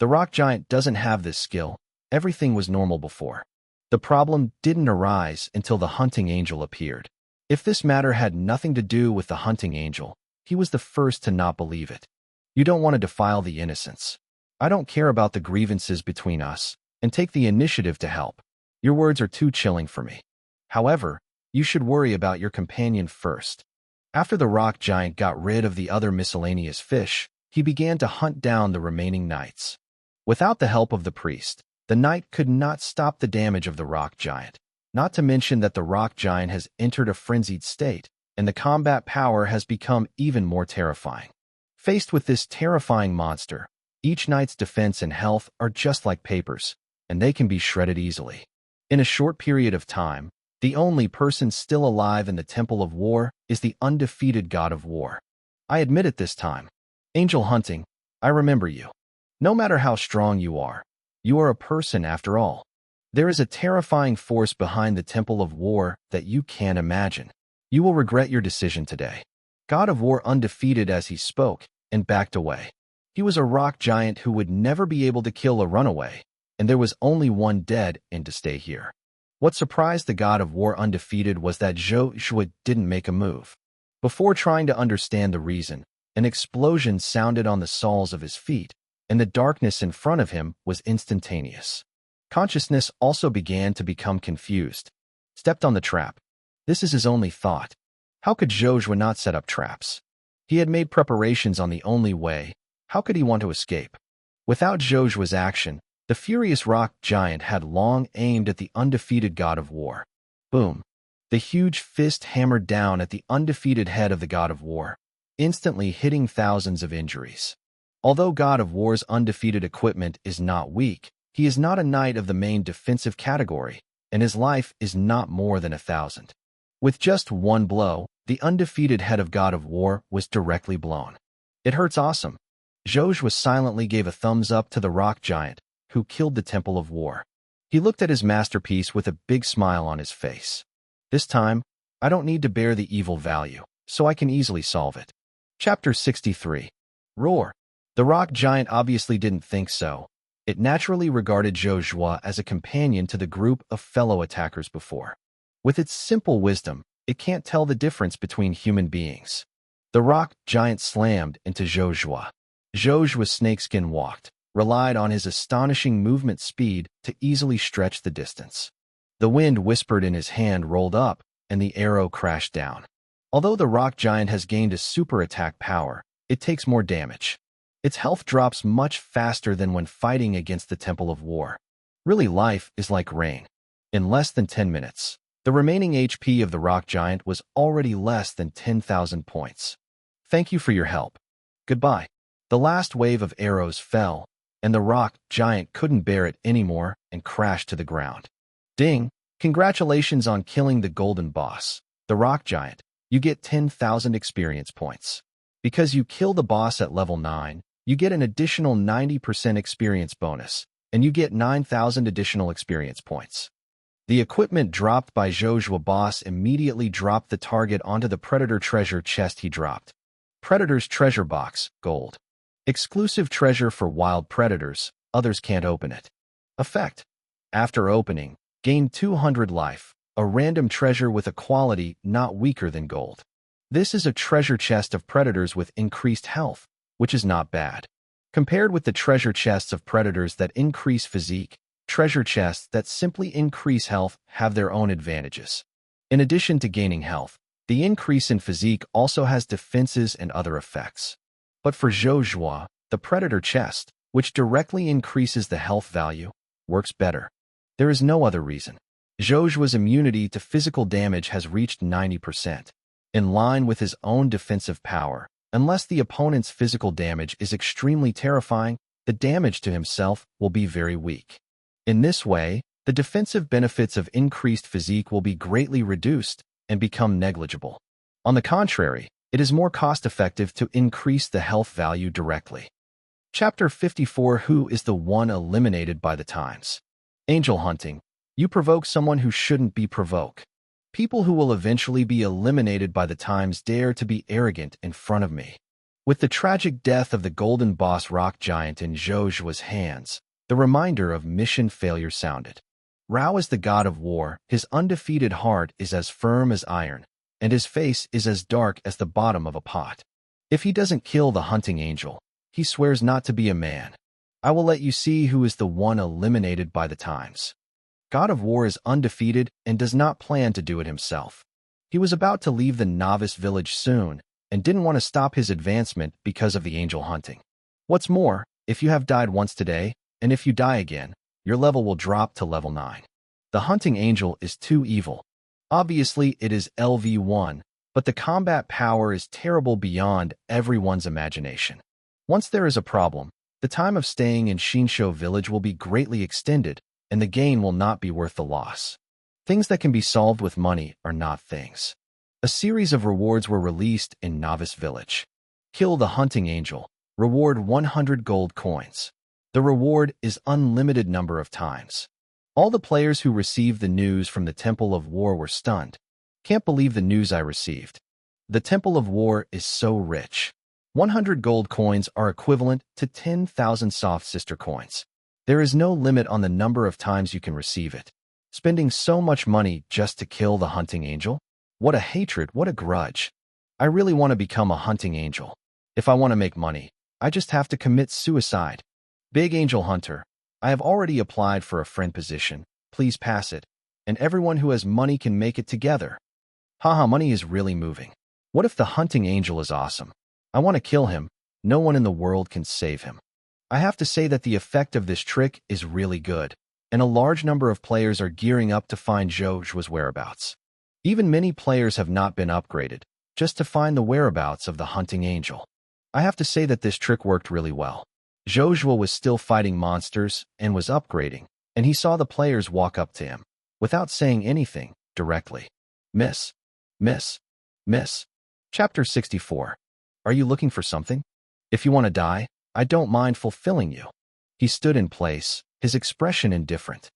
The rock giant doesn't have this skill. Everything was normal before. The problem didn't arise until the hunting angel appeared. If this matter had nothing to do with the hunting angel, he was the first to not believe it. You don't want to defile the innocents. I don't care about the grievances between us, and take the initiative to help. Your words are too chilling for me. However, you should worry about your companion first. After the rock giant got rid of the other miscellaneous fish, he began to hunt down the remaining knights. Without the help of the priest, the knight could not stop the damage of the rock giant. Not to mention that the rock giant has entered a frenzied state, and the combat power has become even more terrifying. Faced with this terrifying monster, each knight's defense and health are just like papers, and they can be shredded easily. In a short period of time, the only person still alive in the Temple of War is the undefeated god of war. I admit it this time. Angel Hunting, I remember you. No matter how strong you are a person after all. There is a terrifying force behind the Temple of War that you can't imagine. You will regret your decision today. God of War undefeated as he spoke and backed away. He was a rock giant who would never be able to kill a runaway, and there was only one dead and to stay here. What surprised the God of War undefeated was that Zhou Zhuo didn't make a move. Before trying to understand the reason, an explosion sounded on the soles of his feet, and the darkness in front of him was instantaneous. Consciousness also began to become confused. Stepped on the trap. This is his only thought. How could Zhou Zhuo not set up traps? He had made preparations on the only way. How could he want to escape? Without Zhou Zhuo's action, the furious rock giant had long aimed at the undefeated god of war. Boom. The huge fist hammered down at the undefeated head of the god of war, instantly hitting thousands of injuries. Although God of War's undefeated equipment is not weak, he is not a knight of the main defensive category, and his life is not more than 1,000. With just one blow, the undefeated head of God of War was directly blown. It hurts awesome. Zhou Zhuo silently gave a thumbs up to the rock giant, who killed the Temple of War. He looked at his masterpiece with a big smile on his face. This time, I don't need to bear the evil value, so I can easily solve it. Chapter 63. Roar. The rock giant obviously didn't think so. It naturally regarded Zhou Zhuo as a companion to the group of fellow attackers before. With its simple wisdom, it can't tell the difference between human beings. The rock giant slammed into Zhou Zhuo. Zhou Zhuo's snakeskin walked, relied on his astonishing movement speed to easily stretch the distance. The wind whispered in his hand rolled up, and the arrow crashed down. Although the rock giant has gained a super attack power, it takes more damage. Its health drops much faster than when fighting against the Temple of War. Really, life is like rain. In less than 10 minutes, the remaining HP of the rock giant was already less than 10,000 points. Thank you for your help. Goodbye. The last wave of arrows fell, and the rock giant couldn't bear it anymore and crashed to the ground. Ding! Congratulations on killing the golden boss, the rock giant. You get 10,000 experience points. Because you kill the boss at level 9, you get an additional 90% experience bonus, and you get 9,000 additional experience points. The equipment dropped by Zhou Zhuo boss immediately dropped the target onto the Predator treasure chest he dropped. Predator's treasure box, gold. Exclusive treasure for wild predators, others can't open it. Effect. After opening, gain 200 life, a random treasure with a quality not weaker than gold. This is a treasure chest of predators with increased health, which is not bad. Compared with the treasure chests of predators that increase physique, treasure chests that simply increase health have their own advantages. In addition to gaining health, the increase in physique also has defenses and other effects. But for Zhou Zhuo, the predator chest, which directly increases the health value, works better. There is no other reason. Zhou Zhuo's immunity to physical damage has reached 90%, in line with his own defensive power. Unless the opponent's physical damage is extremely terrifying, the damage to himself will be very weak. In this way, the defensive benefits of increased physique will be greatly reduced and become negligible. On the contrary, it is more cost-effective to increase the health value directly. Chapter 54. Who is the one eliminated by the times? Angel hunting. You provoke someone who shouldn't be provoked. People who will eventually be eliminated by the times dare to be arrogant in front of me. With the tragic death of the golden boss rock giant in Zhou Zhuo's hands, the reminder of mission failure sounded. Rao is the god of war, his undefeated heart is as firm as iron, and his face is as dark as the bottom of a pot. If he doesn't kill the hunting angel, he swears not to be a man. I will let you see who is the one eliminated by the times. God of War is undefeated and does not plan to do it himself. He was about to leave the novice village soon and didn't want to stop his advancement because of the angel hunting. What's more, if you have died once today, and if you die again, your level will drop to level 9. The hunting angel is too evil. Obviously, it is LV1, but the combat power is terrible beyond everyone's imagination. Once there is a problem, the time of staying in Xinsho village will be greatly extended, and the gain will not be worth the loss. Things that can be solved with money are not things. A series of rewards were released in Novice Village. Kill the hunting angel. Reward 100 gold coins. The reward is unlimited number of times. All the players who received the news from the Temple of War were stunned. Can't believe the news I received. The Temple of War is so rich. 100 gold coins are equivalent to 10,000 soft sister coins. There is no limit on the number of times you can receive it. Spending so much money just to kill the hunting angel? What a hatred, what a grudge. I really want to become a hunting angel. If I want to make money, I just have to commit suicide. Big Angel Hunter, I have already applied for a friend position. Please pass it. And everyone who has money can make it together. Haha, money is really moving. What if the hunting angel is awesome? I want to kill him. No one in the world can save him. I have to say that the effect of this trick is really good, and a large number of players are gearing up to find Zhou Zhuo's whereabouts. Even many players have not been upgraded, just to find the whereabouts of the hunting angel. I have to say that this trick worked really well. Zhou Zhuo was still fighting monsters and was upgrading, and he saw the players walk up to him, without saying anything, directly. Miss. Miss. Miss. Chapter 64. Are you looking for something? If you want to die, I don't mind fulfilling you. He stood in place, his expression indifferent.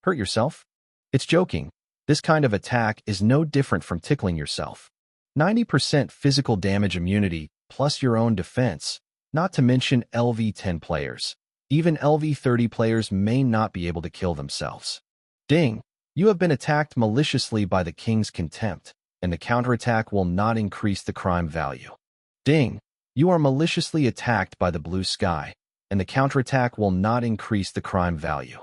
Hurt yourself? It's joking. This kind of attack is no different from tickling yourself. 90% physical damage immunity plus your own defense, not to mention LV10 players. Even LV30 players may not be able to kill themselves. Ding! You have been attacked maliciously by the king's contempt, and the counterattack will not increase the crime value. Ding! You are maliciously attacked by the blue sky, and the counterattack will not increase the crime value.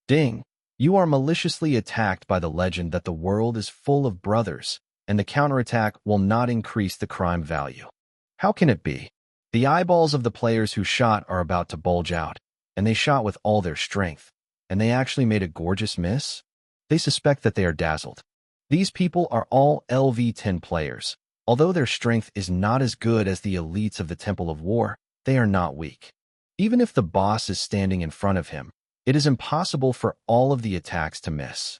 Ding! You are maliciously attacked by the legend that the world is full of brothers, and the counterattack will not increase the crime value. How can it be? The eyeballs of the players who shot are about to bulge out, and they shot with all their strength, and they actually made a gorgeous miss? They suspect that they are dazzled. These people are all LV10 players. Although their strength is not as good as the elites of the Temple of War, they are not weak. Even if the boss is standing in front of him, it is impossible for all of the attacks to miss.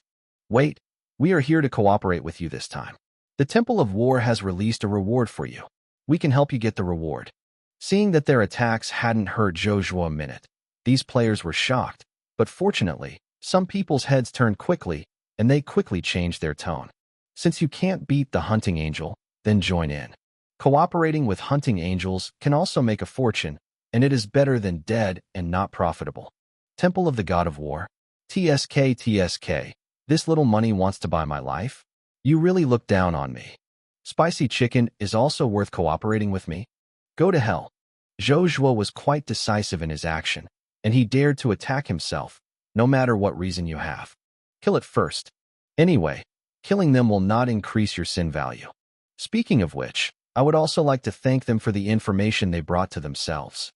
Wait, we are here to cooperate with you this time. The Temple of War has released a reward for you. We can help you get the reward. Seeing that their attacks hadn't hurt Zhou Zhuo a minute, these players were shocked, but fortunately, some people's heads turned quickly, and they quickly changed their tone. Since you can't beat the hunting angel, then join in. Cooperating with hunting angels can also make a fortune, and it is better than dead and not profitable. Temple of the God of War. TSK. This little money wants to buy my life? You really look down on me. Spicy chicken is also worth cooperating with me? Go to hell. Zhou Zhuo was quite decisive in his action, and he dared to attack himself, no matter what reason you have. Kill it first. Anyway, killing them will not increase your sin value. Speaking of which, I would also like to thank them for the information they brought to themselves.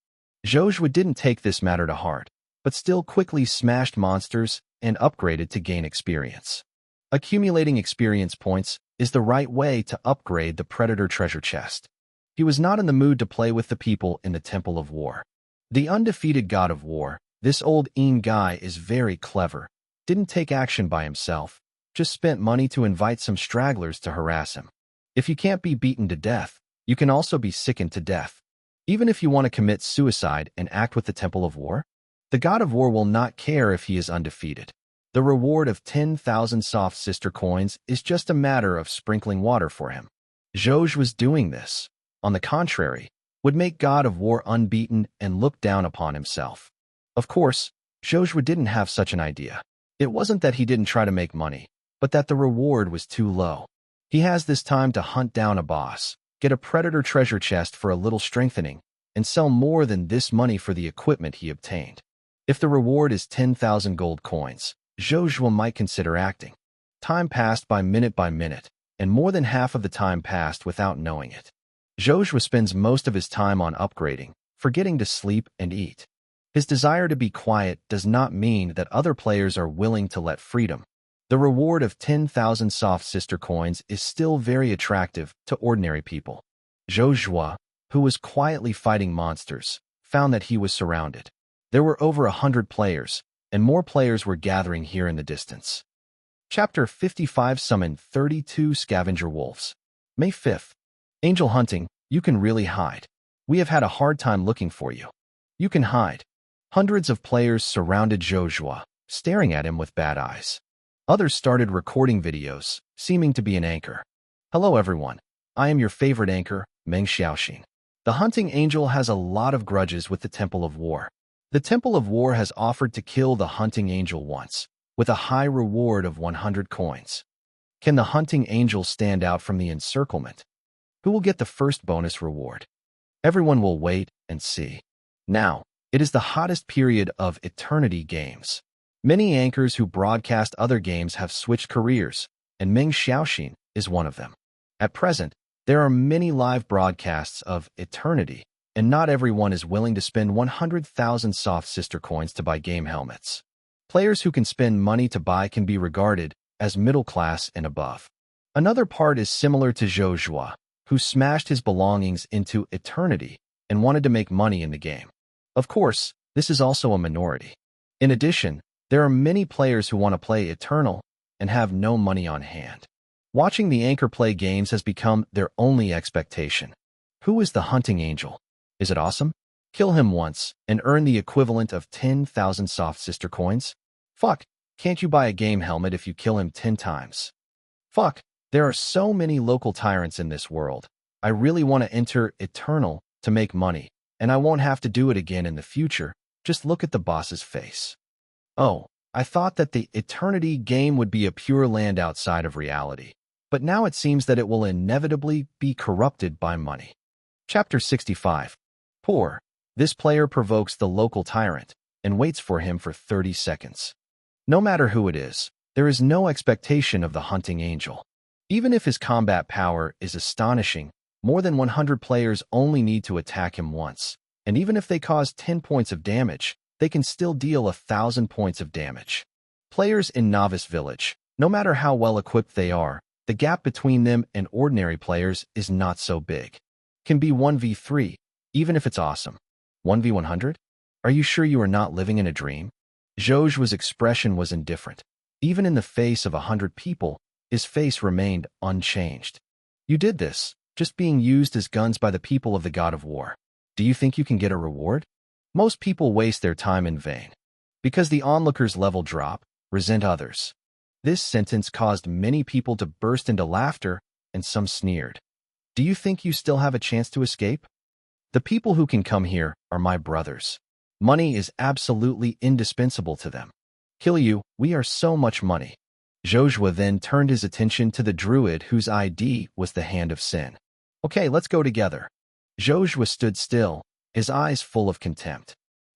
Zhou Zhuo didn't take this matter to heart, but still quickly smashed monsters and upgraded to gain experience. Accumulating experience points is the right way to upgrade the Predator treasure chest. He was not in the mood to play with the people in the Temple of War. The undefeated god of war, this old guy is very clever, didn't take action by himself, just spent money to invite some stragglers to harass him. If you can't be beaten to death, you can also be sickened to death. Even if you want to commit suicide and act with the Temple of War, the god of war will not care if he is undefeated. The reward of 10,000 soft sister coins is just a matter of sprinkling water for him. Zhou was doing this, on the contrary, would make god of war unbeaten and look down upon himself. Of course, Zhou didn't have such an idea. It wasn't that he didn't try to make money, but that the reward was too low. He has this time to hunt down a boss, get a predator treasure chest for a little strengthening, and sell more than this money for the equipment he obtained. If the reward is 10,000 gold coins, Zhou might consider acting. Time passed by minute, and more than half of the time passed without knowing it. Zhou spends most of his time on upgrading, forgetting to sleep and eat. His desire to be quiet does not mean that other players are willing to let freedom. The reward of 10,000 soft sister coins is still very attractive to ordinary people. Zhou Zhuo, who was quietly fighting monsters, found that he was surrounded. There were over 100 players, and more players were gathering here in the distance. Chapter 55 Summon 32 Scavenger Wolves. May 5th. Angel hunting, you can really hide. We have had a hard time looking for you. You can hide. Hundreds of players surrounded Zhou Zhuo, staring at him with bad eyes. Others started recording videos, seeming to be an anchor. Hello everyone, I am your favorite anchor, Meng Xiaoxin. The hunting angel has a lot of grudges with the Temple of War. The Temple of War has offered to kill the hunting angel once, with a high reward of 100 coins. Can the hunting angel stand out from the encirclement? Who will get the first bonus reward? Everyone will wait and see. Now, it is the hottest period of Eternity games. Many anchors who broadcast other games have switched careers, and Meng Xiaoxin is one of them. At present, there are many live broadcasts of Eternity, and not everyone is willing to spend 100,000 soft sister coins to buy game helmets. Players who can spend money to buy can be regarded as middle class and above. Another part is similar to Zhou Zhuo, who smashed his belongings into Eternity and wanted to make money in the game. Of course, this is also a minority. In addition, there are many players who want to play Eternal and have no money on hand. Watching the anchor play games has become their only expectation. Who is the hunting angel? Is it awesome? Kill him once and earn the equivalent of 10,000 soft sister coins? Fuck, can't you buy a game helmet if you kill him 10 times? Fuck, there are so many local tyrants in this world. I really want to enter Eternal to make money, and I won't have to do it again in the future. Just look at the boss's face. Oh, I thought that the Eternity game would be a pure land outside of reality, but now it seems that it will inevitably be corrupted by money. Chapter 65. Poor. This player provokes the local tyrant and waits for him for 30 seconds. No matter who it is, there is no expectation of the hunting angel. Even if his combat power is astonishing, more than 100 players only need to attack him once, and even if they cause 10 points of damage, they can still deal 1,000 points of damage. Players in Novice Village, no matter how well equipped they are, the gap between them and ordinary players is not so big. Can be 1v3, even if it's awesome. 1v100? Are you sure you are not living in a dream? Zhou Zhuo's expression was indifferent. Even in the face of 100 people, his face remained unchanged. You did this, just being used as guns by the people of the God of War. Do you think you can get a reward? Most people waste their time in vain. Because the onlookers' level drop, resent others. This sentence caused many people to burst into laughter, and some sneered. Do you think you still have a chance to escape? The people who can come here are my brothers. Money is absolutely indispensable to them. Kill you, we are so much money. Zhou Zhuo then turned his attention to the druid whose ID was the Hand of Sin. Okay, let's go together. Zhou Zhuo stood still, his eyes full of contempt.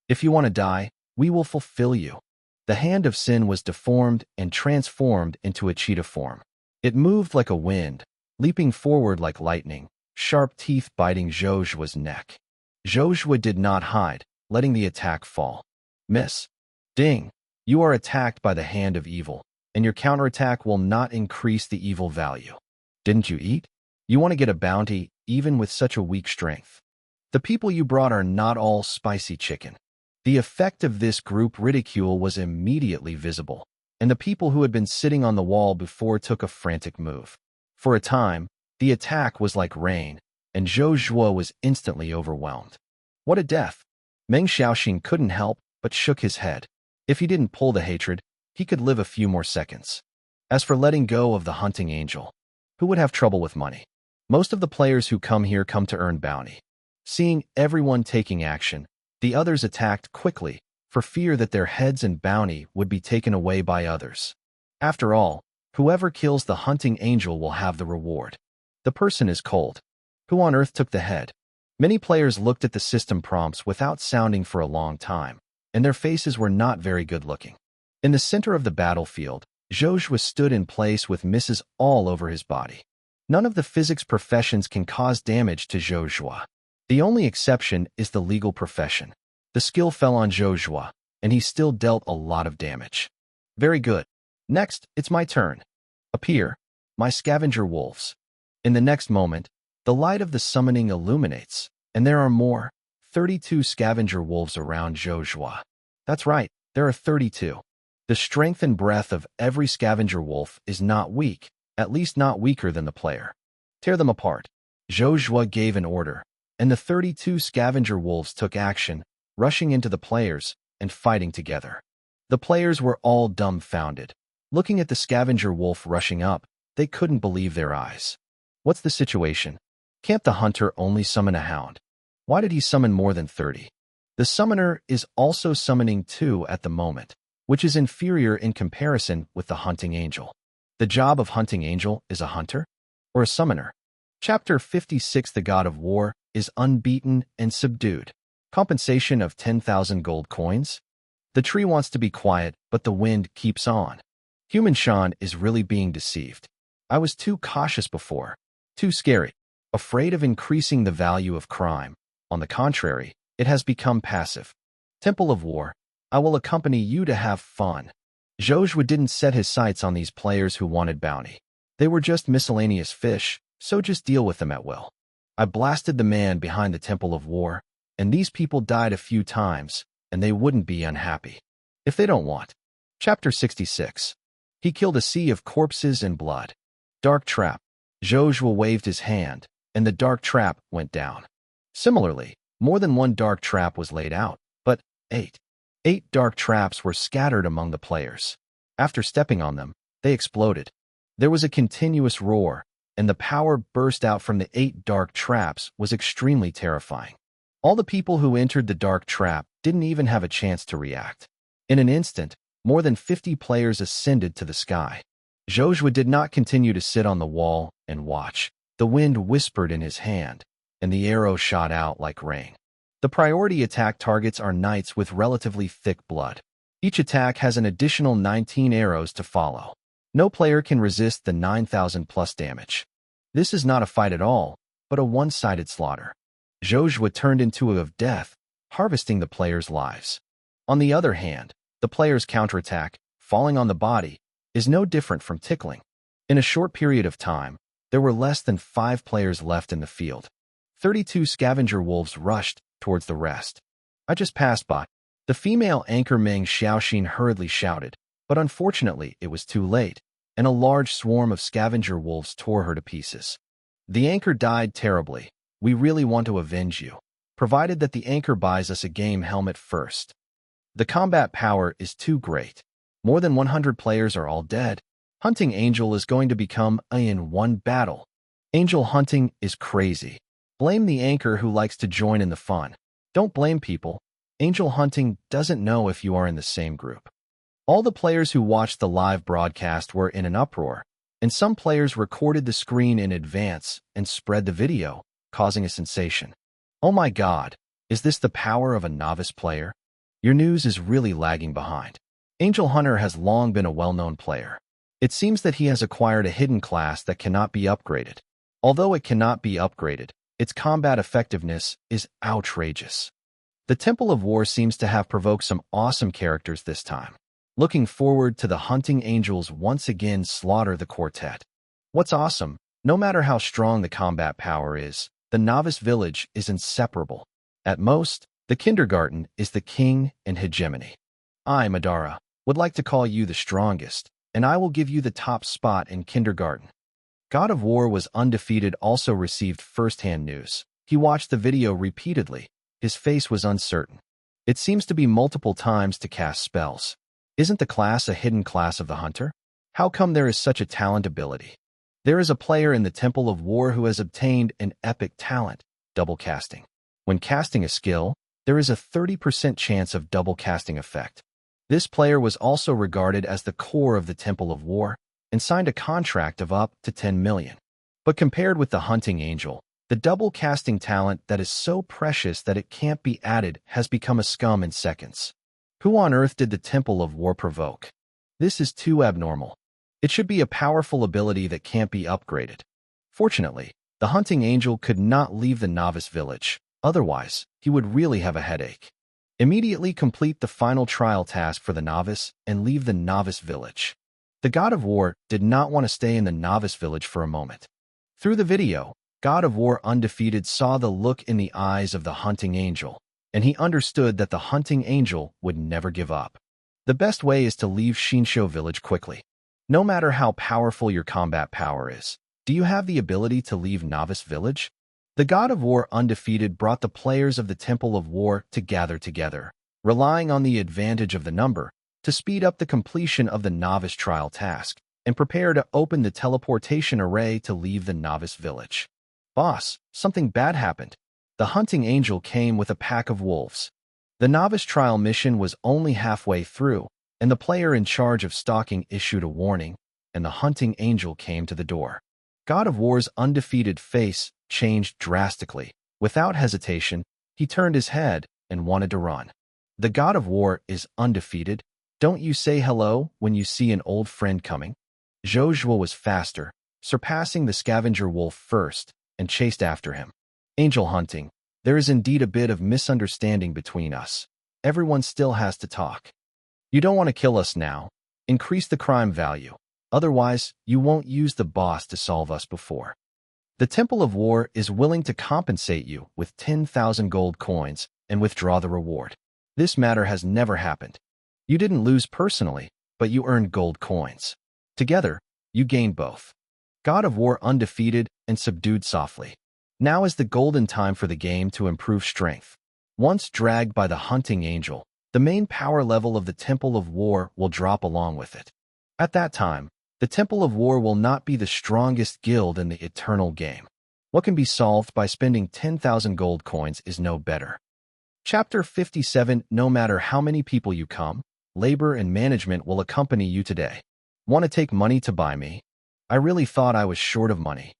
If you want to die, we will fulfill you. The Hand of Sin was deformed and transformed into a cheetah form. It moved like a wind, leaping forward like lightning, sharp teeth biting Zhou Zhuo's neck. Zhou Zhuo did not hide, letting the attack fall. Miss. Ding. You are attacked by the Hand of Evil, and your counterattack will not increase the evil value. Didn't you eat? You want to get a bounty, even with such a weak strength. The people you brought are not all spicy chicken. The effect of this group ridicule was immediately visible, and the people who had been sitting on the wall before took a frantic move. For a time, the attack was like rain, and Zhou Zhuo was instantly overwhelmed. What a death! Meng Xiaoxin couldn't help but shook his head. If he didn't pull the hatred, he could live a few more seconds. As for letting go of the hunting angel, who would have trouble with money? Most of the players who come here come to earn bounty. Seeing everyone taking action, the others attacked quickly, for fear that their heads and bounty would be taken away by others. After all, whoever kills the hunting angel will have the reward. The person is cold. Who on earth took the head? Many players looked at the system prompts without sounding for a long time, and their faces were not very good looking. In the center of the battlefield, Zhou Zhuo stood in place with misses all over his body. None of the physics professions can cause damage to Zhou Zhuo. The only exception is the legal profession. The skill fell on Zhou Zhuo, and he still dealt a lot of damage. Very good. Next, it's my turn. Appear, my scavenger wolves. In the next moment, the light of the summoning illuminates, and there are more, 32 scavenger wolves around Zhou Zhuo. That's right, there are 32. The strength and breath of every scavenger wolf is not weak, at least not weaker than the player. Tear them apart. Zhou Zhuo gave an order, and the 32 scavenger wolves took action, rushing into the players and fighting together. The players were all dumbfounded. Looking at the scavenger wolf rushing up, they couldn't believe their eyes. What's the situation? Can't the hunter only summon a hound? Why did he summon more than 30? The summoner is also summoning 2 at the moment, which is inferior in comparison with the hunting angel. The job of hunting angel is a hunter or a summoner. Chapter 56. The God of War is unbeaten and subdued. Compensation of 10,000 gold coins. The tree wants to be quiet, but the wind keeps on. Human-Shan is really being deceived. I was too cautious before, too scary, afraid of increasing the value of crime. On the contrary, it has become passive. Temple of War, I will accompany you to have fun. Zhou Zhuo didn't set his sights on these players who wanted bounty. They were just miscellaneous fish, so just deal with them at will. I blasted the man behind the Temple of War, and these people died a few times, and they wouldn't be unhappy. If they don't want. Chapter 66. He killed a sea of corpses and blood. Dark trap. Zhou Zhuo waved his hand, and the dark trap went down. Similarly, more than one dark trap was laid out, but 8 dark traps were scattered among the players. After stepping on them, they exploded. There was a continuous roar, and the power burst out from the 8 dark traps was extremely terrifying. All the people who entered the dark trap didn't even have a chance to react. In an instant, more than 50 players ascended to the sky. Zhou Zhuo did not continue to sit on the wall and watch. The wind whispered in his hand, and the arrow shot out like rain. The priority attack targets are knights with relatively thick blood. Each attack has an additional 19 arrows to follow. No player can resist the 9,000 plus damage. This is not a fight at all, but a one-sided slaughter. Zhou Zhuo turned into a of death, harvesting the players' lives. On the other hand, the player's counterattack, falling on the body, is no different from tickling. In a short period of time, there were less than 5 players left in the field. 32 scavenger wolves rushed towards the rest. I just passed by. The female anchor Meng Xiaoxin hurriedly shouted, but unfortunately it was too late, and a large swarm of scavenger wolves tore her to pieces. The anchor died terribly. We really want to avenge you, provided that the anchor buys us a game helmet first. The combat power is too great. More than 100 players are all dead. Hunting Angel is going to become a in one battle. Angel hunting is crazy. Blame the anchor who likes to join in the fun. Don't blame people. Angel hunting doesn't know if you are in the same group. All the players who watched the live broadcast were in an uproar, and some players recorded the screen in advance and spread the video, causing a sensation. Oh my God, is this the power of a novice player? Your news is really lagging behind. Angel Hunter has long been a well-known player. It seems that he has acquired a hidden class that cannot be upgraded. Although it cannot be upgraded, its combat effectiveness is outrageous. The Temple of War seems to have provoked some awesome characters this time. Looking forward to the Hunting Angels once again slaughter the quartet. What's awesome, no matter how strong the combat power is, the novice village is inseparable. At most, the kindergarten is the king and hegemony. I, Madara, would like to call you the strongest, and I will give you the top spot in kindergarten. God of War was undefeated also received first-hand news. He watched the video repeatedly. His face was uncertain. It seems to be multiple times to cast spells. Isn't the class a hidden class of the hunter? How come there is such a talent ability? There is a player in the Temple of War who has obtained an epic talent, double casting. When casting a skill, there is a 30% chance of double casting effect. This player was also regarded as the core of the Temple of War and signed a contract of up to 10 million. But compared with the Hunting Angel, the double casting talent that is so precious that it can't be added has become a scum in seconds. Who on earth did the Temple of War provoke? This is too abnormal. It should be a powerful ability that can't be upgraded. Fortunately, the Hunting Angel could not leave the novice village. Otherwise, he would really have a headache. Immediately complete the final trial task for the novice and leave the novice village. The God of War did not want to stay in the novice village for a moment. Through the video, God of War Undefeated saw the look in the eyes of the Hunting Angel, and he understood that the Hunting Angel would never give up. The best way is to leave Shinsho village quickly. No matter how powerful your combat power is, do you have the ability to leave novice village? The God of War Undefeated brought the players of the Temple of War to gather together, relying on the advantage of the number to speed up the completion of the novice trial task and prepare to open the teleportation array to leave the novice village. Boss, something bad happened. The Hunting Angel came with a pack of wolves. The novice trial mission was only halfway through, and the player in charge of stalking issued a warning, and the Hunting Angel came to the door. God of War's undefeated face changed drastically. Without hesitation, he turned his head and wanted to run. The God of War is undefeated. Don't you say hello when you see an old friend coming? Zhou Zhuo was faster, surpassing the scavenger wolf first, and chased after him. Angel hunting. There is indeed a bit of misunderstanding between us. Everyone still has to talk. You don't want to kill us now. Increase the crime value. Otherwise, you won't use the boss to solve us before. The Temple of War is willing to compensate you with 10,000 gold coins and withdraw the reward. This matter has never happened. You didn't lose personally, but you earned gold coins. Together, you gained both. God of War Undefeated and subdued softly. Now is the golden time for the game to improve strength. Once dragged by the Hunting Angel, the main power level of the Temple of War will drop along with it. At that time, the Temple of War will not be the strongest guild in the eternal game. What can be solved by spending 10,000 gold coins is no better. Chapter 57. No matter how many people you come, labor and management will accompany you today. Want to take money to buy me? I really thought I was short of money.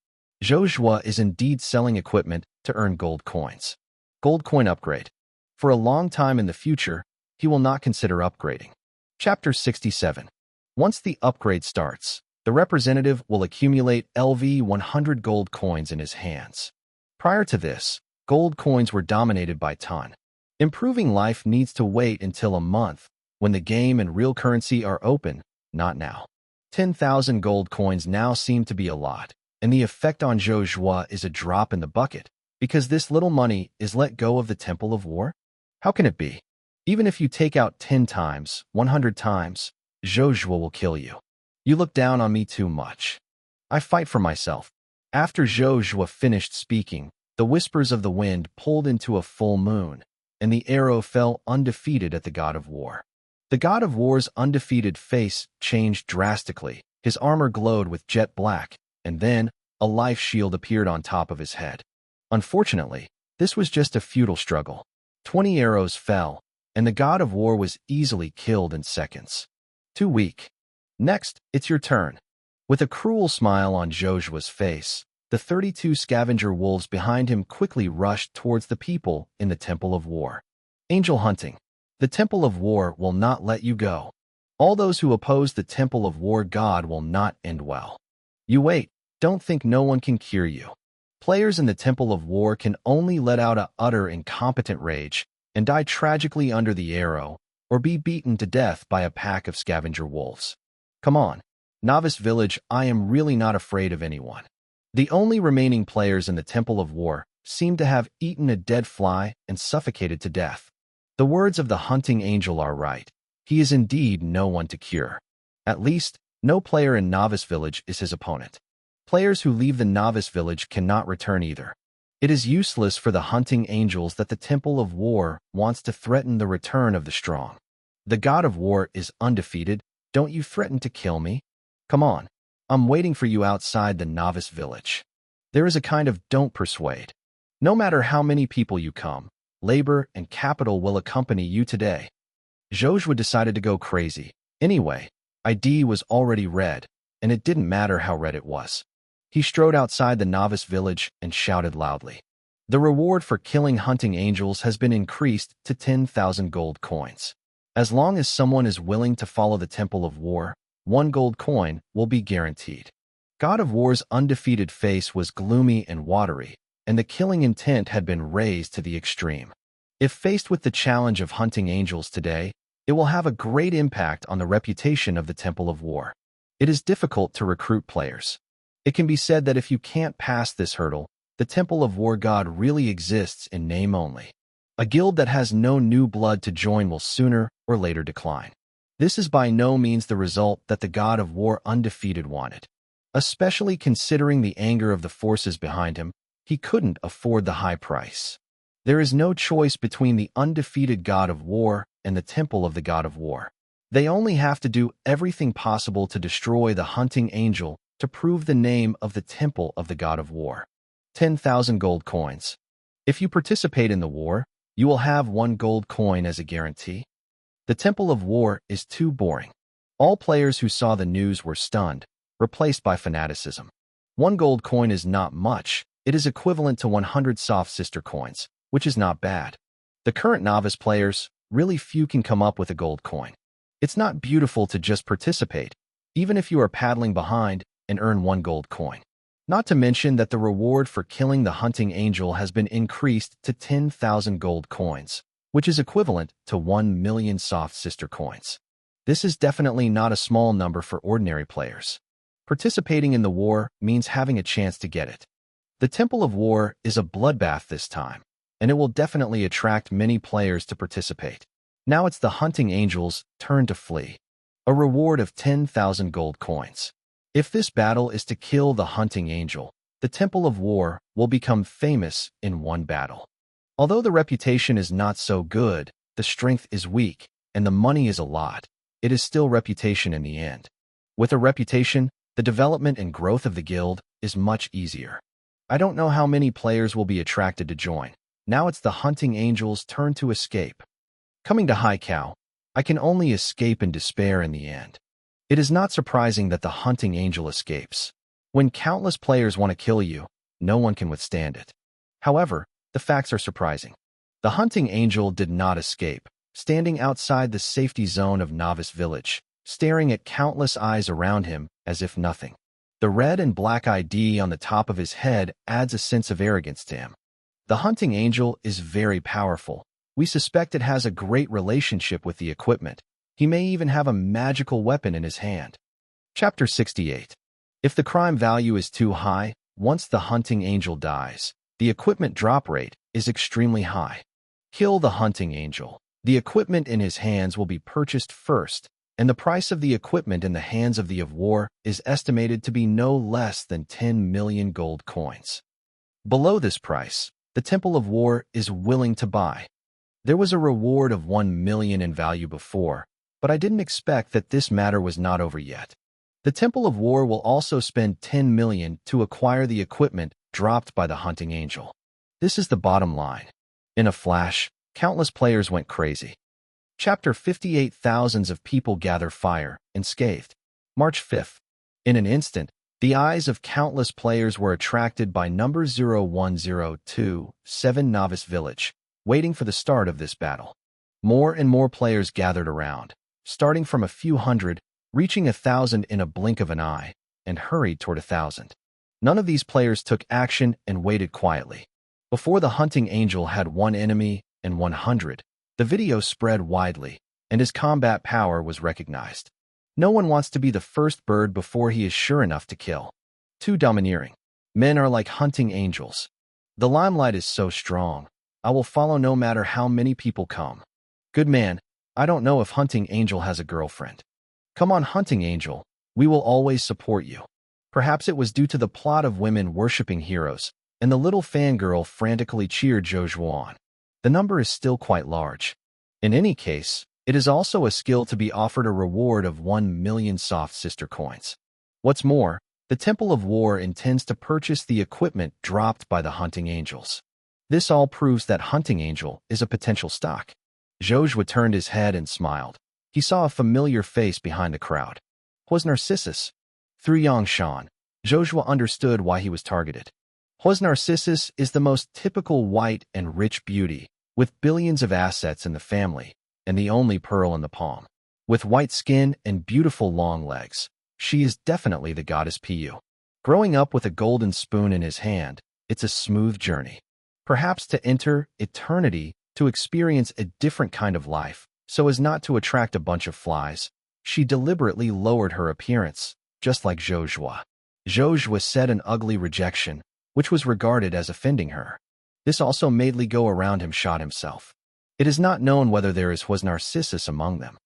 Zhou Zhuo is indeed selling equipment to earn gold coins. Gold coin upgrade. For a long time in the future, he will not consider upgrading. Chapter 67. Once the upgrade starts, the representative will accumulate LV 100 gold coins in his hands. Prior to this, gold coins were dominated by ton. Improving life needs to wait until a month, when the game and real currency are open, not now. 10,000 gold coins now seem to be a lot, and the effect on Zhou Zhuo is a drop in the bucket, because this little money is let go of the Temple of War? How can it be? Even if you take out 10 times, 100 times, Zhou Zhuo will kill you. You look down on me too much. I fight for myself. After Zhou Zhuo finished speaking, the whispers of the wind pulled into a full moon, and the arrow fell undefeated at the God of War. The God of War's undefeated face changed drastically. His armor glowed with jet black, and then a life shield appeared on top of his head. Unfortunately, this was just a futile struggle. 20 arrows fell, and the God of War was easily killed in seconds. Too weak. Next, it's your turn. With a cruel smile on Zhou Zhuo's face, the 32 scavenger wolves behind him quickly rushed towards the people in the Temple of War. Angel hunting. The Temple of War will not let you go. All those who oppose the Temple of War god will not end well. You wait, don't think no one can cure you. Players in the Temple of War can only let out a utter incompetent rage and die tragically under the arrow or be beaten to death by a pack of scavenger wolves. Come on, Novice Village, I am really not afraid of anyone. The only remaining players in the Temple of War seem to have eaten a dead fly and suffocated to death. The words of the hunting angel are right. He is indeed no one to cure. At least, no player in Novice Village is his opponent. Players who leave the Novice Village cannot return either. It is useless for the hunting angels that the Temple of War wants to threaten the return of the strong. The God of War is undefeated. Don't you threaten to kill me? Come on, I'm waiting for you outside the Novice Village. There is a kind of don't persuade. No matter how many people you come, labor and capital will accompany you today. Zhou Zhuo decided to go crazy. Anyway, ID was already red, and it didn't matter how red it was. He strode outside the Novice Village and shouted loudly. The reward for killing hunting angels has been increased to 10,000 gold coins. As long as someone is willing to follow the Temple of War, 1 gold coin will be guaranteed. God of War's undefeated face was gloomy and watery, and the killing intent had been raised to the extreme. If faced with the challenge of hunting angels today, it will have a great impact on the reputation of the Temple of War. It is difficult to recruit players. It can be said that if you can't pass this hurdle, the Temple of War god really exists in name only. A guild that has no new blood to join will sooner or later decline. This is by no means the result that the God of War undefeated wanted. Especially considering the anger of the forces behind him, he couldn't afford the high price. There is no choice between the undefeated God of War and the Temple of the God of War. They only have to do everything possible to destroy the hunting angel to prove the name of the Temple of the God of War. 10,000 gold coins. If you participate in the war, you will have 1 gold coin as a guarantee. The Temple of War is too boring. All players who saw the news were stunned, replaced by fanaticism. 1 gold coin is not much. It is equivalent to 100 soft sister coins, which is not bad. The current novice players, really few can come up with a gold coin. It's not beautiful to just participate, even if you are paddling behind and earn 1 gold coin. Not to mention that the reward for killing the hunting angel has been increased to 10,000 gold coins, which is equivalent to 1 million soft sister coins. This is definitely not a small number for ordinary players. Participating in the war means having a chance to get it. The Temple of War is a bloodbath this time, and it will definitely attract many players to participate. Now it's the hunting angel's turn to flee. A reward of 10,000 gold coins. If this battle is to kill the hunting angel, the Temple of War will become famous in one battle. Although the reputation is not so good, the strength is weak, and the money is a lot, it is still reputation in the end. With a reputation, the development and growth of the guild is much easier. I don't know how many players will be attracted to join. Now it's the hunting angel's turn to escape. Coming to Haikao, I can only escape in despair in the end. It is not surprising that the hunting angel escapes. When countless players want to kill you, no one can withstand it. However, the facts are surprising. The hunting angel did not escape, standing outside the safety zone of Novice Village, staring at countless eyes around him as if nothing. The red and black ID on the top of his head adds a sense of arrogance to him. The hunting angel is very powerful. We suspect it has a great relationship with the equipment. He may even have a magical weapon in his hand. Chapter 68. If the crime value is too high, once the hunting angel dies, the equipment drop rate is extremely high. Kill the hunting angel. The equipment in his hands will be purchased first, and the price of the equipment in the hands of the of war is estimated to be no less than 10 million gold coins. Below this price, the Temple of War is willing to buy. There was a reward of 1 million in value before, but I didn't expect that this matter was not over yet. The Temple of War will also spend 10 million to acquire the equipment dropped by the hunting angel. This is the bottom line. In a flash, countless players went crazy. Chapter 58. Thousands of people gather fire, unscathed. March 5th. In an instant, the eyes of countless players were attracted by number 01027 Novice Village, waiting for the start of this battle. More and more players gathered around, starting from a few hundred, reaching 1,000 in a blink of an eye, and hurried toward 1,000. None of these players took action and waited quietly. Before the hunting angel had one enemy and 100, the video spread widely, and his combat power was recognized. No one wants to be the first bird before he is sure enough to kill. Too domineering. Men are like hunting angels. The limelight is so strong. I will follow no matter how many people come. Good man, I don't know if Hunting Angel has a girlfriend. Come on, Hunting Angel, we will always support you. Perhaps it was due to the plot of women worshipping heroes, and the little fangirl frantically cheered Zhou Zhuo on. The number is still quite large. In any case, it is also a skill to be offered a reward of 1 million soft sister coins. What's more, the Temple of War intends to purchase the equipment dropped by the Hunting Angels. This all proves that Hunting Angel is a potential stock. Zhou Zhuo turned his head and smiled. He saw a familiar face behind the crowd. Was Narcissus. Through Yangshan, Zhou Zhuo understood why he was targeted. Was Narcissus is the most typical white and rich beauty, with billions of assets in the family, and the only pearl in the palm. With white skin and beautiful long legs, she is definitely the goddess Pu. Growing up with a golden spoon in his hand, it's a smooth journey. Perhaps to enter eternity, to experience a different kind of life, so as not to attract a bunch of flies, she deliberately lowered her appearance, just like Zhou Zhuo. Zhou Zhuo said an ugly rejection, which was regarded as offending her. This also made Li go around him shot himself. It is not known whether there was Narcissus among them.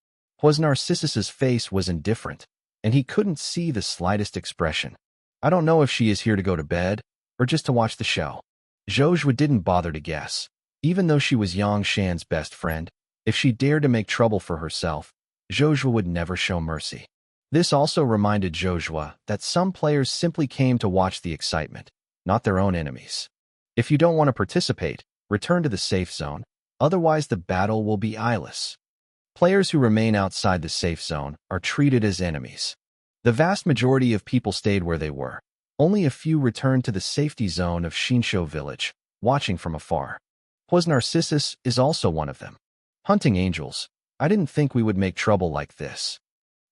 Narcissus's face was indifferent, and he couldn't see the slightest expression. I don't know if she is here to go to bed, or just to watch the show. Zhou Zhuo didn't bother to guess. Even though she was Yang Shan's best friend, if she dared to make trouble for herself, Zhou Zhuo would never show mercy. This also reminded Zhou Zhuo that some players simply came to watch the excitement, not their own enemies. If you don't want to participate, return to the safe zone, otherwise the battle will be eyeless. Players who remain outside the safe zone are treated as enemies. The vast majority of people stayed where they were. Only a few returned to the safety zone of Xinshu village, watching from afar. Narcissus is also one of them. Hunting Angels, I didn't think we would make trouble like this.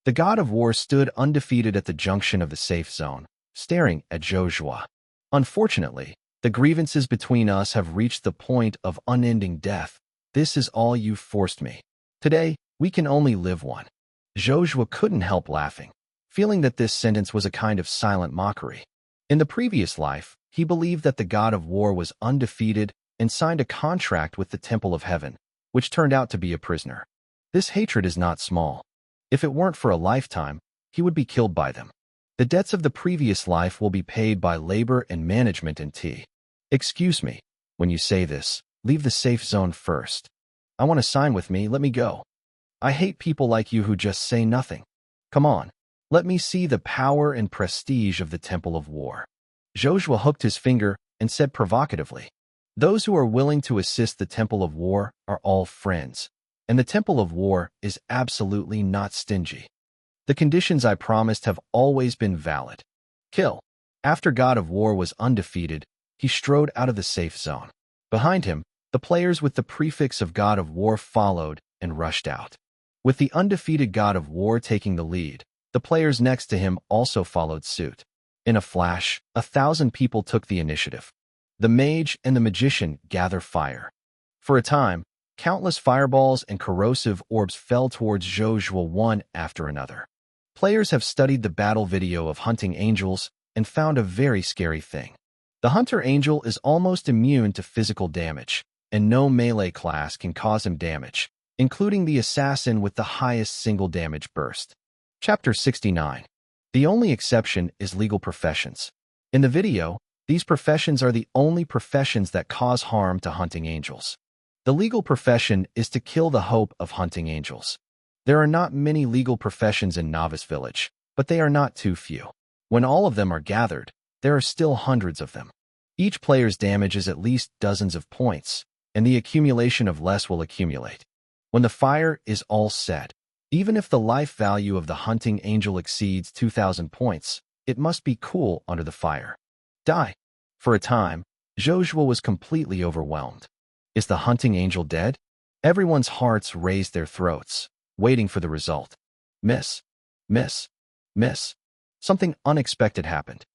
The god of war stood undefeated at the junction of the safe zone, staring at Zhou Zhuo. Unfortunately, the grievances between us have reached the point of unending death. This is all you've forced me. Today, we can only live one. Zhou Zhuo couldn't help laughing, feeling that this sentence was a kind of silent mockery. In the previous life, he believed that the god of war was undefeated and signed a contract with the Temple of Heaven, which turned out to be a prisoner. This hatred is not small. If it weren't for a lifetime, he would be killed by them. The debts of the previous life will be paid by labor and management in tea. Excuse me, when you say this, leave the safe zone first. I want to sign with me, let me go. I hate people like you who just say nothing. Come on, let me see the power and prestige of the Temple of War. Zhou Zhuo hooked his finger and said provocatively, those who are willing to assist the Temple of War are all friends, and the Temple of War is absolutely not stingy. The conditions I promised have always been valid. Kill. After God of War was undefeated, he strode out of the safe zone. Behind him, the players with the prefix of God of War followed and rushed out. With the undefeated God of War taking the lead, the players next to him also followed suit. In a flash, 1,000 people took the initiative. The mage and the magician gather fire. For a time, countless fireballs and corrosive orbs fell towards Zhou Zhuo one after another. Players have studied the battle video of Hunting Angels and found a very scary thing. The Hunter Angel is almost immune to physical damage, and no melee class can cause him damage, including the assassin with the highest single damage burst. Chapter 69. The only exception is legal professions. In the video, these professions are the only professions that cause harm to Hunting Angels. The legal profession is to kill the hope of Hunting Angels. There are not many legal professions in Novice Village, but they are not too few. When all of them are gathered, there are still hundreds of them. Each player's damage is at least dozens of points, and the accumulation of less will accumulate. When the fire is all set, even if the life value of the hunting angel exceeds 2,000 points, it must be cool under the fire. Die. For a time, Zhou Zhuo was completely overwhelmed. Is the hunting angel dead? Everyone's hearts raised their throats, waiting for the result. Miss. Miss. Miss. Something unexpected happened.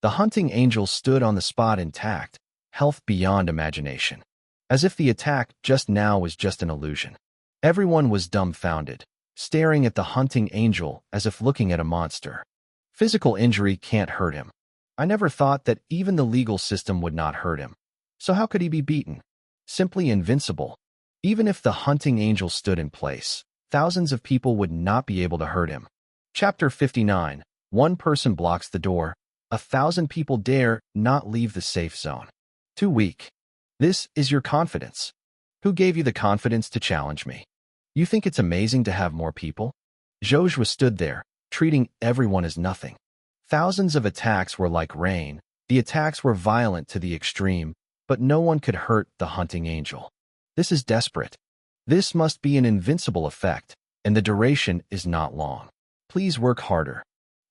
The hunting angel stood on the spot intact, health beyond imagination. As if the attack just now was just an illusion. Everyone was dumbfounded, staring at the hunting angel as if looking at a monster. Physical injury can't hurt him. I never thought that even the legal system would not hurt him. So how could he be beaten? Simply invincible. Even if the hunting angel stood in place, thousands of people would not be able to hurt him. Chapter 59. One person blocks the door. 1,000 people dare not leave the safe zone. Too weak. This is your confidence. Who gave you the confidence to challenge me? You think it's amazing to have more people? Zhou Zhuo stood there, treating everyone as nothing. Thousands of attacks were like rain. The attacks were violent to the extreme, but no one could hurt the hunting angel. This is desperate. This must be an invincible effect, and the duration is not long. Please work harder.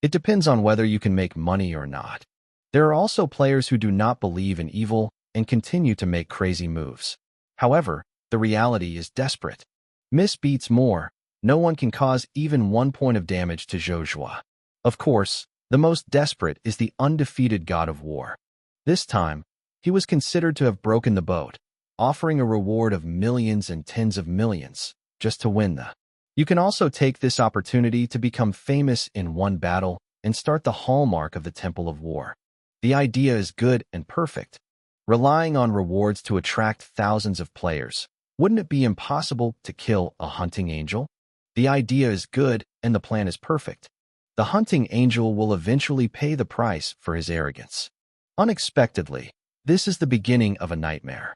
It depends on whether you can make money or not. There are also players who do not believe in evil and continue to make crazy moves. However, the reality is desperate. Miss beats more. No one can cause even 1 point of damage to Zhou Zhuo. Of course, the most desperate is the undefeated god of war. This time, he was considered to have broken the boat, offering a reward of millions and tens of millions, just to win the. You can also take this opportunity to become famous in one battle and start the hallmark of the Temple of War. The idea is good and perfect. Relying on rewards to attract thousands of players, wouldn't it be impossible to kill a hunting angel? The idea is good and the plan is perfect. The hunting angel will eventually pay the price for his arrogance. Unexpectedly, this is the beginning of a nightmare.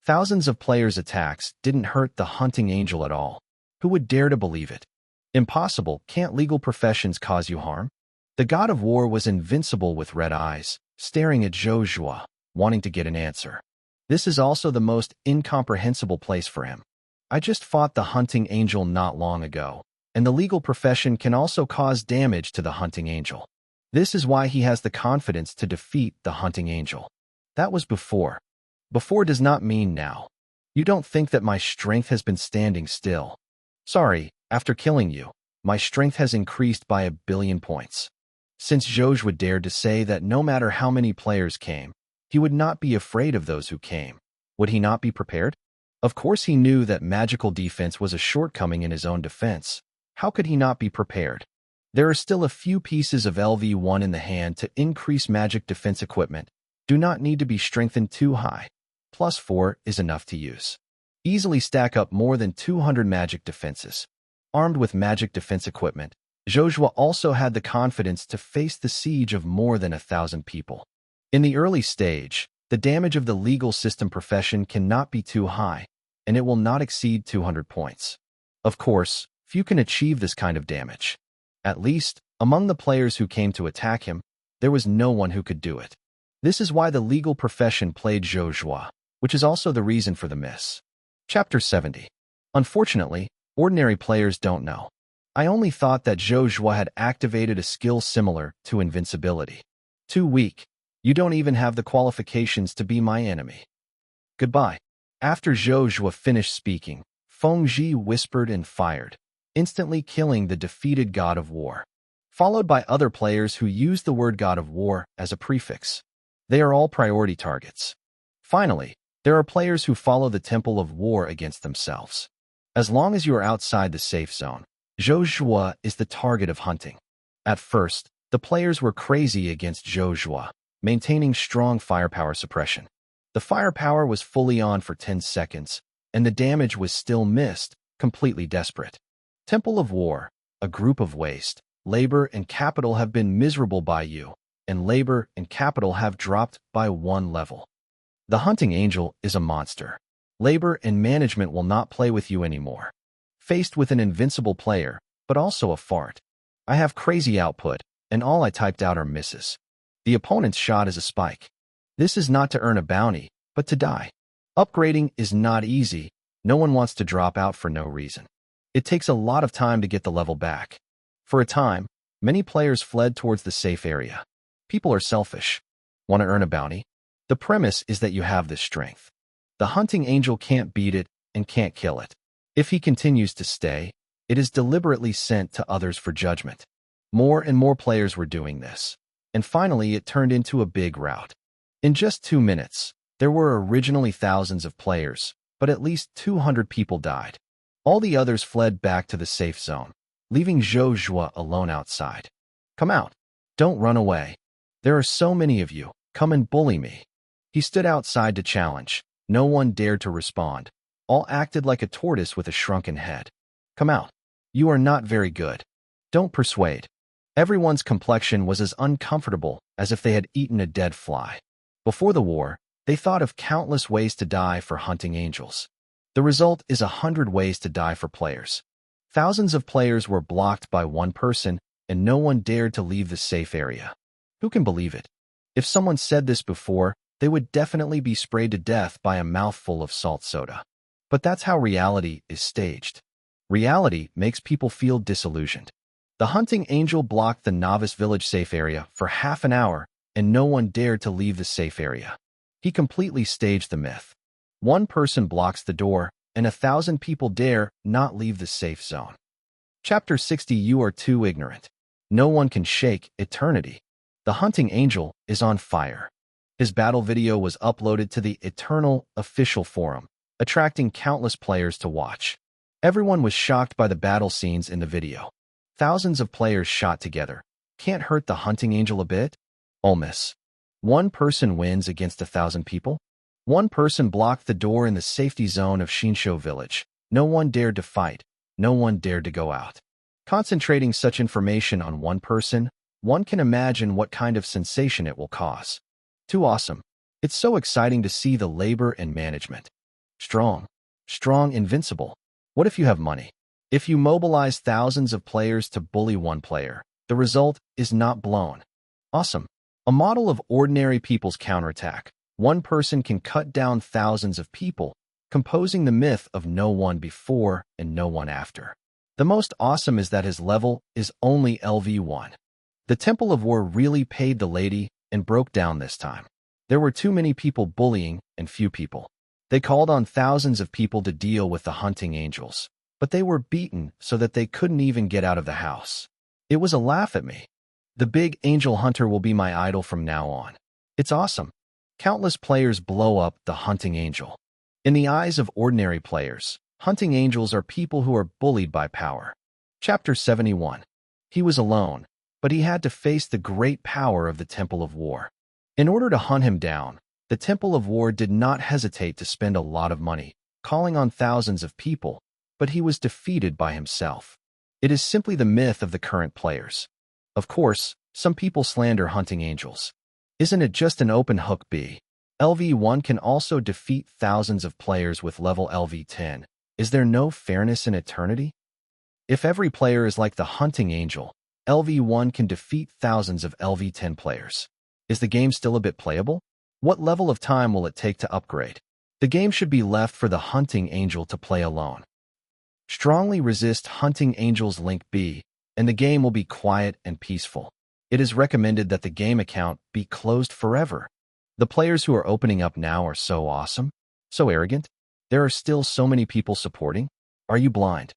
Thousands of players' attacks didn't hurt the hunting angel at all. Who would dare to believe it? Impossible. Can't legal professions cause you harm? The god of war was invincible with red eyes, staring at Zhou Zhuo, wanting to get an answer. This is also the most incomprehensible place for him. I just fought the hunting angel not long ago, and the legal profession can also cause damage to the hunting angel. This is why he has the confidence to defeat the hunting angel. That was before. Before does not mean now. You don't think that my strength has been standing still. Sorry, after killing you, my strength has increased by 1 billion points. Since Zhou Zhuo dared to say that no matter how many players came, he would not be afraid of those who came, would he not be prepared? Of course he knew that magical defense was a shortcoming in his own defense. How could he not be prepared? There are still a few pieces of LV1 in the hand to increase magic defense equipment. Do not need to be strengthened too high. +4 is enough to use. Easily stack up more than 200 magic defenses. Armed with magic defense equipment, Zhou Zhuo also had the confidence to face the siege of more than 1,000 people. In the early stage, the damage of the legal system profession cannot be too high, and it will not exceed 200 points. Of course, few can achieve this kind of damage. At least, among the players who came to attack him, there was no one who could do it. This is why the legal profession played Zhou Zhuo, which is also the reason for the miss. Chapter 70. Unfortunately, ordinary players don't know. I only thought that Zhou Zhuo had activated a skill similar to invincibility. Too weak. You don't even have the qualifications to be my enemy. Goodbye. After Zhou Zhuo finished speaking, Feng Zhi whispered and fired, instantly killing the defeated god of war, followed by other players who used the word god of war as a prefix. They are all priority targets. Finally, there are players who follow the Temple of War against themselves. As long as you are outside the safe zone, Zhou Zhuo is the target of hunting. At first, the players were crazy against Zhou Zhuo, maintaining strong firepower suppression. The firepower was fully on for 10 seconds, and the damage was still missed, completely desperate. Temple of War, a group of waste, labor and capital have been miserable by you, and labor and capital have dropped by 1 level. The hunting angel is a monster. Labor and management will not play with you anymore. Faced with an invincible player, but also a fart. I have crazy output, and all I typed out are misses. The opponent's shot is a spike. This is not to earn a bounty, but to die. Upgrading is not easy, No one wants to drop out for no reason. It takes a lot of time to get the level back. For a time, many players fled towards the safe area. People are selfish. Want to earn a bounty? The premise is that you have this strength. The hunting angel can't beat it and can't kill it. If he continues to stay, it is deliberately sent to others for judgment. More and more players were doing this. And finally, it turned into a big rout. In just 2 minutes, there were originally thousands of players, but at least 200 people died. All the others fled back to the safe zone, leaving Zhou Zhuo alone outside. Come out. Don't run away. There are so many of you. Come and bully me. He stood outside to challenge. No one dared to respond. All acted like a tortoise with a shrunken head. Come out. You are not very good. Don't persuade. Everyone's complexion was as uncomfortable as if they had eaten a dead fly. Before the war, they thought of countless ways to die for hunting angels. The result is 100 ways to die for players. Thousands of players were blocked by one person, and no one dared to leave the safe area. Who can believe it? If someone said this before, they would definitely be sprayed to death by a mouthful of salt soda. But that's how reality is staged. Reality makes people feel disillusioned. The hunting angel blocked the novice village safe area for half an hour, and no one dared to leave the safe area. He completely staged the myth. One person blocks the door, and 1,000 people dare not leave the safe zone. Chapter 60. You are too ignorant. No one can shake eternity. The hunting angel is on fire. His battle video was uploaded to the Eternal official forum, attracting countless players to watch. Everyone was shocked by the battle scenes in the video. Thousands of players shot together. Can't hurt the hunting angel a bit? Almost. One person wins against 1,000 people? One person blocked the door in the safety zone of Xinshu village. No one dared to fight. No one dared to go out. Concentrating such information on one person, one can imagine what kind of sensation it will cause. Too awesome. It's so exciting to see the labor and management. Strong. Strong, invincible. What if you have money? If you mobilize thousands of players to bully one player, the result is not blown. Awesome. A model of ordinary people's counterattack. One person can cut down thousands of people, composing the myth of no one before and no one after. The most awesome is that his level is only LV1. The Temple of War really paid the lady and broke down this time. There were too many people bullying and few people. They called on thousands of people to deal with the hunting angels, but they were beaten so that they couldn't even get out of the house. It was a laugh at me. The big angel hunter will be my idol from now on. It's awesome. Countless players blow up the hunting angel. In the eyes of ordinary players, hunting angels are people who are bullied by power. Chapter 71. He was alone, but he had to face the great power of the Temple of War. In order to hunt him down, the Temple of War did not hesitate to spend a lot of money, calling on thousands of people, but he was defeated by himself. It is simply the myth of the current players. Of course, some people slander hunting angels. Isn't it just an open hook B? LV1 can also defeat thousands of players with level LV10. Is there no fairness in eternity? If every player is like the hunting angel, LV1 can defeat thousands of LV10 players. Is the game still a bit playable? What level of time will it take to upgrade? The game should be left for the hunting angel to play alone. Strongly resist hunting angel's link B, and the game will be quiet and peaceful. It is recommended that the game account be closed forever. The players who are opening up now are so awesome, so arrogant. There are still so many people supporting. Are you blind?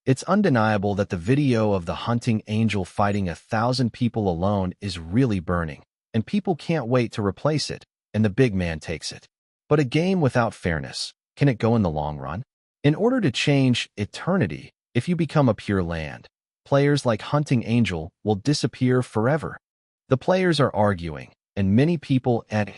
It's undeniable that the video of the hunting angel fighting 1,000 people alone is really burning, and people can't wait to replace it, and the big man takes it. But a game without fairness, can it go in the long run? In order to change eternity, if you become a pure land, players like hunting angel will disappear forever. The players are arguing, and many people at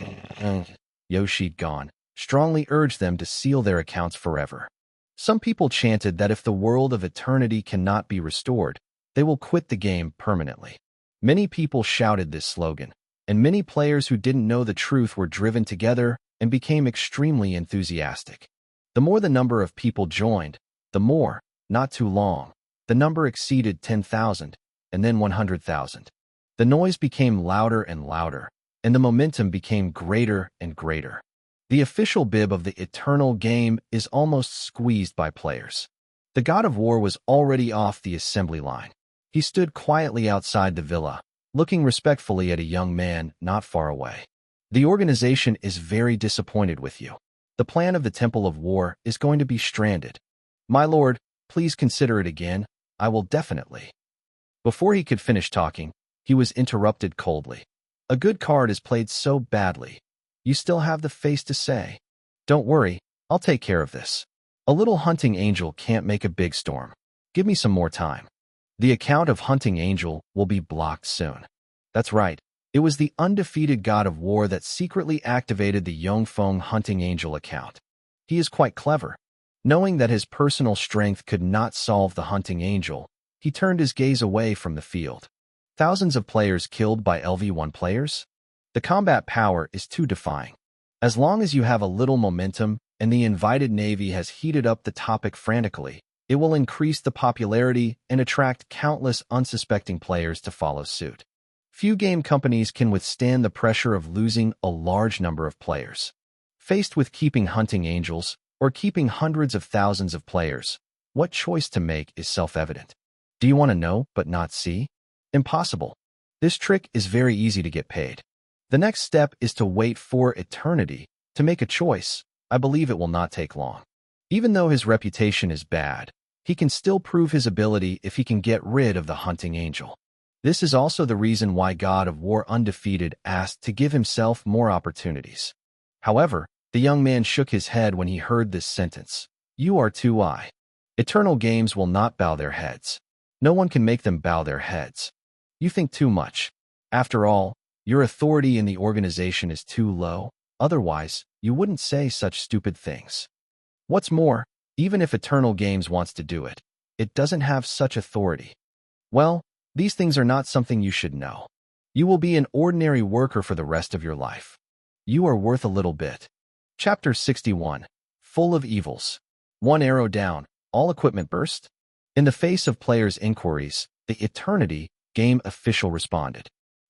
Yoshi gone strongly urge them to seal their accounts forever. Some people chanted that if the world of eternity cannot be restored, they will quit the game permanently. Many people shouted this slogan, and many players who didn't know the truth were driven together and became extremely enthusiastic. The more the number of people joined, the more, not too long, the number exceeded 10,000, and then 100,000. The noise became louder and louder, and the momentum became greater and greater. The official bib of the Eternal game is almost squeezed by players. The God of War was already off the assembly line. He stood quietly outside the villa, looking respectfully at a young man not far away. The organization is very disappointed with you. The plan of the Temple of War is going to be stranded. My lord, please consider it again. I will definitely. Before he could finish talking, he was interrupted coldly. A good card is played so badly. You still have the face to say, "Don't worry, I'll take care of this. A little hunting angel can't make a big storm. Give me some more time." The account of Hunting Angel will be blocked soon. That's right. It was the undefeated God of War that secretly activated the Yongfeng Hunting Angel account. He is quite clever. Knowing that his personal strength could not solve the Hunting Angel, he turned his gaze away from the field. Thousands of players killed by LV1 players? The combat power is too defying. As long as you have a little momentum and the invited navy has heated up the topic frantically, it will increase the popularity and attract countless unsuspecting players to follow suit. Few game companies can withstand the pressure of losing a large number of players. Faced with keeping Hunting Angels or keeping hundreds of thousands of players, what choice to make is self-evident. Do you want to know but not see? Impossible. This trick is very easy to get paid. The next step is to wait for eternity to make a choice. I believe it will not take long. Even though his reputation is bad, he can still prove his ability if he can get rid of the Hunting Angel. This is also the reason why God of War Undefeated asked to give himself more opportunities. However, the young man shook his head when he heard this sentence. You are too high. Eternal games will not bow their heads. No one can make them bow their heads. You think too much. After all, your authority in the organization is too low. Otherwise, you wouldn't say such stupid things. What's more, even if Eternal Games wants to do it, it doesn't have such authority. Well, these things are not something you should know. You will be an ordinary worker for the rest of your life. You are worth a little bit. Chapter 61. Full of Evils. One arrow down, all equipment burst? In the face of players' inquiries, the Eternity game official responded.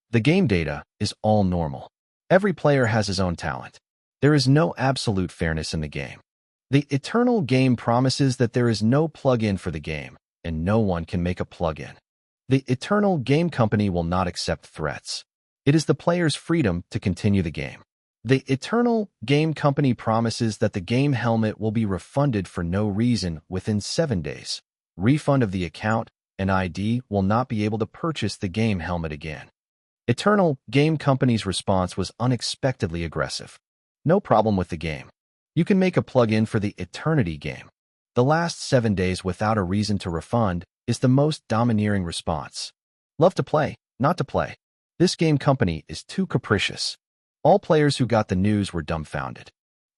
The game data is all normal. Every player has his own talent. There is no absolute fairness in the game. The Eternal game promises that there is no plug-in for the game, and no one can make a plug-in. The Eternal game company will not accept threats. It is the player's freedom to continue the game. The Eternal game company promises that the game helmet will be refunded for no reason within 7 days. Refund of the account and ID will not be able to purchase the game helmet again. Eternal game company's response was unexpectedly aggressive. No problem with the game. You can make a plug-in for the Eternity game. The last 7 days without a reason to refund is the most domineering response. Love to play, not to play. This game company is too capricious. All players who got the news were dumbfounded.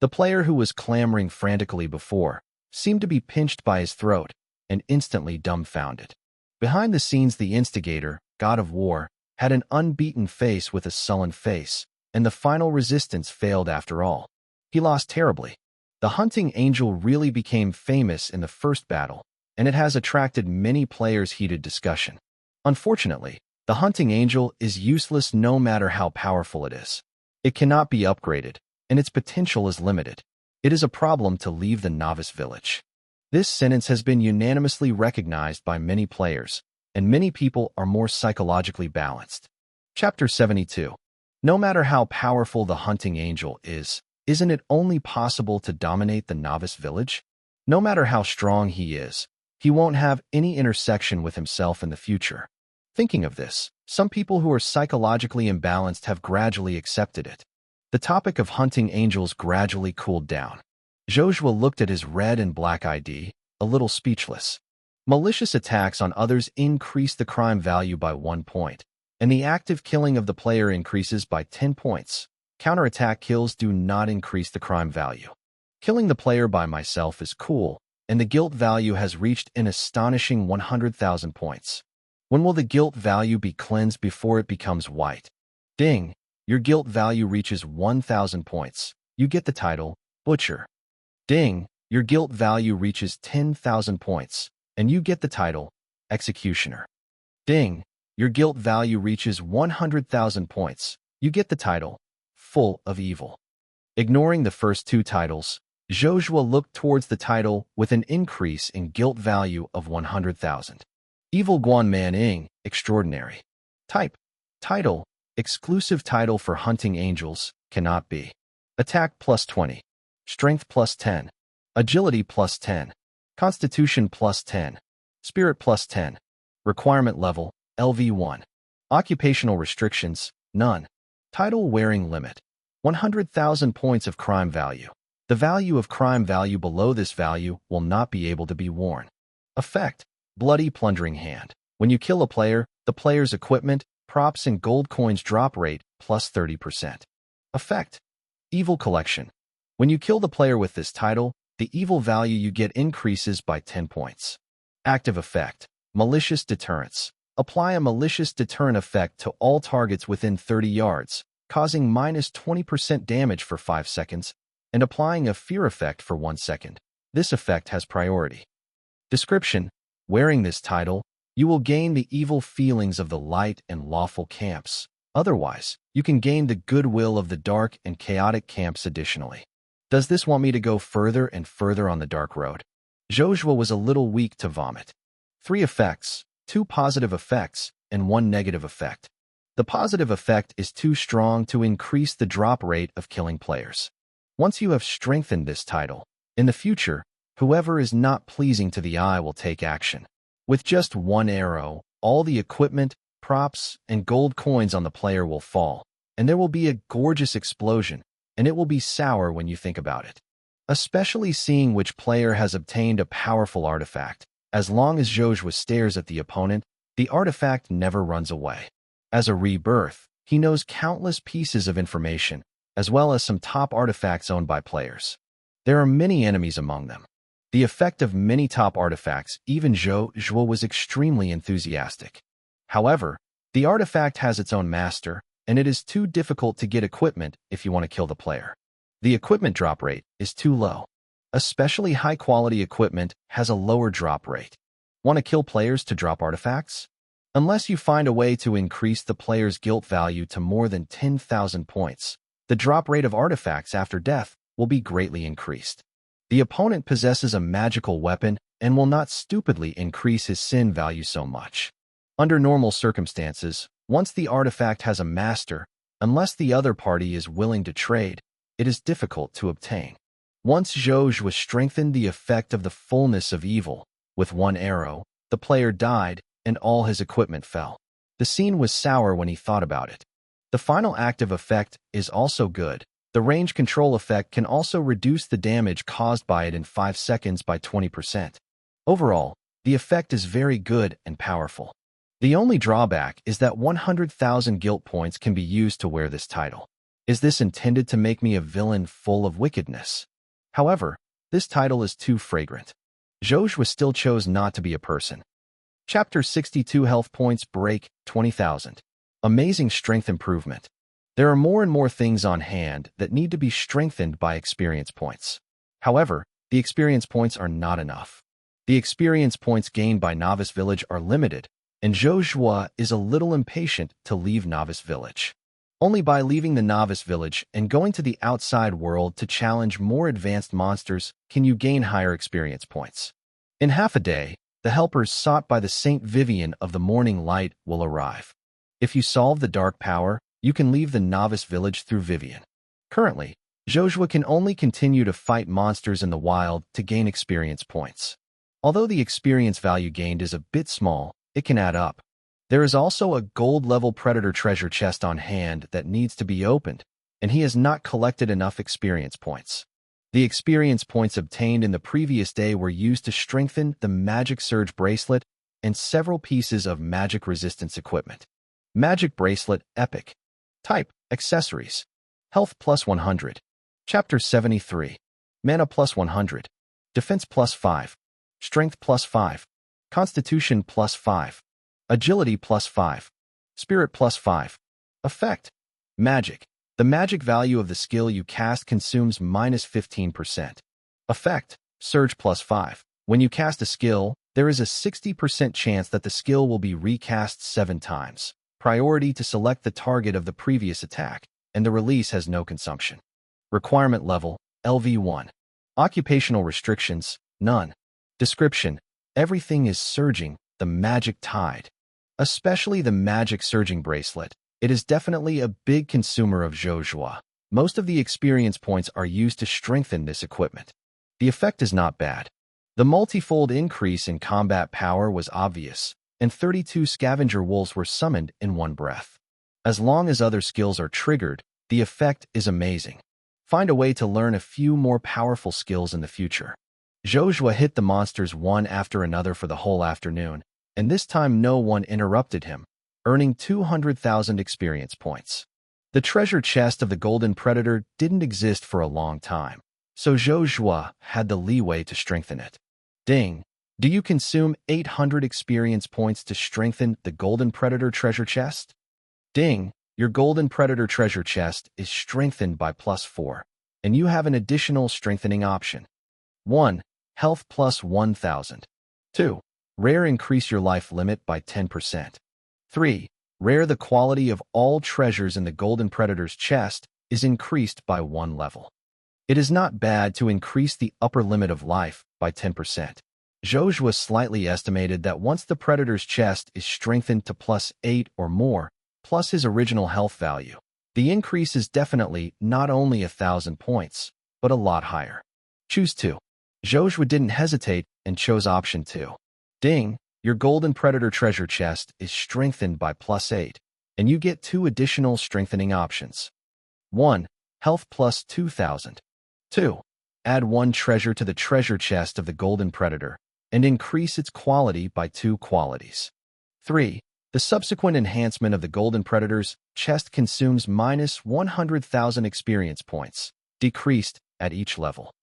The player who was clamoring frantically before seemed to be pinched by his throat and instantly dumbfounded. Behind the scenes, the instigator, God of War, had an unbeaten face with a sullen face, and the final resistance failed after all. He lost terribly. The Hunting Angel really became famous in the first battle, and it has attracted many players' heated discussion. Unfortunately, the Hunting Angel is useless no matter how powerful it is. It cannot be upgraded, and its potential is limited. It is a problem to leave the novice village. This sentence has been unanimously recognized by many players, and many people are more psychologically balanced. Chapter 72. No matter how powerful the Hunting Angel is, isn't it only possible to dominate the novice village? No matter how strong he is, he won't have any intersection with himself in the future. Thinking of this, some people who are psychologically imbalanced have gradually accepted it. The topic of Hunting Angels gradually cooled down. Zhou Zhuo looked at his red and black ID, a little speechless. Malicious attacks on others increase the crime value by 1 point, and the active killing of the player increases by 10 points. Counterattack kills do not increase the crime value. Killing the player by myself is cool, and the guilt value has reached an astonishing 100,000 points. When will the guilt value be cleansed before it becomes white? Ding! Your guilt value reaches 1,000 points. You get the title, Butcher. Ding! Your guilt value reaches 10,000 points, and you get the title, Executioner. Ding! Your guilt value reaches 100,000 points. You get the title, Full of Evil. Ignoring the first two titles, Zhou Zhuo looked towards the title with an increase in guilt value of 100,000. Evil Guan Man Ing, Extraordinary. Type. Title. Exclusive title for hunting angels, cannot be. Attack plus 20. Strength plus 10. Agility plus 10. Constitution plus 10. Spirit plus 10. Requirement level, LV1. Occupational restrictions, none. Title wearing limit. 100,000 points of crime value. The value of crime value below this value will not be able to be worn. Effect. Bloody Plundering Hand. When you kill a player, the player's equipment, props, and gold coins drop rate plus 30%. Effect. Evil Collection. When you kill the player with this title, the evil value you get increases by 10 points. Active Effect. Malicious Deterrence. Apply a malicious deterrent effect to all targets within 30 yards, causing minus 20% damage for 5 seconds, and applying a fear effect for 1 second. This effect has priority. Description. Wearing this title, you will gain the evil feelings of the light and lawful camps. Otherwise, you can gain the goodwill of the dark and chaotic camps additionally. Does this want me to go further and further on the dark road? Zhou Zhuo was a little weak to vomit. 3 effects, 2 positive effects, and 1 negative effect. The positive effect is too strong to increase the drop rate of killing players. Once you have strengthened this title, in the future, whoever is not pleasing to the eye will take action. With just 1 arrow, all the equipment, props, and gold coins on the player will fall, and there will be a gorgeous explosion, and it will be sour when you think about it. Especially seeing which player has obtained a powerful artifact. As long as Zhou Zhuo stares at the opponent, the artifact never runs away. As a rebirth, he knows countless pieces of information, as well as some top artifacts owned by players. There are many enemies among them. The effect of many top artifacts, even Zhou Zhuo was extremely enthusiastic. However, the artifact has its own master, and it is too difficult to get equipment if you want to kill the player. The equipment drop rate is too low. Especially high-quality equipment has a lower drop rate. Want to kill players to drop artifacts? Unless you find a way to increase the player's guilt value to more than 10,000 points, the drop rate of artifacts after death will be greatly increased. The opponent possesses a magical weapon and will not stupidly increase his sin value so much. Under normal circumstances, once the artifact has a master, unless the other party is willing to trade, it is difficult to obtain. Once Zhou Zhuo strengthened the effect of the fullness of evil, with 1 arrow, the player died and all his equipment fell. The scene was sour when he thought about it. The final active effect is also good. The range control effect can also reduce the damage caused by it in 5 seconds by 20%. Overall, the effect is very good and powerful. The only drawback is that 100,000 guilt points can be used to wear this title. Is this intended to make me a villain full of wickedness? However, this title is too fragrant. Zhou Zhuo still chose not to be a person. Chapter 62 Health Points Break, 20,000. Amazing Strength Improvement. There are more and more things on hand that need to be strengthened by experience points. However, the experience points are not enough. The experience points gained by Novice Village are limited, and Zhou Zhuo is a little impatient to leave Novice Village. Only by leaving the Novice Village and going to the outside world to challenge more advanced monsters can you gain higher experience points. In half a day, the helpers sought by the Saint Vivian of the Morning Light will arrive. If you solve the Dark Power, you can leave the Novice Village through Vivian. Currently, Zhou Zhuo can only continue to fight monsters in the wild to gain experience points. Although the experience value gained is a bit small, it can add up. There is also a gold-level Predator treasure chest on hand that needs to be opened, and he has not collected enough experience points. The experience points obtained in the previous day were used to strengthen the Magic Surge Bracelet and several pieces of magic resistance equipment. Magic Bracelet Epic. Type, Accessories. Health plus 100. Chapter 73. Mana plus 100. Defense plus 5. Strength plus 5. Constitution plus 5. Agility plus 5. Spirit plus 5. Effect. Magic. The magic value of the skill you cast consumes minus 15%. Effect. Surge plus 5. When you cast a skill, there is a 60% chance that the skill will be recast 7 times. Priority to select the target of the previous attack, and the release has no consumption. Requirement level, LV1. Occupational restrictions, none. Description, everything is surging, the magic tide. Especially the magic surging bracelet. It is definitely a big consumer of Zhou Zhuo. Most of the experience points are used to strengthen this equipment. The effect is not bad. The multifold increase in combat power was obvious, and 32 scavenger wolves were summoned in one breath. As long as other skills are triggered, the effect is amazing. Find a way to learn a few more powerful skills in the future. Zhou Zhuo hit the monsters one after another for the whole afternoon, and this time no one interrupted him, earning 200,000 experience points. The treasure chest of the Golden Predator didn't exist for a long time, so Zhou Zhuo had the leeway to strengthen it. Ding! Do you consume 800 experience points to strengthen the Golden Predator treasure chest? Ding! Your Golden Predator treasure chest is strengthened by +4, and you have an additional strengthening option. 1. Health plus 1,000. 2. Rare increase your life limit by 10%. 3. Rare the quality of all treasures in the Golden Predator's chest is increased by 1 level. It is not bad to increase the upper limit of life by 10%. Zhou Zhuo slightly estimated that once the Predator's chest is strengthened to +8 or more, plus his original health value, the increase is definitely not only 1,000 points, but a lot higher. Choose 2. Zhou Zhuo didn't hesitate and chose option 2. Ding! Your Golden Predator treasure chest is strengthened by +8, and you get 2 additional strengthening options. 1. Health plus 2,000. 2. Add 1 treasure to the treasure chest of the Golden Predator, and increase its quality by 2 qualities. 3. The subsequent enhancement of the Golden Predator's chest consumes -100,000 experience points, decreased at each level.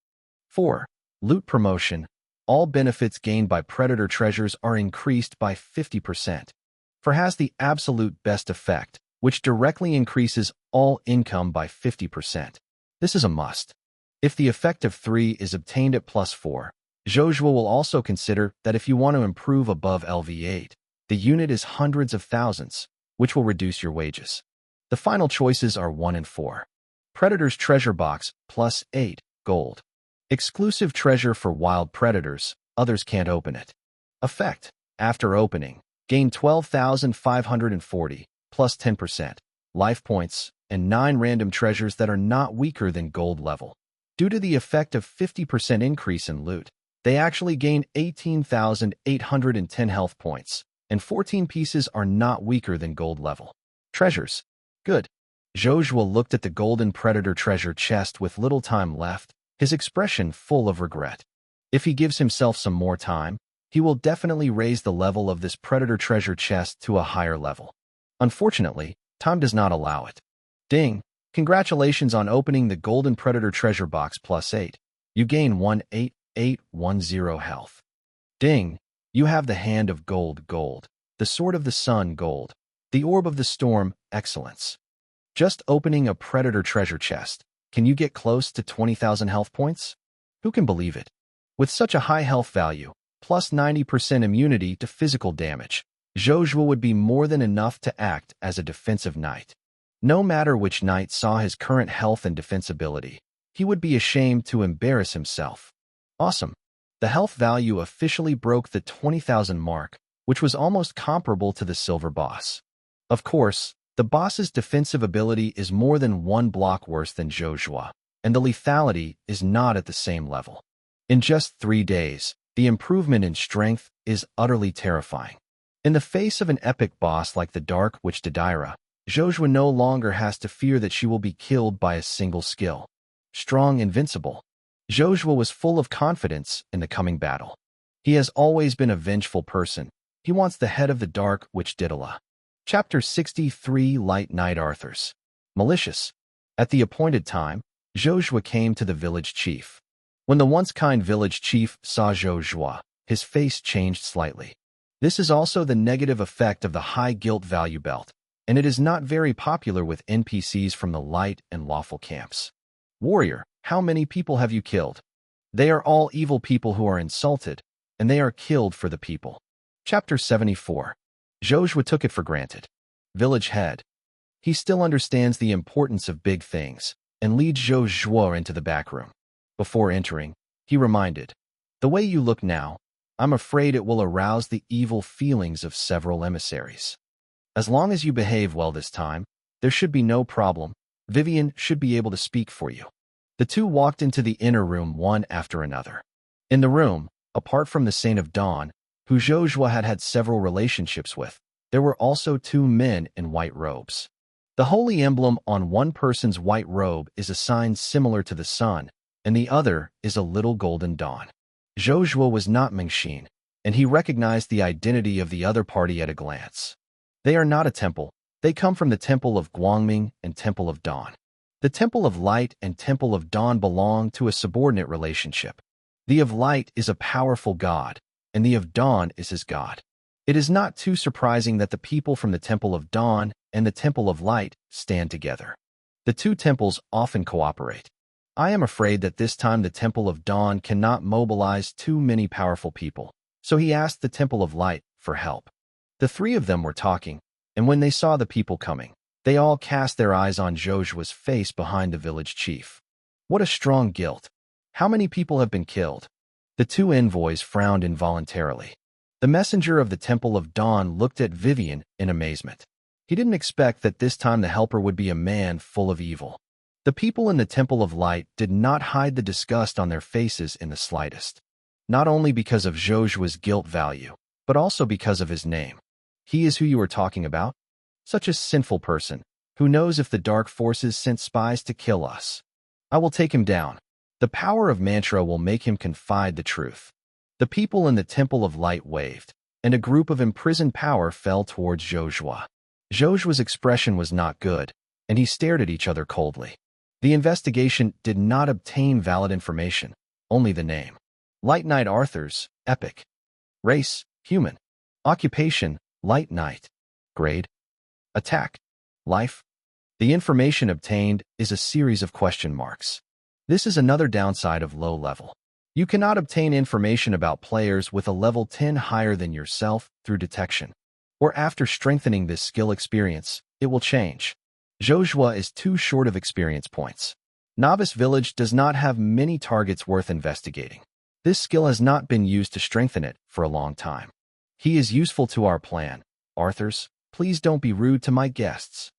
4. Loot promotion. All benefits gained by Predator treasures are increased by 50%. 4 has the absolute best effect, which directly increases all income by 50%. This is a must. If the effect of 3 is obtained at +4, Zhou Zhuo will also consider that if you want to improve above LV8, the unit is hundreds of thousands, which will reduce your wages. The final choices are 1 and 4. Predator's treasure box, +8, gold. Exclusive treasure for wild predators, others can't open it. Effect, after opening, gain 12,540, +10%, life points, and 9 random treasures that are not weaker than gold level. Due to the effect of 50% increase in loot, they actually gain 18,810 health points, and 14 pieces are not weaker than gold level. Treasures. Good. Zhou Zhuo looked at the Golden Predator treasure chest with little time left, his expression full of regret. If he gives himself some more time, he will definitely raise the level of this Predator treasure chest to a higher level. Unfortunately, time does not allow it. Ding! Congratulations on opening the Golden Predator treasure box +8. You gain 18810 health. Ding! You have the Hand of Gold, gold, the Sword of the Sun, gold, the Orb of the Storm, excellence. Just opening a Predator treasure chest, can you get close to 20,000 health points? Who can believe it? With such a high health value, plus 90% immunity to physical damage, Zhou Zhuo would be more than enough to act as a defensive knight. No matter which knight saw his current health and defensibility, he would be ashamed to embarrass himself. Awesome. The health value officially broke the 20,000 mark, which was almost comparable to the silver boss. Of course, the boss's defensive ability is more than 1 block worse than Zhou Zhuo, and the lethality is not at the same level. In just 3 days, the improvement in strength is utterly terrifying. In the face of an epic boss like the Dark Witch Devour, Zhou Zhuo no longer has to fear that she will be killed by a single skill. Strong, invincible. Zhou Zhuo was full of confidence in the coming battle. He has always been a vengeful person. He wants the head of the Dark Witch Devour. Chapter 63 Light Knight Arthurs. Malicious. At the appointed time, Zhou Zhuo came to the village chief. When the once kind village chief saw Zhou Zhuo, his face changed slightly. This is also the negative effect of the high guilt value belt, and it is not very popular with NPCs from the light and lawful camps. Warrior, how many people have you killed? They are all evil people who are insulted, and they are killed for the people. Chapter 74. Zhou Zhuo took it for granted. Village head. He still understands the importance of big things, and leads Zhou Zhuo into the back room. Before entering, he reminded, "The way you look now, I'm afraid it will arouse the evil feelings of several emissaries. As long as you behave well this time, there should be no problem. Vivian should be able to speak for you." The two walked into the inner room one after another. In the room, apart from the Saint of Dawn, who Zhou Zhuo had had several relationships with, there were also two men in white robes. The holy emblem on one person's white robe is a sign similar to the sun, and the other is a little golden dawn. Zhou Zhuo was not Mingxin, and he recognized the identity of the other party at a glance. They are not a temple. They come from the Temple of Guangming and Temple of Dawn. The Temple of Light and Temple of Dawn belong to a subordinate relationship. The of Light is a powerful god, and the of Dawn is his god. It is not too surprising that the people from the Temple of Dawn and the Temple of Light stand together. The two temples often cooperate. I am afraid that this time the Temple of Dawn cannot mobilize too many powerful people, so he asked the Temple of Light for help. The three of them were talking, and when they saw the people coming, they all cast their eyes on Zhou Zhuo's face behind the village chief. What a strong guilt! How many people have been killed? The two envoys frowned involuntarily. The messenger of the Temple of Dawn looked at Vivian in amazement. He didn't expect that this time the helper would be a man full of evil. The people in the Temple of Light did not hide the disgust on their faces in the slightest. Not only because of Zhou Zhuo's guilt value, but also because of his name. He is who you are talking about? Such a sinful person, who knows if the dark forces sent spies to kill us. I will take him down. The power of mantra will make him confide the truth. The people in the Temple of Light waved, and a group of imprisoned power fell towards Zhou Zhuo. Zhou Zhuo's expression was not good, and he stared at each other coldly. The investigation did not obtain valid information, only the name. Light Knight Arthurs, Epic. Race, Human. Occupation, Light Knight. Grade. Attack. Life. The information obtained is a series of question marks. This is another downside of low level. You cannot obtain information about players with a level 10 higher than yourself through detection. Or after strengthening this skill experience, it will change. Zhou Zhuo is too short of experience points. Novice Village does not have many targets worth investigating. This skill has not been used to strengthen it for a long time. He is useful to our plan. Arthurs, please don't be rude to my guests.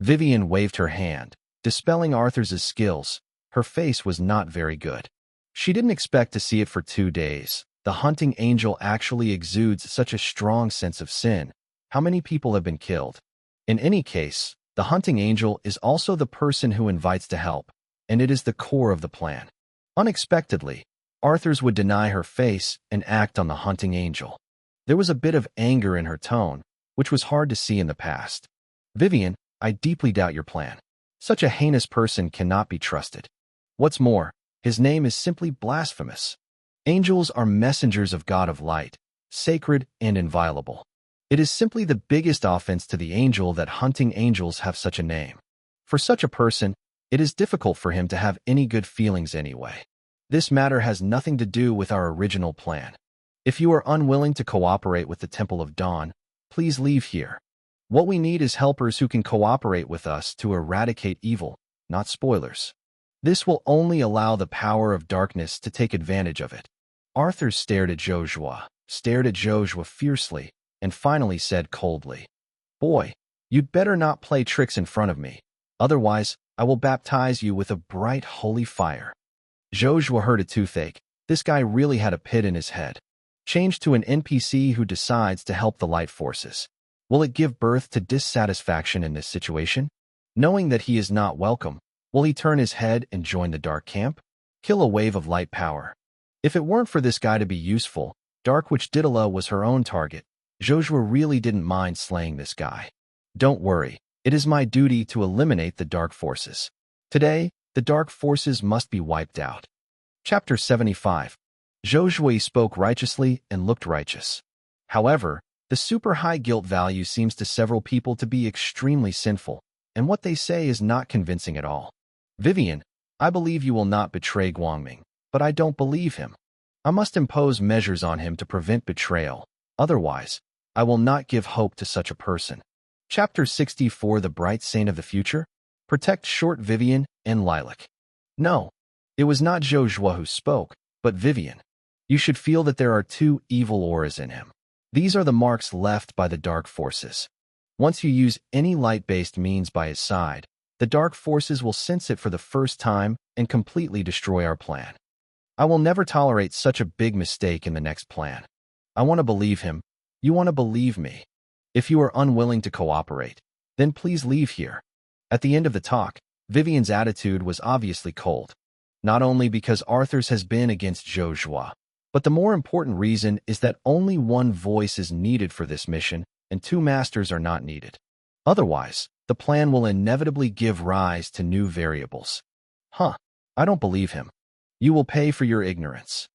Vivian waved her hand, dispelling Arthur's skills. Her face was not very good. She didn't expect to see it for 2 days. The hunting angel actually exudes such a strong sense of sin. How many people have been killed? In any case, the hunting angel is also the person who invites to help, and it is the core of the plan. Unexpectedly, Arthurs would deny her face and act on the hunting angel. There was a bit of anger in her tone, which was hard to see in the past. Vivian, I deeply doubt your plan. Such a heinous person cannot be trusted. What's more, his name is simply blasphemous. Angels are messengers of God of light, sacred and inviolable. It is simply the biggest offense to the angel that hunting angels have such a name. For such a person, it is difficult for him to have any good feelings anyway. This matter has nothing to do with our original plan. If you are unwilling to cooperate with the Temple of Dawn, please leave here. What we need is helpers who can cooperate with us to eradicate evil, not spoilers. This will only allow the power of darkness to take advantage of it. Arthur stared at Zhou Zhuo fiercely, and finally said coldly, Boy, you'd better not play tricks in front of me. Otherwise, I will baptize you with a bright holy fire. Zhou Zhuo heard a toothache. This guy really had a pit in his head. Change to an NPC who decides to help the light forces. Will it give birth to dissatisfaction in this situation? Knowing that he is not welcome, will he turn his head and join the dark camp? Kill a wave of light power. If it weren't for this guy to be useful, Dark Witch Didala was her own target. Zhou Zhuo really didn't mind slaying this guy. Don't worry, it is my duty to eliminate the dark forces. Today, the dark forces must be wiped out. Chapter 75. Zhou Zhuo spoke righteously and looked righteous. However, the super high guilt value seems to several people to be extremely sinful, and what they say is not convincing at all. Vivian, I believe you will not betray Guangming, but I don't believe him. I must impose measures on him to prevent betrayal. Otherwise, I will not give hope to such a person. Chapter 64. The Bright Saint of the Future. Protect short Vivian and Lilac. No, it was not Zhou Zhuo who spoke, but Vivian. You should feel that there are two evil auras in him. These are the marks left by the dark forces. Once you use any light-based means by his side, the dark forces will sense it for the first time and completely destroy our plan. I will never tolerate such a big mistake in the next plan. I want to believe him. You want to believe me. If you are unwilling to cooperate, then please leave here. At the end of the talk, Vivian's attitude was obviously cold. Not only because Arthur's has been against Zhou Zhuo, but the more important reason is that only one voice is needed for this mission, and two masters are not needed. Otherwise, the plan will inevitably give rise to new variables. I don't believe him. You will pay for your ignorance.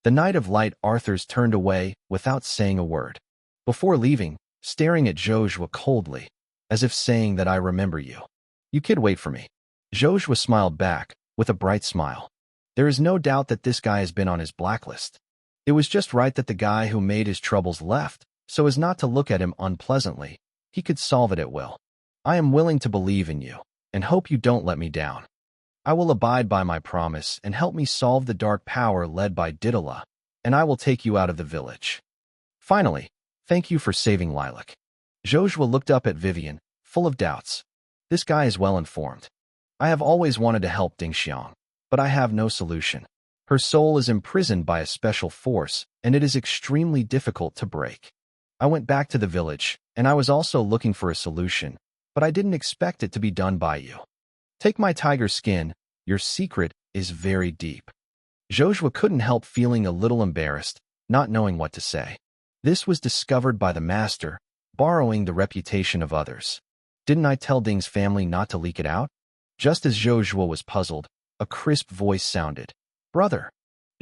The Knight of Light Arthur's turned away without saying a word. Before leaving, staring at Zhou Zhuo coldly, as if saying that I remember you. You kid, wait for me. Zhou Zhuo smiled back, with a bright smile. There is no doubt that this guy has been on his blacklist. It was just right that the guy who made his troubles left, so as not to look at him unpleasantly. He could solve it at will. I am willing to believe in you, and hope you don't let me down. I will abide by my promise and help me solve the dark power led by Didola, and I will take you out of the village. Finally, thank you for saving Lilac. Zhou Zhuo looked up at Vivian, full of doubts. This guy is well informed. I have always wanted to help Ding Xiang, but I have no solution. Her soul is imprisoned by a special force, and it is extremely difficult to break. I went back to the village, and I was also looking for a solution, but I didn't expect it to be done by you. Take my tiger skin, your secret is very deep. Zhou Zhuo couldn't help feeling a little embarrassed, not knowing what to say. This was discovered by the master, borrowing the reputation of others. Didn't I tell Ding's family not to leak it out? Just as Zhou Zhuo was puzzled, a crisp voice sounded. Brother.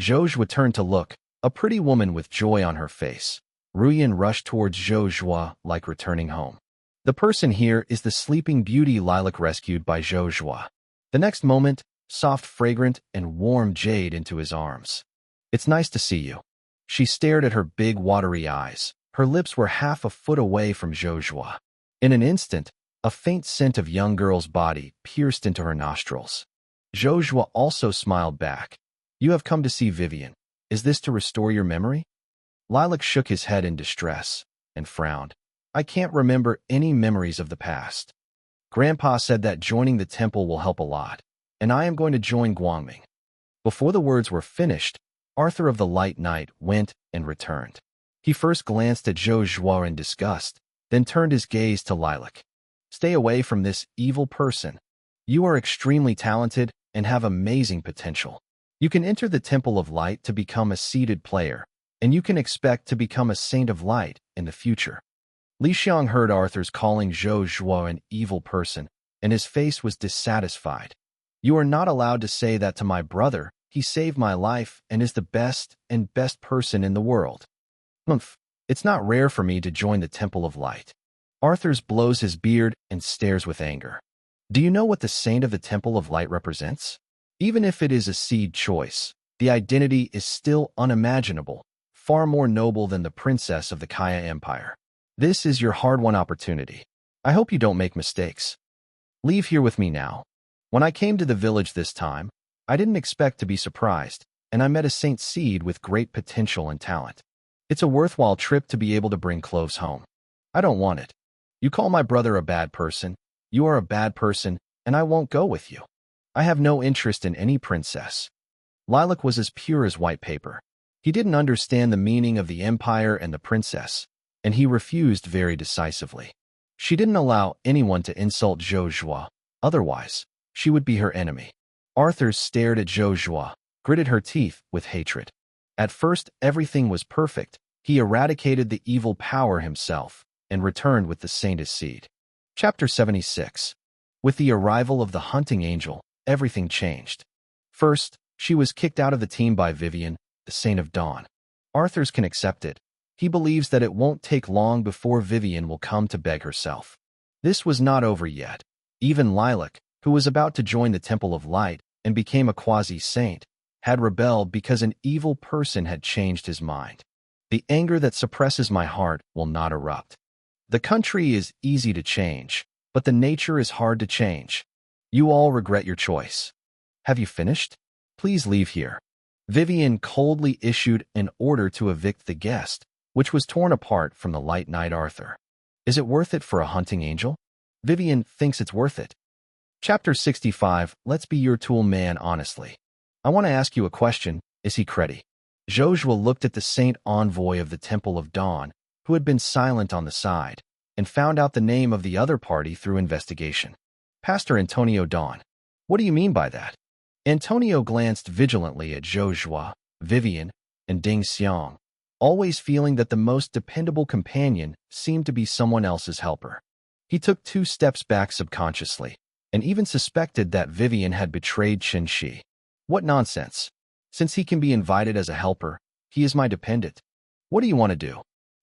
Zhou Zhuo turned to look, a pretty woman with joy on her face. Ruyan rushed towards Zhou Zhuo like returning home. The person here is the sleeping beauty Lilac rescued by Zhou Zhuo. The next moment, soft, fragrant, and warm jade into his arms. It's nice to see you. She stared at her big, watery eyes. Her lips were half a foot away from Zhou Zhuo. In an instant, a faint scent of young girl's body pierced into her nostrils. Zhou Zhuo also smiled back. You have come to see Vivian. Is this to restore your memory? Lilac shook his head in distress and frowned. I can't remember any memories of the past. Grandpa said that joining the temple will help a lot, and I am going to join Guangming. Before the words were finished, Arthur of the Light Knight went and returned. He first glanced at Zhou Zhuo in disgust, then turned his gaze to Lilac. Stay away from this evil person. You are extremely talented and have amazing potential. You can enter the Temple of Light to become a seeded player, and you can expect to become a Saint of Light in the future. Li Xiang heard Arthur's calling Zhou Zhuo an evil person, and his face was dissatisfied. You are not allowed to say that to my brother. He saved my life and is the best person in the world. It's not rare for me to join the Temple of Light. Arthur blows his beard and stares with anger. Do you know what the Saint of the Temple of Light represents? Even if it is a seed choice, the identity is still unimaginable, far more noble than the princess of the Kaya Empire. This is your hard-won opportunity. I hope you don't make mistakes. Leave here with me now. When I came to the village this time, I didn't expect to be surprised, and I met a Saint Seed with great potential and talent. It's a worthwhile trip to be able to bring cloves home. I don't want it. You call my brother a bad person, you are a bad person, and I won't go with you. I have no interest in any princess. Lilac was as pure as white paper. He didn't understand the meaning of the empire and the princess, and he refused very decisively. She didn't allow anyone to insult Zhou Zhuo, otherwise, she would be her enemy. Arthur stared at Zhou Zhuo, gritted her teeth with hatred. At first, everything was perfect. He eradicated the evil power himself and returned with the Saint as seed. Chapter 76. With the arrival of the hunting angel, everything changed. First, she was kicked out of the team by Vivian, the Saint of Dawn. Arthur can accept it. He believes that it won't take long before Vivian will come to beg herself. This was not over yet. Even Lilac, who was about to join the Temple of Light and became a quasi-saint, had rebelled because an evil person had changed his mind. The anger that suppresses my heart will not erupt. The country is easy to change, but the nature is hard to change. You all regret your choice. Have you finished? Please leave here. Vivian coldly issued an order to evict the guest, which was torn apart from the light knight Arthur. Is it worth it for a hunting angel? Vivian thinks it's worth it. Chapter 65. Let's be your tool man honestly. I want to ask you a question. Is he credi? Zhou Zhuo looked at the saint envoy of the Temple of Dawn, who had been silent on the side, and found out the name of the other party through investigation. Pastor Antonio Dawn. What do you mean by that? Antonio glanced vigilantly at Zhou Zhuo, Vivian, and Ding Xiang, always feeling that the most dependable companion seemed to be someone else's helper. He took 2 steps back subconsciously, and even suspected that Vivian had betrayed Chen Shi. What nonsense! Since he can be invited as a helper, he is my dependent. What do you want to do?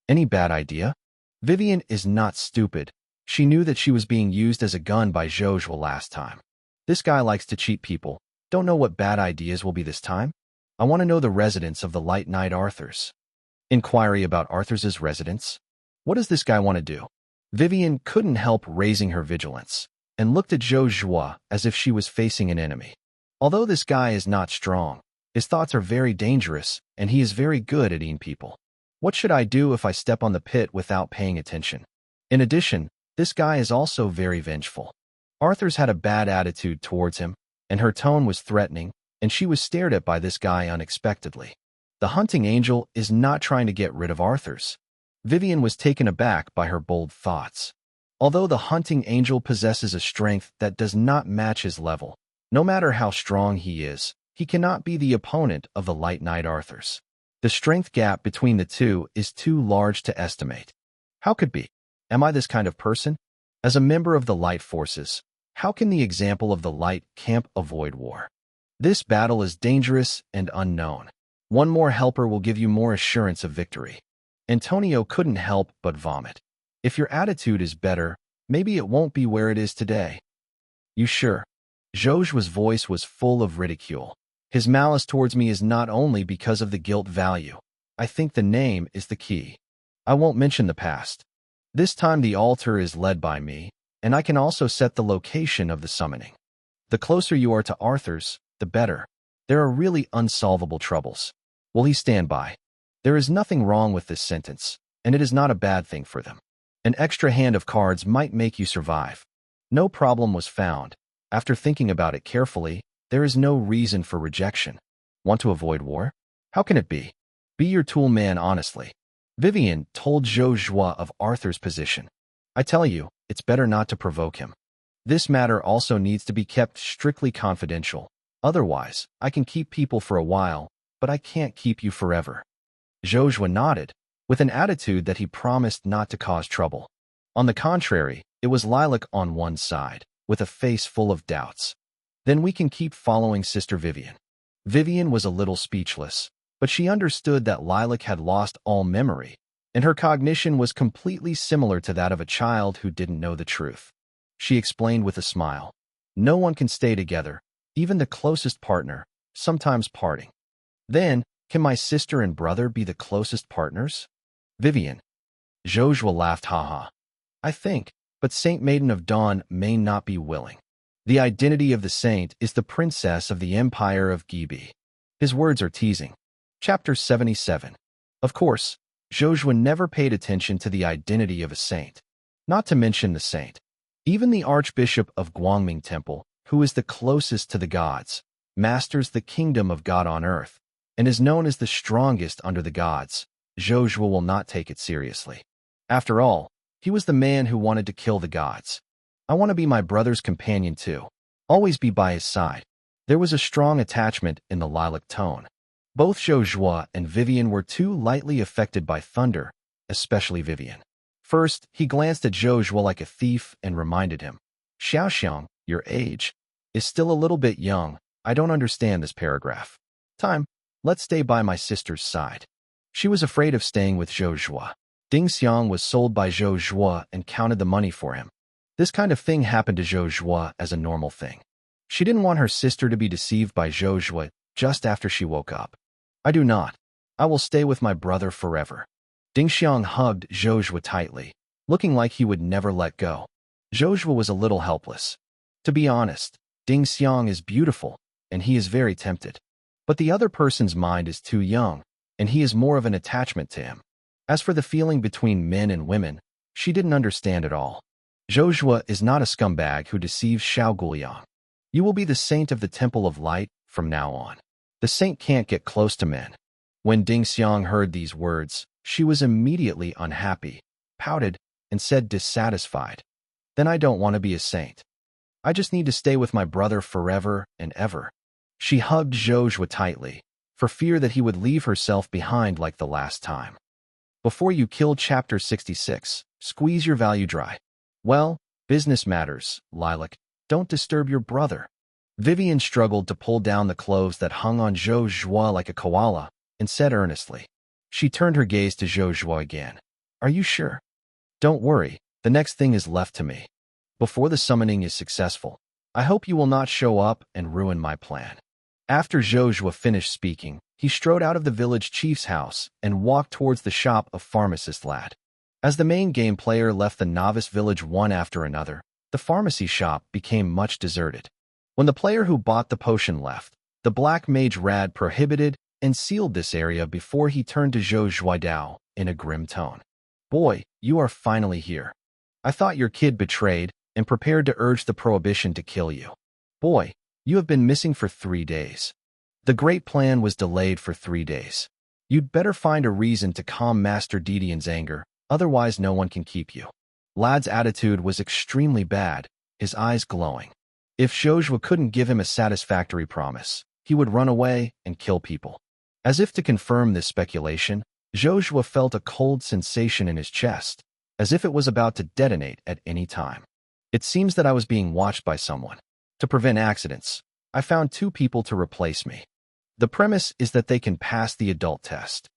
Any bad idea? Vivian is not stupid. She knew that she was being used as a gun by Zhou Zhuo last time. This guy likes to cheat people. Don't know what bad ideas will be this time? I want to know the residence of the Light Knight Arthur's. Inquiry about Arthur's residence? What does this guy want to do? Vivian couldn't help raising her vigilance, and looked at Zhou Zhuo as if she was facing an enemy. Although this guy is not strong, his thoughts are very dangerous, and he is very good at eating people. What should I do if I step on the pit without paying attention? In addition, this guy is also very vengeful. Arthur's had a bad attitude towards him, and her tone was threatening, and she was stared at by this guy unexpectedly. The hunting angel is not trying to get rid of Arthur's. Vivian was taken aback by her bold thoughts. Although the hunting angel possesses a strength that does not match his level, no matter how strong he is, he cannot be the opponent of the Light Knight Arthur's. The strength gap between the two is too large to estimate. How could be? Am I this kind of person? As a member of the Light Forces, how can the example of the Light Camp avoid war? This battle is dangerous and unknown. One more helper will give you more assurance of victory. Antonio couldn't help but vomit. If your attitude is better, maybe it won't be where it is today. You sure? Zhou Zhuo's voice was full of ridicule. His malice towards me is not only because of the guilt value. I think the name is the key. I won't mention the past. This time the altar is led by me, and I can also set the location of the summoning. The closer you are to Arthur's, the better. There are really unsolvable troubles. Will he stand by? There is nothing wrong with this sentence, and it is not a bad thing for them. An extra hand of cards might make you survive. No problem was found. After thinking about it carefully, there is no reason for rejection. Want to avoid war? How can it be? Be your tool man honestly. Vivian told Zhou Zhuo of Arthur's position. I tell you, it's better not to provoke him. This matter also needs to be kept strictly confidential. Otherwise, I can keep people for a while, but I can't keep you forever. Zhou Zhuo nodded, with an attitude that he promised not to cause trouble. On the contrary, it was Lilac on one side, with a face full of doubts. Then we can keep following Sister Vivian. Vivian was a little speechless, but she understood that Lilac had lost all memory, and her cognition was completely similar to that of a child who didn't know the truth. She explained with a smile. No one can stay together, even the closest partner, sometimes parting. Then, can my sister and brother be the closest partners? Vivian. Zhou Zhuo laughed haha. I think, but Saint Maiden of Dawn may not be willing. The identity of the saint is the princess of the Empire of Gibi. His words are teasing. Chapter 77. Of course, Zhou Zhuo never paid attention to the identity of a saint. Not to mention the saint. Even the Archbishop of Guangming Temple, who is the closest to the gods, masters the kingdom of God on earth, and is known as the strongest under the gods. Zhou Zhuo will not take it seriously. After all, he was the man who wanted to kill the gods. I want to be my brother's companion too. Always be by his side. There was a strong attachment in the lilac tone. Both Zhou Zhuo and Vivian were too lightly affected by thunder, especially Vivian. First, he glanced at Zhou Zhuo like a thief and reminded him, Xiaoxiang, your age is still a little bit young. I don't understand this paragraph. Time. Let's stay by my sister's side. She was afraid of staying with Zhou Zhuo. Ding Xiang was sold by Zhou Zhuo and counted the money for him. This kind of thing happened to Zhou Zhuo as a normal thing. She didn't want her sister to be deceived by Zhou Zhuo just after she woke up. I do not. I will stay with my brother forever. Ding Xiang hugged Zhou Zhuo tightly, looking like he would never let go. Zhou Zhuo was a little helpless. To be honest, Ding Xiang is beautiful, and he is very tempted. But the other person's mind is too young, and he is more of an attachment to him. As for the feeling between men and women, she didn't understand at all. Zhou Zhuo is not a scumbag who deceives Xiao Guoliang. You will be the saint of the Temple of Light from now on. The saint can't get close to men. When Ding Xiang heard these words, she was immediately unhappy, pouted, and said dissatisfied. Then I don't want to be a saint. I just need to stay with my brother forever and ever. She hugged Zhou Zhuo tightly, for fear that he would leave herself behind like the last time. Before you kill Chapter 66, squeeze your value dry. Well, business matters, Lilac. Don't disturb your brother. Vivian struggled to pull down the clothes that hung on Zhou Zhuo like a koala, and said earnestly. She turned her gaze to Zhou Zhuo again. Are you sure? Don't worry, the next thing is left to me. Before the summoning is successful, I hope you will not show up and ruin my plan. After Zhou Zhuo finished speaking, he strode out of the village chief's house and walked towards the shop of pharmacist lad. As the main game player left the novice village one after another, the pharmacy shop became much deserted. When the player who bought the potion left, the black mage Rad prohibited and sealed this area before he turned to Zhou Zhuo in a grim tone. Boy, you are finally here. I thought your kid betrayed and prepared to urge the prohibition to kill you. Boy, you have been missing for 3 days. The great plan was delayed for 3 days. You'd better find a reason to calm Master Didian's anger, otherwise no one can keep you. Lad's attitude was extremely bad, his eyes glowing. If Zhou Zhuo couldn't give him a satisfactory promise, he would run away and kill people. As if to confirm this speculation, Zhou Zhuo felt a cold sensation in his chest, as if it was about to detonate at any time. It seems that I was being watched by someone. To prevent accidents, I found 2 people to replace me. The premise is that they can pass the adult test.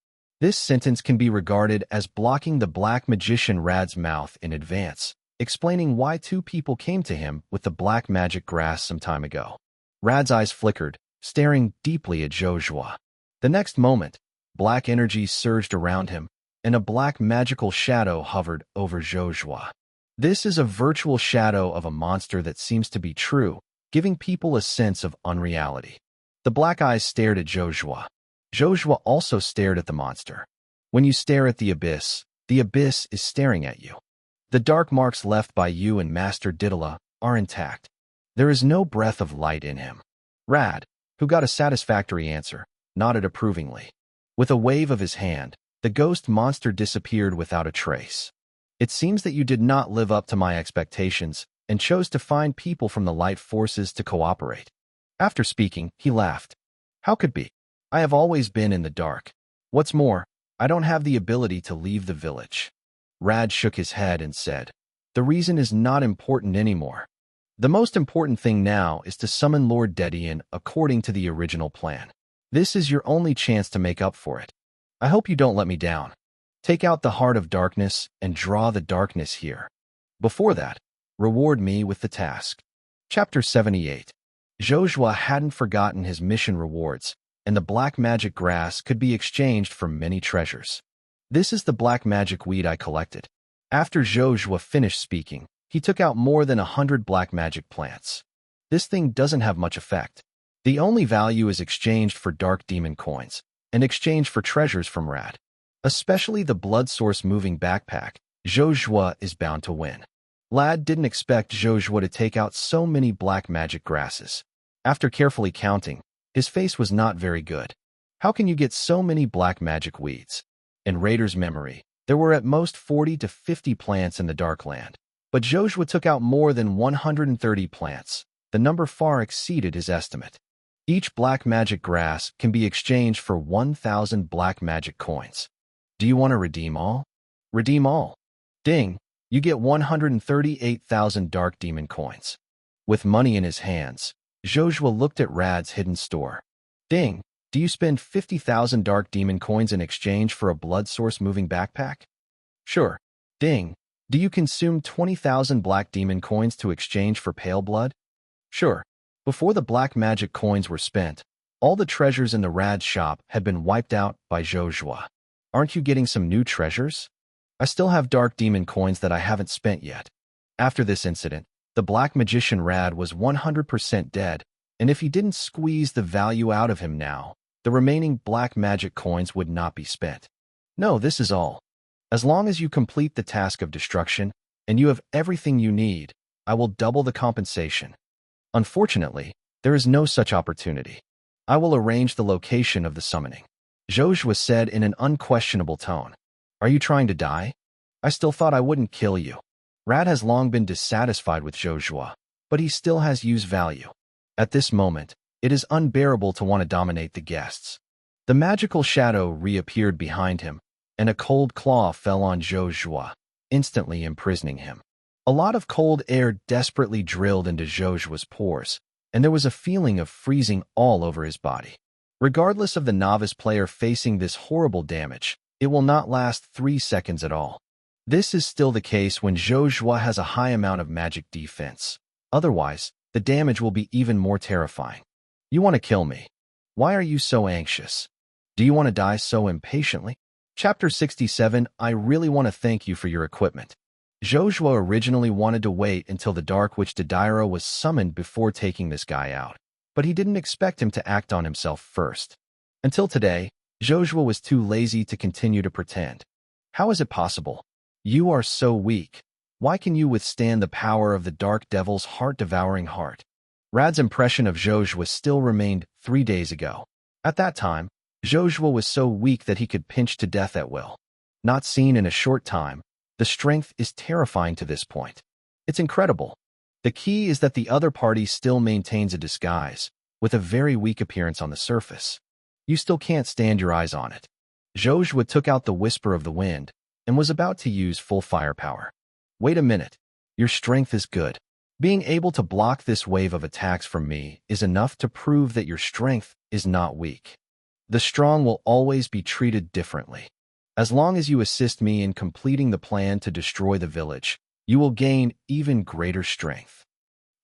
This sentence can be regarded as blocking the black magician Rad's mouth in advance, explaining why 2 people came to him with the black magic grass some time ago. Rad's eyes flickered, staring deeply at Zhou Zhuo. The next moment, black energy surged around him, and a black magical shadow hovered over Zhou Zhuo. This is a virtual shadow of a monster that seems to be true, giving people a sense of unreality. The black eyes stared at Zhou Zhuo. Zhou Zhuo also stared at the monster. When you stare at the abyss is staring at you. The dark marks left by you and Master Didala are intact. There is no breath of light in him. Rad, who got a satisfactory answer, nodded approvingly. With a wave of his hand, the ghost monster disappeared without a trace. It seems that you did not live up to my expectations and chose to find people from the light forces to cooperate. After speaking, he laughed. How could be? I have always been in the dark. What's more, I don't have the ability to leave the village. Rad shook his head and said, the reason is not important anymore. The most important thing now is to summon Lord Dedian according to the original plan. This is your only chance to make up for it. I hope you don't let me down. Take out the heart of darkness and draw the darkness here. Before that, reward me with the task. Chapter 78. Zhou Zhuo hadn't forgotten his mission rewards, and the black magic grass could be exchanged for many treasures. This is the black magic weed I collected. After Zhou Zhuo finished speaking, he took out more than 100 black magic plants. This thing doesn't have much effect. The only value is exchanged for dark demon coins, and exchange for treasures from Rad. Especially the blood source moving backpack, Zhou Zhuo is bound to win. Lad didn't expect Zhou Zhuo to take out so many black magic grasses. After carefully counting, his face was not very good. How can you get so many black magic weeds? In Raider's memory, there were at most 40 to 50 plants in the Darkland, but Zhou Zhuo took out more than 130 plants. The number far exceeded his estimate. Each black magic grass can be exchanged for 1,000 black magic coins. Do you want to redeem all? Redeem all. Ding, you get 138,000 dark demon coins. With money in his hands, Zhou Zhuo looked at Rad's hidden store. Ding, do you spend 50,000 dark demon coins in exchange for a blood source moving backpack? Sure. Ding, do you consume 20,000 black demon coins to exchange for pale blood? Sure. Before the black magic coins were spent, all the treasures in the Rad shop had been wiped out by Zhou Zhuo. Aren't you getting some new treasures? I still have dark demon coins that I haven't spent yet. After this incident, The black magician Rad was 100% dead, and if he didn't squeeze the value out of him now, the remaining black magic coins would not be spent. No, this is all. As long as you complete the task of destruction, and you have everything you need, I will double the compensation. Unfortunately, there is no such opportunity. I will arrange the location of the summoning. Zhou Zhuo said in an unquestionable tone. Are you trying to die? I still thought I wouldn't kill you. Rad has long been dissatisfied with Zhou Zhuo, but he still has use value. At this moment, it is unbearable to want to dominate the guests. The magical shadow reappeared behind him, and a cold claw fell on Zhou Zhuo, instantly imprisoning him. A lot of cold air desperately drilled into Zhou Zhuo's pores, and there was a feeling of freezing all over his body. Regardless of the novice player facing this horrible damage, it will not last 3 seconds at all. This is still the case when Zhou Zhuo has a high amount of magic defense. Otherwise, the damage will be even more terrifying. You want to kill me. Why are you so anxious? Do you want to die so impatiently? Chapter 67. I really want to thank you for your equipment. Zhou Zhuo originally wanted to wait until the Dark Witch devour was summoned before taking this guy out, but he didn't expect him to act on himself first. Until today, Zhou Zhuo was too lazy to continue to pretend. How is it possible? You are so weak. Why can you withstand the power of the Dark Devil's heart-devouring heart? Rad's impression of Zhou Zhuo still remained 3 days ago. At that time, Zhou Zhuo was so weak that he could pinch to death at will. Not seen in a short time, the strength is terrifying to this point. It's incredible. The key is that the other party still maintains a disguise, with a very weak appearance on the surface. You still can't stand your eyes on it. Zhou Zhuo took out the Whisper of the Wind and was about to use full firepower. Wait a minute. Your strength is good. Being able to block this wave of attacks from me is enough to prove that your strength is not weak. The strong will always be treated differently. As long as you assist me in completing the plan to destroy the village, you will gain even greater strength.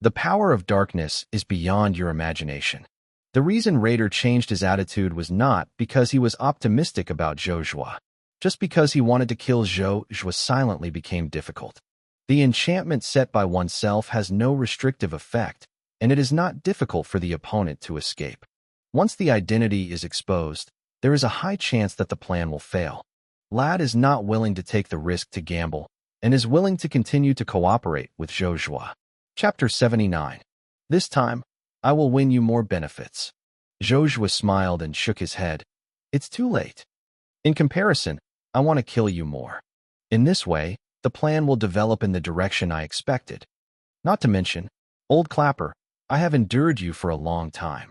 The power of darkness is beyond your imagination. The reason Raider changed his attitude was not because he was optimistic about Zhou Zhuo. Just because he wanted to kill Zhou Zhuo silently became difficult. The enchantment set by oneself has no restrictive effect, and it is not difficult for the opponent to escape. Once the identity is exposed, there is a high chance that the plan will fail. Lad is not willing to take the risk to gamble, and is willing to continue to cooperate with Zhou Zhuo. Chapter 79. This time, I will win you more benefits. Zhou Zhuo smiled and shook his head. It's too late. In comparison, I want to kill you more. In this way, the plan will develop in the direction I expected. Not to mention, old Clapper, I have endured you for a long time.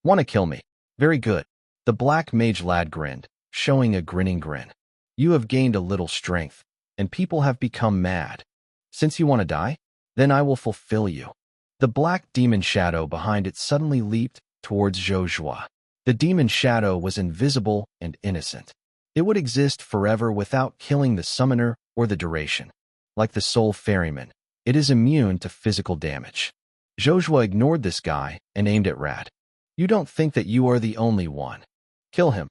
Want to kill me? Very good. The black mage lad grinned, showing a grinning grin. You have gained a little strength, and people have become mad. Since you want to die, then I will fulfill you. The black demon shadow behind it suddenly leaped towards Zhou Zhuo. The demon shadow was invisible and innocent. It would exist forever without killing the summoner or the duration. Like the soul ferryman, it is immune to physical damage. Zhou Zhuo ignored this guy and aimed at Rad. You don't think that you are the only one. Kill him.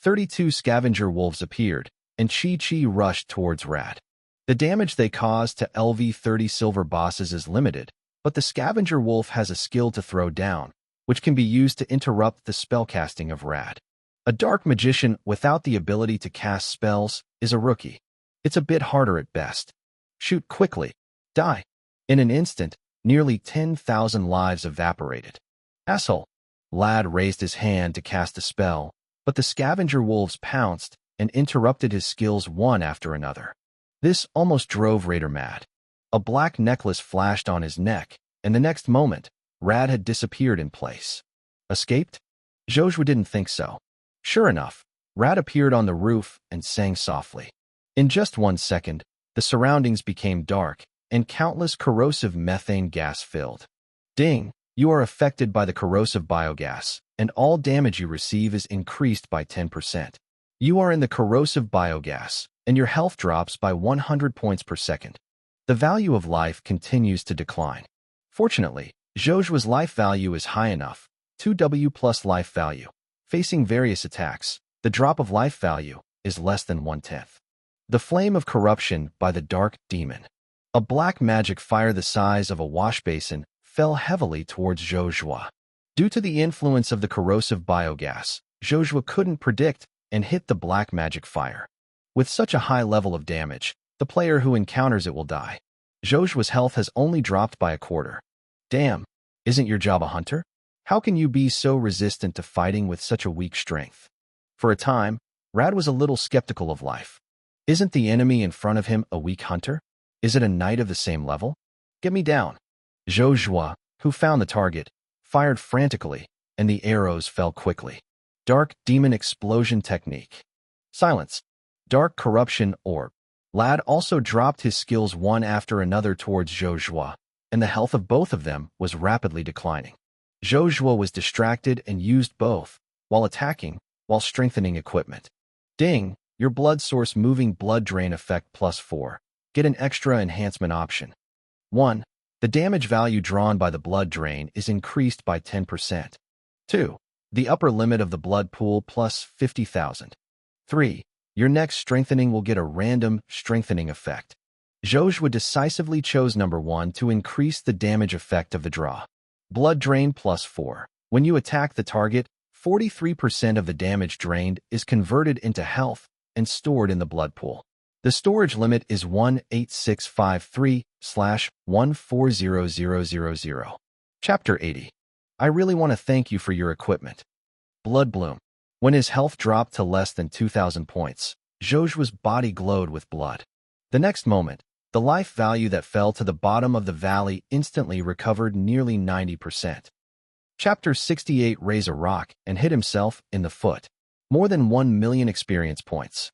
32 scavenger wolves appeared, and Chi rushed towards Rad. The damage they cause to LV-30 silver bosses is limited, but the scavenger wolf has a skill to throw down, which can be used to interrupt the spellcasting of Rad. A dark magician without the ability to cast spells is a rookie. It's a bit harder at best. Shoot quickly. Die. In an instant, nearly 10,000 lives evaporated. Asshole. Lad raised his hand to cast a spell, but the scavenger wolves pounced and interrupted his skills one after another. This almost drove Raider mad. A black necklace flashed on his neck, and the next moment, Rad had disappeared in place. Escaped? Zhou Zhuo didn't think so. Sure enough, Rad appeared on the roof and sang softly. In just 1 second, the surroundings became dark, and countless corrosive methane gas filled. Ding! You are affected by the corrosive biogas, and all damage you receive is increased by 10%. You are in the corrosive biogas, and your health drops by 100 points per second. The value of life continues to decline. Fortunately, Zhou Zhuo's life value is high enough, 2W plus life value. Facing various attacks, the drop of life value is less than 1/10. The flame of corruption by the dark demon. A black magic fire the size of a wash basin fell heavily towards Zhou Zhuo. Due to the influence of the corrosive biogas, Zhou Zhuo couldn't predict and hit the black magic fire. With such a high level of damage, the player who encounters it will die. Zhou Zhuo's health has only dropped by a quarter. Damn, isn't your job a hunter? How can you be so resistant to fighting with such a weak strength? For a time, Rad was a little skeptical of life. Isn't the enemy in front of him a weak hunter? Is it a knight of the same level? Get me down. Zhou Zhuo, who found the target, fired frantically, and the arrows fell quickly. Dark Demon Explosion Technique. Silence. Dark Corruption Orb. Lad also dropped his skills one after another towards Zhou Zhuo, and the health of both of them was rapidly declining. Zhou Zhuo was distracted and used both, while attacking, while strengthening equipment. Ding, your blood source moving blood drain effect +4. Get an extra enhancement option. 1. The damage value drawn by the blood drain is increased by 10%. 2. The upper limit of the blood pool plus 50,000. 3. Your next strengthening will get a random strengthening effect. Zhou Zhuo decisively chose number 1 to increase the damage effect of the draw. Blood drain +4. When you attack the target, 43% of the damage drained is converted into health and stored in the blood pool. The storage limit is 18653/140000. Chapter 80. I really want to thank you for your equipment. Blood Bloom. When his health dropped to less than 2,000 points, Zhou Zhuo's body glowed with blood. The next moment, the life value that fell to the bottom of the valley instantly recovered nearly 90%. Chapter 68. Raise a rock and hit himself in the foot. More than 1 million experience points.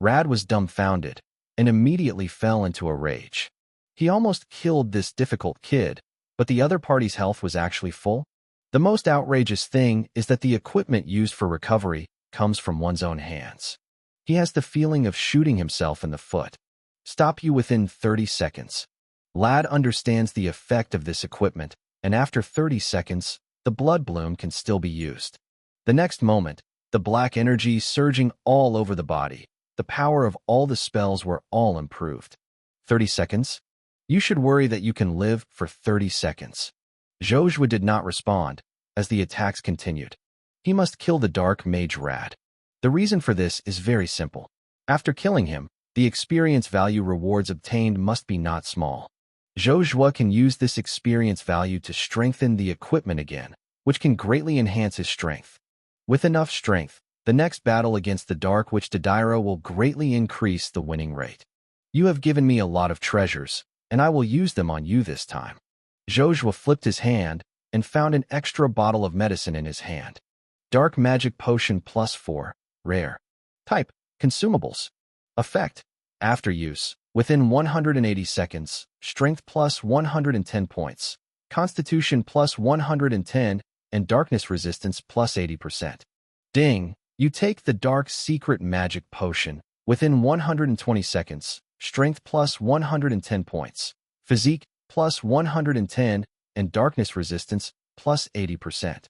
Rad was dumbfounded and immediately fell into a rage. He almost killed this difficult kid, but the other party's health was actually full. The most outrageous thing is that the equipment used for recovery comes from one's own hands. He has the feeling of shooting himself in the foot. Stop you within 30 seconds. Lad understands the effect of this equipment, and after 30 seconds, the blood bloom can still be used. The next moment, the black energy surging all over the body. The power of all the spells were all improved. 30 seconds? You should worry that you can live for 30 seconds. Zhou Zhuo did not respond, as the attacks continued. He must kill the dark mage Rad. The reason for this is very simple. After killing him, the experience value rewards obtained must be not small. Zhou Zhuo can use this experience value to strengthen the equipment again, which can greatly enhance his strength. With enough strength, the next battle against the Dark Witch Devour will greatly increase the winning rate. You have given me a lot of treasures, and I will use them on you this time. Zhou Zhuo flipped his hand and found an extra bottle of medicine in his hand. Dark Magic Potion +4, Rare. Type, Consumables. Effect, After use, within 180 seconds, Strength +110 points, Constitution +110, and Darkness Resistance +80%. Ding, you take the Dark Secret Magic Potion, within 120 seconds, Strength +110 points, Physique +110, and Darkness Resistance +80%.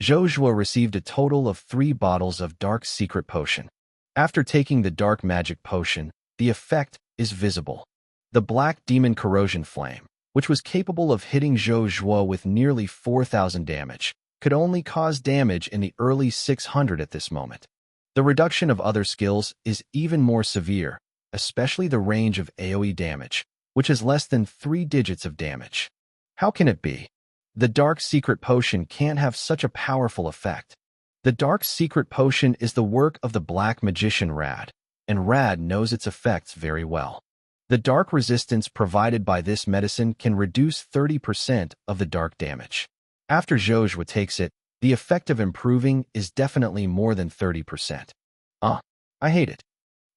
Zhou Zhuo received a total of 3 bottles of Dark Secret Potion. After taking the Dark Magic Potion, the effect is visible. The Black Demon Corrosion Flame, which was capable of hitting Zhou Zhuo with nearly 4,000 damage, could only cause damage in the early 600 at this moment. The reduction of other skills is even more severe, especially the range of AoE damage, which is less than 3 digits of damage. How can it be? The Dark Secret Potion can't have such a powerful effect. The Dark Secret Potion is the work of the Black Magician Rad, and Rad knows its effects very well. The dark resistance provided by this medicine can reduce 30% of the dark damage. After Zhou Zhuo takes it, the effect of improving is definitely more than 30%. I hate it.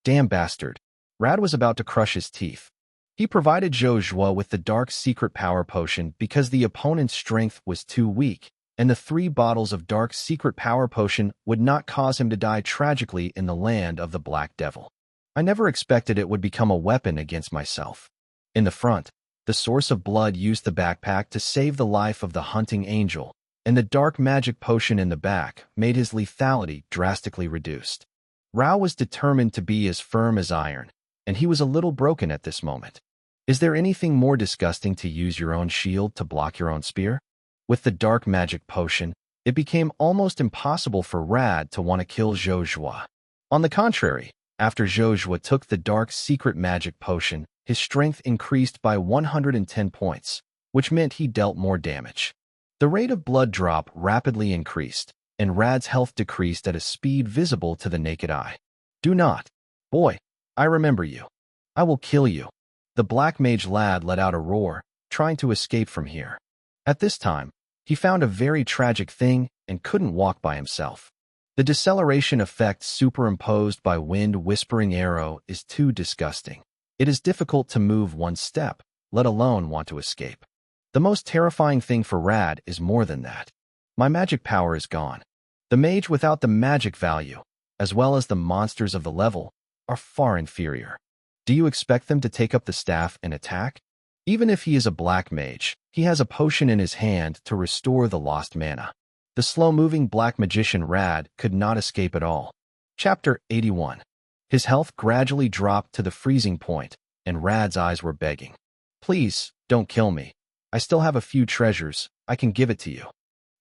Damn bastard. Rad was about to crush his teeth. He provided Zhou Zhuo with the Dark Secret Power Potion because the opponent's strength was too weak, and the 3 bottles of Dark Secret Power Potion would not cause him to die tragically in the land of the Black Devil. I never expected it would become a weapon against myself. In the front, the source of blood used the backpack to save the life of the hunting angel, and the Dark Magic Potion in the back made his lethality drastically reduced. Rao was determined to be as firm as iron, and he was a little broken at this moment. Is there anything more disgusting to use your own shield to block your own spear? With the dark magic potion, it became almost impossible for Rad to want to kill Zhou Zhuo. On the contrary, after Zhou Zhuo took the dark secret magic potion, his strength increased by 110 points, which meant he dealt more damage. The rate of blood drop rapidly increased, and Rad's health decreased at a speed visible to the naked eye. Do not. Boy, I remember you. I will kill you. The black mage lad let out a roar, trying to escape from here. At this time, he found a very tragic thing and couldn't walk by himself. The deceleration effect superimposed by Wind Whispering Arrow is too disgusting. It is difficult to move one step, let alone want to escape. The most terrifying thing for Rad is more than that. My magic power is gone. The mage without the magic value, as well as the monsters of the level, are far inferior. Do you expect them to take up the staff and attack? Even if he is a black mage, he has a potion in his hand to restore the lost mana. The slow-moving black magician Rad could not escape at all. Chapter 81. His health gradually dropped to the freezing point, and Rad's eyes were begging. Please, don't kill me. I still have a few treasures. I can give it to you.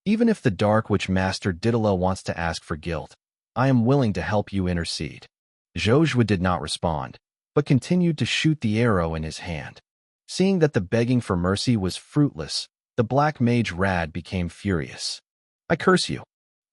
Even if the Dark Witch Master Didalo wants to ask for guilt, I am willing to help you intercede. Zhou Zhuo did not respond, but continued to shoot the arrow in his hand. Seeing that the begging for mercy was fruitless, the black mage Rad became furious. I curse you.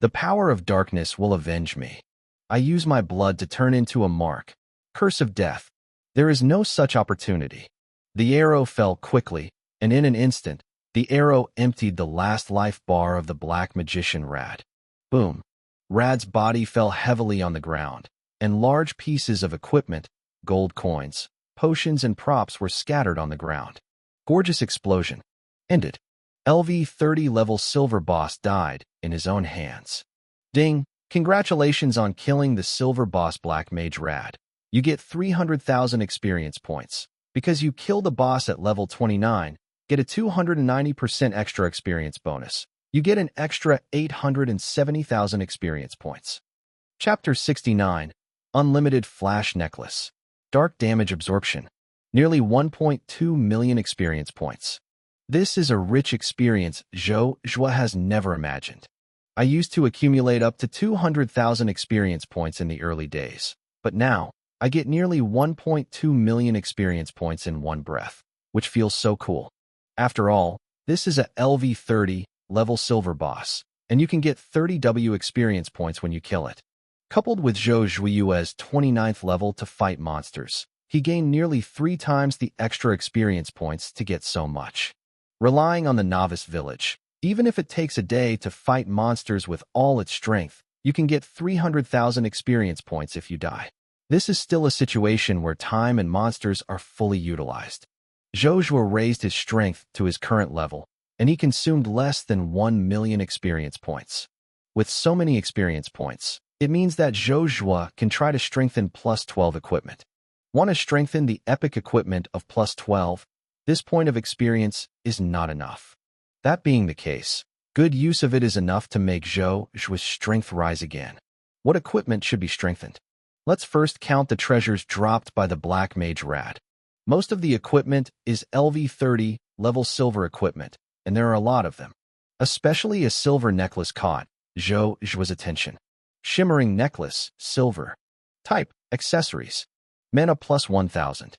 The power of darkness will avenge me. I use my blood to turn into a mark. Curse of death. There is no such opportunity. The arrow fell quickly, and in an instant, the arrow emptied the last life bar of the black magician Rad. Boom. Rad's body fell heavily on the ground, and large pieces of equipment, gold coins, potions, and props were scattered on the ground. Gorgeous explosion. Ended. LV-30 level silver boss died in his own hands. Ding! Congratulations on killing the silver boss black mage Rad. You get 300,000 experience points. Because you killed the boss at level 29, get a 290% extra experience bonus. You get an extra 870,000 experience points. Chapter 69. Unlimited Flash Necklace. Dark Damage Absorption. Nearly 1.2 million experience points. This is a rich experience Zhou Zhuo has never imagined. I used to accumulate up to 200,000 experience points in the early days, but now, I get nearly 1.2 million experience points in one breath, which feels so cool. After all, this is a LV-30 level silver boss, and you can get 30W experience points when you kill it. Coupled with Zhou Zhuo's 29th level to fight monsters, he gained nearly 3 times the extra experience points to get so much. Relying on the novice village, even if it takes a day to fight monsters with all its strength, you can get 300,000 experience points if you die. This is still a situation where time and monsters are fully utilized. Zhou Zhuo raised his strength to his current level, and he consumed less than 1 million experience points. With so many experience points, it means that Zhou Zhuo can try to strengthen plus 12 equipment. Want to strengthen the epic equipment of plus 12? This point of experience is not enough. That being the case, good use of it is enough to make Zhou Zhuo's strength rise again. What equipment should be strengthened? Let's first count the treasures dropped by the black mage Rad. Most of the equipment is LV-30 level silver equipment, and there are a lot of them. Especially a silver necklace caught Zhou Zhuo's attention. Shimmering necklace, silver. Type, accessories. Mana plus 1000.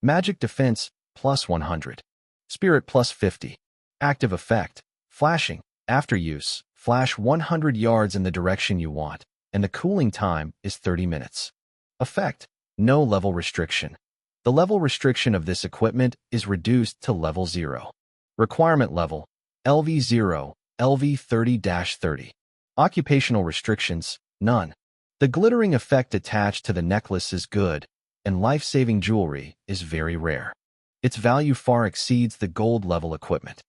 Magic defense plus 100. Spirit plus 50. Active effect, flashing. After use, flash 100 yards in the direction you want, and the cooling time is 30 minutes. Effect, no level restriction. The level restriction of this equipment is reduced to level 0. Requirement level, LV0, LV30-30. Occupational restrictions, none. The glittering effect attached to the necklace is good, and life-saving jewelry is very rare. Its value far exceeds the gold level equipment.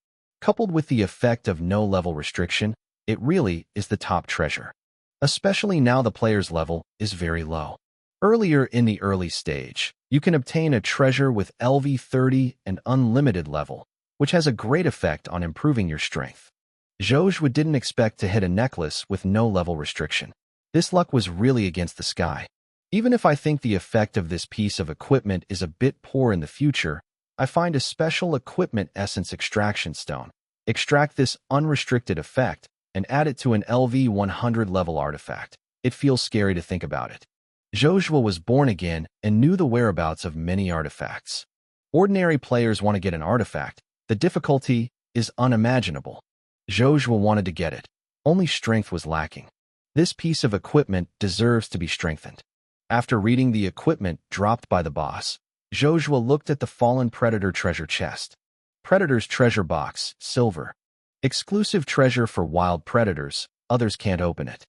Coupled with the effect of no level restriction, it really is the top treasure. Especially now the player's level is very low. Earlier in the early stage, you can obtain a treasure with LV-30 and unlimited level, which has a great effect on improving your strength. Zhou Zhuo didn't expect to hit a necklace with no level restriction. This luck was really against the sky. Even if I think the effect of this piece of equipment is a bit poor in the future, I find a special equipment essence extraction stone. Extract this unrestricted effect and add it to an LV-100 level artifact. It feels scary to think about it. Zhou Zhuo was born again and knew the whereabouts of many artifacts. Ordinary players want to get an artifact. The difficulty is unimaginable. Zhou Zhuo wanted to get it. Only strength was lacking. This piece of equipment deserves to be strengthened. After reading the equipment dropped by the boss, Zhou Zhuo looked at the fallen predator treasure chest. Predator's treasure box, silver. Exclusive treasure for wild predators, others can't open it.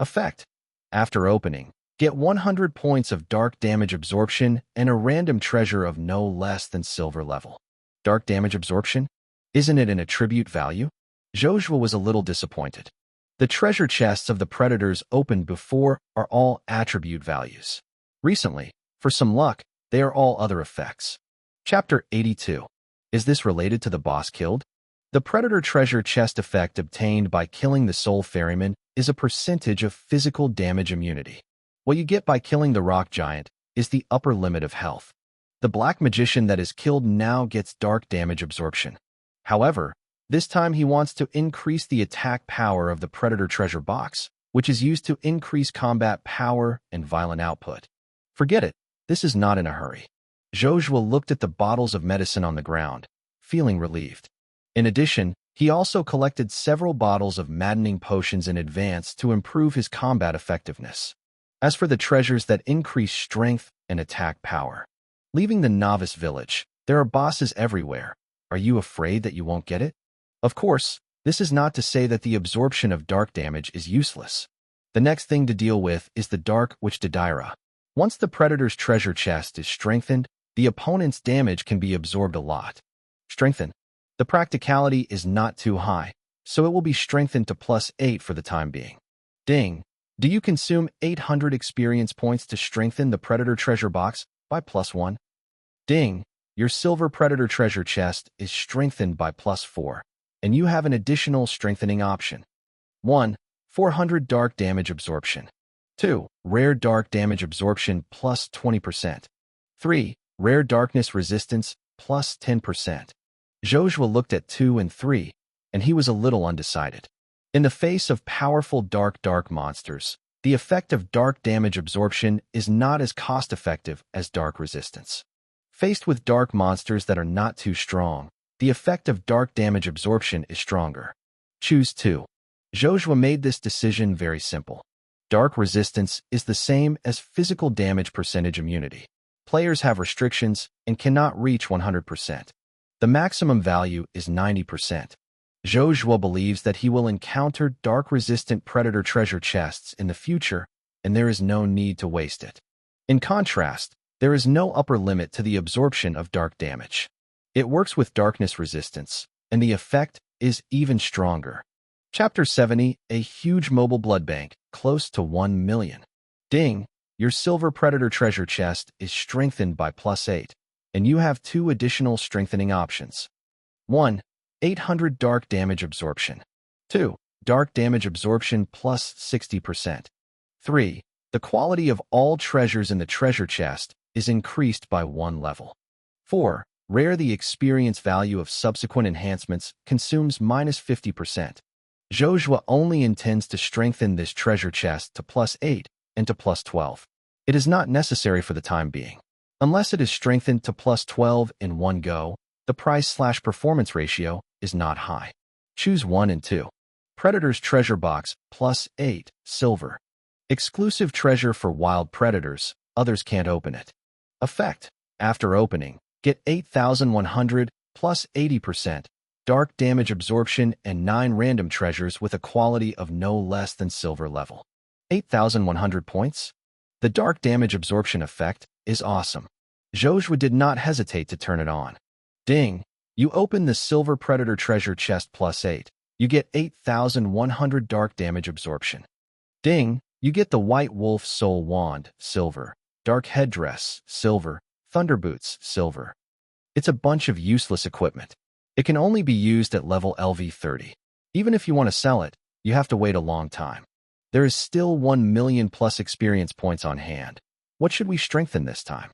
Effect. After opening, get 100 points of dark damage absorption and a random treasure of no less than silver level. Dark damage absorption? Isn't it an attribute value? Zhou Zhuo was a little disappointed. The treasure chests of the predators opened before are all attribute values. Recently, for some luck, they are all other effects. Chapter 82. Is this related to the boss killed? The predator treasure chest effect obtained by killing the soul ferryman is a percentage of physical damage immunity. What you get by killing the rock giant is the upper limit of health. The black magician that is killed now gets dark damage absorption. However, this time he wants to increase the attack power of the predator treasure box, which is used to increase combat power and violent output. Forget it, this is not in a hurry. Zhou Zhuo looked at the bottles of medicine on the ground, feeling relieved. In addition, he also collected several bottles of maddening potions in advance to improve his combat effectiveness. As for the treasures that increase strength and attack power, leaving the novice village, there are bosses everywhere. Are you afraid that you won't get it? Of course, this is not to say that the absorption of dark damage is useless. The next thing to deal with is the Dark Witch Devour. Once the predator's treasure chest is strengthened, the opponent's damage can be absorbed a lot. Strengthen. The practicality is not too high, so it will be strengthened to +8 for the time being. Ding! Do you consume 800 experience points to strengthen the predator treasure box by +1? Ding! Your silver predator treasure chest is strengthened by +4, and you have an additional strengthening option. 1. 400 dark damage absorption. 2. Rare dark damage absorption +20%. 3. Rare darkness resistance +10%. Zhou Zhuo looked at 2 and 3, and he was a little undecided. In the face of powerful dark monsters, the effect of dark damage absorption is not as cost-effective as dark resistance. Faced with dark monsters that are not too strong, the effect of dark damage absorption is stronger. Choose 2. Zhou Zhuo made this decision very simple. Dark resistance is the same as physical damage percentage immunity. Players have restrictions and cannot reach 100%. The maximum value is 90%. Zhou Zhuo believes that he will encounter dark-resistant predator treasure chests in the future, and there is no need to waste it. In contrast, there is no upper limit to the absorption of dark damage. It works with darkness resistance, and the effect is even stronger. Chapter 70, a huge mobile blood bank, close to 1 million. Ding! Your silver predator treasure chest is strengthened by +8, and you have 2 additional strengthening options. 1. 800 dark damage absorption. 2. Dark damage absorption +60%. 3. The quality of all treasures in the treasure chest is increased by 1 level. 4. Rare the experience value of subsequent enhancements consumes -50%. Zhou Zhuo only intends to strengthen this treasure chest to +8 and to +12. It is not necessary for the time being. Unless it is strengthened to +12 in one go, the price/performance ratio is not high. Choose 1 and 2. Predator's treasure box +8, silver. Exclusive treasure for wild predators, others can't open it. Effect. After opening, get 8,100 +80%, dark damage absorption and 9 random treasures with a quality of no less than silver level. 8,100 points? The dark damage absorption effect is awesome. Zhou Zhuo did not hesitate to turn it on. Ding! You open the silver predator treasure chest +8. You get 8,100 dark damage absorption. Ding! You get the white wolf soul wand, silver. Dark headdress, silver. Thunder boots, silver. It's a bunch of useless equipment. It can only be used at level LV30. Even if you want to sell it, you have to wait a long time. There is still 1 million+ experience points on hand. What should we strengthen this time?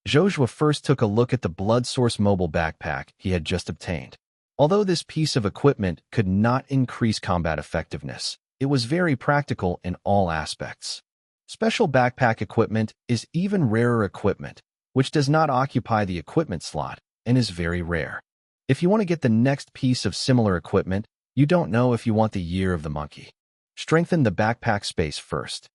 Zhou Zhuo first took a look at the blood source mobile backpack he had just obtained. Although this piece of equipment could not increase combat effectiveness, it was very practical in all aspects. Special backpack equipment is even rarer equipment, which does not occupy the equipment slot and is very rare. If you want to get the next piece of similar equipment, you don't know if you want the year of the monkey. Strengthen the backpack space first.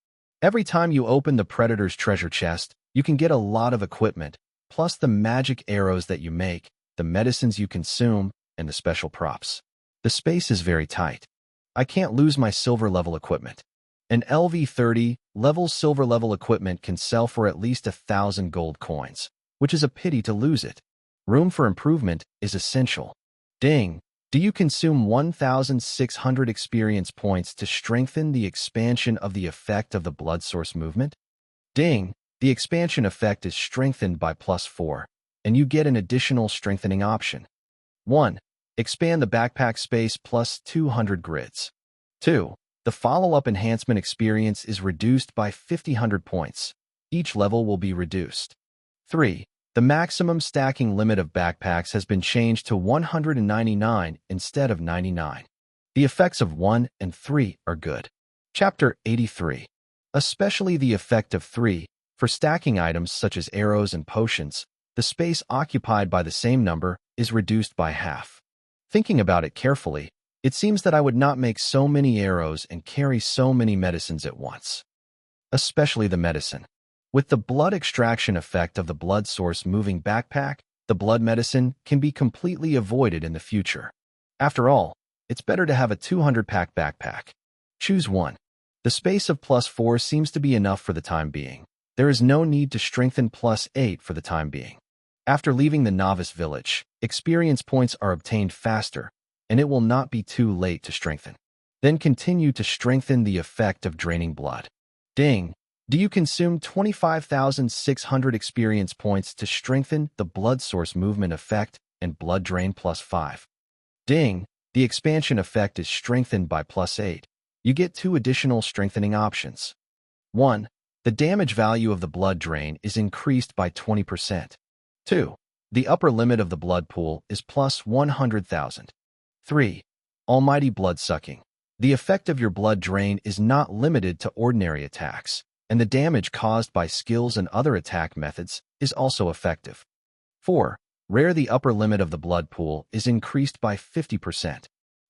Every time you open the Predator's treasure chest, you can get a lot of equipment, plus the magic arrows that you make, the medicines you consume, and the special props. The space is very tight. I can't lose my silver level equipment. An LV30 level silver level equipment can sell for at least 1,000 gold coins, which is a pity to lose it. Room for improvement is essential. Ding! Do you consume 1,600 experience points to strengthen the expansion of the effect of the blood source movement? Ding! The expansion effect is strengthened by +4, and you get an additional strengthening option. 1. Expand the backpack space plus 200 grids. 2. The follow-up enhancement experience is reduced by 500 points. Each level will be reduced. 3. The maximum stacking limit of backpacks has been changed to 199 instead of 99. The effects of 1 and 3 are good. Chapter 83. Especially the effect of 3, for stacking items such as arrows and potions, the space occupied by the same number is reduced by half. Thinking about it carefully, it seems that I would not make so many arrows and carry so many medicines at once. Especially the medicine. With the blood extraction effect of the blood source moving backpack, the blood medicine can be completely avoided in the future. After all, it's better to have a 200-pack backpack. Choose one. The space of +4 seems to be enough for the time being. There is no need to strengthen +8 for the time being. After leaving the novice village, experience points are obtained faster, and it will not be too late to strengthen. Then continue to strengthen the effect of draining blood. Ding! Do you consume 25,600 experience points to strengthen the blood source movement effect and blood drain +5? Ding! The expansion effect is strengthened by +8. You get 2 additional strengthening options. 1. The damage value of the blood drain is increased by 20%. 2. The upper limit of the blood pool is +100,000. 3. Almighty blood sucking. The effect of your blood drain is not limited to ordinary attacks, and the damage caused by skills and other attack methods is also effective. 4. Rare. The upper limit of the blood pool is increased by 50%.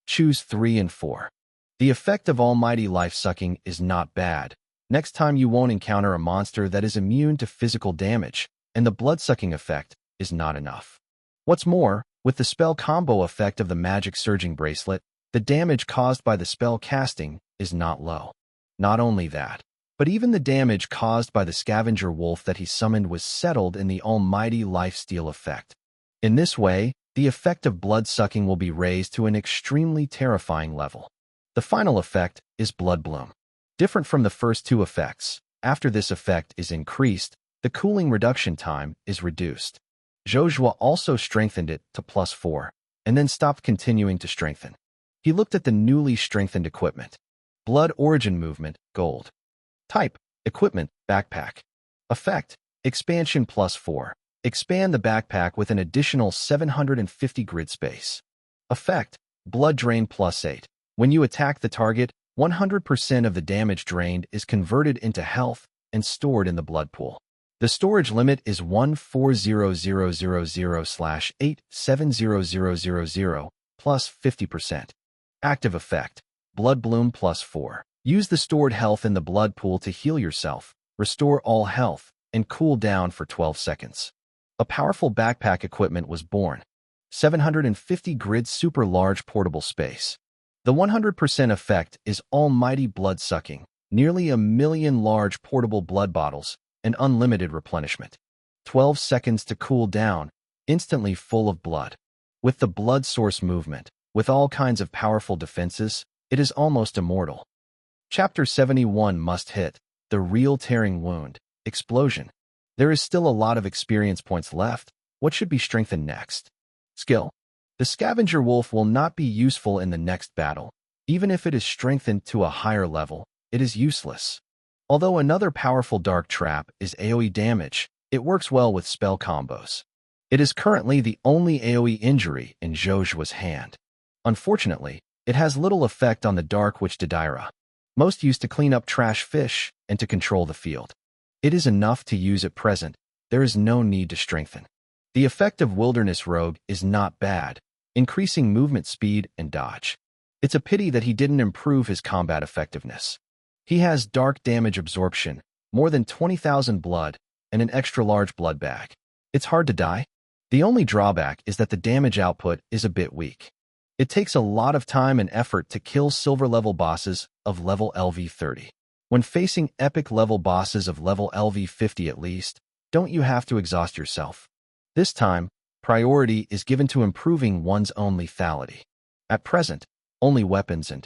Choose 3 and 4. The effect of almighty life sucking is not bad. Next time you won't encounter a monster that is immune to physical damage, and the blood-sucking effect is not enough. What's more, with the spell combo effect of the magic surging bracelet, the damage caused by the spell casting is not low. Not only that, but even the damage caused by the scavenger wolf that he summoned was settled in the almighty lifesteal effect. In this way, the effect of blood-sucking will be raised to an extremely terrifying level. The final effect is Blood Bloom. Different from the first 2 effects, after this effect is increased, the cooling reduction time is reduced. Zhou Zhuo also strengthened it to +4, and then stopped continuing to strengthen. He looked at the newly strengthened equipment. Blood origin movement, gold. Type, equipment, backpack. Effect, expansion +4. Expand the backpack with an additional 750 grid space. Effect, blood drain +8. When you attack the target, 100% of the damage drained is converted into health and stored in the blood pool. The storage limit is 140000/87000 plus 50%. Active effect, Blood Bloom +4. Use the stored health in the blood pool to heal yourself, restore all health, and cool down for 12 seconds. A powerful backpack equipment was born. 750 grid super large portable space. The 100% effect is almighty blood sucking, nearly 1,000,000 large portable blood bottles, and unlimited replenishment. 12 seconds to cool down, instantly full of blood. With the blood source movement, with all kinds of powerful defenses, it is almost immortal. Chapter 71 must hit, the real tearing wound, explosion. There is still a lot of experience points left. What should be strengthened next? Skill. The scavenger wolf will not be useful in the next battle. Even if it is strengthened to a higher level, it is useless. Although another powerful dark trap is AoE damage, It works well with spell combos. It is currently the only AoE injury in Zhou Zhuo's hand. Unfortunately, it has little effect on the Dark Witch Dedaira, most used to clean up trash fish and to control the field. It is enough to use at present. There is no need to strengthen. The effect of Wilderness Rogue is not bad, increasing movement speed and dodge. It's a pity that he didn't improve his combat effectiveness. He has dark damage absorption, more than 20,000 blood, and an extra-large blood bag. It's hard to die. The only drawback is that the damage output is a bit weak. It takes a lot of time and effort to kill silver-level bosses of level LV30. When facing epic-level bosses of level LV50 at least, don't you have to exhaust yourself? This time, priority is given to improving one's own lethality. At present, only weapons and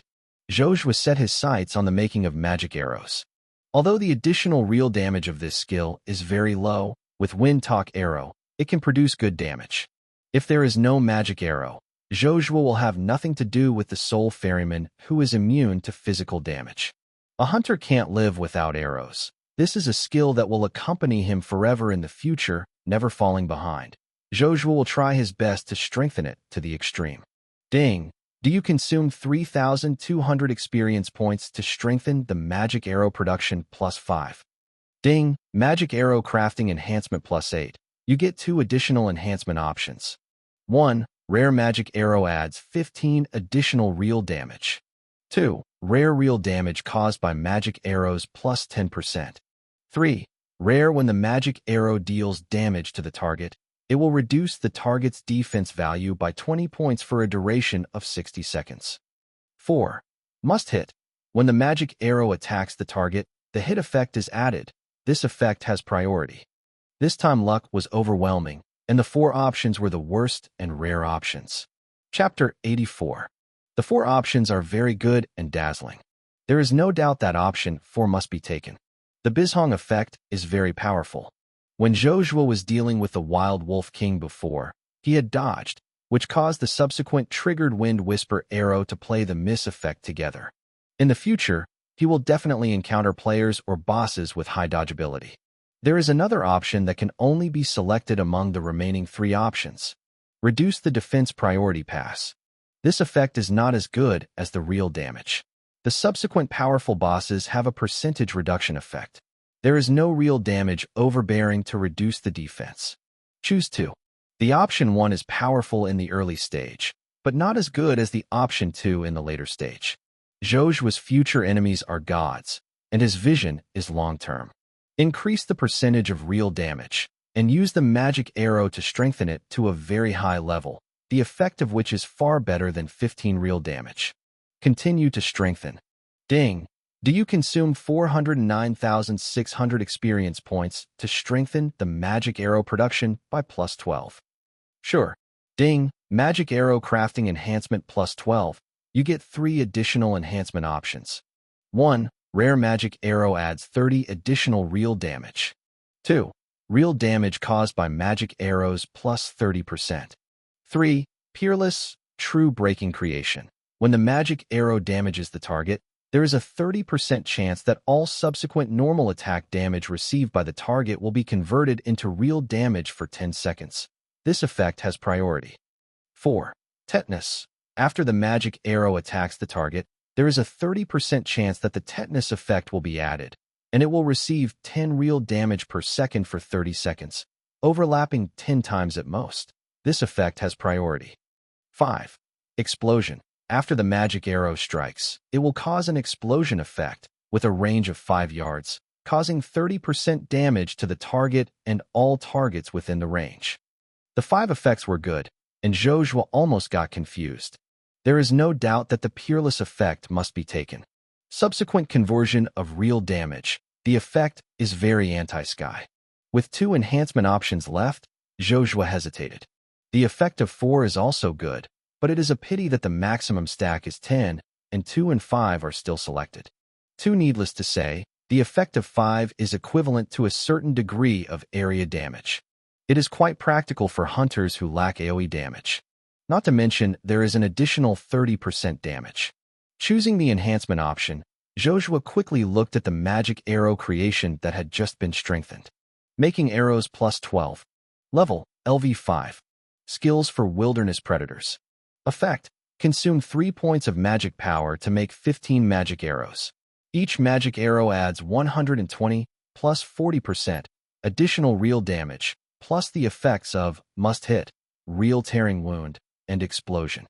Zhou Zhuo set his sights on the making of magic arrows. Although the additional real damage of this skill is very low, with Wind Talk Arrow, it can produce good damage. If there is no magic arrow, Zhou Zhuo will have nothing to do with the Soul Ferryman, who is immune to physical damage. A hunter can't live without arrows. This is a skill that will accompany him forever in the future, never falling behind. Zhou Zhuo will try his best to strengthen it to the extreme. Ding! Do you consume 3,200 experience points to strengthen the Magic Arrow production +5? Ding! Magic Arrow crafting enhancement +8. You get 2 additional enhancement options. 1. Rare Magic Arrow adds 15 additional real damage. 2. Rare real damage caused by magic arrows +10%. 3. Rare when the magic arrow deals damage to the target, it will reduce the target's defense value by 20 points for a duration of 60 seconds. 4. Must hit. When the magic arrow attacks the target, the hit effect is added. This effect has priority. This time luck was overwhelming, and the 4 options were the worst and rare options. Chapter 84. The 4 options are very good and dazzling. There is no doubt that option 4 must be taken. The Bizhong effect is very powerful. When Zhou Zhuo was dealing with the Wild Wolf King before, he had dodged, which caused the subsequent triggered Wind Whisper arrow to play the miss effect together. In the future, he will definitely encounter players or bosses with high dodgeability. There is another option that can only be selected among the remaining 3 options. Reduce the defense priority pass. This effect is not as good as the real damage. The subsequent powerful bosses have a percentage reduction effect. There is no real damage overbearing to reduce the defense. Choose 2. The option 1 is powerful in the early stage, but not as good as the option 2 in the later stage. Zhou Zhuo's future enemies are gods, and his vision is long-term. Increase the percentage of real damage, and use the magic arrow to strengthen it to a very high level, the effect of which is far better than 15 real damage. Continue to strengthen. Ding! Do you consume 409,600 experience points to strengthen the magic arrow production by +12? Sure. Ding! Magic arrow crafting enhancement +12. You get 3 additional enhancement options. 1. Rare magic arrow adds 30 additional real damage. 2. Real damage caused by magic arrows +30%. 3. Peerless, true breaking creation. When the magic arrow damages the target, there is a 30% chance that all subsequent normal attack damage received by the target will be converted into real damage for 10 seconds. This effect has priority. 4. Tetanus. After the magic arrow attacks the target, there is a 30% chance that the tetanus effect will be added, and it will receive 10 real damage per second for 30 seconds, overlapping 10 times at most. This effect has priority. 5. Explosion. After the magic arrow strikes, it will cause an explosion effect with a range of 5 yards, causing 30% damage to the target and all targets within the range. The 5 effects were good, and Zhou Zhuo almost got confused. There is no doubt that the peerless effect must be taken. Subsequent conversion of real damage. The effect is very anti-sky. With 2 enhancement options left, Zhou Zhuo hesitated. The effect of 4 is also good, but it is a pity that the maximum stack is 10, and 2 and 5 are still selected. Too needless to say, the effect of 5 is equivalent to a certain degree of area damage. It is quite practical for hunters who lack AoE damage. Not to mention, there is an additional 30% damage. Choosing the enhancement option, Zhou Zhuo quickly looked at the magic arrow creation that had just been strengthened. Making arrows plus 12. Level, LV5. Skills for wilderness predators. Effect, consume 3 points of magic power to make 15 magic arrows. Each magic arrow adds 120 plus 40% additional real damage, plus the effects of must hit, real tearing wound, and explosion.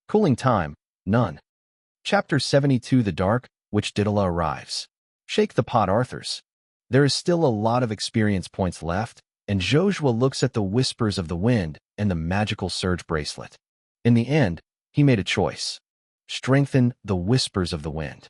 Cooling time, none. Chapter 72 The Dark Witch Daedala arrives. Shake the pot, Arthurs. There is still a lot of experience points left, and Zhou Zhuo looks at the whispers of the wind and the magical surge bracelet. In the end, he made a choice. Strengthen the whispers of the wind.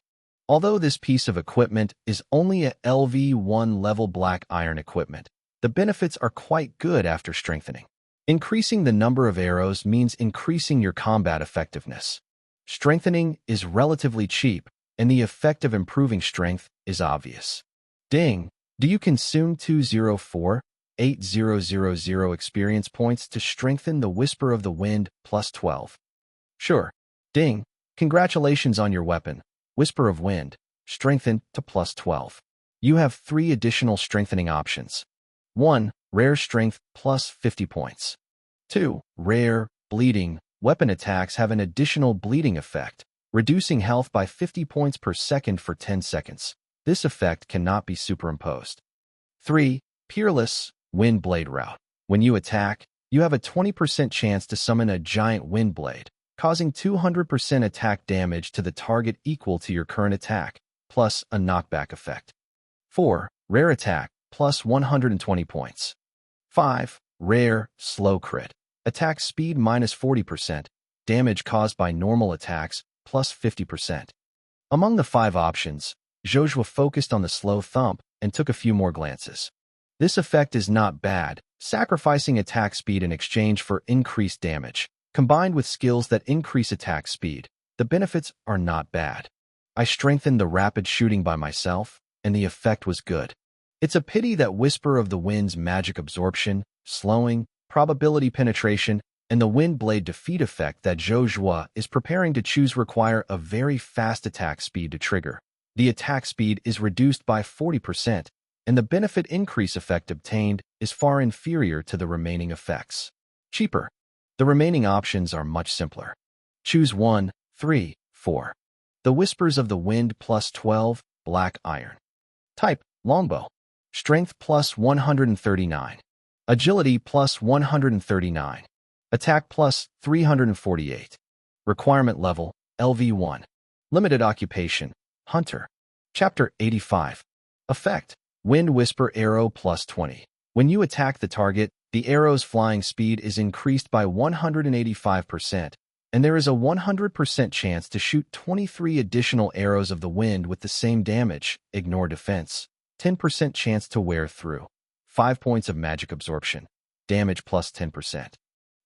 Although this piece of equipment is only a LV1 level black iron equipment, the benefits are quite good after strengthening. Increasing the number of arrows means increasing your combat effectiveness. Strengthening is relatively cheap, and the effect of improving strength is obvious. Ding! Do you consume 204,8000 experience points to strengthen the Whisper of the Wind plus 12? Sure. Ding! Congratulations on your weapon, Whisper of Wind, strengthened to plus 12. You have 3 additional strengthening options. 1. Rare strength plus 50 points. 2. Rare, bleeding, weapon attacks have an additional bleeding effect, reducing health by 50 points per second for 10 seconds. This effect cannot be superimposed. 3. Peerless, wind blade route. When you attack, you have a 20% chance to summon a giant wind blade, causing 200% attack damage to the target equal to your current attack, plus a knockback effect. 4. Rare attack, plus 120 points. 5. Rare, slow crit. Attack speed minus 40%, damage caused by normal attacks, plus 50%. Among the 5 options, Zhou Zhuo focused on the slow thump and took a few more glances. This effect is not bad, sacrificing attack speed in exchange for increased damage. Combined with skills that increase attack speed, the benefits are not bad. I strengthened the rapid shooting by myself, and the effect was good. It's a pity that Whisper of the Wind's magic absorption, slowing, probability penetration, and the wind blade defeat effect that Zhou Zhuo is preparing to choose require a very fast attack speed to trigger. The attack speed is reduced by 40%, and the benefit increase effect obtained is far inferior to the remaining effects. Cheaper. The remaining options are much simpler. Choose 1, 3, 4. The Whispers of the Wind plus 12, black iron. Type, longbow. Strength plus 139. Agility plus 139. Attack plus 348. Requirement level, LV1. Limited occupation, Hunter. Chapter 85. Effect, Wind Whisper Arrow plus 20. When you attack the target, the arrow's flying speed is increased by 185%, and there is a 100% chance to shoot 23 additional arrows of the wind with the same damage, ignore defense. 10% chance to wear through. 5 points of magic absorption. Damage plus 10%.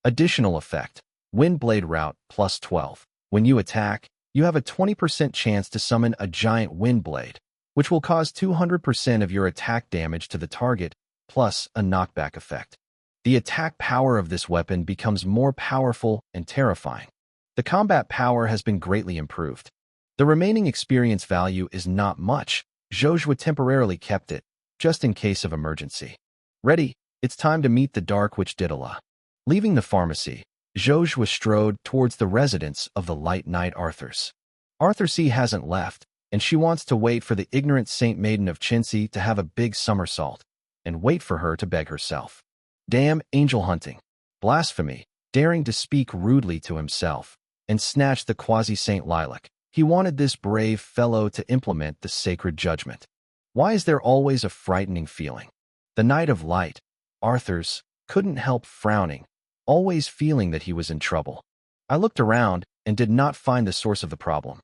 Additional effect, Wind Blade Route plus 12. When you attack, you have a 20% chance to summon a giant wind blade, which will cause 200% of your attack damage to the target, plus a knockback effect. The attack power of this weapon becomes more powerful and terrifying. The combat power has been greatly improved. The remaining experience value is not much. Zhou Zhuo temporarily kept it, just in case of emergency. Ready, it's time to meet the Dark Witch Daedala. Leaving the pharmacy, Zhou Zhuo strode towards the residence of the Light Knight Arthurs. Arthur C. hasn't left, and she wants to wait for the ignorant Saint Maiden of Chincy to have a big somersault, and wait for her to beg herself. Damn angel hunting. Blasphemy, daring to speak rudely to himself, and snatch the quasi-Saint Lilac. He wanted this brave fellow to implement the sacred judgment. Why is there always a frightening feeling? The Knight of Light, Arthur's, couldn't help frowning, always feeling that he was in trouble. I looked around and did not find the source of the problem.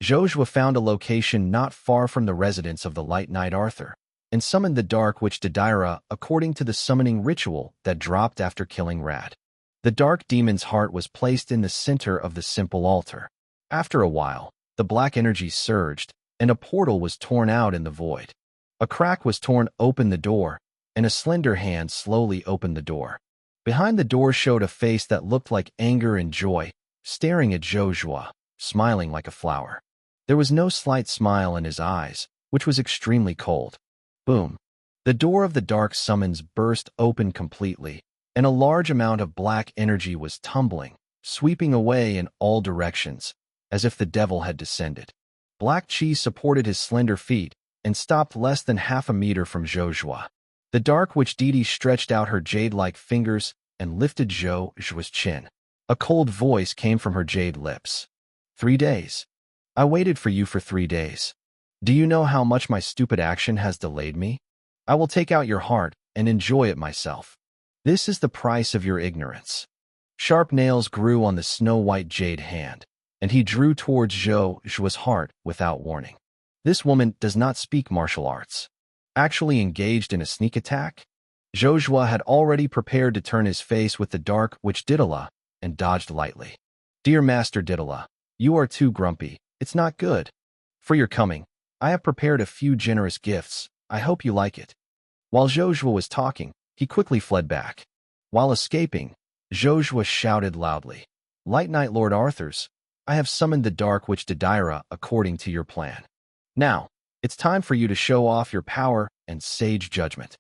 Zhou Zhuo found a location not far from the residence of the Light Knight Arthur, and summoned the Dark Witch Daedala according to the summoning ritual that dropped after killing Rad. The dark demon's heart was placed in the center of the simple altar. After a while, the black energy surged, and a portal was torn out in the void. A crack was torn open the door, and a slender hand slowly opened the door. Behind the door showed a face that looked like anger and joy, staring at Zhou Zhuo, smiling like a flower. There was no slight smile in his eyes, which was extremely cold. Boom. The door of the dark summons burst open completely, and a large amount of black energy was tumbling, sweeping away in all directions, as if the devil had descended. Black Chi supported his slender feet and stopped less than half a meter from Zhou Zhuo. The dark witch Didi stretched out her jade-like fingers and lifted Zhou Zhuo's chin. A cold voice came from her jade lips. 3 days. I waited for you for 3 days. Do you know how much my stupid action has delayed me? I will take out your heart and enjoy it myself. This is the price of your ignorance. Sharp nails grew on the snow-white jade hand, and he drew towards Zhou Zhuo's heart without warning. This woman does not speak martial arts. Actually engaged in a sneak attack? Zhou Zhuo had already prepared to turn his face with the dark witch Didala and dodged lightly. Dear Master Didala, you are too grumpy. It's not good. For your coming, I have prepared a few generous gifts. I hope you like it. While Zhou Zhuo was talking, he quickly fled back. While escaping, Zhou Zhuo shouted loudly, Light Knight Lord Arthurs, I have summoned the Dark Witch Dedaira according to your plan. Now, it's time for you to show off your power and sage judgment.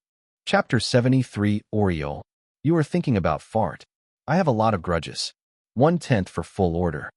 Chapter 73 Oriole. You are thinking about fart. I have a lot of grudges. 1/10 for full order.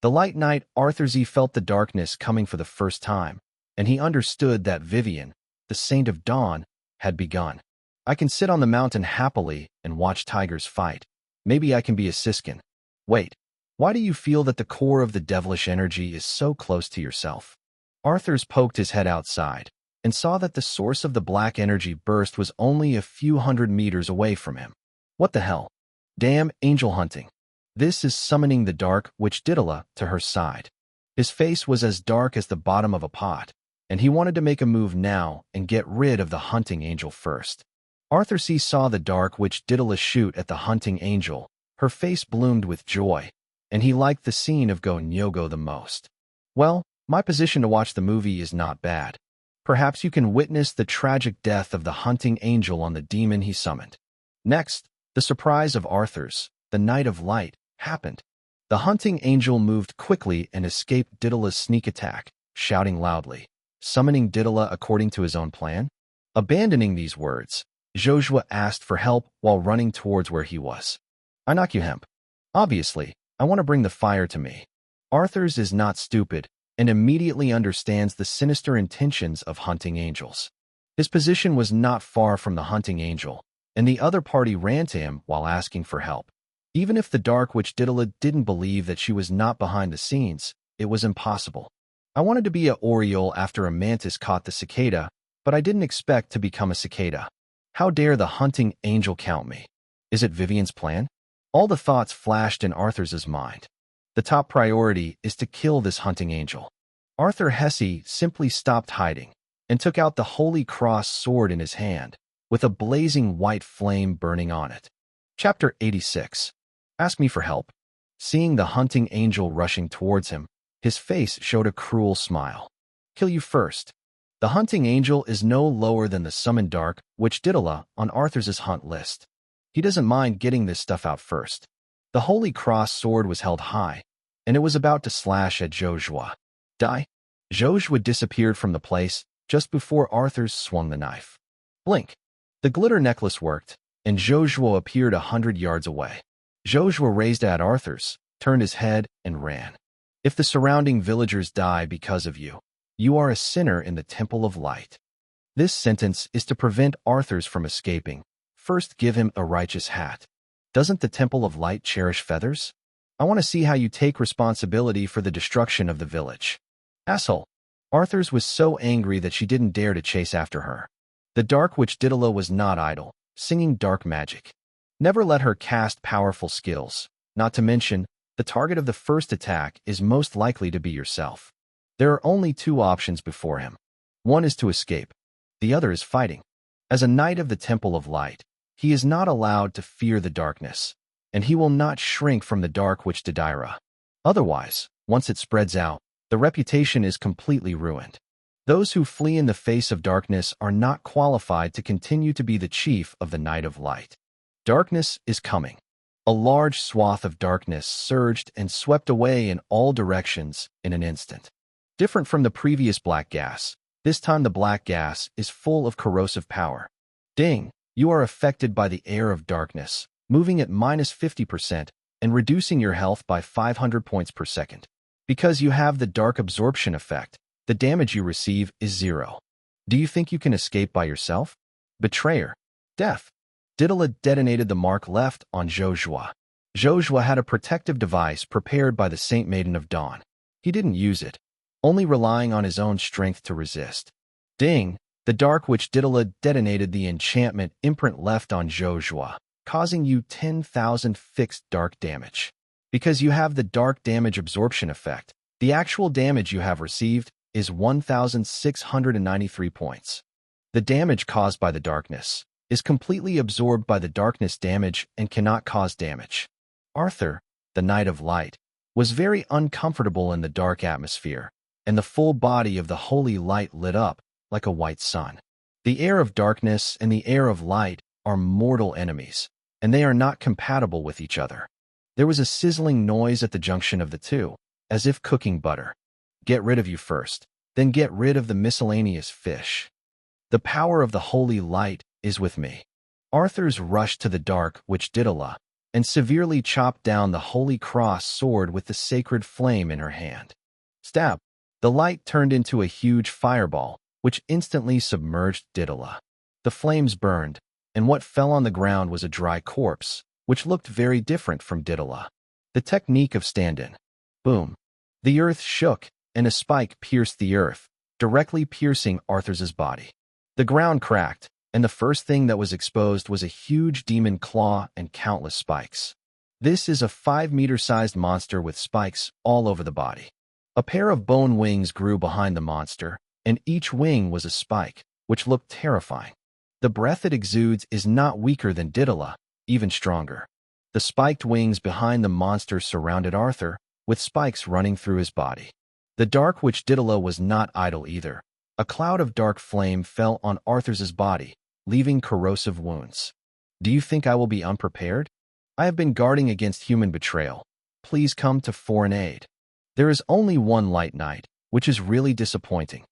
The Light Knight Arthurs felt the darkness coming for the first time, and he understood that Vivian, the Saint of Dawn, had begun. I can sit on the mountain happily and watch tigers fight. Maybe I can be a siskin. Wait, why do you feel that the core of the devilish energy is so close to yourself? Arthurs poked his head outside and saw that the source of the black energy burst was only a few hundred meters away from him. What the hell? Damn angel hunting. This is summoning the dark witch Didala to her side. His face was as dark as the bottom of a pot, and he wanted to make a move now and get rid of the hunting angel first. Arthur saw the dark witch Didala shoot at the hunting angel. Her face bloomed with joy, and he liked the scene of Go Nyogo the most. Well, my position to watch the movie is not bad. Perhaps you can witness the tragic death of the hunting angel on the demon he summoned. Next, the surprise of Arthur's, the Knight of Light, happened. The hunting angel moved quickly and escaped Didala's sneak attack, shouting loudly, summoning Didala according to his own plan. Abandoning these words, Zhou Zhuo asked for help while running towards where he was. I knock you hemp. Obviously, I want to bring the fire to me. Arthurs is not stupid and immediately understands the sinister intentions of hunting angels. His position was not far from the hunting angel, and the other party ran to him while asking for help. Even if the dark witch Didala didn't believe that she was not behind the scenes, it was impossible. I wanted to be a oriole after a mantis caught the cicada, but I didn't expect to become a cicada. How dare the hunting angel count me? Is it Vivian's plan? All the thoughts flashed in Arthur's mind. The top priority is to kill this hunting angel. Arthur Hesse simply stopped hiding and took out the Holy Cross sword in his hand, with a blazing white flame burning on it. Chapter 86. Ask me for help. Seeing the hunting angel rushing towards him, his face showed a cruel smile. Kill you first. The hunting angel is no lower than the summoned dark witch Didala on Arthur's hunt list. He doesn't mind getting this stuff out first. The Holy Cross sword was held high, and it was about to slash at Zhou Zhuo. Die. Zhou Zhuo disappeared from the place just before Arthur swung the knife. Blink. The glitter necklace worked, and Zhou Zhuo appeared 100 yards away. Zhou Zhuo raised at Arthur's, turned his head, and ran. If the surrounding villagers die because of you, you are a sinner in the Temple of Light. This sentence is to prevent Arthur's from escaping. First, give him a righteous hat. Doesn't the Temple of Light cherish feathers? I want to see how you take responsibility for the destruction of the village. Asshole. Arthur's was so angry that she didn't dare to chase after her. The dark witch Didala was not idle, singing dark magic. Never let her cast powerful skills. Not to mention, the target of the first attack is most likely to be yourself. There are only 2 options before him. One is to escape. The other is fighting. As a knight of the Temple of Light, he is not allowed to fear the darkness, and he will not shrink from the dark witch Dedaira. Otherwise, once it spreads out, the reputation is completely ruined. Those who flee in the face of darkness are not qualified to continue to be the chief of the Knight of Light. Darkness is coming. A large swath of darkness surged and swept away in all directions in an instant. Different from the previous black gas, this time the black gas is full of corrosive power. Ding! You are affected by the air of darkness, moving at -50% and reducing your health by 500 points per second. Because you have the dark absorption effect, the damage you receive is 0. Do you think you can escape by yourself? Betrayer. Death. Daedalus detonated the mark left on Zhou Zhuo. Zhou Zhuo had a protective device prepared by the Saint Maiden of Dawn. He didn't use it, only relying on his own strength to resist. Ding! The Dark Witch Daedalus detonated the enchantment imprint left on Zhou Zhuo, causing you 10,000 fixed dark damage. Because you have the dark damage absorption effect, the actual damage you have received is 1,693 points. The damage caused by the darkness is completely absorbed by the darkness damage and cannot cause damage. Arthur, the Knight of Light, was very uncomfortable in the dark atmosphere, and the full body of the holy light lit up like a white sun. The air of darkness and the air of light are mortal enemies, and they are not compatible with each other. There was a sizzling noise at the junction of the two, as if cooking butter. Get rid of you first, then get rid of the miscellaneous fish. The power of the holy light is with me. Arthur's rushed to the Dark Witch Daedalus and severely chopped down the holy cross sword with the sacred flame in her hand. Stab! The light turned into a huge fireball, which instantly submerged Daedalus. The flames burned, and what fell on the ground was a dry corpse, which looked very different from Daedalus. The technique of stand-in. Boom. The earth shook, and a spike pierced the earth, directly piercing Arthur's body. The ground cracked, and the first thing that was exposed was a huge demon claw and countless spikes. This is a 5-meter-sized monster with spikes all over the body. A pair of bone wings grew behind the monster, and each wing was a spike, which looked terrifying. The breath it exudes is not weaker than Daedalus, even stronger. The spiked wings behind the monster surrounded Arthur, with spikes running through his body. The Dark Witch Daedalus was not idle either. A cloud of dark flame fell on Arthur's body, leaving corrosive wounds. Do you think I will be unprepared? I have been guarding against human betrayal. Please come to foreign aid. There is only one light knight, which is really disappointing.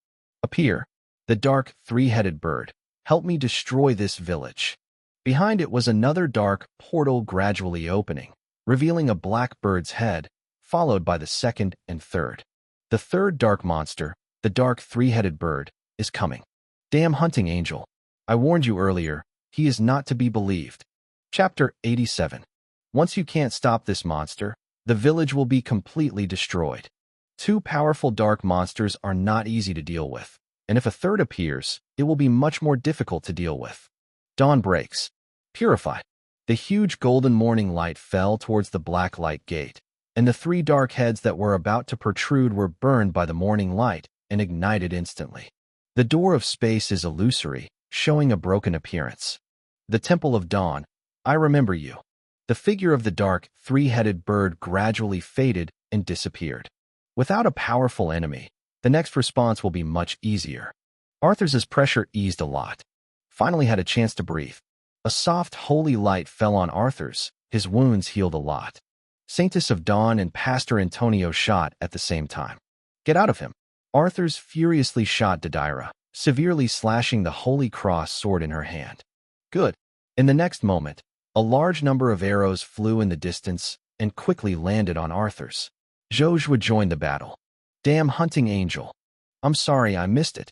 Appear, the dark, three-headed bird. Help me destroy this village. Behind it was another dark portal gradually opening, revealing a black bird's head, followed by the second and third. The third dark monster, the dark three-headed bird, is coming. Damn hunting angel. I warned you earlier, he is not to be believed. Chapter 87. Once you can't stop this monster, the village will be completely destroyed. Two powerful dark monsters are not easy to deal with, and if a third appears, it will be much more difficult to deal with. Dawn breaks. Purify. The huge golden morning light fell towards the black light gate, and the three dark heads that were about to protrude were burned by the morning light and ignited instantly. The door of space is illusory, showing a broken appearance. The Temple of Dawn. I remember you. The figure of the dark, three-headed bird gradually faded and disappeared. Without a powerful enemy, the next response will be much easier. Arthur's pressure eased a lot. Finally had a chance to breathe. A soft, holy light fell on Arthur's. His wounds healed a lot. Saintess of Dawn and Pastor Antonio shot at the same time. Get out of him. Arthur's furiously shot Daedira, severely slashing the holy cross sword in her hand. Good. In the next moment, a large number of arrows flew in the distance and quickly landed on Arthur's. Zhou Zhuo joined the battle. Damn hunting angel. I'm sorry I missed it.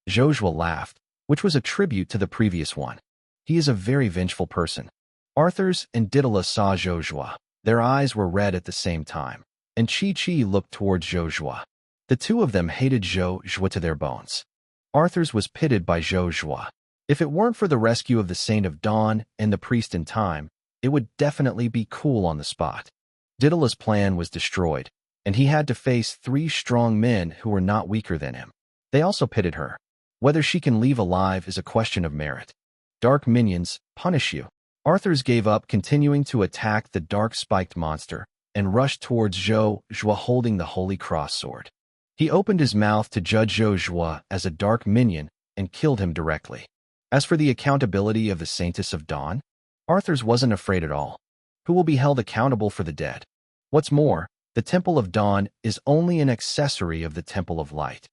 Zhou Zhuo laughed, which was a tribute to the previous one. He is a very vengeful person. Arthur's and Daedalus saw Zhou Zhuo. Their eyes were red at the same time, and Chi looked towards Zhou Zhuo. The two of them hated Zhou Zhuo to their bones. Arthur's was pitted by Zhou Zhuo. If it weren't for the rescue of the Saint of Dawn and the priest in time, it would definitely be cool on the spot. Daedalus' plan was destroyed, and he had to face three strong men who were not weaker than him. They also pitted her. Whether she can leave alive is a question of merit. Dark minions, punish you. Arthur's gave up, continuing to attack the dark spiked monster, and rushed towards Zhou Zhuo holding the holy cross sword. He opened his mouth to judge Zhou Zhuo as a dark minion and killed him directly. As for the accountability of the Saintess of Dawn, Arthur's wasn't afraid at all. Who will be held accountable for the dead? What's more, the Temple of Dawn is only an accessory of the Temple of Light.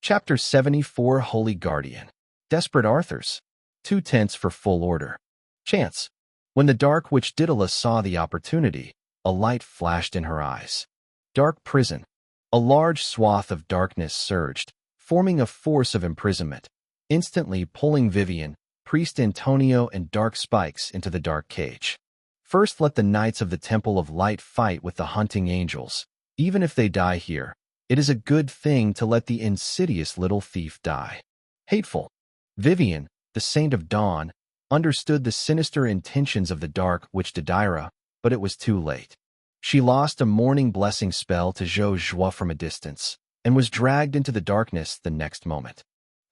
Chapter 74. Holy Guardian. Desperate Arthur's. Too tense for full order. Chance. When the dark witch Daedalus saw the opportunity, a light flashed in her eyes. Dark prison. A large swath of darkness surged, forming a force of imprisonment, instantly pulling Vivian, Priest Antonio, and Dark Spikes into the dark cage. First, let the Knights of the Temple of Light fight with the hunting angels. Even if they die here, it is a good thing to let the insidious little thief die. Hateful. Vivian, the Saint of Dawn, understood the sinister intentions of the dark witch Daedira, but it was too late. She lost a morning blessing spell to Zhou Zhuo from a distance, and was dragged into the darkness the next moment.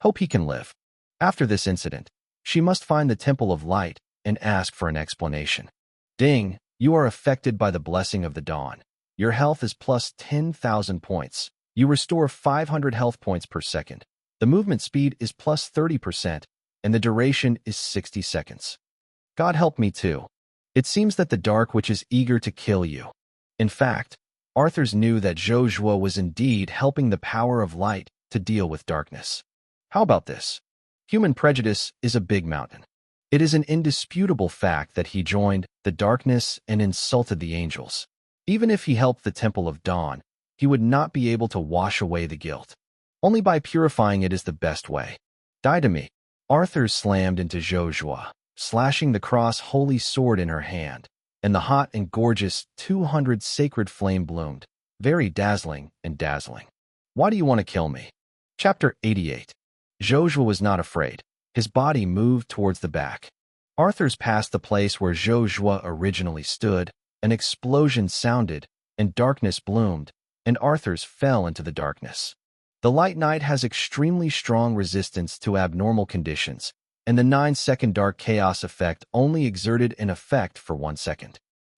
Hope he can live. After this incident, she must find the Temple of Light and ask for an explanation. Ding, you are affected by the blessing of the dawn. Your health is plus 10,000 points. You restore 500 health points per second. The movement speed is plus 30%, and the duration is 60 seconds. God help me too. It seems that the Dark Witch is eager to kill you. In fact, Arthurs knew that Zhou Zhuo was indeed helping the power of light to deal with darkness. How about this? Human prejudice is a big mountain. It is an indisputable fact that he joined the darkness and insulted the angels. Even if he helped the Temple of Dawn, he would not be able to wash away the guilt. Only by purifying it is the best way. Die to me. Arthur slammed into Zhou Zhuo, slashing the cross-holy sword in her hand, and the hot and gorgeous 200 sacred flame bloomed, very dazzling and dazzling. Why do you want to kill me? Chapter 88. Zhou Zhuo was not afraid. His body moved towards the back. Arthur's passed the place where Zhou Zhuo originally stood, an explosion sounded, and darkness bloomed, and Arthur's fell into the darkness. The Light Knight has extremely strong resistance to abnormal conditions, and the 9-second Dark Chaos effect only exerted an effect for 1 second.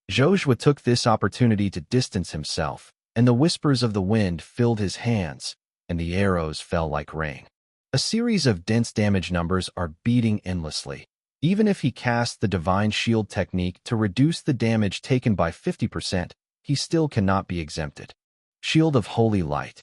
Zhou Zhuo took this opportunity to distance himself, and the whispers of the wind filled his hands, and the arrows fell like rain. A series of dense damage numbers are beating endlessly. Even if he casts the Divine Shield technique to reduce the damage taken by 50%, he still cannot be exempted. Shield of Holy Light.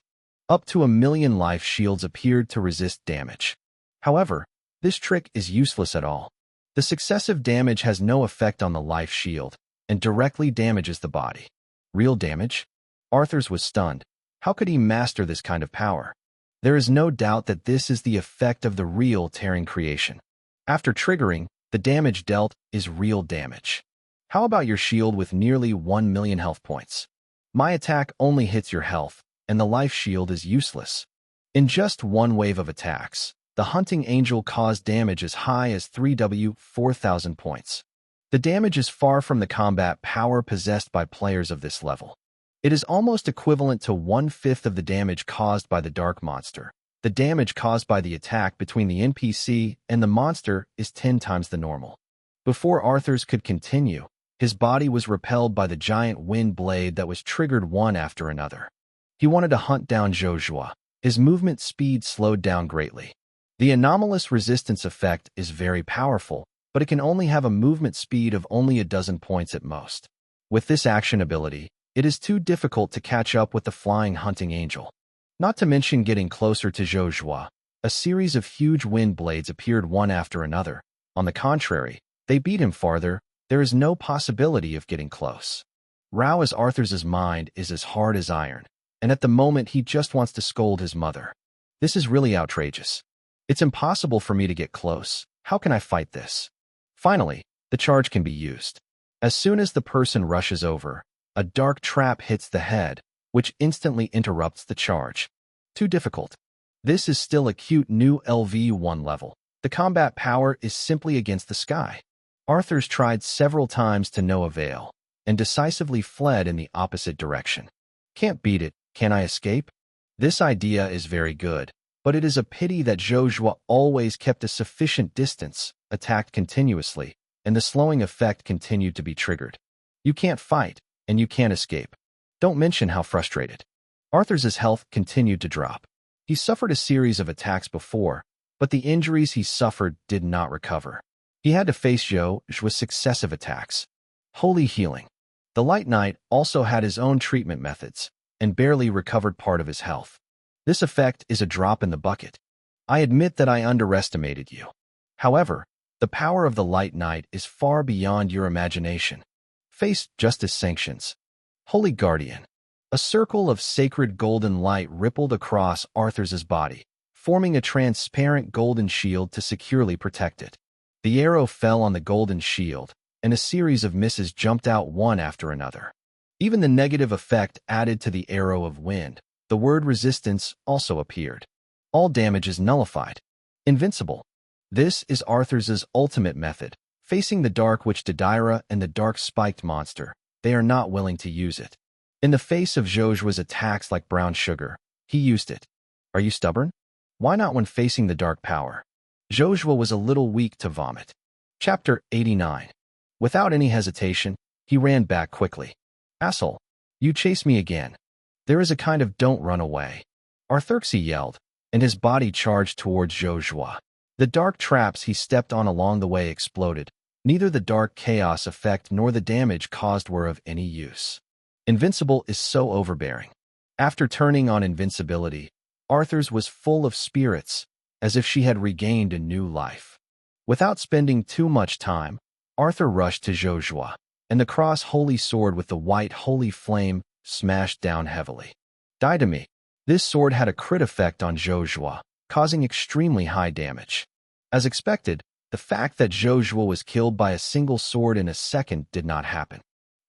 Up to 1,000,000 life shields appeared to resist damage. However, this trick is useless at all. The successive damage has no effect on the life shield and directly damages the body. Real damage? Arthurs was stunned. How could he master this kind of power? There is no doubt that this is the effect of the real tearing creation. After triggering, the damage dealt is real damage. How about your shield with nearly 1,000,000 health points? My attack only hits your health, and the life shield is useless. In just one wave of attacks, the hunting angel caused damage as high as 3W 4,000 points. The damage is far from the combat power possessed by players of this level. It is almost equivalent to 1/5 of the damage caused by the Dark Monster. The damage caused by the attack between the NPC and the monster is 10 times the normal. Before Arthurs could continue, his body was repelled by the giant wind blade that was triggered one after another. He wanted to hunt down Zhou Zhuo. His movement speed slowed down greatly. The anomalous resistance effect is very powerful, but it can only have a movement speed of only a dozen points at most. With this action ability, it is too difficult to catch up with the flying hunting angel. Not to mention getting closer to Zhou Zhuo. A series of huge wind blades appeared one after another. On the contrary, they beat him farther. There is no possibility of getting close. Rao as Arthur's mind is as hard as iron, and at the moment he just wants to scold his mother. This is really outrageous. It's impossible for me to get close. How can I fight this? Finally, the charge can be used. As soon as the person rushes over, a dark trap hits the head, which instantly interrupts the charge. Too difficult. This is still a cute new LV1 level. The combat power is simply against the sky. Arthurs tried several times to no avail, and decisively fled in the opposite direction. Can't beat it, can I escape? This idea is very good, but it is a pity that Zhou Zhuo always kept a sufficient distance, attacked continuously, and the slowing effect continued to be triggered. You can't fight, and you can't escape. Don't mention how frustrated. Arthur's health continued to drop. He suffered a series of attacks before, but the injuries he suffered did not recover. He had to face Zhou Zhuo's successive attacks. Holy healing. The Light Knight also had his own treatment methods, and barely recovered part of his health. This effect is a drop in the bucket. I admit that I underestimated you. However, The power of the Light Knight is far beyond your imagination. Face Justice Sanctions. Holy Guardian. A circle of sacred golden light rippled across Arthur's body, forming a transparent golden shield to securely protect it. The arrow fell on the golden shield, and a series of misses jumped out one after another. Even the negative effect added to the arrow of wind. The word resistance also appeared. All damage is nullified. Invincible. This is Arthur's ultimate method. Facing the Dark Witch Deidara and the Dark Spiked Monster, they are not willing to use it. In the face of Zhou Zhuo's attacks like brown sugar, he used it. Are you stubborn? Why not when facing the dark power? Zhou Zhuo was a little weak to vomit. Chapter 89. Without any hesitation, he ran back quickly. Asshole, you chase me again. There is a kind of don't run away. Arthurxie yelled, and his body charged towards Zhou Zhuo. The dark traps he stepped on along the way exploded. Neither the dark chaos effect nor the damage caused were of any use. Invincible is so overbearing. After turning on invincibility, Arthur's was full of spirits, as if she had regained a new life. Without spending too much time, Arthur rushed to Zhou Zhuo, and the cross-holy sword with the white holy flame smashed down heavily. Die to me. This sword had a crit effect on Zhou Zhuo, causing extremely high damage. As expected, the fact that Zhou Zhuo was killed by a single sword in a second did not happen.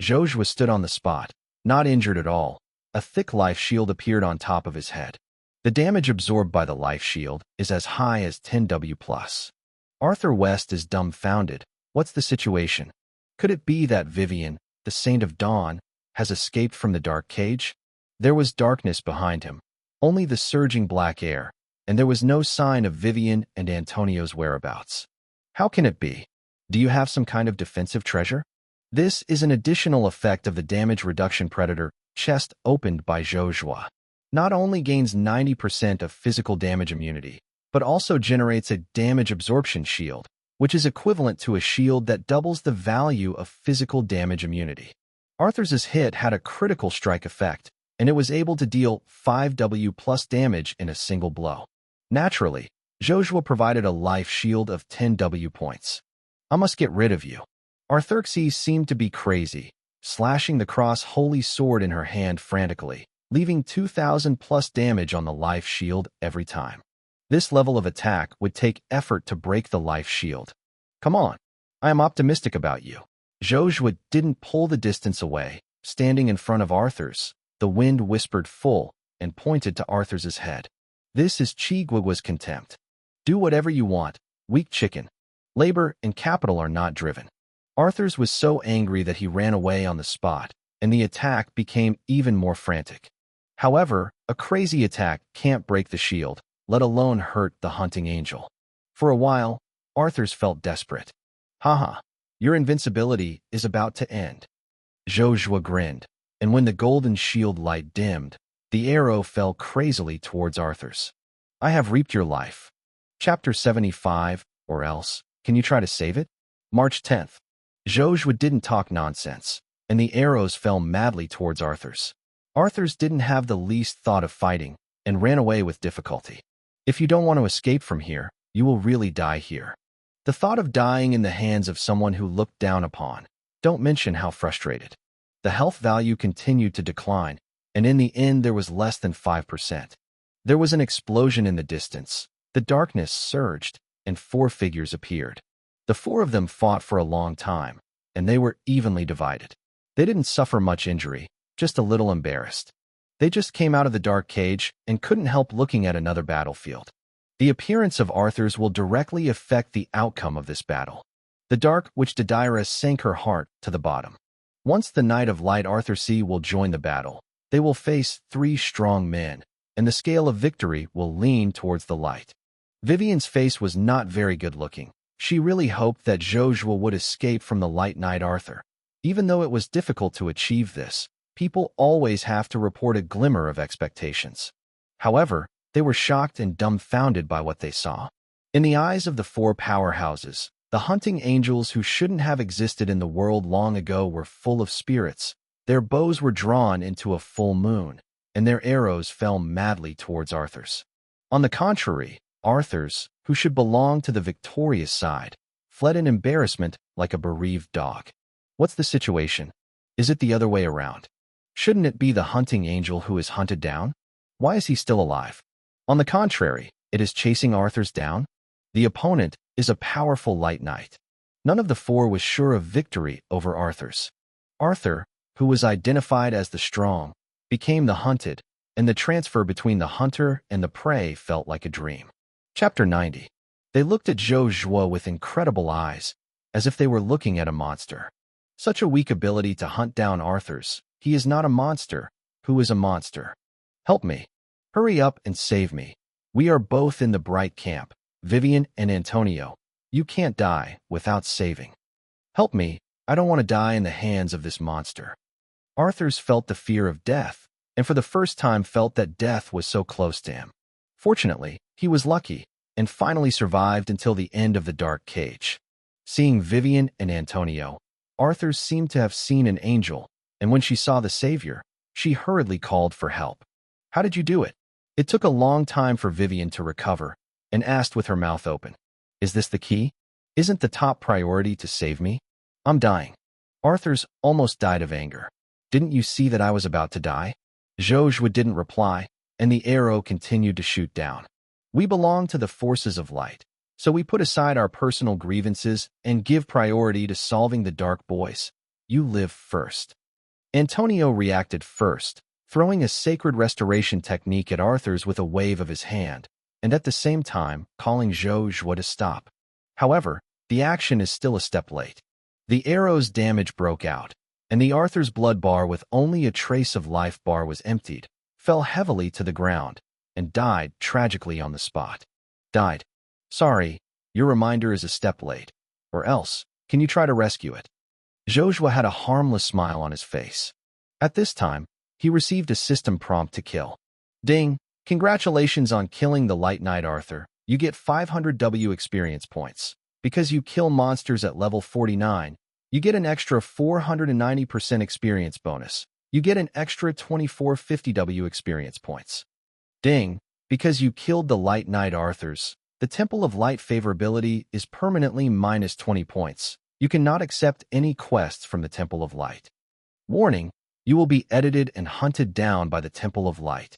Zhou Zhuo stood on the spot, not injured at all. A thick life shield appeared on top of his head. The damage absorbed by the life shield is as high as 10W+. Arthur West is dumbfounded. What's the situation? Could it be that Vivian, the Saint of Dawn, has escaped from the dark cage? There was darkness behind him, only the surging black air, and there was no sign of Vivian and Antonio's whereabouts. How can it be? Do you have some kind of defensive treasure? This is an additional effect of the damage reduction predator chest opened by Zhou Zhuo. Not only gains 90% of physical damage immunity, but also generates a damage absorption shield, which is equivalent to a shield that doubles the value of physical damage immunity. Arthur's hit had a critical strike effect, and it was able to deal 5W+ damage in a single blow. Naturally, Zhou Zhuo provided a life shield of 10W points. I must get rid of you. Arthurxie seemed to be crazy, slashing the cross-holy sword in her hand frantically, leaving 2,000+ damage on the life shield every time. This level of attack would take effort to break the life shield. Come on, I am optimistic about you. Zhou Zhuo didn't pull the distance away. Standing in front of Arthur's, the wind whispered full and pointed to Arthur's head. This is Chiguagua's contempt. Do whatever you want, weak chicken. Labor and capital are not driven. Arthur's was so angry that he ran away on the spot, and the attack became even more frantic. However, a crazy attack can't break the shield, let alone hurt the hunting angel. For a while, Arthur's felt desperate. Haha, your invincibility is about to end. Zhou Zhuo grinned, and when the golden shield light dimmed, the arrow fell crazily towards Arthur's. I have reaped your life. Chapter 75, or else, can you try to save it? March 10th. Zhou Zhuo didn't talk nonsense, and the arrows fell madly towards Arthur's. Arthur's didn't have the least thought of fighting, and ran away with difficulty. If you don't want to escape from here, you will really die here. The thought of dying in the hands of someone who looked down upon, don't mention how frustrated. The health value continued to decline, and in the end there was less than 5%. There was an explosion in the distance. The darkness surged, and 4 figures appeared. The 4 of them fought for a long time, and they were evenly divided. They didn't suffer much injury, just a little embarrassed. They just came out of the dark cage and couldn't help looking at another battlefield. The appearance of Arthur's will directly affect the outcome of this battle. The Dark Witch Deidara sank her heart to the bottom. Once the Knight of Light Arthurxie will join the battle, they will face 3 strong men, and the scale of victory will lean towards the light. Vivian's face was not very good looking. She really hoped that Zhou Zhuo would escape from the Light Knight Arthur. Even though it was difficult to achieve this, people always have to report a glimmer of expectations. However, they were shocked and dumbfounded by what they saw. In the eyes of the 4 powerhouses, the hunting angels who shouldn't have existed in the world long ago were full of spirits. Their bows were drawn into a full moon, and their arrows fell madly towards Arthur's. On the contrary, Arthur's, who should belong to the victorious side, fled in embarrassment like a bereaved dog. What's the situation? Is it the other way around? Shouldn't it be the hunting angel who is hunted down? Why is he still alive? On the contrary, it is chasing Arthur's down. The opponent is a powerful light knight. None of the four was sure of victory over Arthur's. Arthur, who was identified as the strong, became the hunted, and the transfer between the hunter and the prey felt like a dream. Chapter 90. They looked at Zhou Zhuo with incredible eyes, as if they were looking at a monster. Such a weak ability to hunt down Arthur's. He is not a monster. Who is a monster? Help me. Hurry up and save me. We are both in the bright camp, Vivian and Antonio. You can't die without saving. Help me. I don't want to die in the hands of this monster. Arthur's felt the fear of death, and for the first time felt that death was so close to him. Fortunately, he was lucky, and finally survived until the end of the dark cage. Seeing Vivian and Antonio, Arthur seemed to have seen an angel, and when she saw the savior, she hurriedly called for help. How did you do it? It took a long time for Vivian to recover, and asked with her mouth open. Is this the key? Isn't the top priority to save me? I'm dying. Arthur's almost died of anger. Didn't you see that I was about to die? Zhou Zhuo didn't reply, and the arrow continued to shoot down. We belong to the forces of light, so we put aside our personal grievances and give priority to solving the dark boys. You live first. Antonio reacted first, throwing a sacred restoration technique at Arthur's with a wave of his hand, and at the same time calling Zhou Zhuo to stop. However, the action is still a step late. The arrow's damage broke out, and the Arthur's blood bar with only a trace of life bar was emptied, fell heavily to the ground, and died tragically on the spot. Died. Sorry, your reminder is a step late. Or else, can you try to rescue it? Zhou Zhuo had a harmless smile on his face. At this time, he received a system prompt to kill. Ding! Congratulations on killing the Light Knight Arthur. You get 500 W experience points. Because you kill monsters at level 49, you get an extra 490% experience bonus. You get an extra 2450 W experience points. Ding! Because you killed the Light Knight Arthur's, the Temple of Light favorability is permanently minus 20 points. You cannot accept any quests from the Temple of Light. Warning! You will be edited and hunted down by the Temple of Light.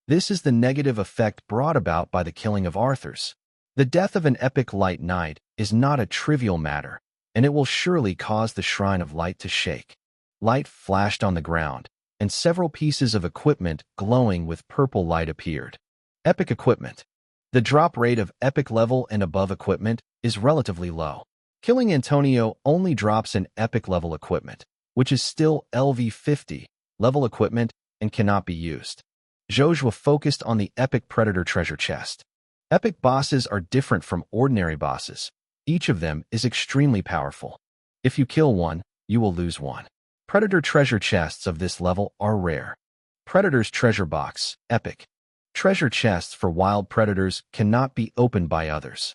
This is the negative effect brought about by the killing of Arthur's. The death of an epic Light Knight is not a trivial matter, and it will surely cause the Shrine of Light to shake. Light flashed on the ground, and several pieces of equipment glowing with purple light appeared. Epic equipment. The drop rate of epic level and above equipment is relatively low. Killing Antonio only drops an epic level equipment, which is still LV50 level equipment and cannot be used. Zhou Zhuo focused on the epic predator treasure chest. Epic bosses are different from ordinary bosses. Each of them is extremely powerful. If you kill one, you will lose one. Predator treasure chests of this level are rare. Predator's treasure box, epic. Treasure chests for wild predators cannot be opened by others.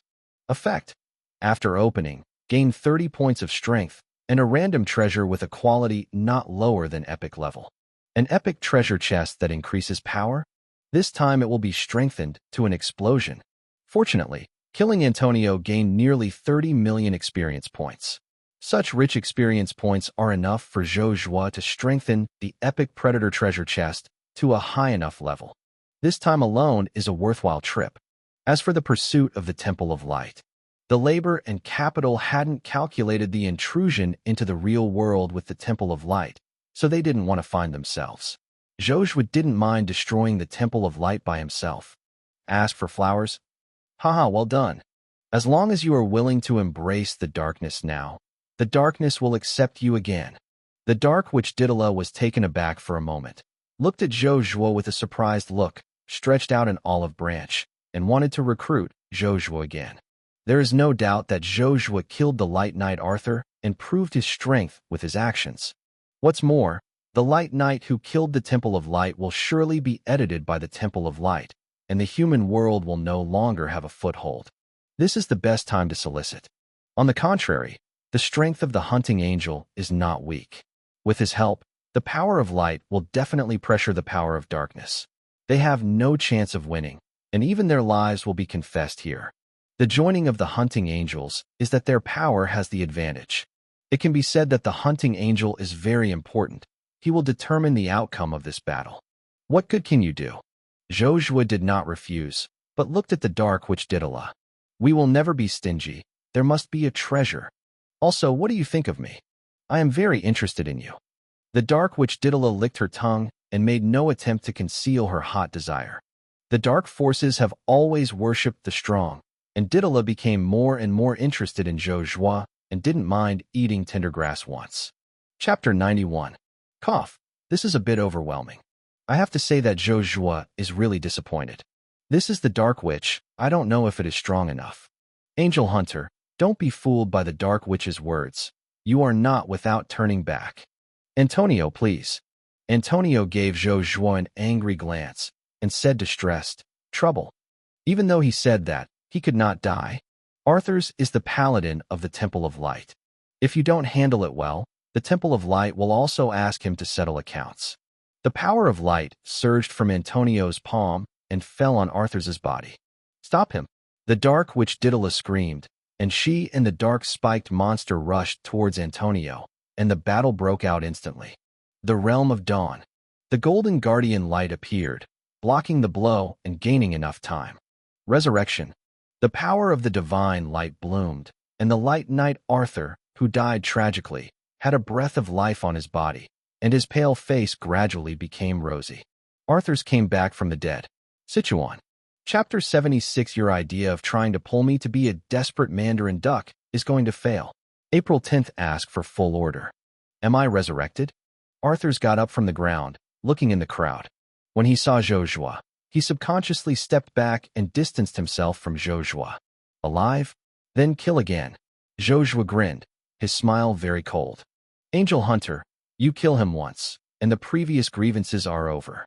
Effect. After opening, gain 30 points of strength and a random treasure with a quality not lower than epic level. An epic treasure chest that increases power? This time it will be strengthened to an explosion. Fortunately, killing Antonio gained nearly 30 million experience points. Such rich experience points are enough for Zhou Zhuo to strengthen the epic predator treasure chest to a high enough level. This time alone is a worthwhile trip. As for the pursuit of the Temple of Light, the labor and capital hadn't calculated the intrusion into the real world with the Temple of Light, so they didn't want to find themselves. Zhou Zhuo didn't mind destroying the Temple of Light by himself. Ask for flowers? Haha, well done. As long as you are willing to embrace the darkness now, the darkness will accept you again. The dark witch Didala was taken aback for a moment, looked at Zhou Zhuo with a surprised look, stretched out an olive branch, and wanted to recruit Zhou Zhuo again. There is no doubt that Zhou Zhuo killed the Light Knight Arthur and proved his strength with his actions. What's more, the Light Knight who killed the Temple of Light will surely be edited by the Temple of Light, and the human world will no longer have a foothold. This is the best time to solicit. On the contrary, the strength of the hunting angel is not weak. With his help, the power of light will definitely pressure the power of darkness. They have no chance of winning, and even their lives will be confessed here. The joining of the hunting angels is that their power has the advantage. It can be said that the hunting angel is very important. He will determine the outcome of this battle. What good can you do? Zhou Zhuo did not refuse, but looked at the dark witch Didala. We will never be stingy. There must be a treasure. Also, what do you think of me? I am very interested in you. The dark witch Didala licked her tongue and made no attempt to conceal her hot desire. The dark forces have always worshipped the strong, and Didala became more and more interested in Zhou Zhuo and didn't mind eating tender grass once. Chapter 91. Cough. This is a bit overwhelming. I have to say that Zhou Zhuo is really disappointed. This is the Dark Witch. I don't know if it is strong enough. Angel Hunter, don't be fooled by the Dark Witch's words. You are not without turning back. Antonio, please. Antonio gave Zhou Zhuo an angry glance and said distressed, trouble. Even though he said that, he could not die. Arthur's is the paladin of the Temple of Light. If you don't handle it well, the Temple of Light will also ask him to settle accounts. The power of light surged from Antonio's palm and fell on Arthur's body. Stop him. The dark witch Didala screamed, and she and the dark spiked monster rushed towards Antonio, and the battle broke out instantly. The realm of dawn. The golden guardian light appeared, blocking the blow and gaining enough time. Resurrection. The power of the divine light bloomed, and the light knight Arthur, who died tragically, had a breath of life on his body, and his pale face gradually became rosy. Arthur's came back from the dead. Sichuan. Chapter 76. Your idea of trying to pull me to be a desperate Mandarin duck is going to fail. April 10th. Ask for full order. Am I resurrected? Arthur's got up from the ground, looking in the crowd. When he saw Zhou Zhuo, he subconsciously stepped back and distanced himself from Zhou Zhuo. Alive? Then kill again. Zhou Zhuo grinned, his smile very cold. Angel Hunter, you kill him once, and the previous grievances are over.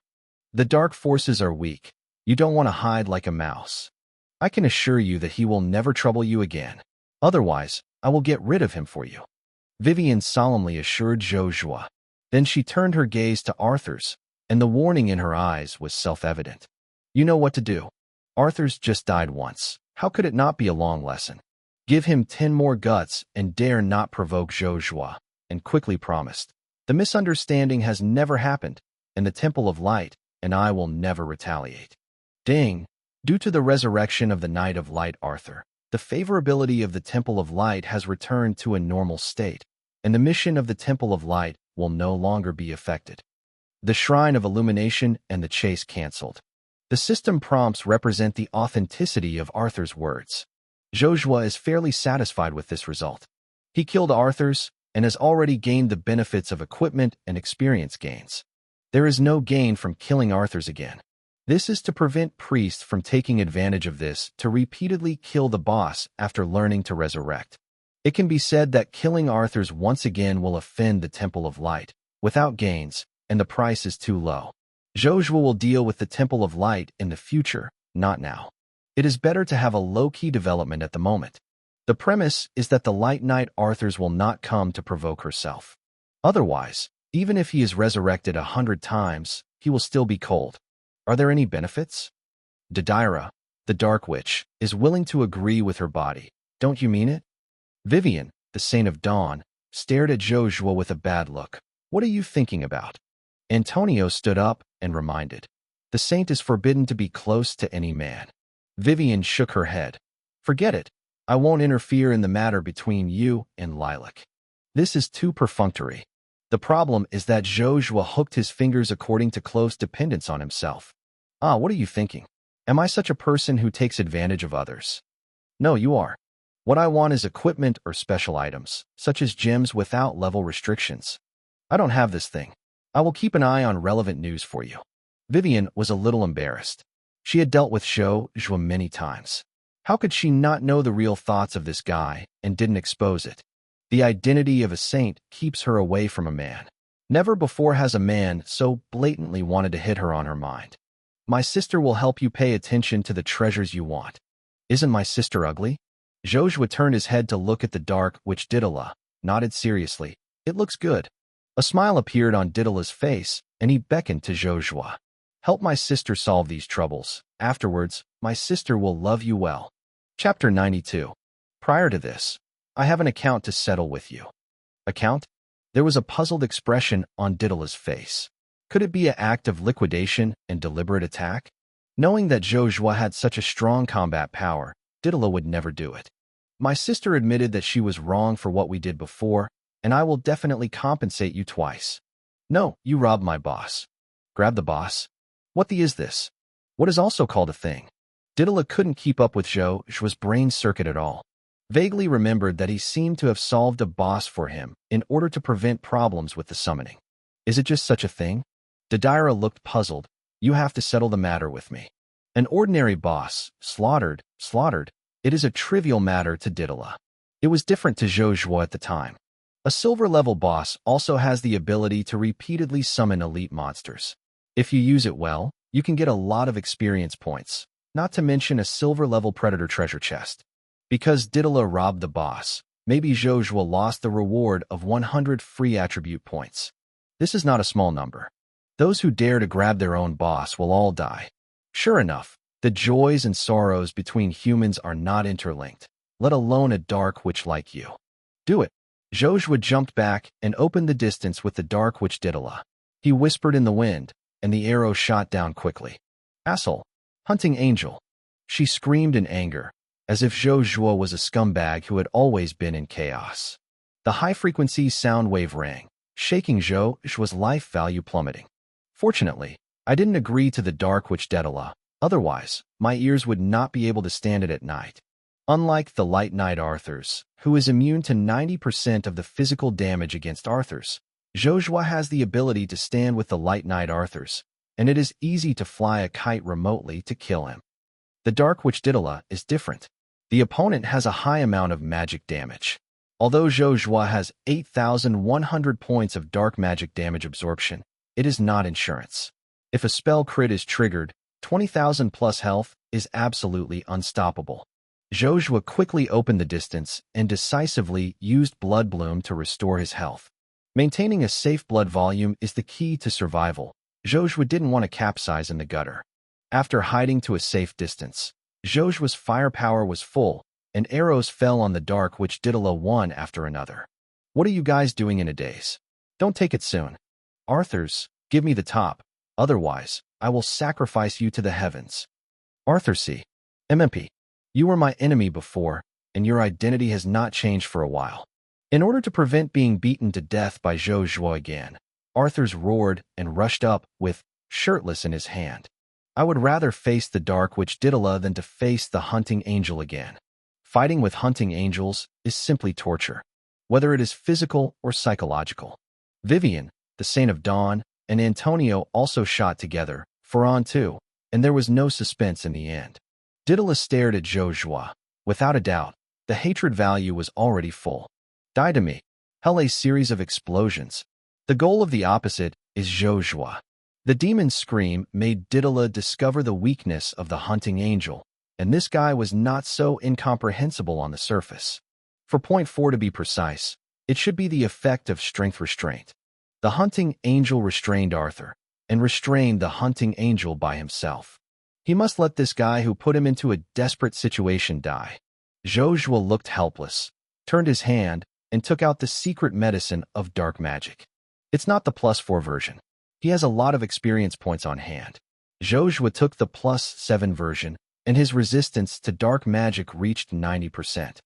The dark forces are weak. You don't want to hide like a mouse. I can assure you that he will never trouble you again. Otherwise, I will get rid of him for you. Vivian solemnly assured Zhou Zhuo. Then she turned her gaze to Arthur's, and the warning in her eyes was self-evident. You know what to do. Arthur's just died once. How could it not be a long lesson? Give him 10 more guts and dare not provoke Zhou Zhuo, and quickly promised. The misunderstanding has never happened, and the Temple of Light and I will never retaliate. Ding! Due to the resurrection of the Knight of Light Arthur, the favorability of the Temple of Light has returned to a normal state, and the mission of the Temple of Light will no longer be affected. The Shrine of Illumination and the chase cancelled. The system prompts represent the authenticity of Arthur's words. Zhou Zhuo is fairly satisfied with this result. He killed Arthur's and has already gained the benefits of equipment and experience gains. There is no gain from killing Arthur's again. This is to prevent priests from taking advantage of this to repeatedly kill the boss after learning to resurrect. It can be said that killing Arthur's once again will offend the Temple of Light, without gains, and the price is too low. Zhou Zhuo will deal with the Temple of Light in the future, not now. It is better to have a low-key development at the moment. The premise is that the Light Knight Arthur's will not come to provoke herself. Otherwise, even if he is resurrected 100 times, he will still be cold. Are there any benefits? Deidara, the Dark Witch, is willing to agree with her body. Don't you mean it? Vivian, the Saint of Dawn, stared at Zhou Zhuo with a bad look. What are you thinking about? Antonio stood up and reminded. The saint is forbidden to be close to any man. Vivian shook her head. Forget it. I won't interfere in the matter between you and Lilac. This is too perfunctory. The problem is that Zhou Zhuo hooked his fingers according to close dependence on himself. What are you thinking? Am I such a person who takes advantage of others? No, you are. What I want is equipment or special items, such as gems without level restrictions. I don't have this thing. I will keep an eye on relevant news for you. Vivian was a little embarrassed. She had dealt with Zhou Zhuo many times. How could she not know the real thoughts of this guy and didn't expose it? The identity of a saint keeps her away from a man. Never before has a man so blatantly wanted to hit her on her mind. My sister will help you pay attention to the treasures you want. Isn't my sister ugly? Zhou Zhuo turned his head to look at the dark witch Didala, nodded seriously. It looks good. A smile appeared on Didala's face, and he beckoned to Zhou Zhuo. Help my sister solve these troubles. Afterwards, my sister will love you well. Chapter 92. Prior to this, I have an account to settle with you. Account? There was a puzzled expression on Didala's face. Could it be an act of liquidation and deliberate attack? Knowing that Zhou Zhuo had such a strong combat power, Didala would never do it. My sister admitted that she was wrong for what we did before, and I will definitely compensate you twice. No, you robbed my boss. Grab the boss? What the is this? What is also called a thing? Didala couldn't keep up with Zhou Zhuo's brain circuit at all. Vaguely remembered that he seemed to have solved a boss for him in order to prevent problems with the summoning. Is it just such a thing? Devour looked puzzled. You have to settle the matter with me. An ordinary boss, slaughtered. It is a trivial matter to Didala. It was different to Zhou Zhuo at the time. A silver-level boss also has the ability to repeatedly summon elite monsters. If you use it well, you can get a lot of experience points, not to mention a silver-level predator treasure chest. Because Didala robbed the boss, maybe Zhou Zhuo lost the reward of 100 free attribute points. This is not a small number. Those who dare to grab their own boss will all die. Sure enough, the joys and sorrows between humans are not interlinked, let alone a dark witch like you. Do it. Zhou Zhuo jumped back and opened the distance with the dark witch Didala. He whispered in the wind, and the arrow shot down quickly. Asshole! Hunting angel! She screamed in anger, as if Zhou Zhuo was a scumbag who had always been in chaos. The high-frequency sound wave rang, shaking Zhou Zhuo's life value plummeting. Fortunately, I didn't agree to the dark witch Didala, otherwise, my ears would not be able to stand it at night. Unlike the Light Knight Arthurs, who is immune to 90% of the physical damage against Arthurs, Zhou Zhuo has the ability to stand with the Light Knight Arthurs, and it is easy to fly a kite remotely to kill him. The Dark Witch Didala is different. The opponent has a high amount of magic damage. Although Zhou Zhuo has 8,100 points of dark magic damage absorption, it is not insurance. If a spell crit is triggered, 20,000 plus health is absolutely unstoppable. Zhou Zhuo quickly opened the distance and decisively used Blood Bloom to restore his health. Maintaining a safe blood volume is the key to survival. Zhou Zhuo didn't want to capsize in the gutter. After hiding to a safe distance, Zhou Zhuo's firepower was full, and arrows fell on the dark witch Didala one after another. What are you guys doing in a daze? Don't take it soon. Arthurs, give me the top, otherwise, I will sacrifice you to the heavens. Arthur C. MMP. You were my enemy before, and your identity has not changed for a while. In order to prevent being beaten to death by Zhou Zhuo again, Arthurs roared and rushed up with shirtless in his hand. I would rather face the dark witch Didala than to face the hunting angel again. Fighting with hunting angels is simply torture, whether it is physical or psychological. Vivian, the Saint of Dawn, and Antonio also shot together, Ferran too, and there was no suspense in the end. Didala stared at Zhou Zhuo. Without a doubt, the hatred value was already full. Die to me. Hell, a series of explosions. The goal of the opposite is Zhou Zhuo. The demon's scream made Didala discover the weakness of the hunting angel, and this guy was not so incomprehensible on the surface. For point 4 to be precise, it should be the effect of strength restraint. The hunting angel restrained Arthur, and restrained the hunting angel by himself. He must let this guy who put him into a desperate situation die. Zhou Zhuo looked helpless, turned his hand, and took out the secret medicine of dark magic. It's not the +4 version. He has a lot of experience points on hand. Zhou Zhuo took the +7 version, and his resistance to dark magic reached 90%.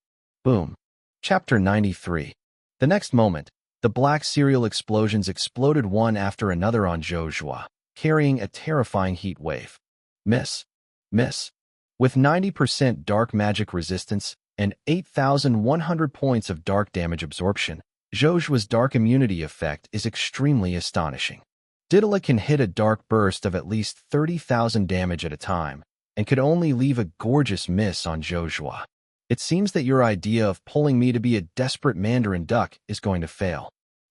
Boom. Chapter 93. The next moment, the black serial explosions exploded one after another on Zhou Zhuo, carrying a terrifying heat wave. Miss. Miss. With 90% dark magic resistance and 8,100 points of dark damage absorption, Zhou Zhuo's dark immunity effect is extremely astonishing. Didala can hit a dark burst of at least 30,000 damage at a time, and could only leave a gorgeous miss on Zhou Zhuo. It seems that your idea of pulling me to be a desperate Mandarin duck is going to fail.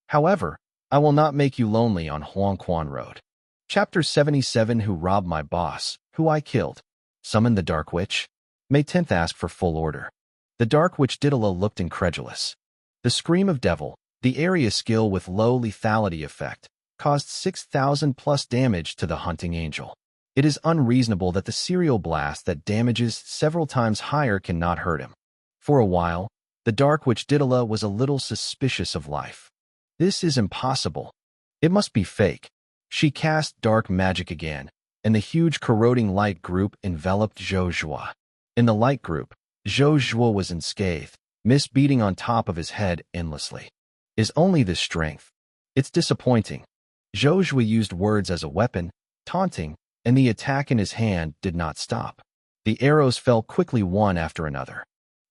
However, I will not make you lonely on Huangquan Road. Chapter 77. Who robbed my boss, who I killed. Summon the Dark Witch. May 10th asked for full order. The Dark Witch Didala looked incredulous. The Scream of Devil, the area skill with low lethality effect, caused 6,000 plus damage to the hunting angel. It is unreasonable that the serial blast that damages several times higher cannot hurt him. For a while, the Dark Witch Daedala was a little suspicious of life. This is impossible. It must be fake. She cast dark magic again, and the huge corroding light group enveloped Zhou Zhuo. In the light group, Zhou Zhuo was unscathed, mist beating on top of his head endlessly. Is only this strength? It's disappointing. Zhou Zhuo used words as a weapon, taunting, and the attack in his hand did not stop. The arrows fell quickly one after another.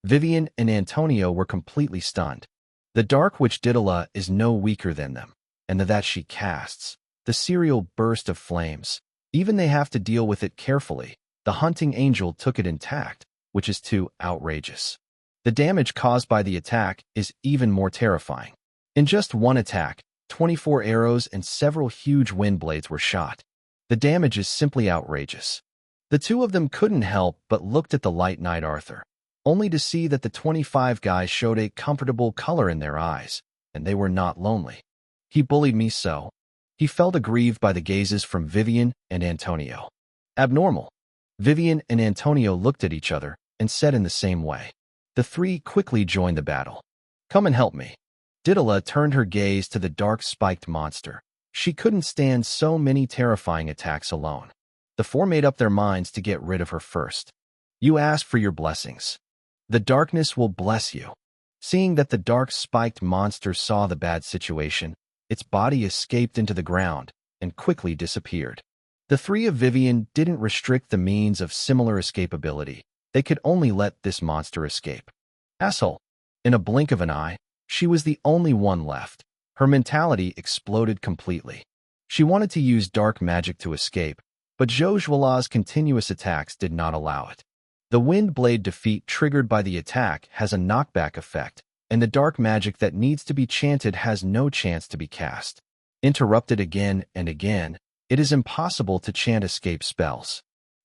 Vivian and Antonio were completely stunned. The Dark Witch Daedala is no weaker than them, and that she casts the serial burst of flames. Even they have to deal with it carefully. The hunting angel took it intact, which is too outrageous. The damage caused by the attack is even more terrifying. In just one attack, 24 arrows and several huge wind blades were shot. The damage is simply outrageous. The two of them couldn't help but looked at the Light Knight Arthur, only to see that the 25 guys showed a comfortable color in their eyes, and they were not lonely. He bullied me so. He felt aggrieved by the gazes from Vivian and Antonio. Abnormal. Vivian and Antonio looked at each other and said in the same way. The three quickly joined the battle. Come and help me. Daedala turned her gaze to the dark spiked monster. She couldn't stand so many terrifying attacks alone. The four made up their minds to get rid of her first. You asked for your blessings. The darkness will bless you. Seeing that the dark spiked monster saw the bad situation, its body escaped into the ground and quickly disappeared. The three of Vivian didn't restrict the means of similar escapability. They could only let this monster escape. Asshole. In a blink of an eye, she was the only one left. Her mentality exploded completely. She wanted to use dark magic to escape, but Zhou Zhuo's continuous attacks did not allow it. The wind blade defeat triggered by the attack has a knockback effect, and the dark magic that needs to be chanted has no chance to be cast. Interrupted again and again, it is impossible to chant escape spells.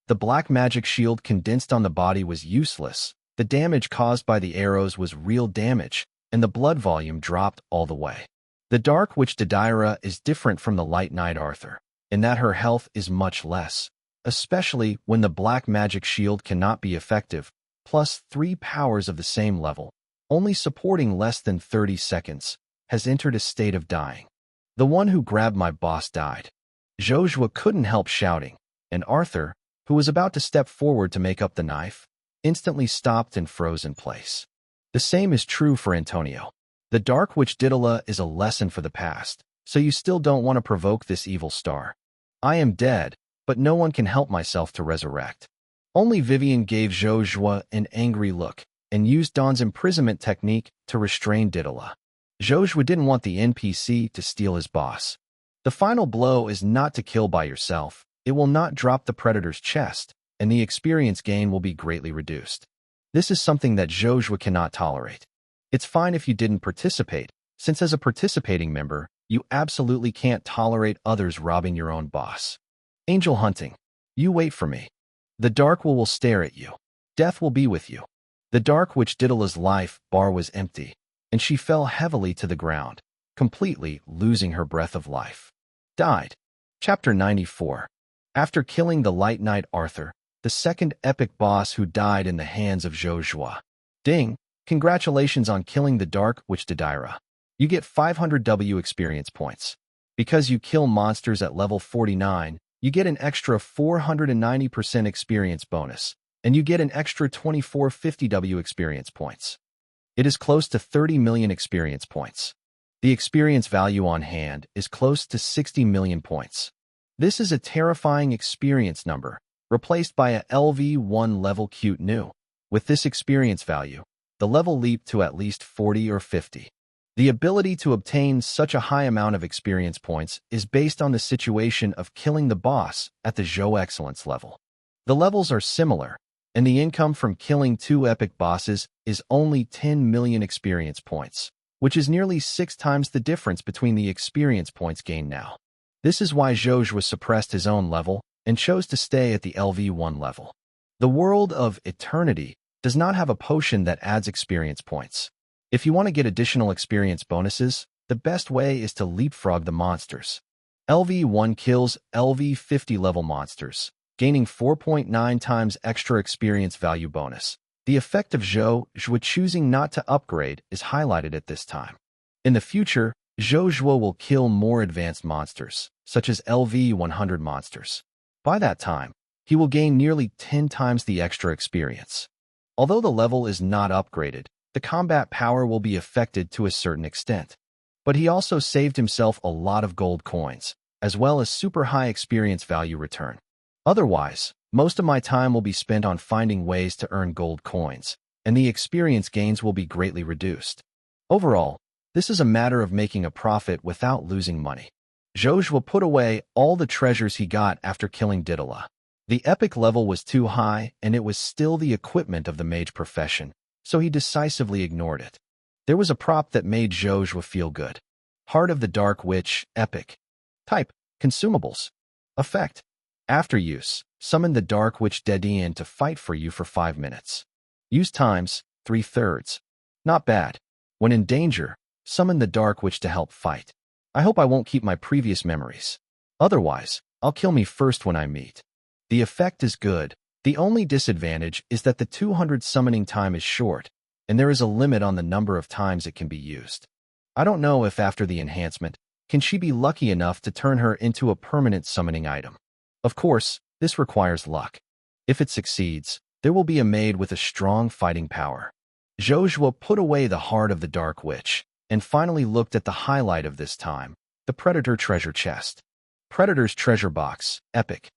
The black magic shield condensed on the body was useless. The damage caused by the arrows was real damage, and the blood volume dropped all the way. The Dark Witch Daedala is different from the Light Knight Arthur, in that her health is much less, especially when the black magic shield cannot be effective, plus 3 powers of the same level, only supporting less than 30 seconds, has entered a state of dying. The one who grabbed my boss died. Zhou Zhuo couldn't help shouting, and Arthur, who was about to step forward to make up the knife, instantly stopped and froze in place. The same is true for Antonio. The Dark Witch Daedala is a lesson for the past, so you still don't want to provoke this evil star. I am dead, but no one can help myself to resurrect. Only Vivian gave Zhou Zhuo an angry look and used Dawn's imprisonment technique to restrain Daedala. Zhou Zhuo didn't want the NPC to steal his boss. The final blow is not to kill by yourself. It will not drop the predator's chest, and the experience gain will be greatly reduced. This is something that Zhou Zhuo cannot tolerate. It's fine if you didn't participate, since as a participating member, you absolutely can't tolerate others robbing your own boss. Angel hunting. You wait for me. The Dark will stare at you. Death will be with you. The Dark Witch Daedala's life bar was empty, and she fell heavily to the ground, completely losing her breath of life. Died. Chapter 94. After killing the Light Knight Arthur, the second epic boss who died in the hands of Zhou Zhuo. Ding! Congratulations on killing the Dark Witch Daedala. You get 500 W experience points. Because you kill monsters at level 49, you get an extra 490% experience bonus, and you get an extra 2450 W experience points. It is close to 30 million experience points. The experience value on hand is close to 60 million points. This is a terrifying experience number, replaced by a LV1 level cute new. With this experience value, the level leaped to at least 40 or 50. The ability to obtain such a high amount of experience points is based on the situation of killing the boss at the Zhou Excellence level. The levels are similar, and the income from killing 2 epic bosses is only 10 million experience points, which is nearly 6 times the difference between the experience points gained now. This is why Zhou Zhuo suppressed his own level and chose to stay at the LV1 level. The World of Eternity does not have a potion that adds experience points. If you want to get additional experience bonuses, the best way is to leapfrog the monsters. LV1 kills LV50 level monsters, gaining 4.9 times extra experience value bonus. The effect of Zhou Zhuo choosing not to upgrade is highlighted at this time. In the future, Zhou Zhuo will kill more advanced monsters, such as LV-100 monsters. By that time, he will gain nearly 10 times the extra experience. Although the level is not upgraded, the combat power will be affected to a certain extent. But he also saved himself a lot of gold coins, as well as super high experience value return. Otherwise, most of my time will be spent on finding ways to earn gold coins, and the experience gains will be greatly reduced. Overall, this is a matter of making a profit without losing money. Zhou Zhuo put away all the treasures he got after killing Daedalus. The epic level was too high, and it was still the equipment of the mage profession, so he decisively ignored it. There was a prop that made Zhou Zhuo feel good. Heart of the Dark Witch, epic. Type, consumables. Effect. After use, summon the Dark Witch Dedian to fight for you for 5 minutes. Use times, 3/3. Not bad. When in danger, summon the Dark Witch to help fight. I hope I won't keep my previous memories. Otherwise, I'll kill me first when I meet. The effect is good. The only disadvantage is that the 200 summoning time is short, and there is a limit on the number of times it can be used. I don't know if after the enhancement, can she be lucky enough to turn her into a permanent summoning item. Of course, this requires luck. If it succeeds, there will be a maid with a strong fighting power. Zhou Zhuo put away the Heart of the Dark Witch, and finally looked at the highlight of this time, the Predator Treasure Chest. Predator's Treasure Box, epic.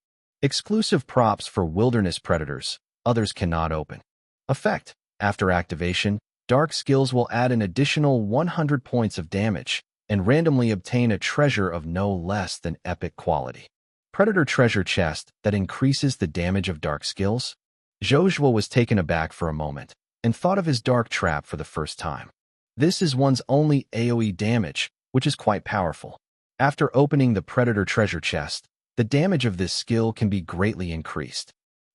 Exclusive props for wilderness predators, others cannot open. Effect. After activation, dark skills will add an additional 100 points of damage, and randomly obtain a treasure of no less than epic quality. Predator Treasure Chest that increases the damage of dark skills? Zhou Zhuo was taken aback for a moment, and thought of his dark trap for the first time. This is one's only AoE damage, which is quite powerful. After opening the Predator Treasure Chest, the damage of this skill can be greatly increased.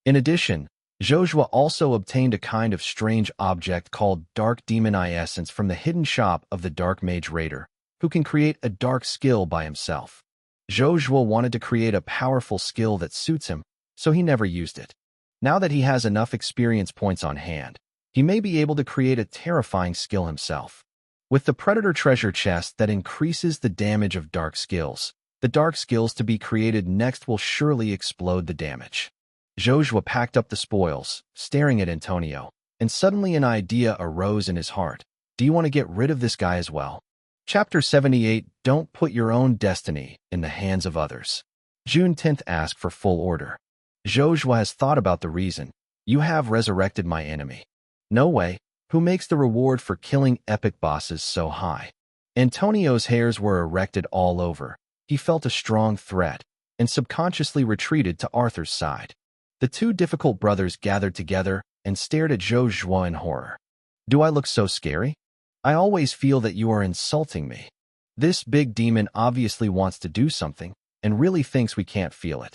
In addition, Zhou Zhuo also obtained a kind of strange object called Dark Demon Eye Essence from the hidden shop of the Dark Mage Raider, who can create a dark skill by himself. Zhou Zhuo wanted to create a powerful skill that suits him, so he never used it. Now that he has enough experience points on hand, he may be able to create a terrifying skill himself. With the Predator Treasure Chest that increases the damage of dark skills, the dark skills to be created next will surely explode the damage. Zhou Zhuo packed up the spoils, staring at Antonio, and suddenly an idea arose in his heart. Do you want to get rid of this guy as well? Chapter 78, Don't Put Your Own Destiny in the Hands of Others. June 10th asked for full order. Zhou Zhuo has thought about the reason. You have resurrected my enemy. No way. Who makes the reward for killing epic bosses so high? Antonio's hairs were erected all over. He felt a strong threat, and subconsciously retreated to Arthur's side. The two difficult brothers gathered together and stared at Zhou Zhuo in horror. Do I look so scary? I always feel that you are insulting me. This big demon obviously wants to do something, and really thinks we can't feel it.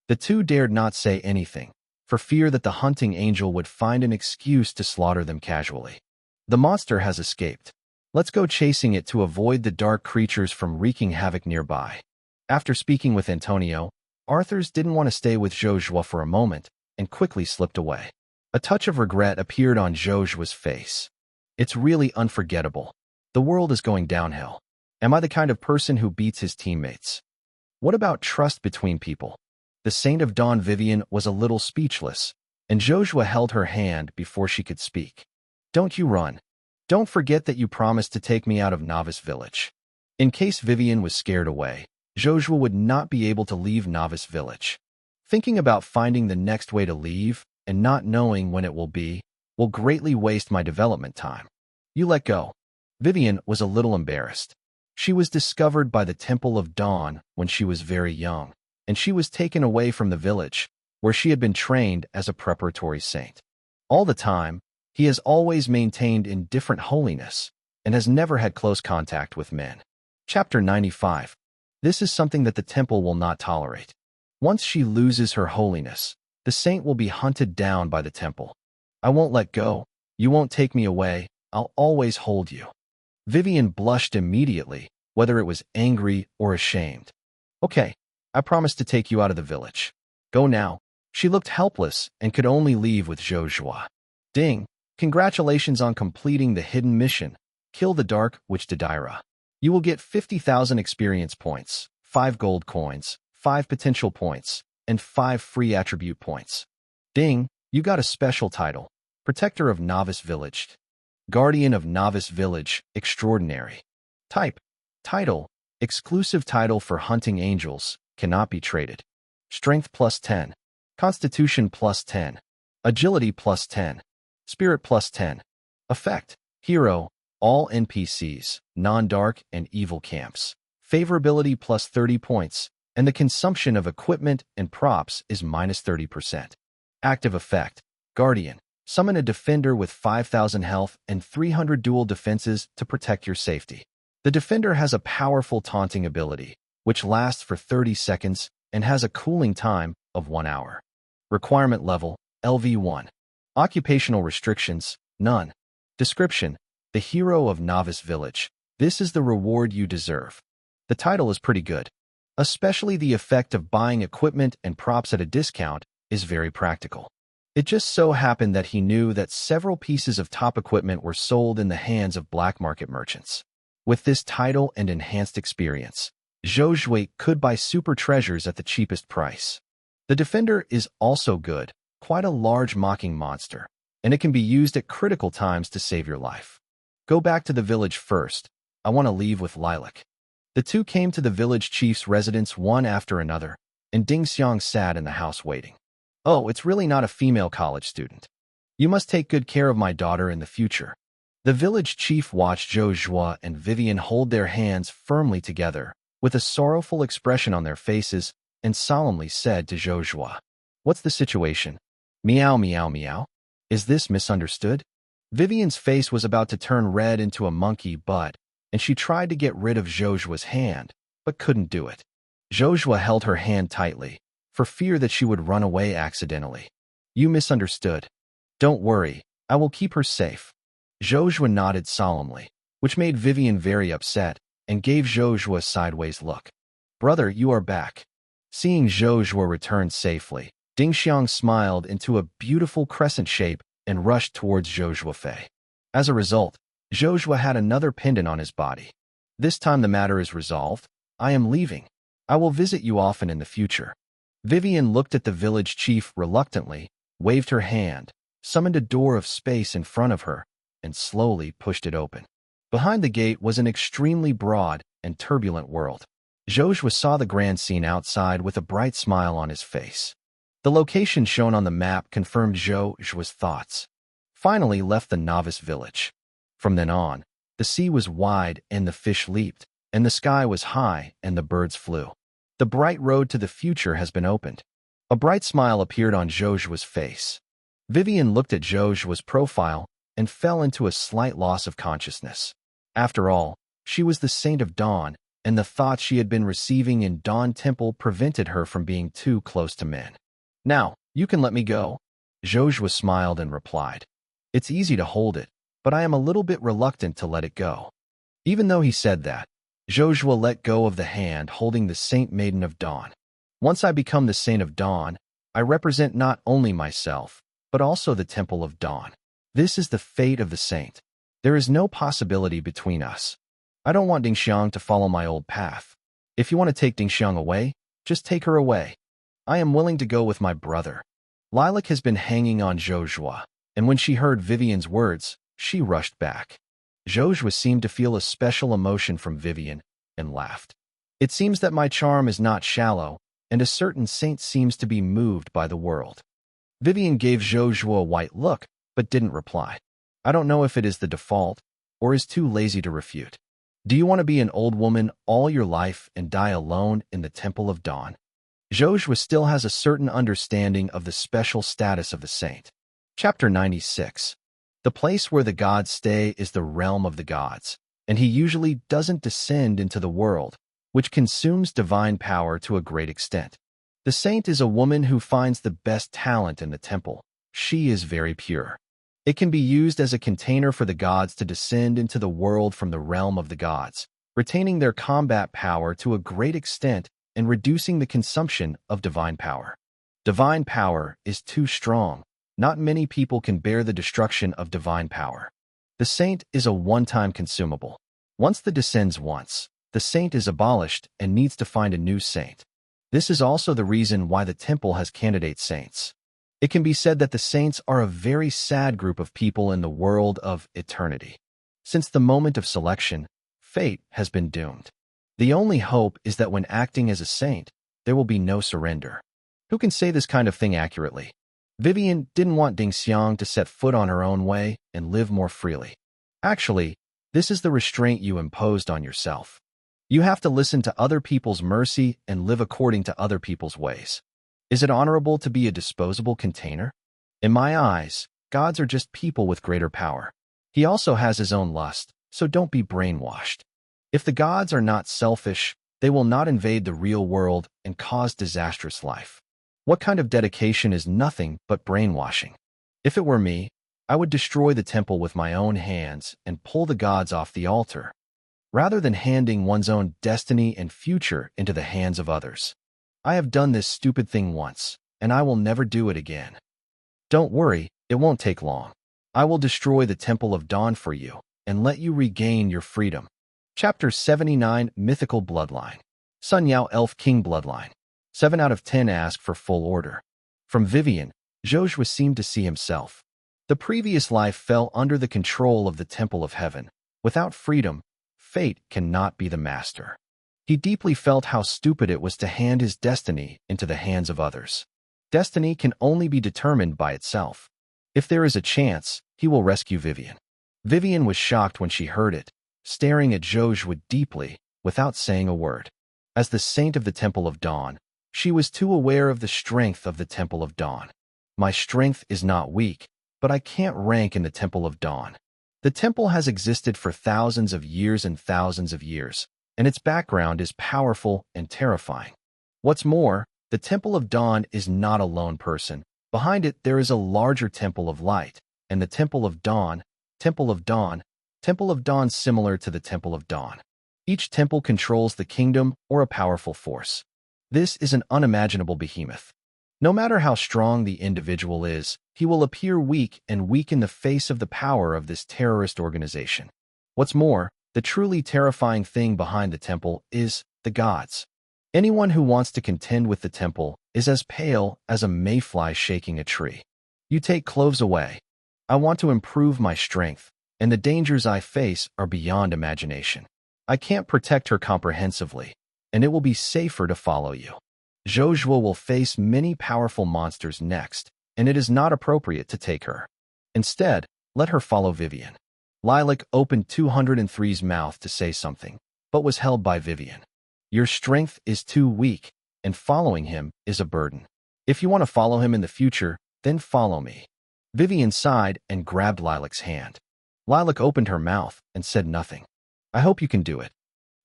The two dared not say anything, for fear that the hunting angel would find an excuse to slaughter them casually. The monster has escaped. Let's go chasing it to avoid the dark creatures from wreaking havoc nearby. After speaking with Antonio, Arthurs didn't want to stay with Zhou Zhuo for a moment, and quickly slipped away. A touch of regret appeared on Zhou Zhuo's face. It's really unforgettable. The world is going downhill. Am I the kind of person who beats his teammates? What about trust between people? The Saint of Dawn Vivian was a little speechless, and Zhou Zhuo held her hand before she could speak. Don't you run. Don't forget that you promised to take me out of Novice Village. In case Vivian was scared away, Zhou Zhuo would not be able to leave Novice Village. Thinking about finding the next way to leave, and not knowing when it will be, will greatly waste my development time. You let go. Vivian was a little embarrassed. She was discovered by the Temple of Dawn when she was very young, and she was taken away from the village, where she had been trained as a preparatory saint. All the time, he has always maintained indifferent holiness, and has never had close contact with men. Chapter 95. This is something that the temple will not tolerate. Once she loses her holiness, the saint will be hunted down by the temple. I won't let go. You won't take me away. I'll always hold you. Vivian blushed immediately, whether it was angry or ashamed. Okay, I promise to take you out of the village. Go now. She looked helpless and could only leave with Zhou Zhuo. Ding! Congratulations on completing the hidden mission. Kill the Dark Witch Didira. You will get 50,000 experience points, 5 gold coins, 5 potential points, and 5 free attribute points. Ding! You got a special title. Protector of Novice Village. Guardian of Novice Village, Extraordinary. Type. Title. Exclusive title for hunting angels, cannot be traded. Strength plus 10. Constitution plus 10. Agility plus 10. Spirit plus 10. Effect. Hero. All NPCs, non-dark and evil camps. Favorability plus 30 points, and the consumption of equipment and props is minus 30%. Active effect. Guardian. Summon a defender with 5,000 health and 300 dual defenses to protect your safety. The defender has a powerful taunting ability, which lasts for 30 seconds and has a cooling time of 1 hour. Requirement level, LV1. Occupational restrictions, none. Description, the hero of Novice Village. This is the reward you deserve. The title is pretty good. Especially the effect of buying equipment and props at a discount is very practical. It just so happened that he knew that several pieces of top equipment were sold in the hands of black market merchants. With this title and enhanced experience, Zhou Zhuo could buy super treasures at the cheapest price. The Defender is also good, quite a large mocking monster, and it can be used at critical times to save your life. Go back to the village first. I want to leave with Lilac. The two came to the village chief's residence one after another, and Ding Xiang sat in the house waiting. Oh, it's really not a female college student. You must take good care of my daughter in the future. The village chief watched Zhou Zhuo and Vivian hold their hands firmly together, with a sorrowful expression on their faces, and solemnly said to Zhou Zhuo, "What's the situation? Meow, meow, meow. Is this misunderstood?" Vivian's face was about to turn red into a monkey butt, and she tried to get rid of Zhou Zhuo's hand, but couldn't do it. Zhou Zhuo held her hand tightly, for fear that she would run away accidentally. You misunderstood. Don't worry, I will keep her safe. Zhou Zhuo nodded solemnly, which made Vivian very upset, and gave Zhou Zhuo a sideways look. Brother, you are back. Seeing Zhou Zhuo return safely, Ding Xiang smiled into a beautiful crescent shape and rushed towards Zhou Zhuo. As a result, Zhou Zhuo had another pendant on his body. This time the matter is resolved. I am leaving. I will visit you often in the future. Vivian looked at the village chief reluctantly, waved her hand, summoned a door of space in front of her, and slowly pushed it open. Behind the gate was an extremely broad and turbulent world. Zhou Zhuo saw the grand scene outside with a bright smile on his face. The location shown on the map confirmed Zhou Zhuo's thoughts. Finally left the novice village. From then on, the sea was wide and the fish leaped, and the sky was high and the birds flew. The bright road to the future has been opened. A bright smile appeared on Zhou Zhuo's face. Vivian looked at Zhou Zhuo's profile and fell into a slight loss of consciousness. After all, she was the Saint of Dawn, and the thoughts she had been receiving in Dawn Temple prevented her from being too close to men. Now, you can let me go. Zhou Zhuo smiled and replied. It's easy to hold it, but I am a little bit reluctant to let it go. Even though he said that, Zhou Zhuo let go of the hand holding the Saint Maiden of Dawn. Once I become the Saint of Dawn, I represent not only myself, but also the Temple of Dawn. This is the fate of the Saint. There is no possibility between us. I don't want Ding Xiang to follow my old path. If you want to take Ding Xiang away, just take her away. I am willing to go with my brother. Lilac has been hanging on Zhou Zhuo, and when she heard Vivian's words, she rushed back. Zhou Zhuo seemed to feel a special emotion from Vivian and laughed. It seems that my charm is not shallow, and a certain saint seems to be moved by the world. Vivian gave Zhou Zhuo a white look, but didn't reply. I don't know if it is the default, or is too lazy to refute. Do you want to be an old woman all your life and die alone in the Temple of Dawn? Zhou Zhuo still has a certain understanding of the special status of the saint. Chapter 96. The place where the gods stay is the realm of the gods, and he usually doesn't descend into the world, which consumes divine power to a great extent. The saint is a woman who finds the best talent in the temple. She is very pure. It can be used as a container for the gods to descend into the world from the realm of the gods, retaining their combat power to a great extent and reducing the consumption of divine power. Divine power is too strong. Not many people can bear the destruction of divine power. The saint is a one-time consumable. Once the descends once, the saint is abolished and needs to find a new saint. This is also the reason why the temple has candidate saints. It can be said that the saints are a very sad group of people in the world of eternity. Since the moment of selection, fate has been doomed. The only hope is that when acting as a saint, there will be no surrender. Who can say this kind of thing accurately? Vivian didn't want Ding Xiang to set foot on her own way and live more freely. Actually, this is the restraint you imposed on yourself. You have to listen to other people's mercy and live according to other people's ways. Is it honorable to be a disposable container? In my eyes, gods are just people with greater power. He also has his own lust, so don't be brainwashed. If the gods are not selfish, they will not invade the real world and cause disastrous life. What kind of dedication is nothing but brainwashing? If it were me, I would destroy the temple with my own hands and pull the gods off the altar, rather than handing one's own destiny and future into the hands of others. I have done this stupid thing once, and I will never do it again. Don't worry, it won't take long. I will destroy the Temple of Dawn for you and let you regain your freedom. Chapter 79 Mythical Bloodline. Sun Yao Elf King Bloodline. 7 out of 10 ask for full order. From Vivian, Zhou Zhuo seemed to see himself. The previous life fell under the control of the Temple of Heaven. Without freedom, fate cannot be the master. He deeply felt how stupid it was to hand his destiny into the hands of others. Destiny can only be determined by itself. If there is a chance, he will rescue Vivian. Vivian was shocked when she heard it, staring at Zhou Zhuo deeply, without saying a word. As the saint of the Temple of Dawn, she was too aware of the strength of the Temple of Dawn. My strength is not weak, but I can't rank in the Temple of Dawn. The temple has existed for thousands of years, and its background is powerful and terrifying. What's more, the Temple of Dawn is not a lone person. Behind it, there is a larger Temple of Light, and the Temple of Dawn similar to the Temple of Dawn. Each temple controls the kingdom or a powerful force. This is an unimaginable behemoth. No matter how strong the individual is, he will appear weak and weak in the face of the power of this terrorist organization. What's more, the truly terrifying thing behind the temple is the gods. Anyone who wants to contend with the temple is as pale as a mayfly shaking a tree. You take cloves away. I want to improve my strength, and the dangers I face are beyond imagination. I can't protect her comprehensively, and it will be safer to follow you. Zhou Zhuo will face many powerful monsters next, and it is not appropriate to take her. Instead, let her follow Vivian. Lilac opened 203's mouth to say something, but was held by Vivian. Your strength is too weak, and following him is a burden. If you want to follow him in the future, then follow me. Vivian sighed and grabbed Lilac's hand. Lilac opened her mouth and said nothing. I hope you can do it.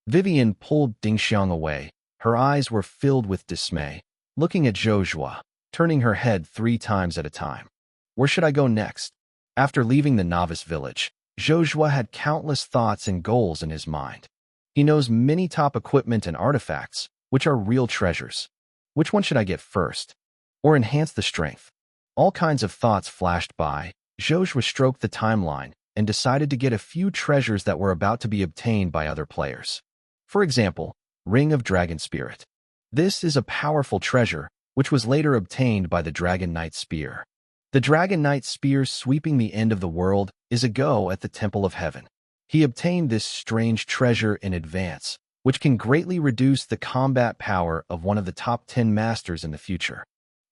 Vivian pulled Ding Xiang away. Her eyes were filled with dismay, looking at Zhou Zhuo, turning her head 3 times at a time. Where should I go next? After leaving the novice village, Zhou Zhuo had countless thoughts and goals in his mind. He knows many top equipment and artifacts, which are real treasures. Which one should I get first? Or enhance the strength? All kinds of thoughts flashed by. Zhou Zhuo stroked the timeline and decided to get a few treasures that were about to be obtained by other players. For example, Ring of Dragon Spirit. This is a powerful treasure, which was later obtained by the Dragon Knight Spear. The Dragon Knight Spear sweeping the end of the world is a go at the Temple of Heaven. He obtained this strange treasure in advance, which can greatly reduce the combat power of one of the top 10 masters in the future.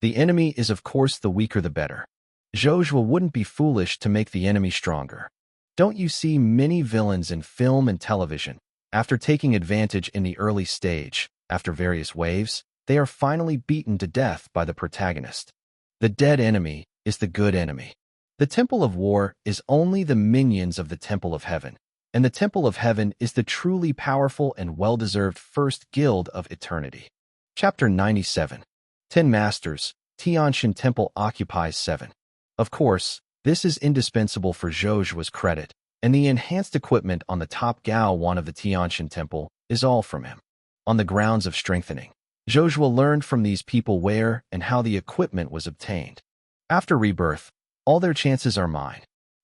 The enemy is of course the weaker the better. Zhou Zhuo wouldn't be foolish to make the enemy stronger. Don't you see many villains in film and television? After taking advantage in the early stage, after various waves, they are finally beaten to death by the protagonist. The dead enemy is the good enemy. The Temple of War is only the minions of the Temple of Heaven, and the Temple of Heaven is the truly powerful and well-deserved first guild of eternity. Chapter 97. 10 Masters, Tianshan Temple occupies 7. Of course, this is indispensable for Zhou Zhuo's credit, and the enhanced equipment on the top Gao one of the Tianshan Temple is all from him. On the grounds of strengthening, Zhou Zhuo learned from these people where and how the equipment was obtained. After rebirth, all their chances are mine.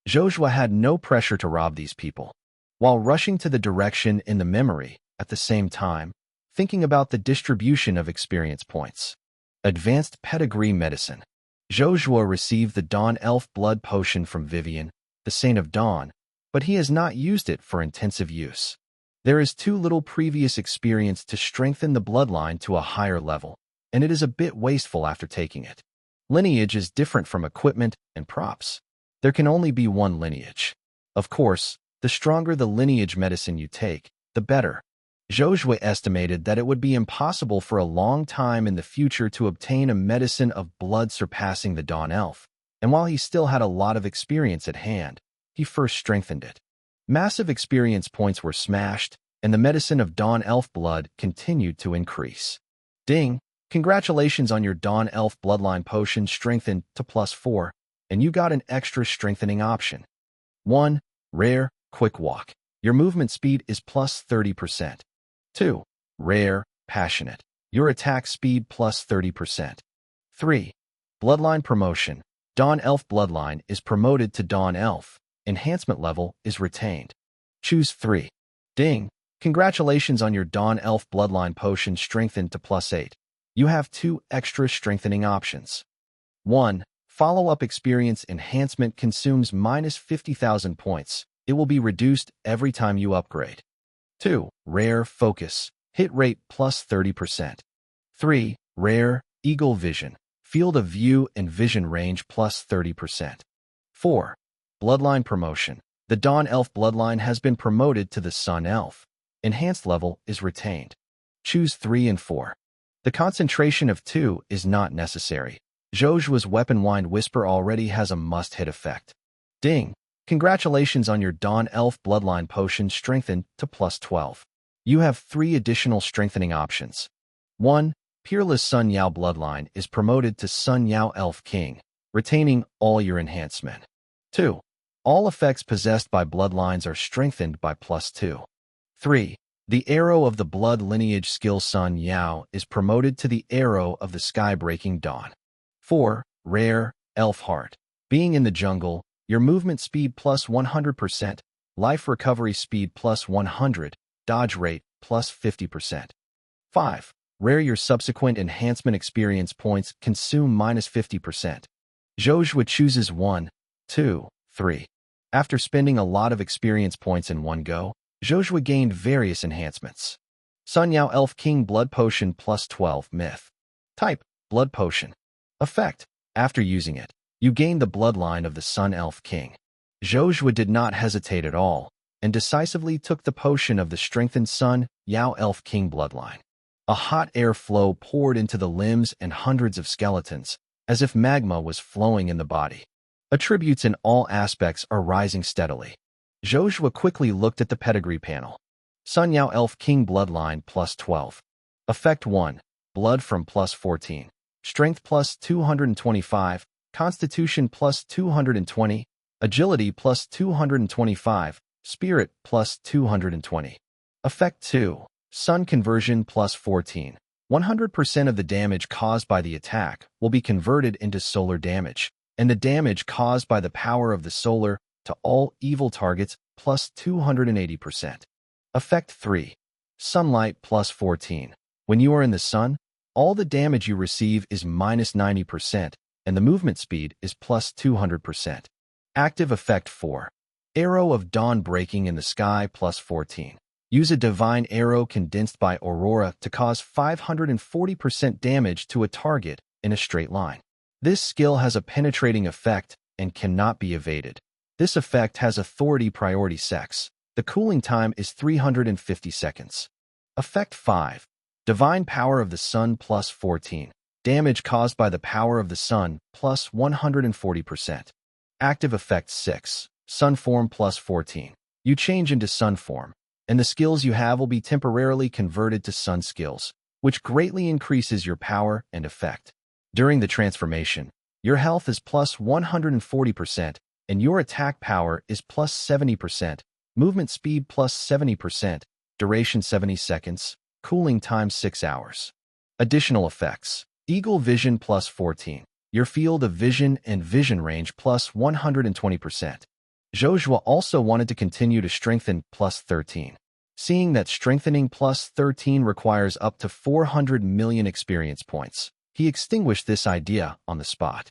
Zhou Zhuo had no pressure to rob these people, while rushing to the direction in the memory, at the same time, thinking about the distribution of experience points. Advanced Pedigree Medicine. Zhou Zhuo received the Dawn Elf Blood Potion from Vivian, the Saint of Dawn, but he has not used it for intensive use. There is too little previous experience to strengthen the bloodline to a higher level, and it is a bit wasteful after taking it. Lineage is different from equipment and props. There can only be one lineage. Of course, the stronger the lineage medicine you take, the better. Zhou Zhuo estimated that it would be impossible for a long time in the future to obtain a medicine of blood surpassing the Dawn Elf, and while he still had a lot of experience at hand, he first strengthened it. Massive experience points were smashed, and the medicine of Dawn Elf blood continued to increase. Ding! Congratulations on your Dawn Elf bloodline potion strengthened to +4, and you got an extra strengthening option. 1. Rare, Quick Walk. Your movement speed is +30%. 2. Rare, Passionate. Your attack speed +30%. 3. Bloodline Promotion. Dawn Elf bloodline is promoted to Dawn Elf. Enhancement level is retained. Choose 3. Ding! Congratulations on your Dawn Elf bloodline potion strengthened to +8. You have 2 extra strengthening options. 1. Follow-up experience enhancement consumes -50,000 points. It will be reduced every time you upgrade. 2. Rare Focus. Hit rate +30%. 3. Rare Eagle Vision. Field of view and vision range +30%. 4. Bloodline Promotion. The Dawn Elf bloodline has been promoted to the Sun Elf. Enhanced level is retained. Choose 3 and 4. The concentration of 2 is not necessary. Zhou Zhuo's Weapon Wind Whisper already has a must-hit effect. Ding! Congratulations on your Dawn Elf bloodline potion strengthened to +12. You have 3 additional strengthening options. 1. Peerless Sun Yao bloodline is promoted to Sun Yao Elf King, retaining all your enhancement. 2. All effects possessed by bloodlines are strengthened by +2. 3. The Arrow of the Blood lineage skill Sun Yao is promoted to the Arrow of the Sky-Breaking Dawn. 4. Rare Elf Heart. Being in the jungle, your movement speed +100%, life recovery speed +100, dodge rate +50%. 5. Rare your subsequent enhancement experience points consume -50%. Zhou Zhuo chooses 1, 2, 3. After spending a lot of experience points in one go, Zhou Zhuo gained various enhancements. Sun Yao Elf King Blood Potion +12 Myth. Type: Blood Potion. Effect: after using it, you gain the bloodline of the Sun Elf King. Zhou Zhuo did not hesitate at all, and decisively took the potion of the strengthened Sun Yao Elf King bloodline. A hot air flow poured into the limbs and hundreds of skeletons, as if magma was flowing in the body. Attributes in all aspects are rising steadily. Zhou Zhuo quickly looked at the pedigree panel. Sun Yao Elf King bloodline +12. Effect 1. Blood from +14. Strength +225. Constitution +220. Agility +225. Spirit +220. Effect 2. Sun Conversion +14. 100% of the damage caused by the attack will be converted into solar damage, and the damage caused by the power of the solar to all evil targets +280%. Effect 3. Sunlight +14. When you are in the sun, all the damage you receive is -90%, and the movement speed is +200%. Active Effect 4. Arrow of Dawn Breaking in the Sky +14. Use a Divine Arrow condensed by Aurora to cause 540% damage to a target in a straight line. This skill has a penetrating effect and cannot be evaded. This effect has authority priority sex. The cooling time is 350 seconds. Effect 5. Divine Power of the Sun +14. Damage caused by the power of the sun +140%. Active Effect 6. Sun Form +14. You change into sun form, and the skills you have will be temporarily converted to sun skills, which greatly increases your power and effect. During the transformation, your health is +140%, and your attack power is +70%, movement speed +70%, duration 70 seconds, cooling time 6 hours. Additional effects. Eagle Vision plus 14. Your field of vision and vision range plus 120%. Zhou Zhuo also wanted to continue to strengthen plus 13. Seeing that strengthening plus 13 requires up to 400 million experience points, he extinguished this idea on the spot.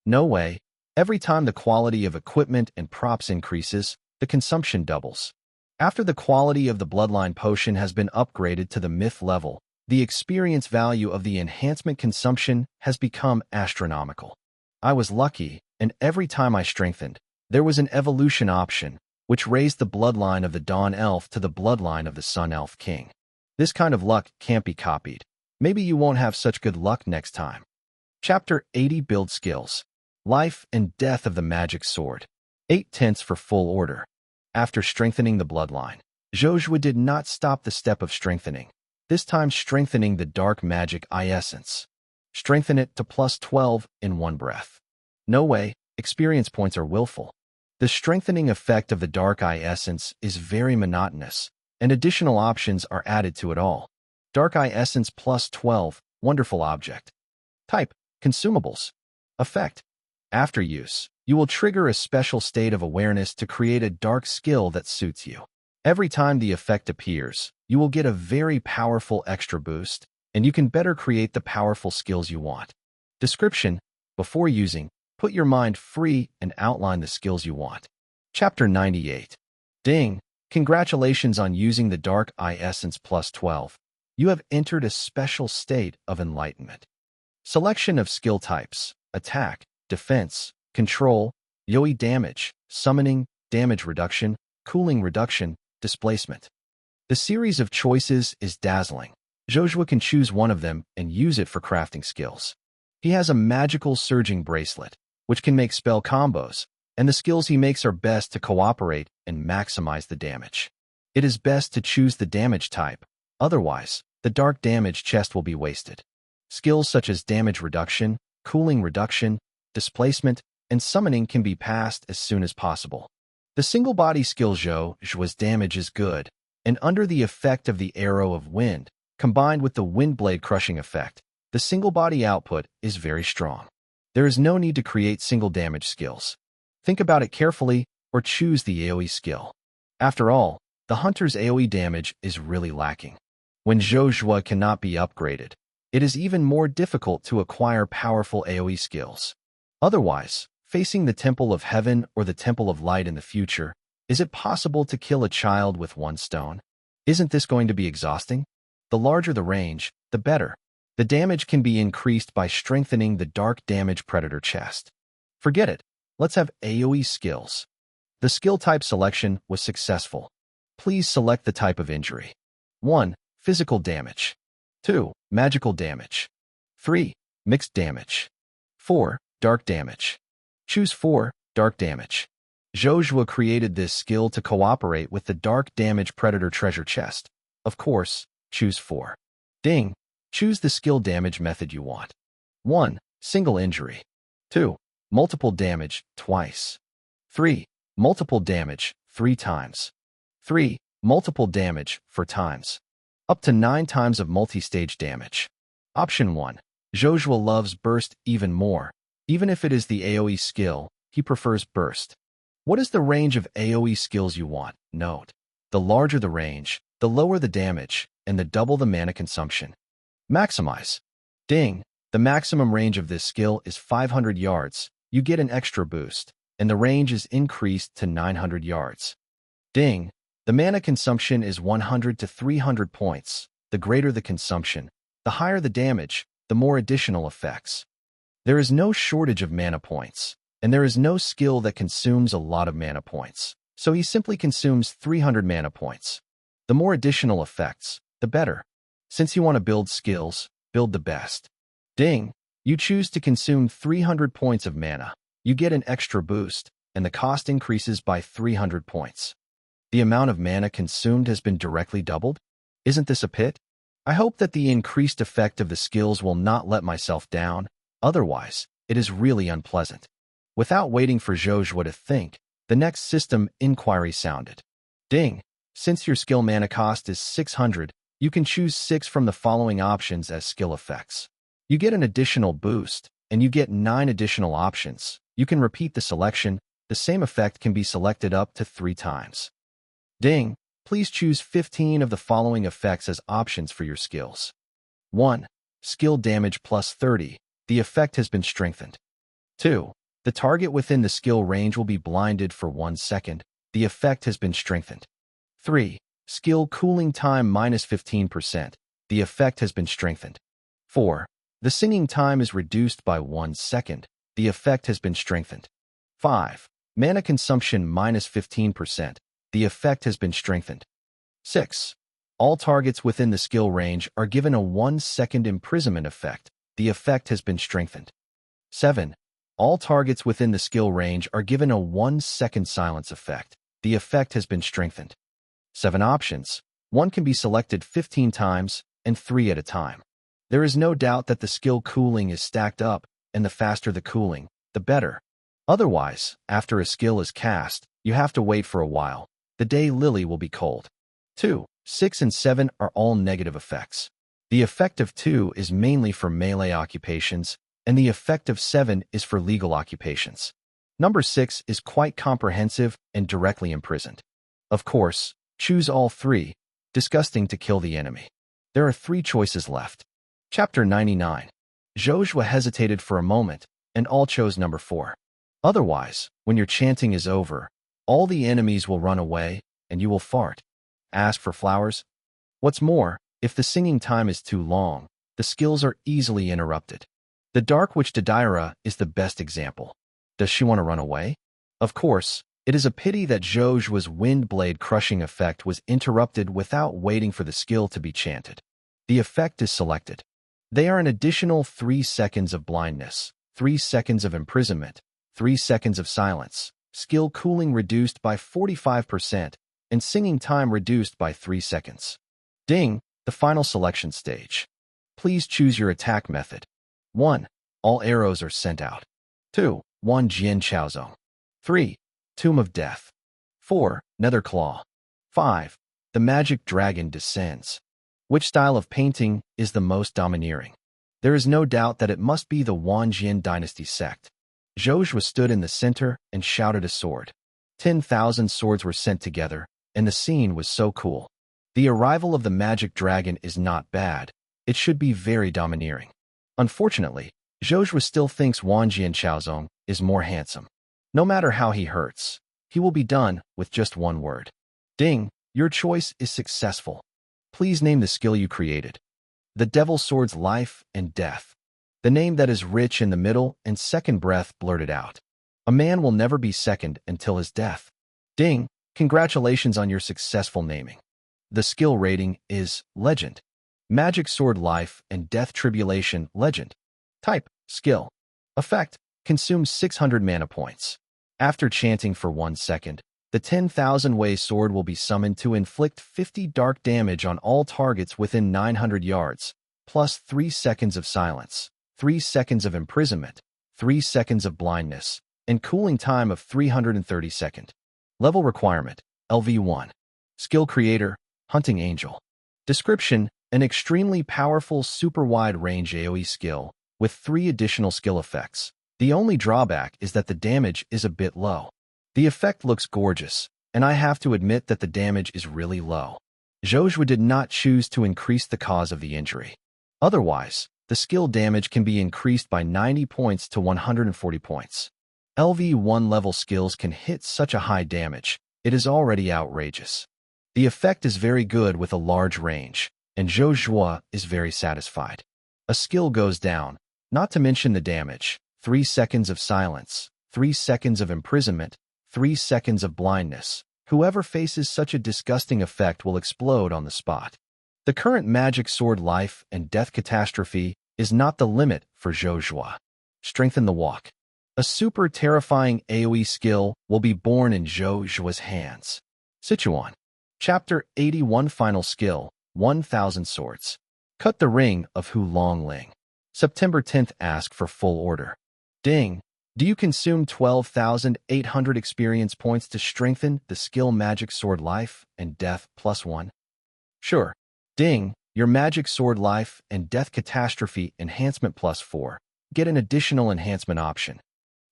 No way. Every time the quality of equipment and props increases, the consumption doubles. After the quality of the bloodline potion has been upgraded to the myth level, the experience value of the enhancement consumption has become astronomical. I was lucky, and every time I strengthened, there was an evolution option, which raised the bloodline of the Dawn Elf to the bloodline of the Sun Elf King. This kind of luck can't be copied. Maybe you won't have such good luck next time. Chapter 80 Build Skills. Life and Death of the Magic Sword. 8 tenths for full order. After strengthening the bloodline, Zhou Zhuo did not stop the step of strengthening, this time strengthening the dark magic eye essence. Strengthen it to plus 12 in one breath. No way, experience points are willful. The strengthening effect of the dark eye essence is very monotonous, and additional options are added to it all. Dark eye essence plus 12, wonderful object. Type, consumables. Effect. After use, you will trigger a special state of awareness to create a dark skill that suits you. Every time the effect appears, you will get a very powerful extra boost, and you can better create the powerful skills you want. Description. Before using, put your mind free and outline the skills you want. Chapter 98. Ding! Congratulations on using the Dark Eye Essence plus 12. You have entered a special state of enlightenment. Selection of skill types: attack, defense, control, Yoi damage, summoning, damage reduction, cooling reduction, displacement. The series of choices is dazzling. Zhou Zhuo can choose one of them and use it for crafting skills. He has a magical surging bracelet, which can make spell combos, and the skills he makes are best to cooperate and maximize the damage. It is best to choose the damage type, otherwise, the dark damage chest will be wasted. Skills such as damage reduction, cooling reduction, displacement, and summoning can be passed as soon as possible. The single-body skill Zhou Zhuo's damage is good, and under the effect of the Arrow of Wind, combined with the Windblade crushing effect, the single-body output is very strong. There is no need to create single damage skills. Think about it carefully, or choose the AoE skill. After all, the Hunter's AoE damage is really lacking. When Zhou Zhuo cannot be upgraded, it is even more difficult to acquire powerful AoE skills. Otherwise, facing the Temple of Heaven or the Temple of Light in the future, is it possible to kill a child with one stone? Isn't this going to be exhausting? The larger the range, the better. The damage can be increased by strengthening the Dark Damage Predator chest. Forget it. Let's have AoE skills. The skill type selection was successful. Please select the type of injury. 1. Physical damage. 2. Magical damage. 3. Mixed damage. 4. Dark damage. Choose 4. Dark damage. Zhou Zhuo created this skill to cooperate with the Dark Damage Predator treasure chest. Of course, choose 4. Ding! Choose the skill damage method you want. 1. Single injury. 2. Multiple damage, twice. 3. Multiple damage, 3 times. 3. Multiple damage, 4 times. Up to 9 times of multi-stage damage. Option 1. Zhou Zhuo loves Burst even more. Even if it is the AoE skill, he prefers Burst. What is the range of AoE skills you want? Note. The larger the range, the lower the damage, and the double the mana consumption. Maximize. Ding! The maximum range of this skill is 500 yards. You get an extra boost, and the range is increased to 900 yards. Ding! The mana consumption is 100 to 300 points. The greater the consumption, the higher the damage, the more additional effects. There is no shortage of mana points, and there is no skill that consumes a lot of mana points, so he simply consumes 300 mana points. The more additional effects, the better. Since you want to build skills, build the best. Ding! You choose to consume 300 points of mana. You get an extra boost, and the cost increases by 300 points. The amount of mana consumed has been directly doubled? Isn't this a pit? I hope that the increased effect of the skills will not let myself down, otherwise, it is really unpleasant. Without waiting for Zhou Zhuo to think, the next system inquiry sounded. Ding! Since your skill mana cost is 600, You can choose 6 from the following options as skill effects. You get an additional boost, and you get 9 additional options. You can repeat the selection. The same effect can be selected up to 3 times. Ding! Please choose 15 of the following effects as options for your skills. 1. Skill damage plus 30. The effect has been strengthened. 2. The target within the skill range will be blinded for 1 second. The effect has been strengthened. 3. Skill cooling time minus 15%. The effect has been strengthened. 4. The singing time is reduced by 1 second. The effect has been strengthened. 5. Mana consumption minus 15%. The effect has been strengthened. 6. All targets within the skill range are given a 1-second imprisonment effect. The effect has been strengthened. 7. All targets within the skill range are given a 1-second silence effect. The effect has been strengthened. 7 options. 1 can be selected 15 times, and 3 at a time. There is no doubt that the skill cooling is stacked up, and the faster the cooling, the better. Otherwise, after a skill is cast, you have to wait for a while. The day lily will be cold. 2, 6, and 7 are all negative effects. The effect of 2 is mainly for melee occupations, and the effect of 7 is for legal occupations. Number 6 is quite comprehensive and directly imprisoned. Of course, choose all 3. Disgusting to kill the enemy. There are 3 choices left. Chapter 99. Zhou Zhuo hesitated for a moment, and all chose number 4. Otherwise, when your chanting is over, all the enemies will run away, and you will fart. Ask for flowers. What's more, if the singing time is too long, the skills are easily interrupted. The Dark Witch Devour is the best example. Does she want to run away? Of course, it is a pity that Zhou Zhuo's wind blade crushing effect was interrupted without waiting for the skill to be chanted. The effect is selected. They are an additional 3 seconds of blindness, 3 seconds of imprisonment, 3 seconds of silence, skill cooling reduced by 45%, and singing time reduced by 3 seconds. Ding! The final selection stage. Please choose your attack method. 1. All arrows are sent out. 2. 1 Jian Chaozong. 3. Tomb of Death. 4. Nether Claw. 5. The Magic Dragon Descends. Which style of painting is the most domineering? There is no doubt that it must be the Wanjian Dynasty sect. Zhou Zhuo stood in the center and shouted a sword. 10,000 swords were sent together, and the scene was so cool. The arrival of the magic dragon is not bad. It should be very domineering. Unfortunately, Zhou Zhuo still thinks Wanjian Chaozong is more handsome. No matter how he hurts, he will be done with just 1 word. Ding! Your choice is successful. Please name the skill you created. The Devil Sword's Life and Death. The name that is rich in the middle and second breath blurted out. A man will never be second until his death. Ding! Congratulations on your successful naming. The skill rating is Legend. Magic Sword Life and Death Tribulation Legend. Type, Skill. Effect, consumes 600 mana points. After chanting for 1 second, the 10,000 Way Sword will be summoned to inflict 50 dark damage on all targets within 900 yards, plus 3 seconds of silence, 3 seconds of imprisonment, 3 seconds of blindness, and cooling time of 330 seconds. Level requirement, LV1. Skill creator, Hunting Angel. Description, an extremely powerful super wide range AoE skill, with 3 additional skill effects. The only drawback is that the damage is a bit low. The effect looks gorgeous, and I have to admit that the damage is really low. Zhou Zhuo did not choose to increase the cause of the injury. Otherwise, the skill damage can be increased by 90 points to 140 points. LV1 level skills can hit such a high damage, it is already outrageous. The effect is very good with a large range, and Zhou Zhuo is very satisfied. A skill goes down, not to mention the damage, 3 seconds of silence, 3 seconds of imprisonment, 3 seconds of blindness. Whoever faces such a disgusting effect will explode on the spot. The current Magic Sword Life and Death Catastrophe is not the limit for Zhou Zhuo. Strengthen the Walk. A super terrifying AoE skill will be born in Zhou Zhuo's hands. Sichuan. Chapter 81 Final Skill, 1000 Swords. Cut the Ring of Hu Longling. September 10th. Ask for full order. Ding! Do you consume 12,800 experience points to strengthen the skill Magic Sword Life and Death +1? Sure. Ding, your magic sword life and death catastrophe enhancement +4. Get an additional enhancement option.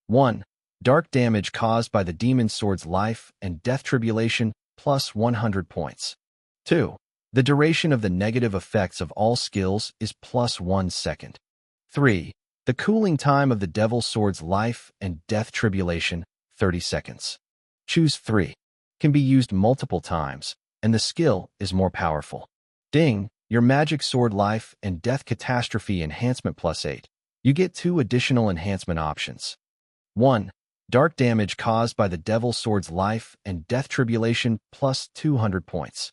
1. Dark damage caused by the demon sword's life and death tribulation plus 100 points. 2. The duration of the negative effects of all skills is plus 1 second. 3. The cooling time of the devil sword's life and death tribulation, 30 seconds. Choose 3. Can be used multiple times, and the skill is more powerful. Ding, your magic sword life and death catastrophe enhancement +8. You get 2 additional enhancement options. 1. Dark damage caused by the devil sword's life and death tribulation plus 200 points.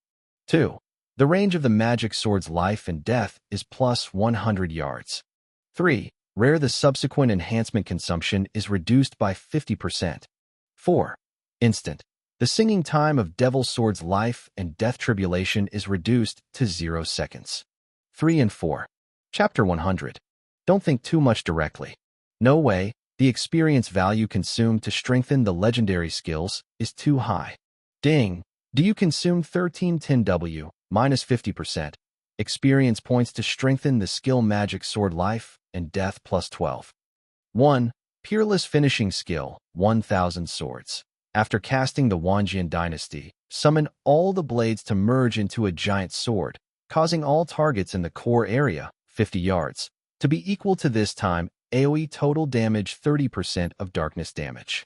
2. The range of the magic sword's life and death is plus 100 yards. 3. Rare the subsequent enhancement consumption is reduced by 50%. 4. Instant. The singing time of devil sword's life and death tribulation is reduced to 0 seconds. 3 and 4. Chapter 100. Don't think too much directly. No way, the experience value consumed to strengthen the legendary skills is too high. Ding, do you consume 1310W, minus 50%, experience points to strengthen the skill magic sword life and death plus 12. 1. Peerless finishing skill, 1000 swords. After casting the Wanjian dynasty, summon all the blades to merge into a giant sword, causing all targets in the core area, 50 yards, to be equal to this time AoE total damage 30% of darkness damage.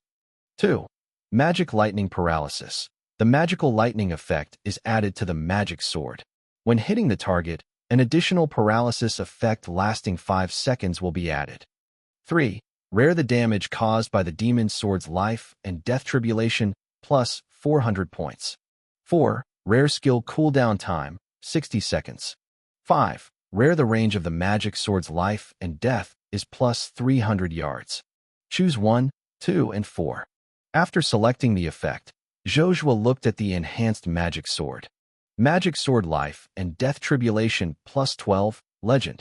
2. Magic lightning paralysis. The magical lightning effect is added to the magic sword. When hitting the target, an additional paralysis effect lasting 5 seconds will be added. 3. Rare the damage caused by the demon sword's life and death tribulation plus 400 points. 4. Rare skill cooldown time, 60 seconds. 5. Rare the range of the magic sword's life and death is plus 300 yards. Choose 1, 2, and 4. After selecting the effect, Zhou Zhuo looked at the enhanced magic sword. Magic sword life and death tribulation plus 12, legend.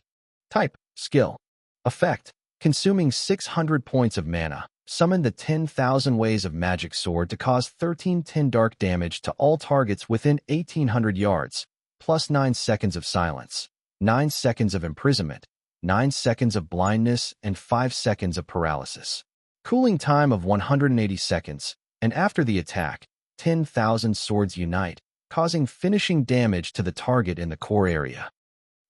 Type, skill. Effect, consuming 600 points of mana. Summon the 10,000 ways of magic sword to cause 1310 dark damage to all targets within 1800 yards, plus 9 seconds of silence, 9 seconds of imprisonment, 9 seconds of blindness, and 5 seconds of paralysis. Cooling time of 180 seconds, and after the attack, 10,000 swords unite, causing finishing damage to the target in the core area.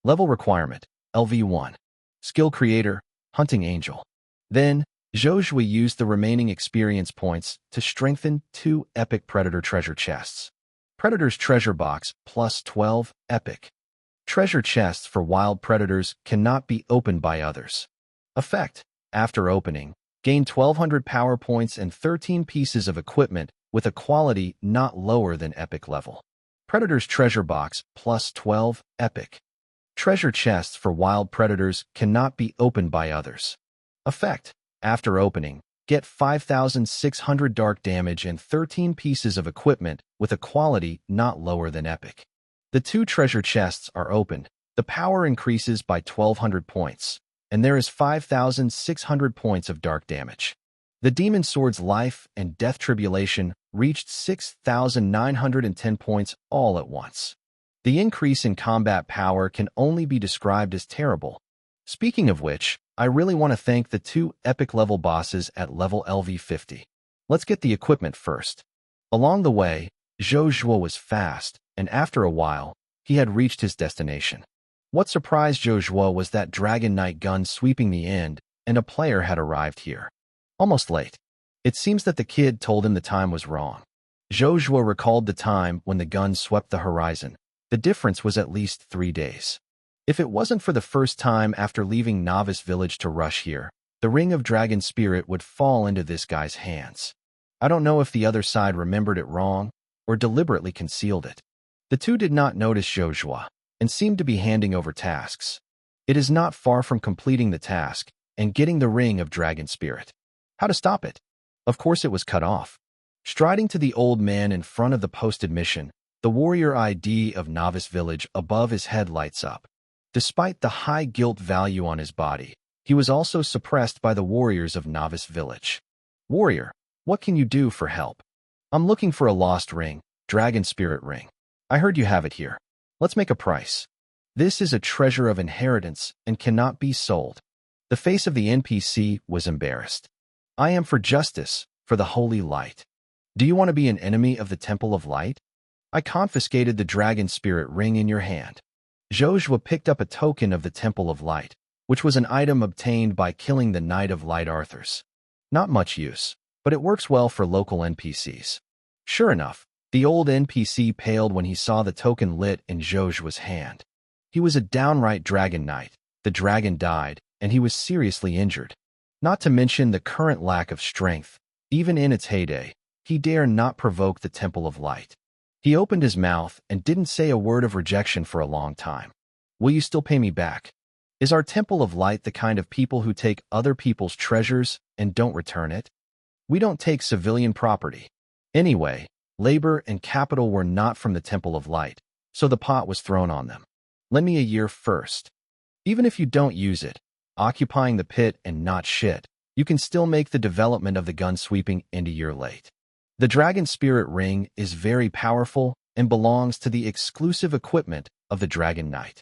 Level requirement, LV1. Skill creator, Hunting Angel. Then, Zhou Zhuo used the remaining experience points to strengthen 2 epic Predator treasure chests. Predator's Treasure Box plus 12, epic. Treasure chests for wild predators cannot be opened by others. Effect, after opening, gain 1200 power points and 13 pieces of equipment with a quality not lower than epic level. Predator's Treasure Box plus 12, epic. Treasure chests for wild predators cannot be opened by others. Effect, after opening, get 5,600 dark damage and 13 pieces of equipment with a quality not lower than epic. The 2 treasure chests are opened, the power increases by 1200 points, and there is 5,600 points of dark damage. The demon sword's life and death tribulation reached 6,910 points all at once. The increase in combat power can only be described as terrible. Speaking of which, I really want to thank the 2 epic level bosses at level LV50. Let's get the equipment first. Along the way, Zhou Zhuo was fast, and after a while, he had reached his destination. What surprised Zhou Zhuo was that Dragon Knight gun sweeping the end, and a player had arrived here. Almost late. It seems that the kid told him the time was wrong. Zhou Zhuo recalled the time when the gun swept the horizon. The difference was at least 3 days. If it wasn't for the first time after leaving Novice Village to rush here, the Ring of Dragon Spirit would fall into this guy's hands. I don't know if the other side remembered it wrong, or deliberately concealed it. The 2 did not notice Zhou Zhuo, and seemed to be handing over tasks. It is not far from completing the task, and getting the Ring of Dragon Spirit. How to stop it? Of course it was cut off. Striding to the old man in front of the posted mission, the warrior ID of Novice Village above his head lights up. Despite the high guilt value on his body, he was also suppressed by the warriors of Novice Village. Warrior, what can you do for help? I'm looking for a lost ring, Dragon Spirit Ring. I heard you have it here. Let's make a price. This is a treasure of inheritance and cannot be sold. The face of the NPC was embarrassed. I am for justice, for the holy light. Do you want to be an enemy of the Temple of Light? I confiscated the dragon spirit ring in your hand. Zhou Zhuo picked up a token of the Temple of Light, which was an item obtained by killing the Knight of Light Arthurs. Not much use, but it works well for local NPCs. Sure enough, the old NPC paled when he saw the token lit in Zhou Zhuo's hand. He was a downright dragon knight. The dragon died, and he was seriously injured. Not to mention the current lack of strength. Even in its heyday, he dare not provoke the Temple of Light. He opened his mouth and didn't say a word of rejection for a long time. Will you still pay me back? Is our Temple of Light the kind of people who take other people's treasures and don't return it? We don't take civilian property. Anyway, labor and capital were not from the Temple of Light, so the pot was thrown on them. Lend me a year first. Even if you don't use it, occupying the pit and not shit, you can still make the development of the gun sweeping end a year late. The Dragon Spirit Ring is very powerful and belongs to the exclusive equipment of the Dragon Knight.